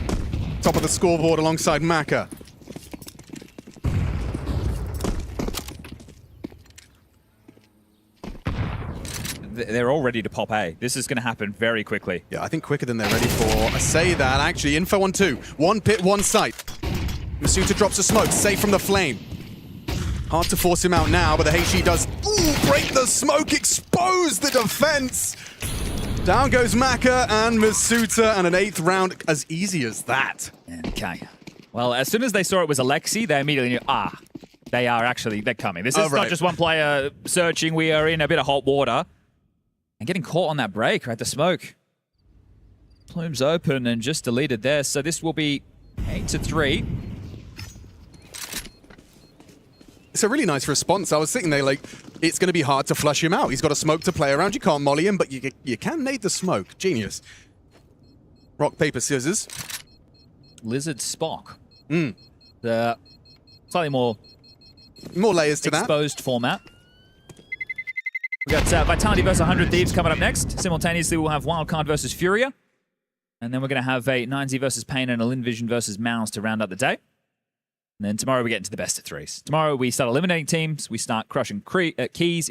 Top of the scoreboard alongside Maka. They're all ready to pop A. This is going to happen very quickly. Yeah, I think quicker than they're ready for. I say that, actually. Info on 2. 1 pit, 1 site. mibr drops a smoke, safe from the flame. Hard to force him out now, but the HE does break the smoke, expose the defense. Down goes Maka and mibr, and an 8th round as easy as that. Okay. Well, as soon as they saw it was Alexi, they immediately knew, they're coming. This is not just one player searching. We are in a bit of hot water. And getting caught on that break, right? The smoke. Plume's open and just deleted there. So this will be 8-3. It's a really nice response. I was thinking like, it's going to be hard to flush him out. He's got a smoke to play around. You can't molly him, but you can nade the smoke. Genius. Rock, paper, scissors. Lizard Spock. The slightly more layers to that. Exposed format. We got Vitality versus 100 Thieves coming up next. Simultaneously, we'll have Wildcard versus Furia. And then we're going to have a 9Z versus Pain and a Linvision versus Mouse to round out the day. And then tomorrow we get into the best of 3s. Tomorrow we start eliminating teams. We start crushing keys,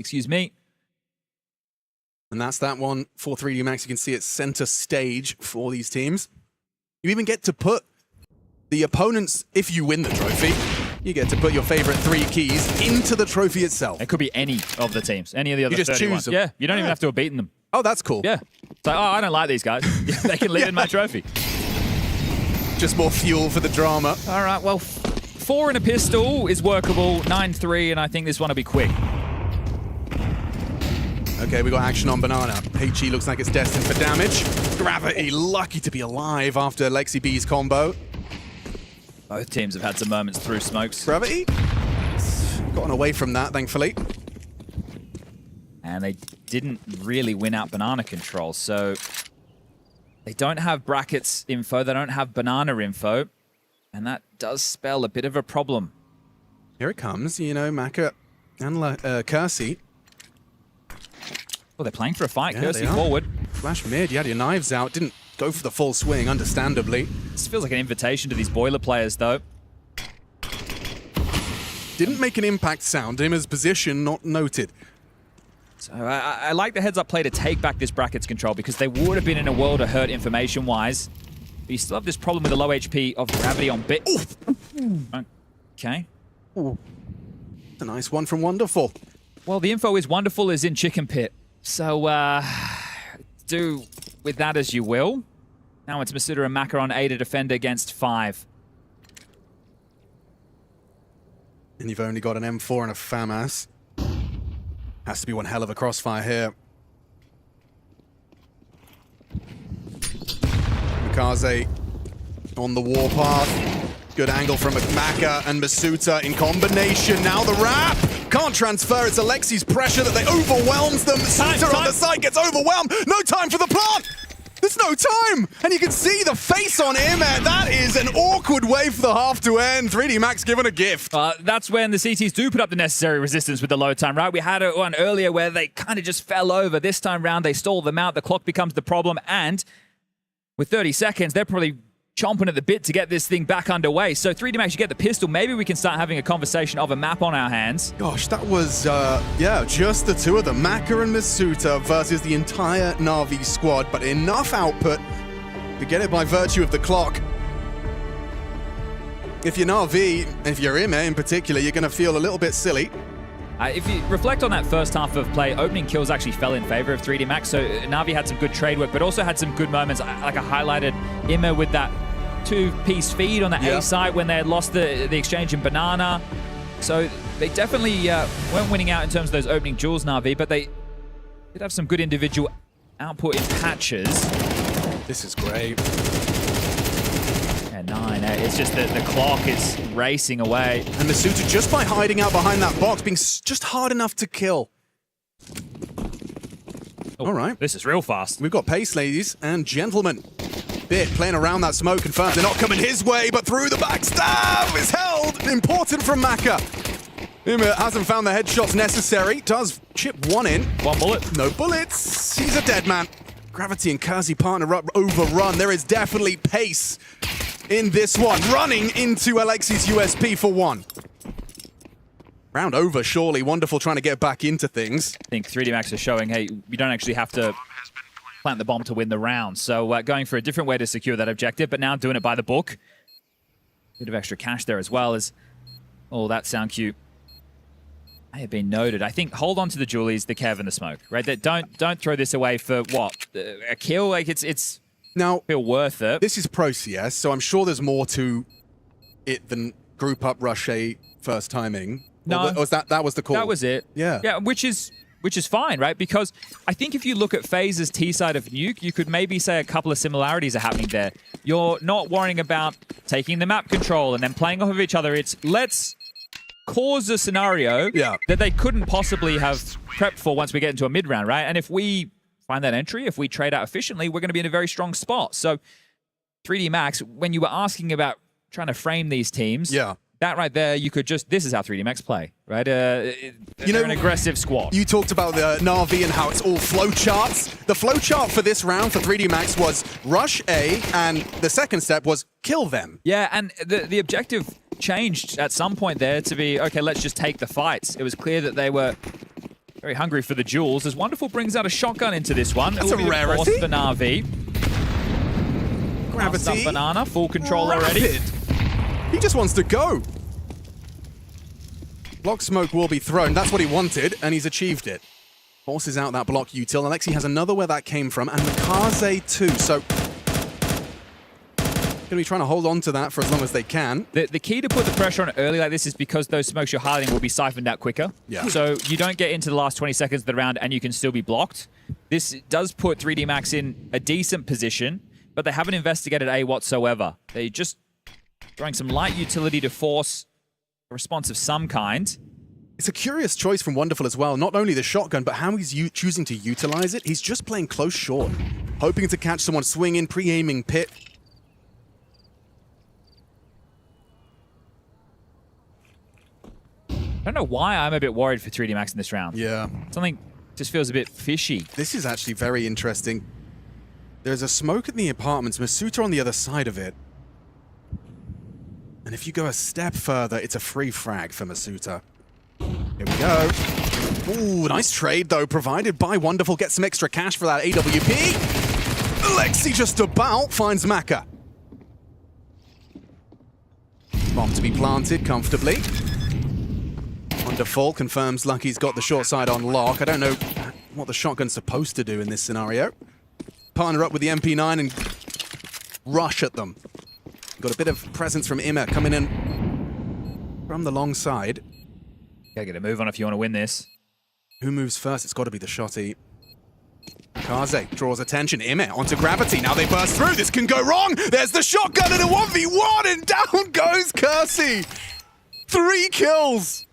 And that's that one for 3D Max. You can see it's center stage for these teams. You even get to put the opponents, if you win the trophy, you get to put your favorite 3 keys into the trophy itself. It could be any of the teams, any of the other 31. You just choose them. Yeah, you don't even have to have beaten them. Oh, that's cool. Yeah. It's like, I don't like these guys. They can live in my trophy. Just more fuel for the drama. All right, well, 4 in a pistol is workable, 9-3, and I think this one will be quick. Okay, we got action on Banana. HE looks like it's destined for damage. Gravity lucky to be alive after Lexi B's combo. Both teams have had some moments through smokes. Gravity gotten away from that, thankfully. And they didn't really win out Banana control, so they don't have brackets info, they don't have Banana info, and that does spell a bit of a problem. Here it comes, you know, Maka and Kersey. Well, they're playing for a fight. Yeah, Kersey forward. Flash mid, you had your knives out, didn't go for the full swing, understandably. This feels like an invitation to these boiler players, though. Didn't make an impact sound. His position not noted. So I like the heads-up play to take back this brackets control because they would have been in a world of hurt information-wise. But you still have this problem with the low HP of Gravity on bit. Okay. Ooh. A nice one from Wonderful. Well, the info is Wonderful is in Chicken Pit. So, do with that as you will. Now it's mibr and Maka on A to defend against 5. And you've only got an M4 and a FAMAS. Has to be one hell of a crossfire here. Mikaze on the warpath. Good angle from Maka and mibr in combination. Now the wrap! Can't transfer, it's Alexi's pressure that they overwhelms them. mibr on the side gets overwhelmed. No time for the plant! There's no time! And you can see the face on him, and that is an awkward way for the half to end. 3D Max given a gift. That's when the CTs do put up the necessary resistance with the load time, right? We had one earlier where they kind of just fell over. This time round, they stall them out. The clock becomes the problem, and with 30 seconds, they're probably chomping at the bit to get this thing back underway. So 3D Max, you get the pistol. Maybe we can start having a conversation of a map on our hands. Gosh, that was, yeah, just the two of them. Maka and mibr versus the entire Na'Vi squad, but enough output to get it by virtue of the clock. If you're Na'Vi, if you're Ime in particular, you're going to feel a little bit silly. If you reflect on that first half of play, opening kills actually fell in favor of 3D Max, so Na'Vi had some good trade work, but also had some good moments, like I highlighted Ime with that 2-piece feed on the A side when they had lost the exchange in Banana. So they definitely weren't winning out in terms of those opening duels, Na'Vi, but they did have some good individual output in patches. This is great. And 9, it's just that the clock is racing away. And mibr, just by hiding out behind that box, being just hard enough to kill. All right. This is real fast. We've got pace, ladies and gentlemen. Bit playing around that smoke, confirms they're not coming his way, but through the backstab is held. Important from Maka. Ime hasn't found the headshots necessary. Does chip one in. One bullet. No bullets. He's a dead man. Gravity and Kazi partner up, overrun. There is definitely pace in this one. Running into Alexi's USP for one. Round over, surely. Wonderful trying to get back into things. I think 3D Max is showing, hey, you don't actually have to plant the bomb to win the round. So going for a different way to secure that objective, but now doing it by the book. Bit of extra cash there as well as, oh, that sound cue may have been noted. I think hold on to the Julies, the Kev, and the smoke, right? That don't throw this away for what? A kill? Like it's now feel worth it. This is Pro CS, so I'm sure there's more to it than group up rush A first timing. No, or was that was the call? That was it. Yeah, which is fine, right? Because I think if you look at FaZe's T side of Nuke, you could maybe say a couple of similarities are happening there. You're not worrying about taking the map control and then playing off of each other. It's let's cause a scenario that they couldn't possibly have prepped for once we get into a mid round, right? And if we find that entry, if we trade out efficiently, we're going to be in a very strong spot. So 3D Max, when you were asking about trying to frame these teams, that right there, you could just, this is how 3D Max play, right? You know, an aggressive squad. You talked about the Na'Vi and how it's all flowcharts. The flowchart for this round for 3D Max was rush A, and the second step was kill them. Yeah, and the objective changed at some point there to be, okay, let's just take the fights. It was clear that they were very hungry for the jewels, as Wonderful brings out a shotgun into this one. That's a rarity. For Na'Vi. Gravity. Banana, full control already. He just wants to go. Block smoke will be thrown. That's what he wanted, and he's achieved it. Forces out that block util. Alexi has another where that came from, and the Kaze too. So going to be trying to hold on to that for as long as they can. The key to put the pressure on it early like this is because those smokes you're highlighting will be siphoned out quicker. Yeah. So you don't get into the last 20 seconds of the round and you can still be blocked. This does put 3D Max in a decent position, but they haven't investigated A whatsoever. They're just throwing some light utility to force a response of some kind. It's a curious choice from Wonderful as well. Not only the shotgun, but how he's choosing to utilize it. He's just playing close short, hoping to catch someone swinging, pre-aiming pit. I don't know why I'm a bit worried for 3D Max in this round. Yeah. Something just feels a bit fishy. This is actually very interesting. There's a smoke in the apartments, Masuta on the other side of it. And if you go a step further, it's a free frag for Masuta. Here we go. Ooh, nice trade, though, provided by Wonderful. Gets some extra cash for that AWP. Alexi just about finds Maka. Bomb to be planted comfortably. Wonderful confirms Lucky's got the short side on lock. I don't know what the shotgun's supposed to do in this scenario. Partner up with the MP9 and rush at them. Got a bit of presence from Imma coming in from the long side. Gotta get a move on if you want to win this. Who moves first? It's got to be the shotty. Kaze draws attention. Imma onto Gravity. Now they burst through. This can go wrong. There's the shotgun and a 1v1 and down goes Kersey. 3 kills.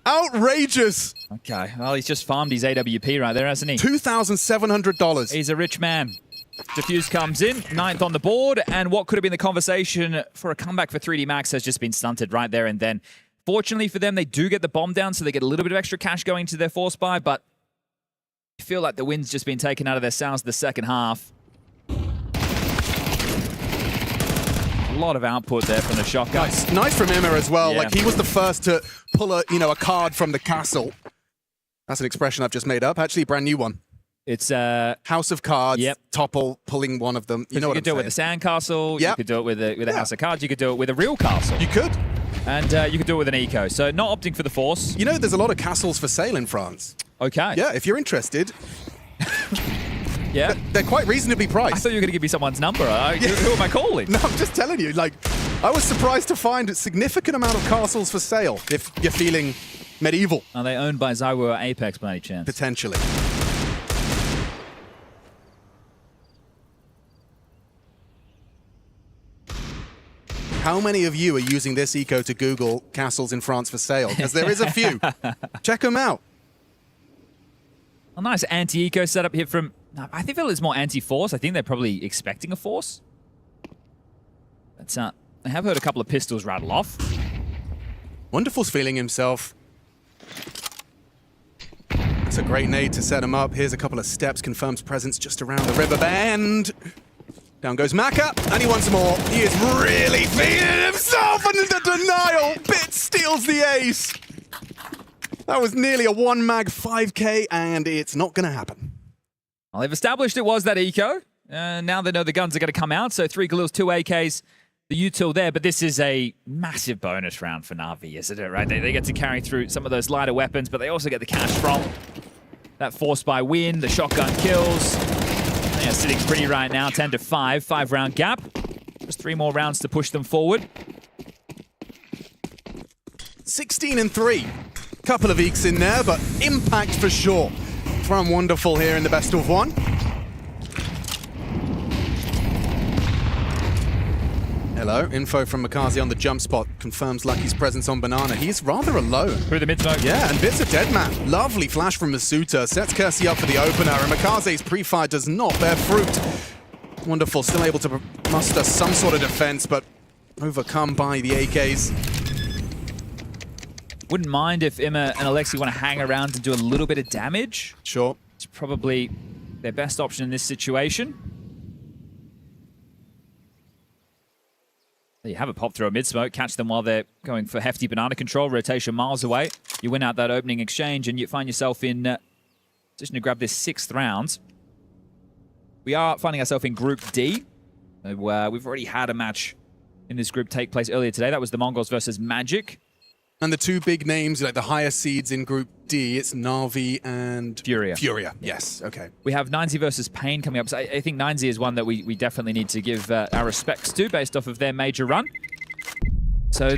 Outrageous. Okay, well, he's just farmed his AWP right there, hasn't he? $2,700. He's a rich man. Diffuse comes in, 9th on the board, and what could have been the conversation for a comeback for 3D Max has just been stunted right there and then. Fortunately for them, they do get the bomb down, so they get a little bit of extra cash going to their force buy, but I feel like the wind's just been taken out of their sails the second half. A lot of output there from the shotgun. Nice from Imma as well. Yeah. Like, he was the first to pull a card from the castle. That's an expression I've just made up. Actually, a brand new one. It's House of Cards. Yep. Topple pulling one of them. You know what I'm could do it with a sandcastle. You could do it with a House of Cards. You could do it with a real castle. You could. And you could do it with an eco. So not opting for the force. You know, there's a lot of castles for sale in France. Okay. Yeah, if you're interested. Yeah. They're quite reasonably priced. I thought you were going to give me someone's number. Who am I calling? No, I'm just telling you. Like, I was surprised to find a significant amount of castles for sale if you're feeling medieval. Are they owned by Zywo or Apex by any chance? Potentially. How many of you are using this eco to Google castles in France for sale? Because there is a few. Check them out. A nice anti-eco setup here from... I think it's more anti-force. I think they're probably expecting a force. But I have heard a couple of pistols rattle off. Wonderful's feeling himself. That's a great nade to set him up. Here's a couple of steps, confirms presence just around the river bend. Down goes Maka, and he wants more. He is really feeding himself under the denial. Bit steals the ace. That was nearly a 1-mag 5k, and it's not going to happen. Well, they've established it was that eco. Now they know the guns are going to come out, so 3 Galils, 2 AKs, the util there, but this is a massive bonus round for Na'Vi, isn't it, right? They get to carry through some of those lighter weapons, but they also get the cash from that force by win, the shotgun kills. They are sitting pretty right now, 10-5, 5-round gap. Just 3 more rounds to push them forward. 16-3. Couple of eeks in there, but impact for sure from Wonderful here in the best of 1. Hello, info from Makazi on the jump spot. Confirms Lucky's presence on Banana. He's rather alone. Through the mid-smoke. Yeah, and Bit's a dead man. Lovely flash from Masuta. Sets Kersey up for the opener, and Makaze's pre-fire does not bear fruit. Wonderful, still able to muster some sort of defense, but overcome by the AKs. Wouldn't mind if Emma and Alexi want to hang around and do a little bit of damage. Sure. It's probably their best option in this situation. You have a pop through a mid-smoke, catch them while they're going for hefty banana control, rotation miles away. You win out that opening exchange and you find yourself in position to grab this 6th round. We are finding ourselves in Group D. So, we've already had a match in this group take place earlier today. That was the Mongols versus Magic. And the 2 big names, like the higher seeds in Group D, it's Na'Vi and Furia. Yes, okay. We have 9Z versus Pain coming up. So I think 9Z is one that we definitely need to give our respects to based off of their major run. So,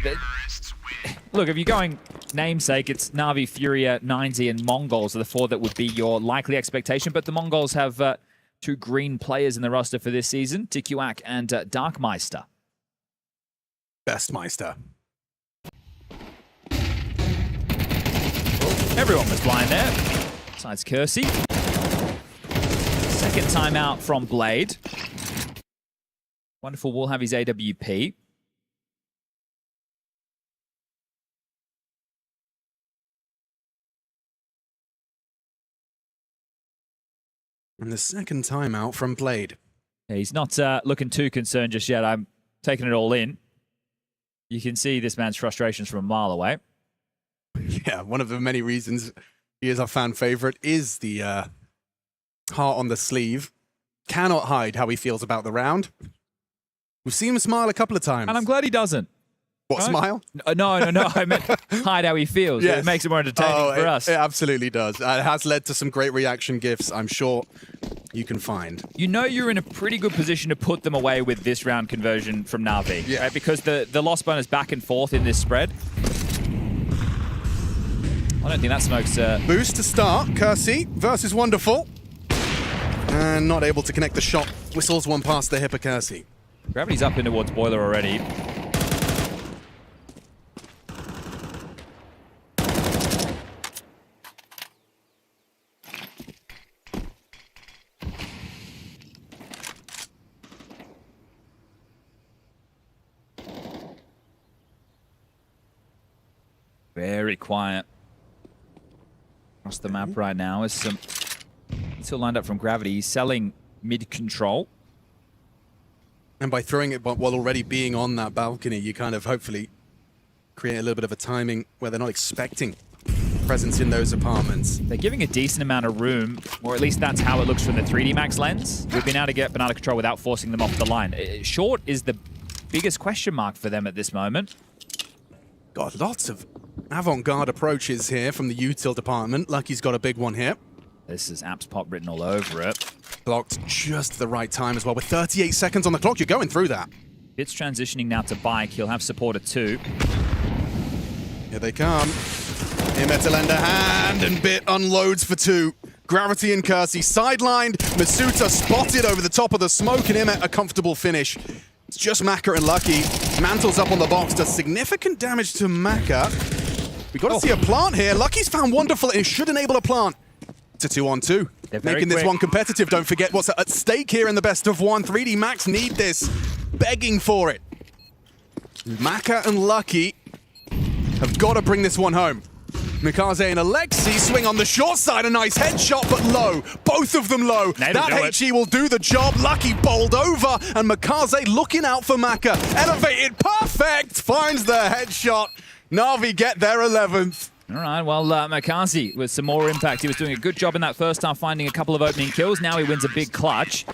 look, if you're going namesake, it's Na'Vi, Furia, 9Z, and Mongols are the 4 that would be your likely expectation. But the Mongols have 2 green players in the roster for this season, Tikuak and Darkmeister. Best Meister. Everyone was blind there, besides Kersey. Second timeout from Blade. Wonderful will have his AWP. And the second timeout from Blade. Yeah, he's not looking too concerned just yet. I'm taking it all in. You can see this man's frustrations from a mile away. Yeah, one of the many reasons he is our fan favorite is the heart on the sleeve. Cannot hide how he feels about the round. We've seen him smile a couple of times. And I'm glad he doesn't. What, right? smile? No. I meant hide how he feels. Yes. It makes it more entertaining for us. It absolutely does. It has led to some great reaction gifs, I'm sure you can find. You know you're in a pretty good position to put them away with this round conversion from Na'Vi, right? Because the loss bonus back and forth in this spread. I don't think that smoke's... Boost to start. Kersey versus Wonderful. And not able to connect the shot. Whistles one past the hip of Kersey. Gravity's up in towards Boiler already. Very quiet across the map right now. Is some still lined up from Gravity. He's selling mid control. And by throwing it while already being on that balcony, you kind of hopefully create a little bit of a timing where they're not expecting presence in those apartments. They're giving a decent amount of room, or at least that's how it looks from the 3D Max lens. We've been able to get banana control without forcing them off the line. Short is the biggest question mark for them at this moment. Got lots of avant-garde approaches here from the util department. Lucky's got a big one here. This is Apps Pop written all over it. Blocked just the right time as well. With 38 seconds on the clock, you're going through that. Bit's transitioning now to Bike. He'll have support at 2. Here they come. Metal lend a hand, and Bit unloads for 2. Gravity and Kersey sidelined. Masuta spotted over the top of the smoke, and Imet a comfortable finish. It's just Maka and Lucky. Mantles up on the box, does significant damage to Maka. We've got to see a plant here. Lucky's found Wonderful, and it should enable a plant. It's a 2-on-2. Making this one competitive. Don't forget what's at stake here in the best of 1. 3D Max need this. Begging for it. Maka and Lucky have got to bring this one home. Mikaze and Alexi swing on the short side. A nice headshot, but low. Both of them low. That HE will do the job. Lucky bowled over, and Mikaze looking out for Maka. Elevated, perfect. Finds the headshot. Na'Vi get their 11th. All right, well, Makazi with some more impact. He was doing a good job in that first half, finding a couple of opening kills. Now he wins a big clutch.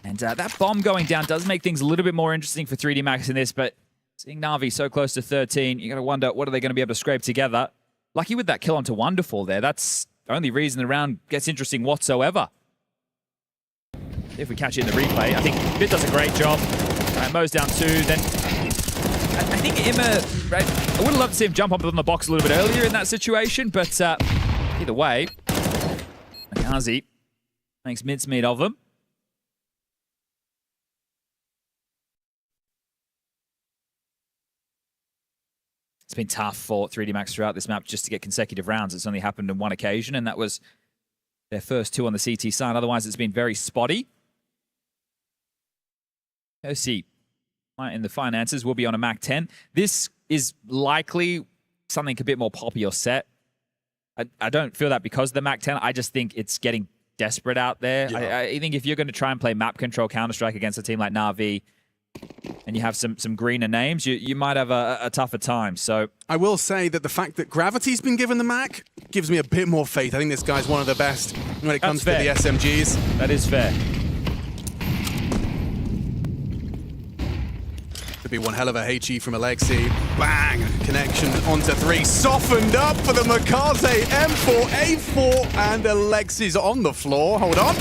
And that bomb going down does make things a little bit more interesting for 3D Max in this, but seeing Na'Vi so close to 13, you got to wonder, what are they going to be able to scrape together? Lucky with that kill onto Wonderful there. That's the only reason the round gets interesting whatsoever. If we catch it in the replay, I think Bit does a great job. Mo's down 2, then I think Imma, right, I would have loved to see him jump up on the box a little bit earlier in that situation, but either way, Makazi makes mincemeat of him. It's been tough for 3D Max throughout this map just to get consecutive rounds. It's only happened on one occasion, and that was their first 2 on the CT side. Otherwise, it's been very spotty. OC in the finances will be on a Mac 10. This is likely something a bit more poppy or set. I don't feel that because of the Mac 10. I just think it's getting desperate out there. Yeah. I think if you're going to try and play map control Counter-Strike against a team like Na'Vi, and you have some greener names, you might have a tougher time. So I will say that the fact that Gravity's been given the Mac gives me a bit more faith. I think this guy's one of the best when it comes to the SMGs. That is fair. Could be one hell of a HE from Alexi. Bang! Connection onto 3. Softened up for the Mikaze M4, A4, and Alexi's on the floor. Hold on.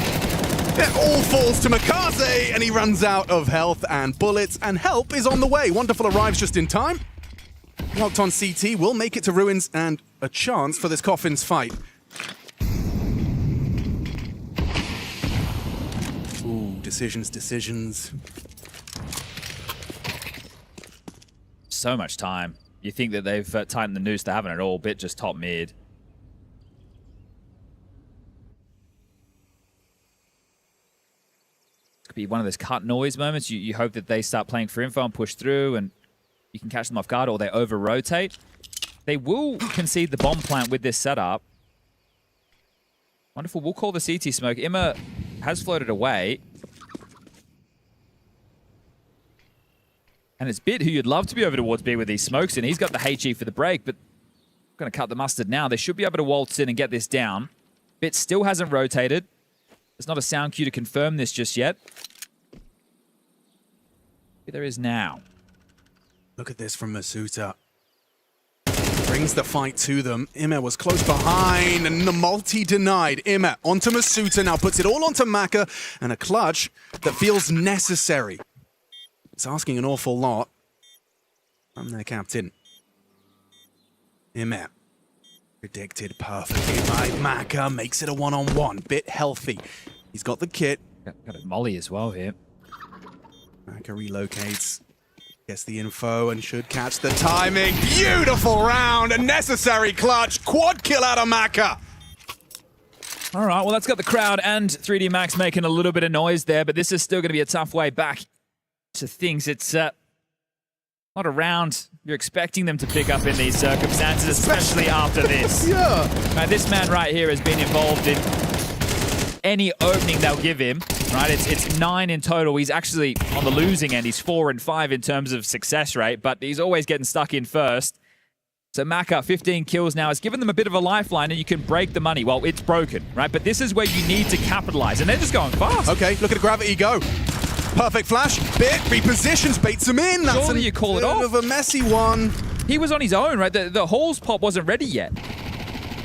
It all falls to Mikaze, and he runs out of health and bullets, and help is on the way. Wonderful arrives just in time. Locked on CT will make it to Ruins, and a chance for this Coffins fight. Ooh, decisions. So much time. You think that they've tightened the noose, they haven't at all. Bit just top mid. Could be one of those cut noise moments. You hope that they start playing for info and push through, and you can catch them off guard, or they over-rotate. They will concede the bomb plant with this setup. Wonderful. We'll call the CT smoke. Imma has floated away. And it's Bit, who you'd love to be over towards B with these smokes, and he's got the HE for the break, but I'm going to cut the mustard now. They should be able to waltz in and get this down. Bit still hasn't rotated. There's not a sound cue to confirm this just yet. There is now. Look at this from Masuta. Brings the fight to them. Imma was close behind, and the multi denied. Imma onto Masuta, now puts it all onto Maka, and a clutch that feels necessary. It's asking an awful lot from their captain. Imma predicted perfectly by Maka, makes it a one-on-one. Bit healthy. He's got the kit. Got a molly as well here. Maka relocates, gets the info, and should catch the timing. Beautiful round, a necessary clutch. Quad kill out of Maka. All right, well, that's got the crowd and 3D Max making a little bit of noise there, but this is still going to be a tough way back to things. It's not a round you're expecting them to pick up in these circumstances, especially after this. Yeah. Now, this man right here has been involved in any opening they'll give him, right? It's 9 in total. He's actually on the losing end. He's 4 and 5 in terms of success rate, but he's always getting stuck in first. So Maka, 15 kills now, has given them a bit of a lifeline, and you can break the money. Well, it's broken, right? But this is where you need to capitalize, and they're just going fast. Okay, look at the Gravity go. Perfect flash. Bit repositions, baits him in. That's Surely you call it off. Of a messy one. He was on his own, right? The Halls pop wasn't ready yet.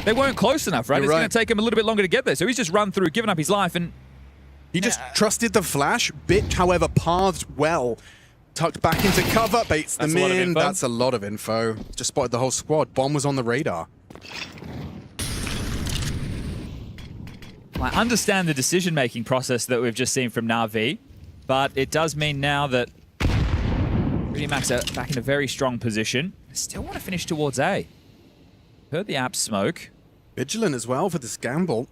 They weren't close enough, right? It's going to take him a little bit longer to get there. So he's just run through, given up his life, and he just trusted the flash. Bit, however, pathed well. Tucked back into cover, baits them in. That's a lot of info. Just spotted the whole squad. Bomb was on the radar. I understand the decision-making process that we've just seen from Na'Vi, but it does mean now that 3D Max are back in a very strong position. I still want to finish towards A. Heard the app smoke. Vigilant as well for this gamble.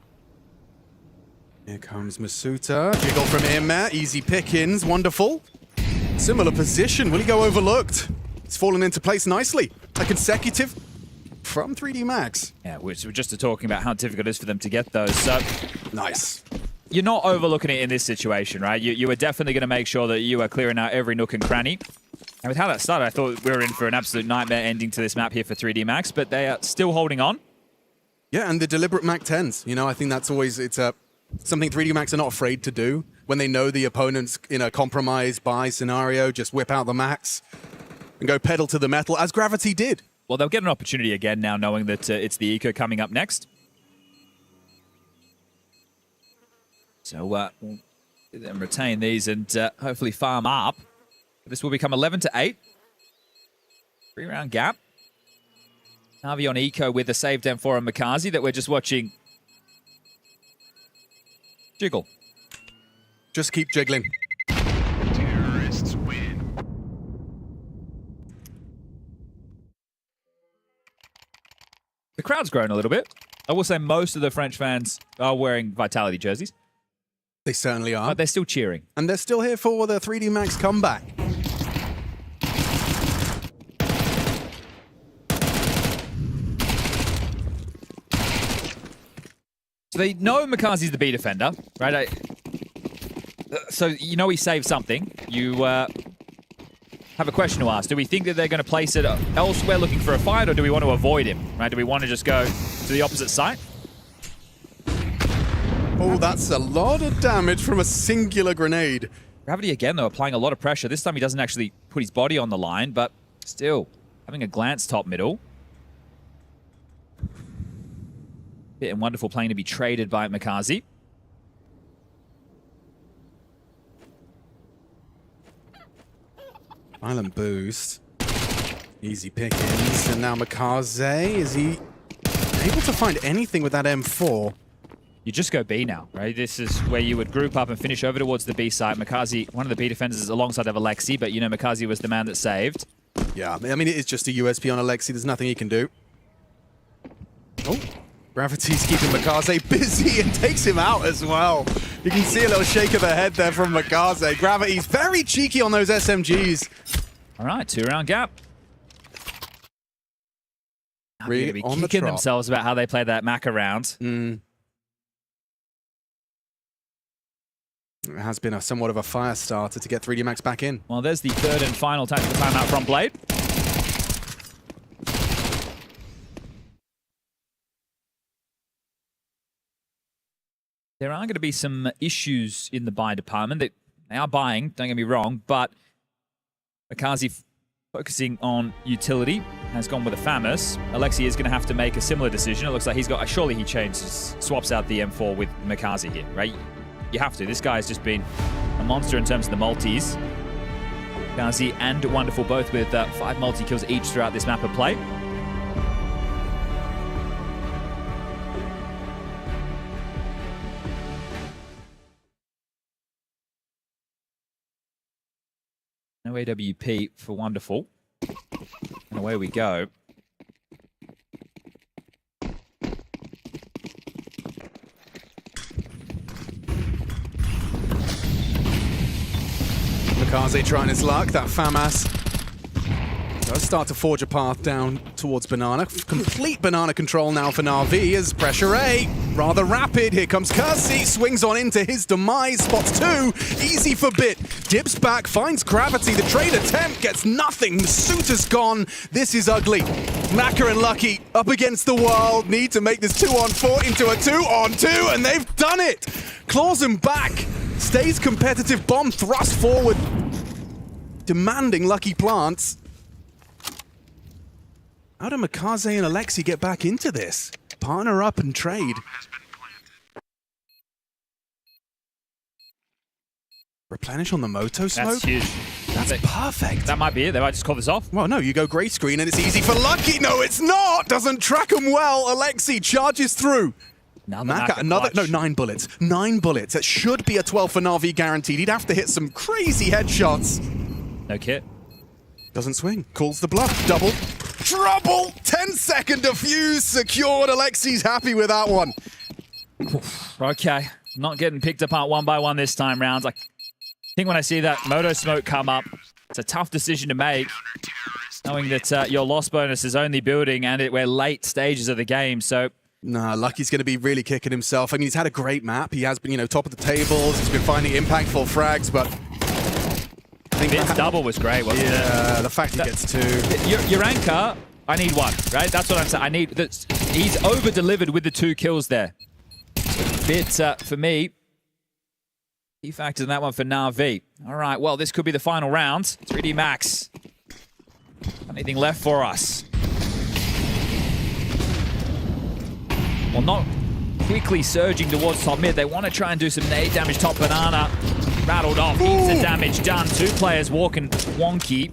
Here comes Masuta. Jiggle from Imma. Easy pickings. Wonderful. Similar position. Will he go overlooked? It's fallen into place nicely. A consecutive from 3D Max. Yeah, we're just talking about how difficult it is for them to get those. So nice. You're not overlooking it in this situation, right? You are definitely going to make sure that you are clearing out every nook and cranny. And with how that started, I thought we were in for an absolute nightmare ending to this map here for 3D Max, but they are still holding on. Yeah, and the deliberate Mac 10s. You know, I think that's always something 3D Max are not afraid to do. When they know the opponent's in a compromise buy scenario, just whip out the Max and go pedal to the metal, as Gravity did. Well, they'll get an opportunity again now, knowing that it's the Eco coming up next. So we'll then retain these and hopefully farm up. This will become 11-8. 3-round gap. Navi on Eco with a save down for Makazi that we're just watching jiggle. Just keep jiggling. Terrorists win. The crowd's grown a little bit. I will say most of the French fans are wearing Vitality jerseys. They certainly are. But they're still cheering. And they're still here for the 3D Max comeback. So they know Makazi's the B defender, right? So you know he saved something. You have a question to ask. Do we think that they're going to place it elsewhere looking for a fight, or do we want to avoid him, right? Do we want to just go to the opposite side? Oh, that's a lot of damage from a singular grenade. Gravity again, though, applying a lot of pressure. This time he doesn't actually put his body on the line, but still having a glance top middle. Bit and wonderful playing to be traded by Makazi. Island boost. Easy pickings. And now Makaze, is he able to find anything with that M4? You just go B now, right? This is where you would group up and finish over towards the B site. Makazi, one of the B defenders alongside of Alexi, but you know Makazi was the man that saved. Yeah, I mean, it is just a USP on Alexi. There's nothing he can do. Oh, Gravity's keeping Makaze busy and takes him out as well. You can see a little shake of the head there from Makaze. Gravity's very cheeky on those SMGs. All right, 2-round gap. They're Really going to be kicking themselves about how they played that Mac around. It has been somewhat of a fire starter to get 3D Max back in. Well, there's the third and final tactical timeout from Blade. There are going to be some issues in the buy department. They are buying, don't get me wrong, but Makazi focusing on utility has gone with a Famous. Alexi is going to have to make a similar decision. It looks like he's got, surely he swaps out the M4 with Makazi here, right? You have to. This guy's just been a monster in terms of the multis. Makazi and Wonderful both with 5 multi-kills each throughout this map of play. No AWP for Wonderful. And away we go. Makaze trying his luck. That FAMAS does start to forge a path down towards Banana. Complete Banana control now for Na'Vi as pressure A. Rather rapid. Here comes Kersey. Swings on into his demise. Spots 2. Easy for Bit. Dips back. Finds Gravity. The trade attempt gets nothing. The suit is gone. This is ugly. Maka and Lucky up against the world. Need to make this 2-on-4 into a 2-on-2. And they've done it. Claws him back. Stays competitive. Bomb thrust forward. Demanding Lucky plants. How do Makaze and Alexi get back into this? Partner up and trade. Replenish on the Moto smoke? That's huge. That's perfect. That might be it. They might just call this off. Well, no, you go gray screen and it's easy for Lucky. No, it's not. Doesn't track him well. Alexi charges through. Now Maka, another, no, 9 bullets. 9 bullets. That should be a 12 for Na'Vi guaranteed. He'd have to hit some crazy headshots. No kit. Doesn't swing. Calls the bluff. Double. Trouble! 10-second defuse secured. Alexi's happy with that one. Okay. Not getting picked apart one by one this time round. I think when I see that Moto smoke come up, it's a tough decision to make. knowing that your loss bonus is only building and we're late stages of the game. So nah, Lucky's going to be really kicking himself. I mean, he's had a great map. He has been, you know, top of the tables. He's been finding impactful frags, but I think Vin's double was great, wasn't it? Yeah, the fact he gets 2. Your anchor, I need 1, right? That's what I'm saying. I need that. He's over-delivered with the 2 kills there. So bit for me. Key factors in that one for Na'Vi. All right, well, this could be the final round. 3D Max. Anything left for us? Well, not quickly surging towards top mid. They want to try and do some nade damage. Top banana rattled off. Heaps of damage done. 2 players walking wonky.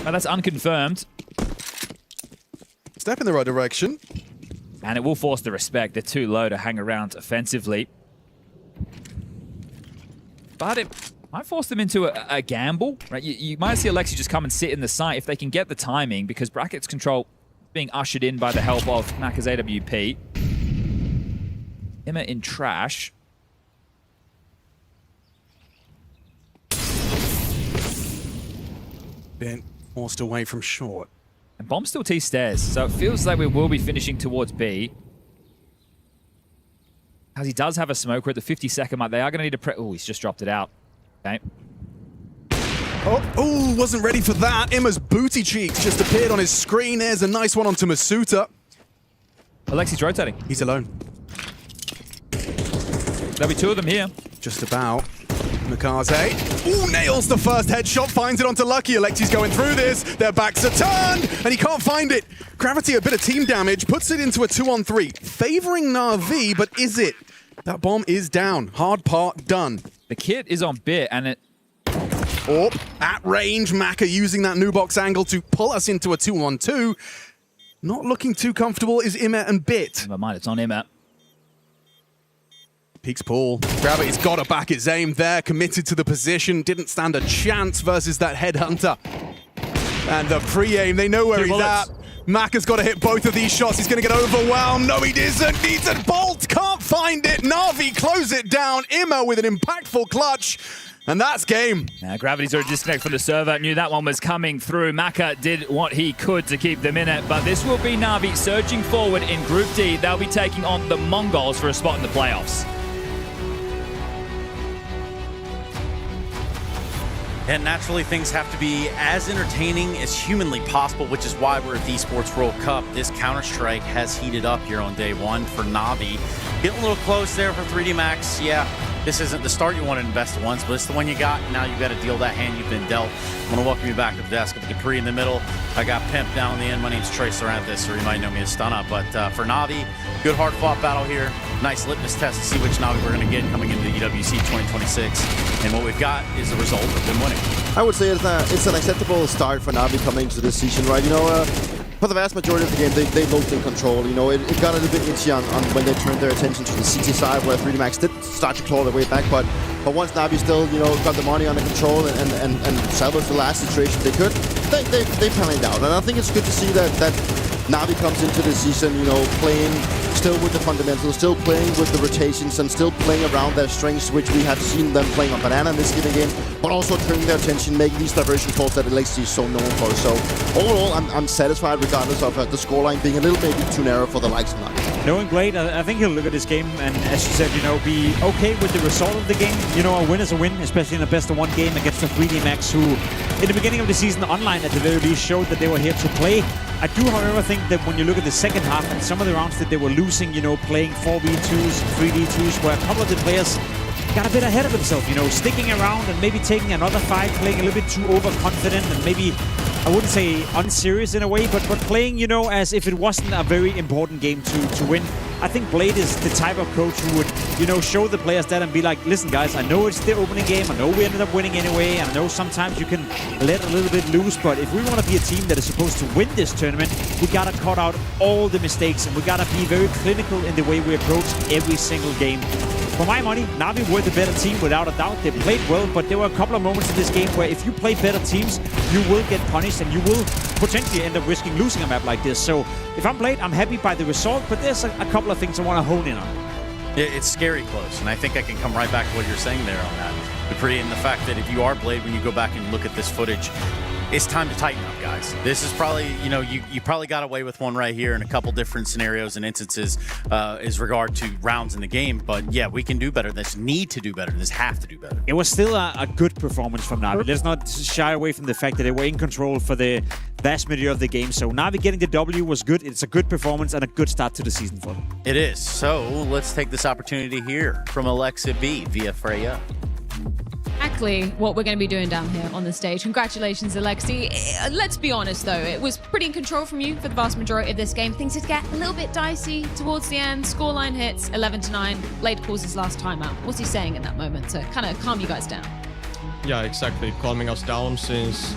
Now that's unconfirmed. Step in the right direction. And it will force the respect. They're too low to hang around offensively. But it might force them into a gamble, right? You might see Alexi just come and sit in the site if they can get the timing, because brackets control being ushered in by the help of Macca's AWP. Emma in trash. Been forced away from short. And Bomb still T stairs, so it feels like we will be finishing towards B. As he does have a smoker at the 50-second mark, they are going to need to oh, he's just dropped it out. Okay. Oh, wasn't ready for that. Emma's booty cheeks just appeared on his screen. There's a nice one onto Masuta. Alexi's rotating. He's alone. There'll be 2 of them here. Just about. Mikaze. Ooh, nails the first headshot, finds it onto Lucky. Alexi's going through this. Their backs are turned, and he can't find it. Gravity, a bit of team damage, puts it into a 2-on-3. Favoring Na'Vi, but is it? That bomb is down. Hard part done. The kit is on bit, and it... Oh, at range, Macca using that new box angle to pull us into a 2-on-2. Not looking too comfortable is Imet and Bit. Never mind, it's on Imet. Peaks Paul. Gravity's got to back his aim there, committed to the position, didn't stand a chance versus that headhunter. And the pre-aim, they know where he's at. Macca's got to hit both of these shots. He's going to get overwhelmed. No, he isn't. Needs a bolt. Can't find it. Na'Vi close it down. Imma with an impactful clutch. And that's game. Now, Gravity's already disconnected from the server. Knew that one was coming through. Macca did what he could to keep them in it. But this will be Na'Vi surging forward in Group D. They'll be taking on the Mongols for a spot in the playoffs. And naturally, things have to be as entertaining as humanly possible, which is why we're at the Esports World Cup. This Counter-Strike has heated up here on day 1 for Na'Vi. Getting a little close there for 3D Max. Yeah, this isn't the start you want to invest once, but it's the one you got. Now you've got to deal that hand you've been dealt. I'm going to welcome you back to the desk with Capri in the middle. I got Pimp down in the end. My name's Trace Aranthus, or you might know me as Stunna. But for Na'Vi, good hard-fought battle here. Nice litmus test to see which Na'Vi we're going to get coming into the EWC 2026. And what we've got is the result of them winning. I would say it's an acceptable start for Na'Vi coming into this season, right? You know, for the vast majority of the game, they looked in control. You know, it got a little bit itchy on when they turned their attention to the CT side, where 3D Max did start to claw their way back. But once Na'Vi still, you know, got the money under control and salvaged the last situation they could, they panned out. And I think it's good to see that Na'Vi comes into the season, you know, playing still with the fundamentals, still playing with the rotations, and still playing around their strengths, which we have seen them playing on Banana in this given game, but also turning their attention, making these diversion calls that Alexi is so known for. So overall, I'm satisfied regardless of the scoreline being a little maybe too narrow for the likes of Na'Vi. Knowing Blade, I think he'll look at this game and, as you said, you know, be okay with the result of the game. You know, a win is a win, especially in a best-of-1 game against the 3D Max, who, in the beginning of the season, online at the very least, showed that they were here to play. I do, however, think that when you look at the second half and some of the rounds that they were losing, you know, playing 4v2s, 3v2s, where a couple of the players got a bit ahead of themselves, you know, sticking around and maybe taking another fight, playing a little bit too overconfident and maybe, I wouldn't say unserious in a way, but playing, you know, as if it wasn't a very important game to win. I think Blade is the type of coach who would, you know, show the players that and be like, listen guys, I know it's the opening game, I know we ended up winning anyway, and I know sometimes you can let a little bit loose, but if we want to be a team that is supposed to win this tournament, we gotta cut out all the mistakes and we gotta be very clinical in the way we approach every single game. For my money, Na'Vi were the better team without a doubt. They played well, but there were a couple of moments in this game where if you play better teams, you will get punished and you will potentially end up risking losing a map like this. So if I'm Blade, I'm happy by the result, but there's a couple of things I want to hone in on. It's scary close, and I think I can come right back to what you're saying there on that, Dupree, and the fact that if you are Blade, when you go back and look at this footage, it's time to tighten up, guys. This is probably, you probably got away with one right here in a couple different scenarios and instances as regard to rounds in the game. But yeah, we can do better. This need to do better. This have to do better. It was still a good performance from Na'Vi. Let's not shy away from the fact that they were in control for the vast majority of the game. So Na'Vi getting the W was good. It's a good performance and a good start to the season for them. It is. So let's take this opportunity here from Alexa B via Freya. Exactly what we're going to be doing down here on the stage. Congratulations, Alexi. Let's be honest, though. It was pretty in control from you for the vast majority of this game. Things did get a little bit dicey towards the end. Scoreline hits 11-9. Blade calls his last timeout. What's he saying in that moment to kind of calm you guys down? Yeah, exactly. Calming us down since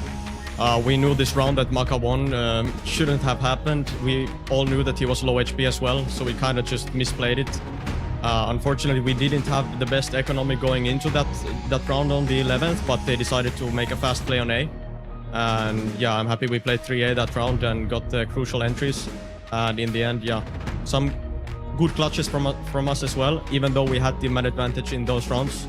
we knew this round that Maka won shouldn't have happened. We all knew that he was low HP as well, so we kind of just misplayed it. Unfortunately, we didn't have the best economy going into that round on the 11th, but they decided to make a fast play on A. And yeah, I'm happy we played 3A that round and got the crucial entries. And in the end, yeah, some good clutches from us as well, even though we had the man advantage in those rounds.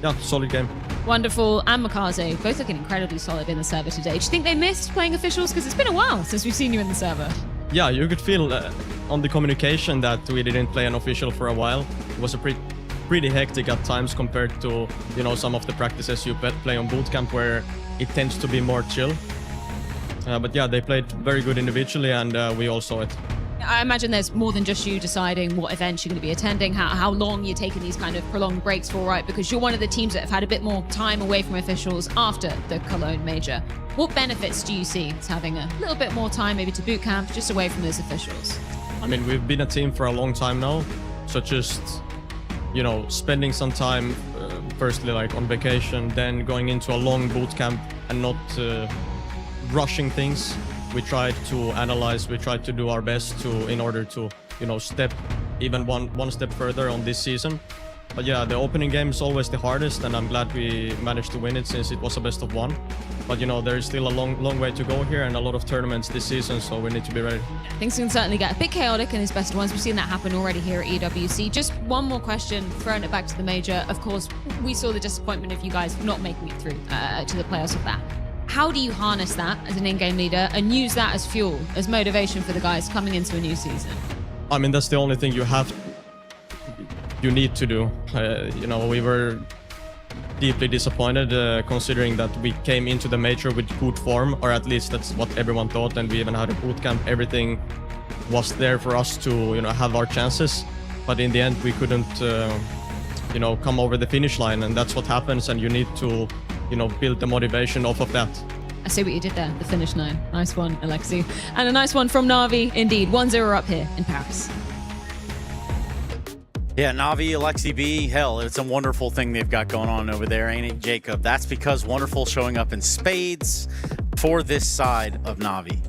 Yeah, solid game. Wonderful and Makaze, both looking incredibly solid in the server today. Do you think they missed playing officials? Because it's been a while since we've seen you in the server. Yeah, you could feel on the communication that we didn't play an official for a while. It was a pretty hectic at times compared to, some of the practices you play on bootcamp where it tends to be more chill. But yeah, they played very good individually and we all saw it. I imagine there's more than just you deciding what events you're going to be attending, how long you're taking these kind of prolonged breaks for, right? Because you're one of the teams that have had a bit more time away from officials after the Cologne major. What benefits do you see to having a little bit more time maybe to boot camp, just away from those officials? I mean, we've been a team for a long time now, so just, spending some time, firstly like on vacation, then going into a long boot camp and not rushing things. We tried to analyze, we tried to do our best in order to, step even one step further on this season. But yeah, the opening game is always the hardest, and I'm glad we managed to win it since it was a best of one. But there is still a long way to go here and a lot of tournaments this season, so we need to be ready. Things can certainly get a bit chaotic in these best of ones. We've seen that happen already here at EWC. Just one more question, throwing it back to the major. Of course, we saw the disappointment of you guys not making it through to the playoffs of that. How do you harness that as an in-game leader and use that as fuel, as motivation for the guys coming into a new season? I mean, that's the only thing you need to do. We were deeply disappointed considering that we came into the major with good form, or at least that's what everyone thought, and we even had a boot camp. Everything was there for us to have our chances, but in the end we couldn't come over the finish line, and that's what happens, and you need to build the motivation off of that. I see what you did there, the finish line. Nice one, Alexi. And a nice one from Na'Vi, indeed. 1-0 up here in Paris. Yeah, Na'Vi, Alexi B, hell, it's a wonderful thing they've got going on over there, ain't it, Jacob? That's because Wonderful showing up in spades for this side of Na'Vi.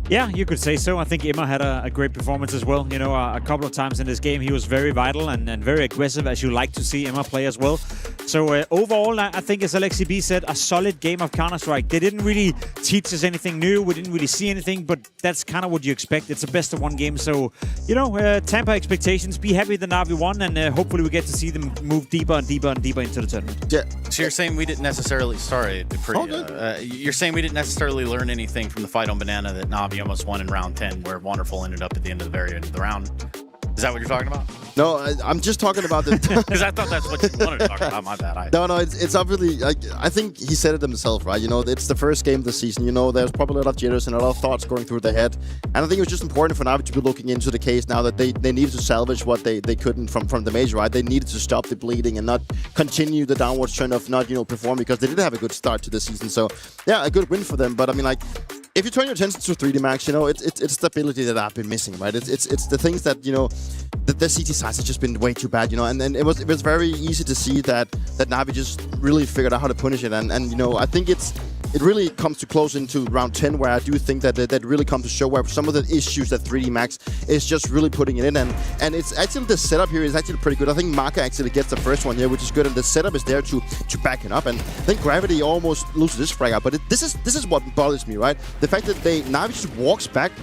Yeah, you could say so. I think Emma had a great performance as well. A couple of times in this game, he was very vital and very aggressive, as you like to see Emma play as well. So overall, I think, as Alexi B said, a solid game of Counter-Strike. They didn't really teach us anything new. We didn't really see anything, but that's kind of what you expect. It's a best of one game. So, temper expectations. Be happy the Na'Vi won, and hopefully we get to see them move deeper and deeper and deeper into the tournament. Yeah. So you're saying we didn't necessarily... Sorry, Dupree. You're saying we didn't necessarily learn anything from the fight on Banana that Na'Vi almost won in round 10, where Wonderful ended up at the end of the very end of the round. Is that what you're talking about? No, I'm just talking about the... Because I thought that's what you wanted to talk about. My bad. No, it's obviously... I think he said it himself, right? It's the first game of the season. There's probably a lot of jitters and a lot of thoughts going through their head. And I think it was just important for Na'Vi to be looking into the case now that they needed to salvage what they couldn't from the major, right? They needed to stop the bleeding and not continue the downwards trend of not, perform, because they did have a good start to the season. So, yeah, a good win for them. But, I mean, if you turn your attention to 3D Max, it's stability that I've been missing, right? It's the things that, the CT size has just been way too bad, and it was very easy to see that Na'Vi just really figured out how to punish it, and I think it really comes to close into round 10, where I do think that really comes to show where some of the issues that 3D Max is just really putting it in, and it's actually, the setup here is actually pretty good. I think Maka actually gets the first one here, which is good, and the setup is there to back it up, and I think Gravity almost loses this frag out, but this is what bothers me, right? The fact that Na'Vi just walks back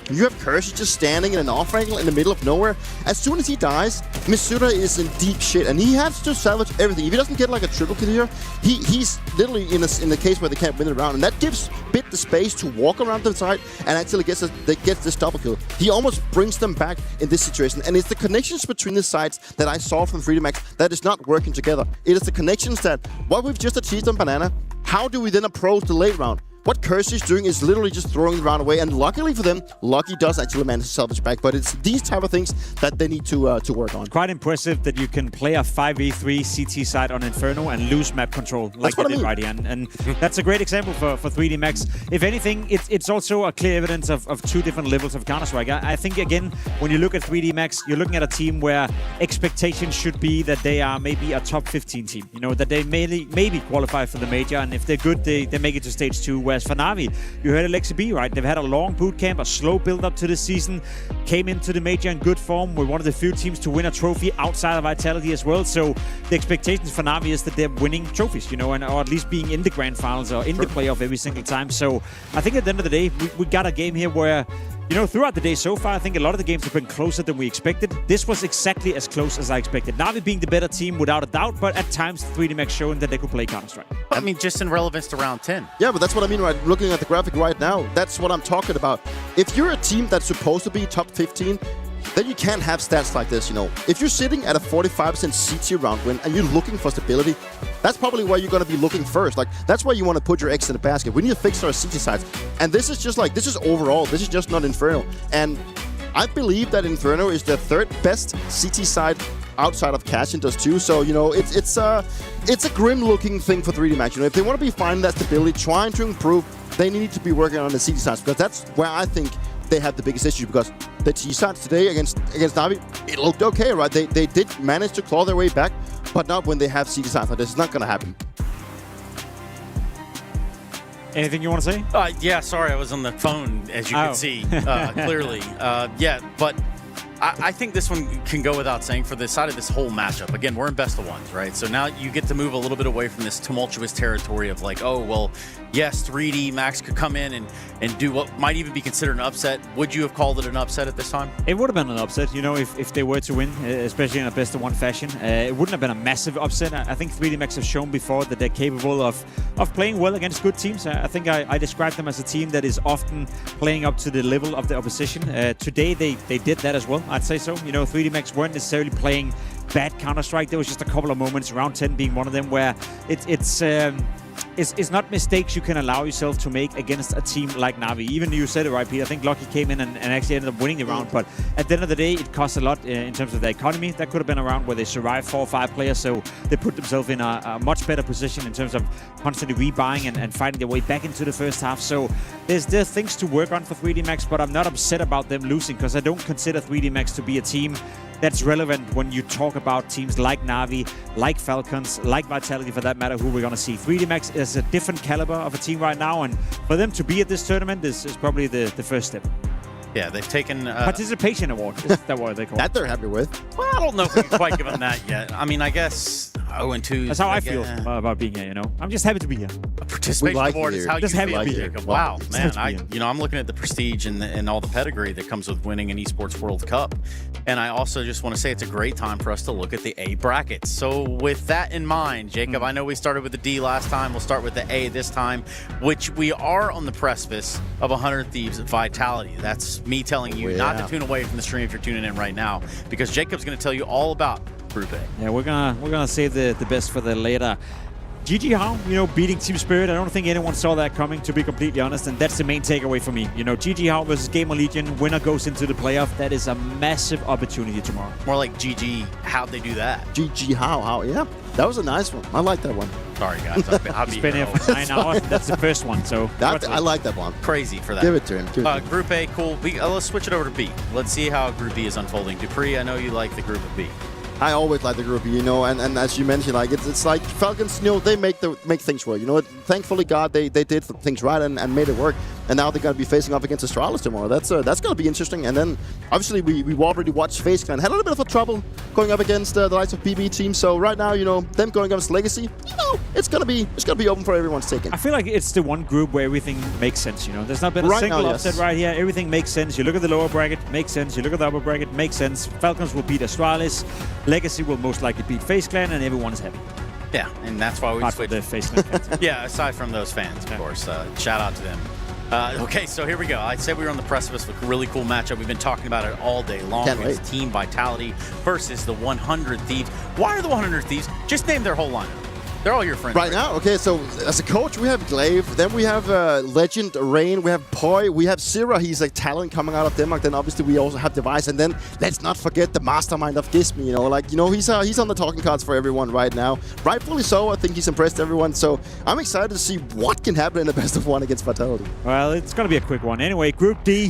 You have Kersey just standing in an off angle in the middle of nowhere. As soon as he dies, Misura is in deep shit, and he has to salvage everything. If he doesn't get like a triple kill here, he's literally in the case where they can't win the round, and that gives Bit the space to walk around the side and actually gets this double kill. He almost brings them back in this situation, and it's the connections between the sides that I saw from 3D Max that is not working together. It is the connections that what we've just achieved on Banana, how do we then approach the late round? What Kersey's doing is literally just throwing the round away, and luckily for them, Lucky does actually manage to salvage back, but it's these type of things that they need to work on. Quite impressive that you can play a 5v3 CT side on Inferno and lose map control like they did right here. And that's a great example for 3D Max. If anything, it's also a clear evidence of two different levels of Counter-Strike. I think, again, when you look at 3D Max, you're looking at a team where expectations should be that they are maybe a top 15 team. You know, that they maybe qualify for the major, and if they're good, they make it to stage 2. Whereas for Na'Vi, you heard Alexi B, right? They've had a long boot camp, a slow build-up to the season, came into the major in good form. We're one of the few teams to win a trophy outside of Vitality as well. So the expectations for Na'Vi is that they're winning trophies, you know, or at least being in the grand finals or in the playoff every single time. So I think at the end of the day, we got a game here where, you know, throughout the day so far, I think a lot of the games have been closer than we expected. This was exactly as close as I expected. Na'Vi being the better team without a doubt, but at times 3D Max showing that they could play Counter-Strike. I mean, just in relevance to round 10. Yeah, but that's what I mean, right? Looking at the graphic right now, that's what I'm talking about. If you're a team that's supposed to be top 15, then you can't have stats like this, you know. If you're sitting at a 45% CT round win and you're looking for stability, that's probably where you're going to be looking first. Like, that's where you want to put your eggs in the basket. We need to fix our CT sides. And this is just like, this is overall. This is just not Inferno. And I believe that Inferno is the third best CT side outside of Cash and does too. So, you know, it's a grim looking thing for 3D Max. You know, if they want to be finding that stability, trying to improve, they need to be working on the CT sides, because that's where I think they have the biggest issue, because the T sides today against Na'Vi, it looked okay, right? They did manage to claw their way back, but not when they have CT sides. Like, this is not going to happen. Anything you want to say? Yeah, sorry, I was on the phone, as you can see, clearly. Yeah, but I think this one can go without saying for the side of this whole matchup. Again, we're in best of ones, right? So now you get to move a little bit away from this tumultuous territory of like, oh, well, yes, 3D Max could come in and do what might even be considered an upset. Would you have called it an upset at this time? It would have been an upset, you know, if they were to win, especially in a best of one fashion. It wouldn't have been a massive upset. I think 3D Max have shown before that they're capable of playing well against good teams. I think I described them as a team that is often playing up to the level of the opposition. Today, they did that as well, I'd say so. You know, 3D Max weren't necessarily playing bad Counter-Strike. There was just a couple of moments, round 10 being one of them, where it's not mistakes you can allow yourself to make against a team like Na'Vi. Even you said it right, Pete. I think Lucky came in and actually ended up winning the round. But at the end of the day, it cost a lot in terms of the economy. That could have been a round where they survived 4 or 5 players. So they put themselves in a much better position in terms of constantly rebuying and fighting their way back into the first half. So there's things to work on for 3D Max, but I'm not upset about them losing, because I don't consider 3D Max to be a team that's relevant when you talk about teams like Na'Vi, like Falcons, like Vitality for that matter, who we're going to see. 3D Max is a different caliber of a team right now, and for them to be at this tournament is probably the first step. Yeah, they've taken... Participation Award, is that what they call it? That they're happy with. Well, I don't know if we can quite give them that yet. I mean, I guess 0-2... That's how I feel about being here, you know? I'm just happy to be here. A participation award is how you feel, Jacob. Wow, man. I'm looking at the prestige and all the pedigree that comes with winning an Esports World Cup. And I also just want to say it's a great time for us to look at the A brackets. So with that in mind, Jacob, I know we started with the D last time. We'll start with the A this time, which we are on the precipice of 100 Thieves Vitality. That's me telling you not to tune away from the stream if you're tuning in right now, because Jacob's going to tell you all about Group A. Yeah, we're gonna save the best for the later. GG How, you know, beating Team Spirit. I don't think anyone saw that coming, to be completely honest, and that's the main takeaway for me. You know, GG How versus Gamer Legion, winner goes into the playoff. That is a massive opportunity tomorrow. More like GG, how'd they do that? GG How, yeah. That was a nice one. I like that one. Sorry, guys. I'll be been here for 9 hours. That's the first one, so... I like that one. Crazy for that. Give it to him. Group A, cool. Let's switch it over to B. Let's see how Group B is unfolding. Dupree, I know you like the Group of B. I always like the group, you know, and as you mentioned, like it's like Falcons, you know, they make things work. You know, thankfully, God, they did things right and made it work. and now they're going to be facing off against Astralis tomorrow. That's going to be interesting. And then obviously we already watched FaZe Clan had a little bit of a trouble going up against the likes of BB team. So right now, them going against Legacy, it's going to be open for everyone's taking. I feel like it's the one group where everything makes sense. There's not been a single upset right here. Everything makes sense. You look at the lower bracket, makes sense. You look at the upper bracket, makes sense. Falcons will beat Astralis. Legacy will most likely beat FaZe Clan, and everyone is happy. Yeah, and that's why we switched. The FaZe Clan fans. Yeah, aside from those fans, of course. Shout out to them. Okay, so here we go. I said we were on the precipice of a really cool matchup. We've been talking about it all day long. It's Team Vitality versus the 100 Thieves. Why are the 100 Thieves? Just name their whole lineup. They're all your friends. Right now? Okay, so as a coach, we have Glaive. Then we have Legend, Rain. We have Porte. We have Zira. He's like talent coming out of Denmark. Then obviously we also have Device. And then let's not forget the mastermind of Gismi. He's on the talking cards for everyone right now. Rightfully so. I think he's impressed everyone. So I'm excited to see what can happen in the best of one against Vitality. Well, it's going to be a quick one. Anyway, Group D,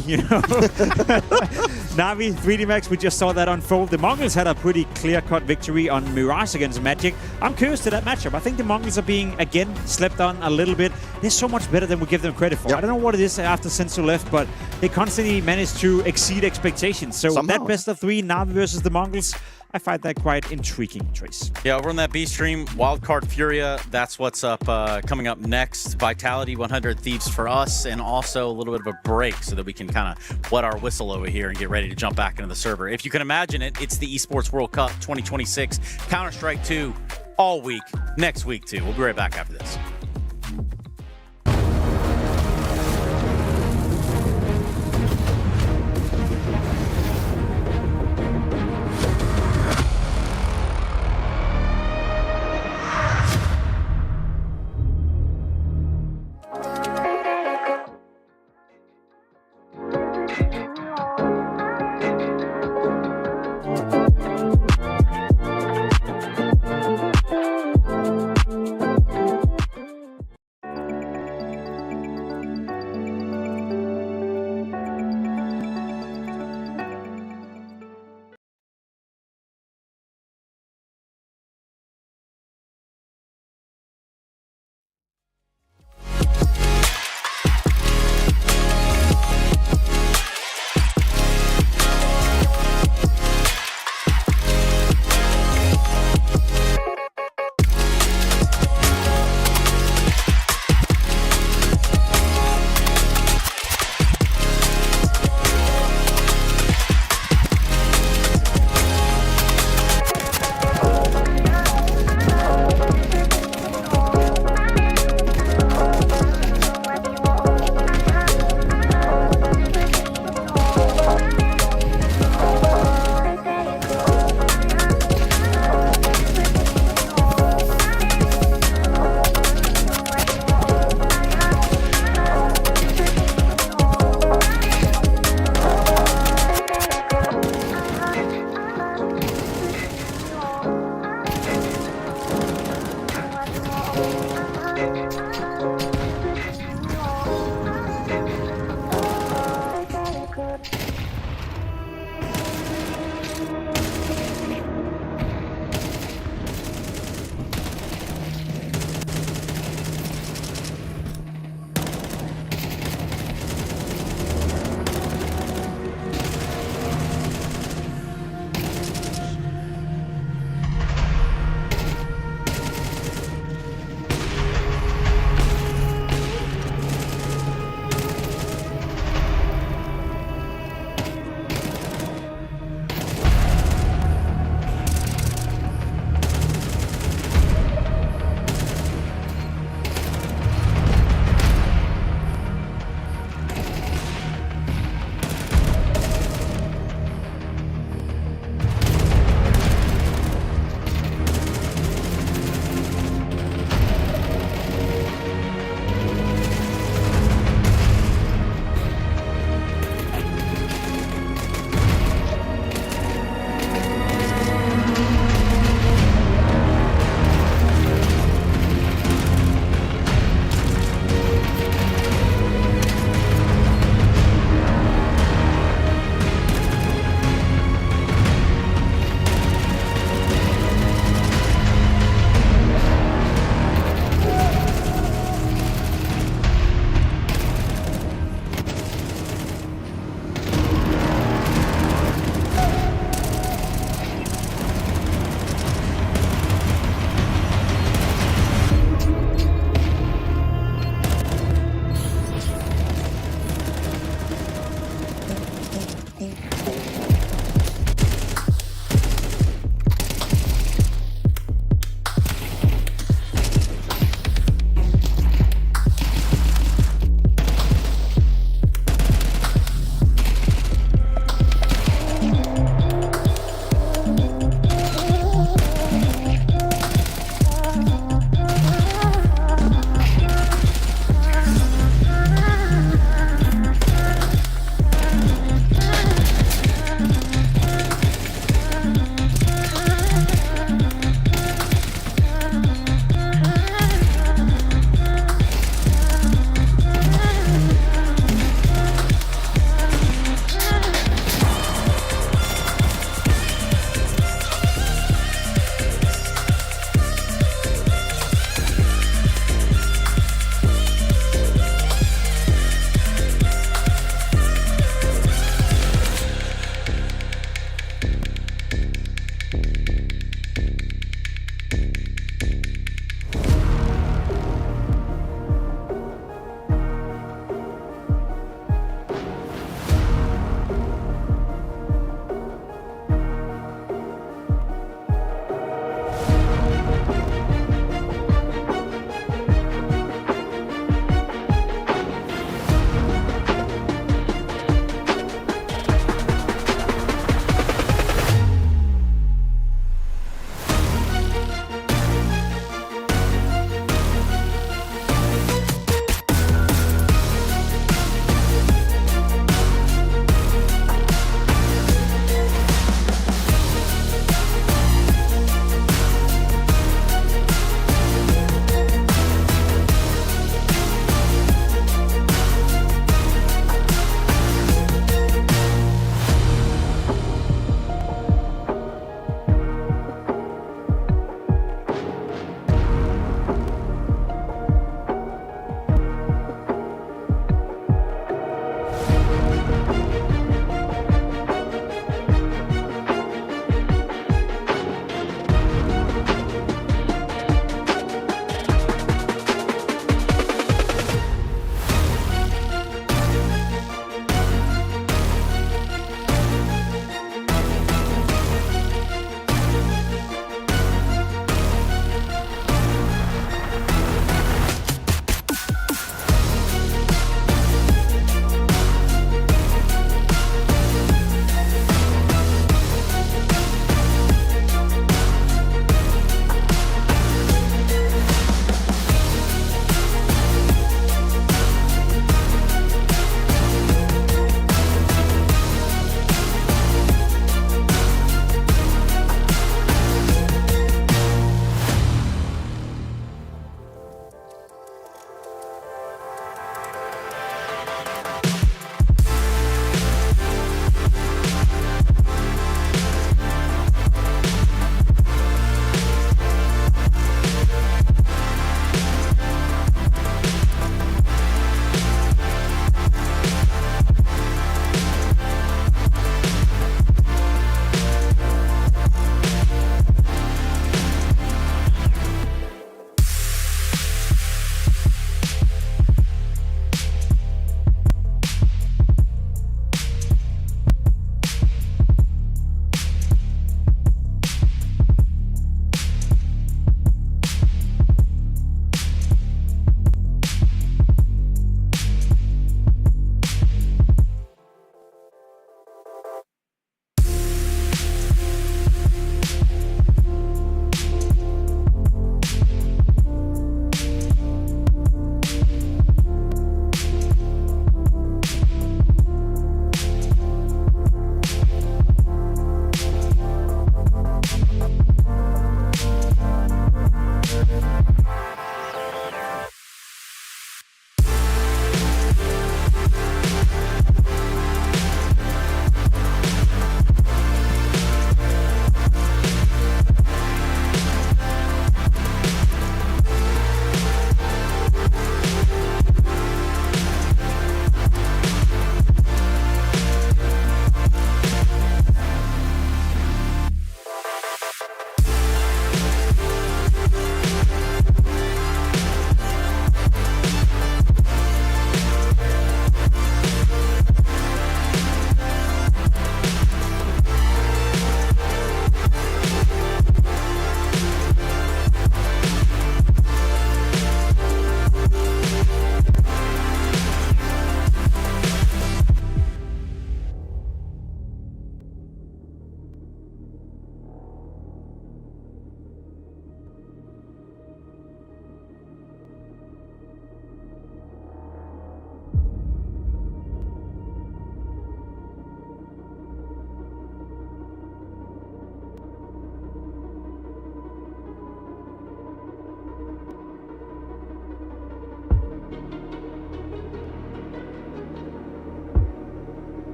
Na'Vi, 3D Max, we just saw that unfold. The Mongols had a pretty clear-cut victory on Mirage against Magic. I'm curious to that matchup. I think the Mongols are being, again, slept on a little bit. They're so much better than we give them credit for. I don't know what it is after Sensu left, but they constantly manage to exceed expectations. So that best of 3, Na'Vi versus the Mongols, I find that quite intriguing, Trace. Yeah, over on that B stream, Wildcard Furia, that's what's up coming up next. Vitality, 100 Thieves for us, and also a little bit of a break so that we can kind of wet our whistle over here and get ready to jump back into the server. If you can imagine it, it's the Esports World Cup 2026, Counter-Strike 2, all week, next week too. We'll be right back after this.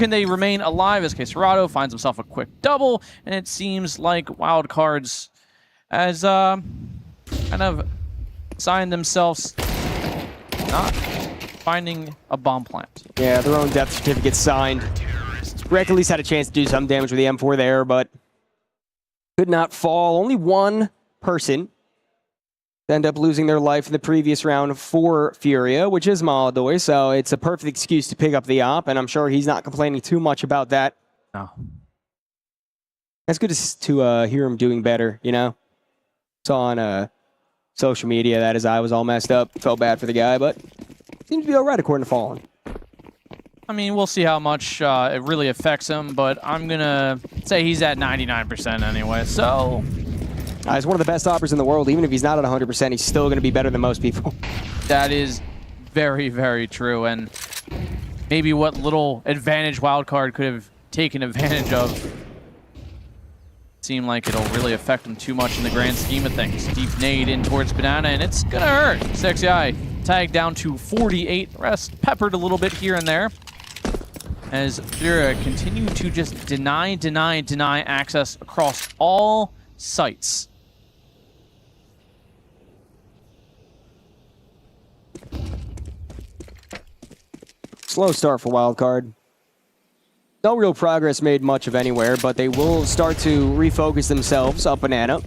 can they remain alive as Caserado finds himself a quick double, and it seems like Wildcards has kind of signed themselves not finding a bomb plant. Yeah, their own death certificate signed. Wreck at least had a chance to do some damage with the M4 there, but could not fall. Only one person end up losing their life in the previous round for Furia, which is Maladoy, so it's a perfect excuse to pick up the op, and I'm sure he's not complaining too much about that. No. It's good to hear him doing better, you know? Saw on social media that his eye was all messed up. Felt bad for the guy, but seems to be all right according to Fallen. I mean, we'll see how much it really affects him, but I'm going to say he's at 99% anyway, so... He's one of the best operators in the world. Even if he's not at 100%, he's still going to be better than most people. That is very, very true, and maybe what little advantage Wildcard could have taken advantage of seem like it'll really affect him too much in the grand scheme of things. Deep nade in towards Banana, and it's going to hurt. Sexy Eye tagged down to 48. The rest peppered a little bit here and there, as Furia continue to just deny access across all sites. Slow start for Wildcard. No real progress made much of anywhere, but they will start to refocus themselves up Banana.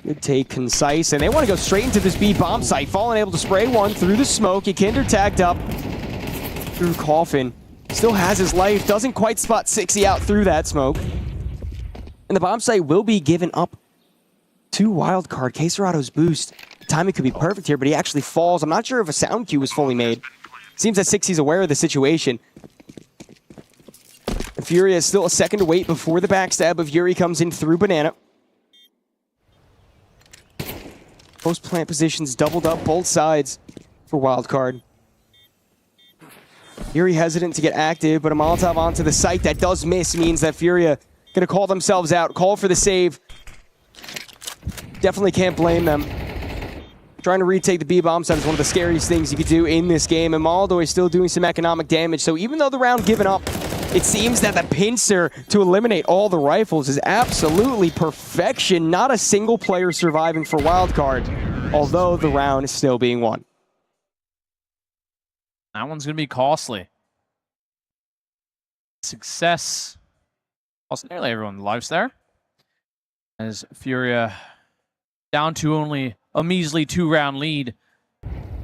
Good take, concise, and they want to go straight into this B bomb site. Fallen able to spray one through the smoke. Kinder tagged up through Coffin. Still has his life, doesn't quite spot 60 out through that smoke. And the bomb site will be given up to Wildcard. Caserado's boost. Timing could be perfect here, but he actually falls. I'm not sure if a sound cue was fully made. Seems that 60's aware of the situation. And Fury has still a second to wait before the backstab of Yuri comes in through Banana. Post plant positions doubled up both sides for Wildcard. Yuri hesitant to get active, but a Molotov onto the site that does miss means that Furia gonna call themselves out, call for the save. Definitely can't blame them. Trying to retake the B-bomb site is one of the scariest things you could do in this game, and Moldoy is still doing some economic damage, so even though the round given up, it seems that the pincer to eliminate all the rifles is absolutely perfection. Not a single player surviving for Wildcard, although the round is still being won. That one's going to be costly. Success. Also, nearly everyone's lives there. As Furia down to only a measly 2-round lead.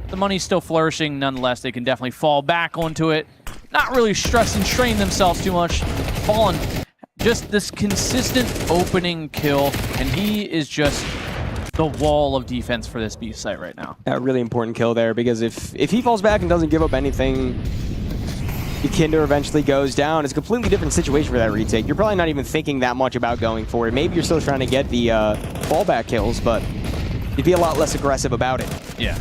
The money's still flourishing nonetheless. They can definitely fall back onto it. Not really stress and strain themselves too much. Fallen, just this consistent opening kill, and he is just the wall of defense for this B site right now. A really important kill there, because if he falls back and doesn't give up anything, Kinder eventually goes down. It's a completely different situation for that retake. You're probably not even thinking that much about going for it. Maybe you're still trying to get the fallback kills, but you'd be a lot less aggressive about it. Yeah.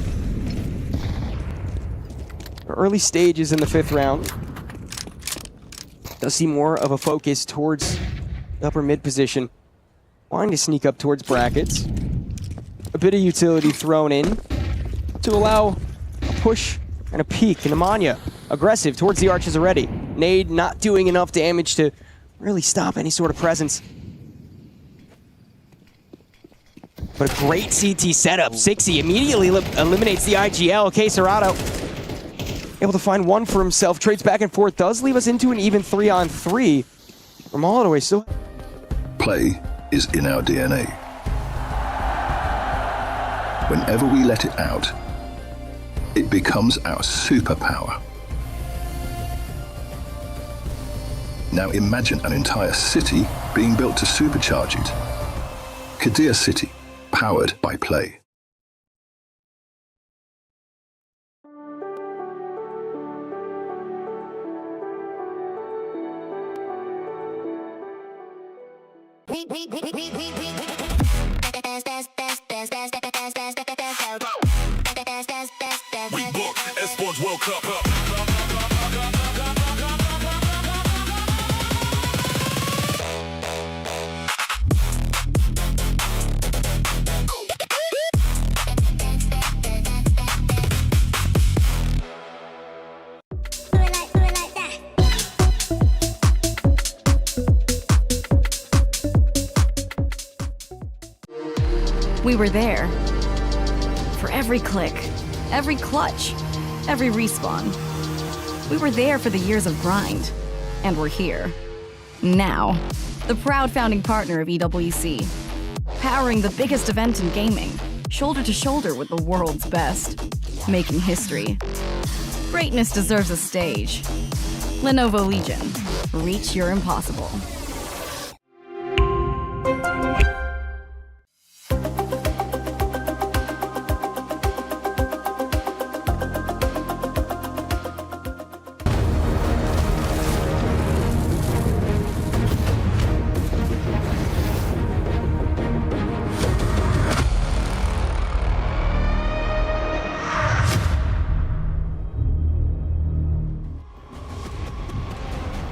Early stages in the 5th round. Does see more of a focus towards the upper mid position. Wanting to sneak up towards brackets. A bit of utility thrown in to allow a push and a peek. And Amanya, aggressive towards the arches already. Nade not doing enough damage to really stop any sort of presence. But a great CT setup. 60 immediately eliminates the IGL. Caserado able to find one for himself. Trades back and forth. Does leave us into an even 3-on-3. From all the way still. Play is in our DNA. Whenever we let it out, it becomes our superpower. Now imagine an entire city being built to supercharge it. Kadir City, powered by play. We book Esports World Cup up. We were there. For every click, every clutch, every respawn. We were there for the years of grind. And we're here. Now. The proud founding partner of EWC. Powering the biggest event in gaming. Shoulder to shoulder with the world's best. Making history. Greatness deserves a stage. Lenovo Legion. Reach your impossible.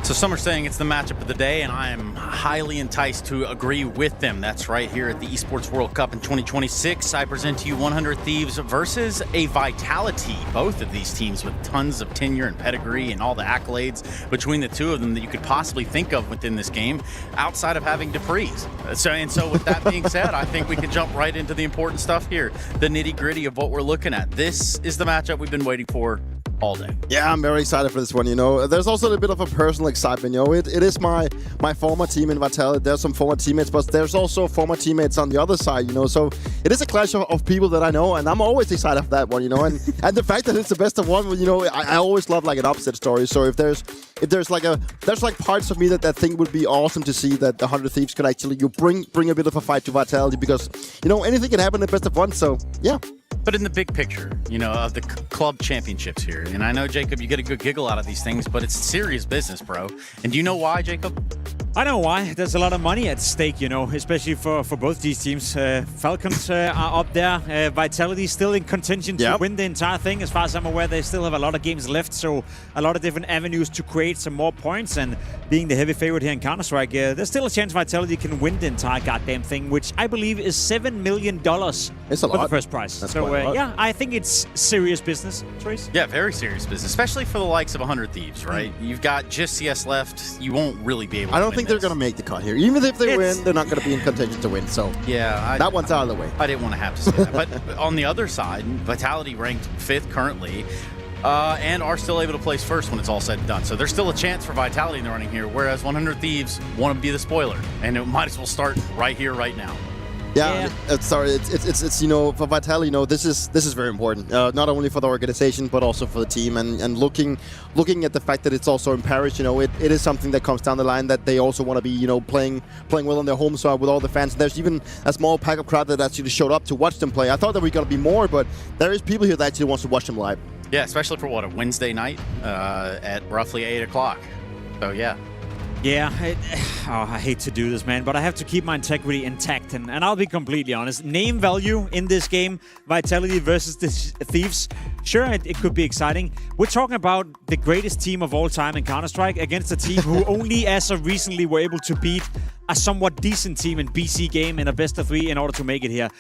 So some are saying it's the matchup of the day, and I am highly enticed to agree with them. That's right, here at the Esports World Cup in 2026, I present to you 100 Thieves versus a Vitality. Both of these teams with tons of tenure and pedigree and all the accolades between the two of them that you could possibly think of within this game, outside of having Dupree's. So with that being said, I think we can jump right into the important stuff here, the nitty-gritty of what we're looking at. This is the matchup we've been waiting for all day. Yeah, I'm very excited for this one, you know. There's also a bit of a personal excitement, you know. It is my former team in Vitality. There's some former teammates, but there's also former teammates on the other side, you know. So it is a clash of people that I know, and I'm always excited for that one, you know. And the fact that it's the best of one, you know, I always love like an upset story. So if there's like parts of me that think would be awesome to see that the 100 Thieves could actually bring a bit of a fight to Vitality, because, you know, anything can happen in the best of one. So yeah. But in the big picture, you know, of the club championships here, and I know, Jacob, you get a good giggle out of these things, but it's serious business, bro. And do you know why, Jacob? I know why. There's a lot of money at stake, you know, especially for both these teams. Falcons are up there. Vitality still in contention to win the entire thing. As far as I'm aware, they still have a lot of games left, so a lot of different avenues to create some more points. And being the heavy favorite here in Counter-Strike, there's still a chance Vitality can win the entire goddamn thing, which I believe is $7 million it's a lot. for the first prize. That's so, quite a lot. yeah, I think it's serious business, Trace. Yeah, very serious business, especially for the likes of 100 Thieves, right? You've got just CS left. You won't really be able to I don't win think they're going to make the cut here. Even if they win, they're not going to be in contention to win. So yeah, that one's out of the way. I didn't want to have to say that. But on the other side, Vitality ranked 5th currently, and are still able to place first when it's all said and done. So there's still a chance for Vitality in the running here, whereas 100 Thieves want to be the spoiler, and it might as well start right here, right now. Yeah, sorry, it's you know, for Vitality, you know, this is very important. Not only for the organization but also for the team, and looking at the fact that it's also in Paris, you know, it is something that comes down the line that they also want to be, you know, playing well on their home side with all the fans. There's even a small pack of crowd that actually showed up to watch them play. I thought that we got to be more, but there is people here that actually wants to watch them live. Yeah, especially for what, a Wednesday night at roughly 8 o'clock. So yeah. Yeah, I hate to do this, man, but I have to keep my integrity intact, and I'll be completely honest. Name value in this game, Vitality versus the Thieves, sure, it could be exciting. We're talking about the greatest team of all time in Counter-Strike against a team who only as of recently were able to beat a somewhat decent team in BC game in a best-of-3 in order to make it here.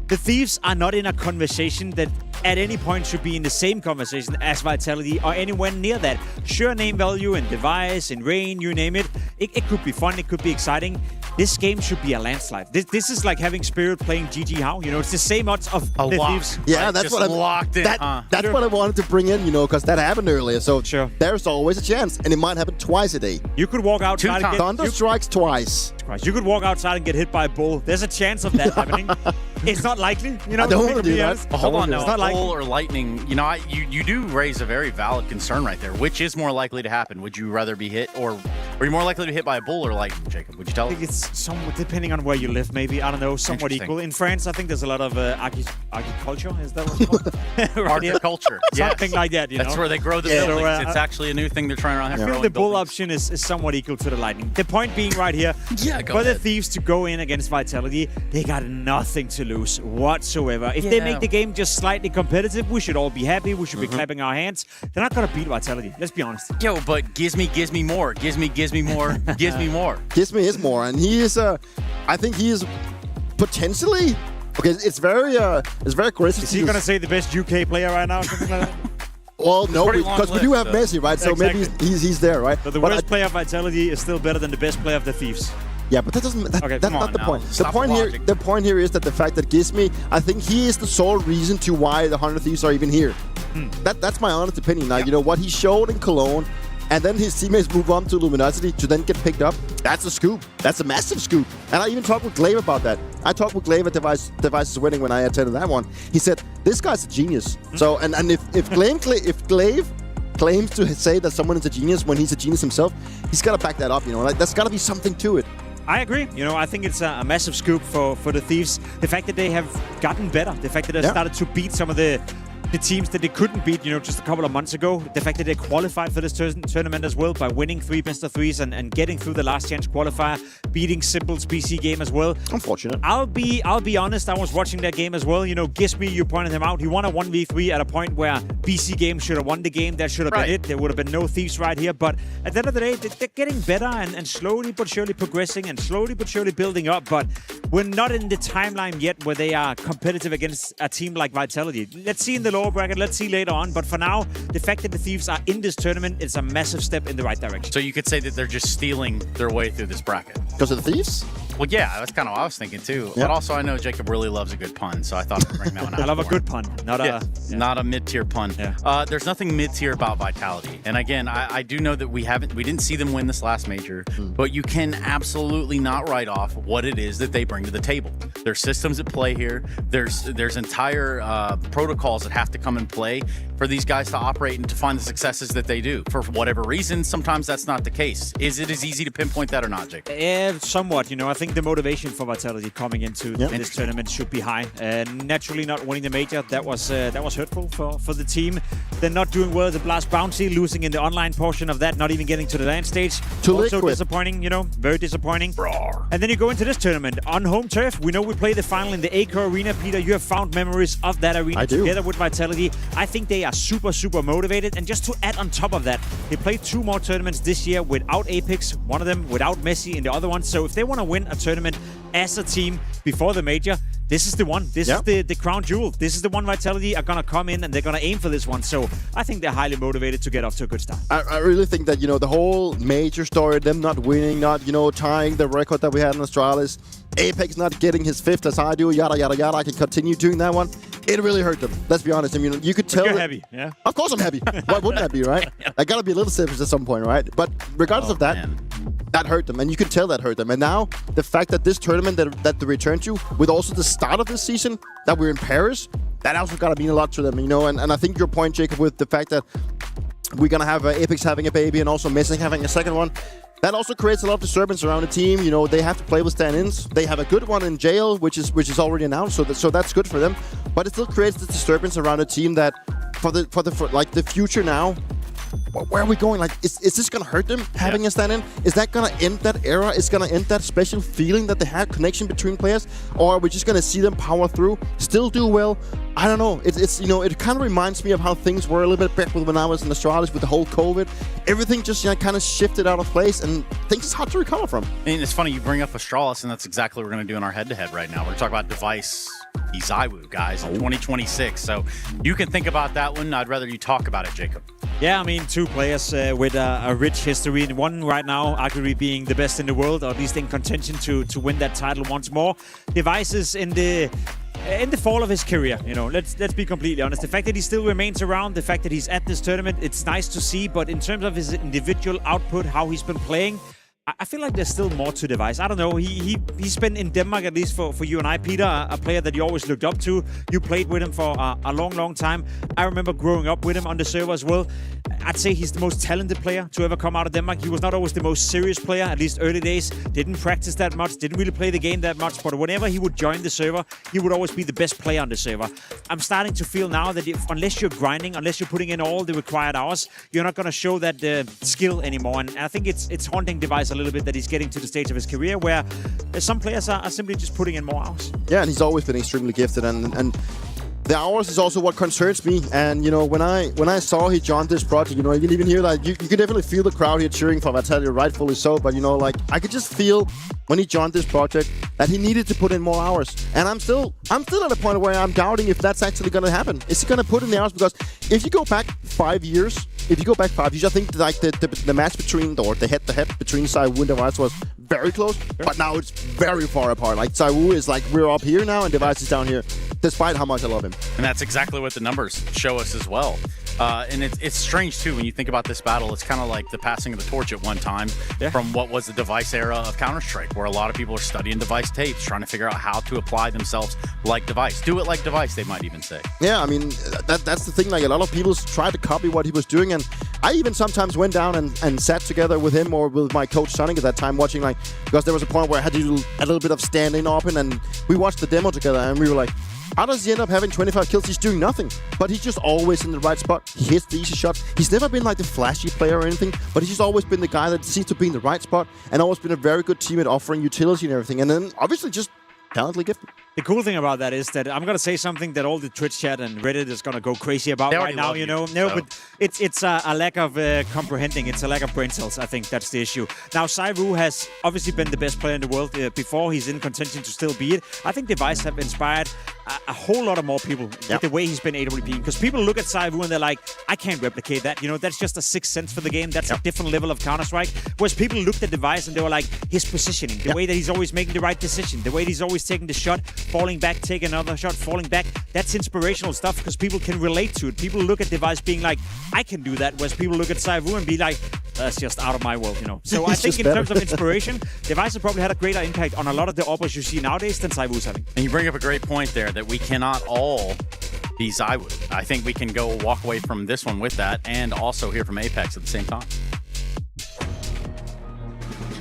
The Thieves are not in a conversation that at any point should be in the same conversation as Vitality or anywhere near that. Sure, name value in device, in rain, you name it. It could be fun, it could be exciting. This game should be a landslide. This is like having Spirit playing GG How. You know, it's the same odds of the Thieves. Yeah, that's what I'm locked in. That's what I wanted to bring in, you know, because that happened earlier. So there's always a chance, and it might happen twice a day. You could walk outside and get Thunder strikes twice. You could walk outside and get hit by a bull. There's a chance of that happening. It's not likely, you know. I don't want to do that. Hold on, now. Bull or lightning? You know, you do raise a very valid concern right there. Which is more likely to happen? Would you rather be hit, or are you more likely to be hit by a bull or lightning, Jacob? Would you tell? I think it's somewhat depending on where you live. Maybe, I don't know, somewhat equal. In France, I think there's a lot of agriculture. Is that what it's called? Agriculture. Something like that. You know? That's where they grow the buildings. It's actually a new thing they're trying around here. I feel the bull option is somewhat equal to the lightning. The point being right here, for the Thieves to go in against Vitality, they got nothing to lose whatsoever. If they make the game just slightly competitive, we should all be happy. We should be clapping our hands. They're not going to beat Vitality. Let's be honest. Yo, but Gizmy more. Gizmy more. Gizmy more. Gizmy is more, and he is. I think he is potentially. Okay, it's very aggressive. Is he going to say the best UK player right now or something like that? Well, no, because we do have Messi, right? So maybe he's there, right? But the worst player of Vitality is still better than the best player of the Thieves. Yeah, but that doesn't. That's not the point. Stop The point here is that the fact that Gizmi, I think he is the sole reason to why the 100 Thieves are even here. That's my honest opinion. Now, you know what he showed in Cologne, and then his teammates move on to Luminosity to then get picked up. That's a scoop. That's a massive scoop. And I even talked with Glaive about that. I talked with Glaive at Devices Winning when I attended that one. He said this guy's a genius. So and if Glaive claims to say that someone is a genius when he's a genius himself, he's got to back that up. You know, like that's got to be something to it. I agree. You know, I think it's a massive scoop for the Thieves. The fact that they have gotten better, the fact that they started to beat some of the teams that they couldn't beat, you know, just a couple of months ago. The fact that they qualified for this tournament as well by winning 3 best of 3s and getting through the last chance qualifier, beating Simple's BC game as well. Unfortunate. I'll be honest, I was watching that game as well. You know, Gizmi, you pointed him out. He won a 1v3 at a point where BC game should have won the game. That should have been it. There would have been no Thieves right here. But at the end of the day, they're getting better and slowly but surely progressing and slowly but surely building up. But we're not in the timeline yet where they are competitive against a team like Vitality. Let's see in the lower bracket. Let's see later on. But for now, the fact that the Thieves are in this tournament is a massive step in the right direction. So you could say that they're just stealing their way through this bracket. Because of the Thieves? Well, yeah, that's kind of what I was thinking too. But also, I know Jacob really loves a good pun, so I thought I'd bring that one out. I love a good pun, not a mid-tier pun. Yeah. There's nothing mid-tier about Vitality, and again, I do know that we didn't see them win this last major, but you can absolutely not write off what it is that they bring to the table. There's systems at play here. There's entire protocols that have to come in play for these guys to operate and to find the successes that they do. For whatever reason, sometimes that's not the case. Is it as easy to pinpoint that or not, Jake? Somewhat. You know, I think the motivation for Vitality coming into this tournament should be high. Naturally, not winning the major, that was hurtful for the team. They're not doing well at the Blast Bounty, losing in the online portion of that, not even getting to the land stage. Also disappointing, you know, very disappointing. And then you go into this tournament on home turf. We know we play the final in the ACO Arena. Peter, you have found memories of that arena together with Vitality. I think they are super, super motivated. And just to add on top of that, they played 2 more tournaments this year without Apex, one of them without Messi in the other one. So if they want to win a tournament as a team before the major, this is the one. This is the crown jewel. This is the one Vitality are going to come in and they're going to aim for this one. So I think they're highly motivated to get off to a good start. I really think that, you know, the whole major story, them not winning, not, you know, tying the record that we had in Astralis, Apex not getting his 5th as I do, yada, yada, yada. I can continue doing that one. It really hurt them. Let's be honest. I mean, you could tell. But you're heavy, yeah? Of course I'm heavy. Why wouldn't I be, right? I got to be a little selfish at some point, right? But regardless of that, that hurt them. And you could tell that hurt them. And now, the fact that this tournament that they returned to, with also the start of this season, that we're in Paris, that also got to mean a lot to them, you know? And I think your point, Jacob, with the fact that we're going to have Apex having a baby and also Missing having a second one, that also creates a lot of disturbance around the team. You know, they have to play with stand-ins. They have a good one in jail, which is already announced, so that's good for them. But it still creates the disturbance around the team that for the future now. Where are we going? Like, is this gonna hurt them having a stand-in? Is that gonna end that era? Is gonna end that special feeling that they had connection between players? Or are we just gonna see them power through, still do well? I don't know. It's you know, it kind of reminds me of how things were a little bit back when I was in Astralis with the whole COVID. Everything just kind of shifted out of place, and things is hard to recover from. I mean, it's funny you bring up Astralis, and that's exactly what we're gonna do in our head-to-head right now. We're gonna talk about Device Izaiwu, guys, in 2026. So you can think about that one. I'd rather you talk about it, Jacob. Yeah, I mean, 2 players with a rich history, and one right now arguably being the best in the world, or at least in contention to win that title once more. Devices in the fall of his career, you know, let's be completely honest. The fact that he still remains around, the fact that he's at this tournament, it's nice to see. But in terms of his individual output, how he's been playing, I feel like there's still more to Device. I don't know. He's been in Denmark, at least for you and I, Peter, a player that you always looked up to. You played with him for a long, long time. I remember growing up with him on the server as well. I'd say he's the most talented player to ever come out of Denmark. He was not always the most serious player, at least early days. Didn't practice that much, didn't really play the game that much. But whenever he would join the server, he would always be the best player on the server. I'm starting to feel now that unless you're grinding, unless you're putting in all the required hours, you're not going to show that skill anymore. And I think it's haunting Device a little bit that he's getting to the stage of his career where some players are simply just putting in more hours. Yeah, and he's always been extremely gifted, and the hours is also what concerns me. And you know, when I saw he joined this project, you know, you can even hear that you can definitely feel the crowd here cheering for Vitality, rightfully so. But you know, like, I could just feel when he joined this project that he needed to put in more hours. And I'm still at a point where I'm doubting if that's actually going to happen. Is he going to put in the hours? Because if you go back 5 years, if you go back 5 years, I think like the match between, or the head-to-head between ZywOo and Device was very close, but now it's very far apart. Like ZywOo is like, we're up here now and Device is down here, despite how much I love him. And that's exactly what the numbers show us as well. And it's strange, too, when you think about this battle. It's kind of like the passing of the torch at one time from what was the Device era of Counter-Strike, where a lot of people are studying Device tapes, trying to figure out how to apply themselves like Device. Do it like Device, they might even say. Yeah, I mean, that's the thing. Like, a lot of people tried to copy what he was doing, and I even sometimes went down and sat together with him or with my coach Sonic at that time watching, like, because there was a point where I had to do a little bit of standing open, and we watched the demo together, and we were like, how does he end up having 25 kills? He's doing nothing. But he's just always in the right spot. He hits the easy shots. He's never been like the flashy player or anything, but he's just always been the guy that seems to be in the right spot and always been a very good teammate offering utility and everything. And then obviously just talently gifted. The cool thing about that is that I'm going to say something that all the Twitch chat and Reddit is going to go crazy about right now, you know. No, but it's a lack of comprehending. It's a lack of brain cells. I think that's the issue. Now, ZywOo has obviously been the best player in the world before. He's in contention to still be it. I think Device have inspired a whole lot of more people with the way he's been AWP. Because people look at ZywOo and they're like, I can't replicate that. You know, that's just a sixth sense for the game. That's a different level of Counter-Strike. Whereas people looked at Device and they were like, his positioning, the way that he's always making the right decision, the way that he's always taking the shot, falling back, taking another shot, falling back. That's inspirational stuff because people can relate to it. People look at Device being like, I can do that. Whereas people look at ZywOo and be like, that's just out of my world, you know. So I think in terms of inspiration, Device has probably had a greater impact on a lot of the oppos you see nowadays than ZywOo's having. And you bring up a great point there that we cannot all be ZywOo. I think we can go walk away from this one with that and also hear from Apex at the same time.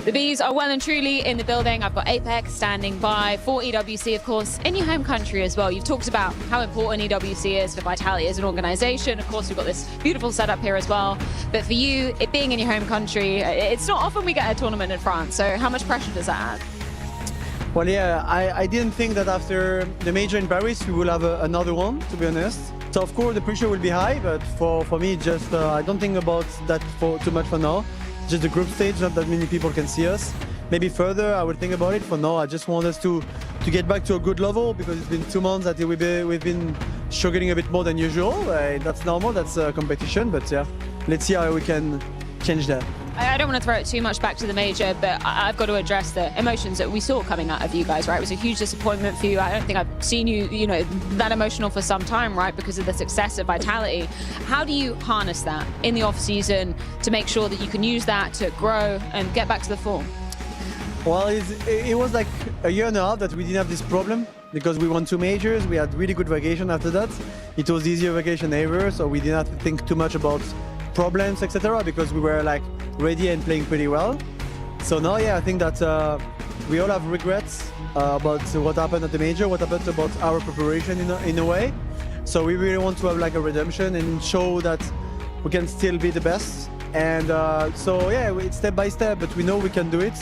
The Bees are well and truly in the building. I've got Apex standing by for EWC, of course, in your home country as well. You've talked about how important EWC is for Vitality as an organization. Of course, we've got this beautiful setup here as well. But for you, it being in your home country, it's not often we get a tournament in France. So how much pressure does that add? Well, yeah, I didn't think that after the major in Paris, we will have another one, to be honest. So, of course, the pressure will be high, but for me, just I don't think about that for too much for now. Just the group stage, not that many people can see us. Maybe further, I will think about it. For now, I just want us to get back to a good level because it's been 2 months that we've been struggling a bit more than usual. That's normal, that's a competition, but yeah, let's see how we can change that. I don't want to throw it too much back to the major, but I've got to address the emotions that we saw coming out of you guys, right? It was a huge disappointment for you. I don't think I've seen you, that emotional for some time, right? Because of the success of Vitality. How do you harness that in the off-season to make sure that you can use that to grow and get back to the form? Well, it was like a year and a half that we didn't have this problem because we won 2 majors. We had really good vacation after that. It was the easier vacation ever, so we didn't have to think too much about problems, etc., because we were like ready and playing pretty well. So now, yeah, I think that we all have regrets about what happened at the major, what happened about our preparation in a way. So we really want to have like a redemption and show that we can still be the best. And so yeah, it's step by step, but we know we can do it.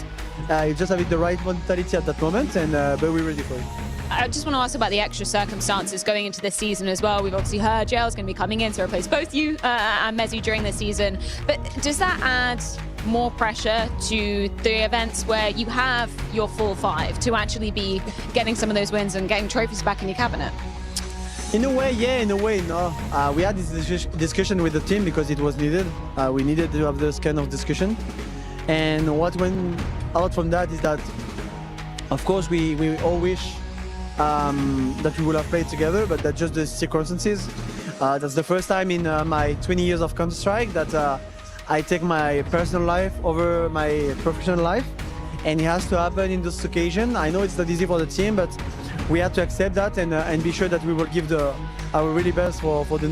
You just having the right mentality at that moment, and but we're ready for it. I just want to ask about the extra circumstances going into this season as well. We've obviously heard JL's going to be coming in to replace both you and Mezzy during the season. But does that add more pressure to the events where you have your full 5 to actually be getting some of those wins and getting trophies back in your cabinet? In a way, yeah, in a way, no. We had this discussion with the team because it was needed. We needed to have this kind of discussion. And what went out from that is that, of course, we all wish that we would have played together, but that's just the circumstances. That's the first time in my 20 years of Counter-Strike that I take my personal life over my professional life, and it has to happen in this occasion. I know it's not easy for the team, but we have to accept that and be sure that we will give our really best for the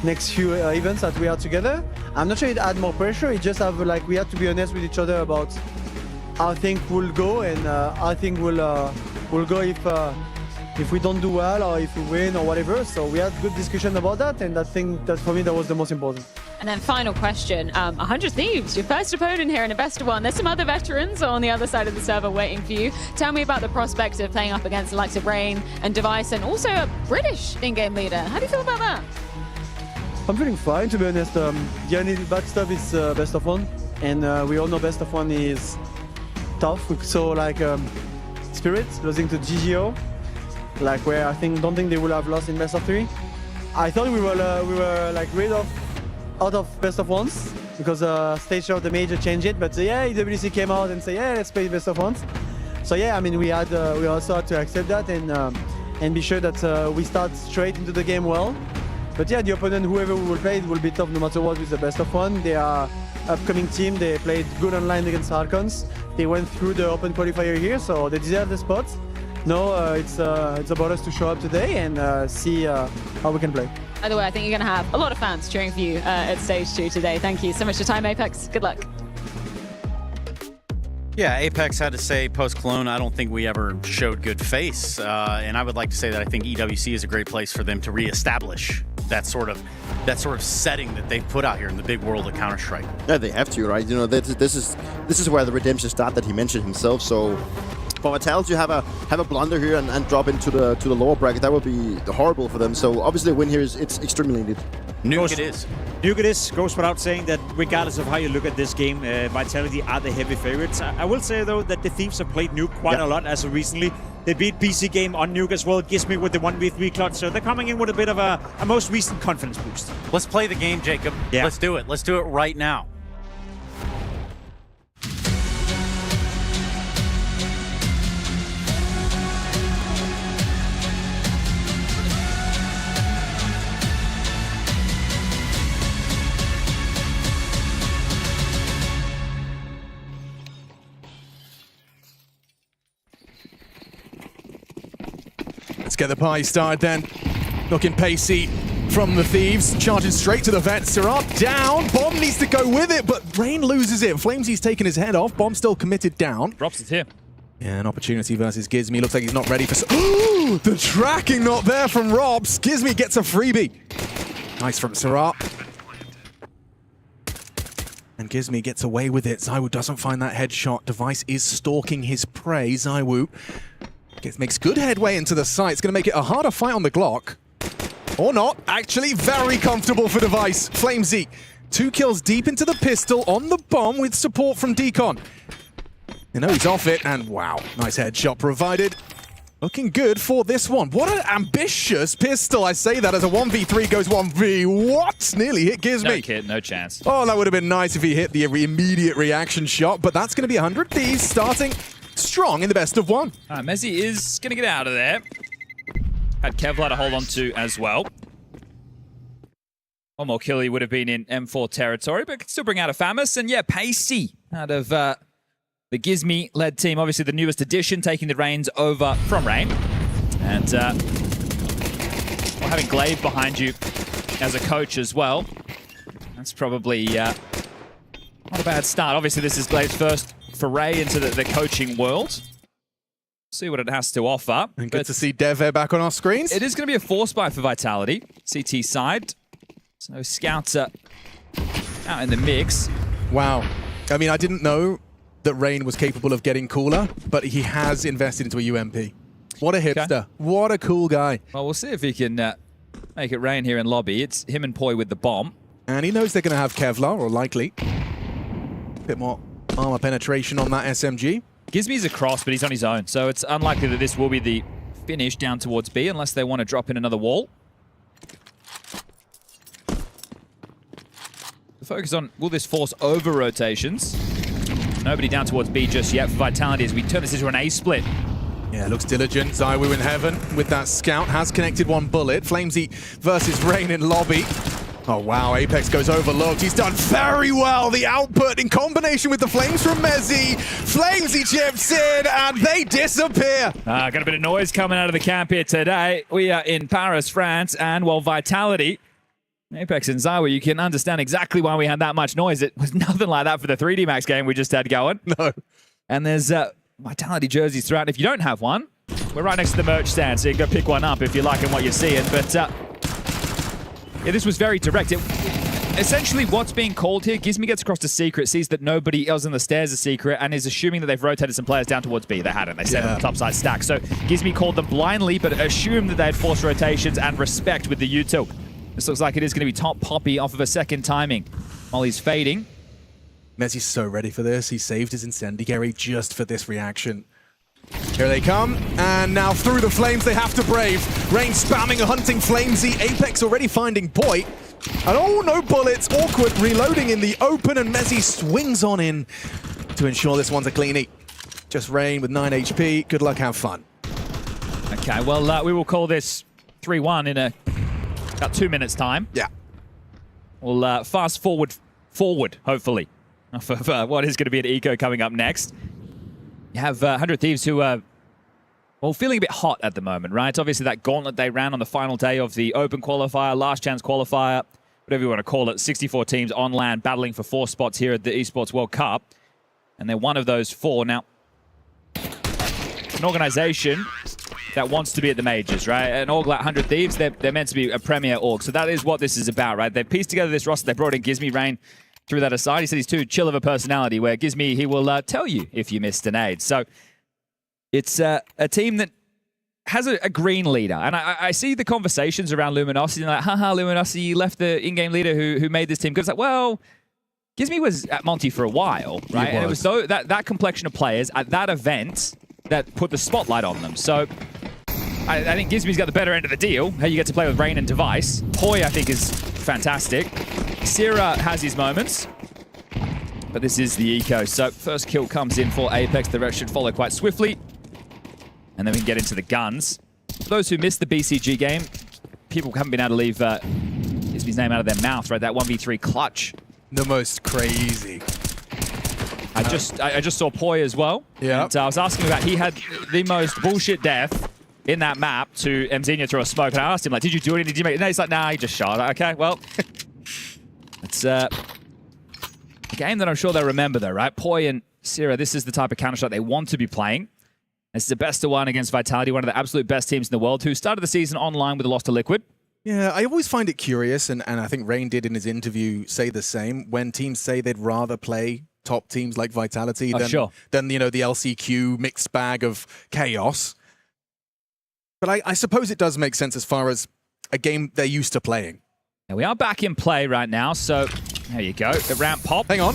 next few events that we are together. I'm not sure it adds more pressure. It just have like we have to be honest with each other about how things will go and how things will go if we don't do well or if we win or whatever. So we had good discussion about that, and I think that for me that was the most important. And then final question, 100 Thieves, your first opponent here in a best of 1. There's some other veterans on the other side of the server waiting for you. Tell me about the prospect of playing up against the likes of Rain and Device and also a British in-game leader. How do you feel about that? I'm feeling fine, to be honest. The only bad stuff is best of 1, and we all know best of 1 is tough. So like Spirit losing to GGO, like where don't think they will have lost in best of 3. I thought we were like rid of out of best of ones because stage of the major changed it. But yeah, EWC came out and said, yeah, let's play best of ones. So yeah, I mean, we also had to accept that and be sure that we start straight into the game well. But yeah, the opponent, whoever we will play, it will be tough no matter what with the best of one. They are upcoming team. They played good online against Archons. They went through the open qualifier here, so they deserve the spot. No, it's about us to show up today and see how we can play. By the way, I think you're going to have a lot of fans cheering for you at stage 2 today. Thank you so much for your time, Apex. Good luck. Yeah, Apex had to say post-Cologne, I don't think we ever showed good face. And I would like to say that I think EWC is a great place for them to reestablish that sort of setting that they've put out here in the big world of Counter-Strike. Yeah, they have to, right? You know, this is where the redemption start that he mentioned himself. So for Vitality to have a blunder here and drop into the lower bracket, that would be horrible for them. So obviously a win here it's extremely needed. Nuke it is. Nuke it is. Goes without saying that regardless of how you look at this game, Vitality are the heavy favorites. I will say though that the Thieves have played Nuke quite a lot as of recently. They beat BC Game on Nuke as well. Gives me with the 1v3 clutch, so they're coming in with a bit of a most recent confidence boost. Let's play the game, Jacob. Yeah. Let's do it. Let's do it right now. Let's get the party started then. Looking pacey from the Thieves, charging straight to the vet. Syrah down. Bomb needs to go with it, but Rain loses it. Flamesy's taking his head off. Bomb still committed down. Drops it here. Yeah, an opportunity versus Gizmy. Looks like he's not ready for... Ooh, the tracking not there from Robs. Gizmy gets a freebie. Nice from Syrah. And Gizmy gets away with it. ZywOo doesn't find that headshot. Device is stalking his prey. ZywOo makes good headway into the site. It's going to make it a harder fight on the Glock. Or not. Actually, very comfortable for Device. Flamesy, 2 kills deep into the pistol on the bomb with support from Deacon. You know he's off it, and wow, nice headshot provided. Looking good for this one. What an ambitious pistol. I say that as a 1v3 goes 1v. What? Nearly hit Gizmy. No kid, no chance. Oh, that would have been nice if he hit the immediate reaction shot, but that's going to be 100 Thieves starting strong in the best of one. Mezzy is going to get out of there. Had Kevlar to hold on to as well. One more kill, he would have been in M4 territory, but could still bring out a Famus. And yeah, Pacey out of the Gizmy-led team, obviously the newest addition, taking the reins over from Rain. And having Glaive behind you as a coach as well. That's probably not a bad start. Obviously, this is Glaive's first foray into the coaching world. See what it has to offer. And good to see Dev back on our screens. It is going to be a force buy for Vitality. CT side. So Scouts are out in the mix. Wow. I mean, I didn't know that Rain was capable of getting cooler, but he has invested into a UMP. What a hipster. Okay. What a cool guy. Well, we'll see if he can make it rain here in lobby. It's him and Poi with the bomb. And he knows they're going to have Kevlar, or likely. A bit more armor penetration on that SMG. Gizmy's across, but he's on his own. So it's unlikely that this will be the finish down towards B unless they want to drop in another wall. The focus on, will this force over rotations? Nobody down towards B just yet for Vitality as we turn this into an A split. Yeah, looks diligent. ZywOo in heaven with that scout. Has connected one bullet. Flamesy versus Rain in lobby. Oh, wow. Apex goes overlooked. He's done very well. The output in combination with the flames from Mezzy. Flamesy chips in, and they disappear. Got a bit of noise coming out of the camp here today. We are in Paris, France, and, well, Vitality, Apex and ZywOo, you can understand exactly why we had that much noise. It was nothing like that for the 3D Max game we just had going. No. And there's Vitality jerseys throughout. If you don't have one, we're right next to the merch stand, so you can go pick one up if you're liking what you're seeing. But yeah, this was very direct. Essentially, what's being called here, Gizmy gets across to Secret, sees that nobody else on the stairs is Secret, and is assuming that they've rotated some players down towards B. They hadn't. They set on the topside stack. So Gizmy called them blindly, but assumed that they had forced rotations and respect with the util. This looks like it is going to be top Poppy off of a second timing. Molly's fading. Mezzy's so ready for this. He saved his incendiary just for this reaction. Here they come, and now through the flames they have to brave. Rain spamming a hunting flamesy. Apex already finding Porte. And oh, no bullets. Awkward reloading in the open, and Messi swings on in to ensure this one's a cleanie. Just Rain with 9 HP. Good luck, have fun. Okay, well, we will call this 3-1 in about 2 minutes' time. Yeah. We'll fast forward, hopefully, for what is going to be an eco coming up next. You have 100 Thieves who are, well, feeling a bit hot at the moment, right? Obviously, that gauntlet they ran on the final day of the Open qualifier, last chance qualifier, whatever you want to call it, 64 teams on land battling for 4 spots here at the Esports World Cup. And they're one of those 4. Now, an organization that wants to be at the majors, right? An org like 100 Thieves, they're meant to be a premier org. So that is what this is about, right? They've pieced together this roster. They brought in Gizmy. Rain threw that aside. He said he's too chill of a personality, where Gizmy, he will tell you if you missed an aid. So it's a team that has a green leader. And I see the conversations around Luminosity, and like, haha, Luminosity, you left the in-game leader who made this team. Because it's like, well, Gizmy was at Monty for a while, right? And it was that complexion of players at that event that put the spotlight on them. So I think Gizmy's got the better end of the deal. How you get to play with Rain and Device. Poi, I think, is fantastic. Sierra has his moments, but this is the eco. So first kill comes in for Apex. The rest should follow quite swiftly. And then we can get into the guns. For those who missed the BCG game, people haven't been able to leave Gizmy's name out of their mouth, right? That 1v3 clutch. The most crazy. I just saw Poi as well. Yeah. And I was asking about, he had the most bullshit death in that map to Mzenia through a smoke. And I asked him, like, did you do it? Did you make it? No, he's like, nah, he just shot. Like, okay, well. It's a game that I'm sure they'll remember, though, right? Poi and Sierra, this is the type of Counter-Strike they want to be playing. This is a best of 1 against Vitality, one of the absolute best teams in the world, who started the season online with a loss to Liquid. Yeah, I always find it curious, and I think Rain did in his interview say the same, when teams say they'd rather play top teams like Vitality than you know, the LCQ mixed bag of chaos. But I suppose it does make sense as far as a game they're used to playing. Now we are back in play right now, so there you go. The ramp pop. Hang on.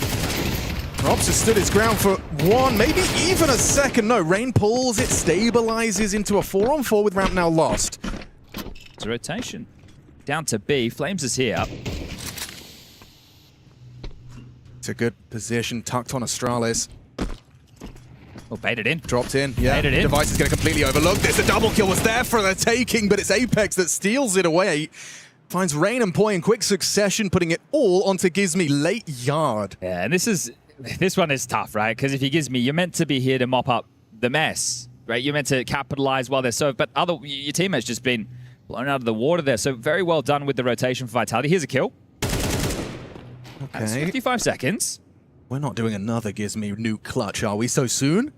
Props has stood his ground for 1, maybe even a second. No, Rain pulls it, stabilizes into a 4-on-4 with ramp now lost. It's a rotation. Down to B. Flames is here. It's a good position, tucked on Astralis. Oh, baited in. Dropped in, yeah. Baited in. Device is going to completely overlook this. The double kill was there for the taking, but it's Apex that steals it away. Finds Rain and Poi in quick succession, putting it all onto Gizmy late yard. Yeah, and this one is tough, right? Because if you Gizmy, you're meant to be here to mop up the mess, right? You're meant to capitalize while they're so, but your teammates just been blown out of the water there. So very well done with the rotation for Vitality. Here's a kill. Okay. That's 55 seconds. We're not doing another Gizmy nuke clutch, are we, so soon?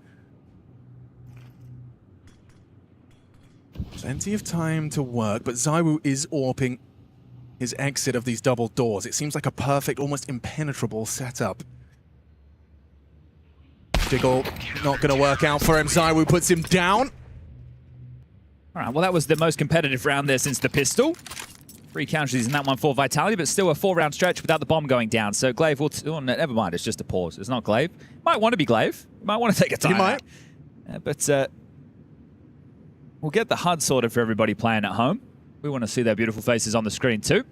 Plenty of time to work, but Zywoo is AWPing his exit of these double doors. It seems like a perfect, almost impenetrable setup. Diggle not going to work out for him. Zywoo puts him down. All right, well, that was the most competitive round there since the pistol. 3 casualties in that one for Vitality, but still a 4-round stretch without the bomb going down. So Glaive will... Oh, no, never mind, it's just a pause. It's not Glaive. Might want to be Glaive. Might want to take a time. He might. But we'll get the HUD sorted for everybody playing at home. We want to see their beautiful faces on the screen too.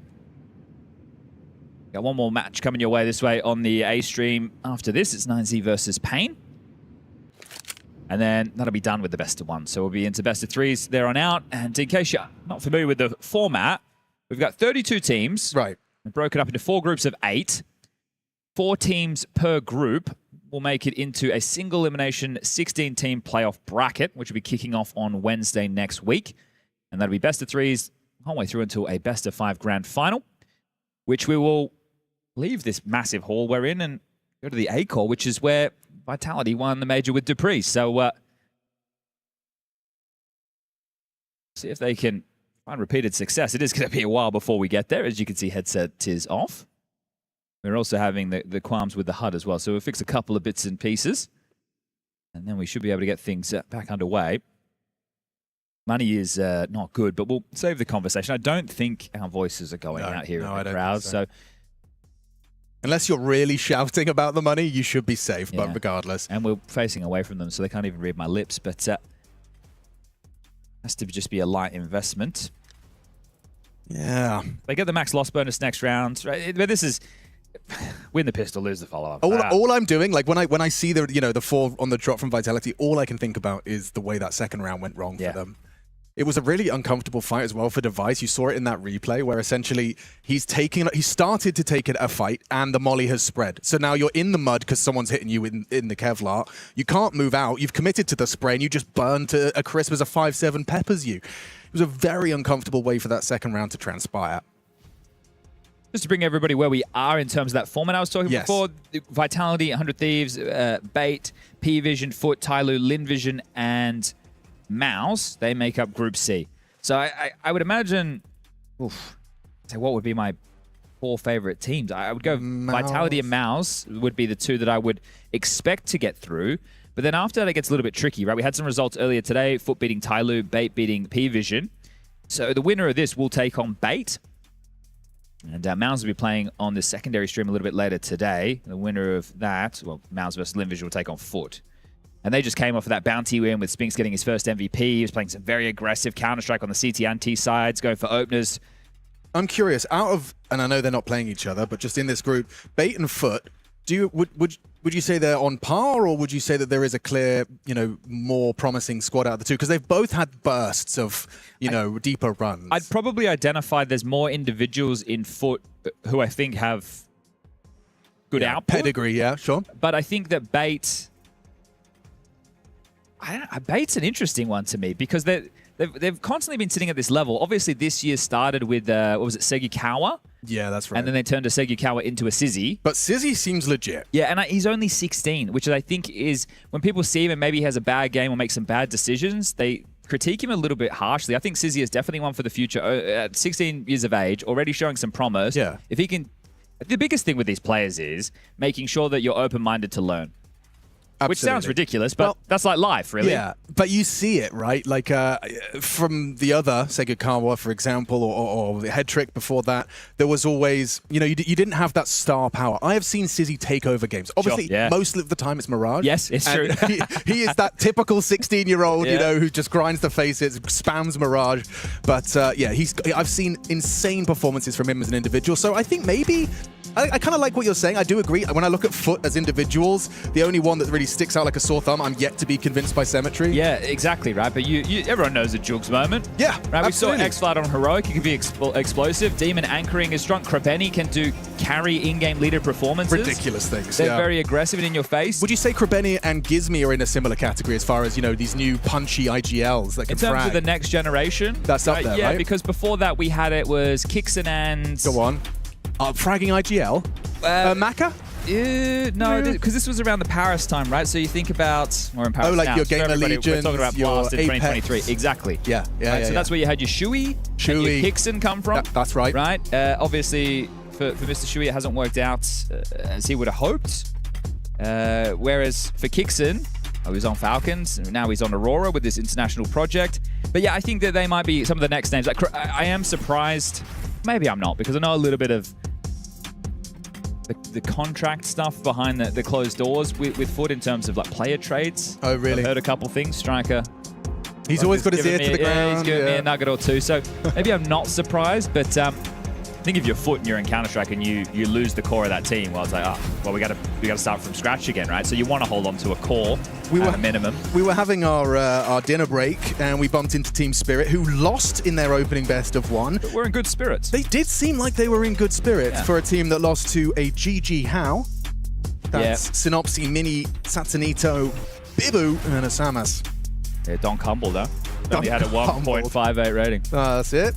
Got one more match coming your way this way on the A stream. After this, it's 9Z versus Pain. And then that'll be done with the best of 1. So we'll be into best of 3s there on out. And in case you're not familiar with the format, we've got 32 teams. Right. We're broken up into 4 groups of 8. 4 teams per group will make it into a single elimination 16-team playoff bracket, which will be kicking off on Wednesday next week. And that'll be best of 3s all the way through until a best of 5 grand final, which we will leave this massive hall we're in and go to the A core, which is where Vitality won the major with Dupree. So see if they can find repeated success. It is going to be a while before we get there. As you can see, headset is off. We're also having the qualms with the HUD as well. So we'll fix a couple of bits and pieces. And then we should be able to get things back underway. Money is not good, but we'll save the conversation. I don't think our voices are going out here in the crowd. So Unless you're really shouting about the money, you should be safe, but regardless. And we're facing away from them, so they can't even read my lips, but has to just be a light investment. Yeah. They get the max loss bonus next round, right? But this is win the pistol, lose the follow-up. All I'm doing, like when I see the the 4 on the drop from Vitality, all I can think about is the way that second round went wrong for them. It was a really uncomfortable fight as well for Device. You saw it in that replay where essentially he started to take a fight and the molly has spread. So now you're in the mud because someone's hitting you in the Kevlar. You can't move out. You've committed to the spray and you just burn to a crisp as a 5-7 peppers you. It was a very uncomfortable way for that second round to transpire. Just to bring everybody where we are in terms of that format I was talking before, Vitality, 100 Thieves, Bait, P-Vision, Foot, Tyloo, Lin Vision, and Mouse, they make up Group C. So I would imagine, what would be my 4 favorite teams? I would go Vitality and Mouse would be the 2 that I would expect to get through. But then after that, it gets a little bit tricky, right? We had some results earlier today, Foot beating Tyloo, Bait beating P-Vision. So the winner of this will take on Bait. And Mouse will be playing on the secondary stream a little bit later today. The winner of that, well, Mouse versus Lin Vision will take on Foot. And they just came off of that bounty win with Spinks getting his first MVP. He was playing some very aggressive Counter-Strike on the CT and T sides, going for openers. I'm curious, and I know they're not playing each other, but just in this group, Bait and Foot, would you say they're on par, or would you say that there is a clear, more promising squad out of the 2? Because they've both had bursts of, deeper runs. I'd probably identify there's more individuals in Foot who I think have good output. Pedigree, yeah, sure. But I think that Bait... Bait's an interesting one to me because they've constantly been sitting at this level. Obviously, this year started with, Segikawa? Yeah, that's right. And then they turned a Segikawa into a Sizzy. But Sizzy seems legit. Yeah, and he's only 16, which I think is, when people see him and maybe he has a bad game or makes some bad decisions, they critique him a little bit harshly. I think Sizzy is definitely one for the future. At 16 years of age, already showing some promise. Yeah. If he can... The biggest thing with these players is making sure that you're open-minded to learn. Absolutely. Which sounds ridiculous, but that's like life, really. Yeah, but you see it, right? Like from the other Segikawa, for example, or the Head Trick before that, there was always, you didn't have that star power. I have seen Sizzy take over games. Obviously, most of the time it's Mirage. Yes, it's true. he is that typical 16-year-old, who just grinds the faces, spams Mirage. But I've seen insane performances from him as an individual. So I think maybe... I kind of like what you're saying. I do agree. When I look at Foot as individuals, the only one that really sticks out like a sore thumb, I'm yet to be convinced by Symmetry. Yeah, exactly, right? But everyone knows a Jugs moment. Yeah, right. absolutely. We saw X-Flat on Heroic. He can be explosive. Demon anchoring is strong. Krabeni can do carry in-game leader performances. Ridiculous things. They're very aggressive and in your face. Would you say Krabeni and Gizmi are in a similar category as far as, these new punchy IGLs that can frag? In terms of the next generation? That's up there, yeah, right? because before that we had it was Kixen and... Go on. Fragging IGL? Maka? No, because this was around the Paris time, right? So you think about... We're in Paris now. Your Gamer Legion, we're talking about Blast in 2023. Exactly. Yeah. So that's where you had your Shui and your Kixen come from. That's right. Right? Obviously, for Mr. Shui, it hasn't worked out as he would have hoped. Whereas for Kixen, he was on Falcons, and now he's on Aurora with this international project. But yeah, I think that they might be some of the next names. I am surprised... Maybe I'm not, because I know a little bit of the contract stuff behind the closed doors with Foot in terms of like player trades. Oh, really? I've heard a couple things. Striker. He's always got his ear to the ground. Yeah, he's giving me a nugget or two. So maybe I'm not surprised, but I think if you're Foot and you're in Counter-Strike and you lose the core of that team, well, it's like, we got to start from scratch again, right? So you want to hold on to a core at a minimum. We were having our dinner break and we bumped into Team Spirit, who lost in their opening best of one. But we're in good spirits. They did seem like they were in good spirits for a team that lost to a GG How. That's Synopsy, Mini, Satsunito, Bibu, and Asamas. Yeah, Don Cumble, though. Only had a 1.58 rating. That's it.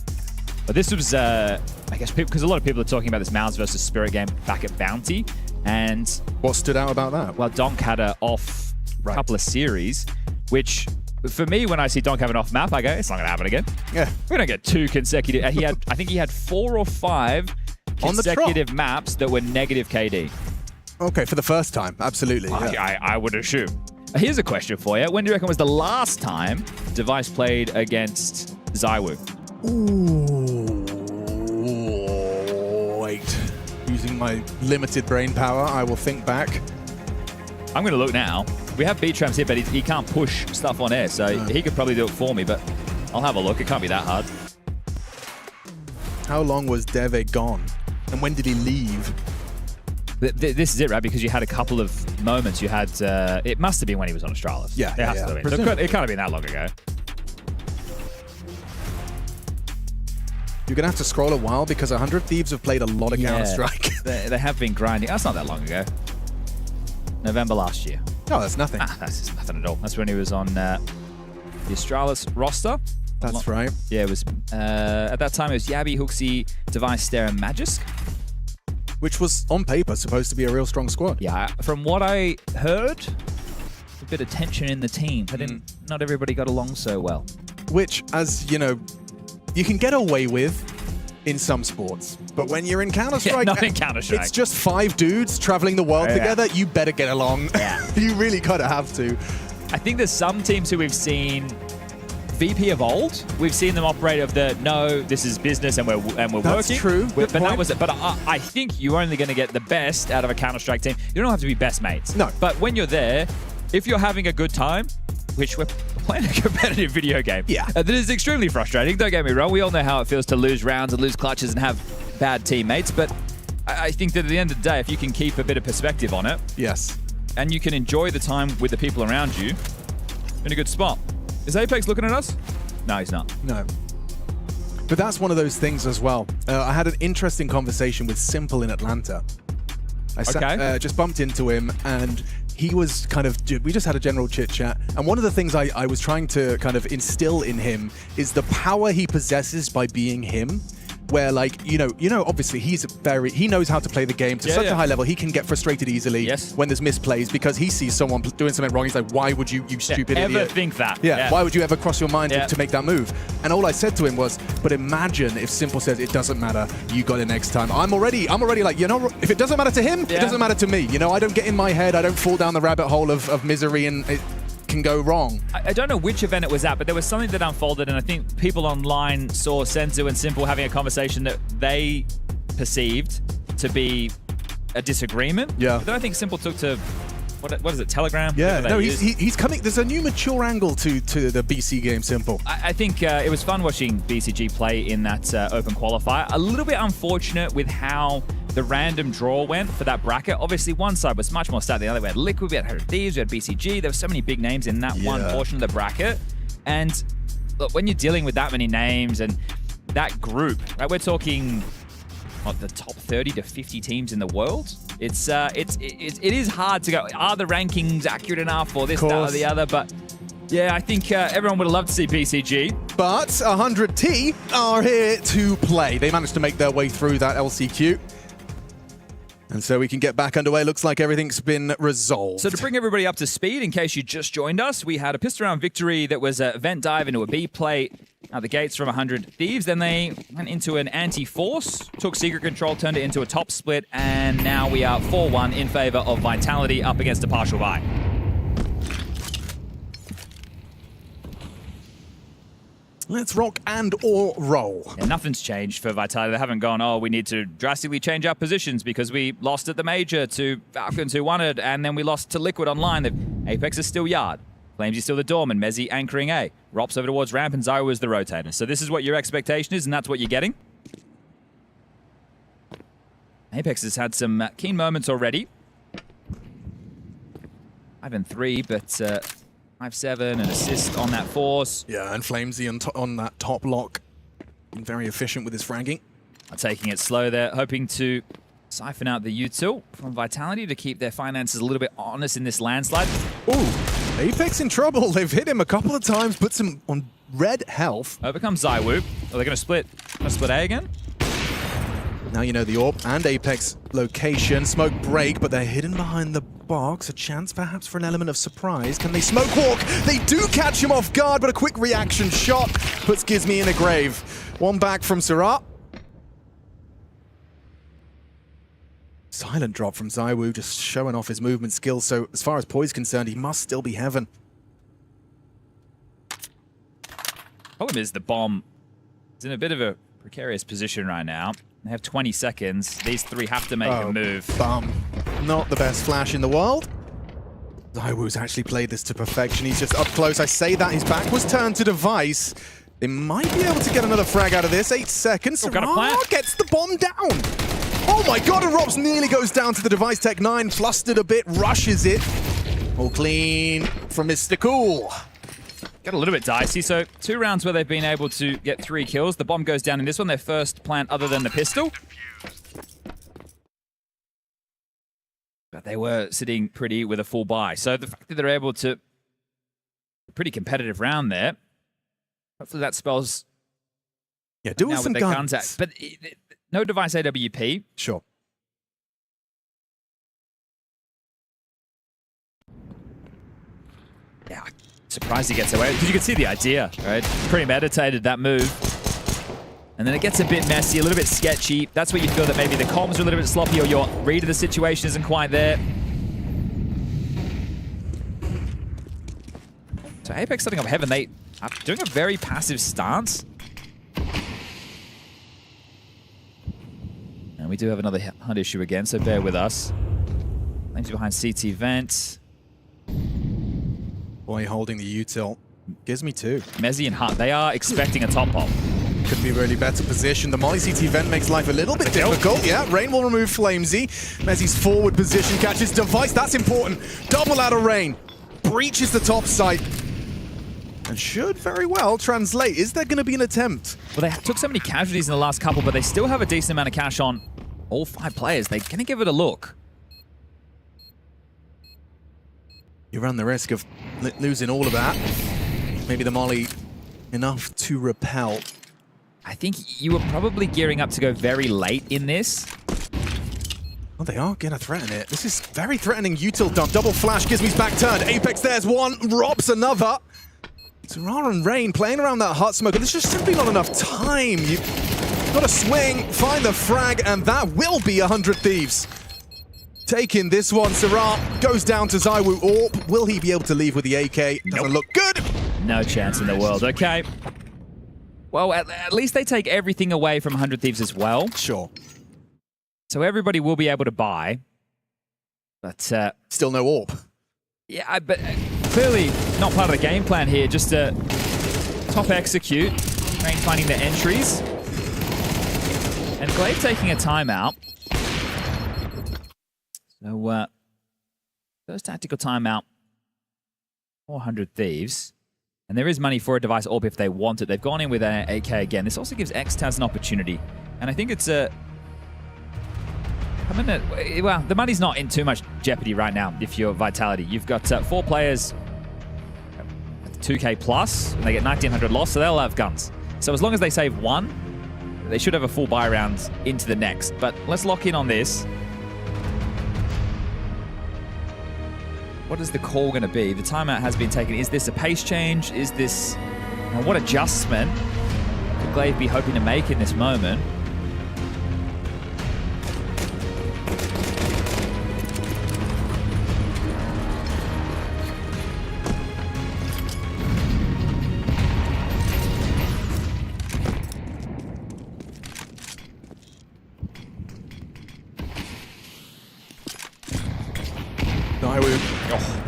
But this was, I guess, because a lot of people are talking about this Mouse versus Spirit game back at Bounty. And what stood out about that? Well, Donk had an off couple of series, which for me, when I see Donk have an off map, I go, it's not going to happen again. Yeah. We're going to get 2 consecutive. I think he had 4 or 5 consecutive maps that were negative KD. Okay, for the first time, absolutely. I would assume. Here's a question for you. When do you reckon was the last time Device played against Zywoo? Ooh, wait. Using my limited brain power, I will think back. I'm going to look now. We have B-Trams here, but he can't push stuff on air, so he could probably do it for me, but I'll have a look. It can't be that hard. How long was Deve gone? And when did he leave? This is it, right? Because you had a couple of moments. You had, it must have been when he was on Astralis. Yeah, it has to have been. So it can't have been that long ago. You're going to have to scroll a while because 100 Thieves have played a lot of Counter-Strike. they have been grinding. That's not that long ago. November last year. No, that's nothing. That's just nothing at all. That's when he was on the Astralis roster. That's right. Yeah, it was, at that time, it was Yabi, Hooksy, Device, Stare, and Magisk. Which was, on paper, supposed to be a real strong squad. Yeah, from what I heard, a bit of tension in the team. But not everybody got along so well. Which, as you know, you can get away with in some sports. But when you're in Counter-Strike, not in Counter-Strike. It's just 5 dudes traveling the world together. You better get along. You really kind of have to. I think there's some teams who we've seen VP of old. We've seen them operate of the no, this is business and we're working. That's true. But that was it. But I think you're only going to get the best out of a Counter-Strike team. You don't have to be best mates. No. But when you're there, if you're having a good time, which we're playing a competitive video game. Yeah. That is extremely frustrating. Don't get me wrong. We all know how it feels to lose rounds and lose clutches and have bad teammates. But I think that at the end of the day, if you can keep a bit of perspective on it. Yes. And you can enjoy the time with the people around you, you're in a good spot. Is Apex looking at us? No, he's not. No. But that's one of those things as well. I had an interesting conversation with Simple in Atlanta. I just bumped into him and he was kind of, we just had a general chit chat. And one of the things I was trying to kind of instill in him is the power he possesses by being him. Where, like, you know, obviously he knows how to play the game to such a high level. He can get frustrated easily when there's misplays because he sees someone doing something wrong. He's like, why would you stupid idiot? Ever think that? Yeah, why would you ever cross your mind to make that move? And all I said to him was, but imagine if Simple says, it doesn't matter, you got it next time. I'm already like, you know, if it doesn't matter to him, it doesn't matter to me. You know, I don't get in my head, I don't fall down the rabbit hole of misery and it can go wrong. I don't know which event it was at, but there was something that unfolded, and I think people online saw Senzu and Simple having a conversation that they perceived to be a disagreement. Yeah. But I think Simple took to, what is it, Telegram? Yeah, no, he's coming. There's a new mature angle to the BC game, Simple. I think it was fun watching BCG play in that open qualifier. A little bit unfortunate with how the random draw went for that bracket. Obviously, one side was much more stacked than the other. We had Liquid, we had 100 Thieves, we had BCG. There were so many big names in that one portion of the bracket. And look, when you're dealing with that many names and that group, right, we're talking the top 30 to 50 teams in the world. It is hard to go, are the rankings accurate enough or this, that, or the other? But yeah, I think everyone would have loved to see BCG. But 100T are here to play. They managed to make their way through that LCQ. And so we can get back underway. Looks like everything's been resolved. So to bring everybody up to speed, in case you just joined us, we had a pistol round victory that was a vent dive into a B plate out the gates from 100 Thieves. Then they went into an anti-force, took secret control, turned it into a top split, and now we are 4-1 in favor of Vitality up against a partial buy. Let's rock and or roll. Yeah, nothing's changed for Vitality. They haven't gone, oh, we need to drastically change our positions because we lost at the Major to Falcons who won it, and then we lost to Liquid online. Apex is still Yard. Flames is still the Dorm, and Mezzi anchoring A. Rops over towards Ramp, and Zyro is the rotator. So this is what your expectation is, and that's what you're getting. Apex has had some keen moments already. 5-3, but 5-7, an assist on that force. Yeah, and Flamesy on that top lock. Been very efficient with his fragging. Taking it slow there, hoping to siphon out the util from Vitality to keep their finances a little bit honest in this landslide. Ooh, Apex in trouble. They've hit him a couple of times, puts him on red health. Over comes Zywoo. Are they going to split? Split A again? Now you know the AWP and Apex location. Smoke break, but they're hidden behind the box. A chance perhaps for an element of surprise. Can they smoke walk? They do catch him off guard, but a quick reaction shot puts Gizmy in a grave. One back from Surat. Silent drop from Zywoo, just showing off his movement skills. So as far as Poise is concerned, he must still be heaven. Problem is the bomb is in a bit of a precarious position right now. They have 20 seconds. These three have to make a move. Bum. Not the best flash in the world. ZywOo's actually played this to perfection. He's just up close. I say that. His back was turned to Device. They might be able to get another frag out of this. 8 seconds. Syrah gets the bomb down. Oh my god, and Robs nearly goes down to the Device Tech 9. Flustered a bit, rushes it. All clean from Mr. Cool. Got a little bit dicey. So 2 rounds where they've been able to get 3 kills. The bomb goes down in this one, their first plant other than the pistol. But they were sitting pretty with a full buy. So the fact that they're able to... A pretty competitive round there. Hopefully that spells... Yeah, doing some guns. But no Device AWP. Sure. Yeah, surprised he gets away. Because you can see the idea, right? Premeditated that move. And then it gets a bit messy, a little bit sketchy. That's where you feel that maybe the comms are a little bit sloppy or your read of the situation isn't quite there. So Apex setting up Heaven, they are doing a very passive stance. And we do have another hunt issue again, so bear with us. Flames behind CT vent. Boy holding the util. Gives me 2. Mezzy and Hunt, they are expecting a top bomb. Could be really better position. The Molly CT vent makes life a little bit difficult. Yeah, Rain will remove Flamesy. Mezzy's forward position catches Device. That's important. Double out of Rain. Breaches the top site. And should very well translate. Is there going to be an attempt? Well, they took so many casualties in the last couple, but they still have a decent amount of cash on all 5 players. They're going to give it a look. You run the risk of losing all of that. Maybe the Molly enough to repel. I think you were probably gearing up to go very late in this. Well, they are going to threaten it. This is very threatening util dump. Double flash, Gizmy's back turned. Apex, there's one. Robs another. Syrah and Rain playing around that hut smoke. There's just simply not enough time. You've got to swing, find the frag, and that will be 100 Thieves. Taking this one, Syrah goes down to ZywOo. Orp, will he be able to leave with the AK? Doesn't look good. No chance in the world. Okay. Well, at least they take everything away from 100 Thieves as well. Sure. So everybody will be able to buy. But... still no AWP. Yeah, but clearly not part of the game plan here. Just to top execute. Rain finding the entries. And Glaive taking a timeout. So, first tactical timeout. 400 Thieves. And there is money for a Device AWP if they want it. They've gone in with an AK again. This also gives Xtaz an opportunity. And I think it's a... well, the money's not in too much jeopardy right now if you're Vitality. You've got 4 players at 2K plus, and they get 1900 loss, so they'll have guns. So as long as they save 1, they should have a full buy round into the next. But let's lock in on this. What is the call going to be? The timeout has been taken. Is this a pace change? Is this... what adjustment could Glaive be hoping to make in this moment?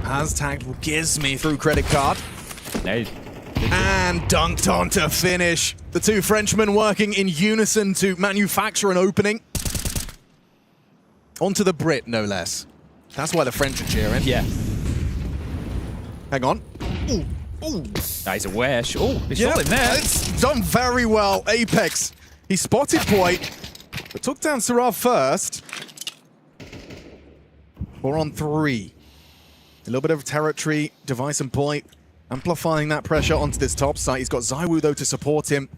Has tagged Gizmy through credit card. No. And dunked on to finish. The 2 Frenchmen working in unison to manufacture an opening. Onto the Brit, no less. That's why the French are cheering. Yeah. Hang on. Ooh, ooh. Nice aware. Oh, they shot him there. It's done very well. Apex. He spotted Porte, but took down Syrah first. 4 on 3. A little bit of territory, Device and Porte amplifying that pressure onto this top site. He's got ZywOo, though, to support him.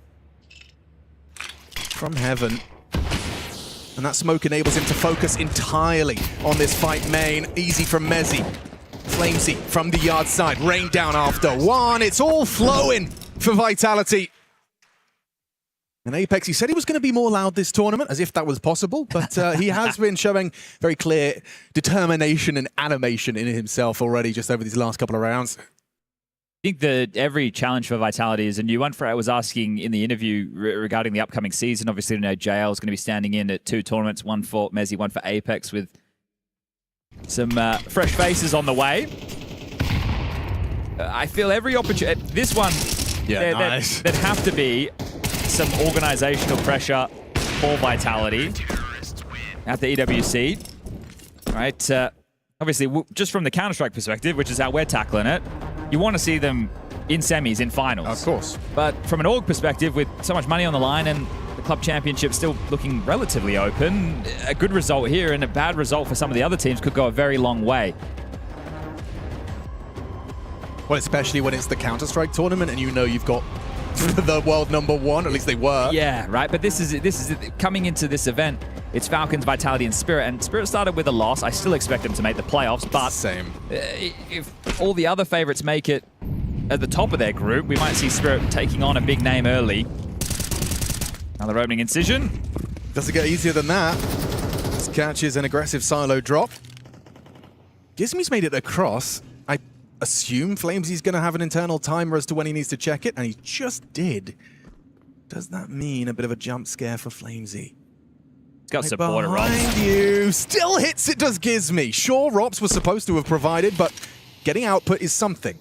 From Heaven. And that smoke enables him to focus entirely on this fight main. Easy from Mezzy. Flamesy from the yard side. Rain down after 1. It's all flowing for Vitality. And Apex, he said he was going to be more loud this tournament, as if that was possible, but he has been showing very clear determination and animation in himself already just over these last couple of rounds. think that every challenge for Vitality is a new one. I was asking in the interview regarding the upcoming season. Obviously, you know, JL is going to be standing in at 2 tournaments, one for Mezzy, one for Apex, with some fresh faces on the way. I feel every opportunity. This one, nice. There'd have to be some organizational pressure for Vitality at the EWC. Right? Obviously, just from the Counter-Strike perspective, which is how we're tackling it, you want to see them in semis, in finals. Of course. But from an org perspective, with so much money on the line and the Club Championship still looking relatively open, a good result here and a bad result for some of the other teams could go a very long way. Well, especially when it's the Counter-Strike tournament and you know you've got the world #1, at least they were. Yeah, right. But this is coming into this event. It's Falcons, Vitality, and Spirit. And Spirit started with a loss. I still expect them to make the playoffs. But same. If all the other favorites make it at the top of their group, we might see Spirit taking on a big name early. Another opening incision. Doesn't get easier than that. This catches an aggressive silo drop. Gizmy's made it across. I assume Flamesy's going to have an internal timer as to when he needs to check it, and he just did. Does that mean a bit of a jump scare for Flamesy? He's got support at Behind you. Still hits it, does Gizmy. Sure, Rops was supposed to have provided, but getting output is something.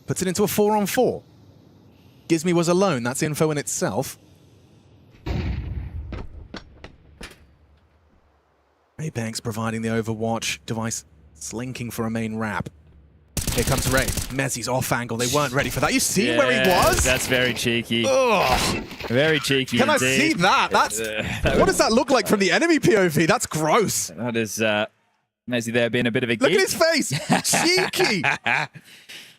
Puts it into a 4-on-4. Gizmy was alone. That's info in itself. Apex providing the Overwatch device, slinking for a main wrap. Here comes Ray. Mezzy's off angle. They weren't ready for that. You see where he was? That's very cheeky. Ugh. Very cheeky. Can indeed. I see that? That's what does that look like from the enemy POV? That's gross. That is Mezzy there being a bit of a geek. Look at his face. Cheeky.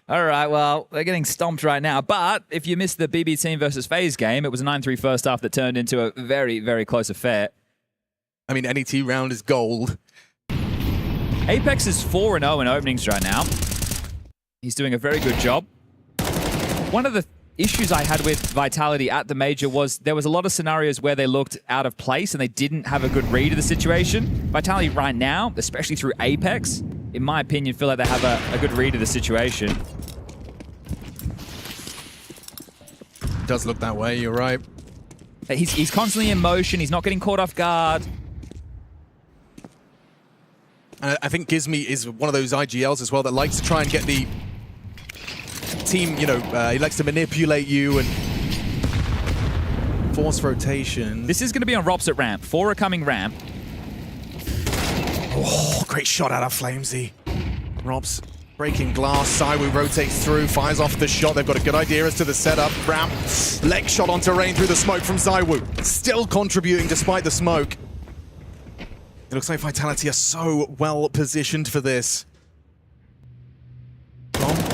All right, well, they're getting stomped right now. But if you missed the BB team versus FaZe game, it was a 9-3 first half that turned into a very, very close affair. I mean, NET round is gold. Apex is 4-0 in openings right now. He's doing a very good job. One of the issues I had with Vitality at the major was there was a lot of scenarios where they looked out of place and they didn't have a good read of the situation. Vitality right now, especially through Apex, in my opinion, feel like they have a good read of the situation. Does look that way, you're right. He's constantly in motion, he's not getting caught off guard. And I think Gizmy is one of those IGLs as well that likes to try and get the team, you know, he likes to manipulate you and force rotation. This is going to be on Rops at ramp. 4 are coming ramp. Oh, great shot out of Flamesy. Rops breaking glass. Saiwu rotates through, fires off the shot. They've got a good idea as to the setup. Ramp, leg shot onto Rain through the smoke from Saiwu. Still contributing despite the smoke. It looks like Vitality are so well positioned for this.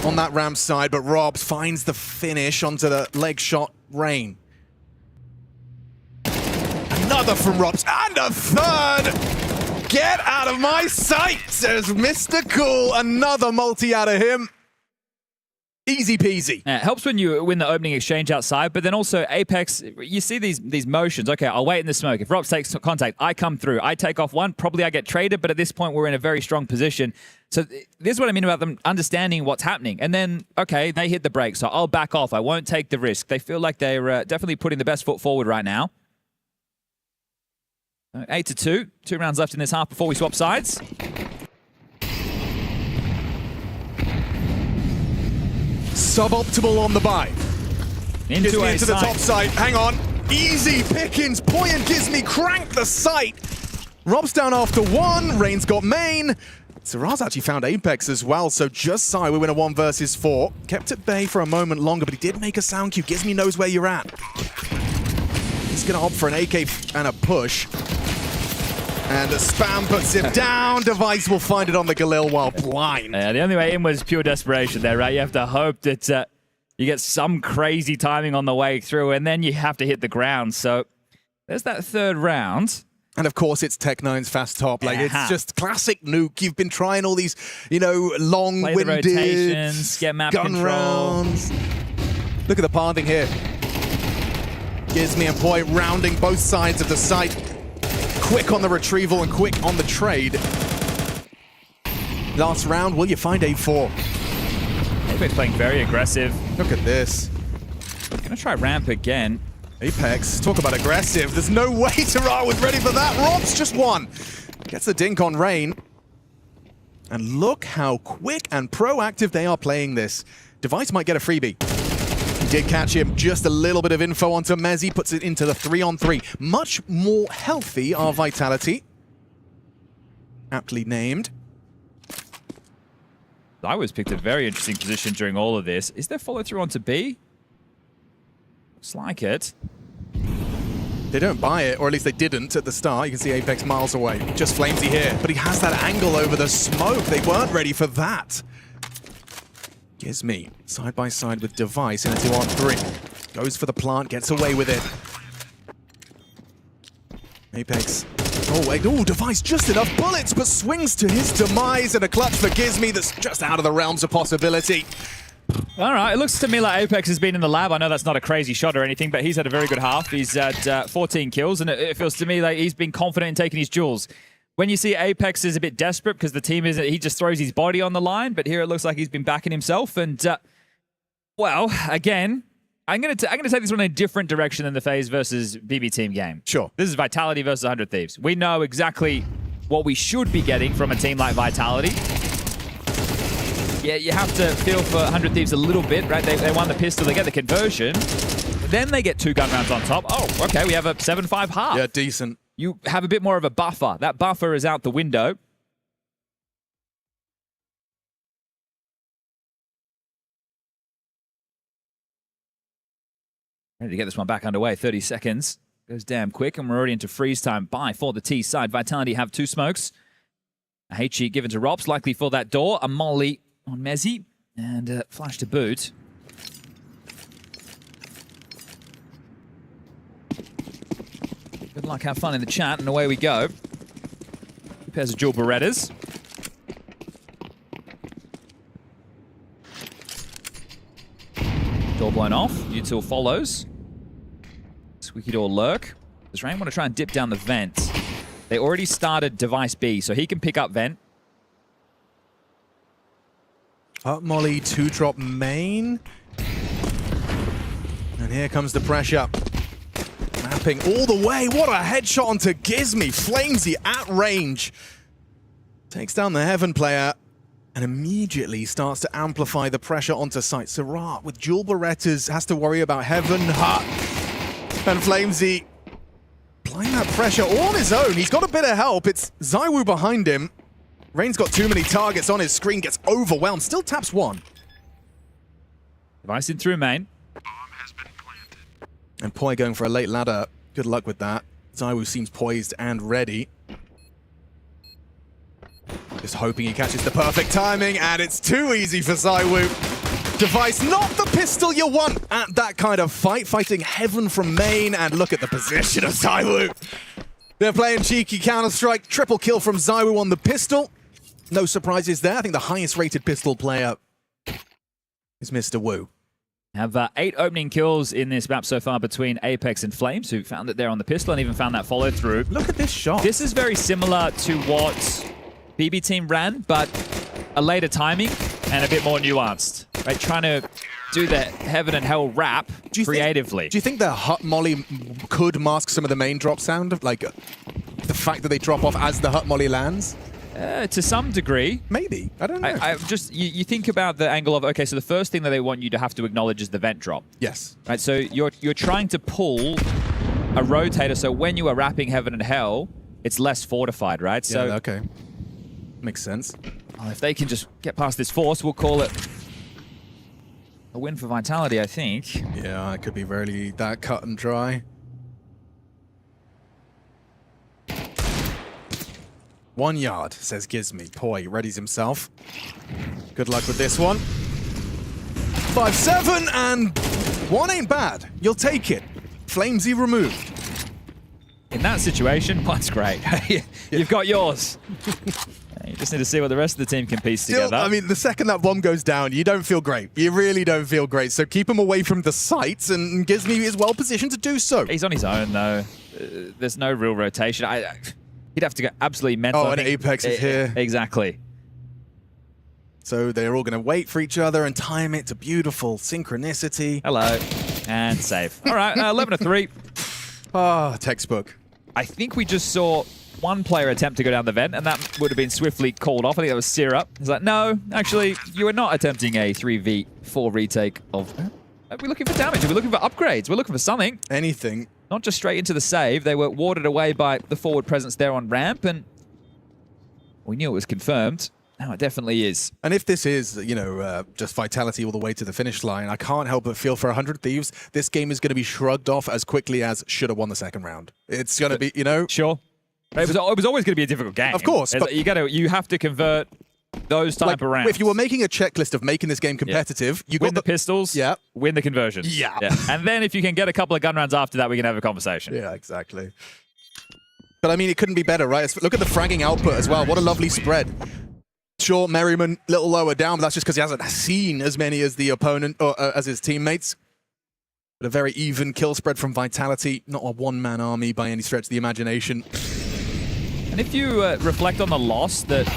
On that ramp side, but Robs finds the finish onto the leg shot Rain. Another from Robs, and a third! Get out of my sight, says Mr. Cool. Another multi out of him. Easy peasy. It helps when you win the opening exchange outside, but then also Apex, you see these motions. Okay, I'll wait in the smoke. If Robs takes contact, I come through. I take off one. Probably I get traded, but at this point, we're in a very strong position. So this is what I mean about them understanding what's happening. And then, okay, they hit the brakes, so I'll back off. I won't take the risk. They feel like they're definitely putting the best foot forward right now. 8-2. 2 rounds left in this half before we swap sides. Suboptimal on the buy. Into the top side. Hang on. Easy pickings. Poi and Gizmy crank the site. Rob's down after 1. Rain's got main. Saraz actually found Apex as well, so just Sai, we win a 1 versus 4. Kept at bay for a moment longer, but he did make a sound cue. Gizmy knows where you're at. He's going to opt for an AK and a push. And a spam puts him down. Device will find it on the Galil while blind. Yeah, the only way in was pure desperation there, right? You have to hope that you get some crazy timing on the way through, and then you have to hit the ground. So there's that third round. And of course, it's Tech9's fast top. Like, it's just classic Nuke. You've been trying all these, you know, long-winded rotations, get map gun control. rounds. Look at the pathing here. Gizmy and Poi rounding both sides of the site. Quick on the retrieval and quick on the trade. Last round, will you find A4? Apex playing very aggressive. Look at this. Gonna try ramp again. Apex, talk about aggressive. There's no way Tara was ready for that. Rob's just one. Gets the dink on Rain. And look how quick and proactive they are playing this. Device might get a freebie. He did catch him. Just a little bit of info onto Mezzi. Puts it into the 3-on-3. Much more healthy, our Vitality. Aptly named. I was picked a very interesting position during all of this. Is there follow through onto B? Looks like it. They don't buy it, or at least they didn't at the start. You can see Apex miles away. Just Flamesy here, but he has that angle over the smoke. They weren't ready for that. Gizmi, side by side with Device in a 2-on-3. Goes for the plant, gets away with it. Apex. Oh, wait. Oh, Device just enough bullets, but swings to his demise, and a clutch for Gizmi that's just out of the realms of possibility. All right, it looks to me like Apex has been in the lab. I know that's not a crazy shot or anything, but he's had a very good half. He's at 14 kills, and it feels to me like he's been confident in taking his duels. When you see Apex is a bit desperate because the team isn't, he just throws his body on the line, but here it looks like he's been backing himself. And, well, again, I'm gonna take this one in a different direction than the FaZe versus BB team game. Sure. This is Vitality versus 100 Thieves. We know exactly what we should be getting from a team like Vitality. Yeah, you have to feel for 100 Thieves a little bit, right? They won the pistol, they get the conversion. Then they get 2 gun rounds on top. Oh, okay, we have a 7-5 half. Yeah, decent. You have a bit more of a buffer. That buffer is out the window. Ready to get this one back underway. 30 seconds. Goes damn quick, and we're already into freeze time. Bye for the T side. Vitality have 2 smokes. A HE given to Rops, likely for that door. A molly on Mezzi, and flash to boot. Good luck, have fun in the chat, and away we go. Pairs of dual Berettas. Door blown off. Util follows. Squeaky door lurk. Does Rain want to try and dip down the vent? They already started Device B, so he can pick up vent. Up Molly, 2-drop main. And here comes the pressure. Mapping all the way. What a headshot onto Gizmi. Flamesy at range. Takes down the Heaven player and immediately starts to amplify the pressure onto site. Syrah with dual Berettas has to worry about Heaven, Hut, and Flamesy applying that pressure all on his own. He's got a bit of help. It's Zywoo behind him. Rain's got too many targets on his screen, gets overwhelmed. Still taps 1. Device in through main. And Poi going for a late ladder. Good luck with that. Zywoo seems poised and ready. Just hoping he catches the perfect timing, and it's too easy for Zywoo. Device, not the pistol you want at that kind of fight. Fighting Heaven from main, and look at the position of Zywoo. They're playing cheeky Counter-Strike. Triple kill from Zywoo on the pistol. No surprises there. I think the highest rated pistol player is Mr. Wu. Have 8 opening kills in this map so far between Apex and Flames, who found it there on the pistol and even found that follow through. Look at this shot. This is very similar to what BB team ran, but a later timing and a bit more nuanced. Right, trying to do the Heaven and Hell wrap creatively. Do you think the Hut Molly could mask some of the main drop sound? Like the fact that they drop off as the Hut Molly lands? To some degree. Maybe. I don't know. I just you think about the angle of, okay, so the first thing that they want you to have to acknowledge is the vent drop. Yes. Right, so you're trying to pull a rotator, so when you are wrapping Heaven and Hell, it's less fortified, right? So yeah, okay. Makes sense. Well, if they can just get past this force, we'll call it a win for Vitality, I think. Yeah, it could be really that cut and dry. One yard, says Gizmi. Poi readies himself. Good luck with this one. 5-7, and 1 ain't bad. You'll take it. Flamesy removed. In that situation, that's great. You've got yours. You just need to see what the rest of the team can piece together. I mean, the second that bomb goes down, you don't feel great. You really don't feel great. So keep him away from the sites, and Gizmi is well positioned to do so. He's on his own, though. There's no real rotation. He'd have to go absolutely mental. Oh, and Apex is here. Exactly. So they're all going to wait for each other and time it to beautiful synchronicity. Hello. And save. All right, 11-3. Ah, textbook. I think we just saw one player attempt to go down the vent, and that would have been swiftly called off. I think that was Syrup. He's like, no, actually, you are not attempting a 3v4 retake of... Are we looking for damage? Are we looking for upgrades? We're looking for something. Anything. Not just straight into the save. They were warded away by the forward presence there on ramp, and we knew it was confirmed. Now it definitely is. And if this is, you know, just Vitality all the way to the finish line, I can't help but feel for 100 Thieves, this game is going to be shrugged off as quickly as should have won the second round. It's going to be, you know... Sure. It was always going to be a difficult game. Of course. But you have to convert those type of rounds. If you were making a checklist of making this game competitive, you win got the pistols, win the conversions. Yeah. And then if you can get a couple of gun rounds after that, we can have a conversation. Yeah, exactly. But I mean, it couldn't be better, right? Look at the fragging output as well. What a lovely spread. Sure, Merriman a little lower down, but that's just because he hasn't seen as many as the opponent or as his teammates. But a very even kill spread from Vitality. Not a one-man army by any stretch of the imagination. And if you reflect on the loss that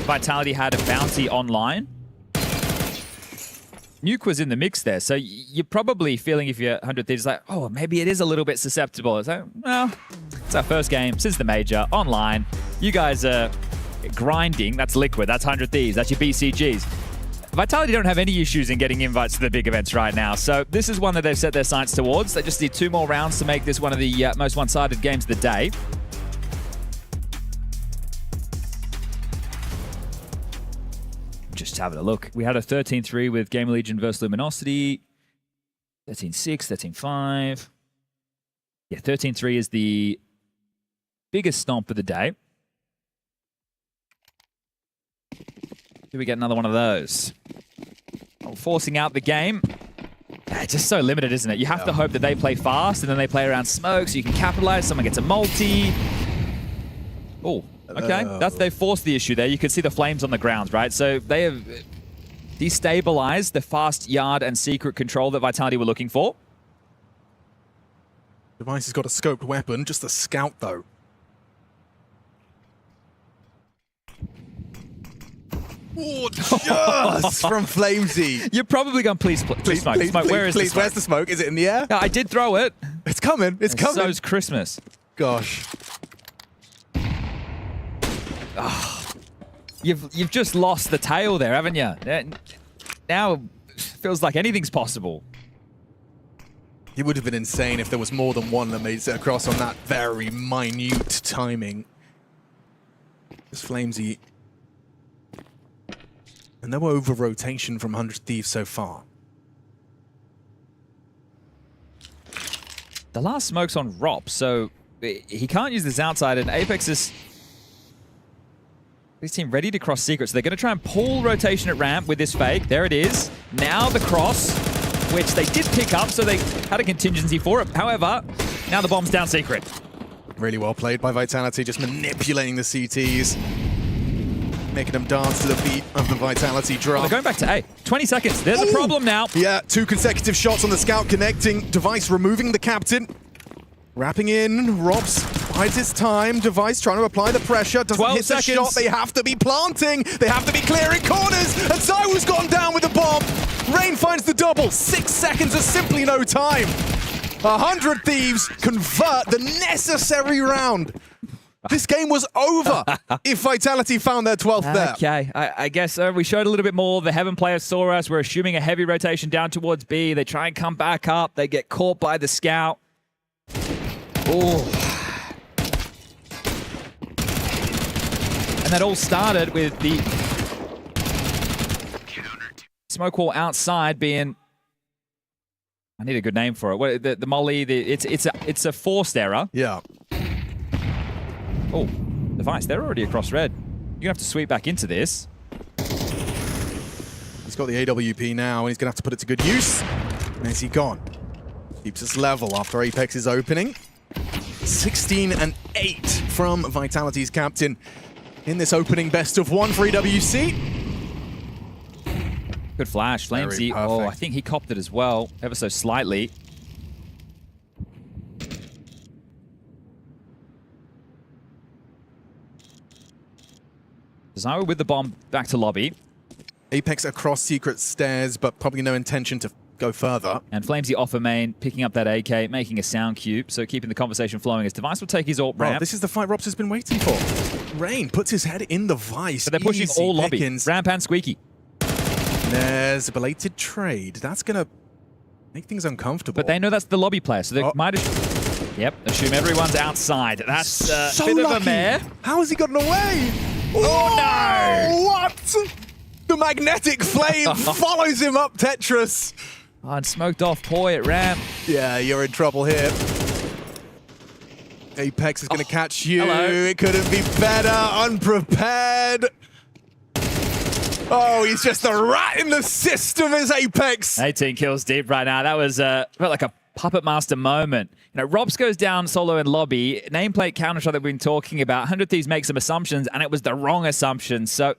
Vitality had a bounty online, Nuke was in the mix there, so you're probably feeling, if you're 100 Thieves, like, oh, maybe it is a little bit susceptible. It's like, well, it's our first game since the major, online. You guys are grinding. That's Liquid. That's 100 Thieves. That's your BCGs. Vitality don't have any issues in getting invites to the big events right now, so this is one that they've set their sights towards. They just need 2 more rounds to make this one of the most one-sided games of the day. Just having a look. We had a 13-3 with Gamer Legion versus Luminosity. 13-6, 13-5. Yeah, 13-3 is the biggest stomp of the day. Do we get another one of those? Oh, forcing out the game. It's just so limited, isn't it? You have to hope that they play fast and then they play around smoke so you can capitalize. Someone gets a multi. Oh, okay. They've forced the issue there. You can see the flames on the ground, right? So they have destabilized the fast yard and secret control that Vitality were looking for. Device has got a scoped weapon, just a scout though. Oh, just from Flamesy. You're probably going, please smoke. Where is the smoke? Where's the smoke? Is it in the air? No, I did throw it. It's coming. It's coming. So's Christmas. Gosh. Oh, you've just lost the tail there, haven't you? Now it feels like anything's possible. It would have been insane if there was more than one that made it across on that very minute timing. This Flamesy. And no over-rotation from 100 Thieves so far. The last smoke's on Rop, so he can't use this outside, and Apex is... This team ready to cross secret, so they're going to try and pull rotation at ramp with this fake. There it is. Now the cross, which they did pick up, so they had a contingency for it. However, now the bomb's down secret. Really well played by Vitality, just manipulating the CTs. Making them dance to the beat of the Vitality drum. They're going back to A. 20 seconds. There's a problem now. Yeah, 2 consecutive shots on the scout connecting. Device removing the captain. Wrapping in. Robs hides his time. Device trying to apply the pressure. Doesn't hit the shot. They have to be planting. They have to be clearing corners. And Zywoo's gone down with the bomb. Rain finds the double. 6 seconds is simply no time. 100 Thieves convert the necessary round. This game was over if Vitality found their 12th there. Okay, I guess we showed a little bit more. The Heaven players saw us. We're assuming a heavy rotation down towards B. They try and come back up. They get caught by the scout. Oh. And that all started with the smoke wall outside being... I need a good name for it. What, the molly, it's a forced error. Yeah. Oh, Device, they're already across red. You're going to have to sweep back into this. He's got the AWP now, and he's going to have to put it to good use. And is he gone? Keeps us level after Apex is opening. 16-8 from Vitality's captain in this opening best of 1 for EWC. Good flash. Flamesy. Oh, I think he copped it as well, ever so slightly. Zywoo with the bomb back to lobby. Apex across secret stairs, but probably no intention to go further. And Flamesy off a main, picking up that AK, making a sound cube, so keeping the conversation flowing. His Device will take his ult ramp. This is the fight Robs has been waiting for. Rain puts his head in the Vice. But they're pushing Easy all lobby. pickings. Ramp and Squeaky. There's a belated trade. That's going to make things uncomfortable. But they know that's the lobby player, so they might Yep, assume everyone's outside. That's so a bit lucky. of a mare. How has he gotten away? Oh, no! What? The magnetic flame follows him up, Tetris. Oh, and smoked off Poi at ramp. Yeah, you're in trouble here. Apex is going to catch you. Hello. It couldn't be better. Unprepared. Oh, he's just a rat in the system, is Apex. 18 kills deep right now. That was felt like a Puppet Master moment. You know, Robs goes down solo in lobby. Nameplate counter-shot that we've been talking about. 100 Thieves make some assumptions, and it was the wrong assumption. So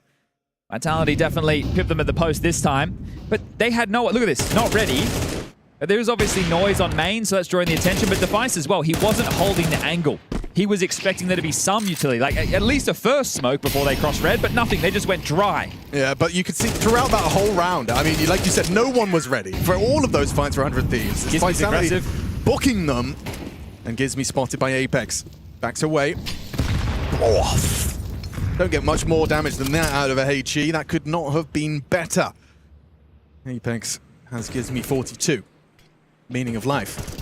Vitality definitely pipped them at the post this time. But they had no... Look at this. Not ready. There was obviously noise on main, so that's drawing the attention. But Device as well, he wasn't holding the angle. He was expecting there to be some utility, like at least a first smoke before they crossed red, but nothing. They just went dry. Yeah, but you could see throughout that whole round, I mean, like you said, no one was ready for all of those fights for 100 Thieves. It's Gizmy's Vitality aggressive. booking them, and Gizmy spotted by Apex. Backs away. Oh, don't get much more damage than that out of a HE. That could not have been better. Apex has Gizmy 42. Meaning of life.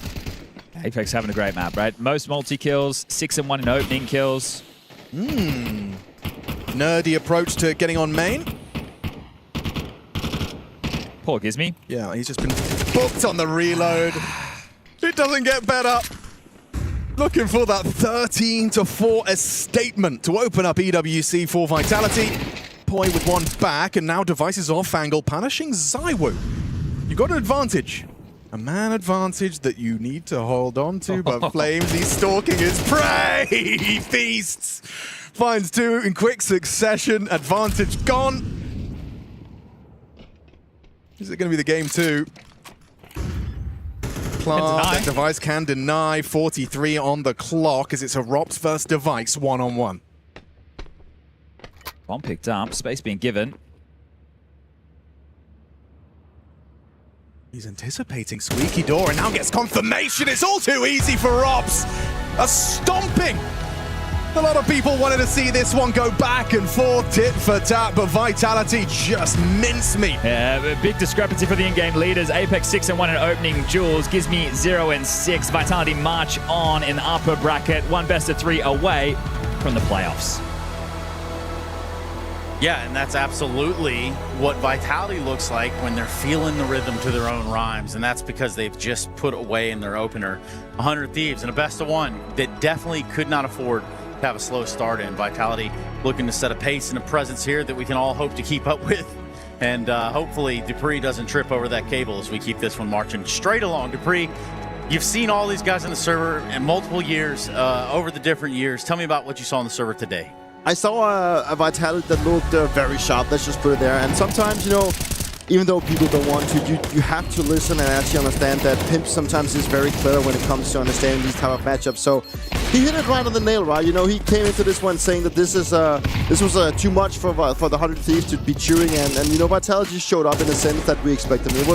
Apex having a great map, right? Most multi-kills, 6 and 1 in opening kills. Nerdy approach to getting on main. Poor Gizmy. Yeah, he's just been booked on the reload. It doesn't get better. Looking for that 13-4 statement to open up EWC for Vitality. Poi with one back, and now Device is off angle, punishing ZywOo. You got an advantage. A man advantage that you need to hold on to, but Flames, he's stalking his prey! He feasts! Finds two in quick succession, advantage gone. Is it going to be the game two? Plant, Device can deny, 43 on the clock as it's a Rops versus Device one-on-one. Bomb picked up, space being given. He's anticipating Squeaky Door and now gets confirmation. It's all too easy for Robs. A stomping. A lot of people wanted to see this one go back and forth, tit for tat, but Vitality just mincemeat. Yeah, a big discrepancy for the in-game leaders. Apex 6 and 1 in opening duels. Gizmy 0 and 6. Vitality march on in the upper bracket. One best of 3 away from the playoffs. Yeah, and that's absolutely what Vitality looks like when they're feeling the rhythm to their own rhymes, and that's because they've just put away in their opener 100 Thieves and a best of 1 that definitely could not afford to have a slow start in. Vitality looking to set a pace and a presence here that we can all hope to keep up with, and hopefully Dupree doesn't trip over that cable as we keep this one marching straight along. Dupree, you've seen all these guys on the server in multiple years, over the different years. Tell me about what you saw on the server today. I saw a Vitality that looked very sharp, let's just put it there. And sometimes, you know, even though people don't want to, you have to listen and actually understand that Pimp sometimes is very clever when it comes to understanding these type of matchups. So he hit it right on the nail, right? You know, he came into this one saying that this was too much for the 100 Thieves to be cheering, and you know, Vitality showed up in the sense that we expected. It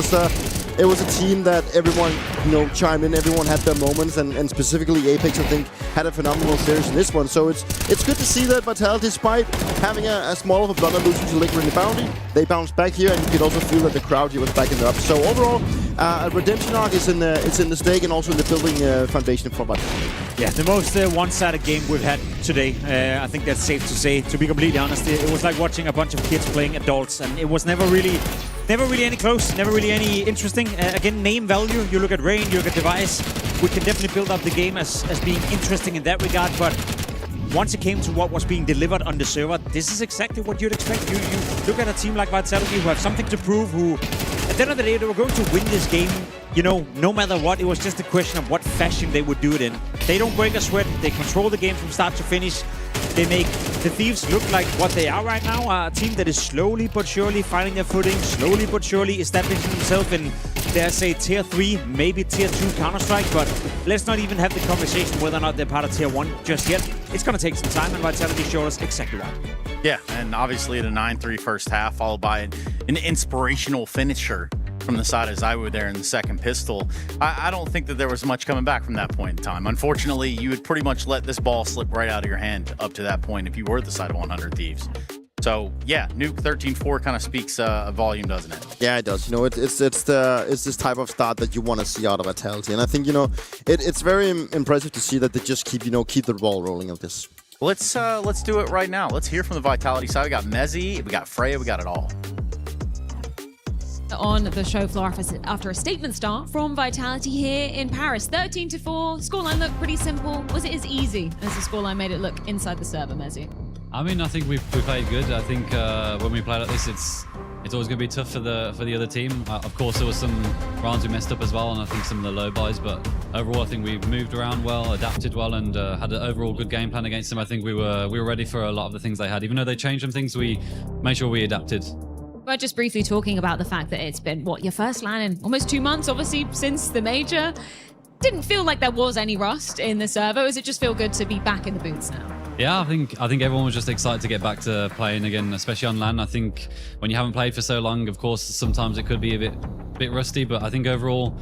was a team that everyone, you know, chimed in. Everyone had their moments, and specifically Apex, I think, had a phenomenal series in this one. So it's good to see that Vitality, despite having a small of a blunder losing to Liquid in the bounty, they bounced back here, and you could also feel that the crowd here was backing it up. So overall, a redemption arc is in the stake and also in the building foundation for Vitality. Yeah, the most one-sided game we've had today. I think that's safe to say. To be completely honest, it was like watching a bunch of kids playing adults, and it was never really any close, never really any interesting. Again, name value. You look at Rain, you look at Device. We can definitely build up the game as being interesting in that regard, but once it came to what was being delivered on the server, this is exactly what you'd expect. You look at a team like Vitality who have something to prove, who at the end of the day, they were going to win this game, you know, no matter what. It was just a question of what fashion they would do it in. They don't break a sweat. They control the game from start to finish. They make the Thieves look like what they are right now, a team that is slowly but surely finding their footing, slowly but surely establishing themselves in, dare I say, Tier 3, maybe Tier 2 Counter-Strike, but let's not even have the conversation whether or not they're part of Tier 1 just yet. It's going to take some time, and Vitality showed us exactly why. Yeah, and obviously at a 9-3 first half, followed by an inspirational finisher from the side of Zywoo there in the second pistol. I don't think that there was much coming back from that point in time. Unfortunately, you would pretty much let this ball slip right out of your hand up to that point if you were the side of 100 Thieves. So yeah, Nuke 13-4 kind of speaks volume, doesn't it? Yeah, it does. You know, it's this type of start that you want to see out of Vitality, and I think, you know, it's very impressive to see that they just keep the ball rolling of this. Let's do it right now. Let's hear from the Vitality side. We got Mezzy, we got Freya, we got it all. On the show floor after a statement start from Vitality here in Paris. 13-4. Scoreline looked pretty simple. Was it as easy as the scoreline made it look inside the server, Mezzy? I mean, I think we played good. I think when we play like this, it's always going to be tough for the other team. Of course, there was some rounds we messed up as well, and I think some of the low buys. But overall, I think we moved around well, adapted well, and had an overall good game plan against them. I think we were ready for a lot of the things they had. Even though they changed some things, we made sure we adapted. But just briefly talking about the fact that it's been, your first LAN in almost 2 months, obviously, since the major. Didn't feel like there was any rust in the server. Does it just feel good to be back in the boots now? Yeah, I think everyone was just excited to get back to playing again, especially on LAN. I think when you haven't played for so long, of course, sometimes it could be a bit rusty, but I think overall,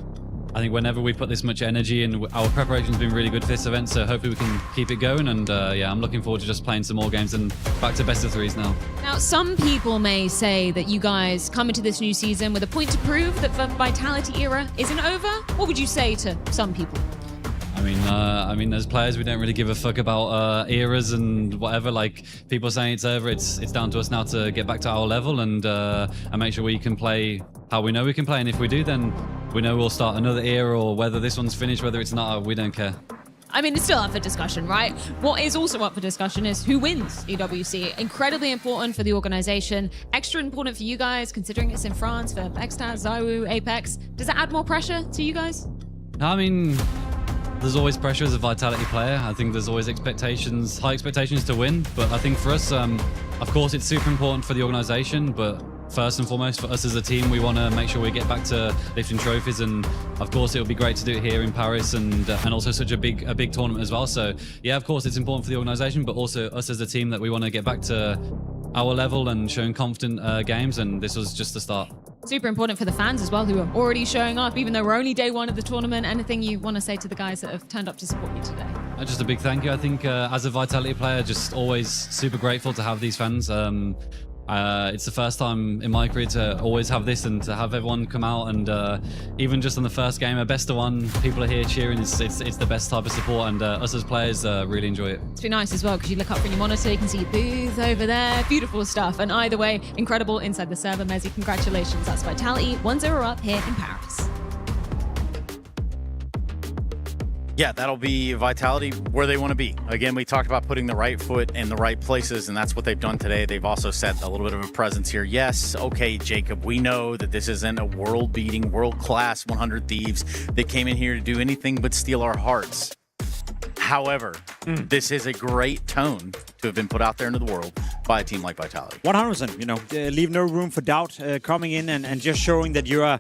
I think whenever we put this much energy in, our preparation's been really good for this event, so hopefully we can keep it going. And yeah, I'm looking forward to just playing some more games and back to best of threes now. Now, some people may say that you guys come into this new season with a point to prove that the Vitality era isn't over. What would you say to some people? I mean, as players, we don't really give a fuck about eras and whatever. Like, people saying it's over, it's down to us now to get back to our level and make sure we can play how we know we can play. And if we do, then we know we'll start another era, or whether this one's finished, whether it's not, we don't care. I mean, it's still up for discussion, right? What is also up for discussion is who wins EWC. Incredibly important for the organization. Extra important for you guys, considering it's in France for Extaz, Zywoo, Apex. Does that add more pressure to you guys? I mean, there's always pressure as a Vitality player. I think there's always expectations, high expectations to win. But I think for us, of course, it's super important for the organization. But first and foremost, for us as a team, we want to make sure we get back to lifting trophies. And of course, it would be great to do it here in Paris and also such a big tournament as well. So yeah, of course, it's important for the organization, but also us as a team that we want to get back to our level and showing confident games. And this was just the start. Super important for the fans as well, who are already showing up, even though we're only day one of the tournament. Anything you want to say to the guys that have turned up to support you today? Just a big thank you. I think as a Vitality player, just always super grateful to have these fans. It's the first time in my career to always have this and to have everyone come out, and even just on the first game, a best of one, people are here cheering. It's the best type of support, and us as players really enjoy it. It's been nice as well because you look up from your monitor, you can see your booth over there, beautiful stuff. And either way, incredible inside the server. Mezzy, congratulations. That's Vitality 1-0 up here in Paris. Yeah, that'll be Vitality where they want to be. Again, we talked about putting the right foot in the right places, and that's what they've done today. They've also set a little bit of a presence here. Yes, okay, Jacob, we know that this isn't a world-beating, world-class 100 Thieves that came in here to do anything but steal our hearts. However, this is a great tone to have been put out there into the world by a team like Vitality. 100%, you know, leave no room for doubt coming in and just showing that you're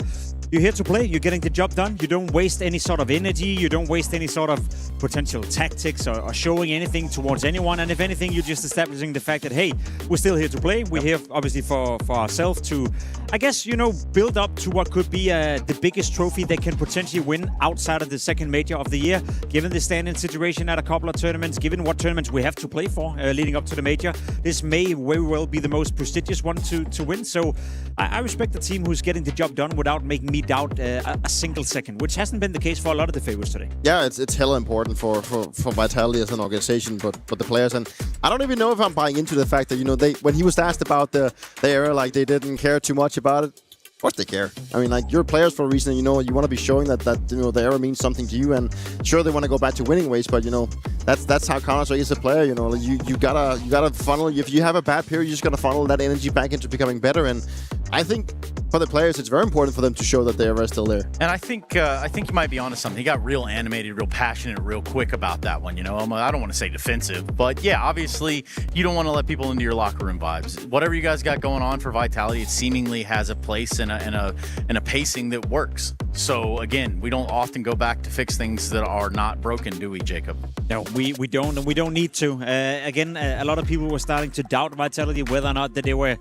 here to play. You're getting the job done. You don't waste any sort of energy. You don't waste any sort of potential tactics or showing anything towards anyone. And if anything, you're just establishing the fact that, hey, we're still here to play. We're here, obviously, for ourselves to, I guess, you know, build up to what could be the biggest trophy they can potentially win outside of the second major of the year, given the standing situation at a couple of tournaments, given what tournaments we have to play for leading up to the major. This may very well be the most prestigious one to win. So I respect the team who's getting the job done without making me doubt a single second, which hasn't been the case for a lot of the favorites today. Yeah, it's hella important for Vitality as an organization, but the players. And I don't even know if I'm buying into the fact that, you know, when he was asked about the era, like they didn't care too much about it. Of course they care. I mean, like, you're players for a reason. You know, you want to be showing that you know, the era means something to you. And sure, they want to go back to winning ways, but you know, that's how Counter-Strike is a player. You know, like, you gotta funnel. If you have a bad period, you just gotta funnel that energy back into becoming better. And I think for the players, it's very important for them to show that they are still there. And I think you might be onto something. He got real animated, real passionate, real quick about that one. You know, I don't want to say defensive, but yeah, obviously you don't want to let people into your locker room vibes. Whatever you guys got going on for Vitality, it seemingly has a place and a pacing that works. So again, we don't often go back to fix things that are not broken, do we, Jacob? No, we don't, and we don't need to. Again, a lot of people were starting to doubt Vitality, whether or not that they were,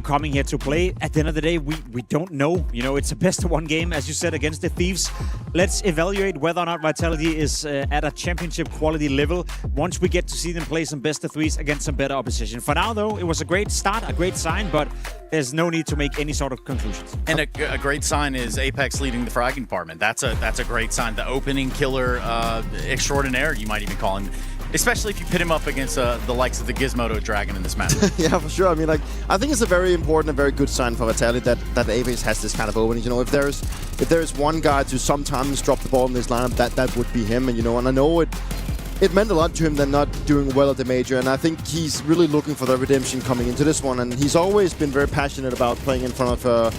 coming here to play. At the end of the day, we don't know. It's a best-of-1 game, as you said, against the Thieves. Let's evaluate whether or not Vitality is at a championship quality level once we get to see them play some best-of-3s against some better opposition. For now, though, it was a great start, a great sign, but there's no need to make any sort of conclusions. And a great sign is Apex leading the fragging department. That's a great sign. The opening killer extraordinaire, you might even call him. Especially if you pit him up against the likes of the Gizmodo Dragon in this match. Yeah, for sure. I mean, I think it's a very important and very good sign for Vitality that Apex has this kind of opening. If there's one guy to sometimes drop the ball in this lineup, that would be him. And and I know it meant a lot to him than not doing well at the major, and I think he's really looking for the redemption coming into this one. And he's always been very passionate about playing in front of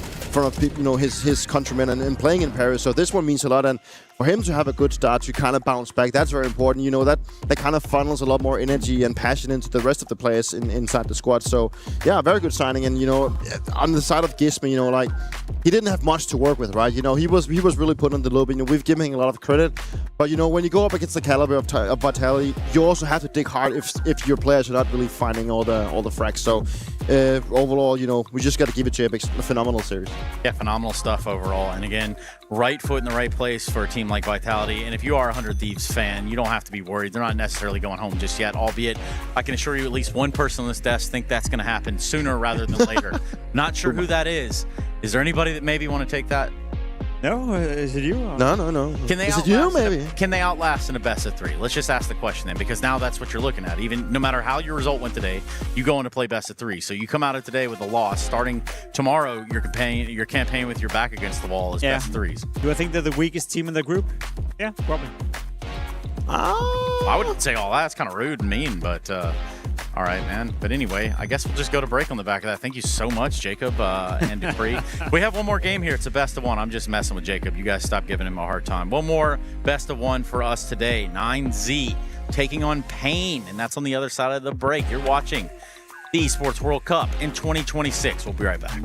his countrymen and playing in Paris. So this one means a lot, and for him to have a good start, to kind of bounce back, that's very important. That kind of funnels a lot more energy and passion into the rest of the players inside the squad. So yeah, very good signing. And on the side of Gizmo, he didn't have much to work with, right? He was really put on the loop. We've given him a lot of credit, but when you go up against the caliber of Vitality, you also have to dig hard if your players are not really finding all the frags. So overall, we just got to give it to Apex. A phenomenal series. Yeah, phenomenal stuff overall. And again, right foot in the right place for a team like Vitality. And if you are a 100 Thieves fan, you don't have to be worried. They're not necessarily going home just yet, albeit I can assure you at least one person on this desk think that's going to happen sooner rather than later. Not sure who that is. Is there anybody that maybe want to take that? No, is it you? No. Can they is it you, maybe? Can they outlast in a best of 3? Let's just ask the question then, because now that's what you're looking at. Even no matter how your result went today, you go in to play best of 3. So you come out of today with a loss. Starting tomorrow, your campaign with your back against the wall is best of 3s. Do I think they're the weakest team in the group? Yeah, probably. I wouldn't say all that. It's kind of rude and mean, but all right, man. But anyway, I guess we'll just go to break on the back of that. Thank you so much, Jacob and Dupree. We have one more game here. It's a best of 1. I'm just messing with Jacob. You guys stop giving him a hard time. One more best of 1 for us today. 9Z taking on Pain, and that's on the other side of the break. You're watching the Esports World Cup in 2026. We'll be right back.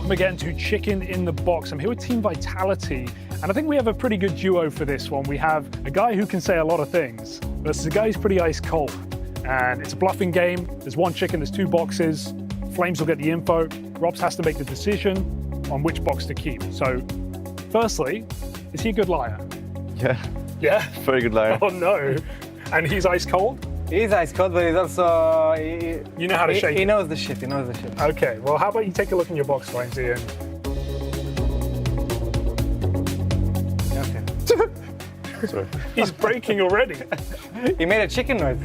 Welcome again to Chicken in the Box. I'm here with Team Vitality, and I think we have a pretty good duo for this one. We have a guy who can say a lot of things versus a guy who's pretty ice cold. And it's a bluffing game. There's one chicken, there's two boxes. Flames will get the info. Robs has to make the decision on which box to keep. So, firstly, is he a good liar? Yeah. Yeah? Very good liar. Oh no. And he's ice cold? He's ice cold, but he's also... You know how to shake it? He knows the shit, he knows the shit. Okay, well, how about you take a look in your box, Flamesy, and... Okay. Sorry. He's breaking already. He made a chicken noise.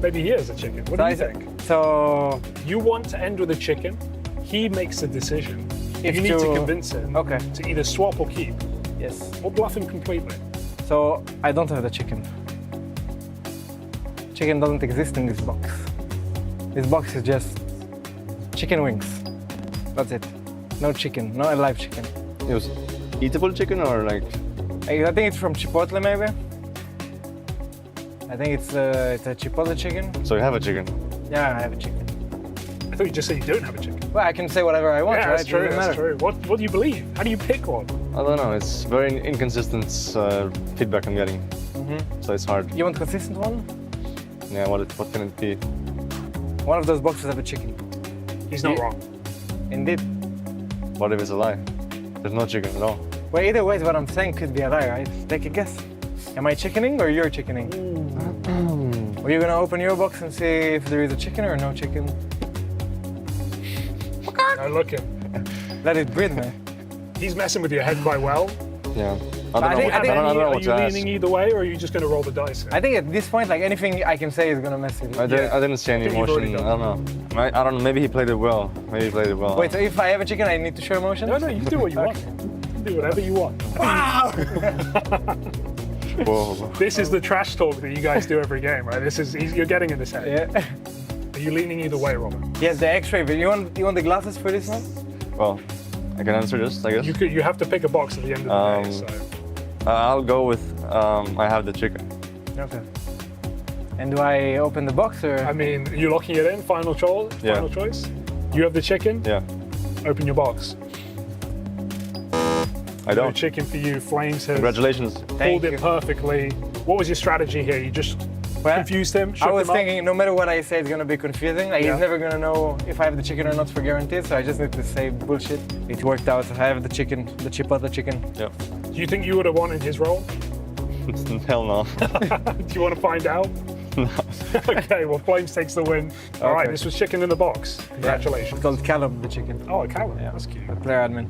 Maybe he is a chicken. What do you think? So... You want to end with a chicken. He makes a decision. You need to convince him to either swap or keep. Yes. Or bluff him completely. So, I don't have the chicken. Chicken doesn't exist in this box. This box is just chicken wings. That's it. No chicken, no alive chicken. It was eatable chicken or like? I think it's from Chipotle maybe. I think it's a Chipotle chicken. So you have a chicken? Yeah, I have a chicken. I thought you just said you don't have a chicken. Well, I can say whatever I want, yeah, right? That's true, that's true. What do you believe? How do you pick one? I don't know, it's very inconsistent feedback I'm getting. So it's hard. You want a consistent one? Yeah, what can it be? One of those boxes have a chicken. He's not wrong. Indeed. What if it's a lie? There's no chicken at all. Well, either way, what I'm saying could be a lie, right? Take a guess. Am I chickening or you're chickening? Are you gonna open your box and see if there is a chicken or no chicken? Now look at Let it breathe, man. He's messing with your head quite well. Yeah. Are you Are leaning either way, or are you just going to roll the dice here? I think at this point, like anything I can say is gonna mess with you. I didn't see any emotion. I don't know. I don't know. Maybe he played it well. Maybe he played it well. Wait, so if I have a chicken, I need to show emotion? No, you do what you want. You do whatever you want. Whoa. This is the trash talk that you guys do every game, right? You're getting in this head. Yeah. Are you leaning either way, Robin? Yes, the X-ray. But you want the glasses for this one? Well, I can answer this, I guess. You have to pick a box at the end of the day. So. I'll go with I have the chicken. Okay. And do I open the box or? I mean, are you locking it in? Final choice? Yeah. Final choice? You have the chicken? Yeah. Open your box. I don't. No chicken for you. Flames has Congratulations. pulled it perfectly. What was your strategy here? You just confused him? I was thinking no matter what I say, it's gonna be confusing. Like, he's never gonna know if I have the chicken or not for guaranteed, so I just need to say bullshit. It worked out. I have the chicken, the Chipotle chicken. Yeah. Do you think you would have won in his role? Hell no. Do you want to find out? No. Okay, well, Flames takes the win. All right, this was chicken in the box. Congratulations. It's called Callum, the chicken. Oh, Callum. Yeah. That's cute. The player admin.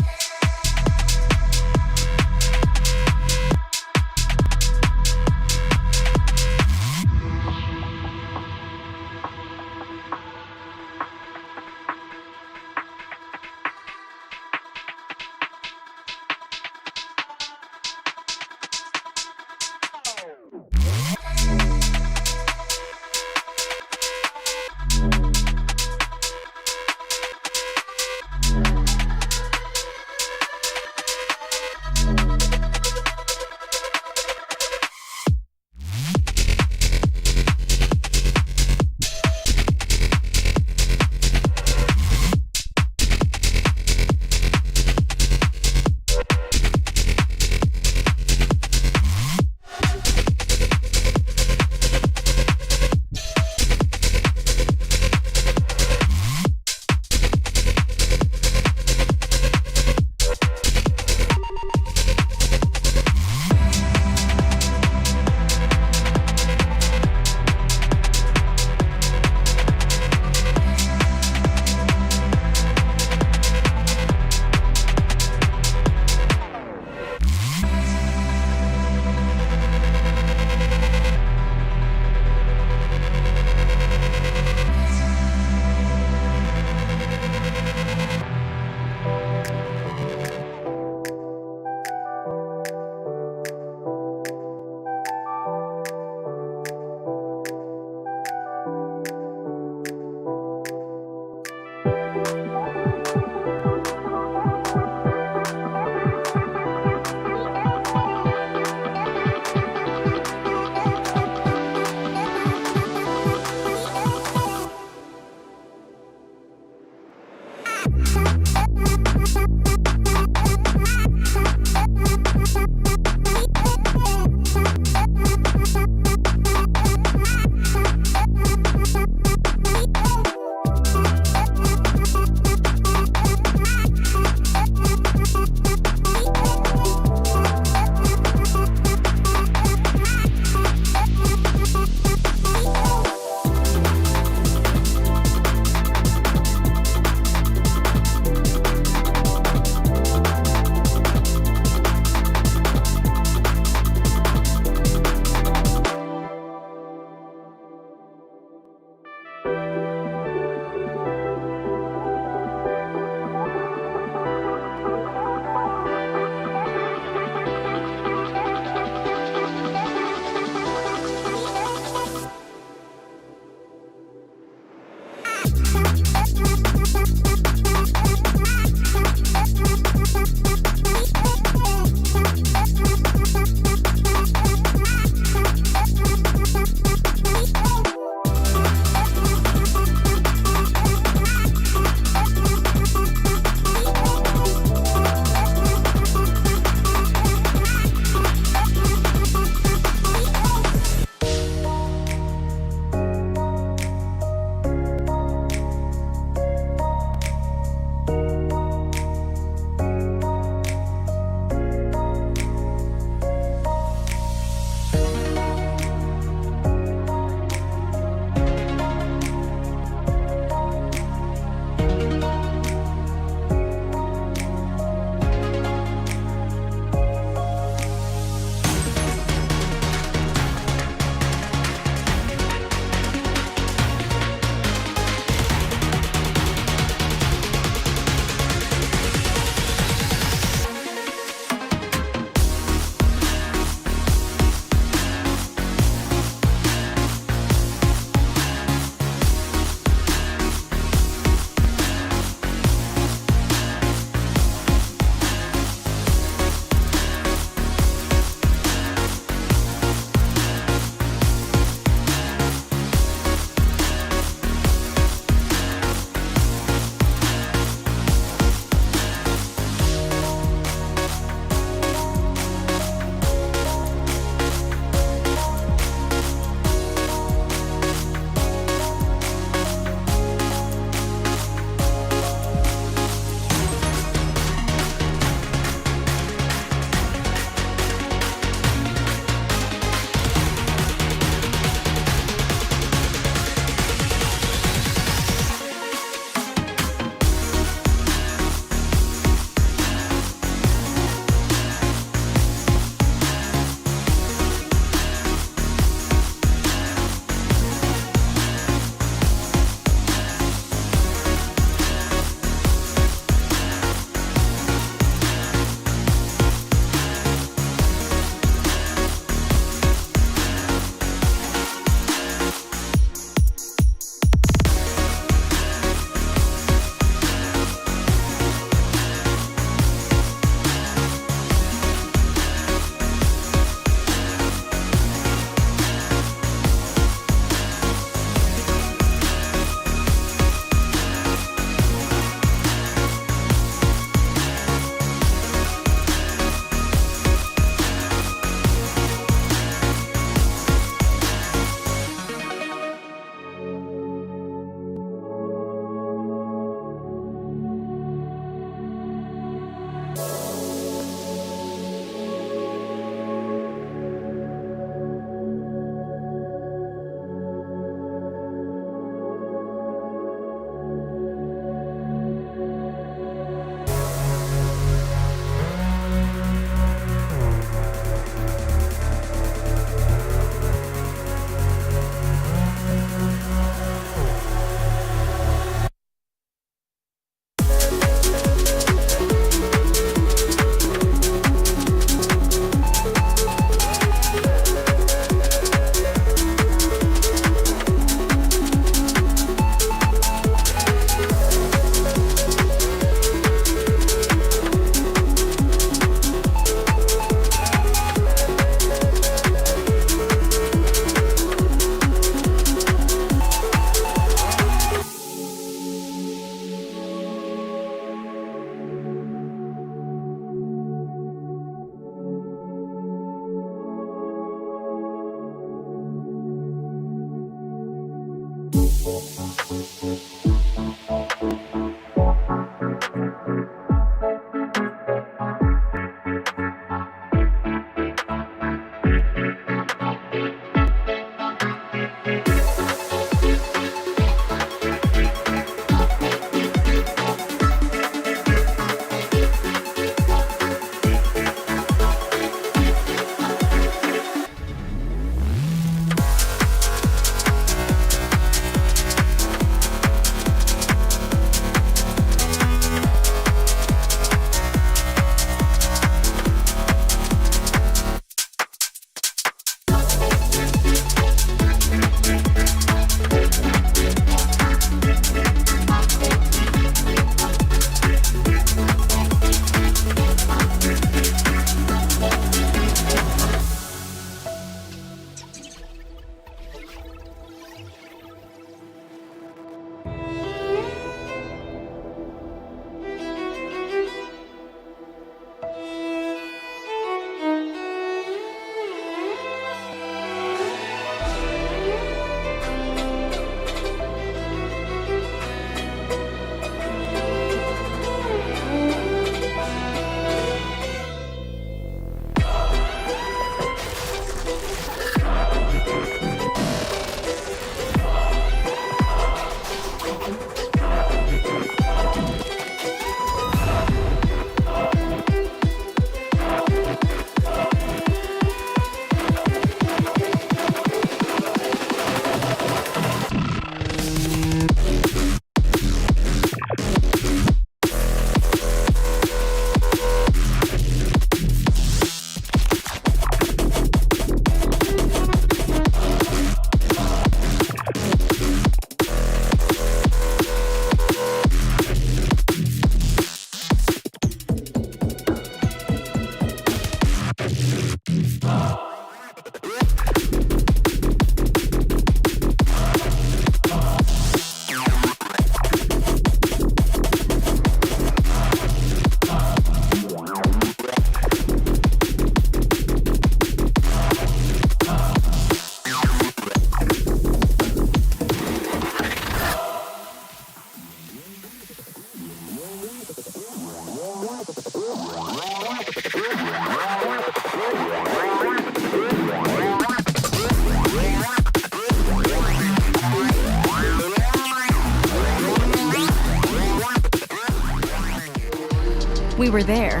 We were there.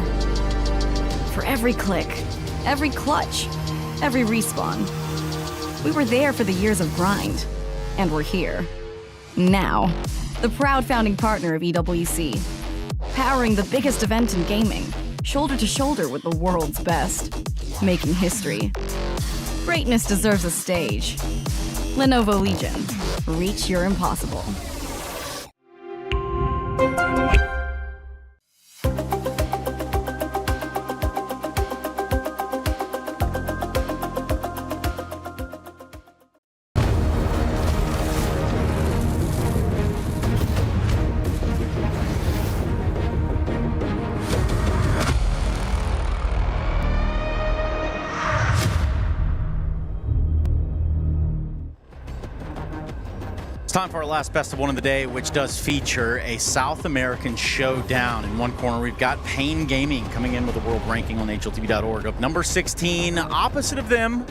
For every click, every clutch, every respawn. We were there for the years of grind. And we're here. Now. The proud founding partner of EWC. Powering the biggest event in gaming. Shoulder to shoulder with the world's best. Making history. Greatness deserves a stage. Lenovo Legion. Reach your impossible. It's time for our last best of one of the day, which does feature a South American showdown. In one corner, we've got Pain Gaming coming in with a world ranking on HLTV.org of number 16. Opposite of them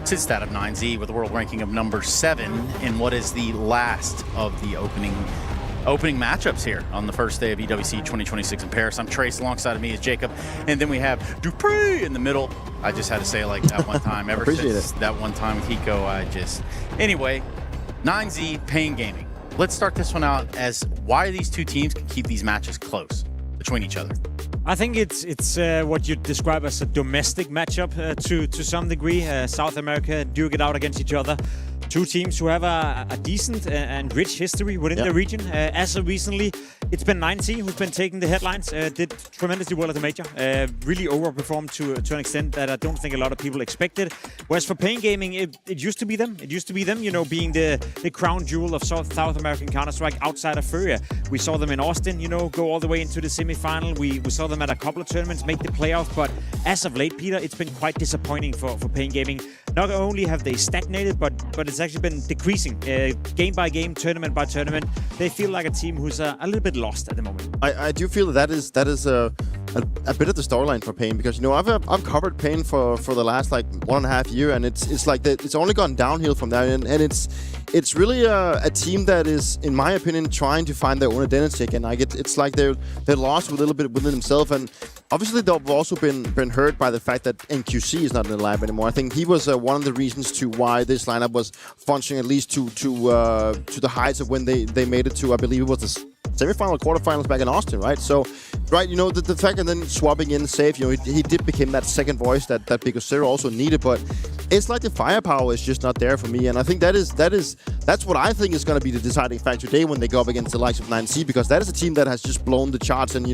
sits that of 9Z with a world ranking of number 7 in what is the last of the opening matchups here on the first day of EWC 2026 in Paris. I'm Trace, alongside of me is Jacob, and then we have Dupree in the middle. I just had to say it like that one time. Ever since that one time with Hiko, Anyway, 9Z, Pain Gaming. Let's start this one out as why these two teams can keep these matches close between each other. I think it's what you describe as a domestic matchup to some degree. South America duke it out against each other. Two teams who have a decent and rich history within the region. As of recently, it's been 9Z who's been taking the headlines. Did tremendously well at the major. Really overperformed to an extent that I don't think a lot of people expected. Whereas for Pain Gaming, it used to be them. It used to be them, being the crown jewel of South American Counter-Strike outside of Furia. We saw them in Austin, go all the way into the semi-final. We saw them at a couple of tournaments make the playoffs. But as of late, Peter, it's been quite disappointing for Pain Gaming. Not only have they stagnated, but it's has actually been decreasing. Game by game, tournament by tournament. They feel like a team who's a little bit lost at the moment. I do feel that is a bit of the storyline for Pain, because I've covered Pain for the last like 1.5 years, and it's like it's only gone downhill from there, and it's really a team that is, in my opinion, trying to find their own identity again. It's like they're lost a little bit within themselves, and obviously they've also been hurt by the fact that NQC is not in the lab anymore. I think he was one of the reasons to why this lineup was functioning at least to the heights of when they made it to, I believe it was the semi-final, quarterfinals back in Austin, right? So, right, the fact, and then swapping in Safe, he did become that second voice that Big Zero also needed, but it's like the firepower is just not there for me, and I think that's what I think is going to be the deciding factor today when they go up against the likes of 9C, because that is a team that has just blown the charts, and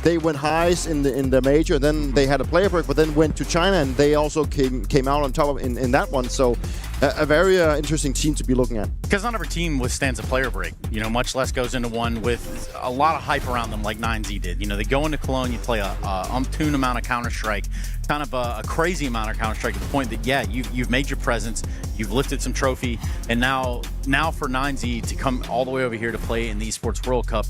they went highs in the major, then they had a player break, but then went to China, and they also came out on top in that one. So a very interesting team to be looking at. Because not every team withstands a player break, much less goes into one with a lot of hype around them like 9Z did. They go into Cologne, you play a umptoon amount of Counter-Strike, kind of a crazy amount of Counter-Strike to the point that, yeah, you've made your presence, you've lifted some trophy, and now for 9Z to come all the way over here to play in the Esports World Cup,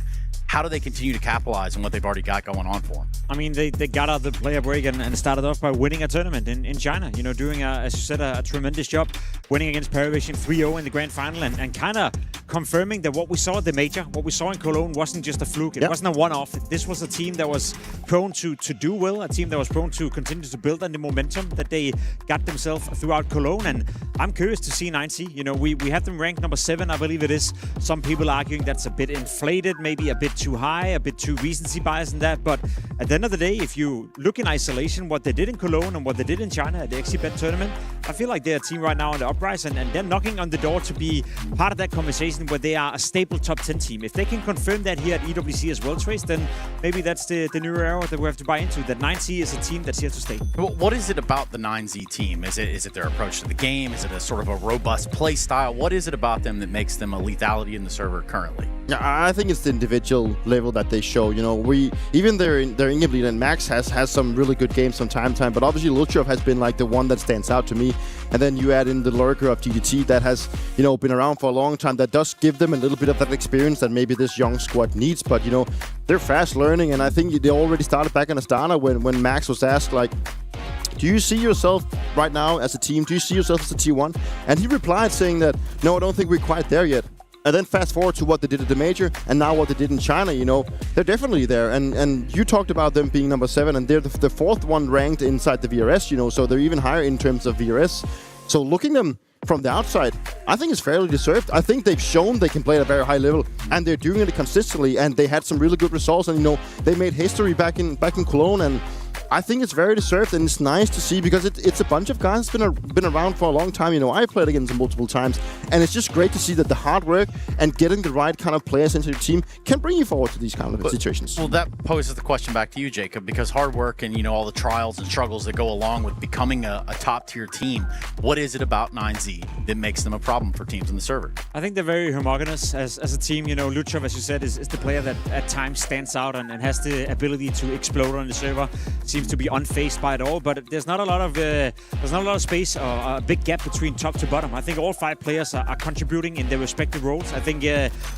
how do they continue to capitalize on what they've already got going on for them? I mean, they got out the player break and started off by winning a tournament in China. Doing, as you said, a tremendous job, winning against Paravision 3-0 in the grand final, and kind of confirming that what we saw at the major, what we saw in Cologne, wasn't just a fluke. It wasn't a one-off. This was a team that was prone to do well, a team that was prone to continue to build on the momentum that they got themselves throughout Cologne. And I'm curious to see 9C. We have them ranked number 7, I believe it is. Some people arguing that's a bit inflated, maybe a bit too high, a bit too recency bias in that. But at the end of the day, if you look in isolation what they did in Cologne and what they did in China at the XCBet tournament, I feel like they're a team right now on the uprise, and they're knocking on the door to be part of that conversation where they are a staple top 10 team. If they can confirm that here at EWC as World Race, then maybe that's the new era that we have to buy into, that 9C is a team that's here to stay. What is it about the 9Z team? Is it their approach to the game? Is it a sort of a robust play style? What is it about them that makes them a lethality in the server currently? Yeah, I think it's the individual level that they show. Even their in-game leader, and Max has some really good games from time to time, but obviously Luchov has been like the one that stands out to me. And then you add in the lurker of GDT that has, been around for a long time, that does give them a little bit of that experience that maybe this young squad needs. But, they're fast learning, and I think they already started back in Astana when Max was asked, like, do you see yourself right now as a team? Do you see yourself as a T1? And he replied saying that, no, I don't think we're quite there yet. And then fast forward to what they did at the major, and now what they did in China, they're definitely there. And you talked about them being number 7, and they're the 4th one ranked inside the VRS, so they're even higher in terms of VRS. So looking them from the outside, I think it's fairly deserved. I think they've shown they can play at a very high level, and they're doing it consistently, and they had some really good results, and they made history back in Cologne, and I think it's very deserved, and it's nice to see because it's a bunch of guys that's been around for a long time. I've played against them multiple times, and it's just great to see that the hard work and getting the right kind of players into your team can bring you forward to these kind of situations. Well, that poses the question back to you, Jacob, because hard work and all the trials and struggles that go along with becoming a top-tier team, what is it about 9Z that makes them a problem for teams in the server? I think they're very homogenous as a team. Luchov, as you said, is the player that at times stands out and has the ability to explode on the server. Seems to be unfazed by it all, but there's not a lot of space or a big gap between top to bottom. I think all 5 players are contributing in their respective roles. I think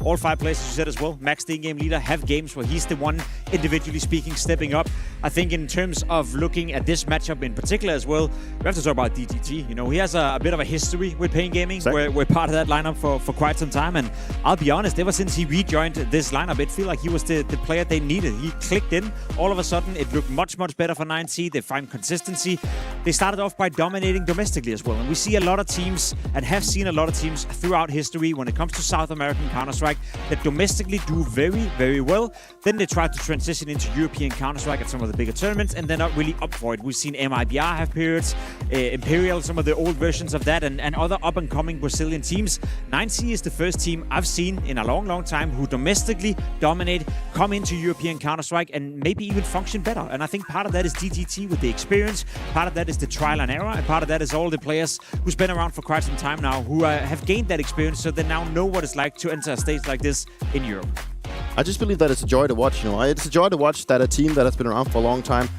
all 5 players, as you said as well, Max, the in-game leader, have games where he's the one, individually speaking, stepping up. I think in terms of looking at this matchup in particular as well, we have to talk about DTT. He has a bit of a history with Pain Gaming. We're part of that lineup for quite some time, and I'll be honest, ever since he rejoined this lineup, it feels like he was the player they needed. He clicked in. All of a sudden, it looked much better for 9C. They find consistency. They started off by dominating domestically as well, and we see a lot of teams and have seen a lot of teams throughout history when it comes to South American Counter-Strike that domestically do very, very well. Then they try to transition into European Counter-Strike at some of the bigger tournaments, and they're not really up for it. We've seen mibr have periods, Imperial, some of the old versions of that, and other up-and-coming Brazilian teams. 9C is the first team I've seen in a long time who domestically dominate, come into European Counter-Strike, and maybe even function better. And I think part of that is DTT with the experience, part of that is the trial and error, and part of that is all the players who's been around for quite some time now who have gained that experience, so they now know what it's like to enter a stage like this in Europe. I just believe that it's a joy to watch. It's a joy to watch that a team that has been around for a long time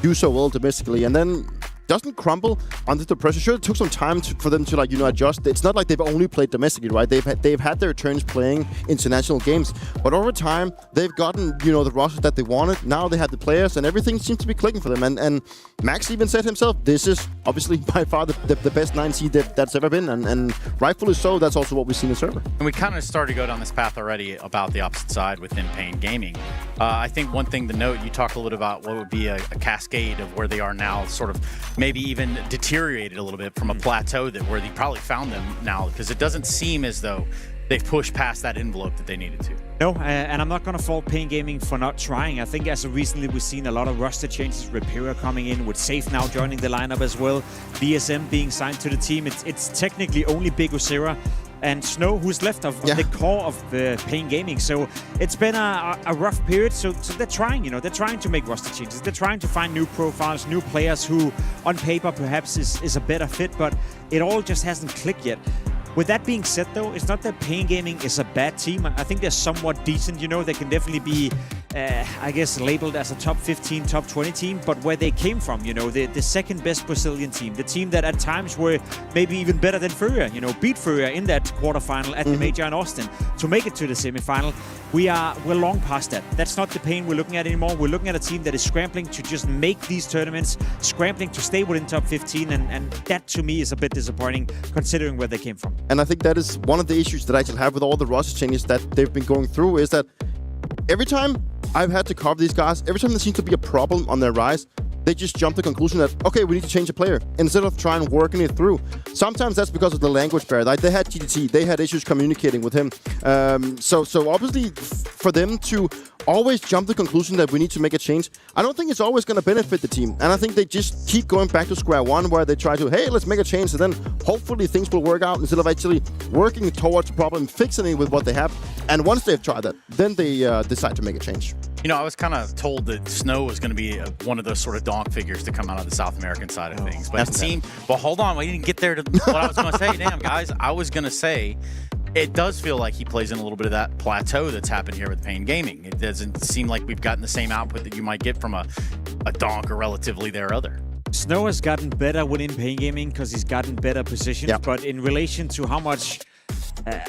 do so well domestically, and then doesn't crumble under the pressure. Sure, it took some time for them to like adjust. It's not like they've only played domestically, right? They've had their turns playing international games, but over time they've gotten the roster that they wanted. Now they have the players, and everything seems to be clicking for them. And Max even said himself, this is obviously by far the best 9 seed that's ever been, and rightfully so. That's also what we've seen in server. And we kind of started to go down this path already about the opposite side within Pain Gaming. I think one thing to note, you talked a little about what would be a cascade of where they are now, sort of maybe even deteriorated a little bit from a plateau that where they probably found them now, because it doesn't seem as though they've pushed past that envelope that they needed to. No, and I'm not going to fault Pain Gaming for not trying. I think as of recently we've seen a lot of roster changes, Repair coming in, with Safe now joining the lineup as well, DSM being signed to the team. It's technically only Big Ozera and Snow who's left of the core of Pain Gaming. So it's been a rough period. So they're trying, they're trying to make roster changes. They're trying to find new profiles, new players who on paper perhaps is a better fit, but it all just hasn't clicked yet. With that being said, though, it's not that Pain Gaming is a bad team. I think they're somewhat decent. They can definitely be, I guess, labeled as a top 15, top 20 team. But where they came from, the second best Brazilian team, the team that at times were maybe even better than Furia, beat Furia in that quarterfinal at the Major in Austin to make it to the semifinal. We're long past that. That's not the Pain we're looking at anymore. We're looking at a team that is scrambling to just make these tournaments, scrambling to stay within top 15, and that to me is a bit disappointing considering where they came from. And I think that is one of the issues that I still have with all the roster changes that they've been going through, is that every time I've had to cover these guys, every time there seems to be a problem on their rise, they just jump to the conclusion that, okay, we need to change a player instead of trying working it through. Sometimes that's because of the language barrier. Like they had GTT, they had issues communicating with him. So obviously for them to always jump to the conclusion that we need to make a change, I don't think it's always going to benefit the team. And I think they just keep going back to square one, where they try to, hey, let's make a change, and then hopefully things will work out instead of actually working towards the problem, fixing it with what they have. And once they've tried that, then they decide to make a change. I was kind of told that Snow was going to be one of those sort of donk figures to come out of the South American side of things. But it seemed, well, hold on, we didn't get there to what I was going to say. Damn, guys, I was going to say, it does feel like he plays in a little bit of that plateau that's happened here with Pain Gaming. It doesn't seem like we've gotten the same output that you might get from a donk or relatively their other. Snow has gotten better within Pain Gaming because he's gotten better positions, but in relation to how much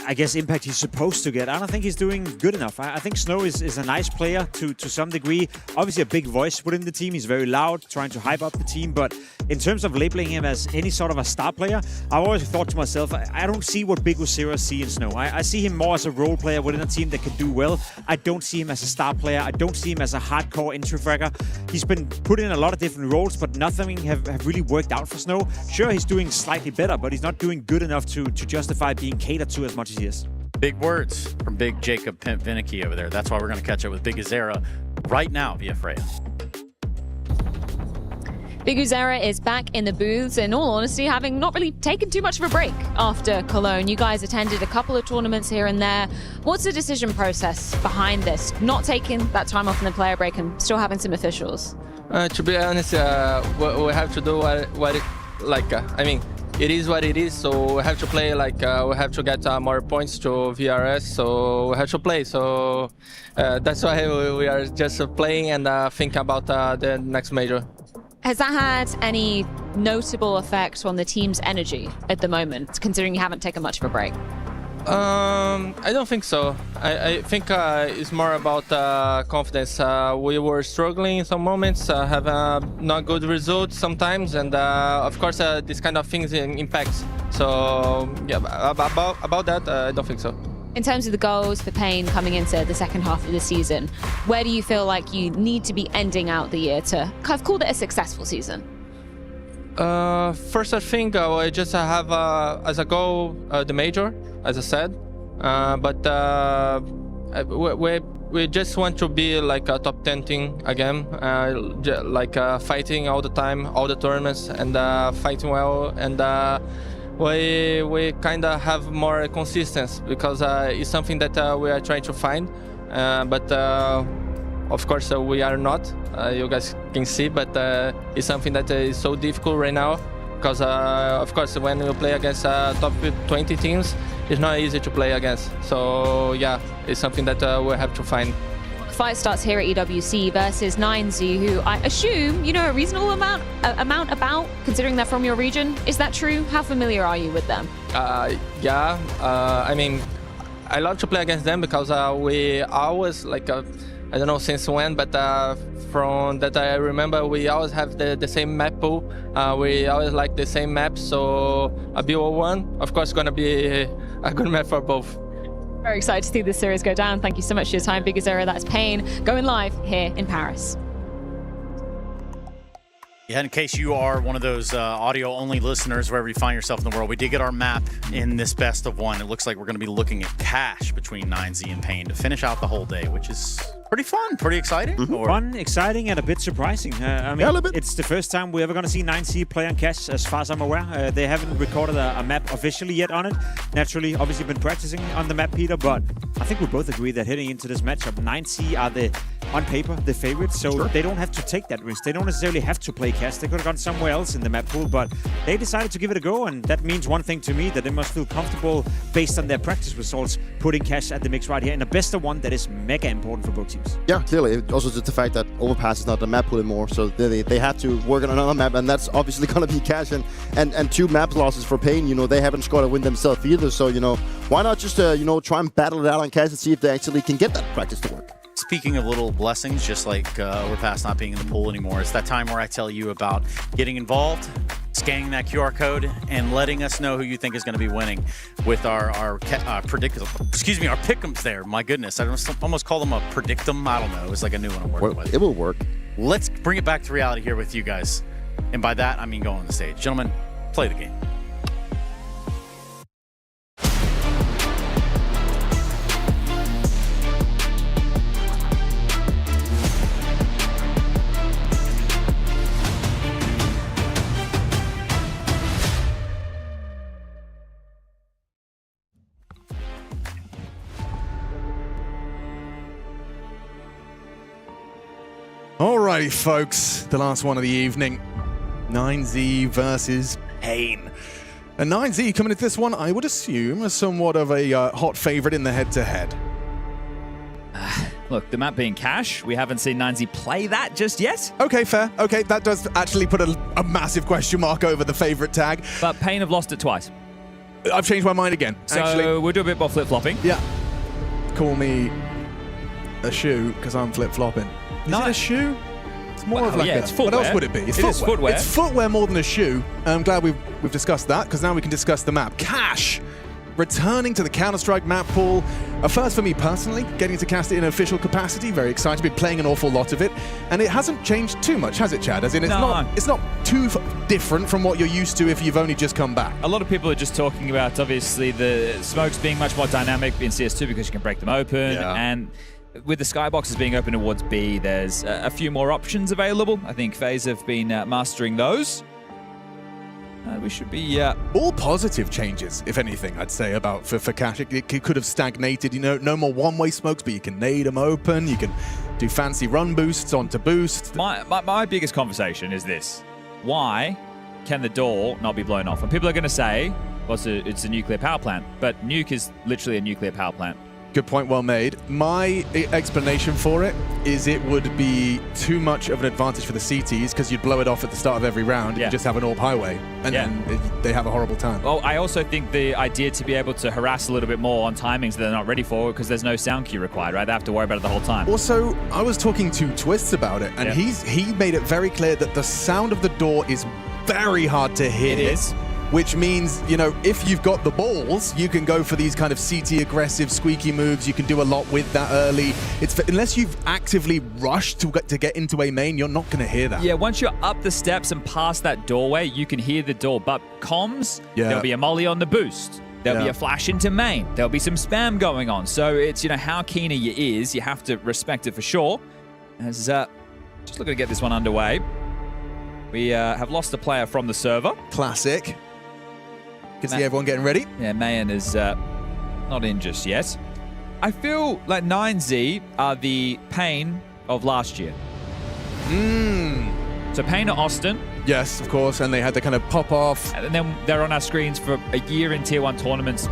I guess impact he's supposed to get, I don't think he's doing good enough. I think Snow is a nice player to some degree. Obviously a big voice within the team. He's very loud, trying to hype up the team. But in terms of labeling him as any sort of a star player, I've always thought to myself, I don't see what Big Ozera see in Snow. I see him more as a role player within a team that can do well. I don't see him as a star player. I don't see him as a hardcore entry fragger. He's been put in a lot of different roles, but nothing have really worked out for Snow. Sure, he's doing slightly better, but he's not doing good enough to justify being catered to as much as he is. Big words from Big Jacob Pimp Vinicky over there. That's why we're going to catch up with Big Ozera right now via Freya. Big Ozera is back in the booths, in all honesty, having not really taken too much of a break after Cologne. You guys attended a couple of tournaments here and there. What's the decision process behind this? Not taking that time off in the player break and still having some officials? To be honest, we have to do it is what it is, so we have to play, we have to get more points to VRS, so we have to play. So that's why we are just playing and think about the next major. Has that had any notable effect on the team's energy at the moment, considering you haven't taken much of a break? I don't think so. I think it's more about confidence. We were struggling in some moments, have not good results sometimes, and of course this kind of things impacts. So yeah, about that, I don't think so. In terms of the goals for Pain coming into the second half of the season, where do you feel like you need to be ending out the year to kind of call it a successful season? First, I think I just have as a goal the major, as I said, but we just want to be like a top 10 team again, fighting all the time, all the tournaments, and fighting well, and we kind of have more consistency because it's something that we are trying to find, but of course we are not. You guys can see, but it's something that is so difficult right now because of course when you play against top 20 teams, it's not easy to play against. So yeah, it's something that we have to find. fight starts here at EWC versus 9Z, who I assume you know a reasonable amount about, considering they're from your region. Is that true? How familiar are you with them? Yeah, I mean, I love to play against them because we always, like, I don't know since when, but from that I remember, we always have the same map pool. We always like the same map, so a BO1, of course, going to be a good map for both. Very excited to see this series go down. Thank you so much for your time, Big Azera. That's Pain going live here in Paris. Yeah, in case you are one of those audio-only listeners, wherever you find yourself in the world, we did get our map in this best of one. It looks like we're going to be looking at cash between 9Z and Pain to finish out the whole day, which is pretty fun, pretty exciting. Fun, exciting, and a bit surprising. I mean, it's the first time we're ever going to see 9Z play on cash, as far as I'm aware. They haven't recorded a map officially yet on it. Naturally, obviously been practicing on the map, Peter, but I think we both agree that heading into this matchup, 9Z are on paper, the favorites, so they don't have to take that risk. They don't necessarily have to play cash. They could have gone somewhere else in the map pool, but they decided to give it a go, and that means one thing to me, that they must feel comfortable based on their practice results, putting cash at the mix right here in a best of one that is mega important for both teams. Yeah, clearly. Also just the fact that Overpass is not a map pool anymore, so they had to work on another map, and that's obviously going to be cash, and 2 map losses for Pain. You know, they haven't scored a win themselves either, so, you know, why not just, you know, try and battle it out on cash and see if they actually can get that practice to work. Speaking of little blessings, just like Overpass not being in the pool anymore, it's that time where I tell you about getting involved, scanning that QR code, and letting us know who you think is going to be winning with our pick'ems there. My goodness, I almost call them a predictum. I don't know. It's like a new one I'm working with. It will work. Let's bring it back to reality here with you guys. And by that, I mean go on the stage. Gentlemen, play the game. Alrighty, folks, the last one of the evening. 9Z versus Pain. And 9Z coming into this one, I would assume, as somewhat of a hot favorite in the head-to-head. Look, the map being cash, we haven't seen 9Z play that just yet. Okay, fair. Okay, that does actually put a massive question mark over the favorite tag. But Pain have lost it twice. I've changed my mind again, so actually. We'll do a bit more flip-flopping. Yeah. Call me a shoe, because I'm flip-flopping. Is it a shoe? It's more of like it's footwear. What else would it be? It's footwear. Is footwear. It's footwear more than a shoe. I'm glad we've discussed that, because now we can discuss the map. Cash, returning to the Counter-Strike map pool. A first for me personally, getting to cast it in official capacity. Very excited. Been playing an awful lot of it, and it hasn't changed too much, has it, Chad? As in, it's not too different from what you're used to if you've only just come back. A lot of people are just talking about obviously the smokes being much more dynamic in CS2 because you can break them open, and with the skyboxes being open towards B, there's a few more options available. I think FaZe have been mastering those. We should be all positive changes, if anything, I'd say, about for cash. It could have stagnated, you know, no more one-way smokes, but you can nade them open. You can do fancy run boosts onto boost. My biggest conversation is this: why can the door not be blown off? And people are going to say, well, it's a nuclear power plant, but nuke is literally a nuclear power plant. Good point, well made. My explanation for it is it would be too much of an advantage for the CTs because you'd blow it off at the start of every round and you just have an AWP highway, and then they have a horrible time. Well, I also think the idea to be able to harass a little bit more on timings that they're not ready for because there's no sound cue required, right? They have to worry about it the whole time. Also, I was talking to Twists about it, and he made it very clear that the sound of the door is very hard to hear. It is. Which means, you know, if you've got the balls, you can go for these kind of CT aggressive, squeaky moves. You can do a lot with that early. Unless you've actively rushed to get into a main, you're not going to hear that. Yeah, once you're up the steps and past that doorway, you can hear the door. But comms, there'll be a molly on the boost. There'll be a flash into main. There'll be some spam going on. So it's, you know, how keen are your ears? You have to respect it for sure. As just looking to get this one underway. We have lost a player from the server. Classic. Can see everyone getting ready. Yeah, Mayan is not in just yet. I feel like 9Z are the Pain of last year. So Pain or Austin. Yes, of course, and they had to kind of pop off. And then they're on our screens for a year in Tier 1 tournaments.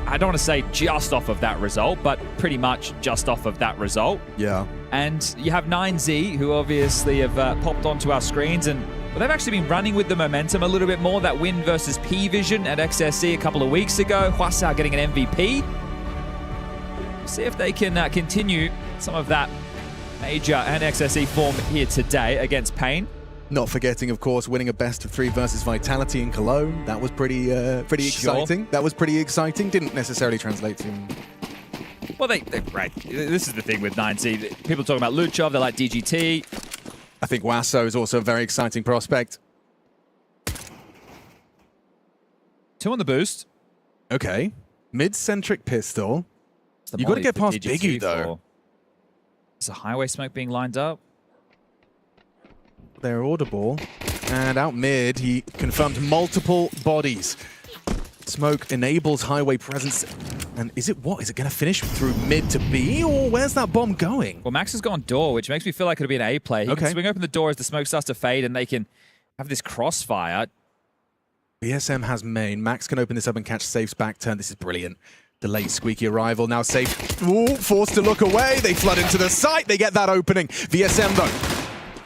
I don't want to say just off of that result, but pretty much just off of that result. Yeah. And you have 9Z, who obviously have popped onto our screens, and well, they've actually been running with the momentum a little bit more. That win versus P-Vision at XSC a couple of weeks ago. Hwasa getting an MVP. See if they can continue some of that Major and XSE form here today against Pain. Not forgetting, of course, winning a best of 3 versus Vitality in Cologne. That was pretty exciting. That was pretty exciting. Didn't necessarily translate to... Well, right. This is the thing with 9Z. People talking about Luchov, they like DGT. I think Wasso is also a very exciting prospect. 2 on the boost. Okay. Mid-centric pistol. You got to get past Biggie, though. There's a highway smoke being lined up. They're audible. And out mid, he confirmed multiple bodies. Smoke enables highway presence. And is it what? Is it going to finish through mid to B, or where's that bomb going? Well, Max has gone door, which makes me feel like it'll be an A play. He can swing open the door as the smoke starts to fade, and they can have this crossfire. BSM has main. Max can open this up and catch Safe's back turn. This is brilliant. The late squeaky arrival. Now Safe, forced to look away. They flood into the site. They get that opening. VSM, though.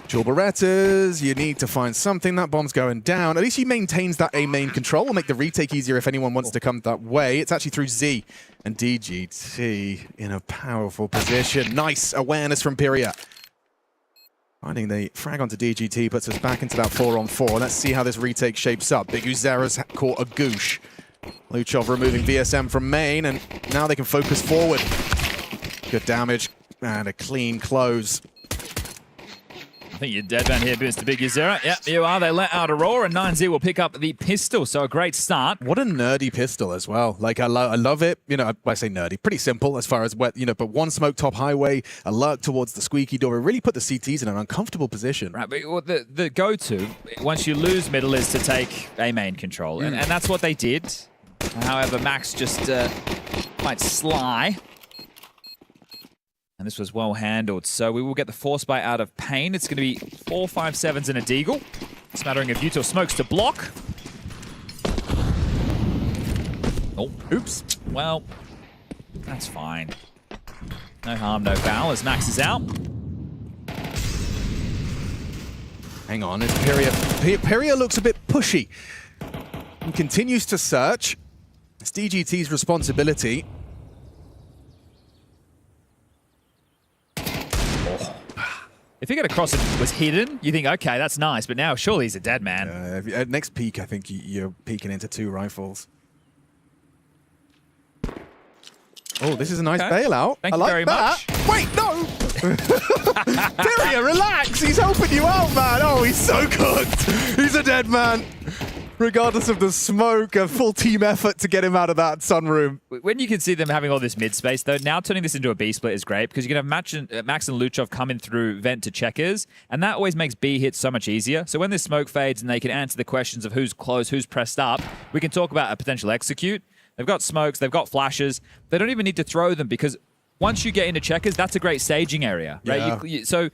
Dual Berettas, you need to find something. That bomb's going down. At least he maintains that A main control. Will make the retake easier if anyone wants to come that way. It's actually through Z. And DGT in a powerful position. Nice awareness from Pyria. Finding the frag onto DGT puts us back into that 4-on-4. Let's see how this retake shapes up. Big Uzera's caught a goosh. Luchov removing VSM from main, and now they can focus forward. Good damage and a clean close. I think you're dead man here, Mr. Big Uzera. Yep, you are. They let out Aurora, and 9Z will pick up the pistol, so a great start. What a nerdy pistol as well. Like, I love it. You know, I say nerdy. Pretty simple as far as, but one smoke top highway, a lurk towards the squeaky door. It really put the CTs in an uncomfortable position. Right, but the go-to, once you lose middle, is to take A main control, and that's what they did. However, Max just quite sly. And this was well handled. So we will get the force bite out of Pain. It's going to be 4, 5, 7s and a Deagle. Smattering of Utah smokes to block. Oh, oops. Well, that's fine. No harm, no foul as Max is out. Hang on, it's Pyria. Pyria looks a bit pushy. He continues to search. It's DGT's responsibility. If you get across it was hidden, you think, okay, that's nice, but now surely he's a dead man. At next peak, I think you're peeking into 2 rifles. Oh, this is a nice bailout. Thank I you like very that. much. Wait, no! Pyria, relax! He's helping you out, man! Oh, he's so cooked! He's a dead man! Regardless of the smoke, a full team effort to get him out of that sunroom. When you can see them having all this mid space, though, now turning this into a B split is great because you can have Max and Luchov coming through vent to checkers, and that always makes B hits so much easier. So when this smoke fades and they can answer the questions of who's close, who's pressed up, we can talk about a potential execute. They've got smokes, they've got flashes. They don't even need to throw them because once you get into checkers, that's a great staging area, right? Yeah. So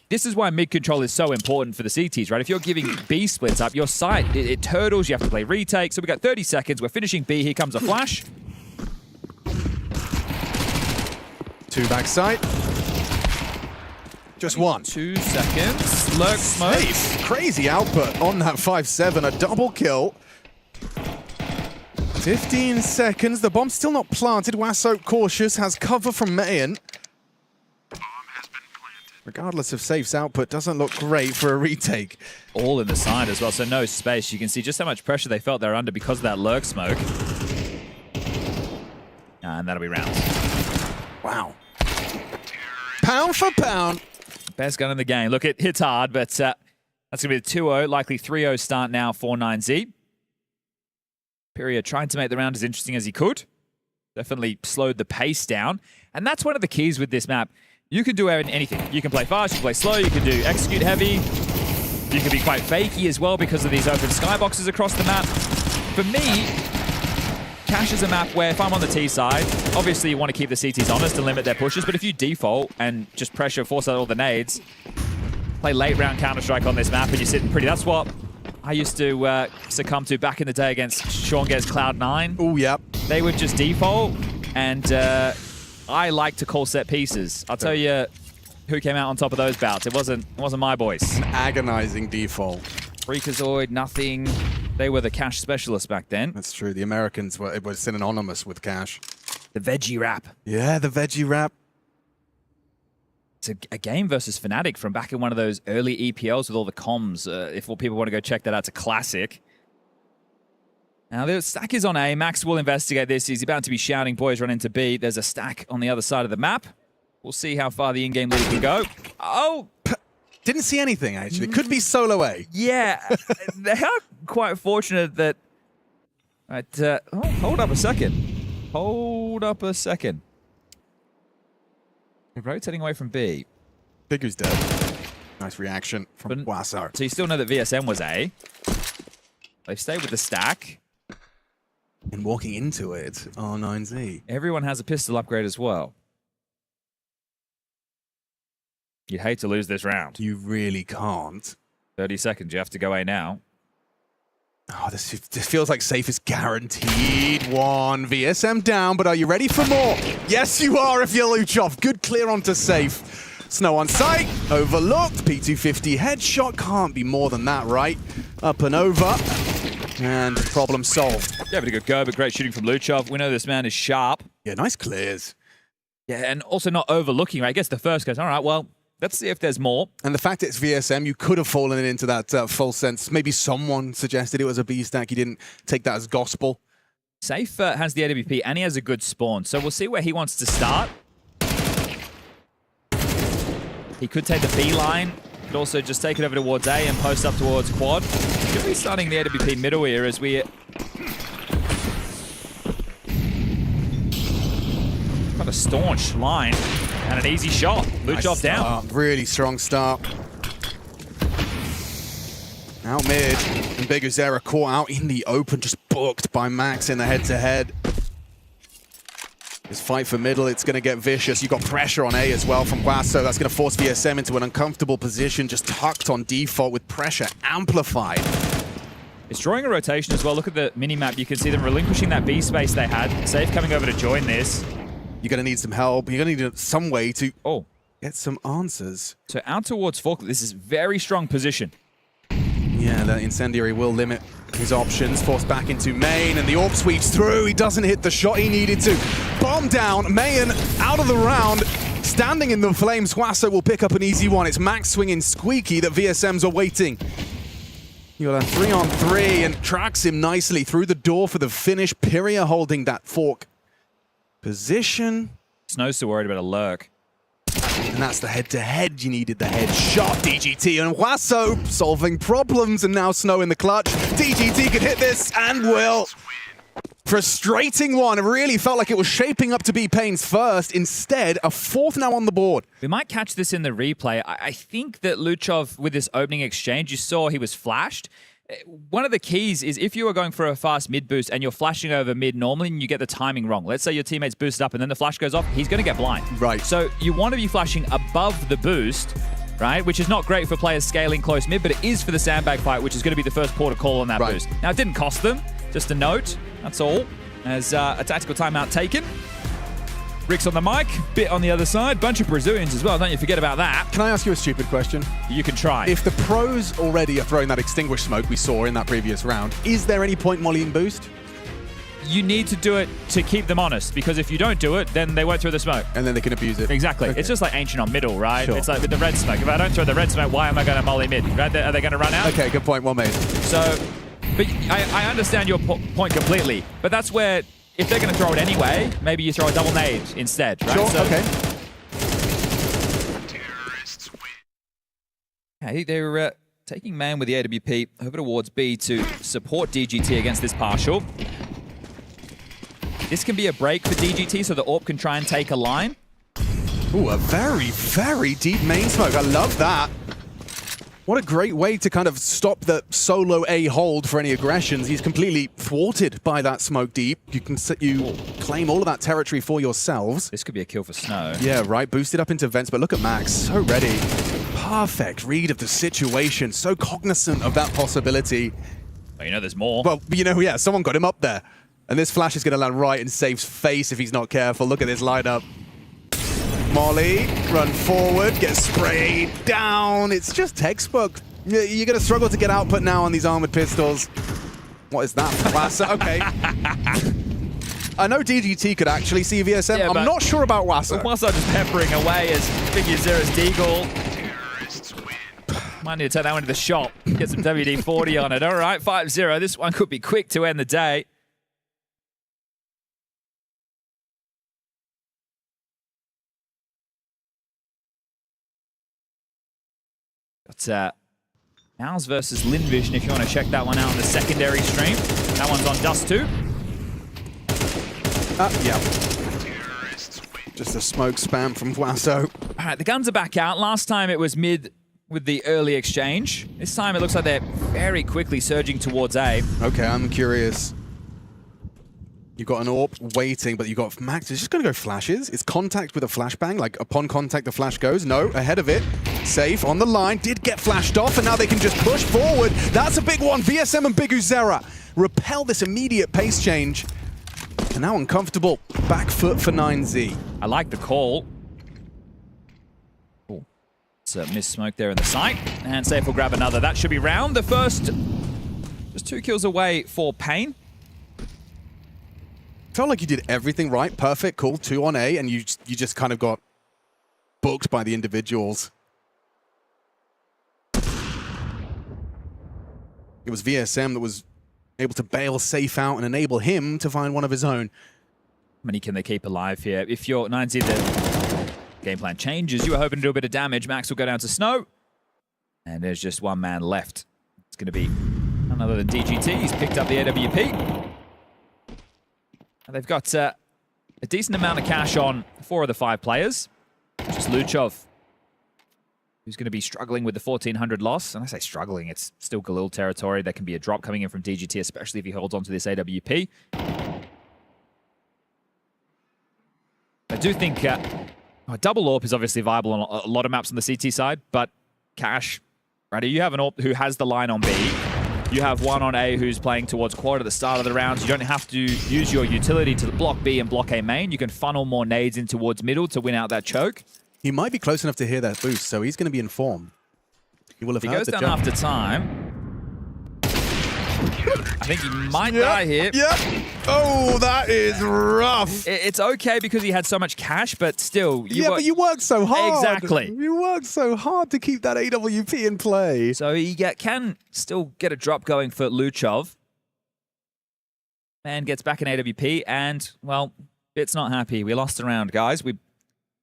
this is why mid control is so important for the CTs, right? If you're giving B splits up, your site, it turtles, you have to play retake. So we got 30 seconds, we're finishing B, here comes a flash. 2 backside. Just 1. 2 seconds. Lurk smoke. Nice. Crazy output on that 5-7, a double kill. 15 seconds, the bomb's still not planted. Wasso cautious, has cover from Mayan. Regardless of Safe's output, doesn't look great for a retake. All in the side as well, so no space. You can see just how much pressure they felt they're under because of that lurk smoke. And that'll be rounds. Wow. Pound for pound. Best gun in the game. Look, it hits hard, but that's going to be a 2-0, likely 3-0 start now for 9Z. Pyria trying to make the round as interesting as he could. Definitely slowed the pace down. And that's one of the keys with this map. You can do anything. You can play fast, you can play slow, you can do execute heavy. You can be quite fakey as well because of these open skyboxes across the map. For me, Cash is a map where if I'm on the T side, obviously you want to keep the CTs honest and limit their pushes, but if you default and just pressure, force out all the nades, play late round Counter-Strike on this map and you're sitting pretty. That's what I used to succumb to back in the day against Sean Gare's Cloud9. Oh, yep. They would just default, and I like to call set pieces. I'll tell you, who came out on top of those bouts. It wasn't my boys. An agonizing default. Freakazoid, nothing. They were the cash specialists back then. That's true. The Americans were synonymous with cash. The veggie wrap. Yeah, the veggie wrap. It's a game versus Fnatic from back in one of those early EPLs with all the comms. If people want to go check that out, it's a classic. Now, the stack is on A. Max will investigate this. He's about to be shouting, boys, run into B. There's a stack on the other side of the map. We'll see how far the in-game lead can go. Oh! Didn't see anything, actually. Could be solo A. Yeah. They are quite fortunate that... hold up a second. Hold up a second. We're rotating away from B. Bigu's dead. Nice reaction from Wasso. So you still know that VSM was A. They've stayed with the stack. And walking into it, R9Z. Everyone has a pistol upgrade as well. You'd hate to lose this round. You really can't. 30 seconds. You have to go A now. Oh, this feels like safe is guaranteed. One VSM down, but are you ready for more? Yes, you are if you're Luchov. Good clear onto safe. Snow on sight. Overlooked. P250 headshot. Can't be more than that, right? Up and over. And problem solved. Yeah, but a good go, but great shooting from Luchov. We know this man is sharp. Yeah, nice clears. Yeah, and also not overlooking, right? I guess the first goes, all right, well, let's see if there's more. And the fact it's VSM, you could have fallen into that full sense. Maybe someone suggested it was a B stack. You didn't take that as gospel. Safe has the AWP, and he has a good spawn. So we'll see where he wants to start. He could take the B line. Could also just take it over towards A and post up towards quad. Could be starting the AWP middle here as we... got a staunch line and an easy shot. Luchov down. Really strong start. Out mid, and Biguzera caught out in the open, just booked by Max in the head-to-head. This fight for middle, it's going to get vicious. You've got pressure on A as well from Guasso. That's going to force VSM into an uncomfortable position, just tucked on default with pressure amplified. It's drawing a rotation as well. Look at the mini-map. You can see them relinquishing that B space they had. Safe coming over to join this. You're going to need some help. You're going to need some way to get some answers. So out towards Falkland. This is very strong position. Yeah, that incendiary will limit his options. Forced back into main, and the AWP sweeps through. He doesn't hit the shot he needed to. Bomb down. Mayan out of the round. Standing in the flames, Guasso will pick up an easy one. It's Max swinging squeaky that VSM's are waiting. You got a 3-on-3 and tracks him nicely through the door for the finish. Pyria holding that fork position. Snow's still worried about a lurk. And that's the head-to-head. You needed the headshot. DGT and Wasso solving problems, and now Snow in the clutch. DGT could hit this and will. Frustrating one. It really felt like it was shaping up to be Payne's first. Instead, a fourth now on the board. We might catch this in the replay. I think that Luchov, with this opening exchange, you saw he was flashed. One of the keys is if you are going for a fast mid boost and you're flashing over mid normally and you get the timing wrong. Let's say your teammates boost up and then the flash goes off, he's going to get blind. Right. So you want to be flashing above the boost, right? Which is not great for players scaling close mid, but it is for the sandbag fight, which is going to be the first port of call on that boost. Now, it didn't cost them. Just a note. That's all. As a tactical timeout taken. Rick's on the mic, bit on the other side. Bunch of Brazilians as well, don't you forget about that. Can I ask you a stupid question? You can try. If the pros already are throwing that extinguished smoke we saw in that previous round, is there any point mollying boost? You need to do it to keep them honest, because if you don't do it, then they won't throw the smoke. And then they can abuse it. Exactly. Okay. It's just like ancient on middle, right? Sure. It's like with the red smoke. If I don't throw the red smoke, why am I going to molly mid? Right? Are they going to run out? Okay, good point. Well made. So, but I understand your point completely, but that's where... If they're going to throw it anyway, maybe you throw a double nade instead, right? Sure, so, okay. Okay, they're taking man with the AWP over towards B to support DGT against this partial. This can be a break for DGT so the AWP can try and take a line. Ooh, a very, very deep main smoke. I love that. What a great way to kind of stop the solo A hold for any aggressions. He's completely thwarted by that smoke deep. You claim all of that territory for yourselves. This could be a kill for Snow. Yeah, right. Boosted up into vents, but look at Max. So ready. Perfect read of the situation. So cognizant of that possibility. Well, you know there's more. Well, you know, yeah, someone got him up there. And this flash is going to land right in Safe's face if he's not careful. Look at this lineup. Molly, run forward, get sprayed down. It's just textbook. You're going to struggle to get output now on these armored pistols. What is that? Wassa? Okay. I know DGT could actually see VSM. Yeah, I'm not sure about Wassa. Wassa just peppering away as Biggie Zero's Deagle. Might need to take that one to the shop. Get some WD-40 on it. All right, 5-0. This one could be quick to end the day. Got Owls versus Linvision if you want to check that one out on the secondary stream. That one's on Dust 2. Yeah. Just a smoke spam from Wasso. All right, the guns are back out. Last time it was mid with the early exchange. This time it looks like they're very quickly surging towards A. Okay, I'm curious. You've got an AWP waiting, but you've got Max is just going to go flashes. It's contact with a flashbang. Like, upon contact, the flash goes. No, ahead of it. Safe, on the line. Did get flashed off, and now they can just push forward. That's a big one. VSM and Big Uzera repel this immediate pace change. And now uncomfortable. Back foot for 9Z. I like the call. Cool. It's a missed smoke there in the sight. And Safe will grab another. That should be round. The first, just 2 kills away for Pain. Felt like you did everything right. Perfect, cool. 2 on A, and you just kind of got booked by the individuals. It was VSM that was able to bail Safe out and enable him to find one of his own. How many can they keep alive here? If you're 9Z, the game plan changes. You were hoping to do a bit of damage. Max will go down to Snow. And there's just one man left. It's going to be none other than DGT. He's picked up the AWP. And they've got a decent amount of cash on 4 of the 5 players. Just Luchov, who's going to be struggling with the 1,400 loss. And I say struggling, it's still Galil territory. There can be a drop coming in from DGT, especially if he holds on to this AWP. I do think double AWP is obviously viable on a lot of maps on the CT side, but Cash, right? You have an AWP who has the line on B. You have one on A who's playing towards quad at the start of the rounds. You don't have to use your utility to block B and block A main. You can funnel more nades in towards middle to win out that choke. He might be close enough to hear that boost, so he's going to be in form. He will have heard the jump. If he goes down after time, I think he might die here. Yep. Oh, that is rough. It's okay because he had so much cash, but still. But you worked so hard. Exactly. You worked so hard to keep that AWP in play. So he can still get a drop going for Luchov. Man gets back in AWP, and, well, Bit's not happy. We lost a round, guys. We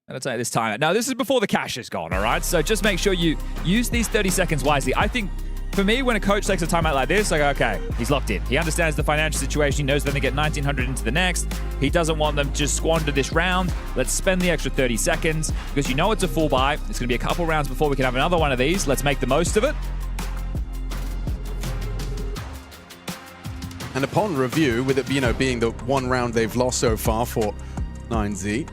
better take this time. Now, this is before the cash is gone, all right? So just make sure you use these 30 seconds wisely. I think, for me, when a coach takes a timeout like this, I go, okay, he's locked in. He understands the financial situation. He knows they're going to get 1,900 into the next. He doesn't want them to just squander this round. Let's spend the extra 30 seconds because you know it's a full buy. It's going to be a couple rounds before we can have another one of these. Let's make the most of it. And upon review, with it being the one round they've lost so far for 9Z,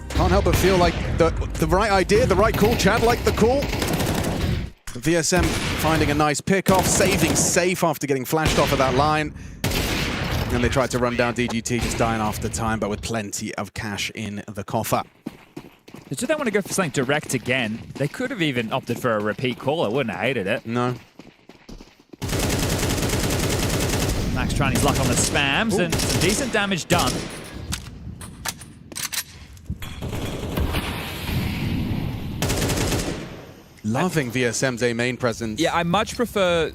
can't help but feel like the right idea, the right call. Chad liked the call. VSM finding a nice pick-off, saving Safe after getting flashed off of that line. And they tried to run down DGT, just dying after time, but with plenty of cash in the coffer. Did they want to go for something direct again? They could have even opted for a repeat call. I wouldn't have hated it. No. Max trying his luck on the spams, and some decent damage done. Loving VSM's A main presence. Yeah, I much prefer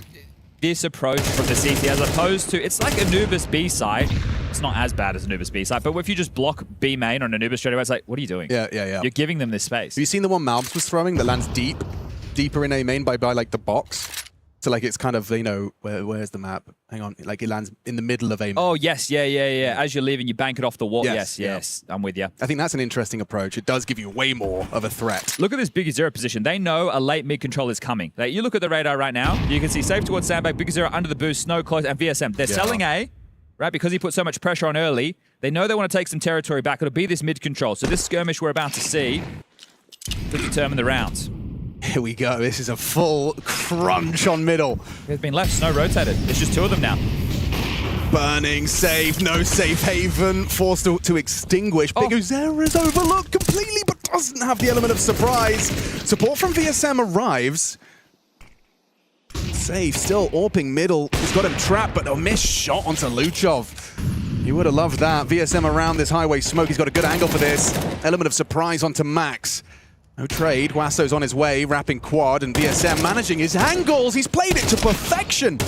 this approach from the CT as opposed to, it's like Anubis B side. It's not as bad as Anubis B side, but if you just block B main on Anubis straight away, it's like, what are you doing? Yeah. You're giving them this space. Have you seen the one Malbs was throwing that lands deeper in A main by like the box? So like it's kind of, where's the map? Hang on, like it lands in the middle of A main. Oh, yes, yeah. As you're leaving, you bank it off the wall. Yes, I'm with you. I think that's an interesting approach. It does give you way more of a threat. Look at this Big Zero position. They know a late mid control is coming. Like, you look at the radar right now, you can see Safe towards Sandbag, Big Zero under the boost, Snow close, and VSM. They're selling A, right? Because he put so much pressure on early. They know they want to take some territory back. It'll be this mid control. So this skirmish we're about to see to determine the rounds. Here we go. This is a full crunch on middle. There's been left. Snow rotated. It's just 2 of them now. Burning safe, no safe haven, forced to extinguish. Big Uzera is overlooked completely, but doesn't have the element of surprise. Support from VSM arrives. Safe, still AWPing middle. He's got him trapped, but a missed shot onto Luchov. You would have loved that. VSM around this highway smoke. He's got a good angle for this. Element of surprise onto Max. No trade. Wasso's on his way, wrapping quad, and VSM managing his angles. He's played it to perfection.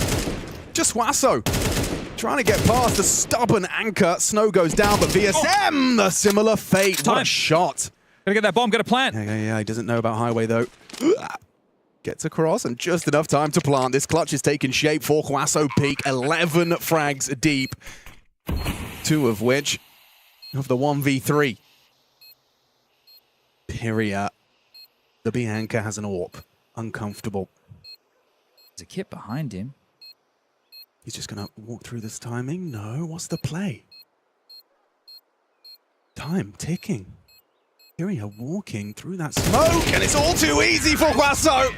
Just Wasso trying to get past the stubborn anchor. Snow goes down, but VSM, a similar fate. What a shot. Gotta get that bomb, gotta plant. Yeah. He doesn't know about highway, though. Gets across and just enough time to plant. This clutch is taking shape for Wasso Peak. 11 frags deep. 2 of which of the 1v3. Pyria. The Bianca has an AWP. Uncomfortable. There's a kit behind him. He's just going to walk through this timing. No, what's the play? Time ticking. Pyria walking through that smoke, and it's all too easy for Wasso.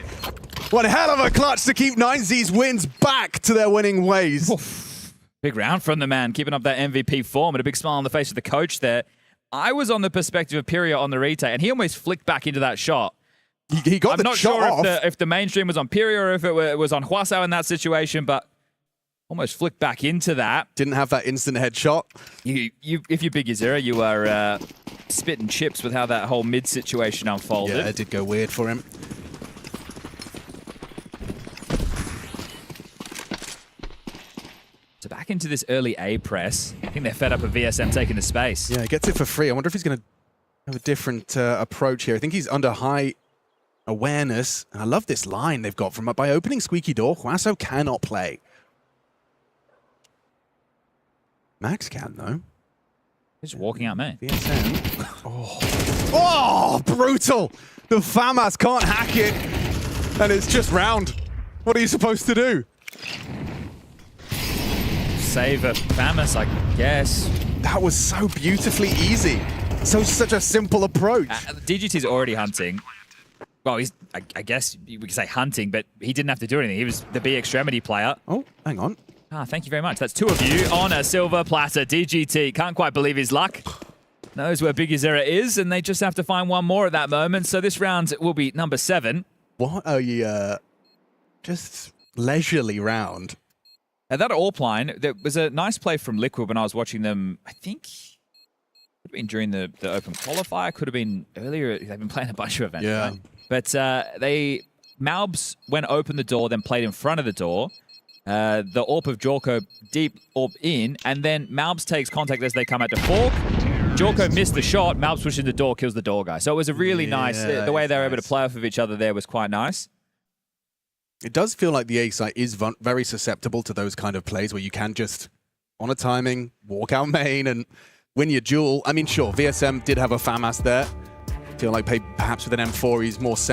One hell of a clutch to keep 9Z's wins back to their winning ways. Oof. Big round from the man, keeping up that MVP form and a big smile on the face of the coach there. I was on the perspective of Pyria on the retake, and he almost flicked back into that shot. He got the shot off. I'm not sure if the mainstream was on Pyria or if it was on Wasso in that situation, but almost flicked back into that. Didn't have that instant headshot. If you're Big Uzera, you are spitting chips with how that whole mid situation unfolded. Yeah, it did go weird for him. So back into this early A press. I think they're fed up with VSM taking the space. Yeah, he gets it for free. I wonder if he's going to have a different approach here. I think he's under high awareness. And I love this line they've got from by opening Squeaky Door, Wasso cannot play. Max can, though. He's walking out, man. VSM. Oh, brutal! The FAMAS can't hack it. And it's just round. What are you supposed to do? Save a FAMAS, I guess. That was so beautifully easy. Such a simple approach. DGT's already hunting. Well, he's, I guess we could say hunting, but he didn't have to do anything. He was the B extremity player. Oh, hang on. Thank you very much. That's 2 of you on a silver platter. DGT can't quite believe his luck. Knows where Big Uzera is, and they just have to find one more at that moment. So this round will be number 7. What a just leisurely round. At that AWP line, there was a nice play from Liquid when I was watching them. I think could have been during the Open Qualifier, could have been earlier. They've been playing a bunch of events. Yeah. Right? But Malbs went open the door, then played in front of the door. The AWP of Jorko deep AWP in, and then Malbs takes contact as they come out to fork. Jorko missed the shot. Malbs pushes the door, kills the door guy. So it was a really nice. The way they were able to play off of each other there was quite nice. It does feel like the A site is very susceptible to those kind of plays where you can just, on a timing, walk out main and win your duel. I mean, sure, VSM did have a FAMAS there. I feel like perhaps with an M4 he's more set